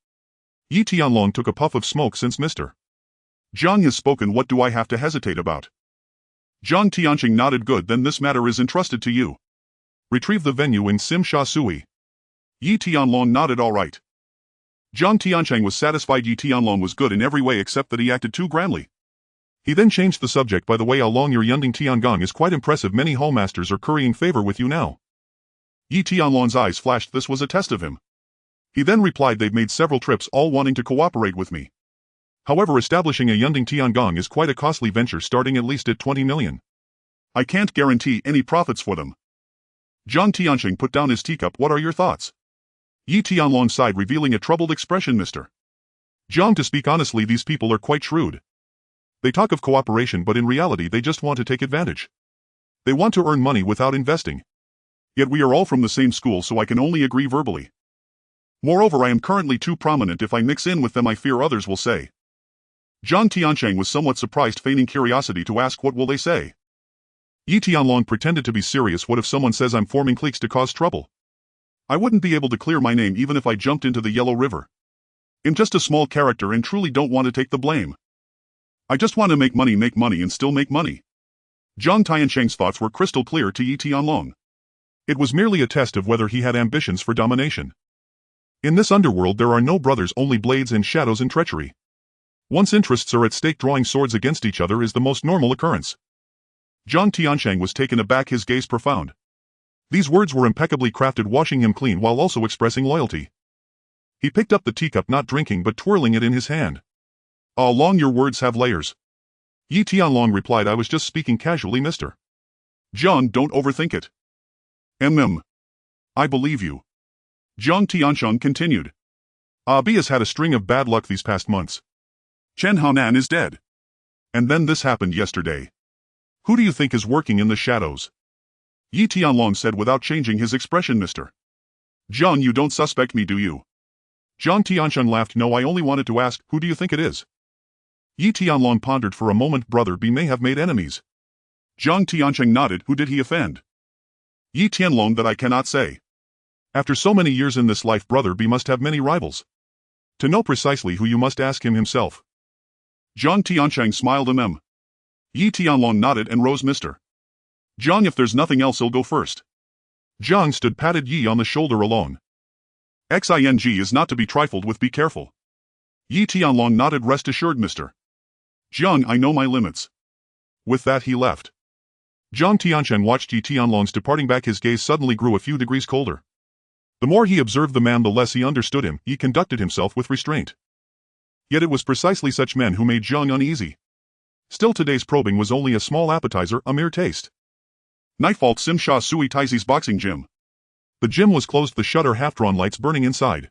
Yi Tianlong took a puff of smoke. Since Mr. Zhang has spoken, what do I have to hesitate about? Zhang Tiancheng nodded. Good, then this matter is entrusted to you. Retrieve the venue in Sim Sha Sui. Yi Tianlong nodded. All right. Zhang Tiancheng was satisfied. Yi Tianlong was good in every way except that he acted too grandly. He then changed the subject. By the way, along your Yunding Tiangong is quite impressive. Many hallmasters are currying favor with you now. Yi Tianlong's eyes flashed. This was a test of him. He then replied, they've made several trips, all wanting to cooperate with me. However, establishing a Yunding Tiangong is quite a costly venture, starting at least at 20 million. I can't guarantee any profits for them. Zhang Tiancheng put down his teacup. What are your thoughts? Yi Tianlong sighed, revealing a troubled expression. Mr. Zhang, to speak honestly, these people are quite shrewd. They talk of cooperation, but in reality they just want to take advantage. They want to earn money without investing. Yet we are all from the same school, so I can only agree verbally. Moreover, I am currently too prominent. If I mix in with them, I fear others will say. Zhang Tiancheng was somewhat surprised, feigning curiosity to ask, what will they say? Yi Tianlong pretended to be serious. What if someone says I'm forming cliques to cause trouble? I wouldn't be able to clear my name even if I jumped into the Yellow River. I'm just a small character and truly don't want to take the blame. I just want to make money and still make money. Zhang Tiancheng's thoughts were crystal clear to Yi Tianlong. It was merely a test of whether he had ambitions for domination. In this underworld there are no brothers, only blades and shadows and treachery. Once interests are at stake, drawing swords against each other is the most normal occurrence. Zhang Tiancheng was taken aback, his gaze profound. These words were impeccably crafted, washing him clean while also expressing loyalty. He picked up the teacup, not drinking but twirling it in his hand. How long your words have layers. Yi Tianlong replied, I was just speaking casually, Mr. Zhang, don't overthink it. I believe you. Zhang Tiancheng continued. Abi has had a string of bad luck these past months. Chinhoan is dead. And then this happened yesterday. Who do you think is working in the shadows? Yi Tianlong said without changing his expression, Mr. Jiang, you don't suspect me, do you? Jiang Tiancheng laughed. No, I only wanted to ask, who do you think it is? Yi Tianlong pondered for a moment. Brother B may have made enemies. Jiang Tiancheng nodded. Who did he offend? Yi Tianlong, that I cannot say. After so many years in this life, Brother B must have many rivals. To know precisely who, you must ask him himself. Jiang Tiancheng smiled. Yi Tianlong nodded and rose. Mr. Jiang, if there's nothing else, I'll go first. Jiang stood, patted Yi on the shoulder alone. Xing is not to be trifled with, be careful. Yi Tianlong nodded. Rest assured, Mr. Jiang, I know my limits. With that he left. Jiang Tiancheng watched Yi Tianlong's departing back. His gaze suddenly grew a few degrees colder. The more he observed the man, the less he understood him. He conducted himself with restraint. Yet it was precisely such men who made Jiang uneasy. Still, today's probing was only a small appetizer, a mere taste. Nightfall. Sim Sha Sui Taizi's boxing gym. The gym was closed, the shutter half-drawn, lights burning inside.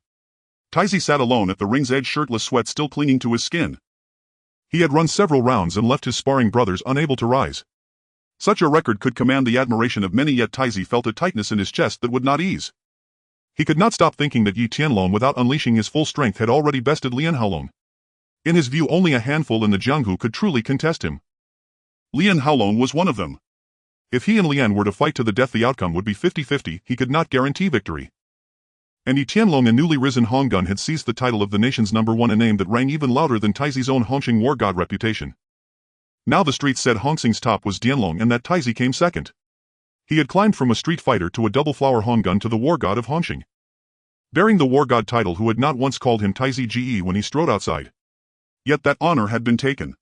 Taizi sat alone at the ring's edge, shirtless, sweat still clinging to his skin. He had run several rounds and left his sparring brothers unable to rise. Such a record could command the admiration of many, yet Taizi felt a tightness in his chest that would not ease. He could not stop thinking that Yi Tianlong, without unleashing his full strength, had already bested Lian Haolong. In his view, only a handful in the Jianghu could truly contest him. Lian Haolong was one of them. If he and Lian were to fight to the death, the outcome would be 50-50. He could not guarantee victory. And Yi Tianlong, a newly risen Honggun, had seized the title of the nation's #1, a name that rang even louder than Taizi's own Hongxing war god reputation. Now the streets said Hongxing's top was Dianlong and that Taizi came second. He had climbed from a street fighter to a double flower Honggun to the war god of Hongxing. Bearing the war god title, who had not once called him Taizi Ge when he strode outside? Yet that honor had been taken.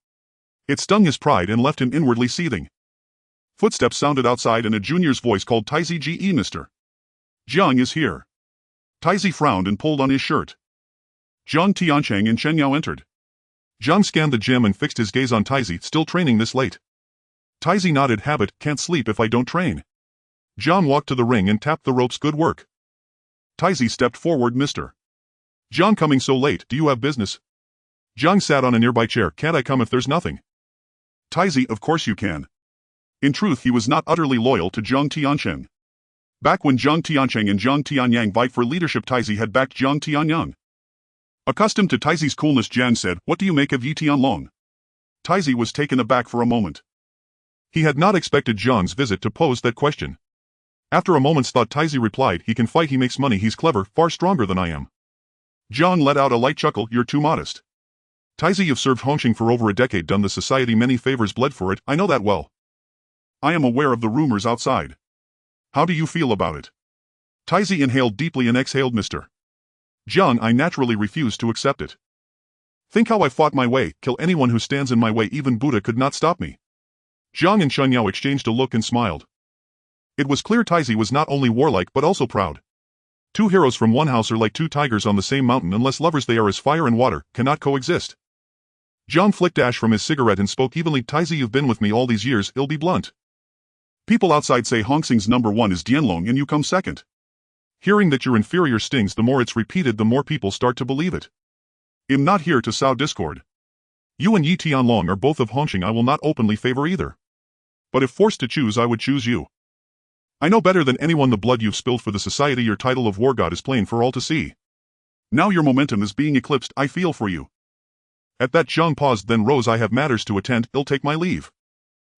It stung his pride and left him inwardly seething. Footsteps sounded outside and a junior's voice called, Taizi Ge, Mr. Jiang is here. Taizi frowned and pulled on his shirt. Jiang Tiancheng and Chen Yao entered. Jiang scanned the gym and fixed his gaze on Taizi. Still training this late? Taizi nodded. Habit, can't sleep if I don't train. Jiang walked to the ring and tapped the ropes. Good work. Taizi stepped forward. Mr. Jiang, coming so late, do you have business? Jiang sat on a nearby chair. Can't I come if there's nothing? Taizi, of course you can. In truth, he was not utterly loyal to Jiang Tiancheng. Back when Jiang Tiancheng and Jiang Tianyang vied for leadership, Taizi had backed Jiang Tianyang. Accustomed to Taizi's coolness, Jiang said, What do you make of Yi Tianlong? Taizi was taken aback for a moment. He had not expected Jiang's visit to pose that question. After a moment's thought, Taizi replied, He can fight, he makes money, he's clever, far stronger than I am. Jiang let out a light chuckle. You're too modest. Taizi, you've served Hongxing for over a decade, done the society many favors, bled for it, I know that well. I am aware of the rumors outside. How do you feel about it? Taizi inhaled deeply and exhaled. Mr. Jiang, I naturally refuse to accept it. Think how I fought my way, kill anyone who stands in my way, even Buddha could not stop me. Jiang and Shen Yao exchanged a look and smiled. It was clear Taizi was not only warlike but also proud. Two heroes from one house are like two tigers on the same mountain. Unless lovers, they are as fire and water, cannot coexist. Jiang flicked ash from his cigarette and spoke evenly. Taizi, you've been with me all these years, I'll be blunt. People outside say Hongxing's #1 is Dianlong and you come second. Hearing that you're inferior stings. The more it's repeated, the more people start to believe it. I'm not here to sow discord. You and Yi Tianlong are both of Hongxing. I will not openly favor either. But if forced to choose, I would choose you. I know better than anyone the blood you've spilled for the society. Your title of war god is plain for all to see. Now your momentum is being eclipsed. I feel for you. At that, Jiang paused, then rose. I have matters to attend, I'll take my leave.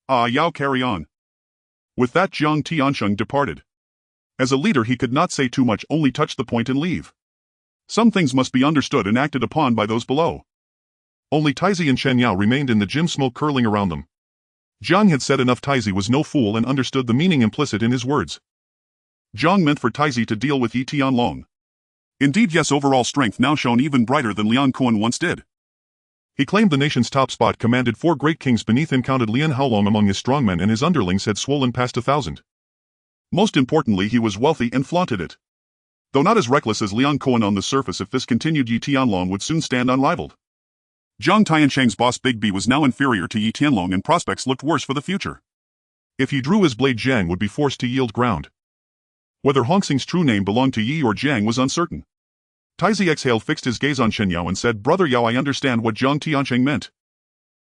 Yao, carry on. With that, Jiang Tiancheng departed. As a leader, he could not say too much, only touch the point and leave. Some things must be understood and acted upon by those below. Only Taizi and Chen Yao remained in the gym, smoke curling around them. Jiang had said enough. Taizi was no fool and understood the meaning implicit in his words. Jiang meant for Taizi to deal with Yi Tianlong. Indeed, yes, overall strength now shone even brighter than Lian Kuan once did. He claimed the nation's top spot, commanded 4 great kings beneath him, counted Lian Haolong among his strongmen, and his underlings had swollen past 1,000. Most importantly, he was wealthy and flaunted it. Though not as reckless as Lian Kuan on the surface, if this continued, Yi Tianlong would soon stand unrivaled. Jiang Tiancheng's boss Big B was now inferior to Yi Tianlong and prospects looked worse for the future. If he drew his blade, Jiang would be forced to yield ground. Whether Hongxing's true name belonged to Yi or Jiang was uncertain. Taizi exhaled, fixed his gaze on Chen Yao and said, Brother Yao, I understand what Jiang Tiancheng meant.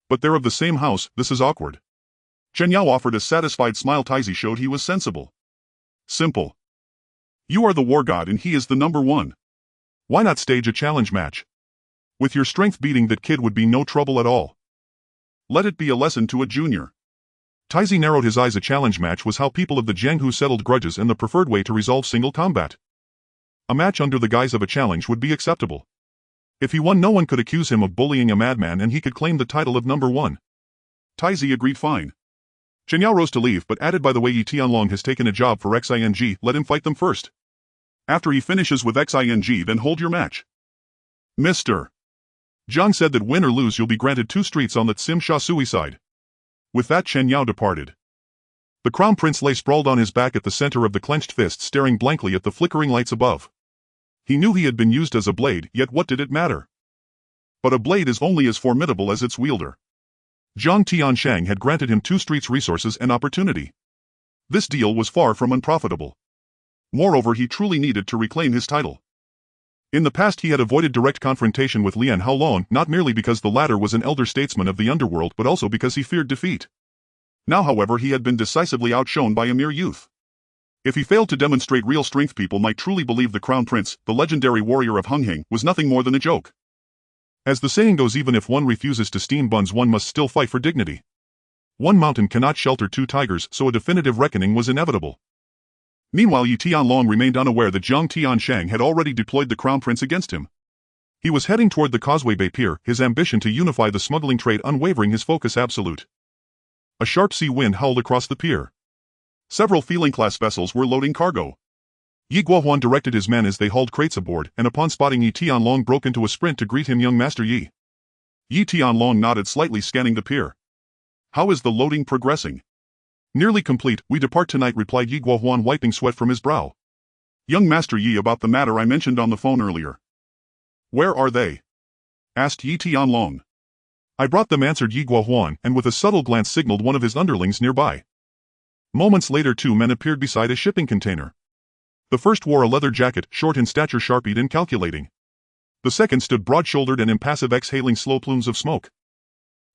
But they're of the same house, this is awkward. Chen Yao offered a satisfied smile. Taizi showed he was sensible. Simple. You are the war god and he is the number one. Why not stage a challenge match? With your strength, beating that kid would be no trouble at all. Let it be a lesson to a junior. Taizi narrowed his eyes. A challenge match was how people of the Jianghu settled grudges and the preferred way to resolve single combat. A match under the guise of a challenge would be acceptable. If he won, no one could accuse him of bullying a madman and he could claim the title of number one. Taizi agreed fine. Chen Yao rose to leave but added, by the way, Yi Tianlong has taken a job for Xing, let him fight them first. After he finishes with Xing, then hold your match. Mr. Zhang said that win or lose you'll be granted 2 streets on the Tsim Sha Sui side. With that, Chen Yao departed. The Crown Prince lay sprawled on his back at the center of the clenched fist, staring blankly at the flickering lights above. He knew he had been used as a blade, yet what did it matter? But a blade is only as formidable as its wielder. Zhang Tianshang had granted him 2 streets, resources and opportunity. This deal was far from unprofitable. Moreover, he truly needed to reclaim his title. In the past he had avoided direct confrontation with Lian Haolong, not merely because the latter was an elder statesman of the underworld but also because he feared defeat. Now, however, he had been decisively outshone by a mere youth. If he failed to demonstrate real strength, people might truly believe the Crown Prince, the legendary warrior of Unhinged, was nothing more than a joke. As the saying goes, even if one refuses to steam buns, one must still fight for dignity. One mountain cannot shelter 2 tigers, so a definitive reckoning was inevitable. Meanwhile, Yi Tianlong remained unaware that Zhang Tianshang had already deployed the Crown Prince against him. He was heading toward the Causeway Bay Pier, his ambition to unify the smuggling trade unwavering, his focus absolute. A sharp sea wind howled across the pier. Several Feeling-class vessels were loading cargo. Yi Guohuan directed his men as they hauled crates aboard, and upon spotting Yi Tianlong broke into a sprint to greet him. Young Master Yi. Yi Tianlong nodded slightly, scanning the pier. How is the loading progressing? Nearly complete, we depart tonight, replied Yi Guohuan, wiping sweat from his brow. Young Master Yi, about the matter I mentioned on the phone earlier. Where are they? Asked Yi Tianlong. I brought them, answered Yi Guohuan, and with a subtle glance signaled one of his underlings nearby. Moments later 2 men appeared beside a shipping container. The first wore a leather jacket, short in stature, sharp-eyed and calculating. The second stood broad-shouldered and impassive, exhaling slow plumes of smoke.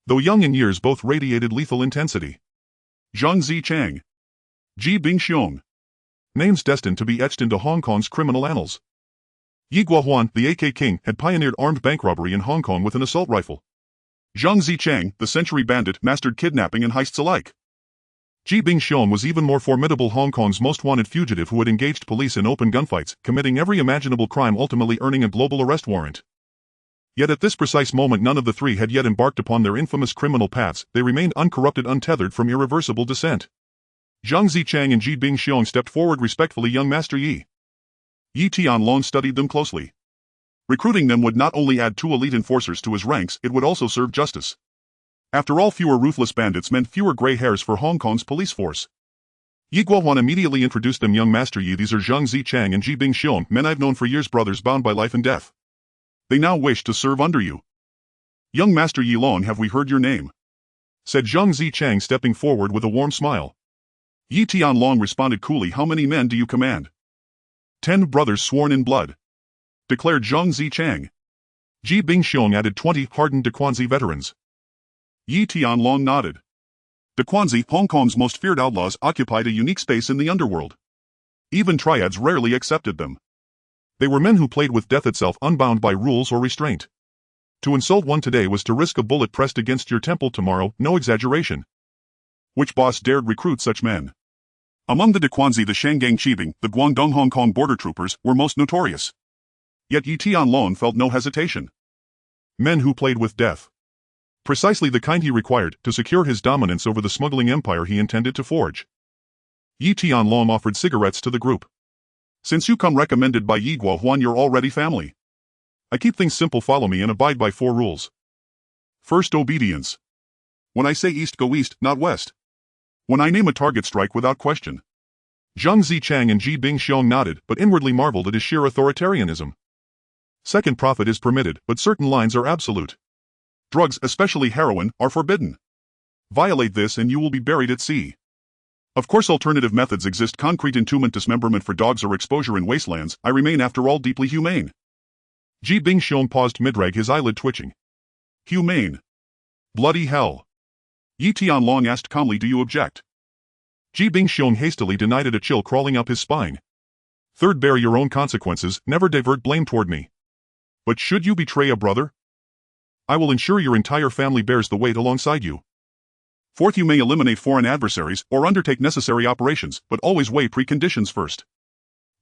Though young in years, both radiated lethal intensity. Zhang Zichang. Ji Bingxiong. Names destined to be etched into Hong Kong's criminal annals. Yi Guohuan, the AK King, had pioneered armed bank robbery in Hong Kong with an assault rifle. Zhang Zichang, the century bandit, mastered kidnapping and heists alike. Ji Bingxiong was even more formidable, Hong Kong's most wanted fugitive who had engaged police in open gunfights, committing every imaginable crime, ultimately earning a global arrest warrant. Yet at this precise moment none of the 3 had yet embarked upon their infamous criminal paths. They remained uncorrupted, untethered from irreversible descent. Zhang Zichang and Ji Bingxiong stepped forward respectfully. Young Master Yi. Yi Tianlong studied them closely. Recruiting them would not only add 2 elite enforcers to his ranks, it would also serve justice. After all, fewer ruthless bandits meant fewer gray hairs for Hong Kong's police force. Yi Guohuan immediately introduced them. Young Master Yi, these are Zhang Zichang and Ji Bingxiong, men I've known for years, brothers bound by life and death. They now wish to serve under you. Young Master Yi, long have we heard your name, said Zhang Zichang, stepping forward with a warm smile. Yi Tianlong responded coolly, how many men do you command? 10 brothers sworn in blood, declared Zhang Zichang. Ji Bingxiong added 20 hardened Dequanzi veterans. Yi Tianlong nodded. Dequanzi, Hong Kong's most feared outlaws, occupied a unique space in the underworld. Even triads rarely accepted them. They were men who played with death itself, unbound by rules or restraint. To insult one today was to risk a bullet pressed against your temple tomorrow, no exaggeration. Which boss dared recruit such men? Among the Dequanzi, the Shangang Chibing, the Guangdong Hong Kong border troopers, were most notorious. Yet Yi Tianlong felt no hesitation. Men who played with death. Precisely the kind he required to secure his dominance over the smuggling empire he intended to forge. Yi Tianlong offered cigarettes to the group. Since you come recommended by Yi Guohuan, you're already family. I keep things simple, follow me and abide by 4 rules. First, obedience. When I say east, go east, not west. When I name a target, strike without question. Zhang Zichang and Ji Bingxiong nodded, but inwardly marveled at his sheer authoritarianism. Second, profit is permitted, but certain lines are absolute. Drugs, especially heroin, are forbidden. Violate this and you will be buried at sea. Of course, alternative methods exist: concrete entombment, dismemberment for dogs, or exposure in wastelands. I remain, after all, deeply humane. Ji Bingxiong paused mid-rag, his eyelid twitching. Humane. Bloody hell. Yi Tianlong asked calmly, do you object? Ji Bingxiong hastily denied it, a chill crawling up his spine. Third, bear your own consequences, never divert blame toward me. But should you betray a brother? I will ensure your entire family bears the weight alongside you. Fourth, you may eliminate foreign adversaries or undertake necessary operations, but always weigh preconditions first.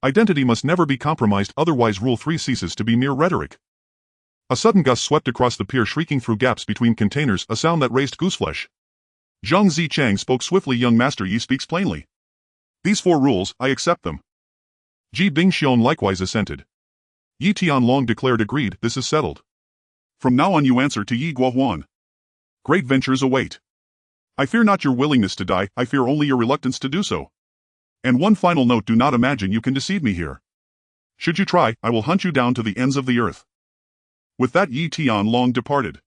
Identity must never be compromised, otherwise Rule 3 ceases to be mere rhetoric. A sudden gust swept across the pier, shrieking through gaps between containers, a sound that raised gooseflesh. Zhang Zichang spoke swiftly. Young Master Yi speaks plainly. These 4 rules, I accept them. Ji Bingxiong likewise assented. Yi Tianlong declared, agreed, this is settled. From now on you answer to Yi Guohuan. Great ventures await. I fear not your willingness to die, I fear only your reluctance to do so. And one final note, do not imagine you can deceive me here. Should you try, I will hunt you down to the ends of the earth. With that, Yi Tianlong departed.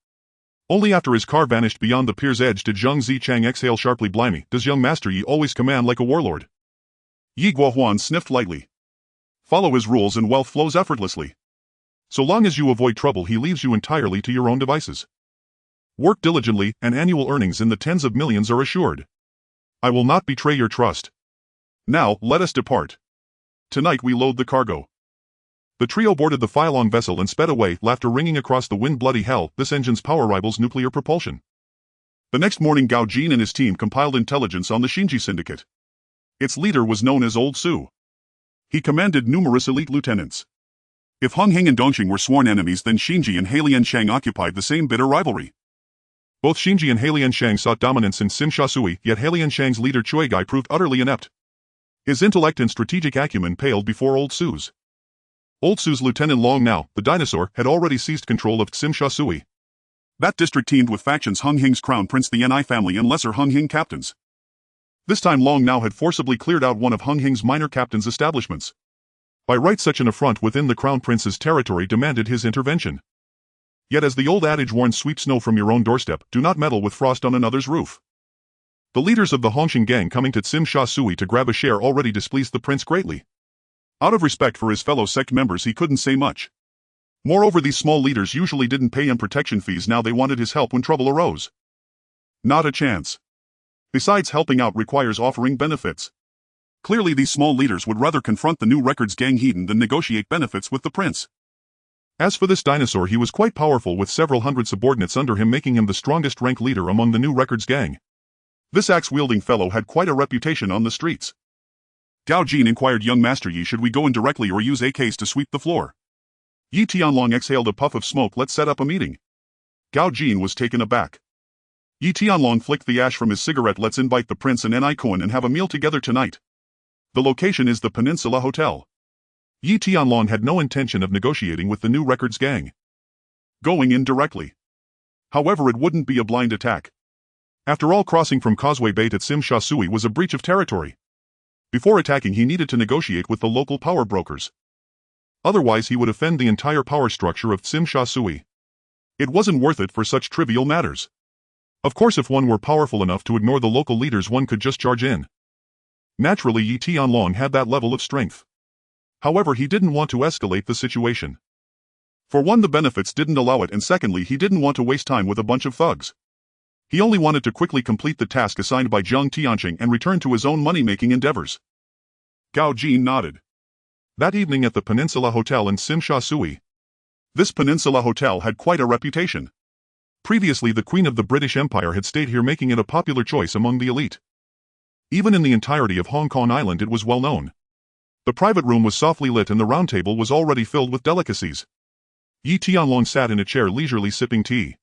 Only after his car vanished beyond the pier's edge did Zhang Zichang exhale sharply. Blimey, does young Master Yi always command like a warlord? Yi Guohuan sniffed lightly. Follow his rules and wealth flows effortlessly. So long as you avoid trouble, he leaves you entirely to your own devices. Work diligently, and annual earnings in the tens of millions are assured. I will not betray your trust. Now, let us depart. Tonight we load the cargo. The trio boarded the Phylong vessel and sped away, laughter ringing across the wind. Bloody hell, this engine's power rivals nuclear propulsion. The next morning, Gao Jin and his team compiled intelligence on the Xinji Syndicate. Its leader was known as Old Su. He commanded numerous elite lieutenants. If Hong Hing and Dongxing were sworn enemies, then Xinji and Heilian Shang occupied the same bitter rivalry. Both Xinji and Heilian Shang sought dominance in Simsha Sui, yet Heilian Shang's leader Cui Gai proved utterly inept. His intellect and strategic acumen paled before Old Su's. Old Su's Lieutenant Long Nao, the dinosaur, had already seized control of Simsha Sui. That district teemed with factions: Hong Hing's crown prince, the Ni family, and lesser Hong Hing captains. This time Long Nao had forcibly cleared out one of Hong Hing's minor captains' establishments. By right, such an affront within the crown prince's territory demanded his intervention. Yet as the old adage warns, sweep snow from your own doorstep, do not meddle with frost on another's roof. The leaders of the Hongxing gang coming to Simsha Sui to grab a share already displeased the prince greatly. Out of respect for his fellow sect members, he couldn't say much. Moreover, these small leaders usually didn't pay him protection fees. Now they wanted his help when trouble arose. Not a chance. Besides, helping out requires offering benefits. Clearly these small leaders would rather confront the new records gang heathen than negotiate benefits with the prince. As for this dinosaur, he was quite powerful with several hundred subordinates under him, making him the strongest rank leader among the new records gang. This axe-wielding fellow had quite a reputation on the streets. Gao Jin inquired, young Master Yi, should we go in directly or use AKs to sweep the floor? Yi Tianlong exhaled a puff of smoke. Let's set up a meeting. Gao Jin was taken aback. Yi Tianlong flicked the ash from his cigarette. Let's invite the prince and Ni Kun and have a meal together tonight. The location is the Peninsula Hotel. Yi Tianlong had no intention of negotiating with the new records gang. Going in directly. However, it wouldn't be a blind attack. After all, crossing from Causeway Bay to Simsha Sui was a breach of territory. Before attacking, he needed to negotiate with the local power brokers. Otherwise, he would offend the entire power structure of Simsha Sui. It wasn't worth it for such trivial matters. Of course, if one were powerful enough to ignore the local leaders, one could just charge in. Naturally, Yi Tianlong had that level of strength. However, he didn't want to escalate the situation. For one, the benefits didn't allow it, and secondly, he didn't want to waste time with a bunch of thugs. He only wanted to quickly complete the task assigned by Zhang Tianqing and return to his own money-making endeavors. Gao Jin nodded. That evening at the Peninsula Hotel in Simsha Sui. This Peninsula Hotel had quite a reputation. Previously, the Queen of the British Empire had stayed here, making it a popular choice among the elite. Even in the entirety of Hong Kong Island, it was well known. The private room was softly lit and the round table was already filled with delicacies. Yi Tianlong sat in a chair leisurely sipping tea.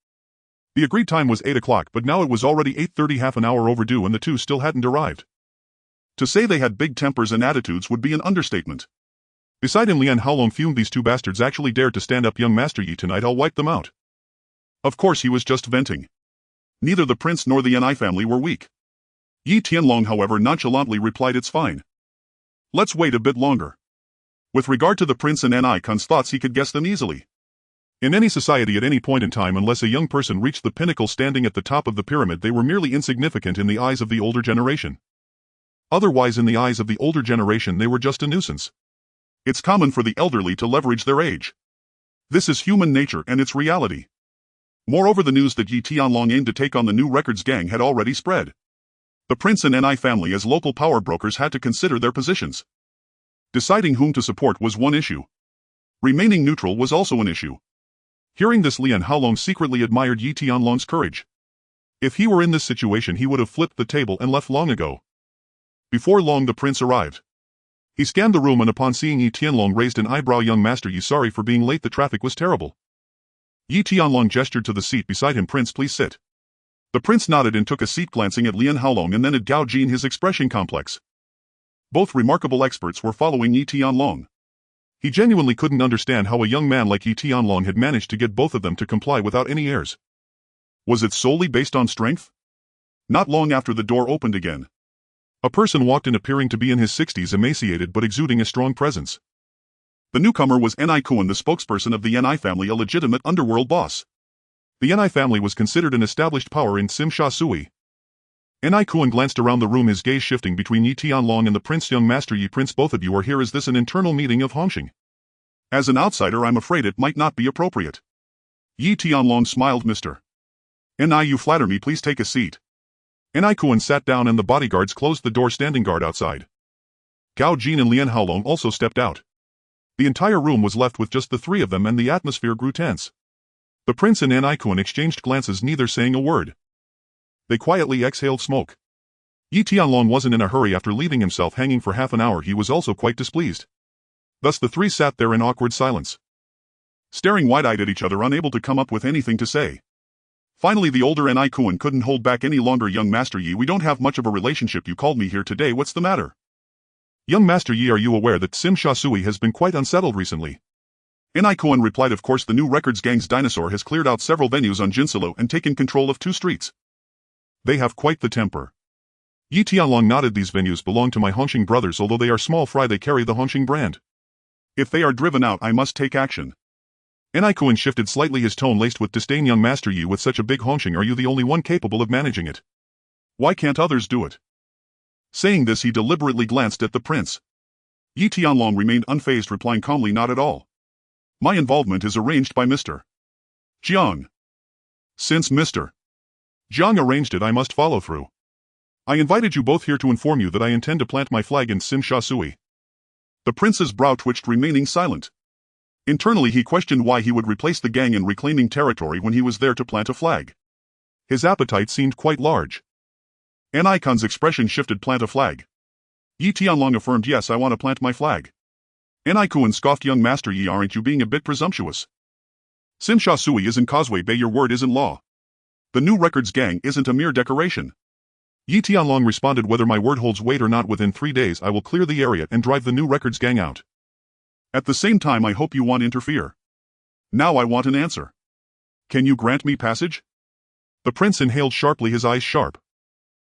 The agreed time was 8 o'clock, but now it was already 8:30, half an hour overdue, and the two still hadn't arrived. To say they had big tempers and attitudes would be an understatement. Beside him, Lian Haolong fumed. These two bastards actually dared to stand up. Young Master Yi, tonight I'll wipe them out. Of course he was just venting. Neither the prince nor the Ni family were weak. Yi Tianlong, however, nonchalantly replied, it's fine. Let's wait a bit longer. With regard to the prince and Ni Kun's thoughts, he could guess them easily. In any society at any point in time, unless a young person reached the pinnacle standing at the top of the pyramid, they were merely insignificant in the eyes of the older generation. Otherwise, in the eyes of the older generation, they were just a nuisance. It's common for the elderly to leverage their age. This is human nature and its reality. Moreover, the news that Yi Tianlong aimed to take on the new records gang had already spread. The prince and NI family as local power brokers had to consider their positions. Deciding whom to support was one issue. Remaining neutral was also an issue. Hearing this, Lian Haolong secretly admired Yi Tianlong's courage. If he were in this situation, he would have flipped the table and left long ago. Before long, the prince arrived. He scanned the room and upon seeing Yi Tianlong raised an eyebrow. Young master Yi, sorry for being late, the traffic was terrible. Yi Tianlong gestured to the seat beside him. Prince, please sit. The prince nodded and took a seat, glancing at Lian Haolong and then at Gao Jin, his expression complex. Both remarkable experts were following Yi Tianlong. He genuinely couldn't understand how a young man like Yi Tianlong had managed to get both of them to comply without any airs. Was it solely based on strength? Not long after, the door opened again. A person walked in, appearing to be in his 60s, emaciated but exuding a strong presence. The newcomer was Ni Kuan, the spokesperson of the Ni family, a legitimate underworld boss. The Ni family was considered an established power in Sim Sha Sui. Ni Kuan glanced around the room, his gaze shifting between Yi Tianlong and the prince. Young master Yi, prince, both of you are here. Is this an internal meeting of Hongxing? As an outsider, I'm afraid it might not be appropriate. Yi Tianlong smiled. Mr. Ni, you flatter me, please take a seat. Ni Kuan sat down and the bodyguards closed the door, standing guard outside. Gao Jin and Lian Haolong also stepped out. The entire room was left with just the three of them and the atmosphere grew tense. The prince and Ni Kuan exchanged glances, neither saying a word. They quietly exhaled smoke. Yi Tianlong wasn't in a hurry. After leaving himself hanging for half an hour, he was also quite displeased. Thus the three sat there in awkward silence, staring wide-eyed at each other, unable to come up with anything to say. Finally, the older Ni Kuan couldn't hold back any longer. Young master Yi, we don't have much of a relationship. You called me here today, what's the matter? Young master Yi, are you aware that Sim Sha Sui has been quite unsettled recently? Ni Kuan replied, of course, the new records gang's dinosaur has cleared out several venues on Jinsalo and taken control of 2 streets. They have quite the temper. Yi Tianlong nodded. These venues belong to my Hongxing brothers. Although they are small fry, they carry the Hongxing brand. If they are driven out, I must take action. Ni Kuan shifted slightly, his tone laced with disdain. Young master Yi, with such a big Hongxing, are you the only one capable of managing it? Why can't others do it? Saying this, he deliberately glanced at the prince. Yi Tianlong remained unfazed, replying calmly, not at all. My involvement is arranged by Mr. Jiang. Since Mr. Jiang arranged it, I must follow through. I invited you both here to inform you that I intend to plant my flag in Sim Sha Sui. The prince's brow twitched, remaining silent. Internally, he questioned why he would replace the gang in reclaiming territory when he was there to plant a flag. His appetite seemed quite large. Ni Kuan's expression shifted. Plant a flag? Yi Tianlong affirmed, yes, I want to plant my flag. Ni Kuan scoffed, young master Yi, aren't you being a bit presumptuous? Sim Sha Sui isn't Causeway Bay, your word isn't law. The new records gang isn't a mere decoration. Yi Tianlong responded, whether my word holds weight or not, within 3 days I will clear the area and drive the new records gang out. At the same time, I hope you won't interfere. Now I want an answer. Can you grant me passage? The prince inhaled sharply, his eyes sharp.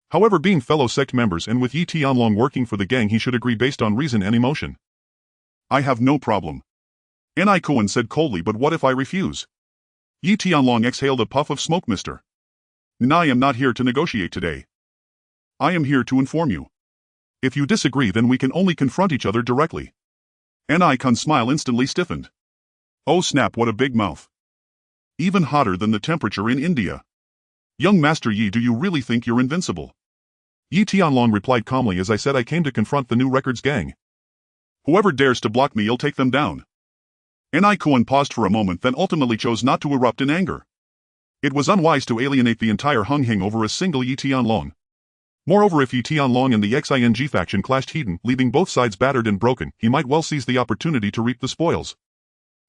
However, being fellow sect members and with Yi Tianlong working for the gang, he should agree based on reason and emotion. I have no problem. Ni Kuan said coldly, but what if I refuse? Yi Tianlong exhaled a puff of smoke. Mr. I am not here to negotiate today. I am here to inform you. If you disagree, then we can only confront each other directly. Ni Kuan's smile instantly stiffened. Oh snap, what a big mouth. Even hotter than the temperature in India. Young master Yi, do you really think you're invincible? Yi Tianlong replied calmly, as I said, I came to confront the new records gang. Whoever dares to block me, I'll take them down. Ni Kuan paused for a moment, then ultimately chose not to erupt in anger. It was unwise to alienate the entire Hongxing over a single Yi Tianlong. Moreover, if Yi Tianlong and the Xing faction clashed heated, leaving both sides battered and broken, he might well seize the opportunity to reap the spoils.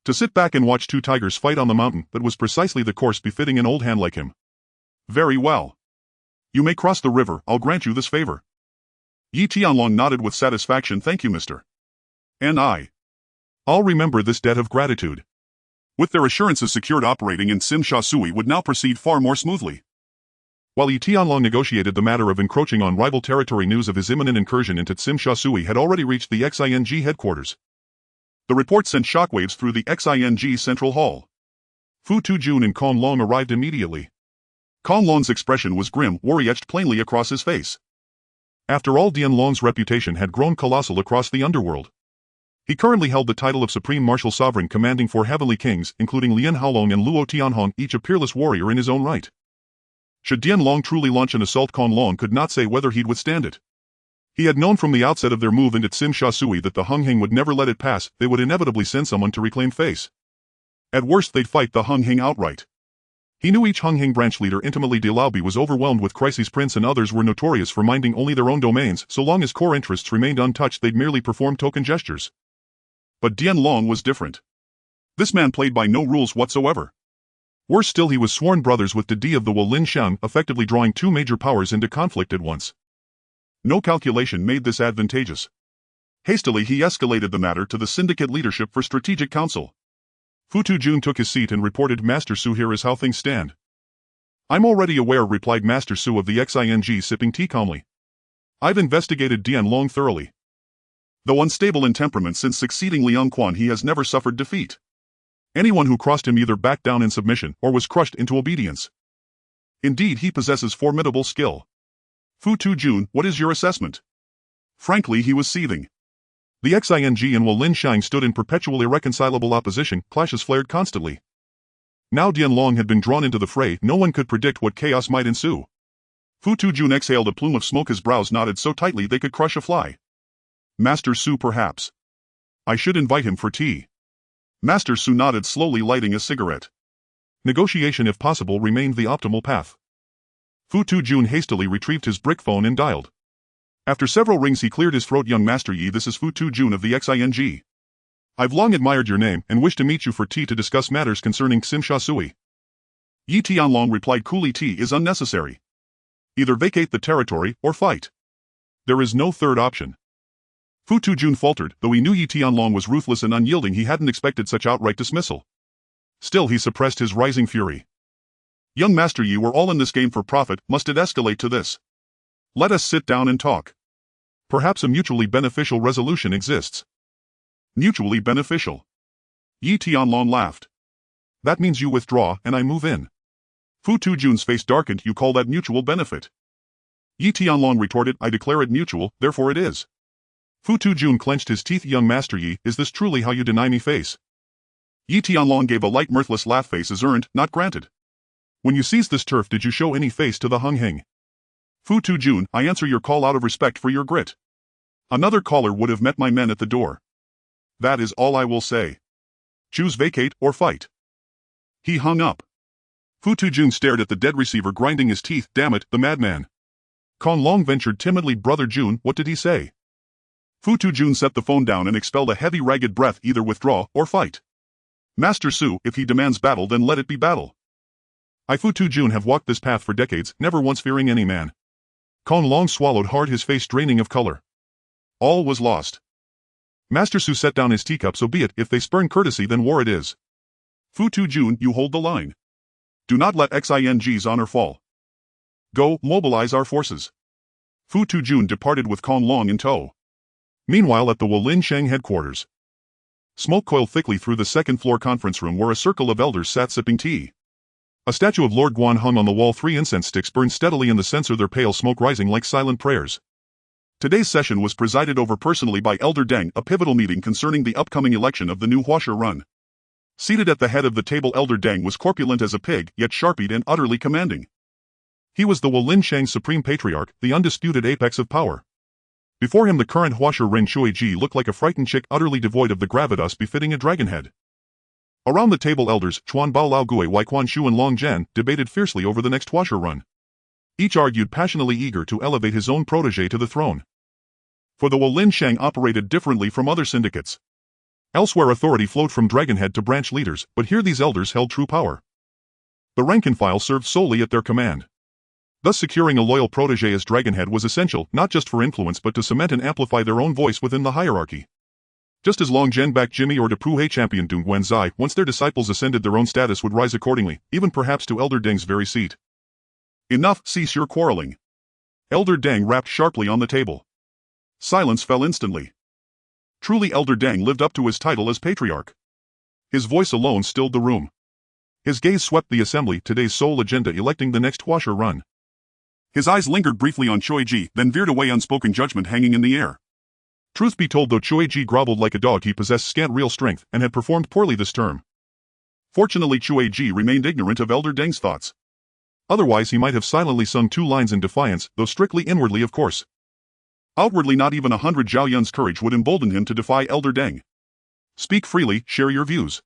To sit back and watch 2 tigers fight on the mountain, that was precisely the course befitting an old hand like him. Very well. You may cross the river, I'll grant you this favor. Yi Tianlong nodded with satisfaction. Thank you, Mr. I'll remember this debt of gratitude. With their assurances secured, operating in Sim Sha Sui would now proceed far more smoothly. While Yi Tianlong negotiated the matter of encroaching on rival territory, news of his imminent incursion into Sim Sha Sui had already reached the Xing headquarters. The report sent shockwaves through the Xing Central Hall. Fu Tujun and Kowloon arrived immediately. Kowloon's expression was grim, worry etched plainly across his face. After all, Dianlong's reputation had grown colossal across the underworld. He currently held the title of Supreme Martial Sovereign, commanding 4 heavenly kings, including Lian Haolong and Luo Tianhong, each a peerless warrior in his own right. Should Dianlong truly launch an assault, Conlong could not say whether he'd withstand it. He had known from the outset of their move into Tsim Sha Sui that the Hung Hing would never let it pass. They would inevitably send someone to reclaim face. At worst, they'd fight the Hung Hing outright. He knew each Hung Hing branch leader intimately. Dilaobi was overwhelmed with crises. Prince and others were notorious for minding only their own domains. So long as core interests remained untouched, they'd merely perform token gestures. But Dianlong was different. This man played by no rules whatsoever. Worse still, he was sworn brothers with Didi of the Wolin Xiang, effectively drawing 2 major powers into conflict at once. No calculation made this advantageous. Hastily, he escalated the matter to the Syndicate leadership for strategic counsel. Fu Tujun took his seat and reported, "Master Su, here is how things stand." "I'm already aware," replied Master Su of the Xing, sipping tea calmly. "I've investigated Dianlong thoroughly. Though unstable in temperament since succeeding Liang Quan, he has never suffered defeat. Anyone who crossed him either backed down in submission or was crushed into obedience. Indeed, he possesses formidable skill." "Fu Tujun, what is your assessment?" Frankly, he was seething. The Xing and Wolin Xiang stood in perpetual irreconcilable opposition. Clashes flared constantly. Now Dianlong had been drawn into the fray. No one could predict what chaos might ensue. Fu Tujun exhaled a plume of smoke. His brows knotted so tightly they could crush a fly. "Master Su, perhaps. I should invite him for tea." Master Su nodded, slowly lighting a cigarette. Negotiation, if possible, remained the optimal path. Fu Tujun hastily retrieved his brick phone and dialed. After several rings, he cleared his throat. "Young Master Yi, this is Fu Tujun of the Xing. I've long admired your name and wish to meet you for tea to discuss matters concerning Tsim Sha Sui." Yi Tianlong replied coolly, "Tea is unnecessary. Either vacate the territory or fight. There is no third option." Fu Tujun faltered. Though he knew Yi Tianlong was ruthless and unyielding, he hadn't expected such outright dismissal. Still, he suppressed his rising fury. "Young Master Yi, we're all in this game for profit. Must it escalate to this? Let us sit down and talk. Perhaps a mutually beneficial resolution exists." "Mutually beneficial?" Yi Tianlong laughed. "That means you withdraw and I move in." Fu Tujun's face darkened. "You call that mutual benefit?" Yi Tianlong retorted, "I declare it mutual, therefore it is." Fu Tujun clenched his teeth. "Young Master Yi, is this truly how you deny me face?" Yi Tianlong gave a light mirthless laugh. "Face is earned, not granted. When you seized this turf, did you show any face to the Hung Hing?" "Fu Tujun, I answer your call out of respect for your grit. Another caller would have met my men at the door. That is all I will say. Choose vacate or fight." He hung up. Fu Tujun stared at the dead receiver, grinding his teeth. "Damn it, the madman." Conlong ventured timidly, "Brother Jun, what did he say?" Fu Tujun set the phone down and expelled a heavy, ragged breath. "Either withdraw or fight. Master Su, if he demands battle, then let it be battle. I, Fu Tujun, have walked this path for decades, never once fearing any man." Conlong swallowed hard, his face draining of color. All was lost. Master Su set down his teacup. "So be it. If they spurn courtesy, then war it is. Fu Tujun, you hold the line. Do not let Xing's honor fall. Go, mobilize our forces." Fu Tujun departed with Conlong in tow. Meanwhile, at the Wolin Xiang headquarters, smoke coiled thickly through the second-floor conference room where a circle of elders sat sipping tea. A statue of Lord Guan hung on the wall. 3 incense sticks burned steadily in the censer, their pale smoke rising like silent prayers. Today's session was presided over personally by Elder Deng, a pivotal meeting concerning the upcoming election of the new Huasha Run. Seated at the head of the table, Elder Deng was corpulent as a pig, yet sharp-eyed and utterly commanding. He was the Wolin Xiang Supreme Patriarch, the undisputed apex of power. Before him, the current Huasha Ren Shuiji looked like a frightened chick, utterly devoid of the gravitas befitting a dragon head. Around the table, elders Chuan Bao Lao Gui, Wai Quan Shu and Long Zhen debated fiercely over the next Huasha Run. Each argued passionately, eager to elevate his own protege to the throne. For the Wolin Xiang operated differently from other syndicates. Elsewhere, authority flowed from dragonhead to branch leaders, but here these elders held true power. The rank and file served solely at their command. Thus, securing a loyal protege as dragonhead was essential, not just for influence but to cement and amplify their own voice within the hierarchy. Just as Long Zhen backed Jimmy or Depuhe championed Dung Guanzai, once their disciples ascended, their own status would rise accordingly, even perhaps to Elder Deng's very seat. "Enough, cease your quarreling." Elder Deng rapped sharply on the table. Silence fell instantly. Truly, Elder Deng lived up to his title as patriarch. His voice alone stilled the room. His gaze swept the assembly, today's sole agenda electing the next Huasha Run. His eyes lingered briefly on Choi Ji, then veered away, unspoken judgment hanging in the air. Truth be told, though Chueji groveled like a dog, he possessed scant real strength and had performed poorly this term. Fortunately, Chueji remained ignorant of Elder Deng's thoughts. Otherwise he might have silently sung 2 lines in defiance, though strictly inwardly of course. Outwardly not even 100 Zhao Yun's courage would embolden him to defy Elder Deng. Speak freely, share your views.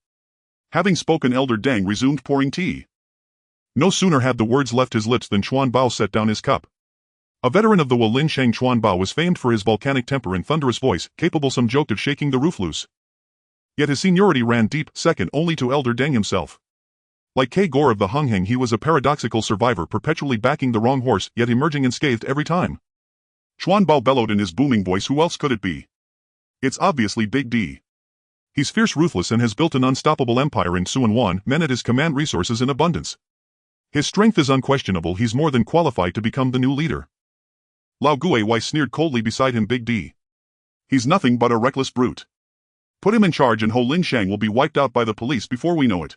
Having spoken, Elder Deng resumed pouring tea. No sooner had the words left his lips than Chuan Bao set down his cup. A veteran of the Wolin Shang, Chuan Bao was famed for his volcanic temper and thunderous voice, capable some joked of shaking the roof loose. Yet his seniority ran deep, second only to Elder Deng himself. Like K. Gore of the Hungheng, he was a paradoxical survivor, perpetually backing the wrong horse, yet emerging unscathed every time. Chuan Bao bellowed in his booming voice, who else could it be? It's obviously Big D. He's fierce, ruthless, and has built an unstoppable empire in Suanwan, men at his command, resources in abundance. His strength is unquestionable, he's more than qualified to become the new leader. Lao Guiwei sneered coldly beside him. Big D. He's nothing but a reckless brute. Put him in charge and Ho Lin Shang will be wiped out by the police before we know it.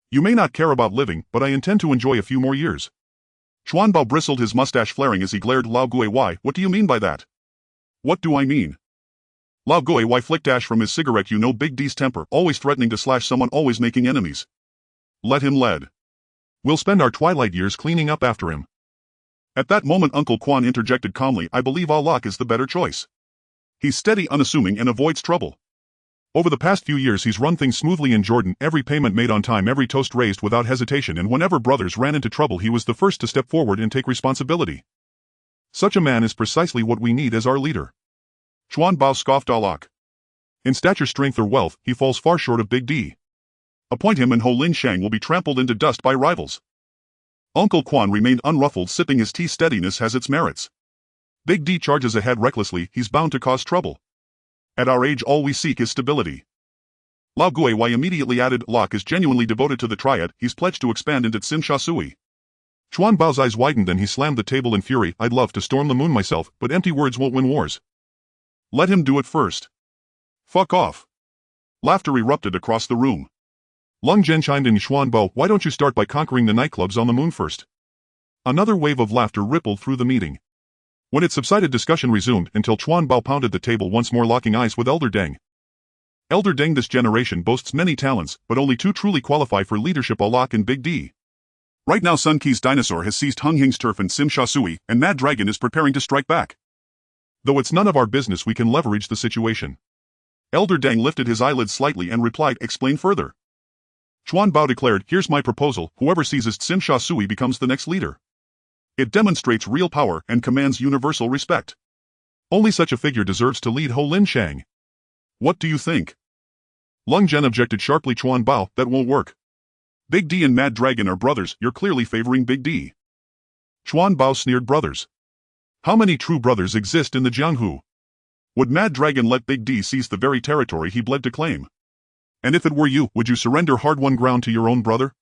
You may not care about living, but I intend to enjoy a few more years. Chuan Bao bristled, his mustache flaring as he glared. Lao Guiwei, what do you mean by that? What do I mean? Lao Guiwei flicked ash from his cigarette. You know Big D's temper, always threatening to slash someone, always making enemies. Let him lead. We'll spend our twilight years cleaning up after him. At that moment Uncle Quan interjected calmly, I believe Allah is the better choice. He's steady, unassuming, and avoids trouble. Over the past few years he's run things smoothly in Jordan, every payment made on time, every toast raised without hesitation, and whenever brothers ran into trouble he was the first to step forward and take responsibility. Such a man is precisely what we need as our leader. Chuan Bao scoffed. Allah. In stature, strength, or wealth, he falls far short of Big D. Appoint him and Ho Lin Shang will be trampled into dust by rivals. Uncle Quan remained unruffled, sipping his tea. Steadiness has its merits. Big D charges ahead recklessly, he's bound to cause trouble. At our age all we seek is stability. Lao Guiwei immediately added, Locke is genuinely devoted to the triad, he's pledged to expand into Tsim Sha Sui. Chuan Bao's eyes widened and he slammed the table in fury. I'd love to storm the moon myself, but empty words won't win wars. Let him do it first. Fuck off. Laughter erupted across the room. Lung Zhen chimed in. Chuan Bao, why don't you start by conquering the nightclubs on the moon first? Another wave of laughter rippled through the meeting. When it subsided, discussion resumed until Chuan Bao pounded the table once more, locking eyes with Elder Deng. Elder Deng, this generation boasts many talents, but only 2 truly qualify for leadership, Allah and Big D. Right now Sun Qi's dinosaur has seized Hunghing's turf in Tsim Sha Sui, and Mad Dragon is preparing to strike back. Though it's none of our business, we can leverage the situation. Elder Deng lifted his eyelids slightly and replied, explain further. Chuan Bao declared, here's my proposal, whoever seizes Tsim Sha Sui becomes the next leader. It demonstrates real power and commands universal respect. Only such a figure deserves to lead Ho Lin Shang. What do you think? Lung Zhen objected sharply. Chuan Bao, that won't work. Big D and Mad Dragon are brothers, you're clearly favoring Big D. Chuan Bao sneered, brothers. How many true brothers exist in the Jianghu? Would Mad Dragon let Big D seize the very territory he bled to claim? And if it were you, would you surrender hard-won ground to your own brother?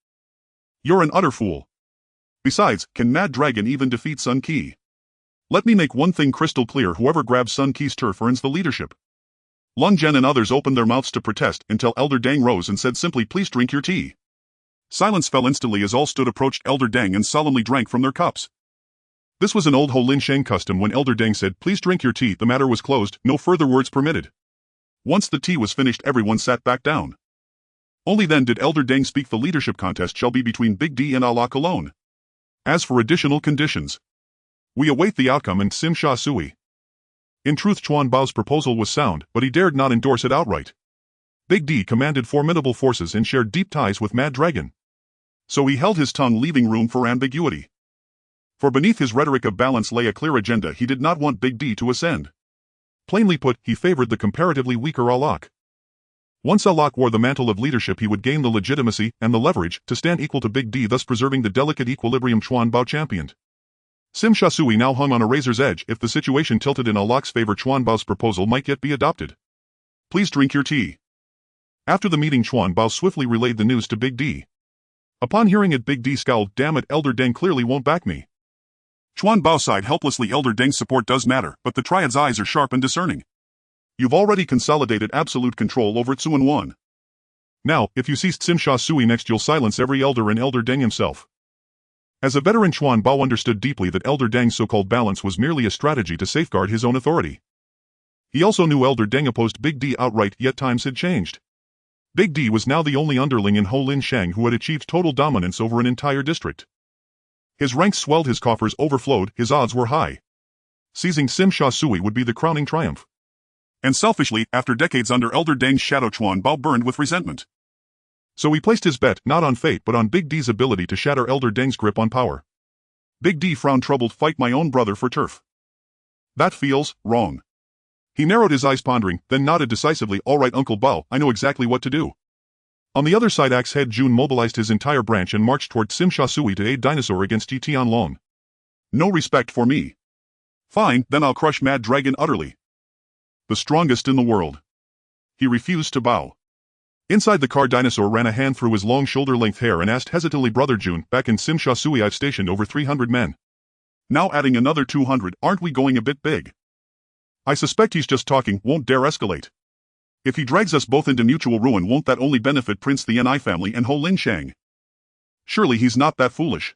You're an utter fool. Besides, can Mad Dragon even defeat Sun Qi? Let me make one thing crystal clear, whoever grabs Sun Qi's turf earns the leadership. Lung Zhen and others opened their mouths to protest until Elder Deng rose and said simply, please drink your tea. Silence fell instantly as all stood, approached Elder Deng and solemnly drank from their cups. This was an old Ho Lin Shang custom. When Elder Deng said, please drink your tea, the matter was closed, no further words permitted. Once the tea was finished, everyone sat back down. Only then did Elder Deng speak. The leadership contest shall be between Big D and Allah alone. As for additional conditions, we await the outcome in Tsim Sha Sui. In truth, Chuan Bao's proposal was sound, but he dared not endorse it outright. Big D commanded formidable forces and shared deep ties with Mad Dragon. So he held his tongue, leaving room for ambiguity. For beneath his rhetoric of balance lay a clear agenda. He did not want Big D to ascend. Plainly put, he favored the comparatively weaker Allah. Once Allah wore the mantle of leadership, he would gain the legitimacy and the leverage to stand equal to Big D, thus preserving the delicate equilibrium Chuan Bao championed. Tsim Sha Sui now hung on a razor's edge. If the situation tilted in Allah's favor, Chuan Bao's proposal might yet be adopted. Please drink your tea. After the meeting, Chuan Bao swiftly relayed the news to Big D. Upon hearing it, Big D scowled. Damn it, Elder Deng clearly won't back me. Chuan Bao sighed helplessly. Elder Deng's support does matter, but the Triad's eyes are sharp and discerning. You've already consolidated absolute control over Tsuanwan. Now, if you seize Tsim Sha Sui next, you'll silence every elder and Elder Deng himself. As a veteran, Chuan Bao understood deeply that Elder Deng's so-called balance was merely a strategy to safeguard his own authority. He also knew Elder Deng opposed Big D outright, yet times had changed. Big D was now the only underling in Ho Lin Shang who had achieved total dominance over an entire district. His ranks swelled, his coffers overflowed, his odds were high. Seizing Sim Sha Sui would be the crowning triumph. And selfishly, after decades under Elder Deng's shadow, Chuan Bao burned with resentment. So he placed his bet not on fate but on Big D's ability to shatter Elder Deng's grip on power. Big D frowned, troubled. Fight my own brother for turf. That feels wrong. He narrowed his eyes, pondering, then nodded decisively. All right, Uncle Bao, I know exactly what to do. On the other side, Axe Head Jun mobilized his entire branch and marched toward Sim Sha Sui to aid Dinosaur against Yi Tianlong. No respect for me. Fine, then I'll crush Mad Dragon utterly. The strongest in the world. He refused to bow. Inside the car, Dinosaur ran a hand through his long shoulder-length hair and asked hesitantly, Brother Jun, back in Sim Sha Sui I've stationed over 300 men. Now adding another 200, aren't we going a bit big? I suspect he's just talking, won't dare escalate. If he drags us both into mutual ruin, won't that only benefit Prince the Ni family and Ho Lin Shang? Surely he's not that foolish.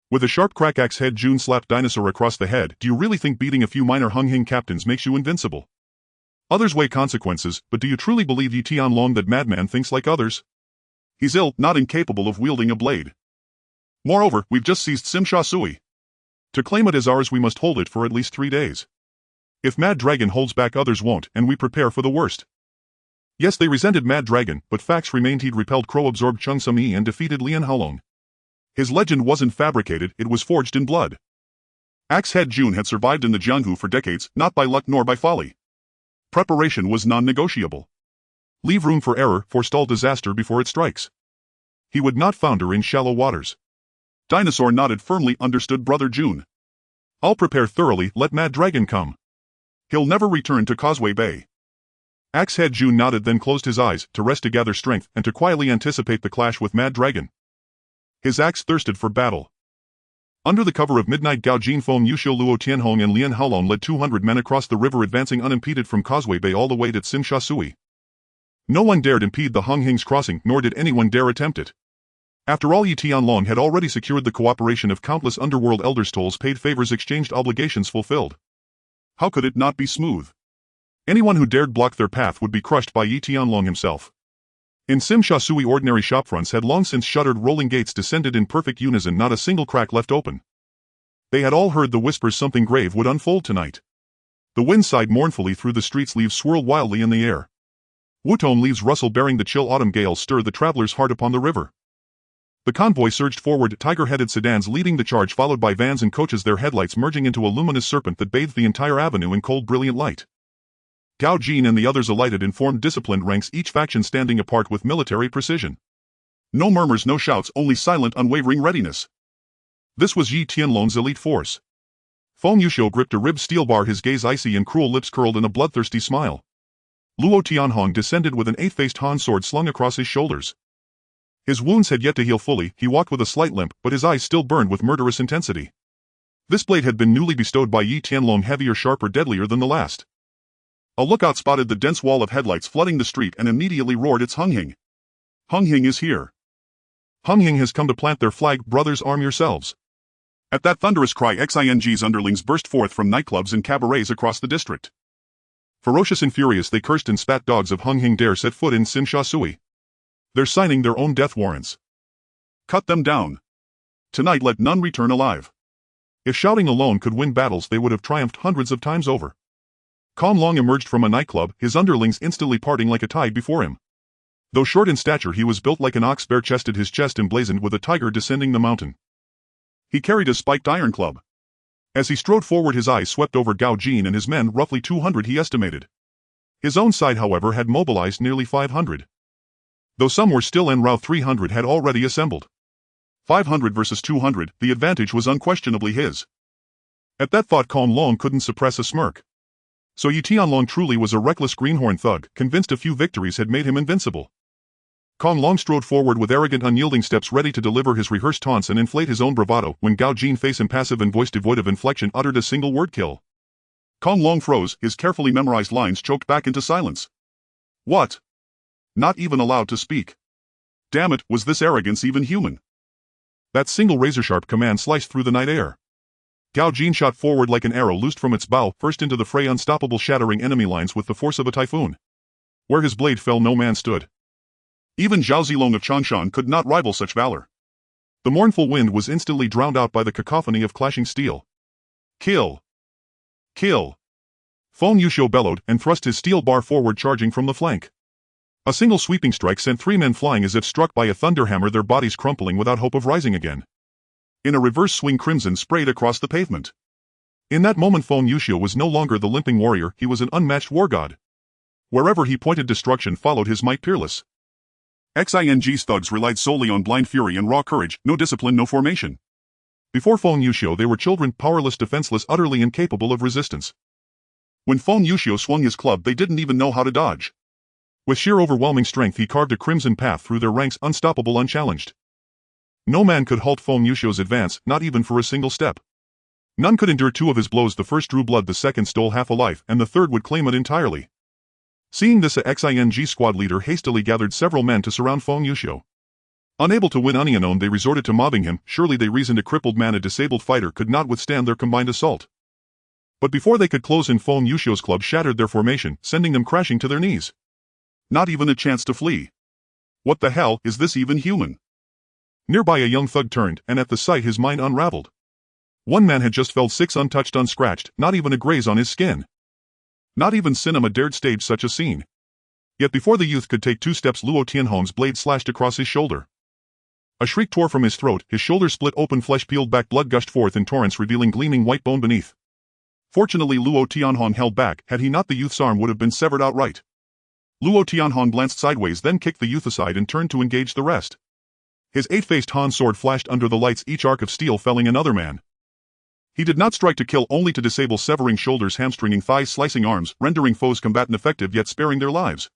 With a sharp crack, Axe Head Jun slapped Dinosaur across the head. Do you really think beating a few minor Unhinged captains makes you invincible? Others weigh consequences, but do you truly believe Yi Tianlong that Madman thinks like others? He's ill, not incapable of wielding a blade. Moreover, we've just seized Sim Sha Sui. To claim it as ours, we must hold it for at least 3 days. If Mad Dragon holds back, others won't, and we prepare for the worst. Yes, they resented Mad Dragon, but facts remained. He'd repelled Crow-absorbed Chung Sum-yi and defeated Lian Haolong. His legend wasn't fabricated, it was forged in blood. Axe Head Jun had survived in the Jianghu for decades, not by luck nor by folly. Preparation was non-negotiable. Leave room for error, forestall disaster before it strikes. He would not founder in shallow waters. Dinosaur nodded firmly. Understood, Brother Jun. I'll prepare thoroughly, let Mad Dragon come. He'll never return to Causeway Bay. Axe Head Jun nodded, then closed his eyes, to rest, to gather strength, and to quietly anticipate the clash with Mad Dragon. His axe thirsted for battle. Under the cover of midnight, Gao Jinfeng, Yuxiu Luo Tianhong and Lian Haolong led 200 men across the river, advancing unimpeded from Causeway Bay all the way to Sim Sha Sui. No one dared impede the Unhinged's crossing, nor did anyone dare attempt it. After all, Yi Tianlong had already secured the cooperation of countless underworld elders, tolls paid, favors exchanged, obligations fulfilled. How could it not be smooth? Anyone who dared block their path would be crushed by Yi Tianlong himself. In Sim Sha Sui, ordinary shopfronts had long since shuttered, rolling gates descended in perfect unison, not a single crack left open. They had all heard the whispers something grave would unfold tonight. The wind sighed mournfully through the streets, leaves swirled wildly in the air. Wuton leaves rustle, bearing the chill autumn gale stir the traveler's heart upon the river. The convoy surged forward, tiger-headed sedans leading the charge, followed by vans and coaches, their headlights merging into a luminous serpent that bathed the entire avenue in cold, brilliant light. Gao Jin and the others alighted in formed, disciplined ranks, each faction standing apart with military precision. No murmurs, no shouts, only silent, unwavering readiness. This was Yi Tianlong's elite force. Feng Yuxiu gripped a ribbed steel bar, his gaze icy and cruel, lips curled in a bloodthirsty smile. Luo Tianhong descended with an 8-faced Han sword slung across his shoulders. His wounds had yet to heal fully, he walked with a slight limp, but his eyes still burned with murderous intensity. This blade had been newly bestowed by Yi Tianlong, heavier, sharper, deadlier than the last. A lookout spotted the dense wall of headlights flooding the street and immediately roared, "It's Unhinged! Unhinged is here! Unhinged has come to plant their flag, brothers, arm yourselves!" At that thunderous cry, Xing's underlings burst forth from nightclubs and cabarets across the district. Ferocious and furious, they cursed and spat. Dogs of Unhinged dare set foot in Sim Sha Sui. They're signing their own death warrants. Cut them down. Tonight let none return alive. If shouting alone could win battles, they would have triumphed hundreds of times over. Kowloon emerged from a nightclub, his underlings instantly parting like a tide before him. Though short in stature, he was built like an ox, bare-chested, his chest emblazoned with a tiger descending the mountain. He carried a spiked iron club. As he strode forward, his eyes swept over Gao Jin and his men, roughly 200 he estimated. His own side, however, had mobilized nearly 500. Though some were still en route, 300 had already assembled. 500 versus 200, the advantage was unquestionably his. At that thought, Kowloon couldn't suppress a smirk. So Yi Tianlong truly was a reckless greenhorn thug, convinced a few victories had made him invincible. Kowloon strode forward with arrogant, unyielding steps, ready to deliver his rehearsed taunts and inflate his own bravado, when Gao Jin, face impassive and voice devoid of inflection, uttered a single word: "Kill." Kowloon froze, his carefully memorized lines choked back into silence. What? Not even allowed to speak. Damn it, was this arrogance even human? That single razor-sharp command sliced through the night air. Gao Jin shot forward like an arrow loosed from its bow, first into the fray, unstoppable, shattering enemy lines with the force of a typhoon. Where his blade fell, no man stood. Even Zhao Zilong of Changshan could not rival such valor. The mournful wind was instantly drowned out by the cacophony of clashing steel. Kill! Kill! Feng Yuxiu bellowed and thrust his steel bar forward, charging from the flank. A single sweeping strike sent 3 men flying as if struck by a thunderhammer, their bodies crumpling without hope of rising again. In a reverse swing, crimson sprayed across the pavement. In that moment, Feng Yuxiu was no longer the limping warrior, he was an unmatched war god. Wherever he pointed, destruction followed his might peerless. Xing's thugs relied solely on blind fury and raw courage, no discipline, no formation. Before Feng Yuxiu they were children, powerless, defenseless, utterly incapable of resistance. When Feng Yuxiu swung his club, they didn't even know how to dodge. With sheer overwhelming strength he carved a crimson path through their ranks, unstoppable, unchallenged. No man could halt Feng Yuxiu's advance, not even for a single step. None could endure 2 of his blows. The first drew blood, the second stole half a life, and the third would claim it entirely. Seeing this, a Xing squad leader hastily gathered several men to surround Feng Yuxiu. Unable to win unknown, they resorted to mobbing him. Surely, they reasoned, a crippled man, a disabled fighter, could not withstand their combined assault. But before they could close in, Feng Yuxiu's club shattered their formation, sending them crashing to their knees. Not even a chance to flee. What the hell, is this even human? Nearby a young thug turned, and at the sight his mind unraveled. One man had just felled 6 untouched, unscratched, not even a graze on his skin. Not even cinema dared stage such a scene. Yet before the youth could take 2 steps, Luo Tianhong's blade slashed across his shoulder. A shriek tore from his throat, his shoulder split open, flesh peeled back, blood gushed forth in torrents, revealing gleaming white bone beneath. Fortunately, Luo Tianhong held back. Had he not, the youth's arm would have been severed outright. Luo Tianhong glanced sideways, then kicked the youth aside and turned to engage the rest. His 8-faced Han sword flashed under the lights, each arc of steel felling another man. He did not strike to kill, only to disable, severing shoulders, hamstringing thighs, slicing arms, rendering foes combatant effective yet sparing their lives.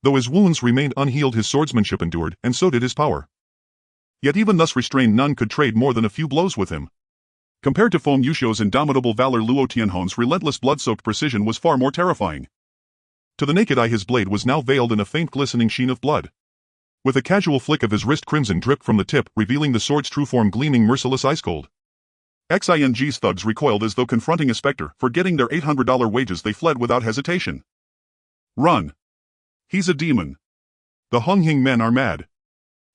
Though his wounds remained unhealed, his swordsmanship endured, and so did his power. Yet even thus restrained, none could trade more than a few blows with him. Compared to Feng Yuxiu's indomitable valor, Luo Tianhong's relentless blood-soaked precision was far more terrifying. To the naked eye his blade was now veiled in a faint glistening sheen of blood. With a casual flick of his wrist, crimson dripped from the tip, revealing the sword's true form, gleaming merciless, ice cold. Xing's thugs recoiled as though confronting a specter. Forgetting their $800 wages, they fled without hesitation. Run! He's a demon. The Unhinged men are mad.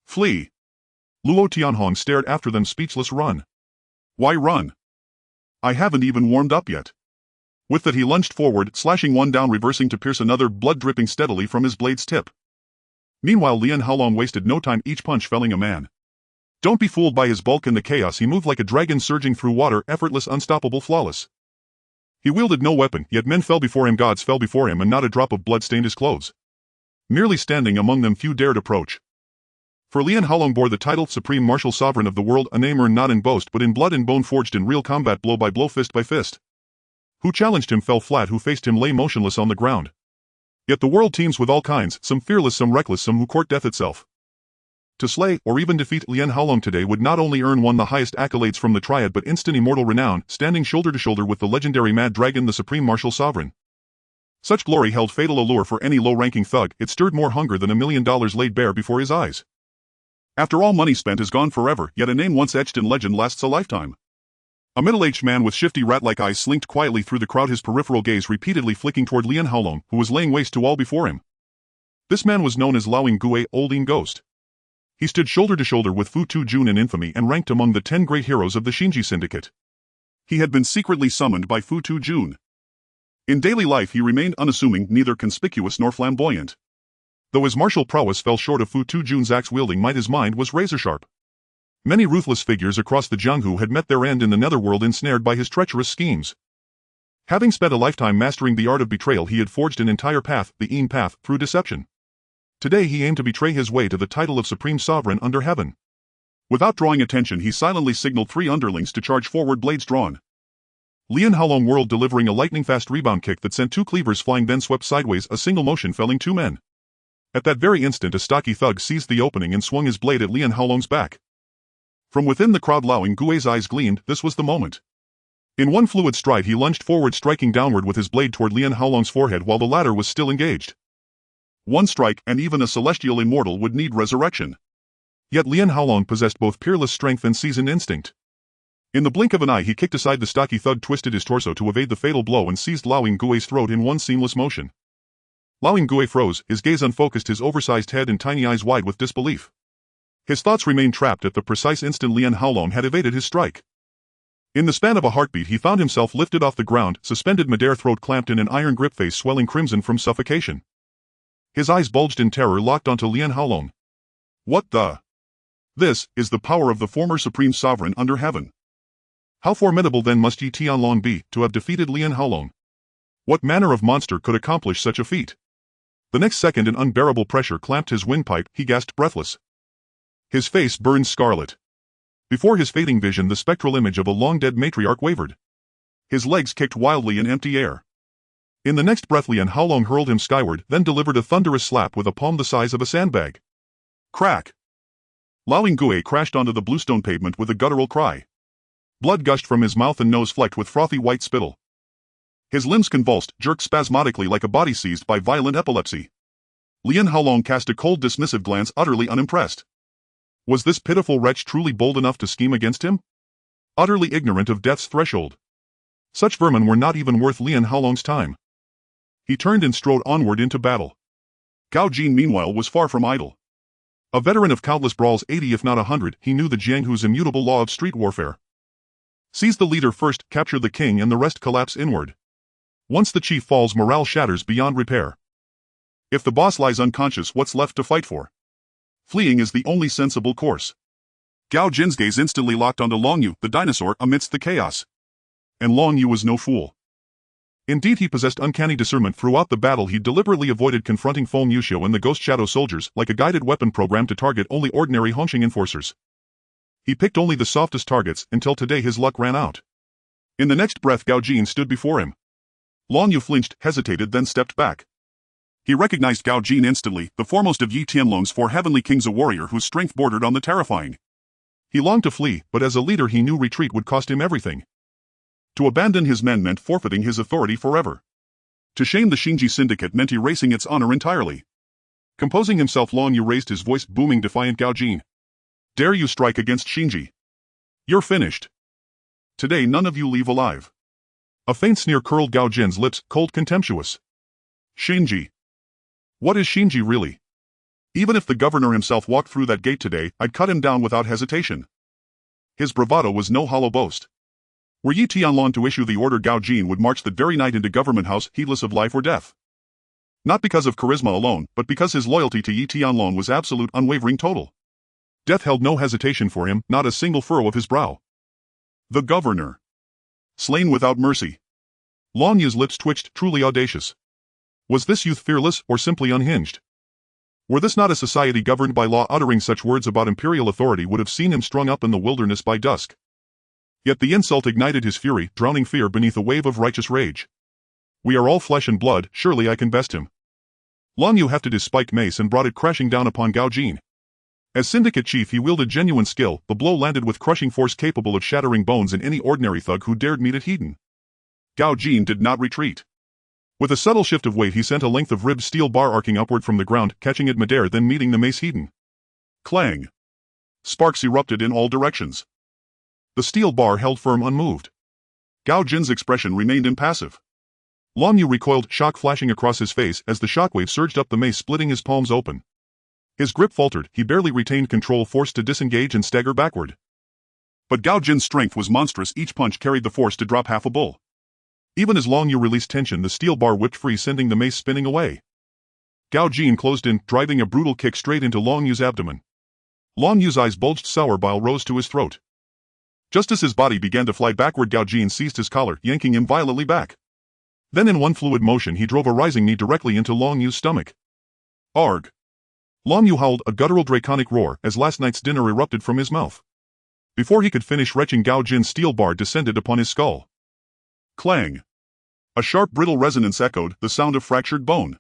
Flee! Luo Tianhong stared after them, speechless. Run! Why run? I haven't even warmed up yet. With that he lunged forward, slashing one down, reversing to pierce another, blood dripping steadily from his blade's tip. Meanwhile, Lian Haolong wasted no time, each punch felling a man. Don't be fooled by his bulk and the chaos. He moved like a dragon surging through water, effortless, unstoppable, flawless. He wielded no weapon, yet men fell before him, gods fell before him, and not a drop of blood stained his clothes. Merely standing among them, few dared approach. For Lian Haolong bore the title Supreme Martial Sovereign of the world, a name earned not in boast but in blood and bone, forged in real combat, blow by blow, fist by fist. Who challenged him fell flat, who faced him lay motionless on the ground. Yet the world teems with all kinds, some fearless, some reckless, some who court death itself. To slay, or even defeat, Lian Haolong today would not only earn one the highest accolades from the Triad but instant immortal renown, standing shoulder to shoulder with the legendary Mad Dragon, the Supreme Martial Sovereign. Such glory held fatal allure for any low-ranking thug. It stirred more hunger than $1 million laid bare before his eyes. After all, money spent is gone forever, yet a name once etched in legend lasts a lifetime. A middle-aged man with shifty rat-like eyes slinked quietly through the crowd, his peripheral gaze repeatedly flicking toward Lian Haolong, who was laying waste to all before him. This man was known as Laoing Gue, Olding Ghost. He stood shoulder to shoulder with Fu Tujun in infamy and ranked among the 10 great heroes of the Xingji Syndicate. He had been secretly summoned by Fu Tujun. In daily life he remained unassuming, neither conspicuous nor flamboyant. Though his martial prowess fell short of Fu Tujun's axe-wielding might, his mind was razor-sharp. Many ruthless figures across the Jianghu had met their end in the netherworld, ensnared by his treacherous schemes. Having spent a lifetime mastering the art of betrayal, he had forged an entire path, the Yin path, through deception. Today he aimed to betray his way to the title of Supreme Sovereign under heaven. Without drawing attention, he silently signaled 3 underlings to charge forward, blades drawn. Lian Haolong whirled, delivering a lightning-fast rebound kick that sent 2 cleavers flying, then swept sideways, a single motion felling 2 men. At that very instant, a stocky thug seized the opening and swung his blade at Lian Haolong's back. From within the crowd, Laoing Gue's eyes gleamed. This was the moment. In one fluid stride he lunged forward, striking downward with his blade toward Lian Haolong's forehead while the latter was still engaged. One strike, and even a celestial immortal would need resurrection. Yet Lian Haolong possessed both peerless strength and seasoned instinct. In the blink of an eye he kicked aside the stocky thug, twisted his torso to evade the fatal blow and seized Lao Yinggui's throat in one seamless motion. Lao Yinggui froze, his gaze unfocused, his oversized head and tiny eyes wide with disbelief. His thoughts remained trapped at the precise instant Lian Haolong had evaded his strike. In the span of a heartbeat he found himself lifted off the ground, suspended midair, throat clamped in an iron grip, face swelling crimson from suffocation. His eyes bulged in terror, locked onto Lian Haolong. What the? This is the power of the former supreme sovereign under heaven. How formidable then must Yi Tianlong be to have defeated Lian Haolong? What manner of monster could accomplish such a feat? The next second an unbearable pressure clamped his windpipe, he gasped breathless. His face burned scarlet. Before his fading vision the spectral image of a long-dead matriarch wavered. His legs kicked wildly in empty air. In the next breath Lian Haolong hurled him skyward, then delivered a thunderous slap with a palm the size of a sandbag. Crack! Lao Yinggui crashed onto the bluestone pavement with a guttural cry. Blood gushed from his mouth and nose, flecked with frothy white spittle. His limbs convulsed, jerked spasmodically like a body seized by violent epilepsy. Lian Haolong cast a cold, dismissive glance, utterly unimpressed. Was this pitiful wretch truly bold enough to scheme against him? Utterly ignorant of death's threshold. Such vermin were not even worth Lian Haolong's time. He turned and strode onward into battle. Gao Jin meanwhile was far from idle. A veteran of countless brawls, 80 if not 100, he knew the Jianghu's immutable law of street warfare. Seize the leader first, capture the king, and the rest collapse inward. Once the chief falls, morale shatters beyond repair. If the boss lies unconscious, what's left to fight for? Fleeing is the only sensible course. Gao Jin's gaze instantly locked onto Long Yu, the dinosaur, amidst the chaos. And Long Yu was no fool. Indeed, he possessed uncanny discernment. Throughout the battle he deliberately avoided confronting Feng Yuxiu and the Ghost Shadow soldiers, like a guided weapon programmed to target only ordinary Hongxing enforcers. He picked only the softest targets, until today his luck ran out. In the next breath Gao Jin stood before him. Long Yu flinched, hesitated, then stepped back. He recognized Gao Jin instantly, the foremost of Yi Tianlong's 4 heavenly kings, a warrior whose strength bordered on the terrifying. He longed to flee, but as a leader he knew retreat would cost him everything. To abandon his men meant forfeiting his authority forever. To shame the Xingji Syndicate meant erasing its honor entirely. Composing himself, Long Yu raised his voice, booming defiant. Gao Jin. Dare you strike against Xingji? You're finished. Today none of you leave alive. A faint sneer curled Gao Jin's lips, cold, contemptuous. Xingji. What is Xingji really? Even if the governor himself walked through that gate today, I'd cut him down without hesitation. His bravado was no hollow boast. Were Yi Tianlong to issue the order, Gao Jin would march the very night into government house, heedless of life or death. Not because of charisma alone, but because his loyalty to Yi Tianlong was absolute, unwavering, total. Death held no hesitation for him, not a single furrow of his brow. The governor. Slain without mercy. Long Yu's lips twitched, truly audacious. Was this youth fearless, or simply unhinged? Were this not a society governed by law? Uttering such words about imperial authority would have seen him strung up in the wilderness by dusk. Yet the insult ignited his fury, drowning fear beneath a wave of righteous rage. We are all flesh and blood, surely I can best him. Long Yu hefted his spiked mace and brought it crashing down upon Gao Jin. As Syndicate chief he wielded genuine skill, the blow landed with crushing force capable of shattering bones in any ordinary thug who dared meet it heeding. Gao Jin did not retreat. With a subtle shift of weight he sent a length of ribbed steel bar arcing upward from the ground, catching it midair, then meeting the mace heeding. Clang! Sparks erupted in all directions. The steel bar held firm, unmoved. Gao Jin's expression remained impassive. Long Yu recoiled, shock flashing across his face as the shockwave surged up the mace, splitting his palms open. His grip faltered, he barely retained control, forced to disengage and stagger backward. But Gao Jin's strength was monstrous, each punch carried the force to drop half a bull. Even as Long Yu released tension, the steel bar whipped free, sending the mace spinning away. Gao Jin closed in, driving a brutal kick straight into Long Yu's abdomen. Long Yu's eyes bulged, sour bile rose to his throat. Just as his body began to fly backward, Gao Jin seized his collar, yanking him violently back. Then in one fluid motion he drove a rising knee directly into Long Yu's stomach. Arg! Long Yu howled, a guttural draconic roar, as last night's dinner erupted from his mouth. Before he could finish retching, Gao Jin's steel bar descended upon his skull. Clang! A sharp, brittle resonance echoed, the sound of fractured bone.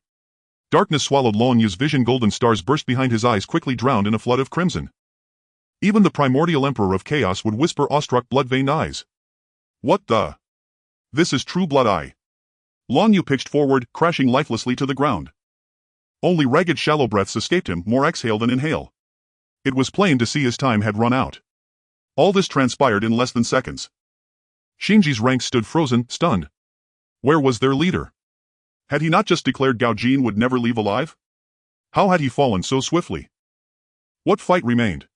Darkness swallowed Long Yu's vision, golden stars burst behind his eyes, quickly drowned in a flood of crimson. Even the primordial emperor of chaos would whisper, awestruck, blood-veined eyes. What the? This is true blood. Long Yu pitched forward, crashing lifelessly to the ground. Only ragged shallow breaths escaped him, more exhale than inhale. It was plain to see his time had run out. All this transpired in less than seconds. Xingji's ranks stood frozen, stunned. Where was their leader? Had he not just declared Gao Jin would never leave alive? How had he fallen so swiftly? What fight remained?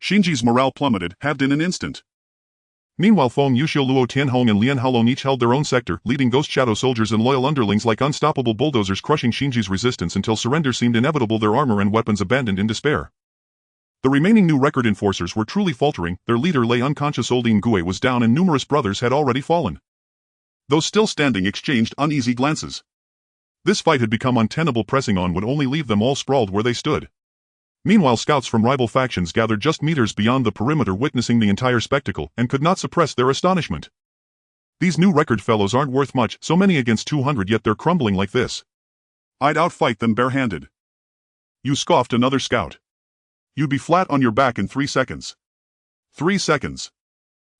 Xingji's morale plummeted, halved in an instant. Meanwhile Feng Yuxiu, Luo Tianhong and Lian Haolong each held their own sector, leading ghost shadow soldiers and loyal underlings like unstoppable bulldozers crushing Xingji's resistance until surrender seemed inevitable, their armor and weapons abandoned in despair. The remaining new record enforcers were truly faltering, their leader lay unconscious, old Ing was down and numerous brothers had already fallen. Those still standing exchanged uneasy glances. This fight had become untenable, pressing on would only leave them all sprawled where they stood. Meanwhile scouts from rival factions gathered just meters beyond the perimeter witnessing the entire spectacle and could not suppress their astonishment. These new record fellows aren't worth much, so many against 200, yet they're crumbling like this. I'd outfight them barehanded. You scoffed, another scout. You'd be flat on your back in 3 seconds. 3 seconds.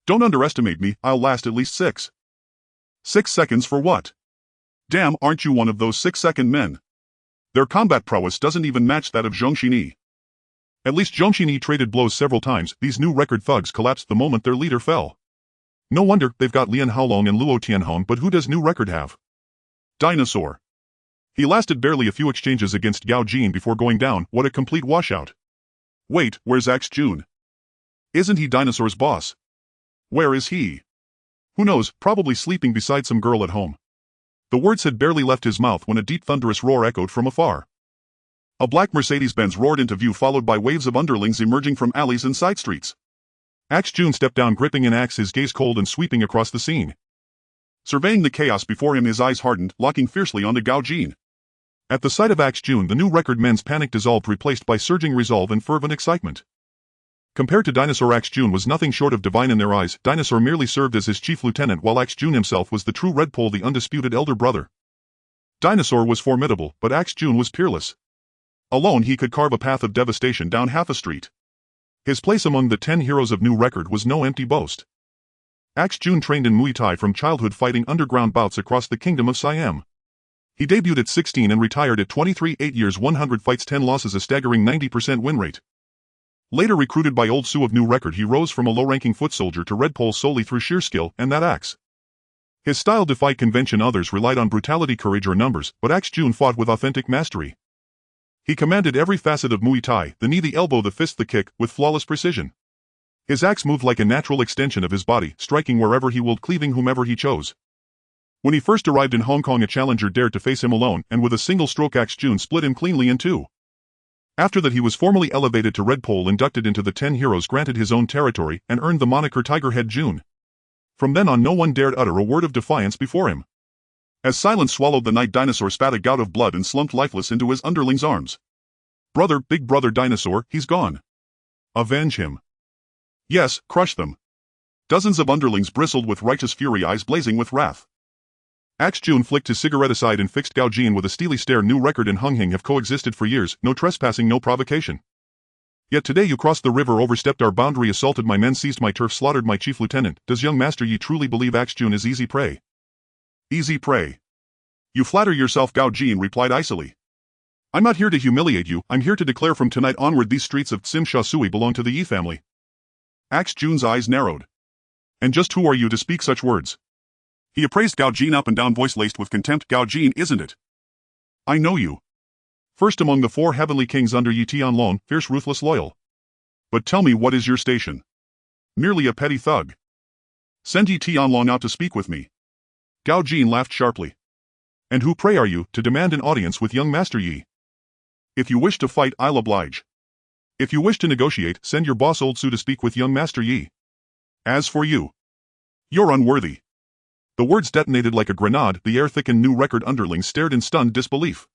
Don't underestimate me, I'll last at least 6. 6 seconds for what? Damn, aren't you one of those 6-second men? Their combat prowess doesn't even match that of Zhong Xinyi. At least Zhong Xinyi traded blows several times, these new record thugs collapsed the moment their leader fell. No wonder, they've got Lian Haolong and Luo Tianhong, but who does new record have? Dinosaur. He lasted barely a few exchanges against Gao Jin before going down, what a complete washout. Wait, where's Axe Jun? Isn't he Dinosaur's boss? Where is he? Who knows, probably sleeping beside some girl at home. The words had barely left his mouth when a deep thunderous roar echoed from afar. A black Mercedes-Benz roared into view, followed by waves of underlings emerging from alleys and side streets. Axe Jun stepped down, gripping an axe, his gaze cold and sweeping across the scene. Surveying the chaos before him, his eyes hardened, locking fiercely onto Gao Jin. At the sight of Axe Jun, the new record men's panic dissolved, replaced by surging resolve and fervent excitement. Compared to Dinosaur, Axe Jun was nothing short of divine in their eyes. Dinosaur merely served as his chief lieutenant, while Axe Jun himself was the true Red Pole, the undisputed elder brother. Dinosaur was formidable, but Axe Jun was peerless. Alone he could carve a path of devastation down half a street. His place among the 10 heroes of new record was no empty boast. Axe Jun trained in Muay Thai from childhood, fighting underground bouts across the kingdom of Siam. He debuted at 16 and retired at 23, 8 years, 100 fights, 10 losses, a staggering 90% win rate. Later recruited by Old Su of new record, he rose from a low-ranking foot soldier to Red Pole solely through sheer skill and that axe. His style defied convention, others relied on brutality, courage or numbers, but Axe Jun fought with authentic mastery. He commanded every facet of Muay Thai, the knee, the elbow, the fist, the kick, with flawless precision. His axe moved like a natural extension of his body, striking wherever he willed, cleaving whomever he chose. When he first arrived in Hong Kong, a challenger dared to face him alone, and with a single stroke Axe Jun split him cleanly in two. After that he was formally elevated to Red Pole, inducted into the 10 heroes, granted his own territory, and earned the moniker Tigerhead Jun. From then on no one dared utter a word of defiance before him. As silence swallowed the night, Dinosaur spat a gout of blood and slumped lifeless into his underling's arms. Brother, big brother Dinosaur, he's gone. Avenge him. Yes, crush them. Dozens of underlings bristled with righteous fury, eyes blazing with wrath. Axe Jun flicked his cigarette aside and fixed Gao Jin with a steely stare. New record and Unhinged have coexisted for years, no trespassing, no provocation. Yet today you crossed the river, overstepped our boundary, assaulted my men, seized my turf, slaughtered my chief lieutenant. Does young Master Yi truly believe Axe Jun is easy prey? Easy prey. You flatter yourself, Gao Jin replied icily. I'm not here to humiliate you, I'm here to declare from tonight onward these streets of Tsim Sha Sui belong to the Yi family. Axe Jun's eyes narrowed. And just who are you to speak such words? He appraised Gao Jin up and down, voice laced with contempt. Gao Jin, isn't it? I know you. First among the 4 heavenly kings under Yi Tianlong, fierce, ruthless, loyal. But tell me, what is your station? Merely a petty thug. Send Yi Tianlong out to speak with me. Gao Jin laughed sharply. And who, pray, are you, to demand an audience with young Master Yi? If you wish to fight, I'll oblige. If you wish to negotiate, send your boss Old Su to speak with young Master Yi. As for you, you're unworthy. The words detonated like a grenade, the air thickened. New record underlings stared in stunned disbelief.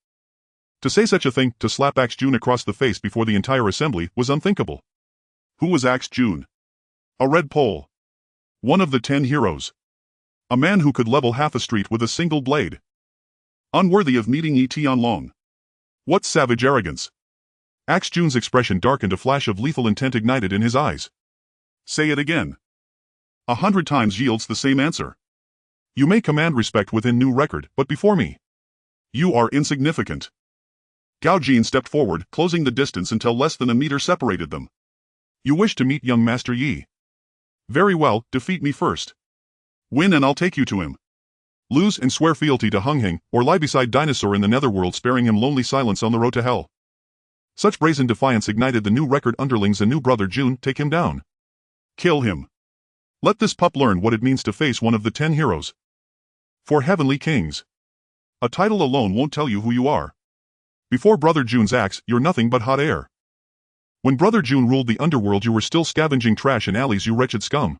To say such a thing, to slap Axe Jun across the face before the entire assembly, was unthinkable. Who was Axe Jun? A Red Pole. One of the 10 heroes. A man who could level half a street with a single blade. Unworthy of meeting Yi Tianlong. What savage arrogance! Axe Jun's expression darkened, a flash of lethal intent ignited in his eyes. Say it again. 100 times yields the same answer. You may command respect within new record, but before me, you are insignificant. Gao Jin stepped forward, closing the distance until less than a meter separated them. You wish to meet young Master Yi. Very well, defeat me first. Win and I'll take you to him. Lose and swear fealty to Unhinged, or lie beside Dinosaur in the Netherworld sparing him lonely silence on the road to hell. Such brazen defiance ignited the new record underlings and new brother June. Take him down. Kill him. Let this pup learn what it means to face one of the 10 heroes. For Heavenly Kings. A title alone won't tell you who you are. Before Brother June's axe, you're nothing but hot air. When Brother June ruled the underworld, you were still scavenging trash in alleys, you wretched scum.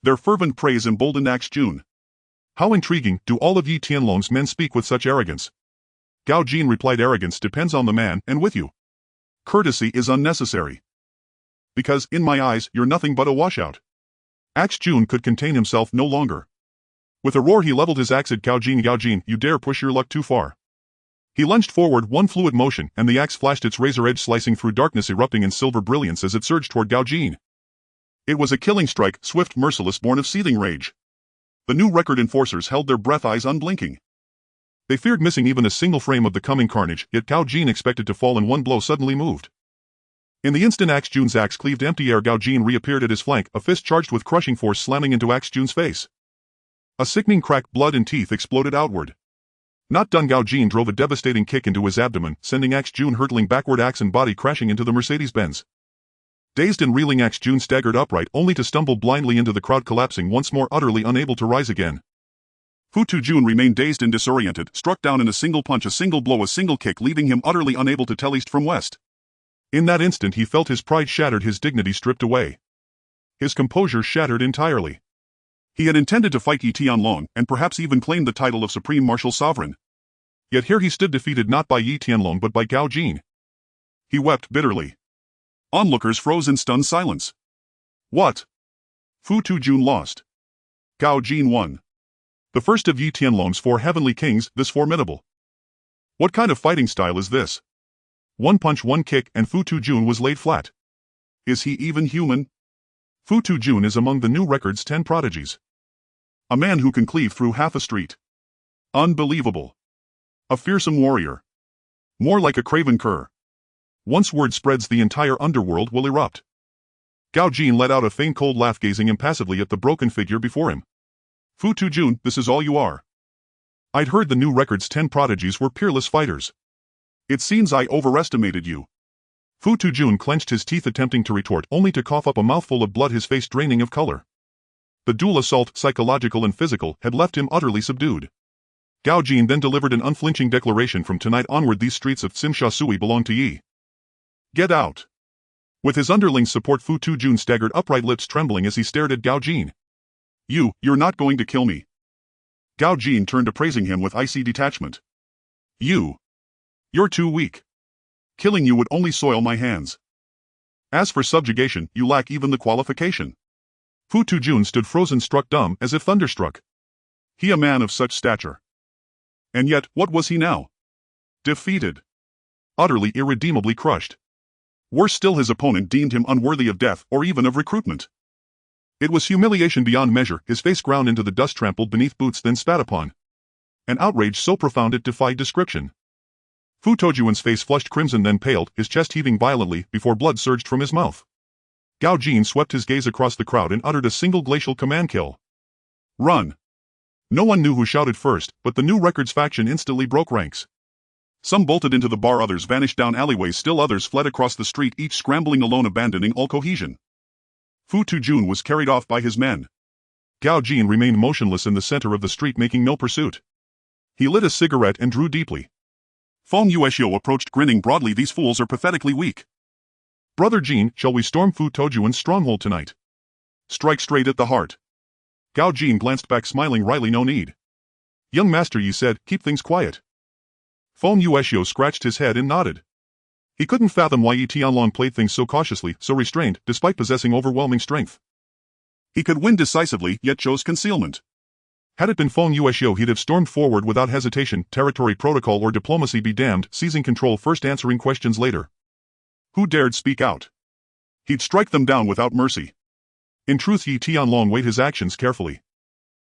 Their fervent praise emboldened Axe June. How intriguing, do all of Yi Tianlong's men speak with such arrogance? Gao Jin replied, arrogance depends on the man, and with you. Courtesy is unnecessary. Because, in my eyes, you're nothing but a washout. Axe June could contain himself no longer. With a roar he leveled his axe at Gao Jin. Gao Jin, you dare push your luck too far. He lunged forward, one fluid motion, and the axe flashed its razor edge, slicing through darkness, erupting in silver brilliance as it surged toward Gao Jin. It was a killing strike, swift, merciless, born of seething rage. The new record enforcers held their breath, eyes unblinking. They feared missing even a single frame of the coming carnage, yet Gao Jin, expected to fall in one blow, suddenly moved. In the instant Axe June's axe cleaved empty air, Gao Jin reappeared at his flank, a fist charged with crushing force slamming into Axe June's face. A sickening crack, blood and teeth exploded outward. Not done, Gao Jin drove a devastating kick into his abdomen, sending Axe June hurtling backward, axe and body crashing into the Mercedes-Benz. Dazed and reeling, Axe June staggered upright, only to stumble blindly into the crowd, collapsing once more, utterly unable to rise again. Fu Tujun remained dazed and disoriented, struck down in a single punch, a single blow, a single kick, leaving him utterly unable to tell east from west. In that instant he felt his pride shattered, his dignity stripped away. His composure shattered entirely. He had intended to fight Yi Tianlong, and perhaps even claim the title of Supreme Martial Sovereign. Yet here he stood defeated not by Yi Tianlong but by Gao Jin. He wept bitterly. Onlookers froze in stunned silence. What? Fu Tujun lost. Gao Jin won. The first of Yi Tianlong's 4 heavenly kings, this formidable. What kind of fighting style is this? One punch, one kick, and Fu Tujun was laid flat. Is he even human? Fu Tujun is among the new record's 10 prodigies. A man who can cleave through half a street. Unbelievable. A fearsome warrior. More like a craven cur. Once word spreads, the entire underworld will erupt. Gao Jin let out a faint cold laugh, gazing impassively at the broken figure before him. Fu Tujun, this is all you are. I'd heard the new record's 10 prodigies were peerless fighters. It seems I overestimated you. Fu Tujun clenched his teeth, attempting to retort, only to cough up a mouthful of blood, his face draining of color. The dual assault, psychological and physical, had left him utterly subdued. Gao Jin then delivered an unflinching declaration: from tonight onward these streets of Tsimsha Sui belong to Yi. Get out. With his underling's support, Fu Tujun staggered upright, lips trembling as he stared at Gao Jin. You're not going to kill me. Gao Jin turned, appraising him with icy detachment. You're too weak. Killing you would only soil my hands. As for subjugation, you lack even the qualification. Fu Tujun stood frozen, struck dumb, as if thunderstruck. He, a man of such stature. And yet, what was he now? Defeated. Utterly, irredeemably crushed. Worse still, his opponent deemed him unworthy of death or even of recruitment. It was humiliation beyond measure, his face ground into the dust, trampled beneath boots, then spat upon. An outrage so profound it defied description. Fu Tojuan's face flushed crimson, then paled, his chest heaving violently, before blood surged from his mouth. Gao Jin swept his gaze across the crowd and uttered a single glacial command: kill. Run. No one knew who shouted first, but the new record's faction instantly broke ranks. Some bolted into the bar, others vanished down alleyways, still others fled across the street, each scrambling alone, abandoning all cohesion. Fu Tujun was carried off by his men. Gao Jin remained motionless in the center of the street, making no pursuit. He lit a cigarette and drew deeply. Feng Yueshio approached, grinning broadly. These fools are pathetically weak. Brother Jin, shall we storm Fu Tojuan's stronghold tonight? Strike straight at the heart. Gao Jin glanced back, smiling wryly. No need. Young master, Yi said, keep things quiet. Feng Yueshio scratched his head and nodded. He couldn't fathom why Yi Tianlong played things so cautiously, so restrained, despite possessing overwhelming strength. He could win decisively, yet chose concealment. Had it been Feng Yueshio, he'd have stormed forward without hesitation, territory, protocol, or diplomacy be damned, seizing control first, answering questions later. Who dared speak out? He'd strike them down without mercy. In truth, Yi Tianlong weighed his actions carefully.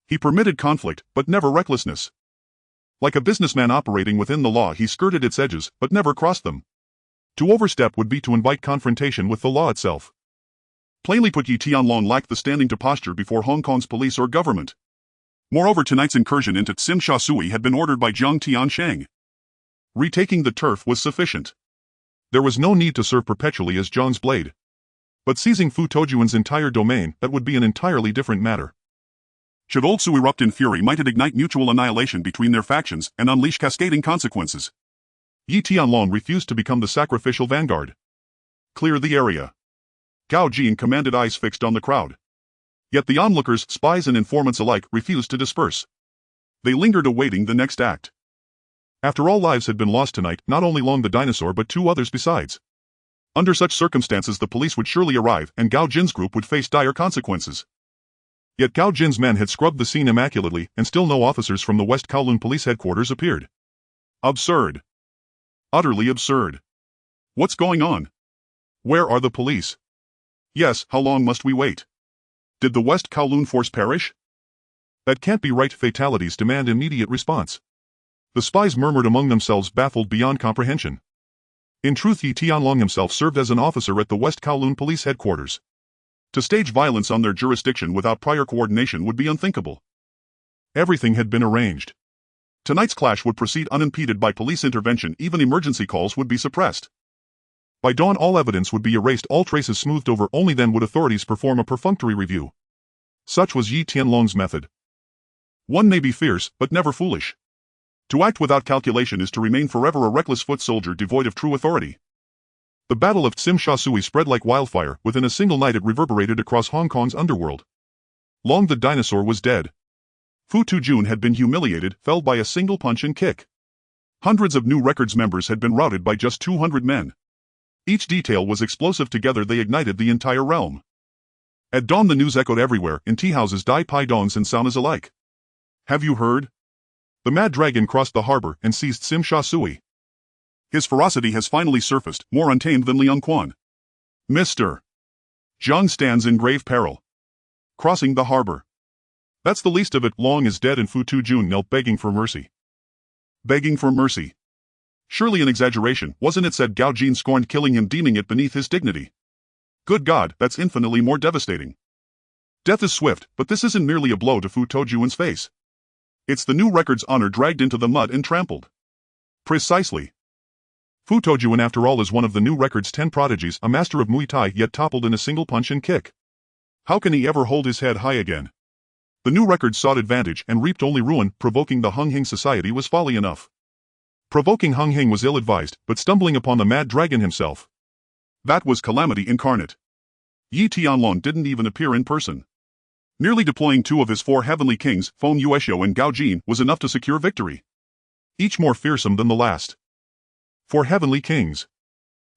He permitted conflict, but never recklessness. Like a businessman operating within the law, he skirted its edges, but never crossed them. To overstep would be to invite confrontation with the law itself. Plainly put, Yi Tianlong lacked the standing to posture before Hong Kong's police or government. Moreover, tonight's incursion into Tsim Sha Sui had been ordered by Jiang Tiansheng. Retaking the turf was sufficient. There was no need to serve perpetually as Zhang's blade. But seizing Fu Tojuan's entire domain, that would be an entirely different matter. Should Old Su erupt in fury, might it ignite mutual annihilation between their factions and unleash cascading consequences. Yi Tianlong refused to become the sacrificial vanguard. Clear the area. Gao Jin commanded, eyes fixed on the crowd. Yet the onlookers, spies and informants alike, refused to disperse. They lingered awaiting the next act. After all lives had been lost tonight, not only Long the dinosaur but 2 others besides. Under such circumstances the police would surely arrive and Gao Jin's group would face dire consequences. Yet Gao Jin's men had scrubbed the scene immaculately and still no officers from the West Kowloon police headquarters appeared. Absurd. Utterly absurd. What's going on? Where are the police? Yes, how long must we wait? Did the West Kowloon force perish? That can't be right. Fatalities demand immediate response. The spies murmured among themselves, baffled beyond comprehension. In truth, Yi Tianlong himself served as an officer at the West Kowloon police headquarters. To stage violence on their jurisdiction without prior coordination would be unthinkable. Everything had been arranged. Tonight's clash would proceed unimpeded by police intervention. Even emergency calls would be suppressed. By dawn all evidence would be erased, all traces smoothed over. Only then would authorities perform a perfunctory review. Such was Yi Tianlong's method. One may be fierce, but never foolish. To act without calculation is to remain forever a reckless foot soldier devoid of true authority. The Battle of Tsim Sha Sui spread like wildfire. Within a single night it reverberated across Hong Kong's underworld. Long the dinosaur was dead. Fu Tujun had been humiliated, felled by a single punch and kick. Hundreds of new records members had been routed by just 200 men. Each detail was explosive. Together they ignited the entire realm. At dawn the news echoed everywhere, in teahouses, Dai Pai Dongs and saunas alike. Have you heard? The Mad Dragon crossed the harbor and seized Tsim Sha Sui. His ferocity has finally surfaced, more untamed than Liang Quan. Mr. Zhang stands in grave peril. Crossing the harbor. That's the least of it. Long is dead and Fu Tujun knelt begging for mercy. Begging for mercy. Surely an exaggeration, wasn't it? Said Gao Jin, scorned killing him, deeming it beneath his dignity. Good God, that's infinitely more devastating. Death is swift, but this isn't merely a blow to Fu Tojuan's face. It's the new record's honor dragged into the mud and trampled. Precisely. Fu Tojuan, after all, is one of the new record's 10 prodigies, a master of Muay Thai, yet toppled in a single punch and kick. How can he ever hold his head high again? The new record sought advantage and reaped only ruin. Provoking the Hung Hing society was folly enough. Provoking Hung Hing was ill-advised, but stumbling upon the Mad Dragon himself. That was calamity incarnate. Yi Tianlong didn't even appear in person. Merely deploying 2 of his 4 heavenly kings, Feng Yuexiu and Gao Jin, was enough to secure victory. Each more fearsome than the last. 4 heavenly kings.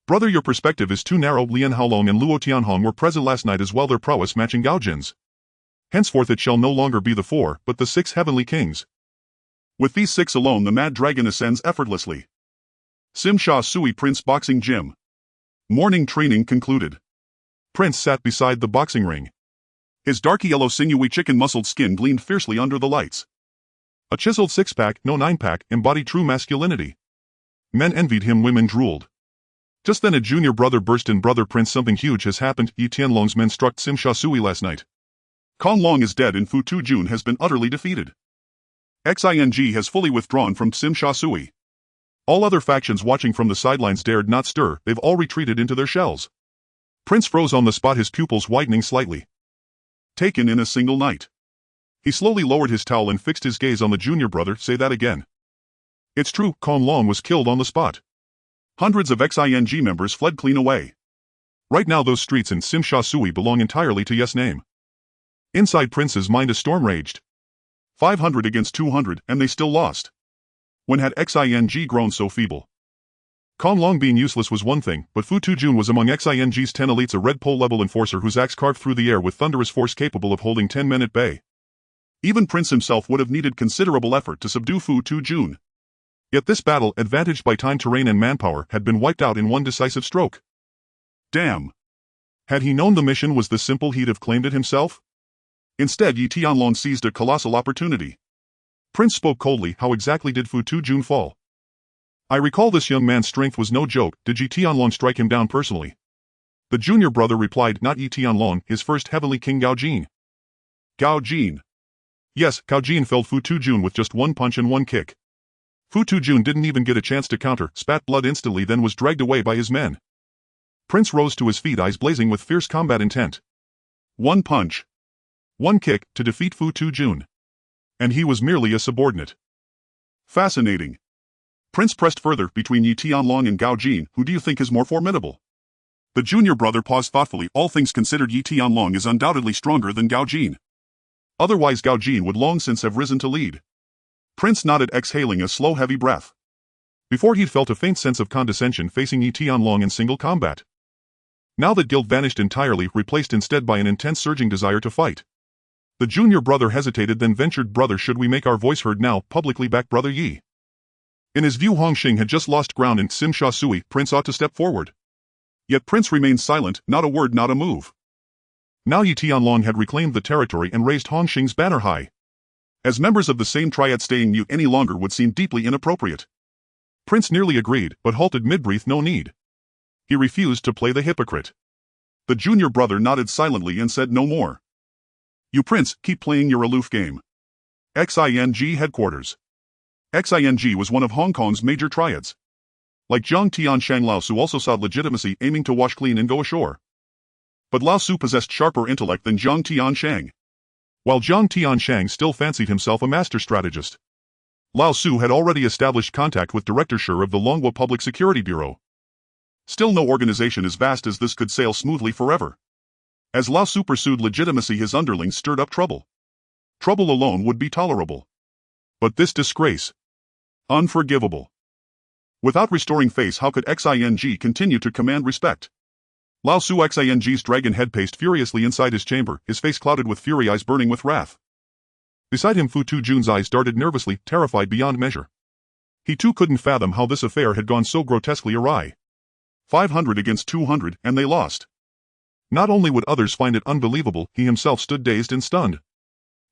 Brother, your perspective is too narrow. Lian Haolong and Luo Tianhong were present last night as well, their prowess matching Gao Jin's. Henceforth it shall no longer be the 4, but the 6 heavenly kings. With these 6 alone the Mad Dragon ascends effortlessly. Tsim Sha Sui Prince Boxing Gym. Morning training concluded. Prince sat beside the boxing ring. His dark yellow sinewy chicken-muscled skin gleamed fiercely under the lights. A chiseled 6-pack, no 9-pack, embodied true masculinity. Men envied him, women drooled. Just then a junior brother burst in. Brother Prince, something huge has happened. Yi Tianlong's men struck Tsim Sha Sui last night. Kong Long is dead and Fu Tujun has been utterly defeated. XING has fully withdrawn from Tsim Sha Sui. All other factions watching from the sidelines dared not stir, they've all retreated into their shells. Prince froze on the spot, his pupils widening slightly. Taken in a single night. He slowly lowered his towel and fixed his gaze on the junior brother. Say that again. It's true, Kong Long was killed on the spot. Hundreds of XING members fled clean away. Right now those streets in Tsim Sha Sui belong entirely to Yes Name. Inside Prince's mind a storm raged. 500 against 200, and they still lost. When had XING grown so feeble? Kong Long being useless was one thing, but Fu Tujun was among XING's 10 elites, a red pole-level enforcer whose axe carved through the air with thunderous force capable of holding 10 men at bay. Even Prince himself would have needed considerable effort to subdue Fu Tujun. Yet this battle, advantaged by time, terrain and manpower, had been wiped out in one decisive stroke. Damn! Had he known the mission was this simple, he'd have claimed it himself? Instead, Yi Tianlong seized a colossal opportunity. Prince spoke coldly. How exactly did Fu Tujun fall? I recall this young man's strength was no joke. Did Yi Tianlong strike him down personally? The junior brother replied, not Yi Tianlong, his first heavenly king Gao Jin. Gao Jin. Yes, Gao Jin felled Fu Tujun with just one punch and one kick. Fu Tujun didn't even get a chance to counter, spat blood instantly, then was dragged away by his men. Prince rose to his feet, eyes blazing with fierce combat intent. One punch. One kick, to defeat Fu Tujun. And he was merely a subordinate. Fascinating. Prince pressed further, between Yi Tianlong and Gao Jin, who do you think is more formidable? The junior brother paused thoughtfully. All things considered, Yi Tianlong is undoubtedly stronger than Gao Jin. Otherwise Gao Jin would long since have risen to lead. Prince nodded, exhaling a slow heavy breath. Before he'd felt a faint sense of condescension facing Yi Tianlong in single combat. Now that guilt vanished entirely, replaced instead by an intense surging desire to fight. The junior brother hesitated, then ventured, brother, should we make our voice heard now, publicly back brother Yi? In his view Hongxing had just lost ground in Sim Sha Sui, Prince ought to step forward. Yet Prince remained silent, not a word, not a move. Now Yi Tianlong had reclaimed the territory and raised Hongxing's banner high. As members of the same triad, staying mute any longer would seem deeply inappropriate. Prince nearly agreed, but halted mid-breath, no need. He refused to play the hypocrite. The junior brother nodded silently and said no more. You Prince, keep playing your aloof game. XING headquarters. XING was one of Hong Kong's major triads. Like Zhang Tianshang, Lao Su also sought legitimacy, aiming to wash clean and go ashore. But Lao Su possessed sharper intellect than Zhang Tianshang. While Zhang Tianshang still fancied himself a master strategist, Lao Su had already established contact with Director Shi of the Longhua Public Security Bureau. Still, no organization as vast as this could sail smoothly forever. As Lao Su pursued legitimacy, his underlings stirred up trouble. Trouble alone would be tolerable. But this disgrace. Unforgivable. Without restoring face, how could XING continue to command respect? Lao Su XING's dragon head paced furiously inside his chamber, his face clouded with fury, eyes burning with wrath. Beside him Fu Tujun's eyes darted nervously, terrified beyond measure. He too couldn't fathom how this affair had gone so grotesquely awry. 500 against 200, and they lost. Not only would others find it unbelievable, he himself stood dazed and stunned.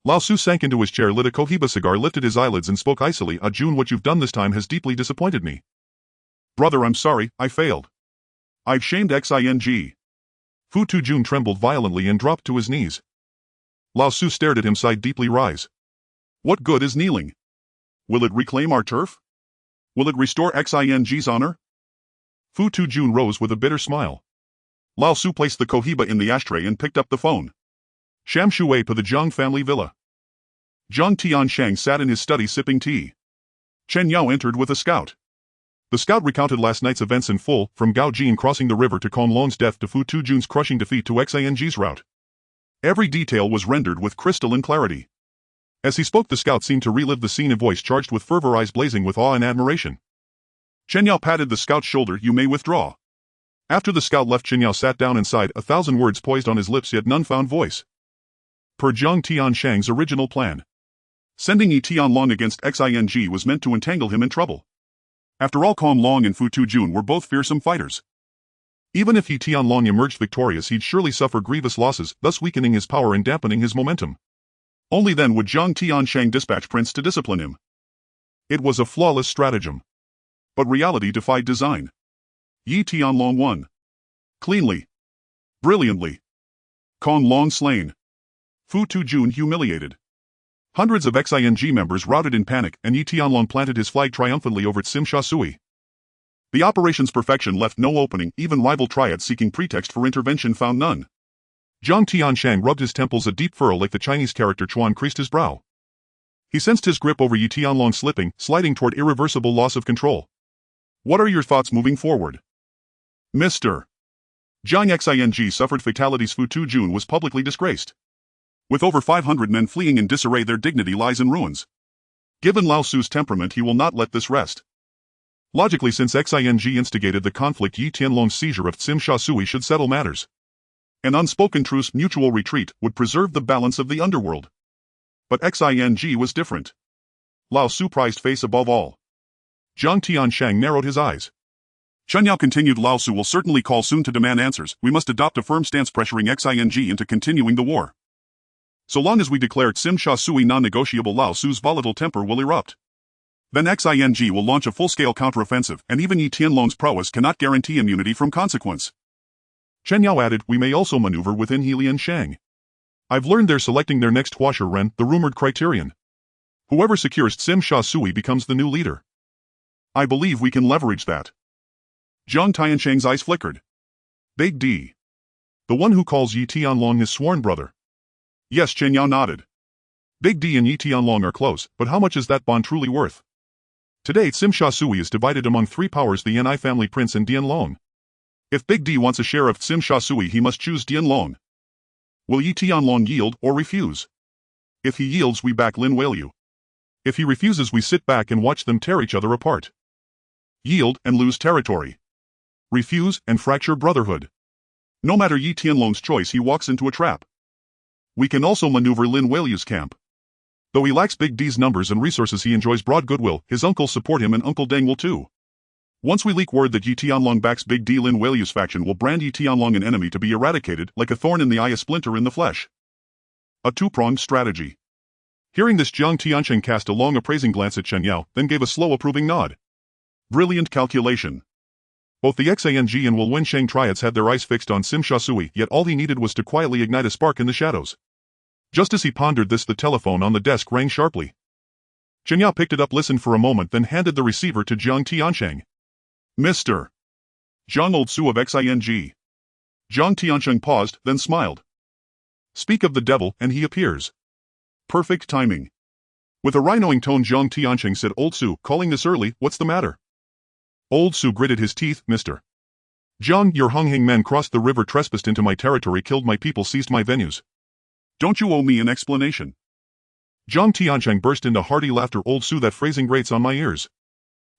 Lao Su sank into his chair, lit a Cohiba cigar, lifted his eyelids and spoke icily, Jun, what you've done this time has deeply disappointed me. Brother, I'm sorry, I failed. I've shamed XING. Fu Tujun trembled violently and dropped to his knees. Lao Su stared at him, sighed deeply, rise. What good is kneeling? Will it reclaim our turf? Will it restore XING's honor? Fu Tujun rose with a bitter smile. Lao Su placed the Cohiba in the ashtray and picked up the phone. Sham Shui to the Zhang family villa. Zhang Tianshang sat in his study sipping tea. Chen Yao entered with a scout. The scout recounted last night's events in full, from Gao Jin crossing the river to Conlong's death to Fu Tujun's crushing defeat to XING's rout. Every detail was rendered with crystalline clarity. As he spoke, the scout seemed to relive the scene, a voice charged with fervor, eyes blazing with awe and admiration. Chen Yao patted the scout's shoulder, you may withdraw. After the scout left, Chen Yao sat down inside, 1,000 words poised on his lips, yet none found voice. Per Zhang Tianshang's original plan, sending Yi Tianlong against XING was meant to entangle him in trouble. After all, Conlong and Fu Tujun were both fearsome fighters. Even if Yi Tianlong emerged victorious, he'd surely suffer grievous losses, thus weakening his power and dampening his momentum. Only then would Zhang Tianshang dispatch Prince to discipline him. It was a flawless stratagem. But reality defied design. Yi Tianlong won. Cleanly. Brilliantly. Conlong slain. Fu Tujun humiliated. Hundreds of XING members routed in panic, and Yi Tianlong planted his flag triumphantly over Tsim Sha Sui. The operation's perfection left no opening, even rival triads seeking pretext for intervention found none. Zhang Tianshang rubbed his temples, a deep furrow like the Chinese character Chuan creased his brow. He sensed his grip over Yi Tianlong slipping, sliding toward irreversible loss of control. What are your thoughts moving forward? Mr. Zhang XING suffered fatalities. Fu Tujun was publicly disgraced. With over 500 men fleeing in disarray, their dignity lies in ruins. Given Lao Su's temperament, he will not let this rest. Logically, since XING instigated the conflict, Yi Tianlong's seizure of Tsim Sha Sui should settle matters. An unspoken truce, mutual retreat, would preserve the balance of the underworld. But XING was different. Lao Su prized face above all. Zhang Tianshang narrowed his eyes. Chen Yao continued, Lao Su will certainly call soon to demand answers. We must adopt a firm stance, pressuring XING into continuing the war. So long as we declare Tsim Sha Sui non-negotiable, Lao Su's volatile temper will erupt. Then XING will launch a full-scale counteroffensive, and even Yi Tianlong's prowess cannot guarantee immunity from consequence. Chen Yao added, we may also maneuver within He and Shang. I've learned they're selecting their next Huasher Ren, the rumored criterion. Whoever secures Sim Sha Sui becomes the new leader. I believe we can leverage that. Zhang Tianshang's eyes flickered. Big D. The one who calls Yi Tianlong his sworn brother. Yes, Chen Yao nodded. Big D and Yi Tianlong are close, but how much is that bond truly worth? Today Sim Sha Sui is divided among three powers, the Yan'ai family prince and Dianlong. If Big D wants a share of Sim Sha Sui, he must choose Dianlong. Will Yi Tianlong yield or refuse? If he yields, we back Lin Weilu. If he refuses, we sit back and watch them tear each other apart. Yield and lose territory. Refuse and fracture brotherhood. No matter Yi Tianlong's choice, he walks into a trap. We can also maneuver Lin Weilu's camp. Though he lacks Big D's numbers and resources, he enjoys broad goodwill. His uncles support him and Uncle Deng will too. Once we leak word that Yi Tianlong backs Big D, Lin Weilu's faction will brand Yi Tianlong an enemy to be eradicated, like a thorn in the eye, a splinter in the flesh. A two-pronged strategy. Hearing this, Zhang Tiansheng cast a long appraising glance at Chen Yao, then gave a slow approving nod. Brilliant calculation. Both the XANG and Wu Wensheng triads had their eyes fixed on Sim Sha Sui, yet all he needed was to quietly ignite a spark in the shadows. Just as he pondered this, the telephone on the desk rang sharply. Chen Yao picked it up, listened for a moment, then handed the receiver to Zhang Tiansheng. Mr. Zhang Old Su of XING. Zhang Tiansheng paused, then smiled. Speak of the devil, and he appears. Perfect timing. With a rhinoing tone, Zhang Tiansheng said, Old Su, calling this early, what's the matter? Old Su gritted his teeth, Mr. Zhang, your Hongheng men crossed the river, trespassed into my territory, killed my people, seized my venues. Don't you owe me an explanation? Zhang Tiansheng burst into hearty laughter. Old Su, that phrasing grates on my ears.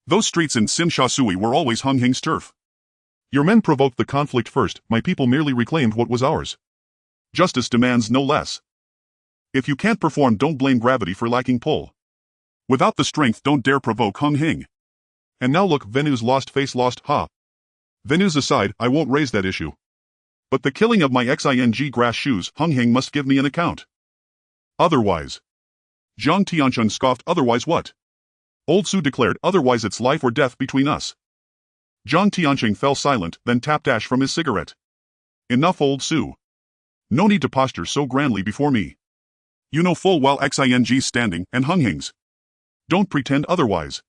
Those streets in Sim Sha Sui were always Hongheng's turf. Your men provoked the conflict first, my people merely reclaimed what was ours. Justice demands no less. If you can't perform, don't blame gravity for lacking pull. Without the strength, don't dare provoke Hongheng. And now look, Venu's lost face, lost, ha. Venu's aside, I won't raise that issue. But the killing of my XING grass shoes, Hongheng must give me an account. Otherwise. Zhang Tiansheng scoffed. Otherwise what? Old Su declared, otherwise it's life or death between us. Zhang Tiansheng fell silent, then tapped ash from his cigarette. Enough, Old Su. No need to posture so grandly before me. You know full well XING's standing, and Hongheng's. Don't pretend otherwise.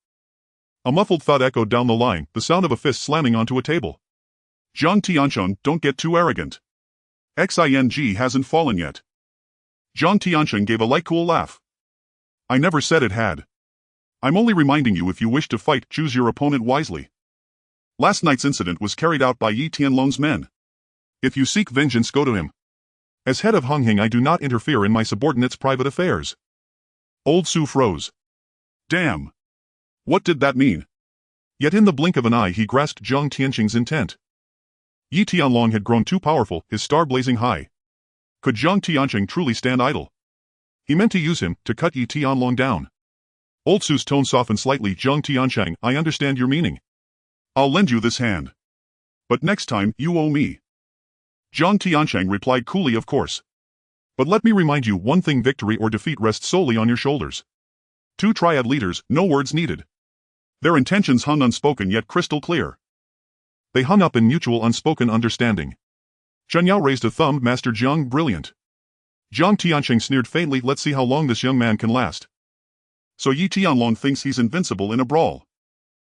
A muffled thud echoed down the line, the sound of a fist slamming onto a table. Zhang Tiansheng, don't get too arrogant. XING hasn't fallen yet. Zhang Tiansheng gave a light cool laugh. I never said it had. I'm only reminding you, if you wish to fight, choose your opponent wisely. Last night's incident was carried out by Yi Tianlong's men. If you seek vengeance, go to him. As head of Hongheng, I do not interfere in my subordinates' private affairs. Old Su froze. Damn. What did that mean? Yet in the blink of an eye he grasped Zhang Tiansheng's intent. Yi Tianlong had grown too powerful, his star blazing high. Could Zhang Tiansheng truly stand idle? He meant to use him, to cut Yi Tianlong down. Old Su's tone softened slightly. Zhang Tiansheng, I understand your meaning. I'll lend you this hand. But next time, you owe me. Zhang Tiansheng replied coolly, of course. But let me remind you one thing, victory or defeat rests solely on your shoulders. Two triad leaders, no words needed. Their intentions hung unspoken yet crystal clear. They hung up in mutual unspoken understanding. Chen Yao raised a thumb. Master Zhang, brilliant. Zhang Tiansheng sneered faintly. Let's see how long this young man can last. So Yi Tianlong thinks he's invincible in a brawl.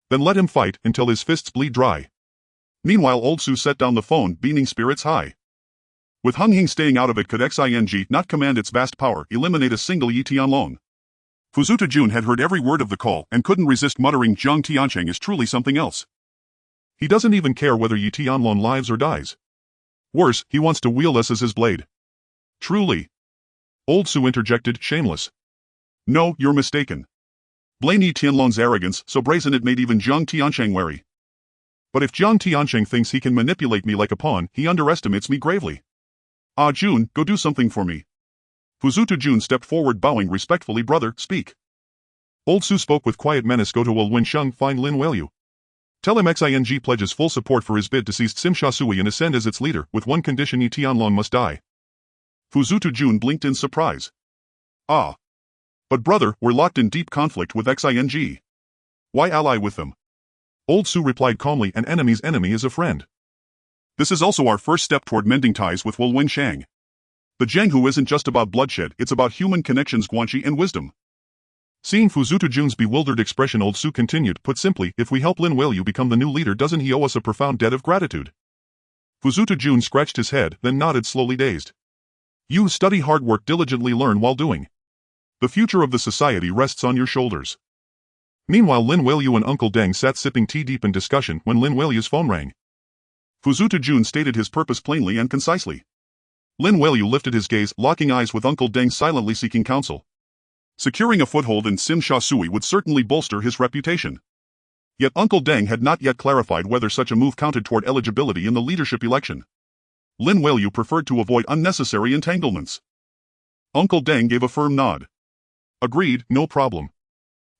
Then let him fight until his fists bleed dry. Meanwhile, Old Su set down the phone, beaming spirits high. With Hongheng staying out of it, could XING not command its vast power, eliminate a single Yi Tianlong? Fuzuta Jun had heard every word of the call and couldn't resist muttering, Zhang Tiansheng is truly something else. He doesn't even care whether Yi Tianlong lives or dies. Worse, he wants to wield us as his blade. Truly. Old Su interjected, shameless. No, you're mistaken. Blame Yi Tianlong's arrogance, so brazen it made even Zhang Tiansheng wary. But if Zhang Tiansheng thinks he can manipulate me like a pawn, he underestimates me gravely. Ah, Jun, go do something for me. Fuzuta Jun stepped forward, bowing respectfully. Brother, speak. Old Su spoke with quiet menace. Go to Wu Wensheng, find Lin Weilu. Tell him XING pledges full support for his bid to seize Sim Sha Sui and ascend as its leader, with one condition: Yi Tianlong must die. Fuzuta Jun blinked in surprise. Ah. But brother, we're locked in deep conflict with XING. Why ally with them? Old Su replied calmly, an enemy's enemy is a friend. This is also our first step toward mending ties with Wu Shang. The Jianghu isn't just about bloodshed, it's about human connections, guanxi, and wisdom. Seeing Fuzutu Jun's bewildered expression, Old Su continued, put simply, if we help Lin Weilu become the new leader, doesn't he owe us a profound debt of gratitude? Fuzutu Jun scratched his head, then nodded, slowly dazed. You study hard, work diligently, learn while doing. The future of the society rests on your shoulders. Meanwhile, Lin Weilu and Uncle Deng sat sipping tea deep in discussion when Lin Weilu's phone rang. Fuzutu Jun stated his purpose plainly and concisely. Lin Weilu lifted his gaze, locking eyes with Uncle Deng, silently seeking counsel. Securing a foothold in Sim Sha Sui would certainly bolster his reputation. Yet Uncle Deng had not yet clarified whether such a move counted toward eligibility in the leadership election. Lin Weilu preferred to avoid unnecessary entanglements. Uncle Deng gave a firm nod. Agreed, no problem.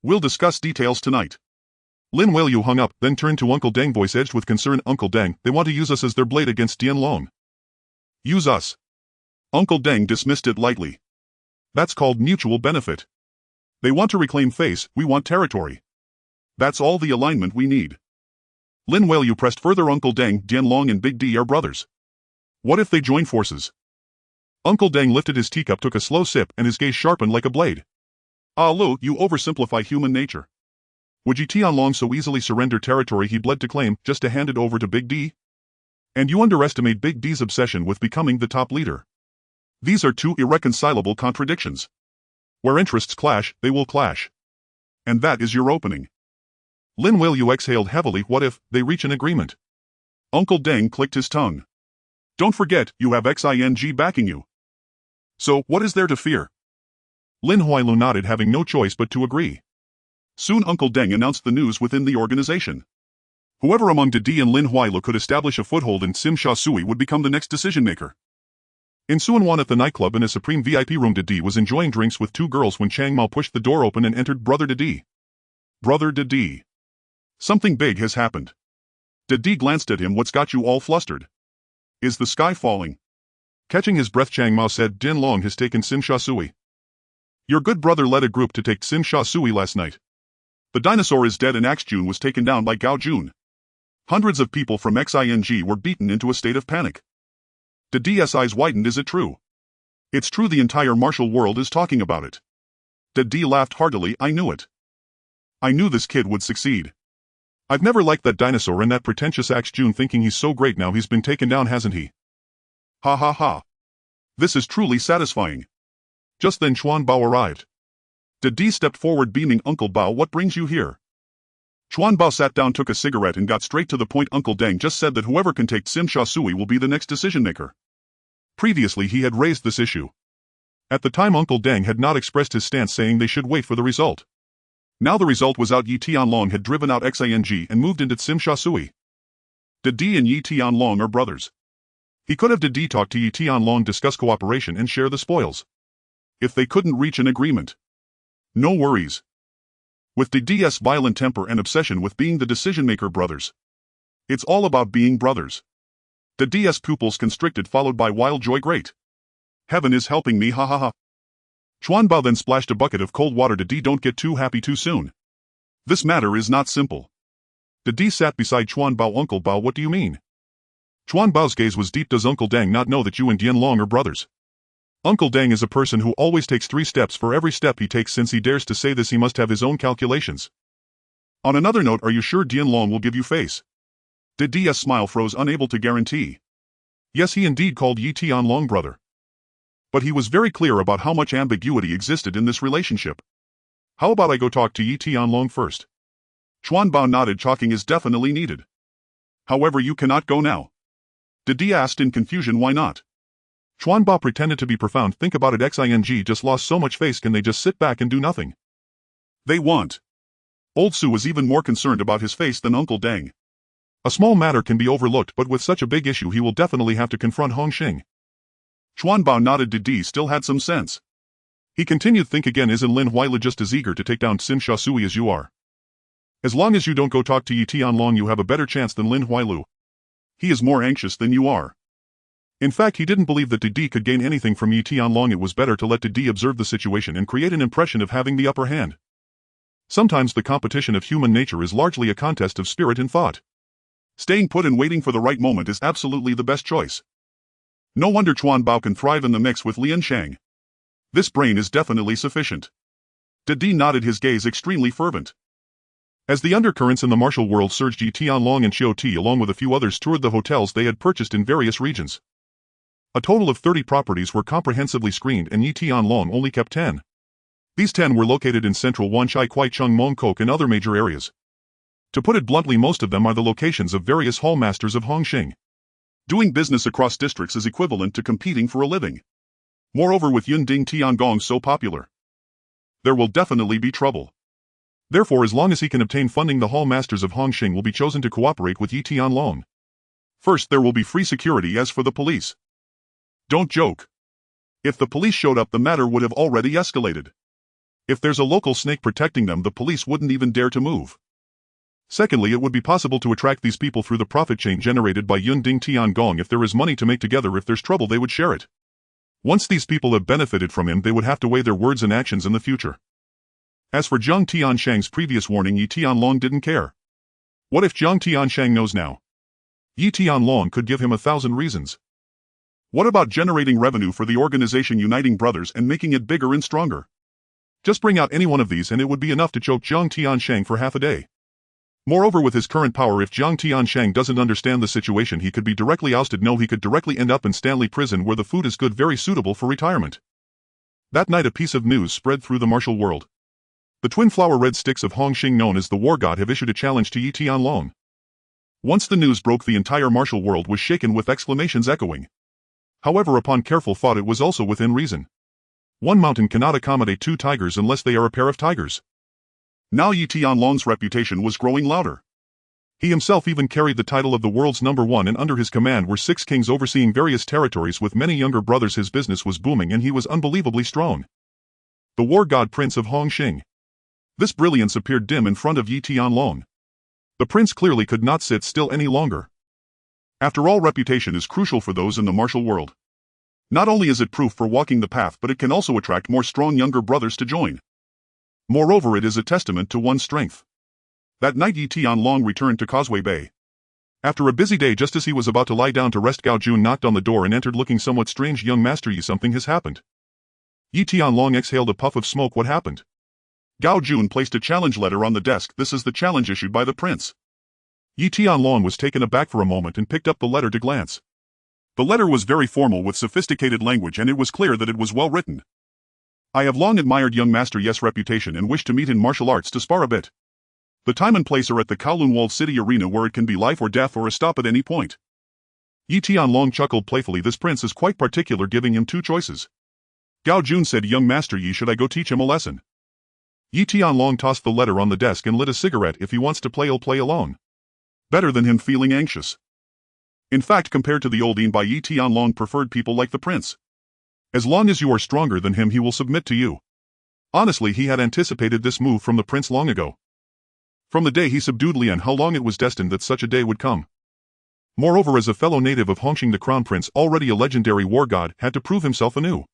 We'll discuss details tonight. Lin Weilu hung up, then turned to Uncle Deng, voice edged with concern. Uncle Deng, they want to use us as their blade against Dianlong. Use us? Uncle Deng dismissed it lightly. That's called mutual benefit. They want to reclaim face, we want territory. That's all the alignment we need. Lin Weilu pressed further. Uncle Deng, Dianlong and Big D are brothers. What if they join forces? Uncle Deng lifted his teacup, took a slow sip, and his gaze sharpened like a blade. Ah Lu, you oversimplify human nature. Would Yi Tianlong so easily surrender territory he bled to claim, just to hand it over to Big D? And you underestimate Big D's obsession with becoming the top leader. These are two irreconcilable contradictions. Where interests clash, they will clash. And that is your opening. Lin Weilu exhaled heavily. What if they reach an agreement? Uncle Deng clicked his tongue. Don't forget, you have Xing backing you. So, what is there to fear? Lin Huailu nodded, having no choice but to agree. Soon Uncle Deng announced the news within the organization. Whoever among Didi and Lin Huailu could establish a foothold in Sim Sha Sui would become the next decision-maker. In Suanwan at the nightclub in a supreme VIP room, Didi was enjoying drinks with two girls when Chang Mao pushed the door open and entered. Brother Didi. Brother Didi. Something big has happened. Didi glanced at him. What's got you all flustered? Is the sky falling? Catching his breath, Chang Mao said, Din Long has taken Sim Sha Sui. Your good brother led a group to take Sim Sha Sui last night. The dinosaur is dead and Axe Jun was taken down by Gao Jun. Hundreds of people from Xing were beaten into a state of panic. Didi's eyes widened. Is it true? It's true, the entire martial world is talking about it. Didi laughed heartily. I knew it. I knew this kid would succeed. I've never liked that dinosaur and that pretentious Axe Jun, thinking he's so great now he's been taken down, hasn't he? Ha ha ha. This is truly satisfying. Just then Chuan Bao arrived. Didi stepped forward, beaming. Uncle Bao, what brings you here? Chuan Bao sat down, took a cigarette and got straight to the point. Uncle Deng just said that whoever can take Sim Sha Sui will be the next decision-maker. Previously he had raised this issue. At the time Uncle Deng had not expressed his stance, saying they should wait for the result. Now the result was out. Yi Tianlong had driven out Xing and moved into Sim Sha Sui. Didi and Yi Tianlong are brothers. He could have Didi talk to Yi Tianlong, discuss cooperation and share the spoils. If they couldn't reach an agreement. No worries. With Didi's violent temper and obsession with being the decision-maker, brothers. It's all about being brothers. Didi's pupils constricted, followed by wild joy. Great. Heaven is helping me, ha ha ha. Chuan Bao then splashed a bucket of cold water. Didi, don't get too happy too soon. This matter is not simple. Didi sat beside Chuan Bao. Uncle Bao, what do you mean? Chuan Bao's gaze was deep. Does Uncle Deng not know that you and Dian Long are brothers? Uncle Deng is a person who always takes 3 steps for every step he takes. Since he dares to say this, he must have his own calculations. On another note, are you sure Dian Long will give you face? Didi's smile froze, unable to guarantee. Yes, he indeed called Yi Tianlong brother. But he was very clear about how much ambiguity existed in this relationship. How about I go talk to Yi Tianlong first? Chuan Bao nodded, chalking is definitely needed. However, you cannot go now. Didi asked in confusion. Why not? Chuan Bao pretended to be profound. Think about it, Xing just lost so much face. Can they just sit back and do nothing? They want. Old Su was even more concerned about his face than Uncle Deng. A small matter can be overlooked, but with such a big issue he will definitely have to confront Hong Xing. Chuan Bao nodded. Didi still had some sense. He continued, think again, isn't Lin Huailu just as eager to take down Sim Sha Sui as you are? As long as you don't go talk to Yi Tianlong, you have a better chance than Lin Huailu. He is more anxious than you are. In fact, he didn't believe that Didi could gain anything from Yi Tianlong. It was better to let Didi observe the situation and create an impression of having the upper hand. Sometimes the competition of human nature is largely a contest of spirit and thought. Staying put and waiting for the right moment is absolutely the best choice. No wonder Wang Bao can thrive in the mix with Lian Shang. This brain is definitely sufficient. Didi nodded, his gaze extremely fervent. As the undercurrents in the martial world surged, Yi Tianlong and Xiao Ti along with a few others toured the hotels they had purchased in various regions. A total of 30 properties were comprehensively screened and Yi Tianlong only kept 10. These 10 were located in central Wanchai, Kwaicheng, Mongkok and other major areas. To put it bluntly, most of them are the locations of various hallmasters of Hongxing. Doing business across districts is equivalent to competing for a living. Moreover, with Yunding Tiangong so popular, there will definitely be trouble. Therefore, as long as he can obtain funding, the hallmasters of Hongxing will be chosen to cooperate with Yi Tianlong. First, there will be free security. As for the police, don't joke. If the police showed up, the matter would have already escalated. If there's a local snake protecting them, the police wouldn't even dare to move. Secondly, it would be possible to attract these people through the profit chain generated by Yunding Tiangong. If there is money to make together, if there's trouble, they would share it. Once these people have benefited from him, they would have to weigh their words and actions in the future. As for Jiang Tianshang's previous warning, Yi Tianlong didn't care. What if Jiang Tianshang knows now? Yi Tianlong could give him 1,000 reasons. What about generating revenue for the organization, uniting brothers and making it bigger and stronger? Just bring out any one of these and it would be enough to choke Jiang Tianshang for half a day. Moreover, with his current power, if Jiang Tianshang doesn't understand the situation, he could be directly ousted. No, he could directly end up in Stanley Prison, where the food is good, very suitable for retirement. That night, a piece of news spread through the martial world. The twin flower red sticks of Hongxing, known as the War God, have issued a challenge to Yi Tianlong. Once the news broke, the entire martial world was shaken with exclamations echoing. However, upon careful thought, it was also within reason. One mountain cannot accommodate 2 tigers unless they are a pair of tigers. Now Yi Tianlong's reputation was growing louder. He himself even carried the title of the world's #1, and under his command were 6 kings overseeing various territories with many younger brothers. His business was booming and he was unbelievably strong. The War God Prince of Hongxing. This brilliance appeared dim in front of Yi Tianlong. The prince clearly could not sit still any longer. After all, reputation is crucial for those in the martial world. Not only is it proof for walking the path, but it can also attract more strong younger brothers to join. Moreover, it is a testament to one's strength. That night, Yi Tianlong returned to Causeway Bay. After a busy day, just as he was about to lie down to rest, Gao Jun knocked on the door and entered looking somewhat strange. Young master Yi, something has happened. Yi Tianlong exhaled a puff of smoke. What happened? Gao Jun placed a challenge letter on the desk. This is the challenge issued by the prince. Yi Tianlong was taken aback for a moment and picked up the letter to glance. The letter was very formal with sophisticated language, and it was clear that it was well written. I have long admired young master Yes' reputation and wish to meet in martial arts to spar a bit. The time and place are at the Kowloon walled city arena, where it can be life or death or a stop at any point. Yi Tianlong chuckled playfully. This prince is quite particular, giving him 2 choices. Gao Jun said, Young master Yi, should I go teach him a lesson? Yi Tianlong tossed the letter on the desk and lit a cigarette. If he wants to play, he'll play alone. Better than him feeling anxious. In fact, compared to the old Yin, Yi Tianlong preferred people like the prince. As long as you are stronger than him, he will submit to you. Honestly, he had anticipated this move from the prince long ago. From the day he subdued Lian, how long it was destined that such a day would come. Moreover, as a fellow native of Hongxing, the crown prince, already a legendary war god, had to prove himself anew.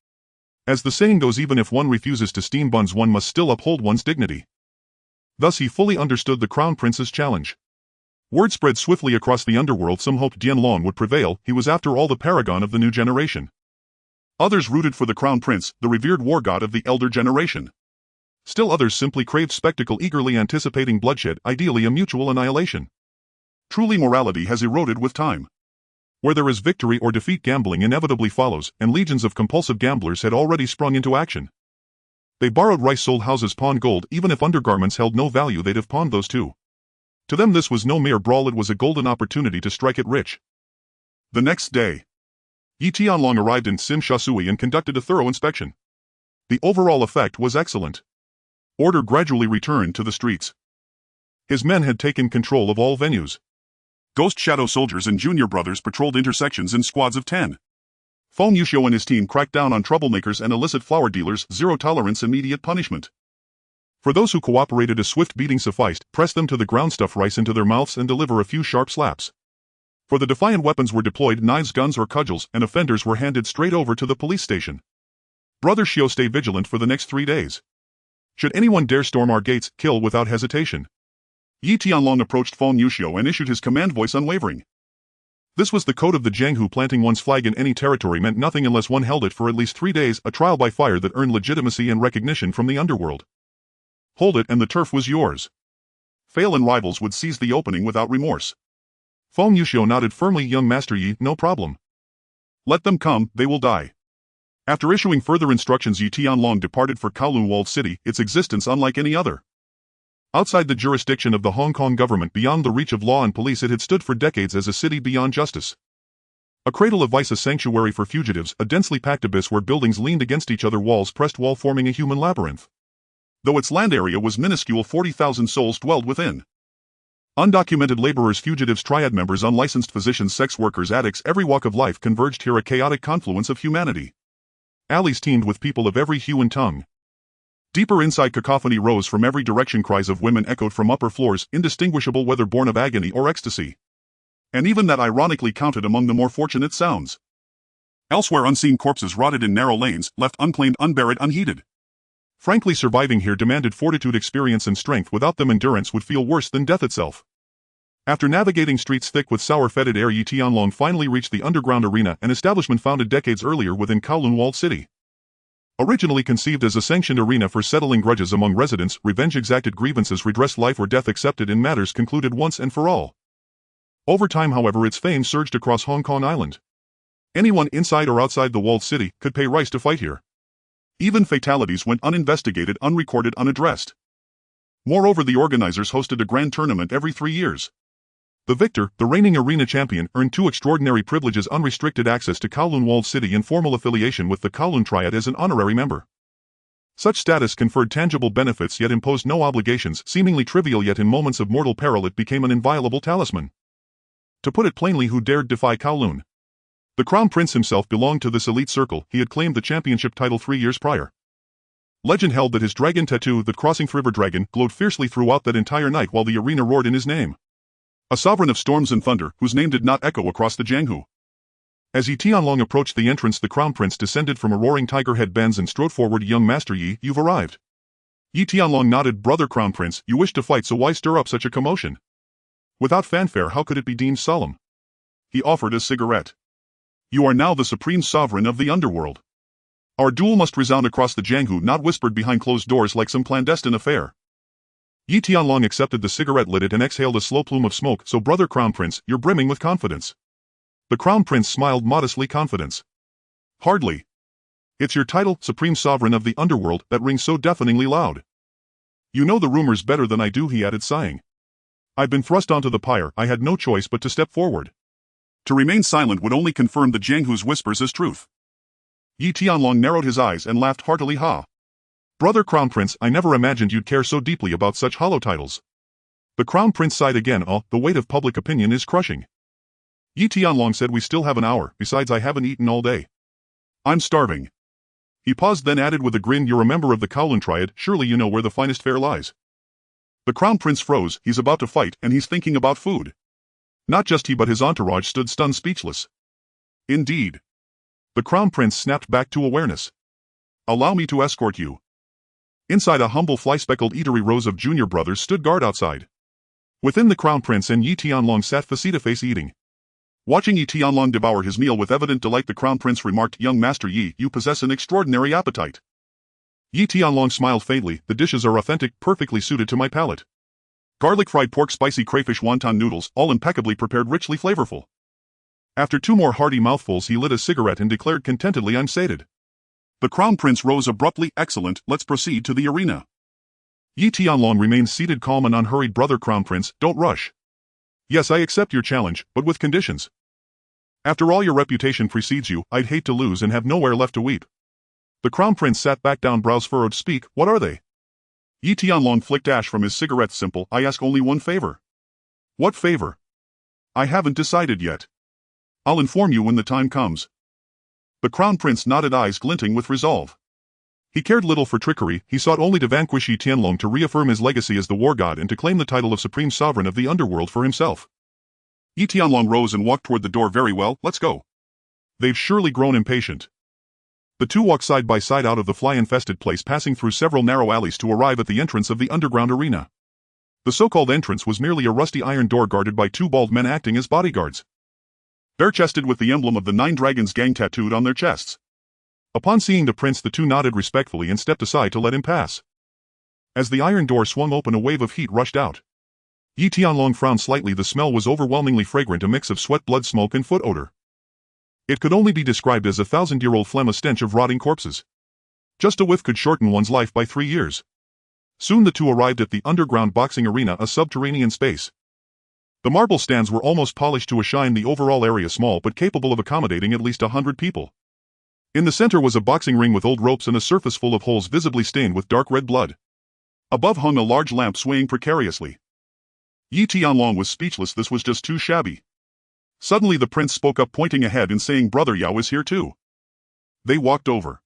As the saying goes, even if one refuses to steam buns, one must still uphold one's dignity. Thus he fully understood the crown prince's challenge. Word spread swiftly across the underworld. Some hoped Dianlong would prevail. He was after all the paragon of the new generation. Others rooted for the crown prince, the revered war god of the elder generation. Still others simply craved spectacle, eagerly anticipating bloodshed, ideally a mutual annihilation. Truly, morality has eroded with time. Where there is victory or defeat, gambling inevitably follows, and legions of compulsive gamblers had already sprung into action. They borrowed rice, sold houses, pawned gold. Even if undergarments held no value, they'd have pawned those too. To them this was no mere brawl, it was a golden opportunity to strike it rich. The next day, Yi Tianlong arrived in Sim Shasui and conducted a thorough inspection. The overall effect was excellent. Order gradually returned to the streets. His men had taken control of all venues. Ghost shadow soldiers and junior brothers patrolled intersections in squads of 10. Feng Yuxiu and his team cracked down on troublemakers and illicit flower dealers. Zero tolerance, immediate punishment. For those who cooperated, a swift beating sufficed. Press them to the ground, stuff rice into their mouths, and deliver a few sharp slaps. For the defiant, weapons were deployed, knives, guns, or cudgels, and offenders were handed straight over to the police station. Brother Xiao, stay vigilant for the next 3 days. Should anyone dare storm our gates, kill without hesitation. Yi Tianlong approached Feng Yuxiu and issued his command voice unwavering. This was the code of the Jianghu. Planting one's flag in any territory meant nothing unless one held it for at least 3 days, a trial by fire that earned legitimacy and recognition from the underworld. Hold it and the turf was yours. Fail and rivals would seize the opening without remorse. Feng Yuxiu nodded firmly. Young Master Yi, no problem. Let them come, they will die. After issuing further instructions, Yi Tianlong departed for Kowloon walled city, its existence unlike any other. Outside the jurisdiction of the Hong Kong government, beyond the reach of law and police, it had stood for decades as a city beyond justice. A cradle of vice, a sanctuary for fugitives, a densely packed abyss where buildings leaned against each other, walls pressed wall forming a human labyrinth. Though its land area was minuscule, 40,000 souls dwelled within. Undocumented laborers, fugitives, triad members, unlicensed physicians, sex workers, addicts, every walk of life converged here, a chaotic confluence of humanity. Alleys teemed with people of every hue and tongue. Deeper inside, cacophony rose from every direction, cries of women echoed from upper floors, indistinguishable whether born of agony or ecstasy. And even that ironically counted among the more fortunate sounds. Elsewhere, unseen corpses rotted in narrow lanes, left unclaimed, unburied, unheeded. Frankly, surviving here demanded fortitude, experience, and strength. Without them, endurance would feel worse than death itself. After navigating streets thick with sour fetid air, Yi Tianlong finally reached the underground arena, an establishment founded decades earlier within Kowloon walled city. Originally conceived as a sanctioned arena for settling grudges among residents, revenge exacted, grievances redressed, life or death accepted, in matters concluded once and for all. Over time, however, its fame surged across Hong Kong Island. Anyone inside or outside the walled city could pay price to fight here. Even fatalities went uninvestigated, unrecorded, unaddressed. Moreover, the organizers hosted a grand tournament every 3 years. The victor, the reigning arena champion, earned 2 extraordinary privileges: unrestricted access to Kowloon walled city and formal affiliation with the Kowloon Triad as an honorary member. Such status conferred tangible benefits yet imposed no obligations, seemingly trivial, yet in moments of mortal peril it became an inviolable talisman. To put it plainly, who dared defy Kowloon? The Crown Prince himself belonged to this elite circle. He had claimed the championship title 3 years prior. Legend held that his dragon tattoo, the Crossing River Dragon, glowed fiercely throughout that entire night while the arena roared in his name. A sovereign of storms and thunder, whose name did not echo across the Jianghu. As Yi Tianlong approached the entrance, the Crown Prince descended from a roaring tiger head bends and strode forward. Young Master Yi, you've arrived. Yi Tianlong nodded. Brother Crown Prince, you wish to fight, so why stir up such a commotion? Without fanfare, how could it be deemed solemn? He offered a cigarette. You are now the supreme sovereign of the underworld. Our duel must resound across the Jianghu, not whispered behind closed doors like some clandestine affair. Yi Tianlong accepted the cigarette, lit it, and exhaled a slow plume of smoke. So, Brother Crown Prince, you're brimming with confidence. The Crown Prince smiled modestly. Confidence? Hardly. It's your title, Supreme Sovereign of the Underworld, that rings so deafeningly loud. You know the rumors better than I do, he added, sighing. I've been thrust onto the pyre, I had no choice but to step forward. To remain silent would only confirm the Jianghu's whispers as truth. Yi Tianlong narrowed his eyes and laughed heartily. Ha! Brother Crown Prince, I never imagined you'd care so deeply about such hollow titles. The Crown Prince sighed again. Oh, the weight of public opinion is crushing. Yi Tianlong said, we still have an hour, besides I haven't eaten all day. I'm starving. He paused, then added with a grin, you're a member of the Kowloon Triad, surely you know where the finest fare lies. The Crown Prince froze. He's about to fight, and he's thinking about food. Not just he but his entourage stood stunned, speechless. Indeed. The Crown Prince snapped back to awareness. Allow me to escort you. Inside a humble fly-speckled eatery, rows of junior brothers stood guard outside. Within, the Crown Prince and Yi Tianlong sat face-to-face eating. Watching Yi Tianlong devour his meal with evident delight, the Crown Prince remarked, Young Master Yi, you possess an extraordinary appetite. Yi Tianlong smiled faintly. The dishes are authentic, perfectly suited to my palate. Garlic fried pork, spicy crayfish, wonton noodles, all impeccably prepared, richly flavorful. After 2 more hearty mouthfuls, he lit a cigarette and declared contentedly, I'm sated. The Crown Prince rose abruptly. Excellent, let's proceed to the arena. Yi Tianlong remained seated, calm and unhurried. Brother Crown Prince, don't rush. Yes, I accept your challenge, but with conditions. After all your reputation precedes you, I'd hate to lose and have nowhere left to weep. The Crown Prince sat back down, brows furrowed. Speak, what are they? Yi Tianlong flicked ash from his cigarette. Simple, I ask only one favor. What favor? I haven't decided yet. I'll inform you when the time comes. The Crown Prince nodded, eyes glinting with resolve. He cared little for trickery. He sought only to vanquish Yi Tianlong, to reaffirm his legacy as the war god, and to claim the title of Supreme Sovereign of the Underworld for himself. Yi Tianlong rose and walked toward the door. Very well, let's go. They've surely grown impatient. The two walked side by side out of the fly-infested place, passing through several narrow alleys to arrive at the entrance of the underground arena. The so-called entrance was merely a rusty iron door guarded by two bald men acting as bodyguards. Bare-chested with the emblem of the Nine Dragons gang tattooed on their chests. Upon seeing the prince, the two nodded respectfully and stepped aside to let him pass. As the iron door swung open, a wave of heat rushed out. Yi Tianlong frowned slightly. The smell was overwhelmingly fragrant, a mix of sweat, blood, smoke, and foot odor. It could only be described as a 1,000-year-old phlegm, a stench of rotting corpses. Just a whiff could shorten one's life by 3 years. Soon the two arrived at the underground boxing arena, a subterranean space. The marble stands were almost polished to a shine, the overall area small but capable of accommodating at least 100 people. In the center was a boxing ring with old ropes and a surface full of holes visibly stained with dark red blood. Above hung a large lamp swaying precariously. Yi Tianlong was speechless. This was just too shabby. Suddenly the prince spoke up, pointing ahead and saying, "Brother Yao is here too." They walked over.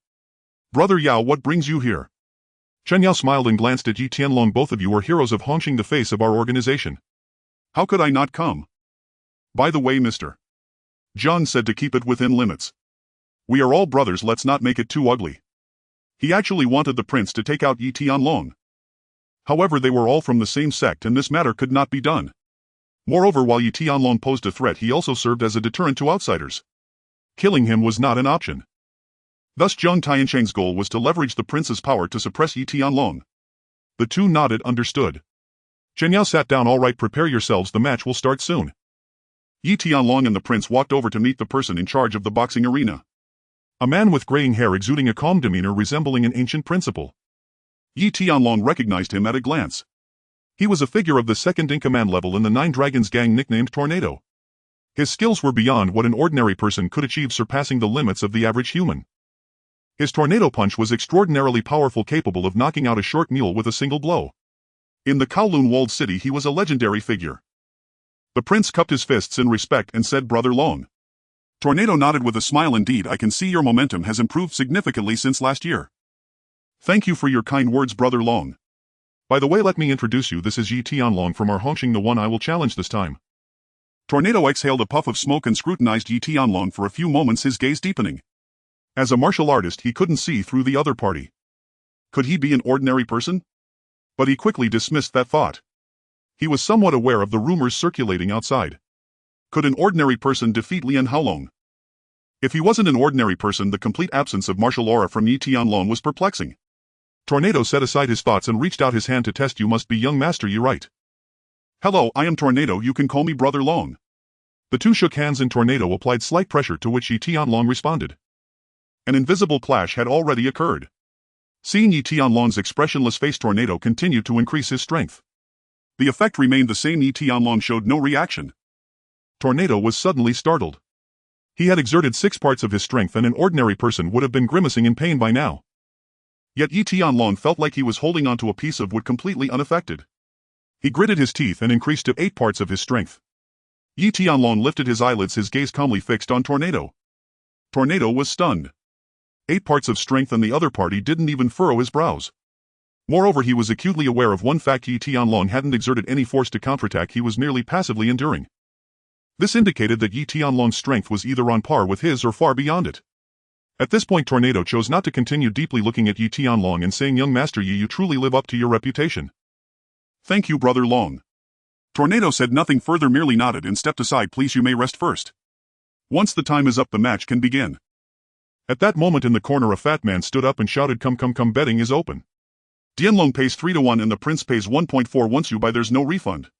"Brother Yao, what brings you here?" Chen Yao smiled and glanced at Yi Tianlong. "Both of you are heroes of Hongqing, the face of our organization. How could I not come? By the way, Mr. John said to keep it within limits. We are all brothers, let's not make it too ugly." He actually wanted the prince to take out Yi Tianlong. However, they were all from the same sect and this matter could not be done. Moreover, while Yi Tianlong posed a threat, he also served as a deterrent to outsiders. Killing him was not an option. Thus Zheng Tiancheng's goal was to leverage the prince's power to suppress Yi Tianlong. The two nodded, understood. Chen Yao sat down. "All right, prepare yourselves, the match will start soon." Yi Tianlong and the prince walked over to meet the person in charge of the boxing arena. A man with graying hair exuding a calm demeanor resembling an ancient principal. Yi Tianlong recognized him at a glance. He was a figure of the second-in-command level in the Nine Dragons gang, nicknamed Tornado. His skills were beyond what an ordinary person could achieve, surpassing the limits of the average human. His tornado punch was extraordinarily powerful, capable of knocking out a short mule with a single blow. In the Kowloon walled city he was a legendary figure. The prince cupped his fists in respect and said, "Brother Long." Tornado nodded with a smile. "Indeed, I can see your momentum has improved significantly since last year. Thank you for your kind words, Brother Long. By the way, let me introduce you, this is Yi Tianlong from our Hongqing, the one I will challenge this time." Tornado exhaled a puff of smoke and scrutinized Yi Tianlong for a few moments, his gaze deepening. As a martial artist, he couldn't see through the other party. Could he be an ordinary person? But he quickly dismissed that thought. He was somewhat aware of the rumors circulating outside. Could an ordinary person defeat Lian Haolong? If he wasn't an ordinary person, the complete absence of martial aura from Yi Tianlong was perplexing. Tornado set aside his thoughts and reached out his hand to test. "You must be young master, you right?" "Hello, I am Tornado, you can call me Brother Long." The two shook hands and Tornado applied slight pressure, to which Yi Tianlong responded. An invisible clash had already occurred. Seeing Yi Tianlong's expressionless face, Tornado continued to increase his strength. The effect remained the same. Yi Tianlong showed no reaction. Tornado was suddenly startled. He had exerted 6 parts of his strength and an ordinary person would have been grimacing in pain by now. Yet Yi Tianlong felt like he was holding onto a piece of wood completely unaffected. He gritted his teeth and increased to 8 parts of his strength. Yi Tianlong lifted his eyelids, his gaze calmly fixed on Tornado. Tornado was stunned. 8 parts of strength and the other party didn't even furrow his brows. Moreover, he was acutely aware of one fact: Yi Tianlong hadn't exerted any force to counterattack, he was merely passively enduring. This indicated that Yi Tianlong's strength was either on par with his or far beyond it. At this point, Tornado chose not to continue, deeply looking at Yi Tianlong and saying, "Young Master Yi, you truly live up to your reputation." "Thank you, Brother Long." Tornado said nothing further, merely nodded and stepped aside. "Please, you may rest first. Once the time is up, the match can begin." At that moment in the corner a fat man stood up and shouted, "Come, come, come, betting is open. Dianlong pays 3-1 and the prince pays 1.4. Once you buy, there's no refund."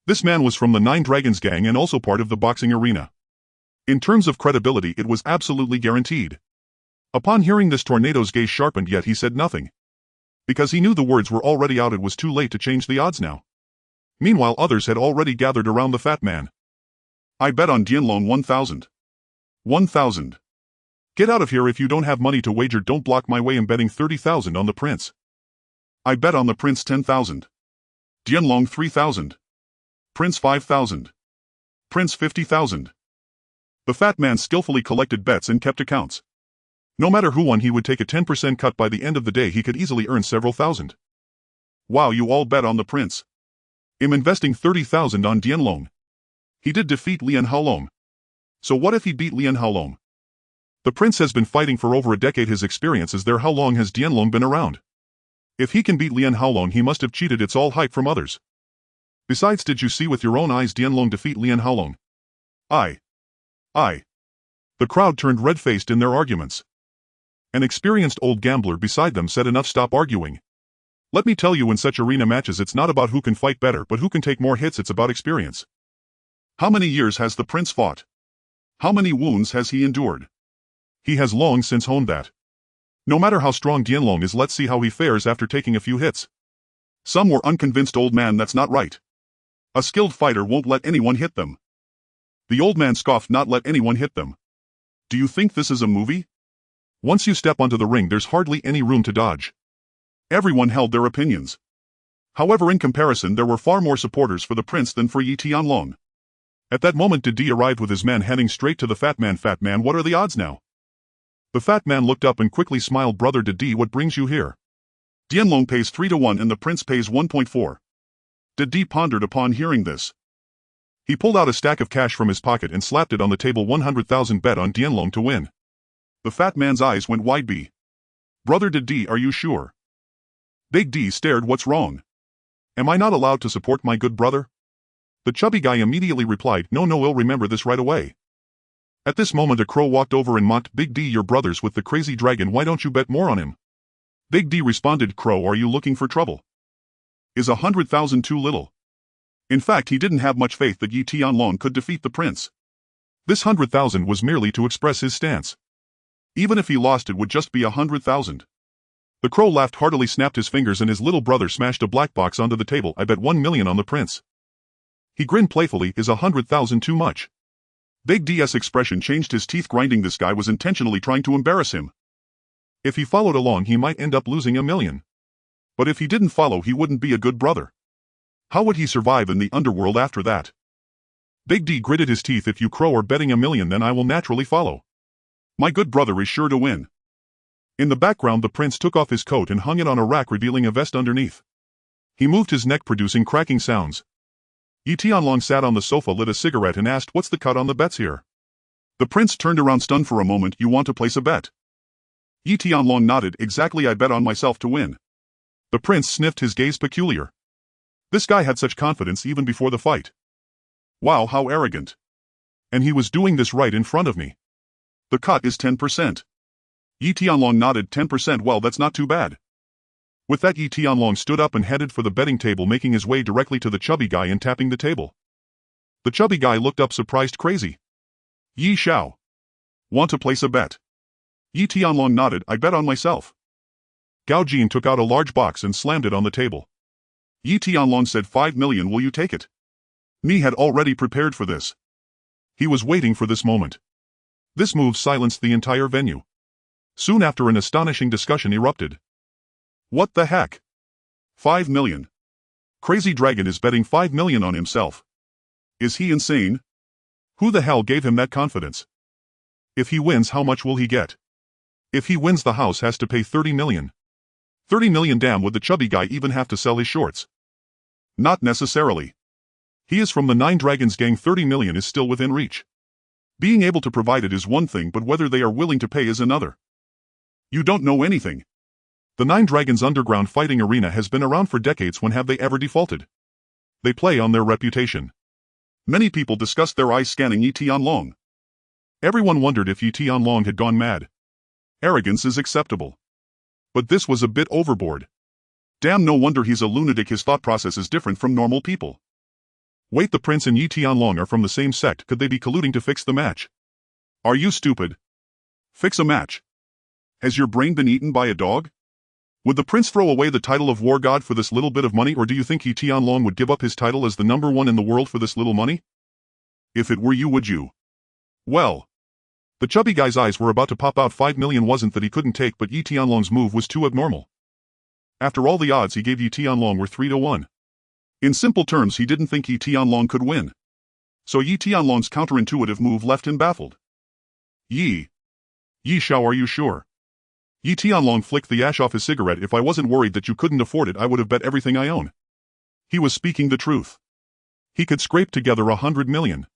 This man was from the Nine Dragons gang and also part of the boxing arena. In terms of credibility, it was absolutely guaranteed. Upon hearing this, Tornado's gaze sharpened, yet he said nothing. Because he knew the words were already out, it was too late to change the odds now. Meanwhile, others had already gathered around the fat man. "I bet on Dianlong 1,000. 1,000. Get out of here if you don't have money to wager. Don't block my way. I'm betting 30,000 on the prince." "I bet on the prince 10,000. Dianlong 3,000. Prince 5,000. Prince 50,000. The fat man skillfully collected bets and kept accounts. No matter who won, he would take a 10% cut. By the end of the day, he could easily earn several thousand. "Wow, you all bet on the prince." "I'm investing 30,000 on Dianlong. He did defeat Lian Haolong. So what if he beat Lian Haolong? The prince has been fighting for over a decade. His experience is there. How long has Dianlong been around? If he can beat Lian Haolong, he must have cheated. It's all hype from others." Besides, did you see with your own eyes Dianlong defeat Lian Haolong? I. The crowd turned red-faced in their arguments. An experienced old gambler beside them said, enough, stop arguing. Let me tell you, in such arena matches it's not about who can fight better but who can take more hits, it's about experience. How many years has the prince fought? How many wounds has he endured? He has long since honed that. No matter how strong Dianlong is, let's see how he fares after taking a few hits. Some were unconvinced. Old man, that's not right. A skilled fighter won't let anyone hit them. The old man scoffed, not let anyone hit them. Do you think this is a movie? Once you step onto the ring there's hardly any room to dodge. Everyone held their opinions. However, in comparison there were far more supporters for the prince than for Yi Tianlong. At that moment Did Di arrived with his men heading straight to the fat man. Fat man, what are the odds now? The fat man looked up and quickly smiled. Brother Did Di, what brings you here? Dianlong pays 3-1 and the prince pays 1.4. Did Di pondered upon hearing this. He pulled out a stack of cash from his pocket and slapped it on the table. 100,000 bet on Dianlong to win. The fat man's eyes went wide. Brother Did Di, are you sure? Big D stared. What's wrong? Am I not allowed to support my good brother? The chubby guy immediately replied, no, we'll remember this right away. At this moment a crow walked over and mocked, Big D, your brother's with the crazy dragon, why don't you bet more on him? Big D responded, Crow, are you looking for trouble? Is 100,000 too little? In fact, he didn't have much faith that Yi Tianlong could defeat the prince. This 100,000 was merely to express his stance. Even if he lost, it would just be 100,000. The crow laughed heartily, snapped his fingers, and his little brother smashed a black box onto the table. I bet 1 million on the prince. He grinned playfully. Is 100,000 too much? Big D's expression changed, his teeth grinding. This guy was intentionally trying to embarrass him. If he followed along he might end up losing 1 million. But if he didn't follow he wouldn't be a good brother. How would he survive in the underworld after that? Big D gritted his teeth. If you crow are betting 1 million then I will naturally follow. My good brother is sure to win. In the background the prince took off his coat and hung it on a rack, revealing a vest underneath. He moved his neck, producing cracking sounds. Yi Tianlong sat on the sofa, lit a cigarette and asked, what's the cut on the bets here? The prince turned around stunned for a moment. You want to place a bet? Yi Tianlong nodded. Exactly, I bet on myself to win. The prince sniffed, his gaze peculiar. This guy had such confidence even before the fight. Wow, how arrogant. And he was doing this right in front of me. The cut is 10%. Yi Tianlong nodded. 10%, well, that's not too bad. With that, Yi Tianlong stood up and headed for the betting table, making his way directly to the chubby guy and tapping the table. The chubby guy looked up surprised. Crazy. Yi Xiao. Want to place a bet? Yi Tianlong nodded. I bet on myself. Gao Jin took out a large box and slammed it on the table. Yi Tianlong said, 5 million, will you take it? Ni had already prepared for this. He was waiting for this moment. This move silenced the entire venue. Soon after, an astonishing discussion erupted. What the heck? 5 million. Crazy Dragon is betting 5 million on himself. Is he insane? Who the hell gave him that confidence? If he wins, how much will he get? If he wins, the house has to pay 30 million. 30 million, damn, would the chubby guy even have to sell his shorts? Not necessarily. He is from the 9 Dragons gang. 30 million is still within reach. Being able to provide it is one thing, but whether they are willing to pay is another. You don't know anything. The 9 Dragons underground fighting arena has been around for decades. When have they ever defaulted? They play on their reputation. Many people discussed their eyes scanning Yi Tianlong. Everyone wondered if Yi Tianlong had gone mad. Arrogance is acceptable. But this was a bit overboard. Damn, no wonder he's a lunatic. His thought process is different from normal people. Wait, the prince and Yi Tianlong are from the same sect. Could they be colluding to fix the match? Are you stupid? Fix a match? Has your brain been eaten by a dog? Would the prince throw away the title of war god for this little bit of money, or do you think Yi Tianlong would give up his title as the #1 in the world for this little money? If it were you, would you? Well. The chubby guy's eyes were about to pop out. 5 million wasn't that he couldn't take, but Yi Tianlong's move was too abnormal. After all, the odds he gave Yi Tianlong were 3-1. In simple terms, he didn't think Yi Tianlong could win. So Yi Tianlong's counterintuitive move left him baffled. Yi Xiao, are you sure? Yi Tianlong flicked the ash off his cigarette. If I wasn't worried that you couldn't afford it, I would have bet everything I own. He was speaking the truth. He could scrape together 100 million.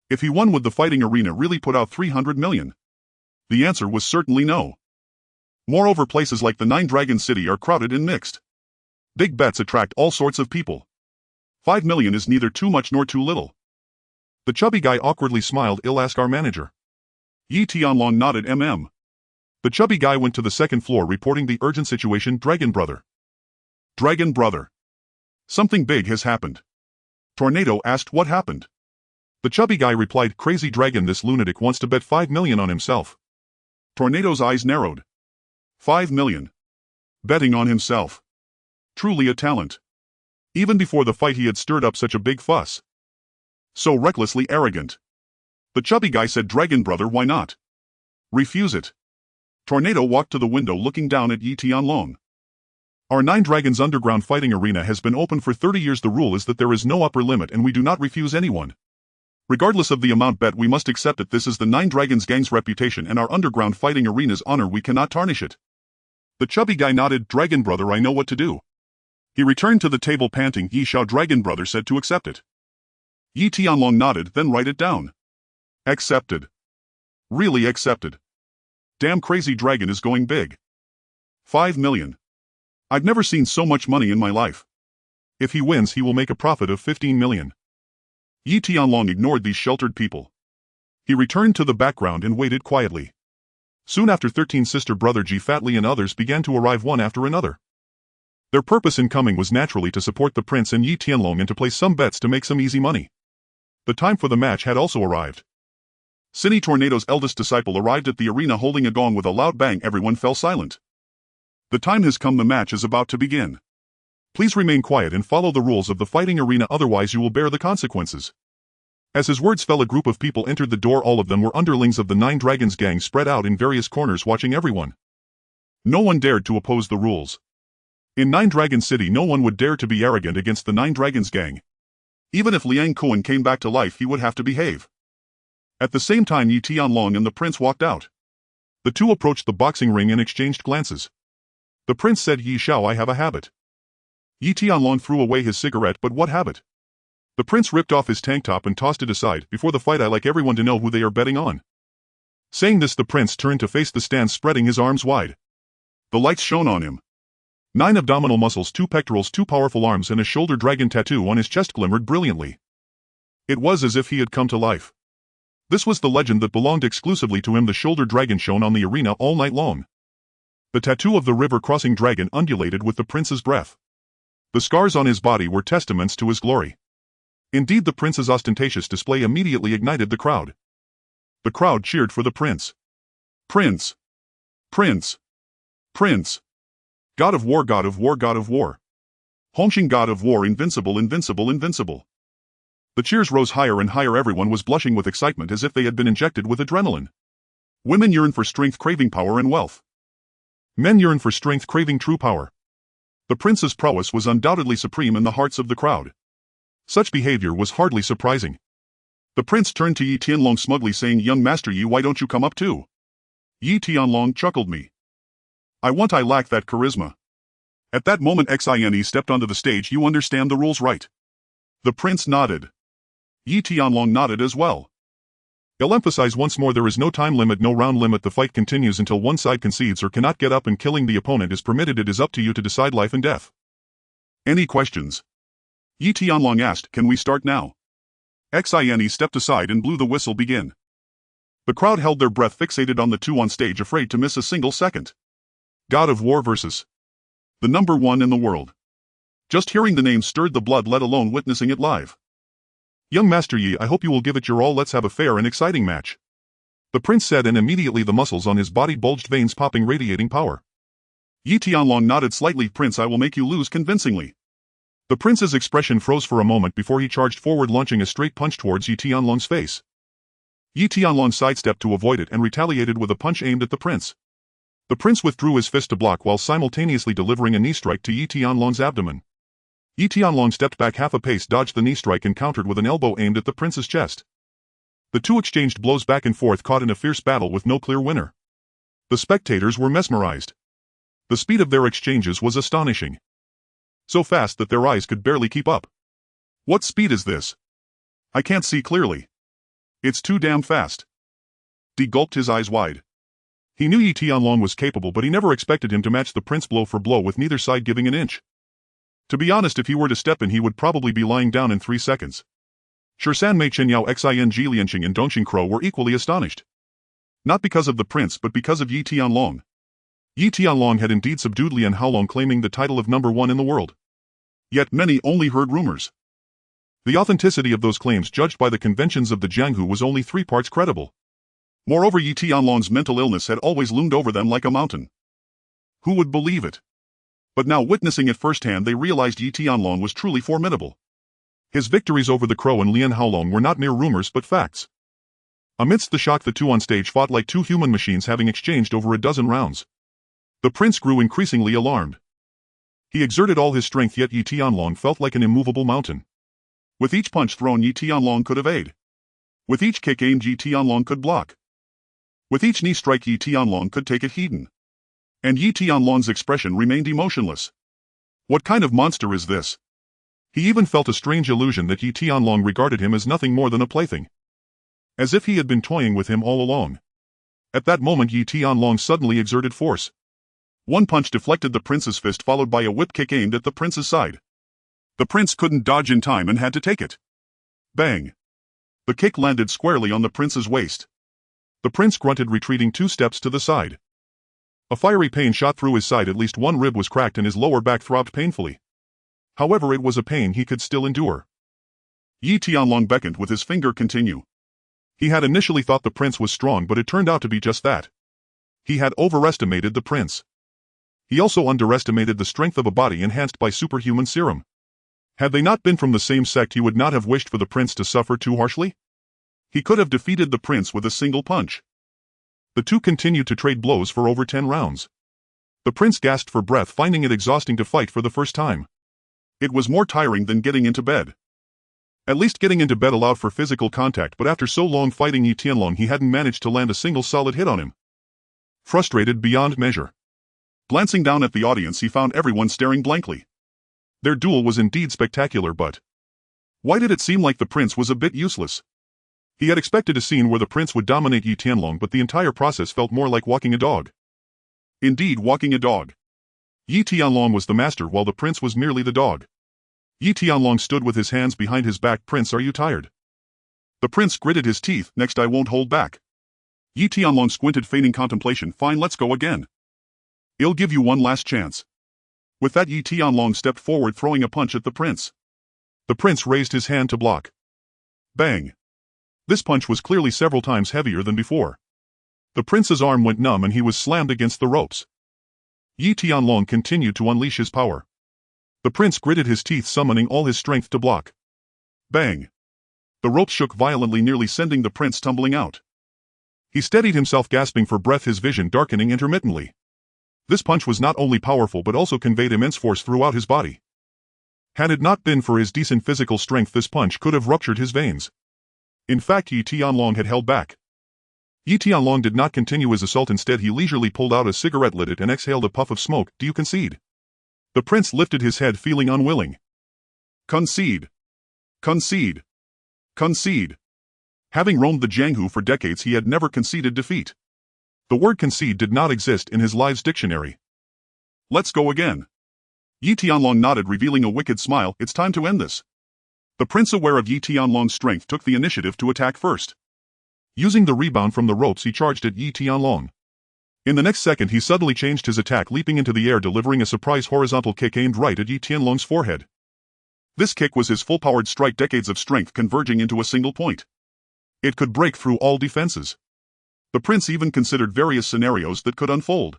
If he won, would the fighting arena really put out 300 million? The answer was certainly no. Moreover, places like the 9 Dragon City are crowded and mixed. Big bets attract all sorts of people. 5 million is neither too much nor too little. The chubby guy awkwardly smiled. I'll ask our manager. Yi Tianlong nodded. The chubby guy went to the second floor reporting the urgent situation. Dragon brother. Dragon brother. Something big has happened. Tornado asked what happened. The chubby guy replied, crazy dragon, this lunatic wants to bet 5 million on himself. Tornado's eyes narrowed. 5 million. Betting on himself. Truly a talent. Even before the fight he had stirred up such a big fuss. So recklessly arrogant. The chubby guy said, Dragon brother, why not? Refuse it. Tornado walked to the window looking down at Yi Tianlong. Our Nine Dragons underground fighting arena has been open for 30 years. The rule is that there is no upper limit and we do not refuse anyone. Regardless of the amount bet, we must accept it. This is the Nine Dragons gang's reputation and our underground fighting arena's honor. We cannot tarnish it. The chubby guy nodded. Dragon brother, I know what to do. He returned to the table panting. Yi Shao. Dragon brother said to accept it. Yi Tianlong nodded, then write it down. Accepted. Really accepted. Damn, crazy dragon is going big. 5 million. I've never seen so much money in my life. If he wins, he will make a profit of 15 million. Yi Tianlong ignored these sheltered people. He returned to the background and waited quietly. Soon after, 13 sister brother Ji Fatli and others began to arrive one after another. Their purpose in coming was naturally to support the prince and Yi Tianlong and to place some bets to make some easy money. The time for the match had also arrived. Cine Tornado's eldest disciple arrived at the arena holding a gong. With a loud bang, everyone fell silent. The time has come. The match is about to begin. Please remain quiet and follow the rules of the fighting arena, otherwise you will bear the consequences. As his words fell, a group of people entered the door. All of them were underlings of the Nine Dragons gang, spread out in various corners watching everyone. No one dared to oppose the rules. In Nine Dragon City, no one would dare to be arrogant against the Nine Dragons gang. Even if Liang Kuan came back to life, he would have to behave. At the same time, Yi Tianlong and the prince walked out. The two approached the boxing ring and exchanged glances. The prince said, Yi Shao, I have a habit. Yi Tianlong threw away his cigarette. But what habit? The prince ripped off his tank top and tossed it aside. Before the fight, I like everyone to know who they are betting on. Saying this, the prince turned to face the stand, spreading his arms wide. The lights shone on him. 9 abdominal muscles, 2 pectorals, 2 powerful arms, and a shoulder dragon tattoo on his chest glimmered brilliantly. It was as if he had come to life. This was the legend that belonged exclusively to him. The shoulder dragon shone on the arena all night long. The tattoo of the river-crossing dragon undulated with the prince's breath. The scars on his body were testaments to his glory. Indeed, the prince's ostentatious display immediately ignited the crowd. The crowd cheered for the prince. Prince! Prince! Prince! God of war, God of war, God of war. Hongxing, God of war, invincible, invincible, invincible. The cheers rose higher and higher. Everyone was blushing with excitement as if they had been injected with adrenaline. Women yearn for strength, craving power and wealth. Men yearn for strength, craving true power. The prince's prowess was undoubtedly supreme in the hearts of the crowd. Such behavior was hardly surprising. The prince turned to Yi Tianlong smugly, saying, Young Master Yi, why don't you come up too? Yi Tianlong chuckled. I lack that charisma. At that moment, Xine stepped onto the stage. You understand the rules, right? The prince nodded. Yi Tianlong nodded as well. I'll emphasize once more, there is no time limit, no round limit. The fight continues until one side concedes or cannot get up, and killing the opponent is permitted. It is up to you to decide life and death. Any questions? Yi Tianlong asked. Can we start now? Xine stepped aside and blew the whistle. Begin. The crowd held their breath, fixated on the two on stage, afraid to miss a single second. God of War versus the number one in the world. Just hearing the name stirred the blood, let alone witnessing it live. Young Master Yi, I hope you will give it your all. Let's have a fair and exciting match. The prince said, and immediately the muscles on his body bulged, veins popping, radiating power. Yi Tianlong nodded slightly. Prince, I will make you lose convincingly. The prince's expression froze for a moment before he charged forward, launching a straight punch towards Yi Tianlong's face. Yi Tianlong sidestepped to avoid it and retaliated with a punch aimed at the prince. The prince withdrew his fist to block while simultaneously delivering a knee strike to Yi Tianlong's abdomen. Yi Tianlong stepped back half a pace, dodged the knee strike, and countered with an elbow aimed at the prince's chest. The two exchanged blows back and forth, caught in a fierce battle with no clear winner. The spectators were mesmerized. The speed of their exchanges was astonishing. So fast that their eyes could barely keep up. What speed is this? I can't see clearly. It's too damn fast. He gulped, his eyes wide. He knew Yi Tianlong was capable, but he never expected him to match the prince blow for blow, with neither side giving an inch. To be honest, if he were to step in he would probably be lying down in 3 seconds. Shersan Mei Chen Yao Xing Lianqing and Dongqing Crow were equally astonished. Not because of the prince but because of Yi Tianlong. Yi Tianlong had indeed subdued Lian Haolong, claiming the title of #1 in the world. Yet many only heard rumors. The authenticity of those claims judged by the conventions of the Jianghu was only 3 parts credible. Moreover, Yi Tianlong's mental illness had always loomed over them like a mountain. Who would believe it? But now, witnessing it firsthand, they realized Yi Tianlong was truly formidable. His victories over the Crow and Lian Haolong were not mere rumors but facts. Amidst the shock, the two on stage fought like 2 human machines, having exchanged over a dozen rounds. The prince grew increasingly alarmed. He exerted all his strength, yet Yi Tianlong felt like an immovable mountain. With each punch thrown, Yi Tianlong could evade. With each kick aimed, Yi Tianlong could block. With each knee strike, Yi Tianlong could take it hidden. And Yi Tianlong's expression remained emotionless. What kind of monster is this? He even felt a strange illusion that Yi Tianlong regarded him as nothing more than a plaything. As if he had been toying with him all along. At that moment, Yi Tianlong suddenly exerted force. One punch deflected the prince's fist, followed by a whip kick aimed at the prince's side. The prince couldn't dodge in time and had to take it. Bang! The kick landed squarely on the prince's waist. The prince grunted, retreating 2 steps to the side. A fiery pain shot through his side, at least one rib was cracked and his lower back throbbed painfully. However, it was a pain he could still endure. Yi Tianlong beckoned with his finger. Continue. He had initially thought the prince was strong, but it turned out to be just that. He had overestimated the prince. He also underestimated the strength of a body enhanced by superhuman serum. Had they not been from the same sect, he would not have wished for the prince to suffer too harshly. He could have defeated the prince with a single punch. The two continued to trade blows for over 10 rounds. The prince gasped for breath, finding it exhausting to fight for the first time. It was more tiring than getting into bed. At least getting into bed allowed for physical contact, but after so long fighting Yi Tianlong, he hadn't managed to land a single solid hit on him. Frustrated beyond measure. Glancing down at the audience, he found everyone staring blankly. Their duel was indeed spectacular, but why did it seem like the prince was a bit useless? He had expected a scene where the prince would dominate Yi Tianlong, but the entire process felt more like walking a dog. Indeed, walking a dog. Yi Tianlong was the master while the prince was merely the dog. Yi Tianlong stood with his hands behind his back. Prince, are you tired? The prince gritted his teeth. Next, I won't hold back. Yi Tianlong squinted, feigning contemplation. Fine, let's go again. I'll give you one last chance. With that, Yi Tianlong stepped forward, throwing a punch at the prince. The prince raised his hand to block. Bang! This punch was clearly several times heavier than before. The prince's arm went numb and he was slammed against the ropes. Yi Tianlong continued to unleash his power. The prince gritted his teeth, summoning all his strength to block. Bang! The ropes shook violently, nearly sending the prince tumbling out. He steadied himself, gasping for breath, his vision darkening intermittently. This punch was not only powerful but also conveyed immense force throughout his body. Had it not been for his decent physical strength, this punch could have ruptured his veins. In fact, Yi Tianlong had held back. Yi Tianlong did not continue his assault. Instead, he leisurely pulled out a cigarette, lit it, and exhaled a puff of smoke. Do you concede? The prince lifted his head, feeling unwilling. Concede. Concede. Concede. Having roamed the Jianghu for decades, he had never conceded defeat. The word concede did not exist in his lives dictionary. Let's go again. Yi Tianlong nodded, revealing a wicked smile. It's time to end this. The prince, aware of Yi Tianlong's strength, took the initiative to attack first. Using the rebound from the ropes, he charged at Yi Tianlong. In the next second, he suddenly changed his attack, leaping into the air, delivering a surprise horizontal kick aimed right at Yi Tianlong's forehead. This kick was his full-powered strike, decades of strength converging into a single point. It could break through all defenses. The prince even considered various scenarios that could unfold.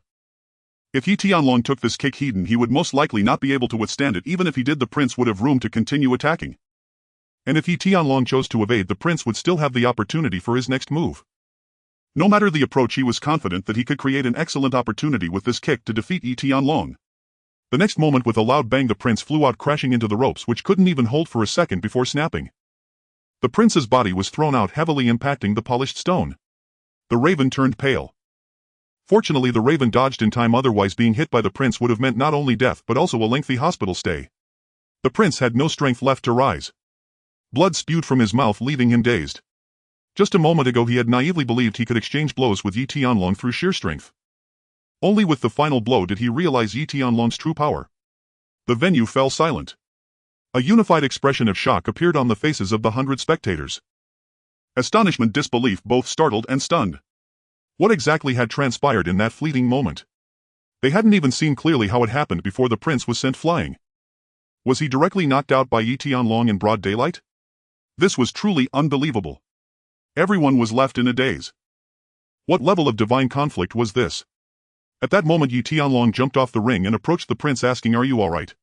If Yi Tianlong took this kick hidden, he would most likely not be able to withstand it. Even if he did, the prince would have room to continue attacking. And if Yi Tianlong chose to evade, the prince would still have the opportunity for his next move. No matter the approach, he was confident that he could create an excellent opportunity with this kick to defeat Yi Tianlong. The next moment, with a loud bang, the prince flew out, crashing into the ropes, which couldn't even hold for a second before snapping. The prince's body was thrown out, heavily impacting the polished stone. The raven turned pale. Fortunately, the raven dodged in time, otherwise being hit by the prince would have meant not only death but also a lengthy hospital stay. The prince had no strength left to rise. Blood spewed from his mouth, leaving him dazed. Just a moment ago, he had naively believed he could exchange blows with Yi Tianlong through sheer strength. Only with the final blow did he realize Yi Tianlong's true power. The venue fell silent. A unified expression of shock appeared on the faces of the 100 spectators. Astonishment, disbelief, both startled and stunned. What exactly had transpired in that fleeting moment? They hadn't even seen clearly how it happened before the prince was sent flying. Was he directly knocked out by Yi Tianlong in broad daylight? This was truly unbelievable. Everyone was left in a daze. What level of divine conflict was this? At that moment Yi Tianlong jumped off the ring and approached the prince asking, "Are you alright?"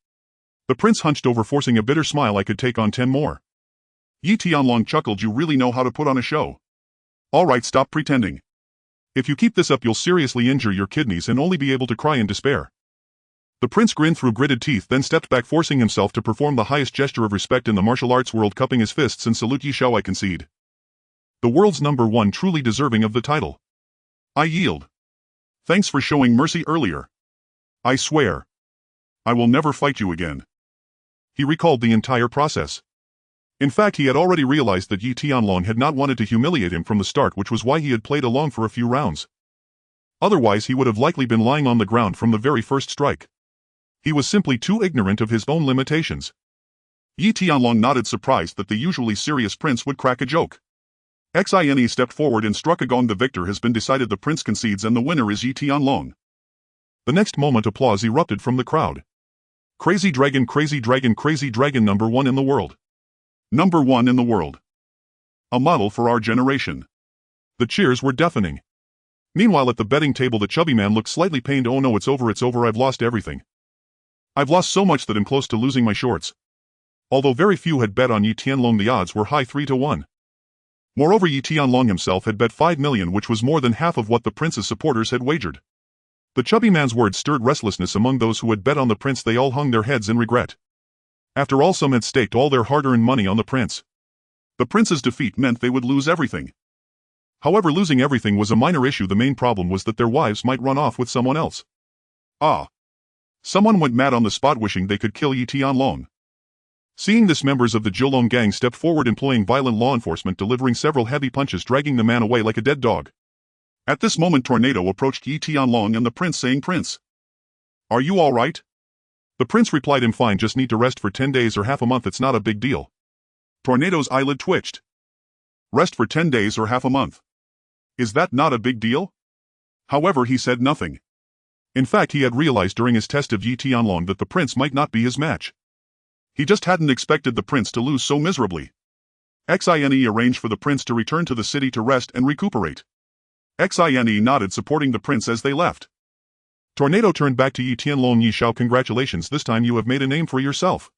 The prince hunched over, forcing a bitter smile. "I could take on 10 more. Yi Tianlong chuckled. "You really know how to put on a show. Alright, stop pretending. If you keep this up you'll seriously injure your kidneys and only be able to cry in despair." The prince grinned through gritted teeth, then stepped back, forcing himself to perform the highest gesture of respect in the martial arts world, cupping his fists and salute. "Yi Xiao, I concede. The world's #1, truly deserving of the title. I yield. Thanks for showing mercy earlier. I swear I will never fight you again." He recalled the entire process. In fact, he had already realized that Yi Tianlong had not wanted to humiliate him from the start, which was why he had played along for a few rounds. Otherwise he would have likely been lying on the ground from the very first strike. He was simply too ignorant of his own limitations. Yi Tianlong nodded, surprised that the usually serious prince would crack a joke. Xine stepped forward and struck a gong. "The victor has been decided. The prince concedes and the winner is Yi Tianlong." The next moment applause erupted from the crowd. Crazy dragon, crazy dragon, crazy dragon, #1 in the world. #1 in the world. A model for our generation. The cheers were deafening. Meanwhile at the betting table the chubby man looked slightly pained. "Oh no, it's over, I've lost everything. I've lost so much that I'm close to losing my shorts." Although very few had bet on Yi Tianlong, the odds were high, 3-1. Moreover, Yi Tianlong himself had bet 5 million, which was more than half of what the prince's supporters had wagered. The chubby man's words stirred restlessness among those who had bet on the prince. They all hung their heads in regret. After all, some had staked all their hard-earned money on the prince. The prince's defeat meant they would lose everything. However, losing everything was a minor issue. The main problem was that their wives might run off with someone else. Someone went mad on the spot, wishing they could kill Yi Tianlong. Seeing this, members of the Kowloon gang stepped forward, employing violent law enforcement, delivering several heavy punches, dragging the man away like a dead dog. At this moment Tornado approached Yi Tianlong and the prince, saying, "Prince, are you alright?" The prince replied, "I'm fine, just need to rest for 10 days or half a month, it's not a big deal." Tornado's eyelid twitched. Rest for 10 days or half a month. Is that not a big deal? However, he said nothing. In fact, he had realized during his test of Yi Tianlong that the prince might not be his match. He just hadn't expected the prince to lose so miserably. Xine arranged for the prince to return to the city to rest and recuperate. Xine nodded, supporting the prince as they left. Tornado turned back to Yi Tianlong. "Yi Xiao, congratulations, this time you have made a name for yourself."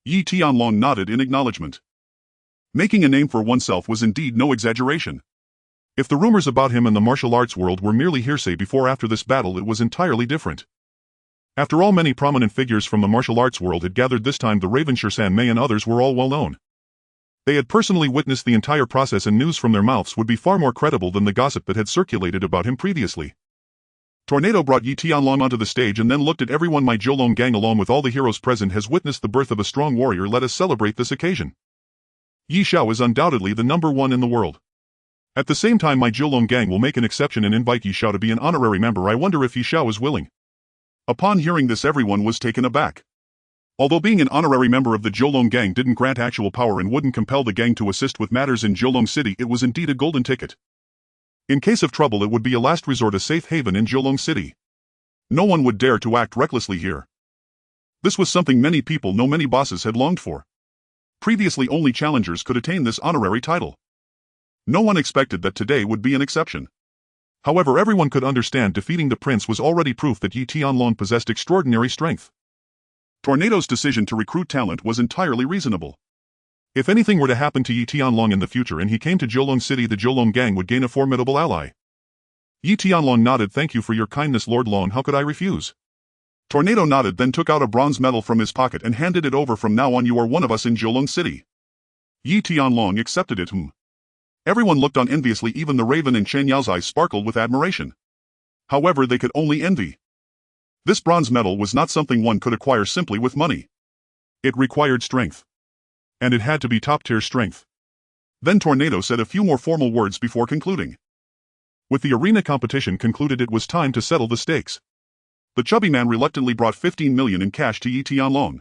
Yi Tianlong nodded in acknowledgement. Making a name for oneself was indeed no exaggeration. If the rumors about him in the martial arts world were merely hearsay before after this battle, it was entirely different. After all, many prominent figures from the martial arts world had gathered this time. The Ravensher San Mei and others were all well known. They had personally witnessed the entire process, and news from their mouths would be far more credible than the gossip that had circulated about him previously. Tornado brought Yi Tianlong onto the stage and then looked at everyone. "My Kowloon gang, along with all the heroes present, has witnessed the birth of a strong warrior. Let us celebrate this occasion. Yi Xiao is undoubtedly the #1 in the world. At the same time, my Kowloon gang will make an exception and invite Yi Xiao to be an honorary member. I wonder if Yi Xiao is willing." Upon hearing this, everyone was taken aback. Although being an honorary member of the Kowloon gang didn't grant actual power and wouldn't compel the gang to assist with matters in Kowloon City, it was indeed a golden ticket. In case of trouble, it would be a last resort, a safe haven in Kowloon City. No one would dare to act recklessly here. This was something many people, many bosses had longed for. Previously, only challengers could attain this honorary title. No one expected that today would be an exception. However, everyone could understand defeating the prince was already proof that Yi Tianlong possessed extraordinary strength. Tornado's decision to recruit talent was entirely reasonable. If anything were to happen to Yi Tianlong in the future and he came to Kowloon City, the Kowloon gang would gain a formidable ally. Yi Tianlong nodded. "Thank you for your kindness, Lord Long, how could I refuse?" Tornado nodded, then took out a bronze medal from his pocket and handed it over. "From now on you are one of us in Kowloon City." Yi Tianlong accepted it. Everyone looked on enviously, even the raven in Chen Yao's eyes sparkled with admiration. However, they could only envy. This bronze medal was not something one could acquire simply with money. It required strength. And it had to be top-tier strength. Then Tornado said a few more formal words before concluding. With the arena competition concluded, it was time to settle the stakes. The chubby man reluctantly brought 15 million in cash to Yi Tianlong.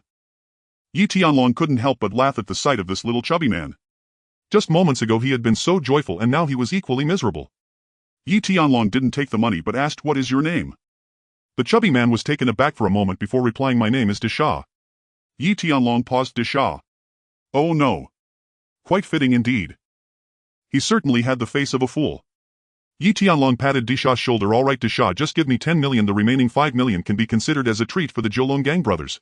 Yi Tianlong couldn't help but laugh at the sight of this little chubby man. Just moments ago he had been so joyful and now he was equally miserable. Yi Tianlong didn't take the money but asked, "What is your name?" The chubby man was taken aback for a moment before replying, "My name is Disha." Yi Tianlong paused. Disha. Oh no. Quite fitting indeed. He certainly had the face of a fool. Yi Tianlong patted Disha's shoulder. "All right Disha, just give me 10 million. The remaining 5 million can be considered as a treat for the Kowloon gang brothers."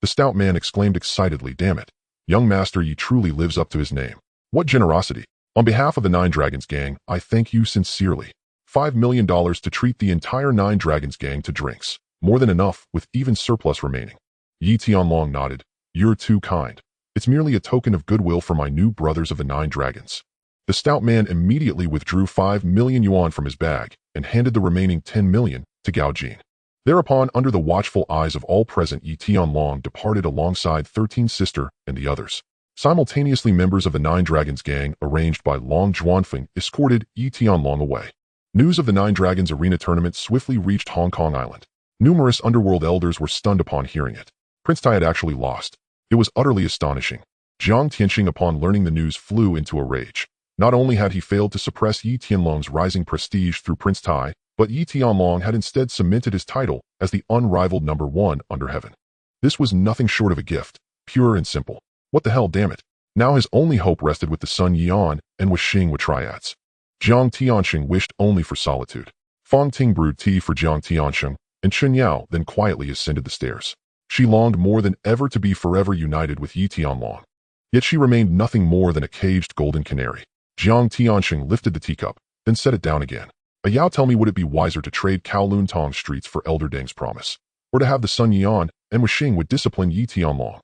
The stout man exclaimed excitedly, "Damn it. Young Master Yi truly lives up to his name. What generosity. On behalf of the Nine Dragons gang, I thank you sincerely. $5 million to treat the entire Nine Dragons gang to drinks. More than enough, with even surplus remaining." Yi Tianlong nodded. "You're too kind. It's merely a token of goodwill for my new brothers of the Nine Dragons." The stout man immediately withdrew 5 million yuan from his bag and handed the remaining 10 million to Gao Jin. Thereupon, under the watchful eyes of all present, Yi Tianlong departed alongside 13 Sister and the others. Simultaneously, members of the Nine Dragons gang, arranged by Long Zhuanfeng, escorted Yi Tianlong away. News of the Nine Dragons arena tournament swiftly reached Hong Kong Island. Numerous underworld elders were stunned upon hearing it. Prince Tai had actually lost. It was utterly astonishing. Jiang Tianxing, upon learning the news, flew into a rage. Not only had he failed to suppress Yi Tianlong's rising prestige through Prince Tai, but Yi Tianlong had instead cemented his title as the unrivaled #1 under heaven. This was nothing short of a gift, pure and simple. What the hell, damn it. Now his only hope rested with the Sun Yian and with Xing with triads. Jiang Tianxing wished only for solitude. Fang Ting brewed tea for Jiang Tianxing, and Chen Yao then quietly ascended the stairs. She longed more than ever to be forever united with Yi Tianlong. Yet she remained nothing more than a caged golden canary. Jiang Tianxing lifted the teacup, then set it down again. Yao, tell me, would it be wiser to trade Kowloon Tong streets for Elder Deng's promise, or to have the Sun Yian and with Xing would discipline Yi Tianlong?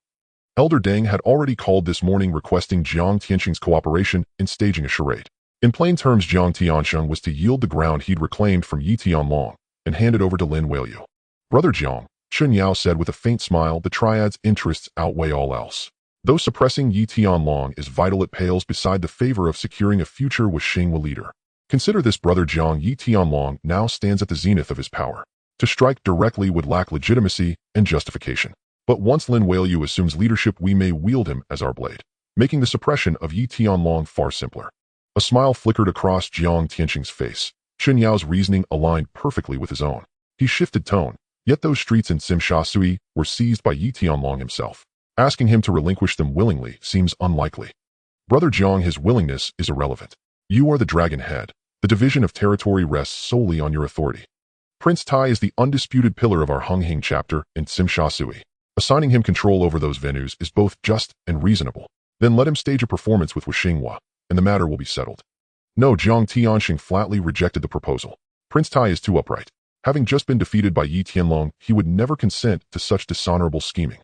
Elder Deng had already called this morning requesting Jiang Tianxing's cooperation in staging a charade. In plain terms, Jiang Tianxing was to yield the ground he'd reclaimed from Yi Tianlong and hand it over to Lin Weiyu. "Brother Jiang," Chen Yao said with a faint smile, "the triad's interests outweigh all else. Though suppressing Yi Tianlong is vital, it pales beside the favor of securing a future with Xing Wu leader. Consider this, Brother Jiang. Yi Tianlong now stands at the zenith of his power. To strike directly would lack legitimacy and justification. But once Lin Weiyu assumes leadership, we may wield him as our blade, making the suppression of Yi Tianlong far simpler." A smile flickered across Jiang Tianxing's face. Chen Yao's reasoning aligned perfectly with his own. He shifted tone. "Yet those streets in Simsha Sui were seized by Yi Tianlong himself. Asking him to relinquish them willingly seems unlikely. Brother Jiang, his willingness is irrelevant. You are the dragon head. The division of territory rests solely on your authority. Prince Tai is the undisputed pillar of our Unhinged chapter in Simsha Sui. Assigning him control over those venues is both just and reasonable. Then let him stage a performance with Xinghua, and the matter will be settled." No, Jiang Tianxing flatly rejected the proposal. Prince Tai is too upright. Having just been defeated by Yi Tianlong, he would never consent to such dishonorable scheming.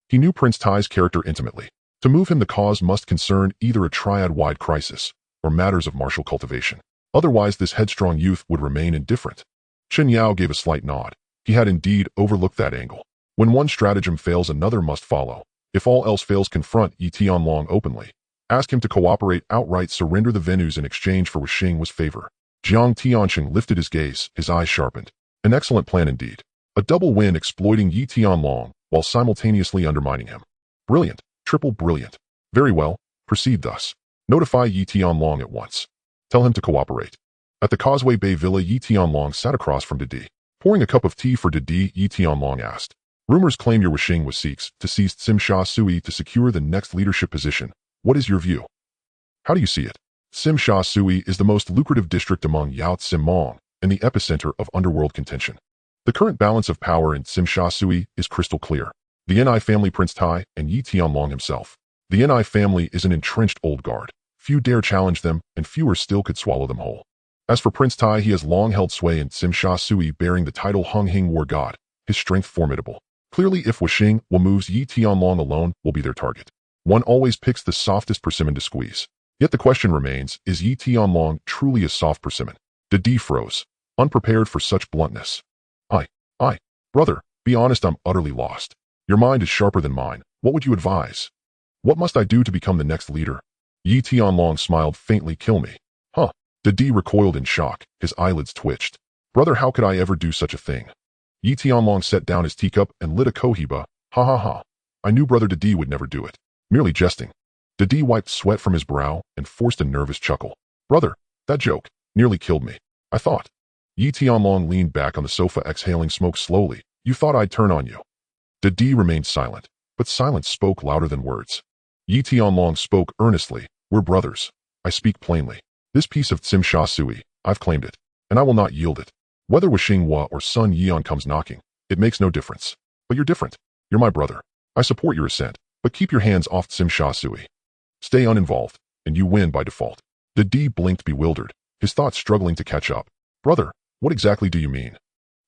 He knew Prince Tai's character intimately. To move him, the cause must concern either a triad-wide crisis or matters of martial cultivation. Otherwise, this headstrong youth would remain indifferent. Chen Yao gave a slight nod. He had indeed overlooked that angle. When one stratagem fails, another must follow. If all else fails, confront Yi Tianlong openly. Ask him to cooperate outright, surrender the venues in exchange for Xing Wu's favor. Jiang Tianxing lifted his gaze, his eyes sharpened. An excellent plan indeed. A double win, exploiting Yi Tianlong while simultaneously undermining him. Brilliant, triple brilliant. Very well, proceed thus. Notify Yi Tianlong at once. Tell him to cooperate. At the Causeway Bay Villa, Yi Tianlong sat across from Didi. Pouring a cup of tea for Didi, Yi Tianlong asked, "Rumors claim your Xing Wu seeks to seize Simsha Sui to secure the next leadership position. What is your view? How do you see it?" Simsha Sui is the most lucrative district among Yao Tsimong and the epicenter of underworld contention. The current balance of power in Simsha Sui is crystal clear. The Ni family, Prince Tai, and Yi Tianlong himself. The Ni family is an entrenched old guard. Few dare challenge them, and fewer still could swallow them whole. As for Prince Tai, he has long held sway in Simsha Sui, bearing the title Unhinged War God, his strength formidable. Clearly, if Xing Wu moves, Yi Tianlong alone will be their target. One always picks the softest persimmon to squeeze. Yet the question remains, is Yi Tianlong truly a soft persimmon? Didi froze, unprepared for such bluntness. Brother, be honest, I'm utterly lost. Your mind is sharper than mine. What would you advise? What must I do to become the next leader? Yi Tianlong smiled faintly. Kill me. Huh. Didi recoiled in shock, his eyelids twitched. Brother, how could I ever do such a thing? Yi Tianlong set down his teacup and lit a cohiba. Ha ha ha. I knew Brother Didi would never do it. Merely jesting. Didi wiped sweat from his brow and forced a nervous chuckle. Brother, that joke nearly killed me. I thought. Yi Tianlong leaned back on the sofa, exhaling smoke slowly. You thought I'd turn on you. Didi remained silent, but silence spoke louder than words. Yi Tianlong spoke earnestly. We're brothers. I speak plainly. This piece of Tsim Sha Sui, I've claimed it, and I will not yield it. Whether with Xinghua or Sun Yian comes knocking, it makes no difference. But you're different. You're my brother. I support your assent, but keep your hands off Tsim Sha Sui. Stay uninvolved, and you win by default. Didi blinked bewildered, his thoughts struggling to catch up. Brother, what exactly do you mean?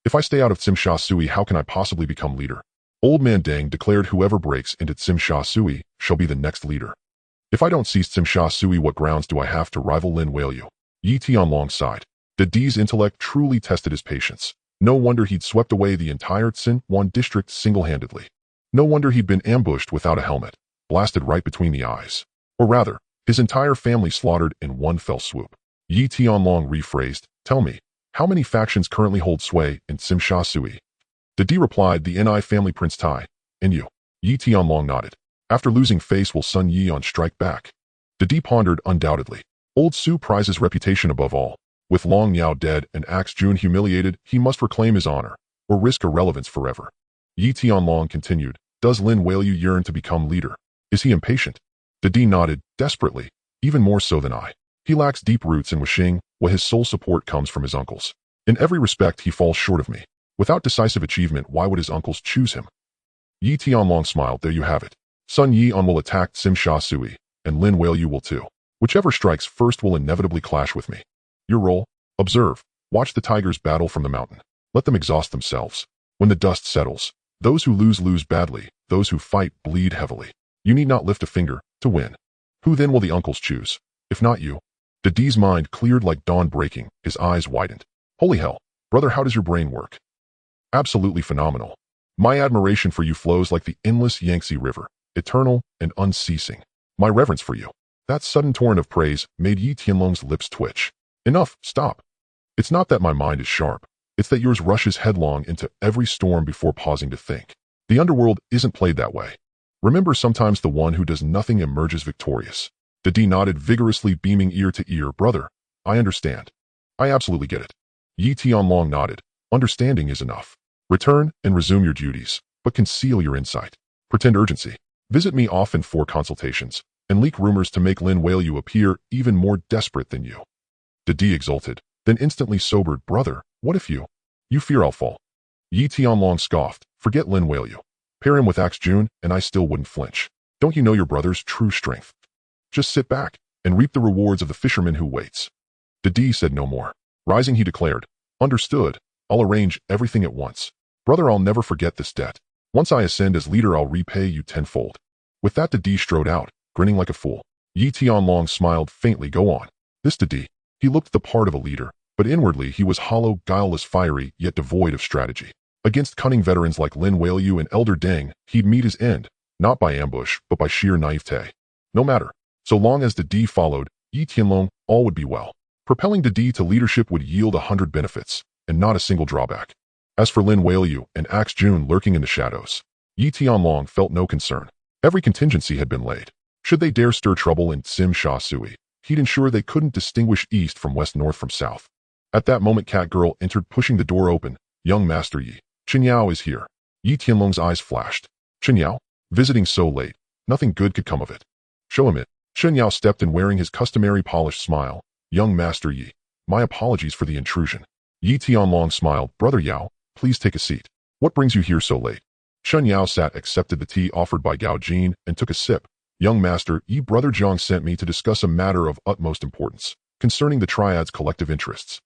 If I stay out of Tsim Sha Sui, how can I possibly become leader? Old Man Deng declared whoever breaks into Tsim Sha Sui shall be the next leader. If I don't seize Tsim Sha Sui, what grounds do I have to rival Lin Weiyu? Yi Tianlong sighed. Didi's intellect truly tested his patience. No wonder he'd swept away the entire Xinhuan district single-handedly. No wonder he'd been ambushed without a helmet, blasted right between the eyes. Or rather, his entire family slaughtered in one fell swoop. Yi Tianlong rephrased, tell me, how many factions currently hold sway in Tsim Sha Sui? Didi replied, the Ni family, Prince Tai, and you. Yi Tianlong nodded. After losing face, will Sun Yian strike back? Didi pondered, undoubtedly. Old Su prizes reputation above all. With Long Yao dead and Axe Jun humiliated, he must reclaim his honor, or risk irrelevance forever. Yi Tianlong continued, does Lin Weiyu yearn to become leader? Is he impatient? Didi nodded, desperately, even more so than I. He lacks deep roots in Wuxing, while his sole support comes from his uncles. In every respect, he falls short of me. Without decisive achievement, why would his uncles choose him? Yi Tianlong smiled, there you have it. Sun Yian will attack Tsim Sha Sui, and Lin Weiyu will too. Whichever strikes first will inevitably clash with me. Your role? Observe. Watch the tigers battle from the mountain. Let them exhaust themselves. When the dust settles, those who lose badly, those who fight bleed heavily. You need not lift a finger to win. Who then will the uncles choose? If not you? Didi's mind cleared like dawn breaking, his eyes widened. Holy hell, brother, how does your brain work? Absolutely phenomenal. My admiration for you flows like the endless Yangtze River, eternal and unceasing. My reverence for you. That sudden torrent of praise made Yi Tianlong's lips twitch. Enough, stop. It's not that my mind is sharp. It's that yours rushes headlong into every storm before pausing to think. The underworld isn't played that way. Remember, sometimes the one who does nothing emerges victorious. Didi nodded vigorously, beaming ear to ear. Brother, I understand. I absolutely get it. Yi Tianlong nodded. Understanding is enough. Return and resume your duties, but conceal your insight. Pretend urgency. Visit me often for consultations, and leak rumors to make Lin Weiyu appear even more desperate than you. Didi exulted, then instantly sobered. Brother, what if you fear I'll fall? Yi Tianlong scoffed. Forget Lin Weiyu. Pair him with Axe Jun, and I still wouldn't flinch. Don't you know your brother's true strength? Just sit back and reap the rewards of the fisherman who waits. Didi said no more. Rising, he declared, understood. I'll arrange everything at once. Brother, I'll never forget this debt. Once I ascend as leader, I'll repay you tenfold. With that, Didi strode out, grinning like a fool. Yi Tianlong smiled faintly. Go on. This Didi. He looked the part of a leader, but inwardly he was hollow, guileless, fiery, yet devoid of strategy. Against cunning veterans like Lin Weiyu and Elder Deng, he'd meet his end, not by ambush, but by sheer naivete. No matter. So long as Didi followed Yi Tianlong, all would be well. Propelling Didi to leadership would yield 100 benefits, and not a single drawback. As for Lin Weiyu and Axe Jun lurking in the shadows, Yi Tianlong felt no concern. Every contingency had been laid. Should they dare stir trouble in Tsim Sha Sui, he'd ensure they couldn't distinguish east from west, north from south. At that moment, Catgirl entered, pushing the door open. Young Master Yi. Qinyao is here. Yi Tianlong's eyes flashed. Qinyao? Visiting so late. Nothing good could come of it. Show him in. Qinyao stepped in, wearing his customary polished smile. Young Master Yi. My apologies for the intrusion. Yi Tianlong smiled. Brother Yao, please take a seat. What brings you here so late? Qinyao sat, accepted the tea offered by Gao Jin, and took a sip. Young Master Yi, Brother Zhang sent me to discuss a matter of utmost importance, concerning the Triad's collective interests.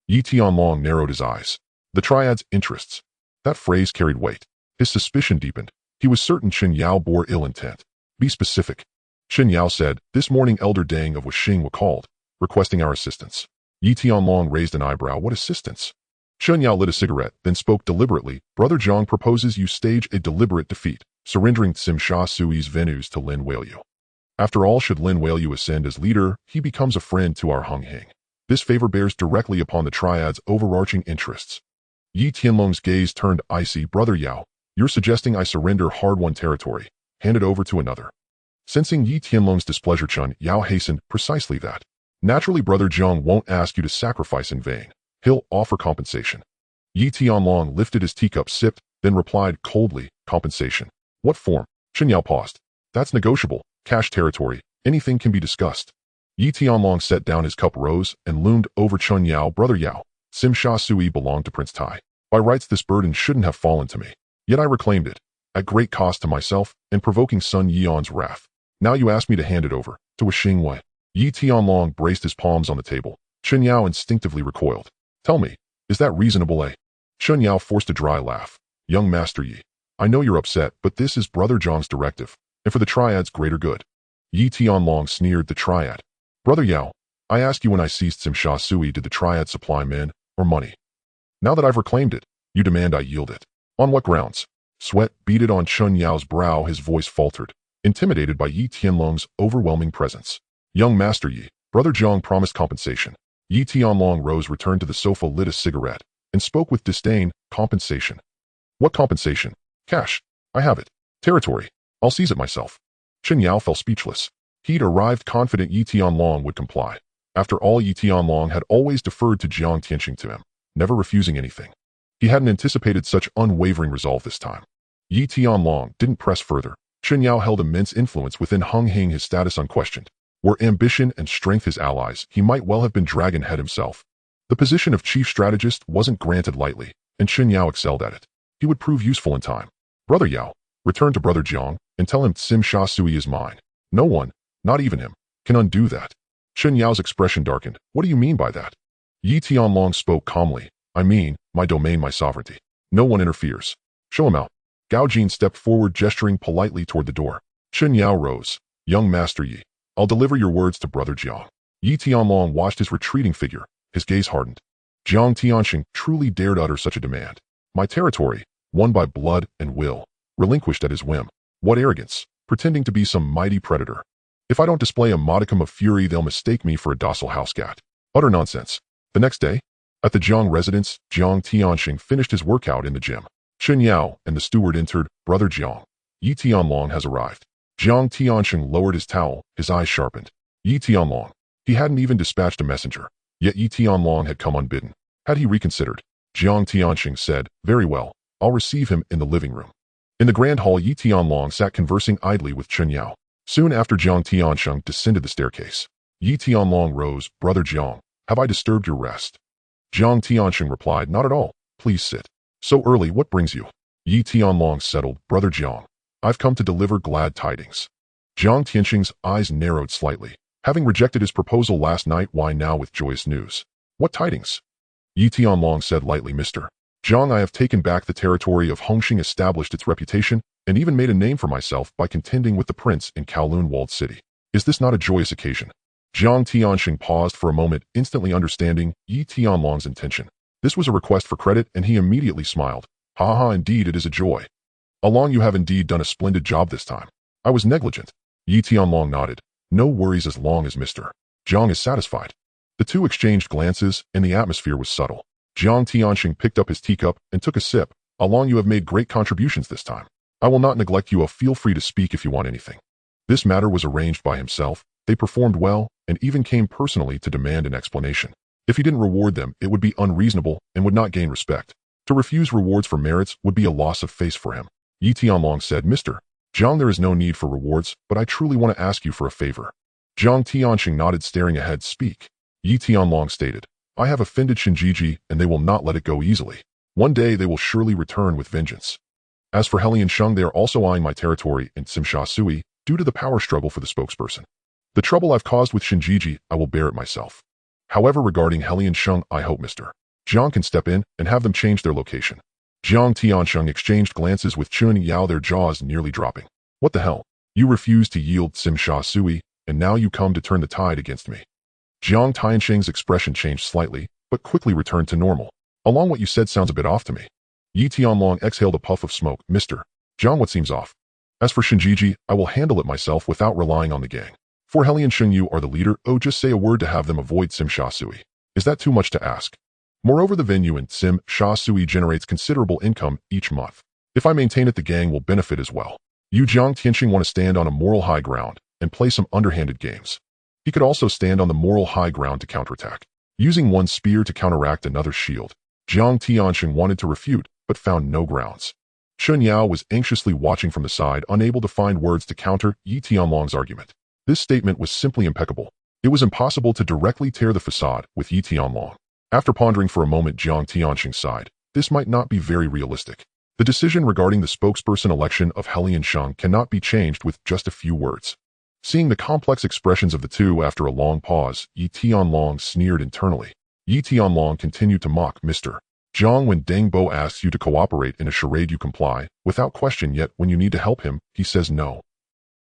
Yi Tianlong narrowed his eyes. The Triad's interests. That phrase carried weight. His suspicion deepened. He was certain Qinyao bore ill intent. Be specific. Qinyao said, this morning Elder Deng of Wuxing was called, requesting our assistance. Yi Tianlong raised an eyebrow. What assistance? Qinyao lit a cigarette, then spoke deliberately. Brother Zhang proposes you stage a deliberate defeat, surrendering Tsim Sha Sui's venues to Lin Weiyu. After all, should Lin Weiyu ascend as leader, he becomes a friend to our Unhinged. This favor bears directly upon the Triad's overarching interests. Yi Tianlong's gaze turned icy. Brother Yao, you're suggesting I surrender hard-won territory, hand it over to another. Sensing Yi Tianlong's displeasure, Chun Yao hastened, precisely that. Naturally, Brother Jiang won't ask you to sacrifice in vain. He'll offer compensation. Yi Tianlong lifted his teacup, sipped, then replied coldly, compensation. What form? Chun Yao paused. That's negotiable, cash territory, anything can be discussed. Yi Tianlong set down his cup, rose, and loomed over Chun Yao. Brother Yao, Sim Sha Sui belonged to Prince Tai. By rights this burden shouldn't have fallen to me. Yet I reclaimed it, at great cost to myself and provoking Sun Yion's wrath. Now you ask me to hand it over to a Xingwei. Yi Tianlong braced his palms on the table. Chun Yao instinctively recoiled. Tell me, is that reasonable, eh? Chun Yao forced a dry laugh. Young Master Yi, I know you're upset, but this is Brother Zhang's directive, and for the Triad's greater good. Yi Tianlong sneered. The Triad. Brother Yao, I ask you, when I seized Sim Sha Sui, did the Triad supply men or money? Now that I've reclaimed it, you demand I yield it. On what grounds? Sweat beaded on Chun Yao's brow. His voice faltered, intimidated by Yi Tianlong's overwhelming presence. Young Master Yi, Brother Zhang promised compensation. Yi Tianlong rose, returned to the sofa, lit a cigarette, and spoke with disdain. Compensation? What compensation? Cash. I have it. Territory. I'll seize it myself. Chun Yao fell speechless. He'd arrived confident Yi Tianlong would comply. After all, Yi Tianlong had always deferred to Jiang Tianqing to him, never refusing anything. He hadn't anticipated such unwavering resolve this time. Yi Tianlong didn't press further. Chun Yao held immense influence within Unhinged, his status unquestioned. Were ambition and strength his allies, he might well have been Dragon Head himself. The position of chief strategist wasn't granted lightly, and Chun Yao excelled at it. He would prove useful in time. Brother Yao, return to Brother Jiang, and tell him Sim Sha Sui is mine. No one, not even him, can undo that. Chun Yao's expression darkened. What do you mean by that? Yi Tianlong spoke calmly. I mean, my domain, my sovereignty. No one interferes. Show him out. Gao Jin stepped forward, gesturing politely toward the door. Chun Yao rose. Young Master Yi, I'll deliver your words to Brother Jiang. Yi Tianlong watched his retreating figure. His gaze hardened. Jiang Tianqing truly dared utter such a demand. My territory, won by blood and will, relinquished at his whim. What arrogance, pretending to be some mighty predator. If I don't display a modicum of fury, they'll mistake me for a docile housecat. Utter nonsense. The next day, at the Jiang residence, Jiang Tianqing finished his workout in the gym. Chun Yao and the steward entered. Brother Jiang, Yi Tianlong has arrived. Jiang Tianqing lowered his towel, his eyes sharpened. Yi Tianlong. He hadn't even dispatched a messenger, yet Yi Tianlong had come unbidden. Had he reconsidered? Jiang Tianqing said, very well, I'll receive him in the living room. In the grand hall, Yi Tianlong sat conversing idly with Chun Yao. Soon after, Jiang Tianqing descended the staircase. Yi Tianlong rose. Brother Jiang, have I disturbed your rest? Jiang Tianqing replied, not at all. Please sit. So early, what brings you? Yi Tianlong settled. Brother Jiang, I've come to deliver glad tidings. Jiang Tianqing's eyes narrowed slightly. Having rejected his proposal last night, why now with joyous news? What tidings? Yi Tianlong said lightly, Mr. Jiang, I have taken back the territory of Hongxing, established its reputation, and even made a name for myself by contending with the prince in Kowloon walled city. Is this not a joyous occasion? Jiang Tianqing paused for a moment, instantly understanding Yi Tianlong's intention. This was a request for credit, and he immediately smiled. Ha ha, indeed it is a joy. Along, you have indeed done a splendid job this time. I was negligent. Yi Tianlong nodded. No worries as long as Mr. Jiang is satisfied. The two exchanged glances, and the atmosphere was subtle. Jiang Tianqing picked up his teacup and took a sip. Along, you have made great contributions this time. I will not neglect you. Feel free to speak if you want anything. This matter was arranged by himself. They performed well, and even came personally to demand an explanation. If he didn't reward them, it would be unreasonable and would not gain respect. To refuse rewards for merits would be a loss of face for him. Yi Tianlong said, Mr. Jiang, there is no need for rewards, but I truly want to ask you for a favor. Jiang Tianqing nodded, staring ahead. Speak. Yi Tianlong stated, I have offended Shinjiji, and they will not let it go easily. One day they will surely return with vengeance. As for Helian Sheng, they are also eyeing my territory in Sim Sha Sui, due to the power struggle for the spokesperson. The trouble I've caused with Shinjiji, I will bear it myself. However, regarding Helian Sheng, I hope Mr. Jiang can step in and have them change their location. Jiang Tianqing exchanged glances with Chun Yao, their jaws nearly dropping. What the hell? You refused to yield Sim Sha Sui, and now you come to turn the tide against me. Jiang Tianqing's expression changed slightly, but quickly returned to normal. Along, what you said sounds a bit off to me. Yi Tianlong exhaled a puff of smoke. Mr. Jiang, what seems off? As for Shinjiji, I will handle it myself without relying on the gang. For Helian Sheng, you are the leader. Oh, just say a word to have them avoid Sim Sha Sui. Is that too much to ask? Moreover, the venue in Tsim Sha Sui generates considerable income each month. If I maintain it, the gang will benefit as well. Yu Jiang Tianxing want to stand on a moral high ground and play some underhanded games. He could also stand on the moral high ground to counterattack, using one spear to counteract another shield. Jiang Tianxing wanted to refute, but found no grounds. Chun Yao was anxiously watching from the side, unable to find words to counter Yi Tianlong's argument. This statement was simply impeccable. It was impossible to directly tear the facade with Yi Tianlong. After pondering for a moment, Jiang Tianxing sighed. This might not be very realistic. The decision regarding the spokesperson election of Helian Sheng cannot be changed with just a few words. Seeing the complex expressions of the two after a long pause, Yi Tianlong sneered internally. Yi Tianlong continued to mock, Mr. Zhang, when Deng Bo asks you to cooperate in a charade, you comply, without question, yet when you need to help him, he says no.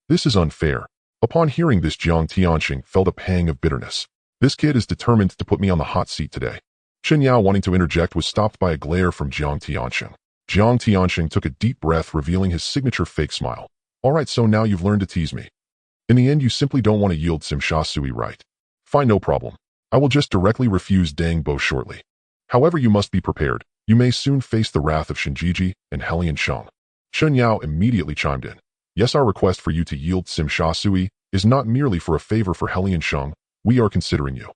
This is unfair. Upon hearing this, Jiang Tianxing felt a pang of bitterness. This kid is determined to put me on the hot seat today. Chen Yao, wanting to interject, was stopped by a glare from Jiang Tianxing. Jiang Tianxing took a deep breath, revealing his signature fake smile. Alright, so now you've learned to tease me. In the end, you simply don't want to yield Tsim Sha Sui, right? Fine, no problem. I will just directly refuse Deng Bo shortly. However, you must be prepared. You may soon face the wrath of Shinjiji and Helian Sheng. Chen Yao immediately chimed in. Yes, our request for you to yield Tsim Sha Sui is not merely for a favor for Helian Sheng. We are considering you.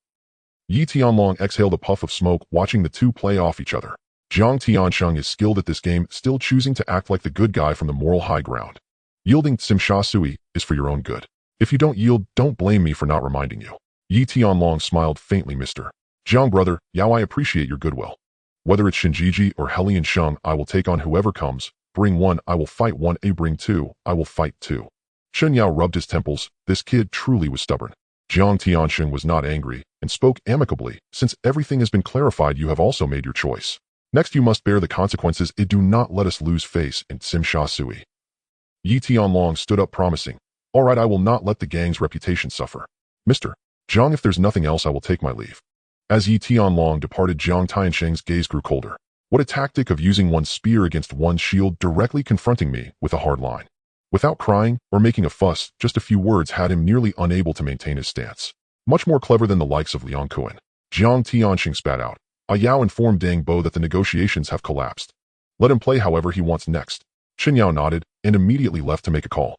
Yi Tianlong exhaled a puff of smoke, watching the two play off each other. Jiang Tianxing is skilled at this game, still choosing to act like the good guy from the moral high ground. Yielding Tsim Sha Sui is for your own good. If you don't yield, don't blame me for not reminding you. Yi Tianlong smiled faintly. Mr. Jiang, brother, Yao, I appreciate your goodwill. Whether it's Shinjiji or Helian Sheng, I will take on whoever comes. Bring one, I will fight one. Bring two, I will fight two. Chen Yao rubbed his temples. This kid truly was stubborn. Jiang Tianxing was not angry and spoke amicably. Since everything has been clarified, you have also made your choice. Next, you must bear the consequences. Do not let us lose face in Tsim Sha Sui. Yi Tianlong stood up, promising, all right, I will not let the gang's reputation suffer. Mr. Jiang, if there's nothing else, I will take my leave. As Yi Tianlong departed, Jiang Tianxing's gaze grew colder. What a tactic of using one spear against one shield, directly confronting me with a hard line. Without crying or making a fuss, just a few words had him nearly unable to maintain his stance. Much more clever than the likes of Liang Kuan. Jiang Tianxing spat out. Yao informed Deng Bo that the negotiations have collapsed. Let him play however he wants next. Chen Yao nodded and immediately left to make a call.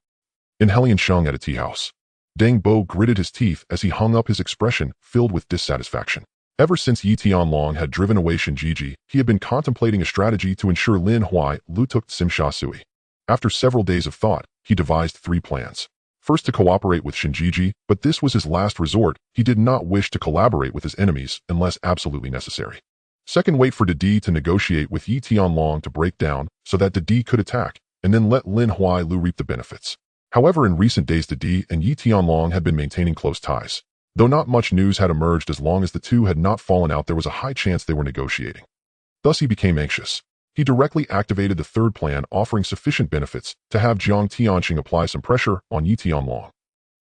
In Helian Sheng at a tea house, Deng Bo gritted his teeth as he hung up, his expression filled with dissatisfaction. Ever since Yi Tianlong had driven away Shinjiji, he had been contemplating a strategy to ensure Lin Huai Lu took Tsim Sha Sui. After several days of thought, he devised 3 plans. First, to cooperate with Shinjiji, but this was his last resort. He did not wish to collaborate with his enemies unless absolutely necessary. Second, wait for Didi to negotiate with Yi Tianlong to break down so that Didi could attack, and then let Lin Huai Lu reap the benefits. However, in recent days, Didi and Yi Tianlong had been maintaining close ties. Though not much news had emerged, as long as the two had not fallen out, there was a high chance they were negotiating. Thus, he became anxious. He directly activated the third plan, offering sufficient benefits to have Jiang Tianxing apply some pressure on Yi Tianlong.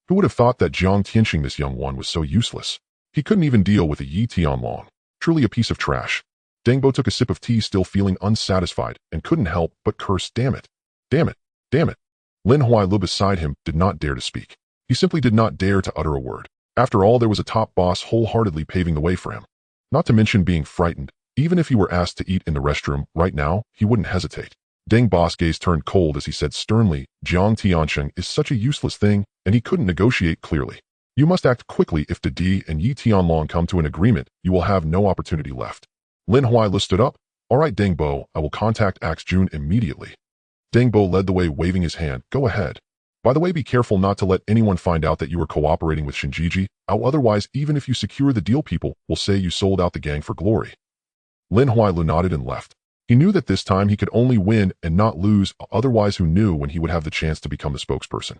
Who would have thought that Jiang Tianxing, this young one, was so useless? He couldn't even deal with a Yi Tianlong. Truly a piece of trash. Deng Bo took a sip of tea, still feeling unsatisfied, and couldn't help but curse. Damn it. Damn it. Damn it. Lin Huai Lu beside him did not dare to speak. He simply did not dare to utter a word. After all, there was a top boss wholeheartedly paving the way for him. Not to mention being frightened. Even if he were asked to eat in the restroom right now, he wouldn't hesitate. Deng Bo's gaze turned cold as he said sternly, Jiang Tianxing is such a useless thing, and he couldn't negotiate clearly. You must act quickly. If Didi and Yi Tianlong come to an agreement, you will have no opportunity left. Lin Huai Lu stood up. All right, Deng Bo, I will contact Axe Jun immediately. Deng Bo led the way, waving his hand. Go ahead. By the way, be careful not to let anyone find out that you are cooperating with Shinjiji. Otherwise, even if you secure the deal, people will say you sold out the gang for glory. Lin Huai Lu nodded and left. He knew that this time he could only win and not lose, otherwise who knew when he would have the chance to become the spokesperson.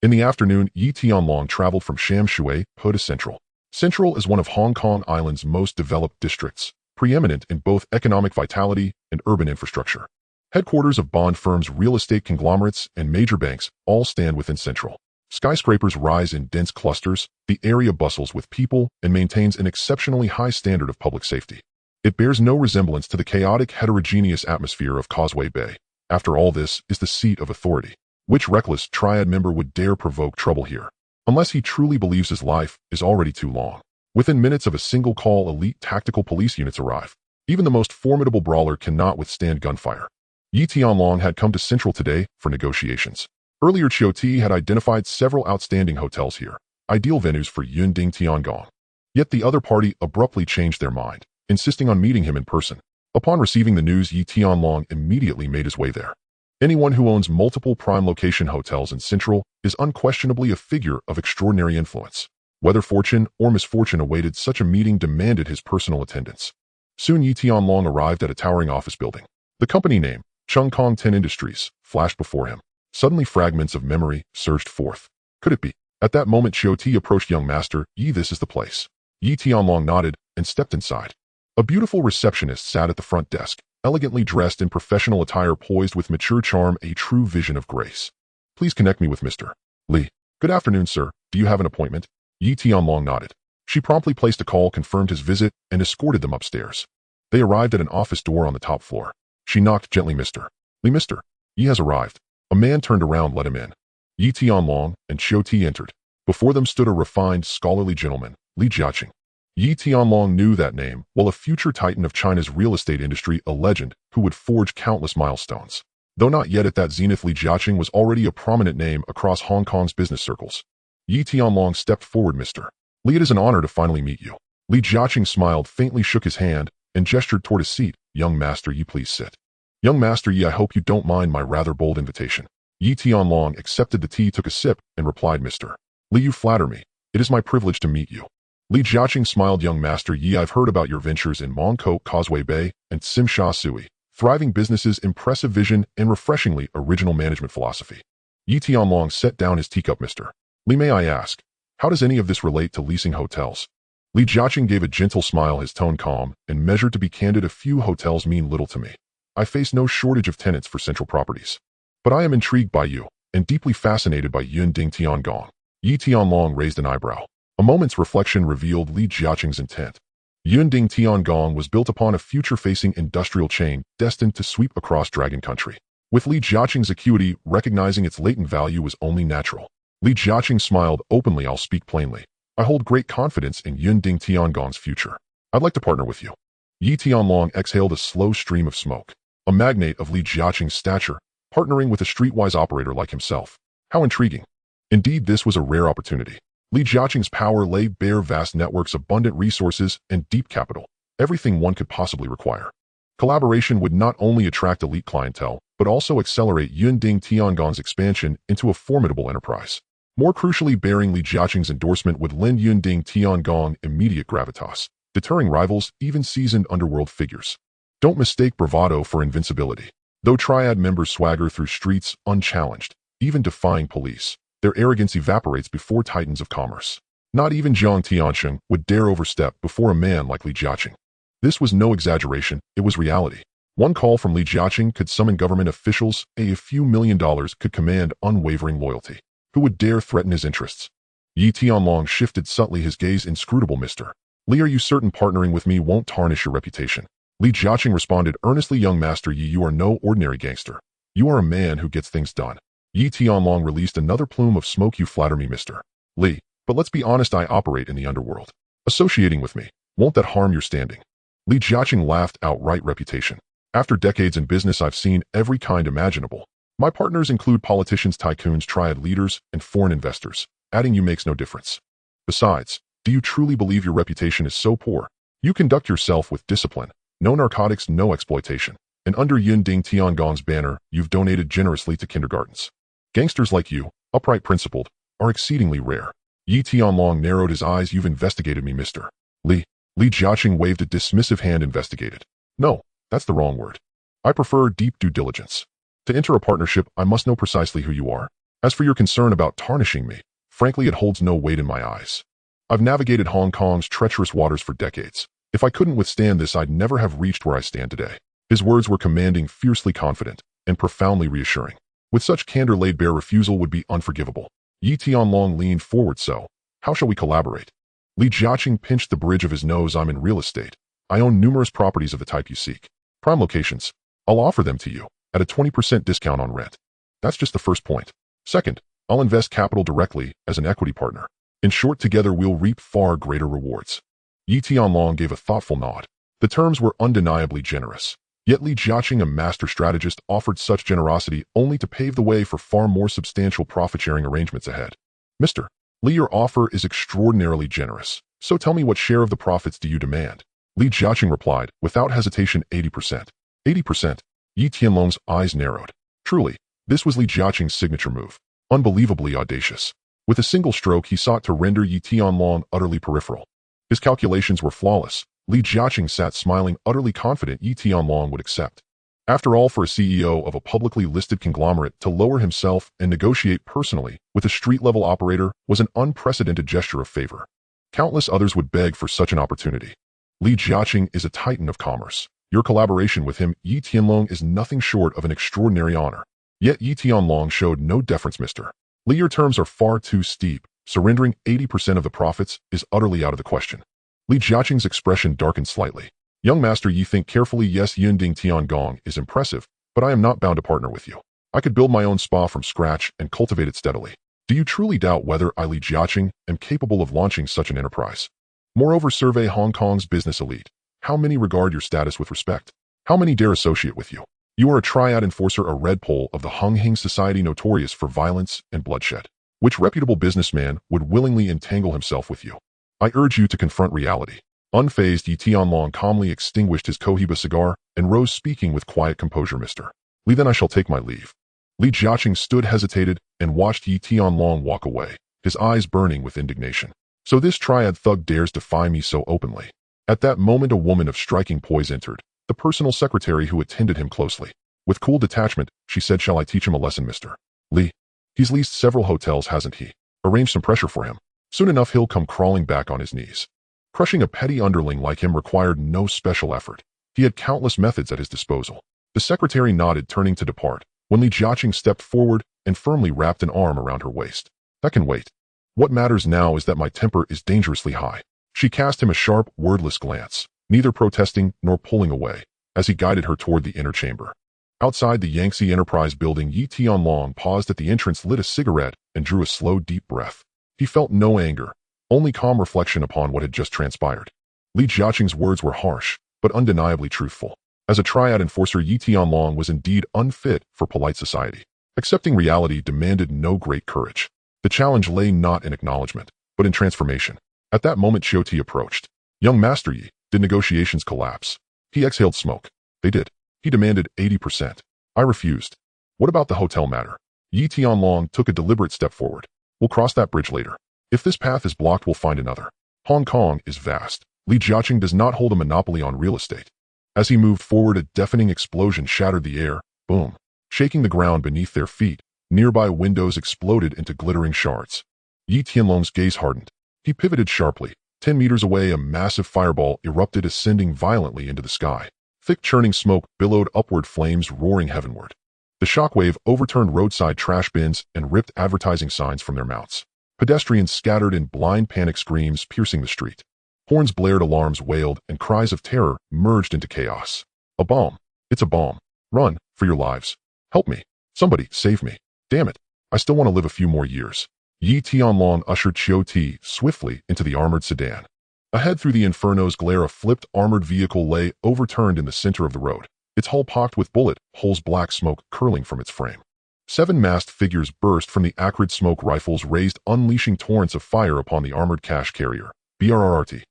In the afternoon, Yi Tianlong traveled from Sham Shui Po to Central. Central is one of Hong Kong Island's most developed districts, preeminent in both economic vitality and urban infrastructure. Headquarters of bond firms, real estate conglomerates, and major banks all stand within Central. Skyscrapers rise in dense clusters, the area bustles with people, and maintains an exceptionally high standard of public safety. It bears no resemblance to the chaotic, heterogeneous atmosphere of Causeway Bay. After all, this is the seat of authority. Which reckless triad member would dare provoke trouble here? Unless he truly believes his life is already too long. Within minutes of a single call, elite tactical police units arrive. Even the most formidable brawler cannot withstand gunfire. Yi Tianlong had come to Central today for negotiations. Earlier, Qiu Ti had identified several outstanding hotels here, ideal venues for Yunding Tiangong. Yet the other party abruptly changed their mind, insisting on meeting him in person. Upon receiving the news, Yi Tianlong immediately made his way there. Anyone who owns multiple prime location hotels in Central is unquestionably a figure of extraordinary influence. Whether fortune or misfortune awaited, such a meeting demanded his personal attendance. Soon Yi Tianlong arrived at a towering office building. The company name, Chengkong 10 Industries, flashed before him. Suddenly fragments of memory surged forth. Could it be? At that moment, Qiu Ti approached young master. Yi, this is the place. Yi Tianlong nodded and stepped inside. A beautiful receptionist sat at the front desk, elegantly dressed in professional attire, poised with mature charm, a true vision of grace. Please connect me with Mr. Li. Good afternoon, sir. Do you have an appointment? Yi Tianlong nodded. She promptly placed a call, confirmed his visit, and escorted them upstairs. They arrived at an office door on the top floor. She knocked gently. Mr. Li, Mr. Yi has arrived. A man turned around, let him in. Yi Tianlong and Qiu Ti entered. Before them stood a refined, scholarly gentleman, Li Jiaqing. Yi Tianlong knew that name, while a future titan of China's real estate industry, a legend who would forge countless milestones. Though not yet at that zenith, Li Jiaqing was already a prominent name across Hong Kong's business circles. Yi Tianlong stepped forward. Mr. Li, it is an honor to finally meet you. Li Jiaqing smiled, faintly shook his hand, and gestured toward a seat. Young master Yi, please sit. Young master Yi, I hope you don't mind my rather bold invitation. Yi Tianlong accepted the tea, took a sip, and replied, Mr. Li, you flatter me. It is my privilege to meet you. Li Jiaqing smiled. Young master Yi, I've heard about your ventures in Mongkok, Causeway Bay, and Tsim Sha Tsui. Thriving businesses, impressive vision, and refreshingly original management philosophy. Yi Tianlong set down his teacup. Mr. Li, may I ask, how does any of this relate to leasing hotels? Li Jiaqing gave a gentle smile, his tone calm and measured. To be candid, a few hotels mean little to me. I face no shortage of tenants for central properties. But I am intrigued by you and deeply fascinated by Yunding Tiangong. Yi Tianlong raised an eyebrow. A moment's reflection revealed Li Jiaqing's intent. Yunding Tiangong was built upon a future-facing industrial chain destined to sweep across Dragon Country. With Li Jiaqing's acuity, recognizing its latent value was only natural. Li Jiaqing smiled openly. I'll speak plainly. I hold great confidence in Yunding Tiangong's future. I'd like to partner with you. Yi Tianlong exhaled a slow stream of smoke. A magnate of Li Jiaqing's stature, partnering with a streetwise operator like himself. How intriguing. Indeed, this was a rare opportunity. Li Jiaqing's power lay bare: vast networks, abundant resources, and deep capital. Everything one could possibly require. Collaboration would not only attract elite clientele, but also accelerate Yunding Tiangong's expansion into a formidable enterprise. More crucially, bearing Li Jiaqing's endorsement would lend Yunding Tiangong immediate gravitas, deterring rivals, even seasoned underworld figures. Don't mistake bravado for invincibility. Though Triad members swagger through streets unchallenged, even defying police, their arrogance evaporates before titans of commerce. Not even Jiang Tiansheng would dare overstep before a man like Li Jiaqing. This was no exaggeration, it was reality. One call from Li Jiaqing could summon government officials, a few $1 million could command unwavering loyalty. Who would dare threaten his interests? Yi Tianlong shifted subtly, his gaze inscrutable. Mr. Li, are you certain partnering with me won't tarnish your reputation? Li Jiaqing responded earnestly. Young master Yi, you are no ordinary gangster. You are a man who gets things done. Yi Tianlong released another plume of smoke. You flatter me, Mr. Li, but let's be honest, I operate in the underworld. Associating with me, won't that harm your standing? Li Jiaqing laughed outright. Reputation. After decades in business, I've seen every kind imaginable. My partners include politicians, tycoons, triad leaders, and foreign investors. Adding you makes no difference. Besides, do you truly believe your reputation is so poor? You conduct yourself with discipline. No narcotics, no exploitation. And under Yunding Tiangong's banner, you've donated generously to kindergartens. Gangsters like you, upright principled, are exceedingly rare. Yi Tianlong narrowed his eyes. You've investigated me, Mr. Li. Li Jiaqing waved a dismissive hand. Investigated. No, that's the wrong word. I prefer deep due diligence. To enter a partnership, I must know precisely who you are. As for your concern about tarnishing me, frankly, it holds no weight in my eyes. I've navigated Hong Kong's treacherous waters for decades. If I couldn't withstand this, I'd never have reached where I stand today. His words were commanding, fiercely confident, and profoundly reassuring. With such candor laid bare, refusal would be unforgivable. Yi Tianlong leaned forward. So, how shall we collaborate? Li Jiaqing pinched the bridge of his nose. I'm in real estate. I own numerous properties of the type you seek. Prime locations. I'll offer them to you at a 20% discount on rent. That's just the first point. Second, I'll invest capital directly as an equity partner. In short, together we'll reap far greater rewards. Yi Tianlong gave a thoughtful nod. The terms were undeniably generous. Yet Li Jiaqing, a master strategist, offered such generosity only to pave the way for far more substantial profit-sharing arrangements ahead. Mr. Li, your offer is extraordinarily generous. So tell me, what share of the profits do you demand? Li Jiaqing replied, without hesitation, 80%. 80%? Yi Tianlong's eyes narrowed. Truly, this was Li Jiaqing's signature move. Unbelievably audacious. With a single stroke, he sought to render Yi Tianlong utterly peripheral. His calculations were flawless. Li Jiaqing sat smiling, utterly confident Yi Tianlong would accept. After all, for a CEO of a publicly listed conglomerate to lower himself and negotiate personally with a street-level operator was an unprecedented gesture of favor. Countless others would beg for such an opportunity. Li Jiaqing is a titan of commerce. Your collaboration with him, Yi Tianlong, is nothing short of an extraordinary honor. Yet Yi Tianlong showed no deference, Mr. Li. Your terms are far too steep. Surrendering 80% of the profits is utterly out of the question. Li Jiaqing's expression darkened slightly. Young master, Yi, think carefully. Yes, Yinding Tiangong is impressive, but I am not bound to partner with you. I could build my own spa from scratch and cultivate it steadily. Do you truly doubt whether I, Li Jiaqing, am capable of launching such an enterprise? Moreover, survey Hong Kong's business elite. How many regard your status with respect? How many dare associate with you? You are a triad enforcer, a red pole of the Unhinged society notorious for violence and bloodshed. Which reputable businessman would willingly entangle himself with you? I urge you to confront reality. Unfazed, Yi Tianlong calmly extinguished his Cohiba cigar and rose, speaking with quiet composure. Mr. Li, then I shall take my leave. Li Jiaqing stood, hesitated, and watched Yi Tianlong walk away, his eyes burning with indignation. So this triad thug dares defy me so openly. At that moment, a woman of striking poise entered, the personal secretary who attended him closely. With cool detachment, she said, shall I teach him a lesson, Mr. Li? He's leased several hotels, hasn't he? Arrange some pressure for him. Soon enough he'll come crawling back on his knees. Crushing a petty underling like him required no special effort. He had countless methods at his disposal. The secretary nodded, turning to depart, when Li Jiaqing stepped forward and firmly wrapped an arm around her waist. That can wait. What matters now is that my temper is dangerously high. She cast him a sharp, wordless glance, neither protesting nor pulling away, as he guided her toward the inner chamber. Outside the Yangtze Enterprise building, Yi Tianlong paused at the entrance, lit a cigarette, and drew a slow, deep breath. He felt no anger, only calm reflection upon what had just transpired. Li Jiaqing's words were harsh, but undeniably truthful. As a triad enforcer, Yi Tianlong was indeed unfit for polite society. Accepting reality demanded no great courage. The challenge lay not in acknowledgement, but in transformation. At that moment, Xiu approached. Young Master Yi, did negotiations collapse? He exhaled smoke. They did. He demanded 80%. I refused. What about the hotel matter? Yi Tianlong took a deliberate step forward. We'll cross that bridge later. If this path is blocked, we'll find another. Hong Kong is vast. Li Jiaqing does not hold a monopoly on real estate. As he moved forward, a deafening explosion shattered the air, boom, shaking the ground beneath their feet. Nearby windows exploded into glittering shards. Yi Tianlong's gaze hardened. He pivoted sharply. 10 meters away, a massive fireball erupted, ascending violently into the sky. Thick churning smoke billowed upward, flames roaring heavenward. The shockwave overturned roadside trash bins and ripped advertising signs from their mounts. Pedestrians scattered in blind panic, screams piercing the street. Horns blared, alarms wailed, and cries of terror merged into chaos. A bomb. It's a bomb. Run, for your lives. Help me. Somebody, save me. Damn it. I still want to live a few more years. Yi Tianlong ushered Xiu swiftly into the armored sedan. Ahead, through the inferno's glare, a flipped armored vehicle lay overturned in the center of the road, its hull pocked with bullet holes, black smoke curling from its frame. 7 masked figures burst from the acrid smoke, rifles raised, unleashing torrents of fire upon the armored cash carrier. BRRT,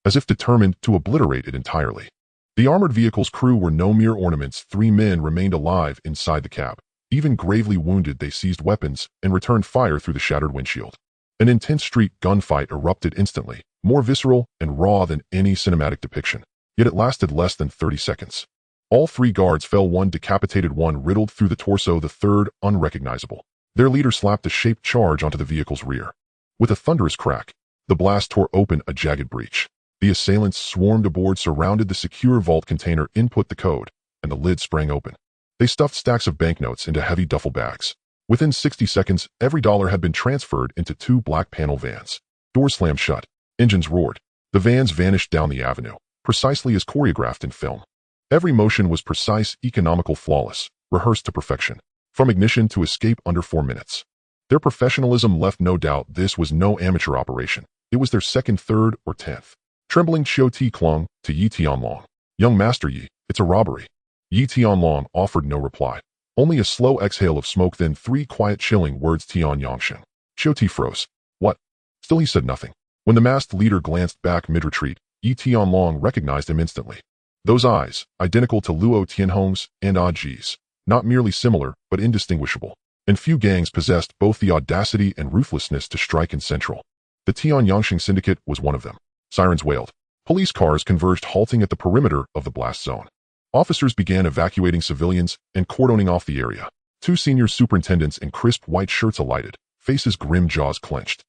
as if determined to obliterate it entirely. The armored vehicle's crew were no mere ornaments. 3 men remained alive inside the cab. Even gravely wounded, they seized weapons and returned fire through the shattered windshield. An intense street gunfight erupted instantly, more visceral and raw than any cinematic depiction. Yet it lasted less than 30 seconds. All 3 guards fell, one decapitated, one riddled through the torso, the third unrecognizable. Their leader slapped a shaped charge onto the vehicle's rear. With a thunderous crack, the blast tore open a jagged breach. The assailants swarmed aboard, surrounded the secure vault container, input the code, and the lid sprang open. They stuffed stacks of banknotes into heavy duffel bags. Within 60 seconds, every dollar had been transferred into 2 black panel vans. Doors slammed shut. Engines roared. The vans vanished down the avenue, precisely as choreographed in film. Every motion was precise, economical, flawless, rehearsed to perfection. From ignition to escape under 4 minutes. Their professionalism left no doubt. This was no amateur operation. It was their second, third, or 10th. Trembling Xiao Ti clung to Yi Tianlong. Young Master Yi, it's a robbery. Yi Tianlong offered no reply. Only a slow exhale of smoke, then three quiet, chilling words: Tian Yangsheng. Xiao Ti froze. What? Still he said nothing. When the masked leader glanced back mid-retreat, Yi Tianlong recognized him instantly. Those eyes, identical to Luo Tianhong's and Ji's, not merely similar, but indistinguishable. And few gangs possessed both the audacity and ruthlessness to strike in Central. The Tian Yangsheng Syndicate was one of them. Sirens wailed. Police cars converged, halting at the perimeter of the blast zone. Officers began evacuating civilians and cordoning off the area. Two senior superintendents in crisp white shirts alighted, faces grim, jaws clenched.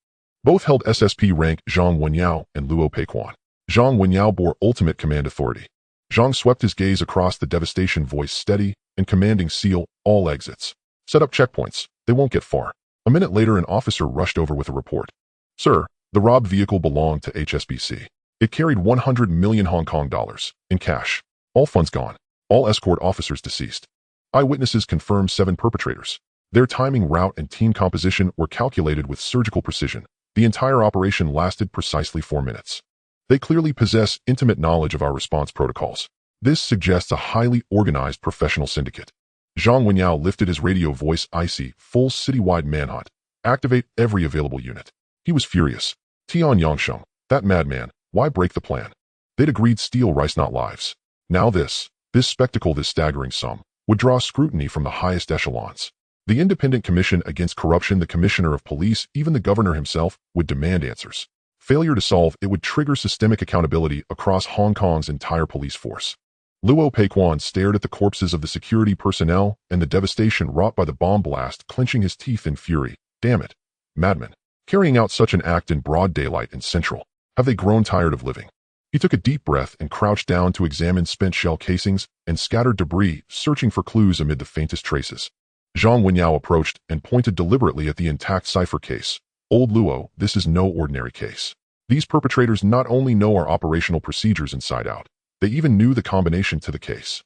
Both held SSP rank: Zhang Wenyao and Luo Peiquan. Zhang Wenyao bore ultimate command authority. Zhang swept his gaze across the devastation, voice steady and commanding: seal all exits. Set up checkpoints. They won't get far. A minute later, an officer rushed over with a report. Sir, the robbed vehicle belonged to HSBC. It carried 100 million Hong Kong dollars in cash. All funds gone. All escort officers deceased. Eyewitnesses confirmed 7 perpetrators. Their timing, route, and team composition were calculated with surgical precision. The entire operation lasted precisely 4 minutes. They clearly possess intimate knowledge of our response protocols. This suggests a highly organized professional syndicate. Zhang Wenyao lifted his radio voice: icy, full citywide manhunt. Activate every available unit. He was furious. Tian Yangsheng, that madman, why break the plan? They'd agreed steal rice, not lives. Now this spectacle, this staggering sum, would draw scrutiny from the highest echelons. The Independent Commission Against Corruption, the Commissioner of Police, even the Governor himself, would demand answers. Failure to solve it would trigger systemic accountability across Hong Kong's entire police force. Luo Peiquan stared at the corpses of the security personnel and the devastation wrought by the bomb blast, clenching his teeth in fury. Damn it. Madman. Carrying out such an act in broad daylight in Central. Have they grown tired of living? He took a deep breath and crouched down to examine spent shell casings and scattered debris, searching for clues amid the faintest traces. Zhang Wenyao approached and pointed deliberately at the intact cipher case. Old Luo, this is no ordinary case. These perpetrators not only know our operational procedures inside out, they even knew the combination to the case.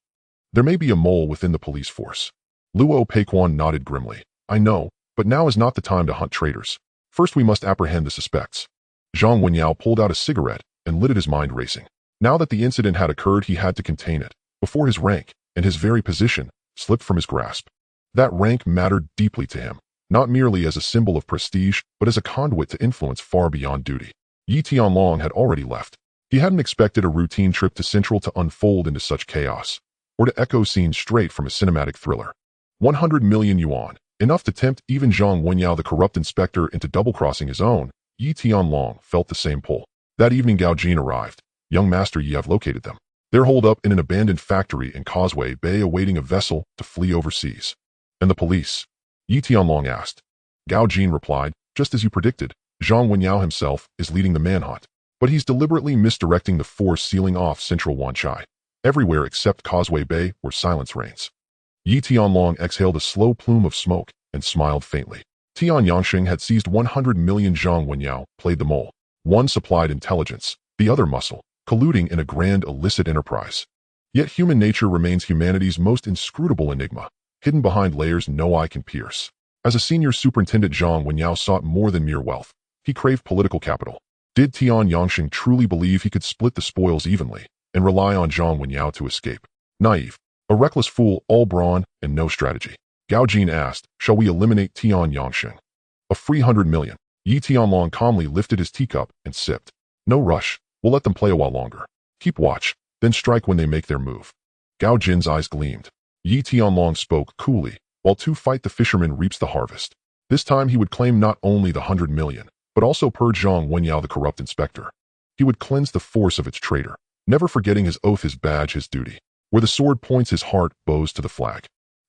There may be a mole within the police force. Luo Peiquan nodded grimly. I know, but now is not the time to hunt traitors. First we must apprehend the suspects. Zhang Wenyao pulled out a cigarette and lit it, his mind racing. Now that the incident had occurred, he had to contain it, before his rank and his very position slipped from his grasp. That rank mattered deeply to him, not merely as a symbol of prestige, but as a conduit to influence far beyond duty. Yi Tianlong had already left. He hadn't expected a routine trip to Central to unfold into such chaos, or to echo scenes straight from a cinematic thriller. 100 million yuan, enough to tempt even Zhang Wenyao, the corrupt inspector, into double-crossing his own. Yi Tianlong felt the same pull. That evening Gao Jin arrived. Young Master Yi, have located them. They're holed up in an abandoned factory in Causeway Bay, awaiting a vessel to flee overseas. And the police? Yi Tianlong asked. Gao Jin replied, just as you predicted. Zhang Wenyao himself is leading the manhunt, but he's deliberately misdirecting the force, sealing off Central Wanchai. Everywhere except Causeway Bay, where silence reigns. Yi Tianlong exhaled a slow plume of smoke and smiled faintly. Tian Yangsheng had seized 100 million. Zhang Wenyao played the mole. One supplied intelligence, the other muscle, colluding in a grand illicit enterprise. Yet human nature remains humanity's most inscrutable enigma, hidden behind layers no eye can pierce. As a senior superintendent, Zhang Wenyao sought more than mere wealth. He craved political capital. Did Tian Yangsheng truly believe he could split the spoils evenly and rely on Zhang Wenyao to escape? Naive. A reckless fool, all brawn and no strategy. Gao Jin asked, shall we eliminate Tian Yangsheng? A free 100 million. Yi Tianlong calmly lifted his teacup and sipped. No rush. We'll let them play a while longer. Keep watch, then strike when they make their move. Gao Jin's eyes gleamed. Yi Tianlong spoke coolly. While two fight, the fisherman reaps the harvest. This time he would claim not only the 100 million, but also purge Zhang Wenyao, the corrupt inspector. He would cleanse the force of its traitor, never forgetting his oath, his badge, his duty. Where the sword points, his heart bows to the flag.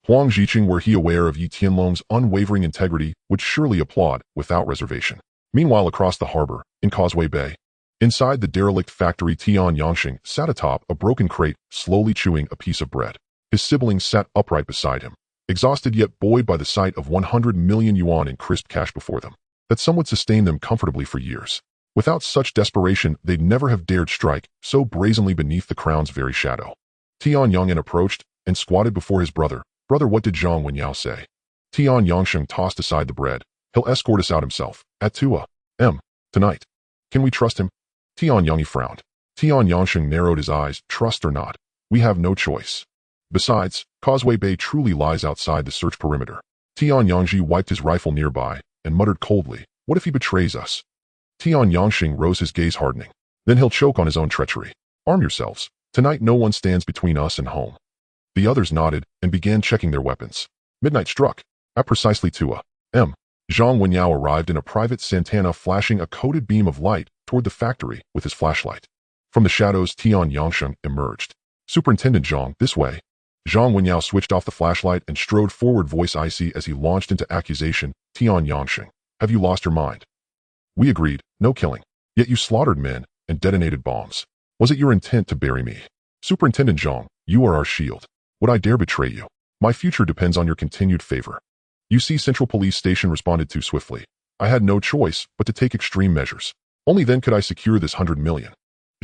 Huang Zhiqing, were he aware of Yi Tianlong's unwavering integrity, would surely applaud without reservation. Meanwhile, across the harbor, in Causeway Bay, inside the derelict factory, Tian Yangsheng sat atop a broken crate, slowly chewing a piece of bread. His siblings sat upright beside him, exhausted yet buoyed by the sight of 100 million yuan in crisp cash before them. That sum would sustain them comfortably for years. Without such desperation, they'd never have dared strike so brazenly beneath the crown's very shadow. Tian Yangsheng approached and squatted before his brother. Brother, what did Zhang Wenyao say? Tian Yangsheng tossed aside the bread. He'll escort us out himself, at 2 a.m. tonight. Can we trust him? Tian Yangyi frowned. Tian Yangsheng narrowed his eyes. Trust or not, we have no choice. Besides, Causeway Bay truly lies outside the search perimeter. Tian Yangji wiped his rifle nearby and muttered coldly, what if he betrays us? Tian Yangsheng rose, his gaze hardening. Then he'll choke on his own treachery. Arm yourselves. Tonight no one stands between us and home. The others nodded and began checking their weapons. Midnight struck. At precisely 2 a.m. Zhang Wenyao arrived in a private Santana, flashing a coated beam of light toward the factory with his flashlight. From the shadows, Tian Yangsheng emerged. Superintendent Zhang, this way. Zhang Wenyao switched off the flashlight and strode forward, voice icy as he launched into accusation. Tian Yangsheng, have you lost your mind? We agreed, no killing. Yet you slaughtered men and detonated bombs. Was it your intent to bury me? Superintendent Zhang, you are our shield. Would I dare betray you? My future depends on your continued favor. You see, Central Police Station responded too swiftly. I had no choice but to take extreme measures. Only then could I secure this 100 million.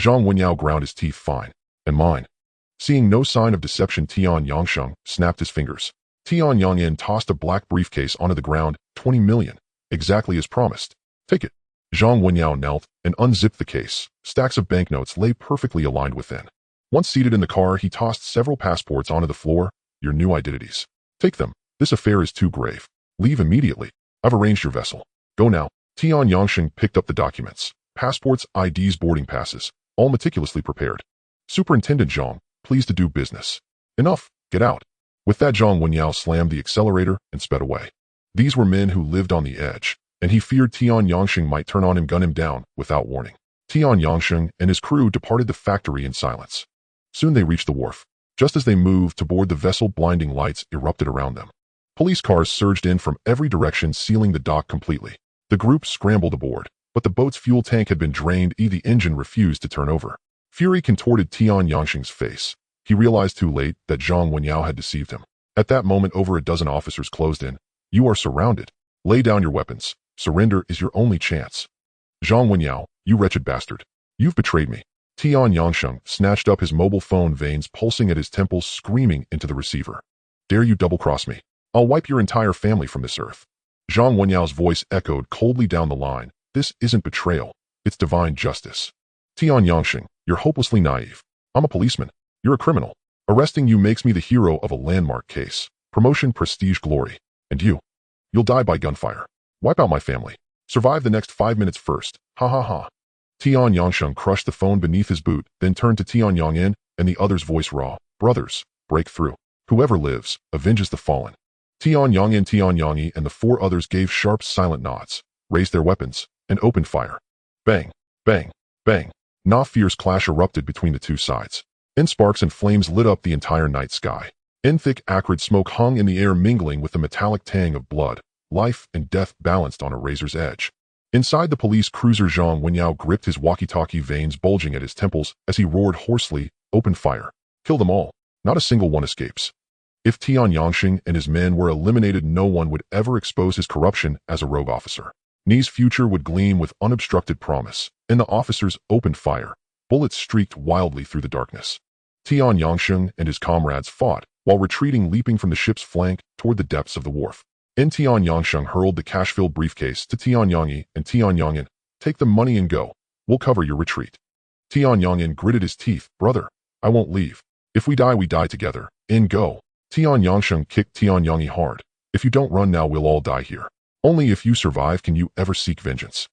Zhang Wenyao ground his teeth. Fine. And mine. Seeing no sign of deception, Tian Yangsheng snapped his fingers. Tian Yangyin tossed a black briefcase onto the ground. 20 million. Exactly as promised. Take it. Zhang Wenyao knelt and unzipped the case. Stacks of banknotes lay perfectly aligned within. Once seated in the car, he tossed several passports onto the floor. Your new identities. Take them. This affair is too grave. Leave immediately. I've arranged your vessel. Go now. Tian Yangsheng picked up the documents. Passports, IDs, boarding passes. All meticulously prepared. Superintendent Zhang, pleased to do business. Enough. Get out. With that, Zhang Wenyao slammed the accelerator and sped away. These were men who lived on the edge, and he feared Tian Yangsheng might turn on him, gun him down without warning. Tian Yangsheng and his crew departed the factory in silence. Soon they reached the wharf. Just as they moved to board the vessel, blinding lights erupted around them. Police cars surged in from every direction, sealing the dock completely. The group scrambled aboard, but the boat's fuel tank had been drained. The engine refused to turn over. Fury contorted Tian Yangsheng's face. He realized too late that Zhang Wenyao had deceived him. At that moment, over a dozen officers closed in. You are surrounded. Lay down your weapons. Surrender is your only chance. Zhang Wenyao, you wretched bastard. You've betrayed me. Tian Yangsheng snatched up his mobile phone, veins pulsing at his temples, screaming into the receiver. Dare you double-cross me? I'll wipe your entire family from this earth. Zhang Wenyao's voice echoed coldly down the line. This isn't betrayal. It's divine justice. Tian Yangsheng, you're hopelessly naive. I'm a policeman. You're a criminal. Arresting you makes me the hero of a landmark case. Promotion, prestige, glory. And you'll die by gunfire. Wipe out my family. Survive the next 5 minutes first. Ha ha ha. Tian Yangsheng crushed the phone beneath his boot, then turned to Tian Yangyin and the other's voice raw. Brothers, break through. Whoever lives, avenges the fallen. Tian Yangyin, Tian Yangyi, and the 4 others gave sharp, silent nods, raised their weapons, and opened fire. Bang, bang, bang. Na fierce clash erupted between the two sides. In sparks and flames lit up the entire night sky. In thick, acrid smoke hung in the air, mingling with the metallic tang of blood. Life and death balanced on a razor's edge. Inside the police cruiser, Zhang Wenyao gripped his walkie-talkie, veins bulging at his temples as he roared hoarsely, open fire. Kill them all. Not a single one escapes. If Tian Yangsheng and his men were eliminated, no one would ever expose his corruption as a rogue officer. Ni's future would gleam with unobstructed promise. And the officers opened fire. Bullets streaked wildly through the darkness. Tian Yangsheng and his comrades fought, while retreating, leaping from the ship's flank toward the depths of the wharf. Tian Yangsheng hurled the cash-filled briefcase to Tian Yangyi and Tian Yangyin. Take the money and go. We'll cover your retreat. Tian Yangyin gritted his teeth. Brother, I won't leave. If we die together. In go. Tian Yangsheng kicked Tian Yangyi hard. If you don't run now, we'll all die here. Only if you survive can you ever seek vengeance.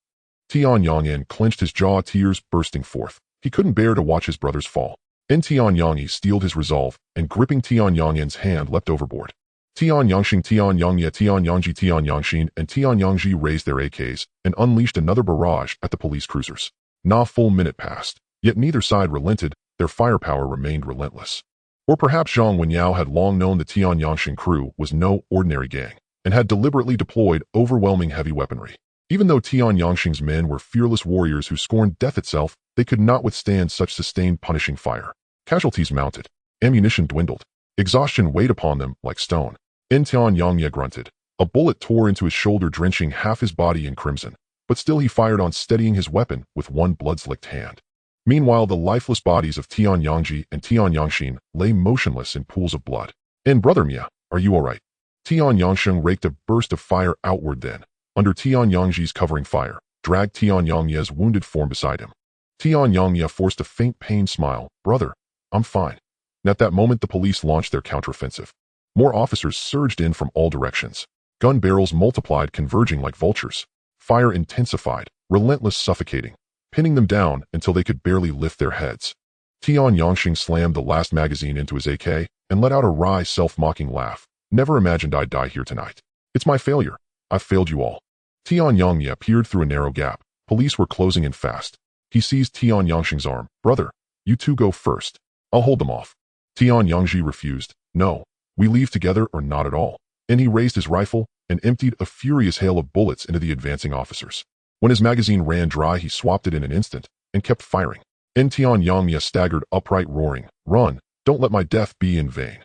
Tian Yangyin clenched his jaw, tears bursting forth. He couldn't bear to watch his brothers fall. Tian Yangyi steeled his resolve, and gripping Tian Yangyin's hand, leapt overboard. Tian Yangsheng, Tian Yangye, Tian Yangji, Tian Yangxin, and Tian Yangji raised their AKs and unleashed another barrage at the police cruisers. Not a full minute passed, yet neither side relented. Their firepower remained relentless. Or perhaps Zhang Wenyao had long known the Tian Yangsheng crew was no ordinary gang, and had deliberately deployed overwhelming heavy weaponry. Even though Tian Yangsheng's men were fearless warriors who scorned death itself, they could not withstand such sustained, punishing fire. Casualties mounted. Ammunition dwindled. Exhaustion weighed upon them like stone. Tian Yangye grunted. A bullet tore into his shoulder, drenching half his body in crimson. But still he fired on, steadying his weapon with one blood-slicked hand. Meanwhile, the lifeless bodies of Tian Yangji and Tian Yangxin lay motionless in pools of blood. Brother Mia, are you all right? Tian Yangsheng raked a burst of fire outward, then, under Tian Yangji's covering fire, dragged Tian Yangye's wounded form beside him. Tian Yangye forced a faint pain smile. "Brother, I'm fine." And at that moment, the police launched their counteroffensive. More officers surged in from all directions. Gun barrels multiplied, converging like vultures. Fire intensified, relentless, suffocating, pinning them down until they could barely lift their heads. Tian Yangxing slammed the last magazine into his AK and let out a wry, self-mocking laugh. "Never imagined I'd die here tonight. It's my failure. I've failed you all." Tian Yangye peered through a narrow gap. Police were closing in fast. He seized Tian Yangxing's arm. "Brother, you two go first. I'll hold them off." Tian Yangji refused. "No, we leave together or not at all." And he raised his rifle and emptied a furious hail of bullets into the advancing officers. When his magazine ran dry, he swapped it in an instant and kept firing. Tian Yangye staggered upright, roaring, "Run! Don't let my death be in vain."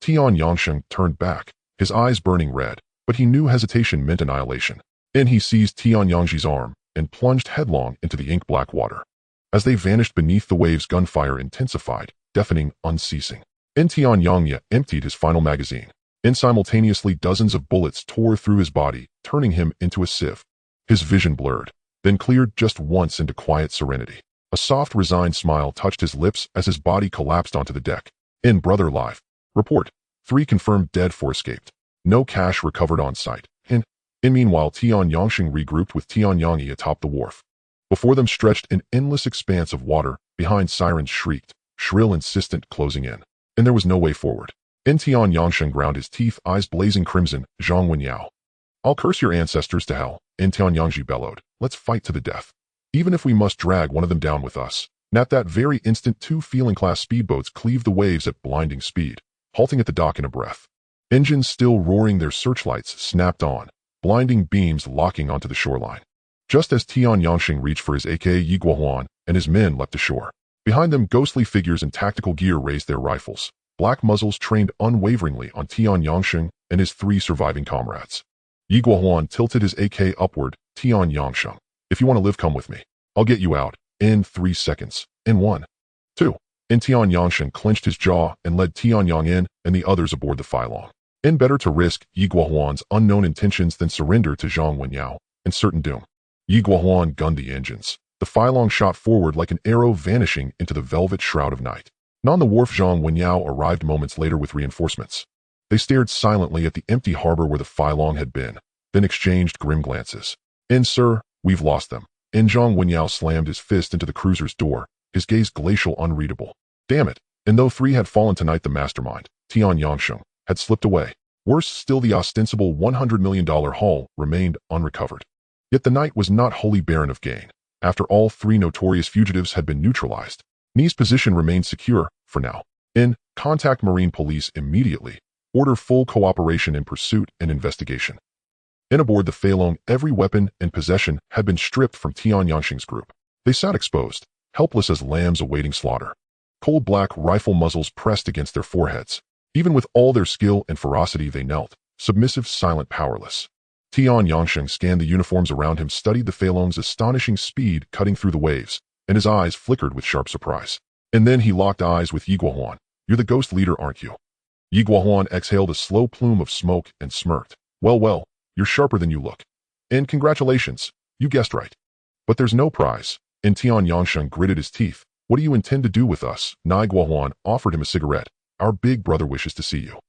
Tian Yangsheng turned back, his eyes burning red, but he knew hesitation meant annihilation. He seized Tian Yangji's arm and plunged headlong into the ink-black water. As they vanished beneath the waves, gunfire intensified, deafening, unceasing. Tian Yangye emptied his final magazine. Simultaneously, dozens of bullets tore through his body, turning him into a sieve. His vision blurred, then cleared just once into quiet serenity. A soft, resigned smile touched his lips as his body collapsed onto the deck. Brother live. Report. 3 confirmed dead, 4 escaped. No cash recovered on site. Meanwhile, Tian Yangxing regrouped with Tian Yangyi atop the wharf. Before them stretched an endless expanse of water. Behind, sirens shrieked, shrill, insistent, closing in. And there was no way forward. Tian Yangsheng ground his teeth, eyes blazing crimson. "Zhang Wenyao, I'll curse your ancestors to hell." Tian Yangji bellowed. "Let's fight to the death. Even if we must drag one of them down with us." And at that very instant, 2 Feeling-class speedboats cleaved the waves at blinding speed, halting at the dock in a breath. Engines still roaring, their searchlights snapped on, blinding beams locking onto the shoreline. Just as Tian Yangxing reached for his AK, Yi Guohuan and his men leapt ashore. Behind them, ghostly figures in tactical gear raised their rifles. Black muzzles trained unwaveringly on Tian Yangxing and his 3 surviving comrades. Yi Guohuan tilted his AK upward. "Tian Yangsheng, if you want to live, come with me. I'll get you out in 3 seconds. In 1, 2. Tian Yangsheng clenched his jaw and led Tian Yang in and the others aboard the Filong. Better to risk Yi Guohuan's unknown intentions than surrender to Zhang Wenyao and certain doom. Yi Guohuan gunned the engines. The Filong shot forward like an arrow, vanishing into the velvet shroud of night. On the wharf, Zhang Wenyao arrived moments later with reinforcements. They stared silently at the empty harbor where the Filong had been, then exchanged grim glances. "Sir, we've lost them." Zhang Wenyao slammed his fist into the cruiser's door, his gaze glacial, unreadable. Damn it. And though 3 had fallen tonight, the mastermind, Tian Yangsheng, had slipped away. Worse still, the ostensible $100 million haul remained unrecovered. Yet the night was not wholly barren of gain. After all 3 notorious fugitives had been neutralized, Ni's position remained secure, for now. Contact Marine Police immediately. Order full cooperation in pursuit and investigation. Aboard the Feilong, every weapon and possession had been stripped from Tian Yangxing's group. They sat exposed, helpless as lambs awaiting slaughter. Cold black rifle muzzles pressed against their foreheads. Even with all their skill and ferocity, they knelt, submissive, silent, powerless. Tian Yangsheng scanned the uniforms around him, studied the Feilong's astonishing speed cutting through the waves, and his eyes flickered with sharp surprise. And then he locked eyes with Yi Guohuan. "You're the ghost leader, aren't you?" Yi Guohuan exhaled a slow plume of smoke and smirked. Well, you're sharper than you look. And congratulations, you guessed right. But there's no prize." Tian Yangsheng gritted his teeth. "What do you intend to do with us?" Nai Guohuan offered him a cigarette. "Our big brother wishes to see you."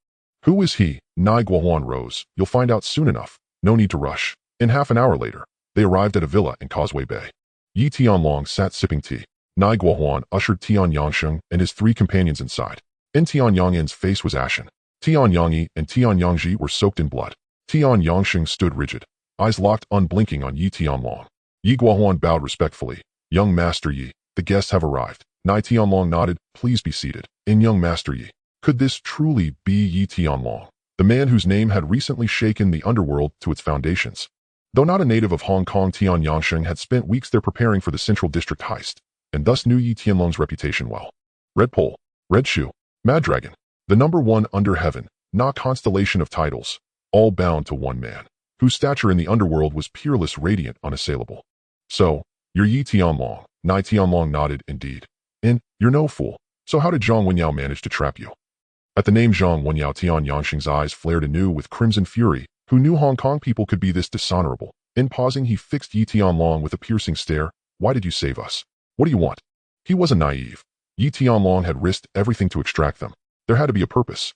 "Who is he?" Nai Guohuan rose. "You'll find out soon enough. No need to rush." Half an hour later, they arrived at a villa in Causeway Bay. Yi Tianlong sat sipping tea. Nai Guohuan ushered Tian Yangsheng and his 3 companions inside. Tian Yangin's face was ashen. Tian Yangyi and Tian Yangji were soaked in blood. Tian Yangsheng stood rigid, eyes locked unblinking on Yi Tianlong. Yi Guohuan bowed respectfully. "Young Master Yi, the guests have arrived." Nai Tianlong nodded. "Please be seated." Young Master Yi. Could this truly be Yi Tianlong, the man whose name had recently shaken the Underworld to its foundations? Though not a native of Hong Kong, Tian Yangsheng had spent weeks there preparing for the Central District heist, and thus knew Yi Tianlong's reputation well. Red Pole, Red Shoe, Mad Dragon, the #1 under heaven, not constellation of titles, all bound to one man, whose stature in the Underworld was peerless, radiant, unassailable. "So, you're Yi Tianlong." Nai Tianlong nodded. "Indeed. And you're no fool. So how did Zhang Wenyao manage to trap you?" At the name Zhang Wenyao, Tian Yangsheng's eyes flared anew with crimson fury. Who knew Hong Kong people could be this dishonorable? In pausing, he fixed Yi Tianlong with a piercing stare. Why did you save us? What do you want? He wasn't naive. Yi Tianlong had risked everything to extract them. There had to be a purpose.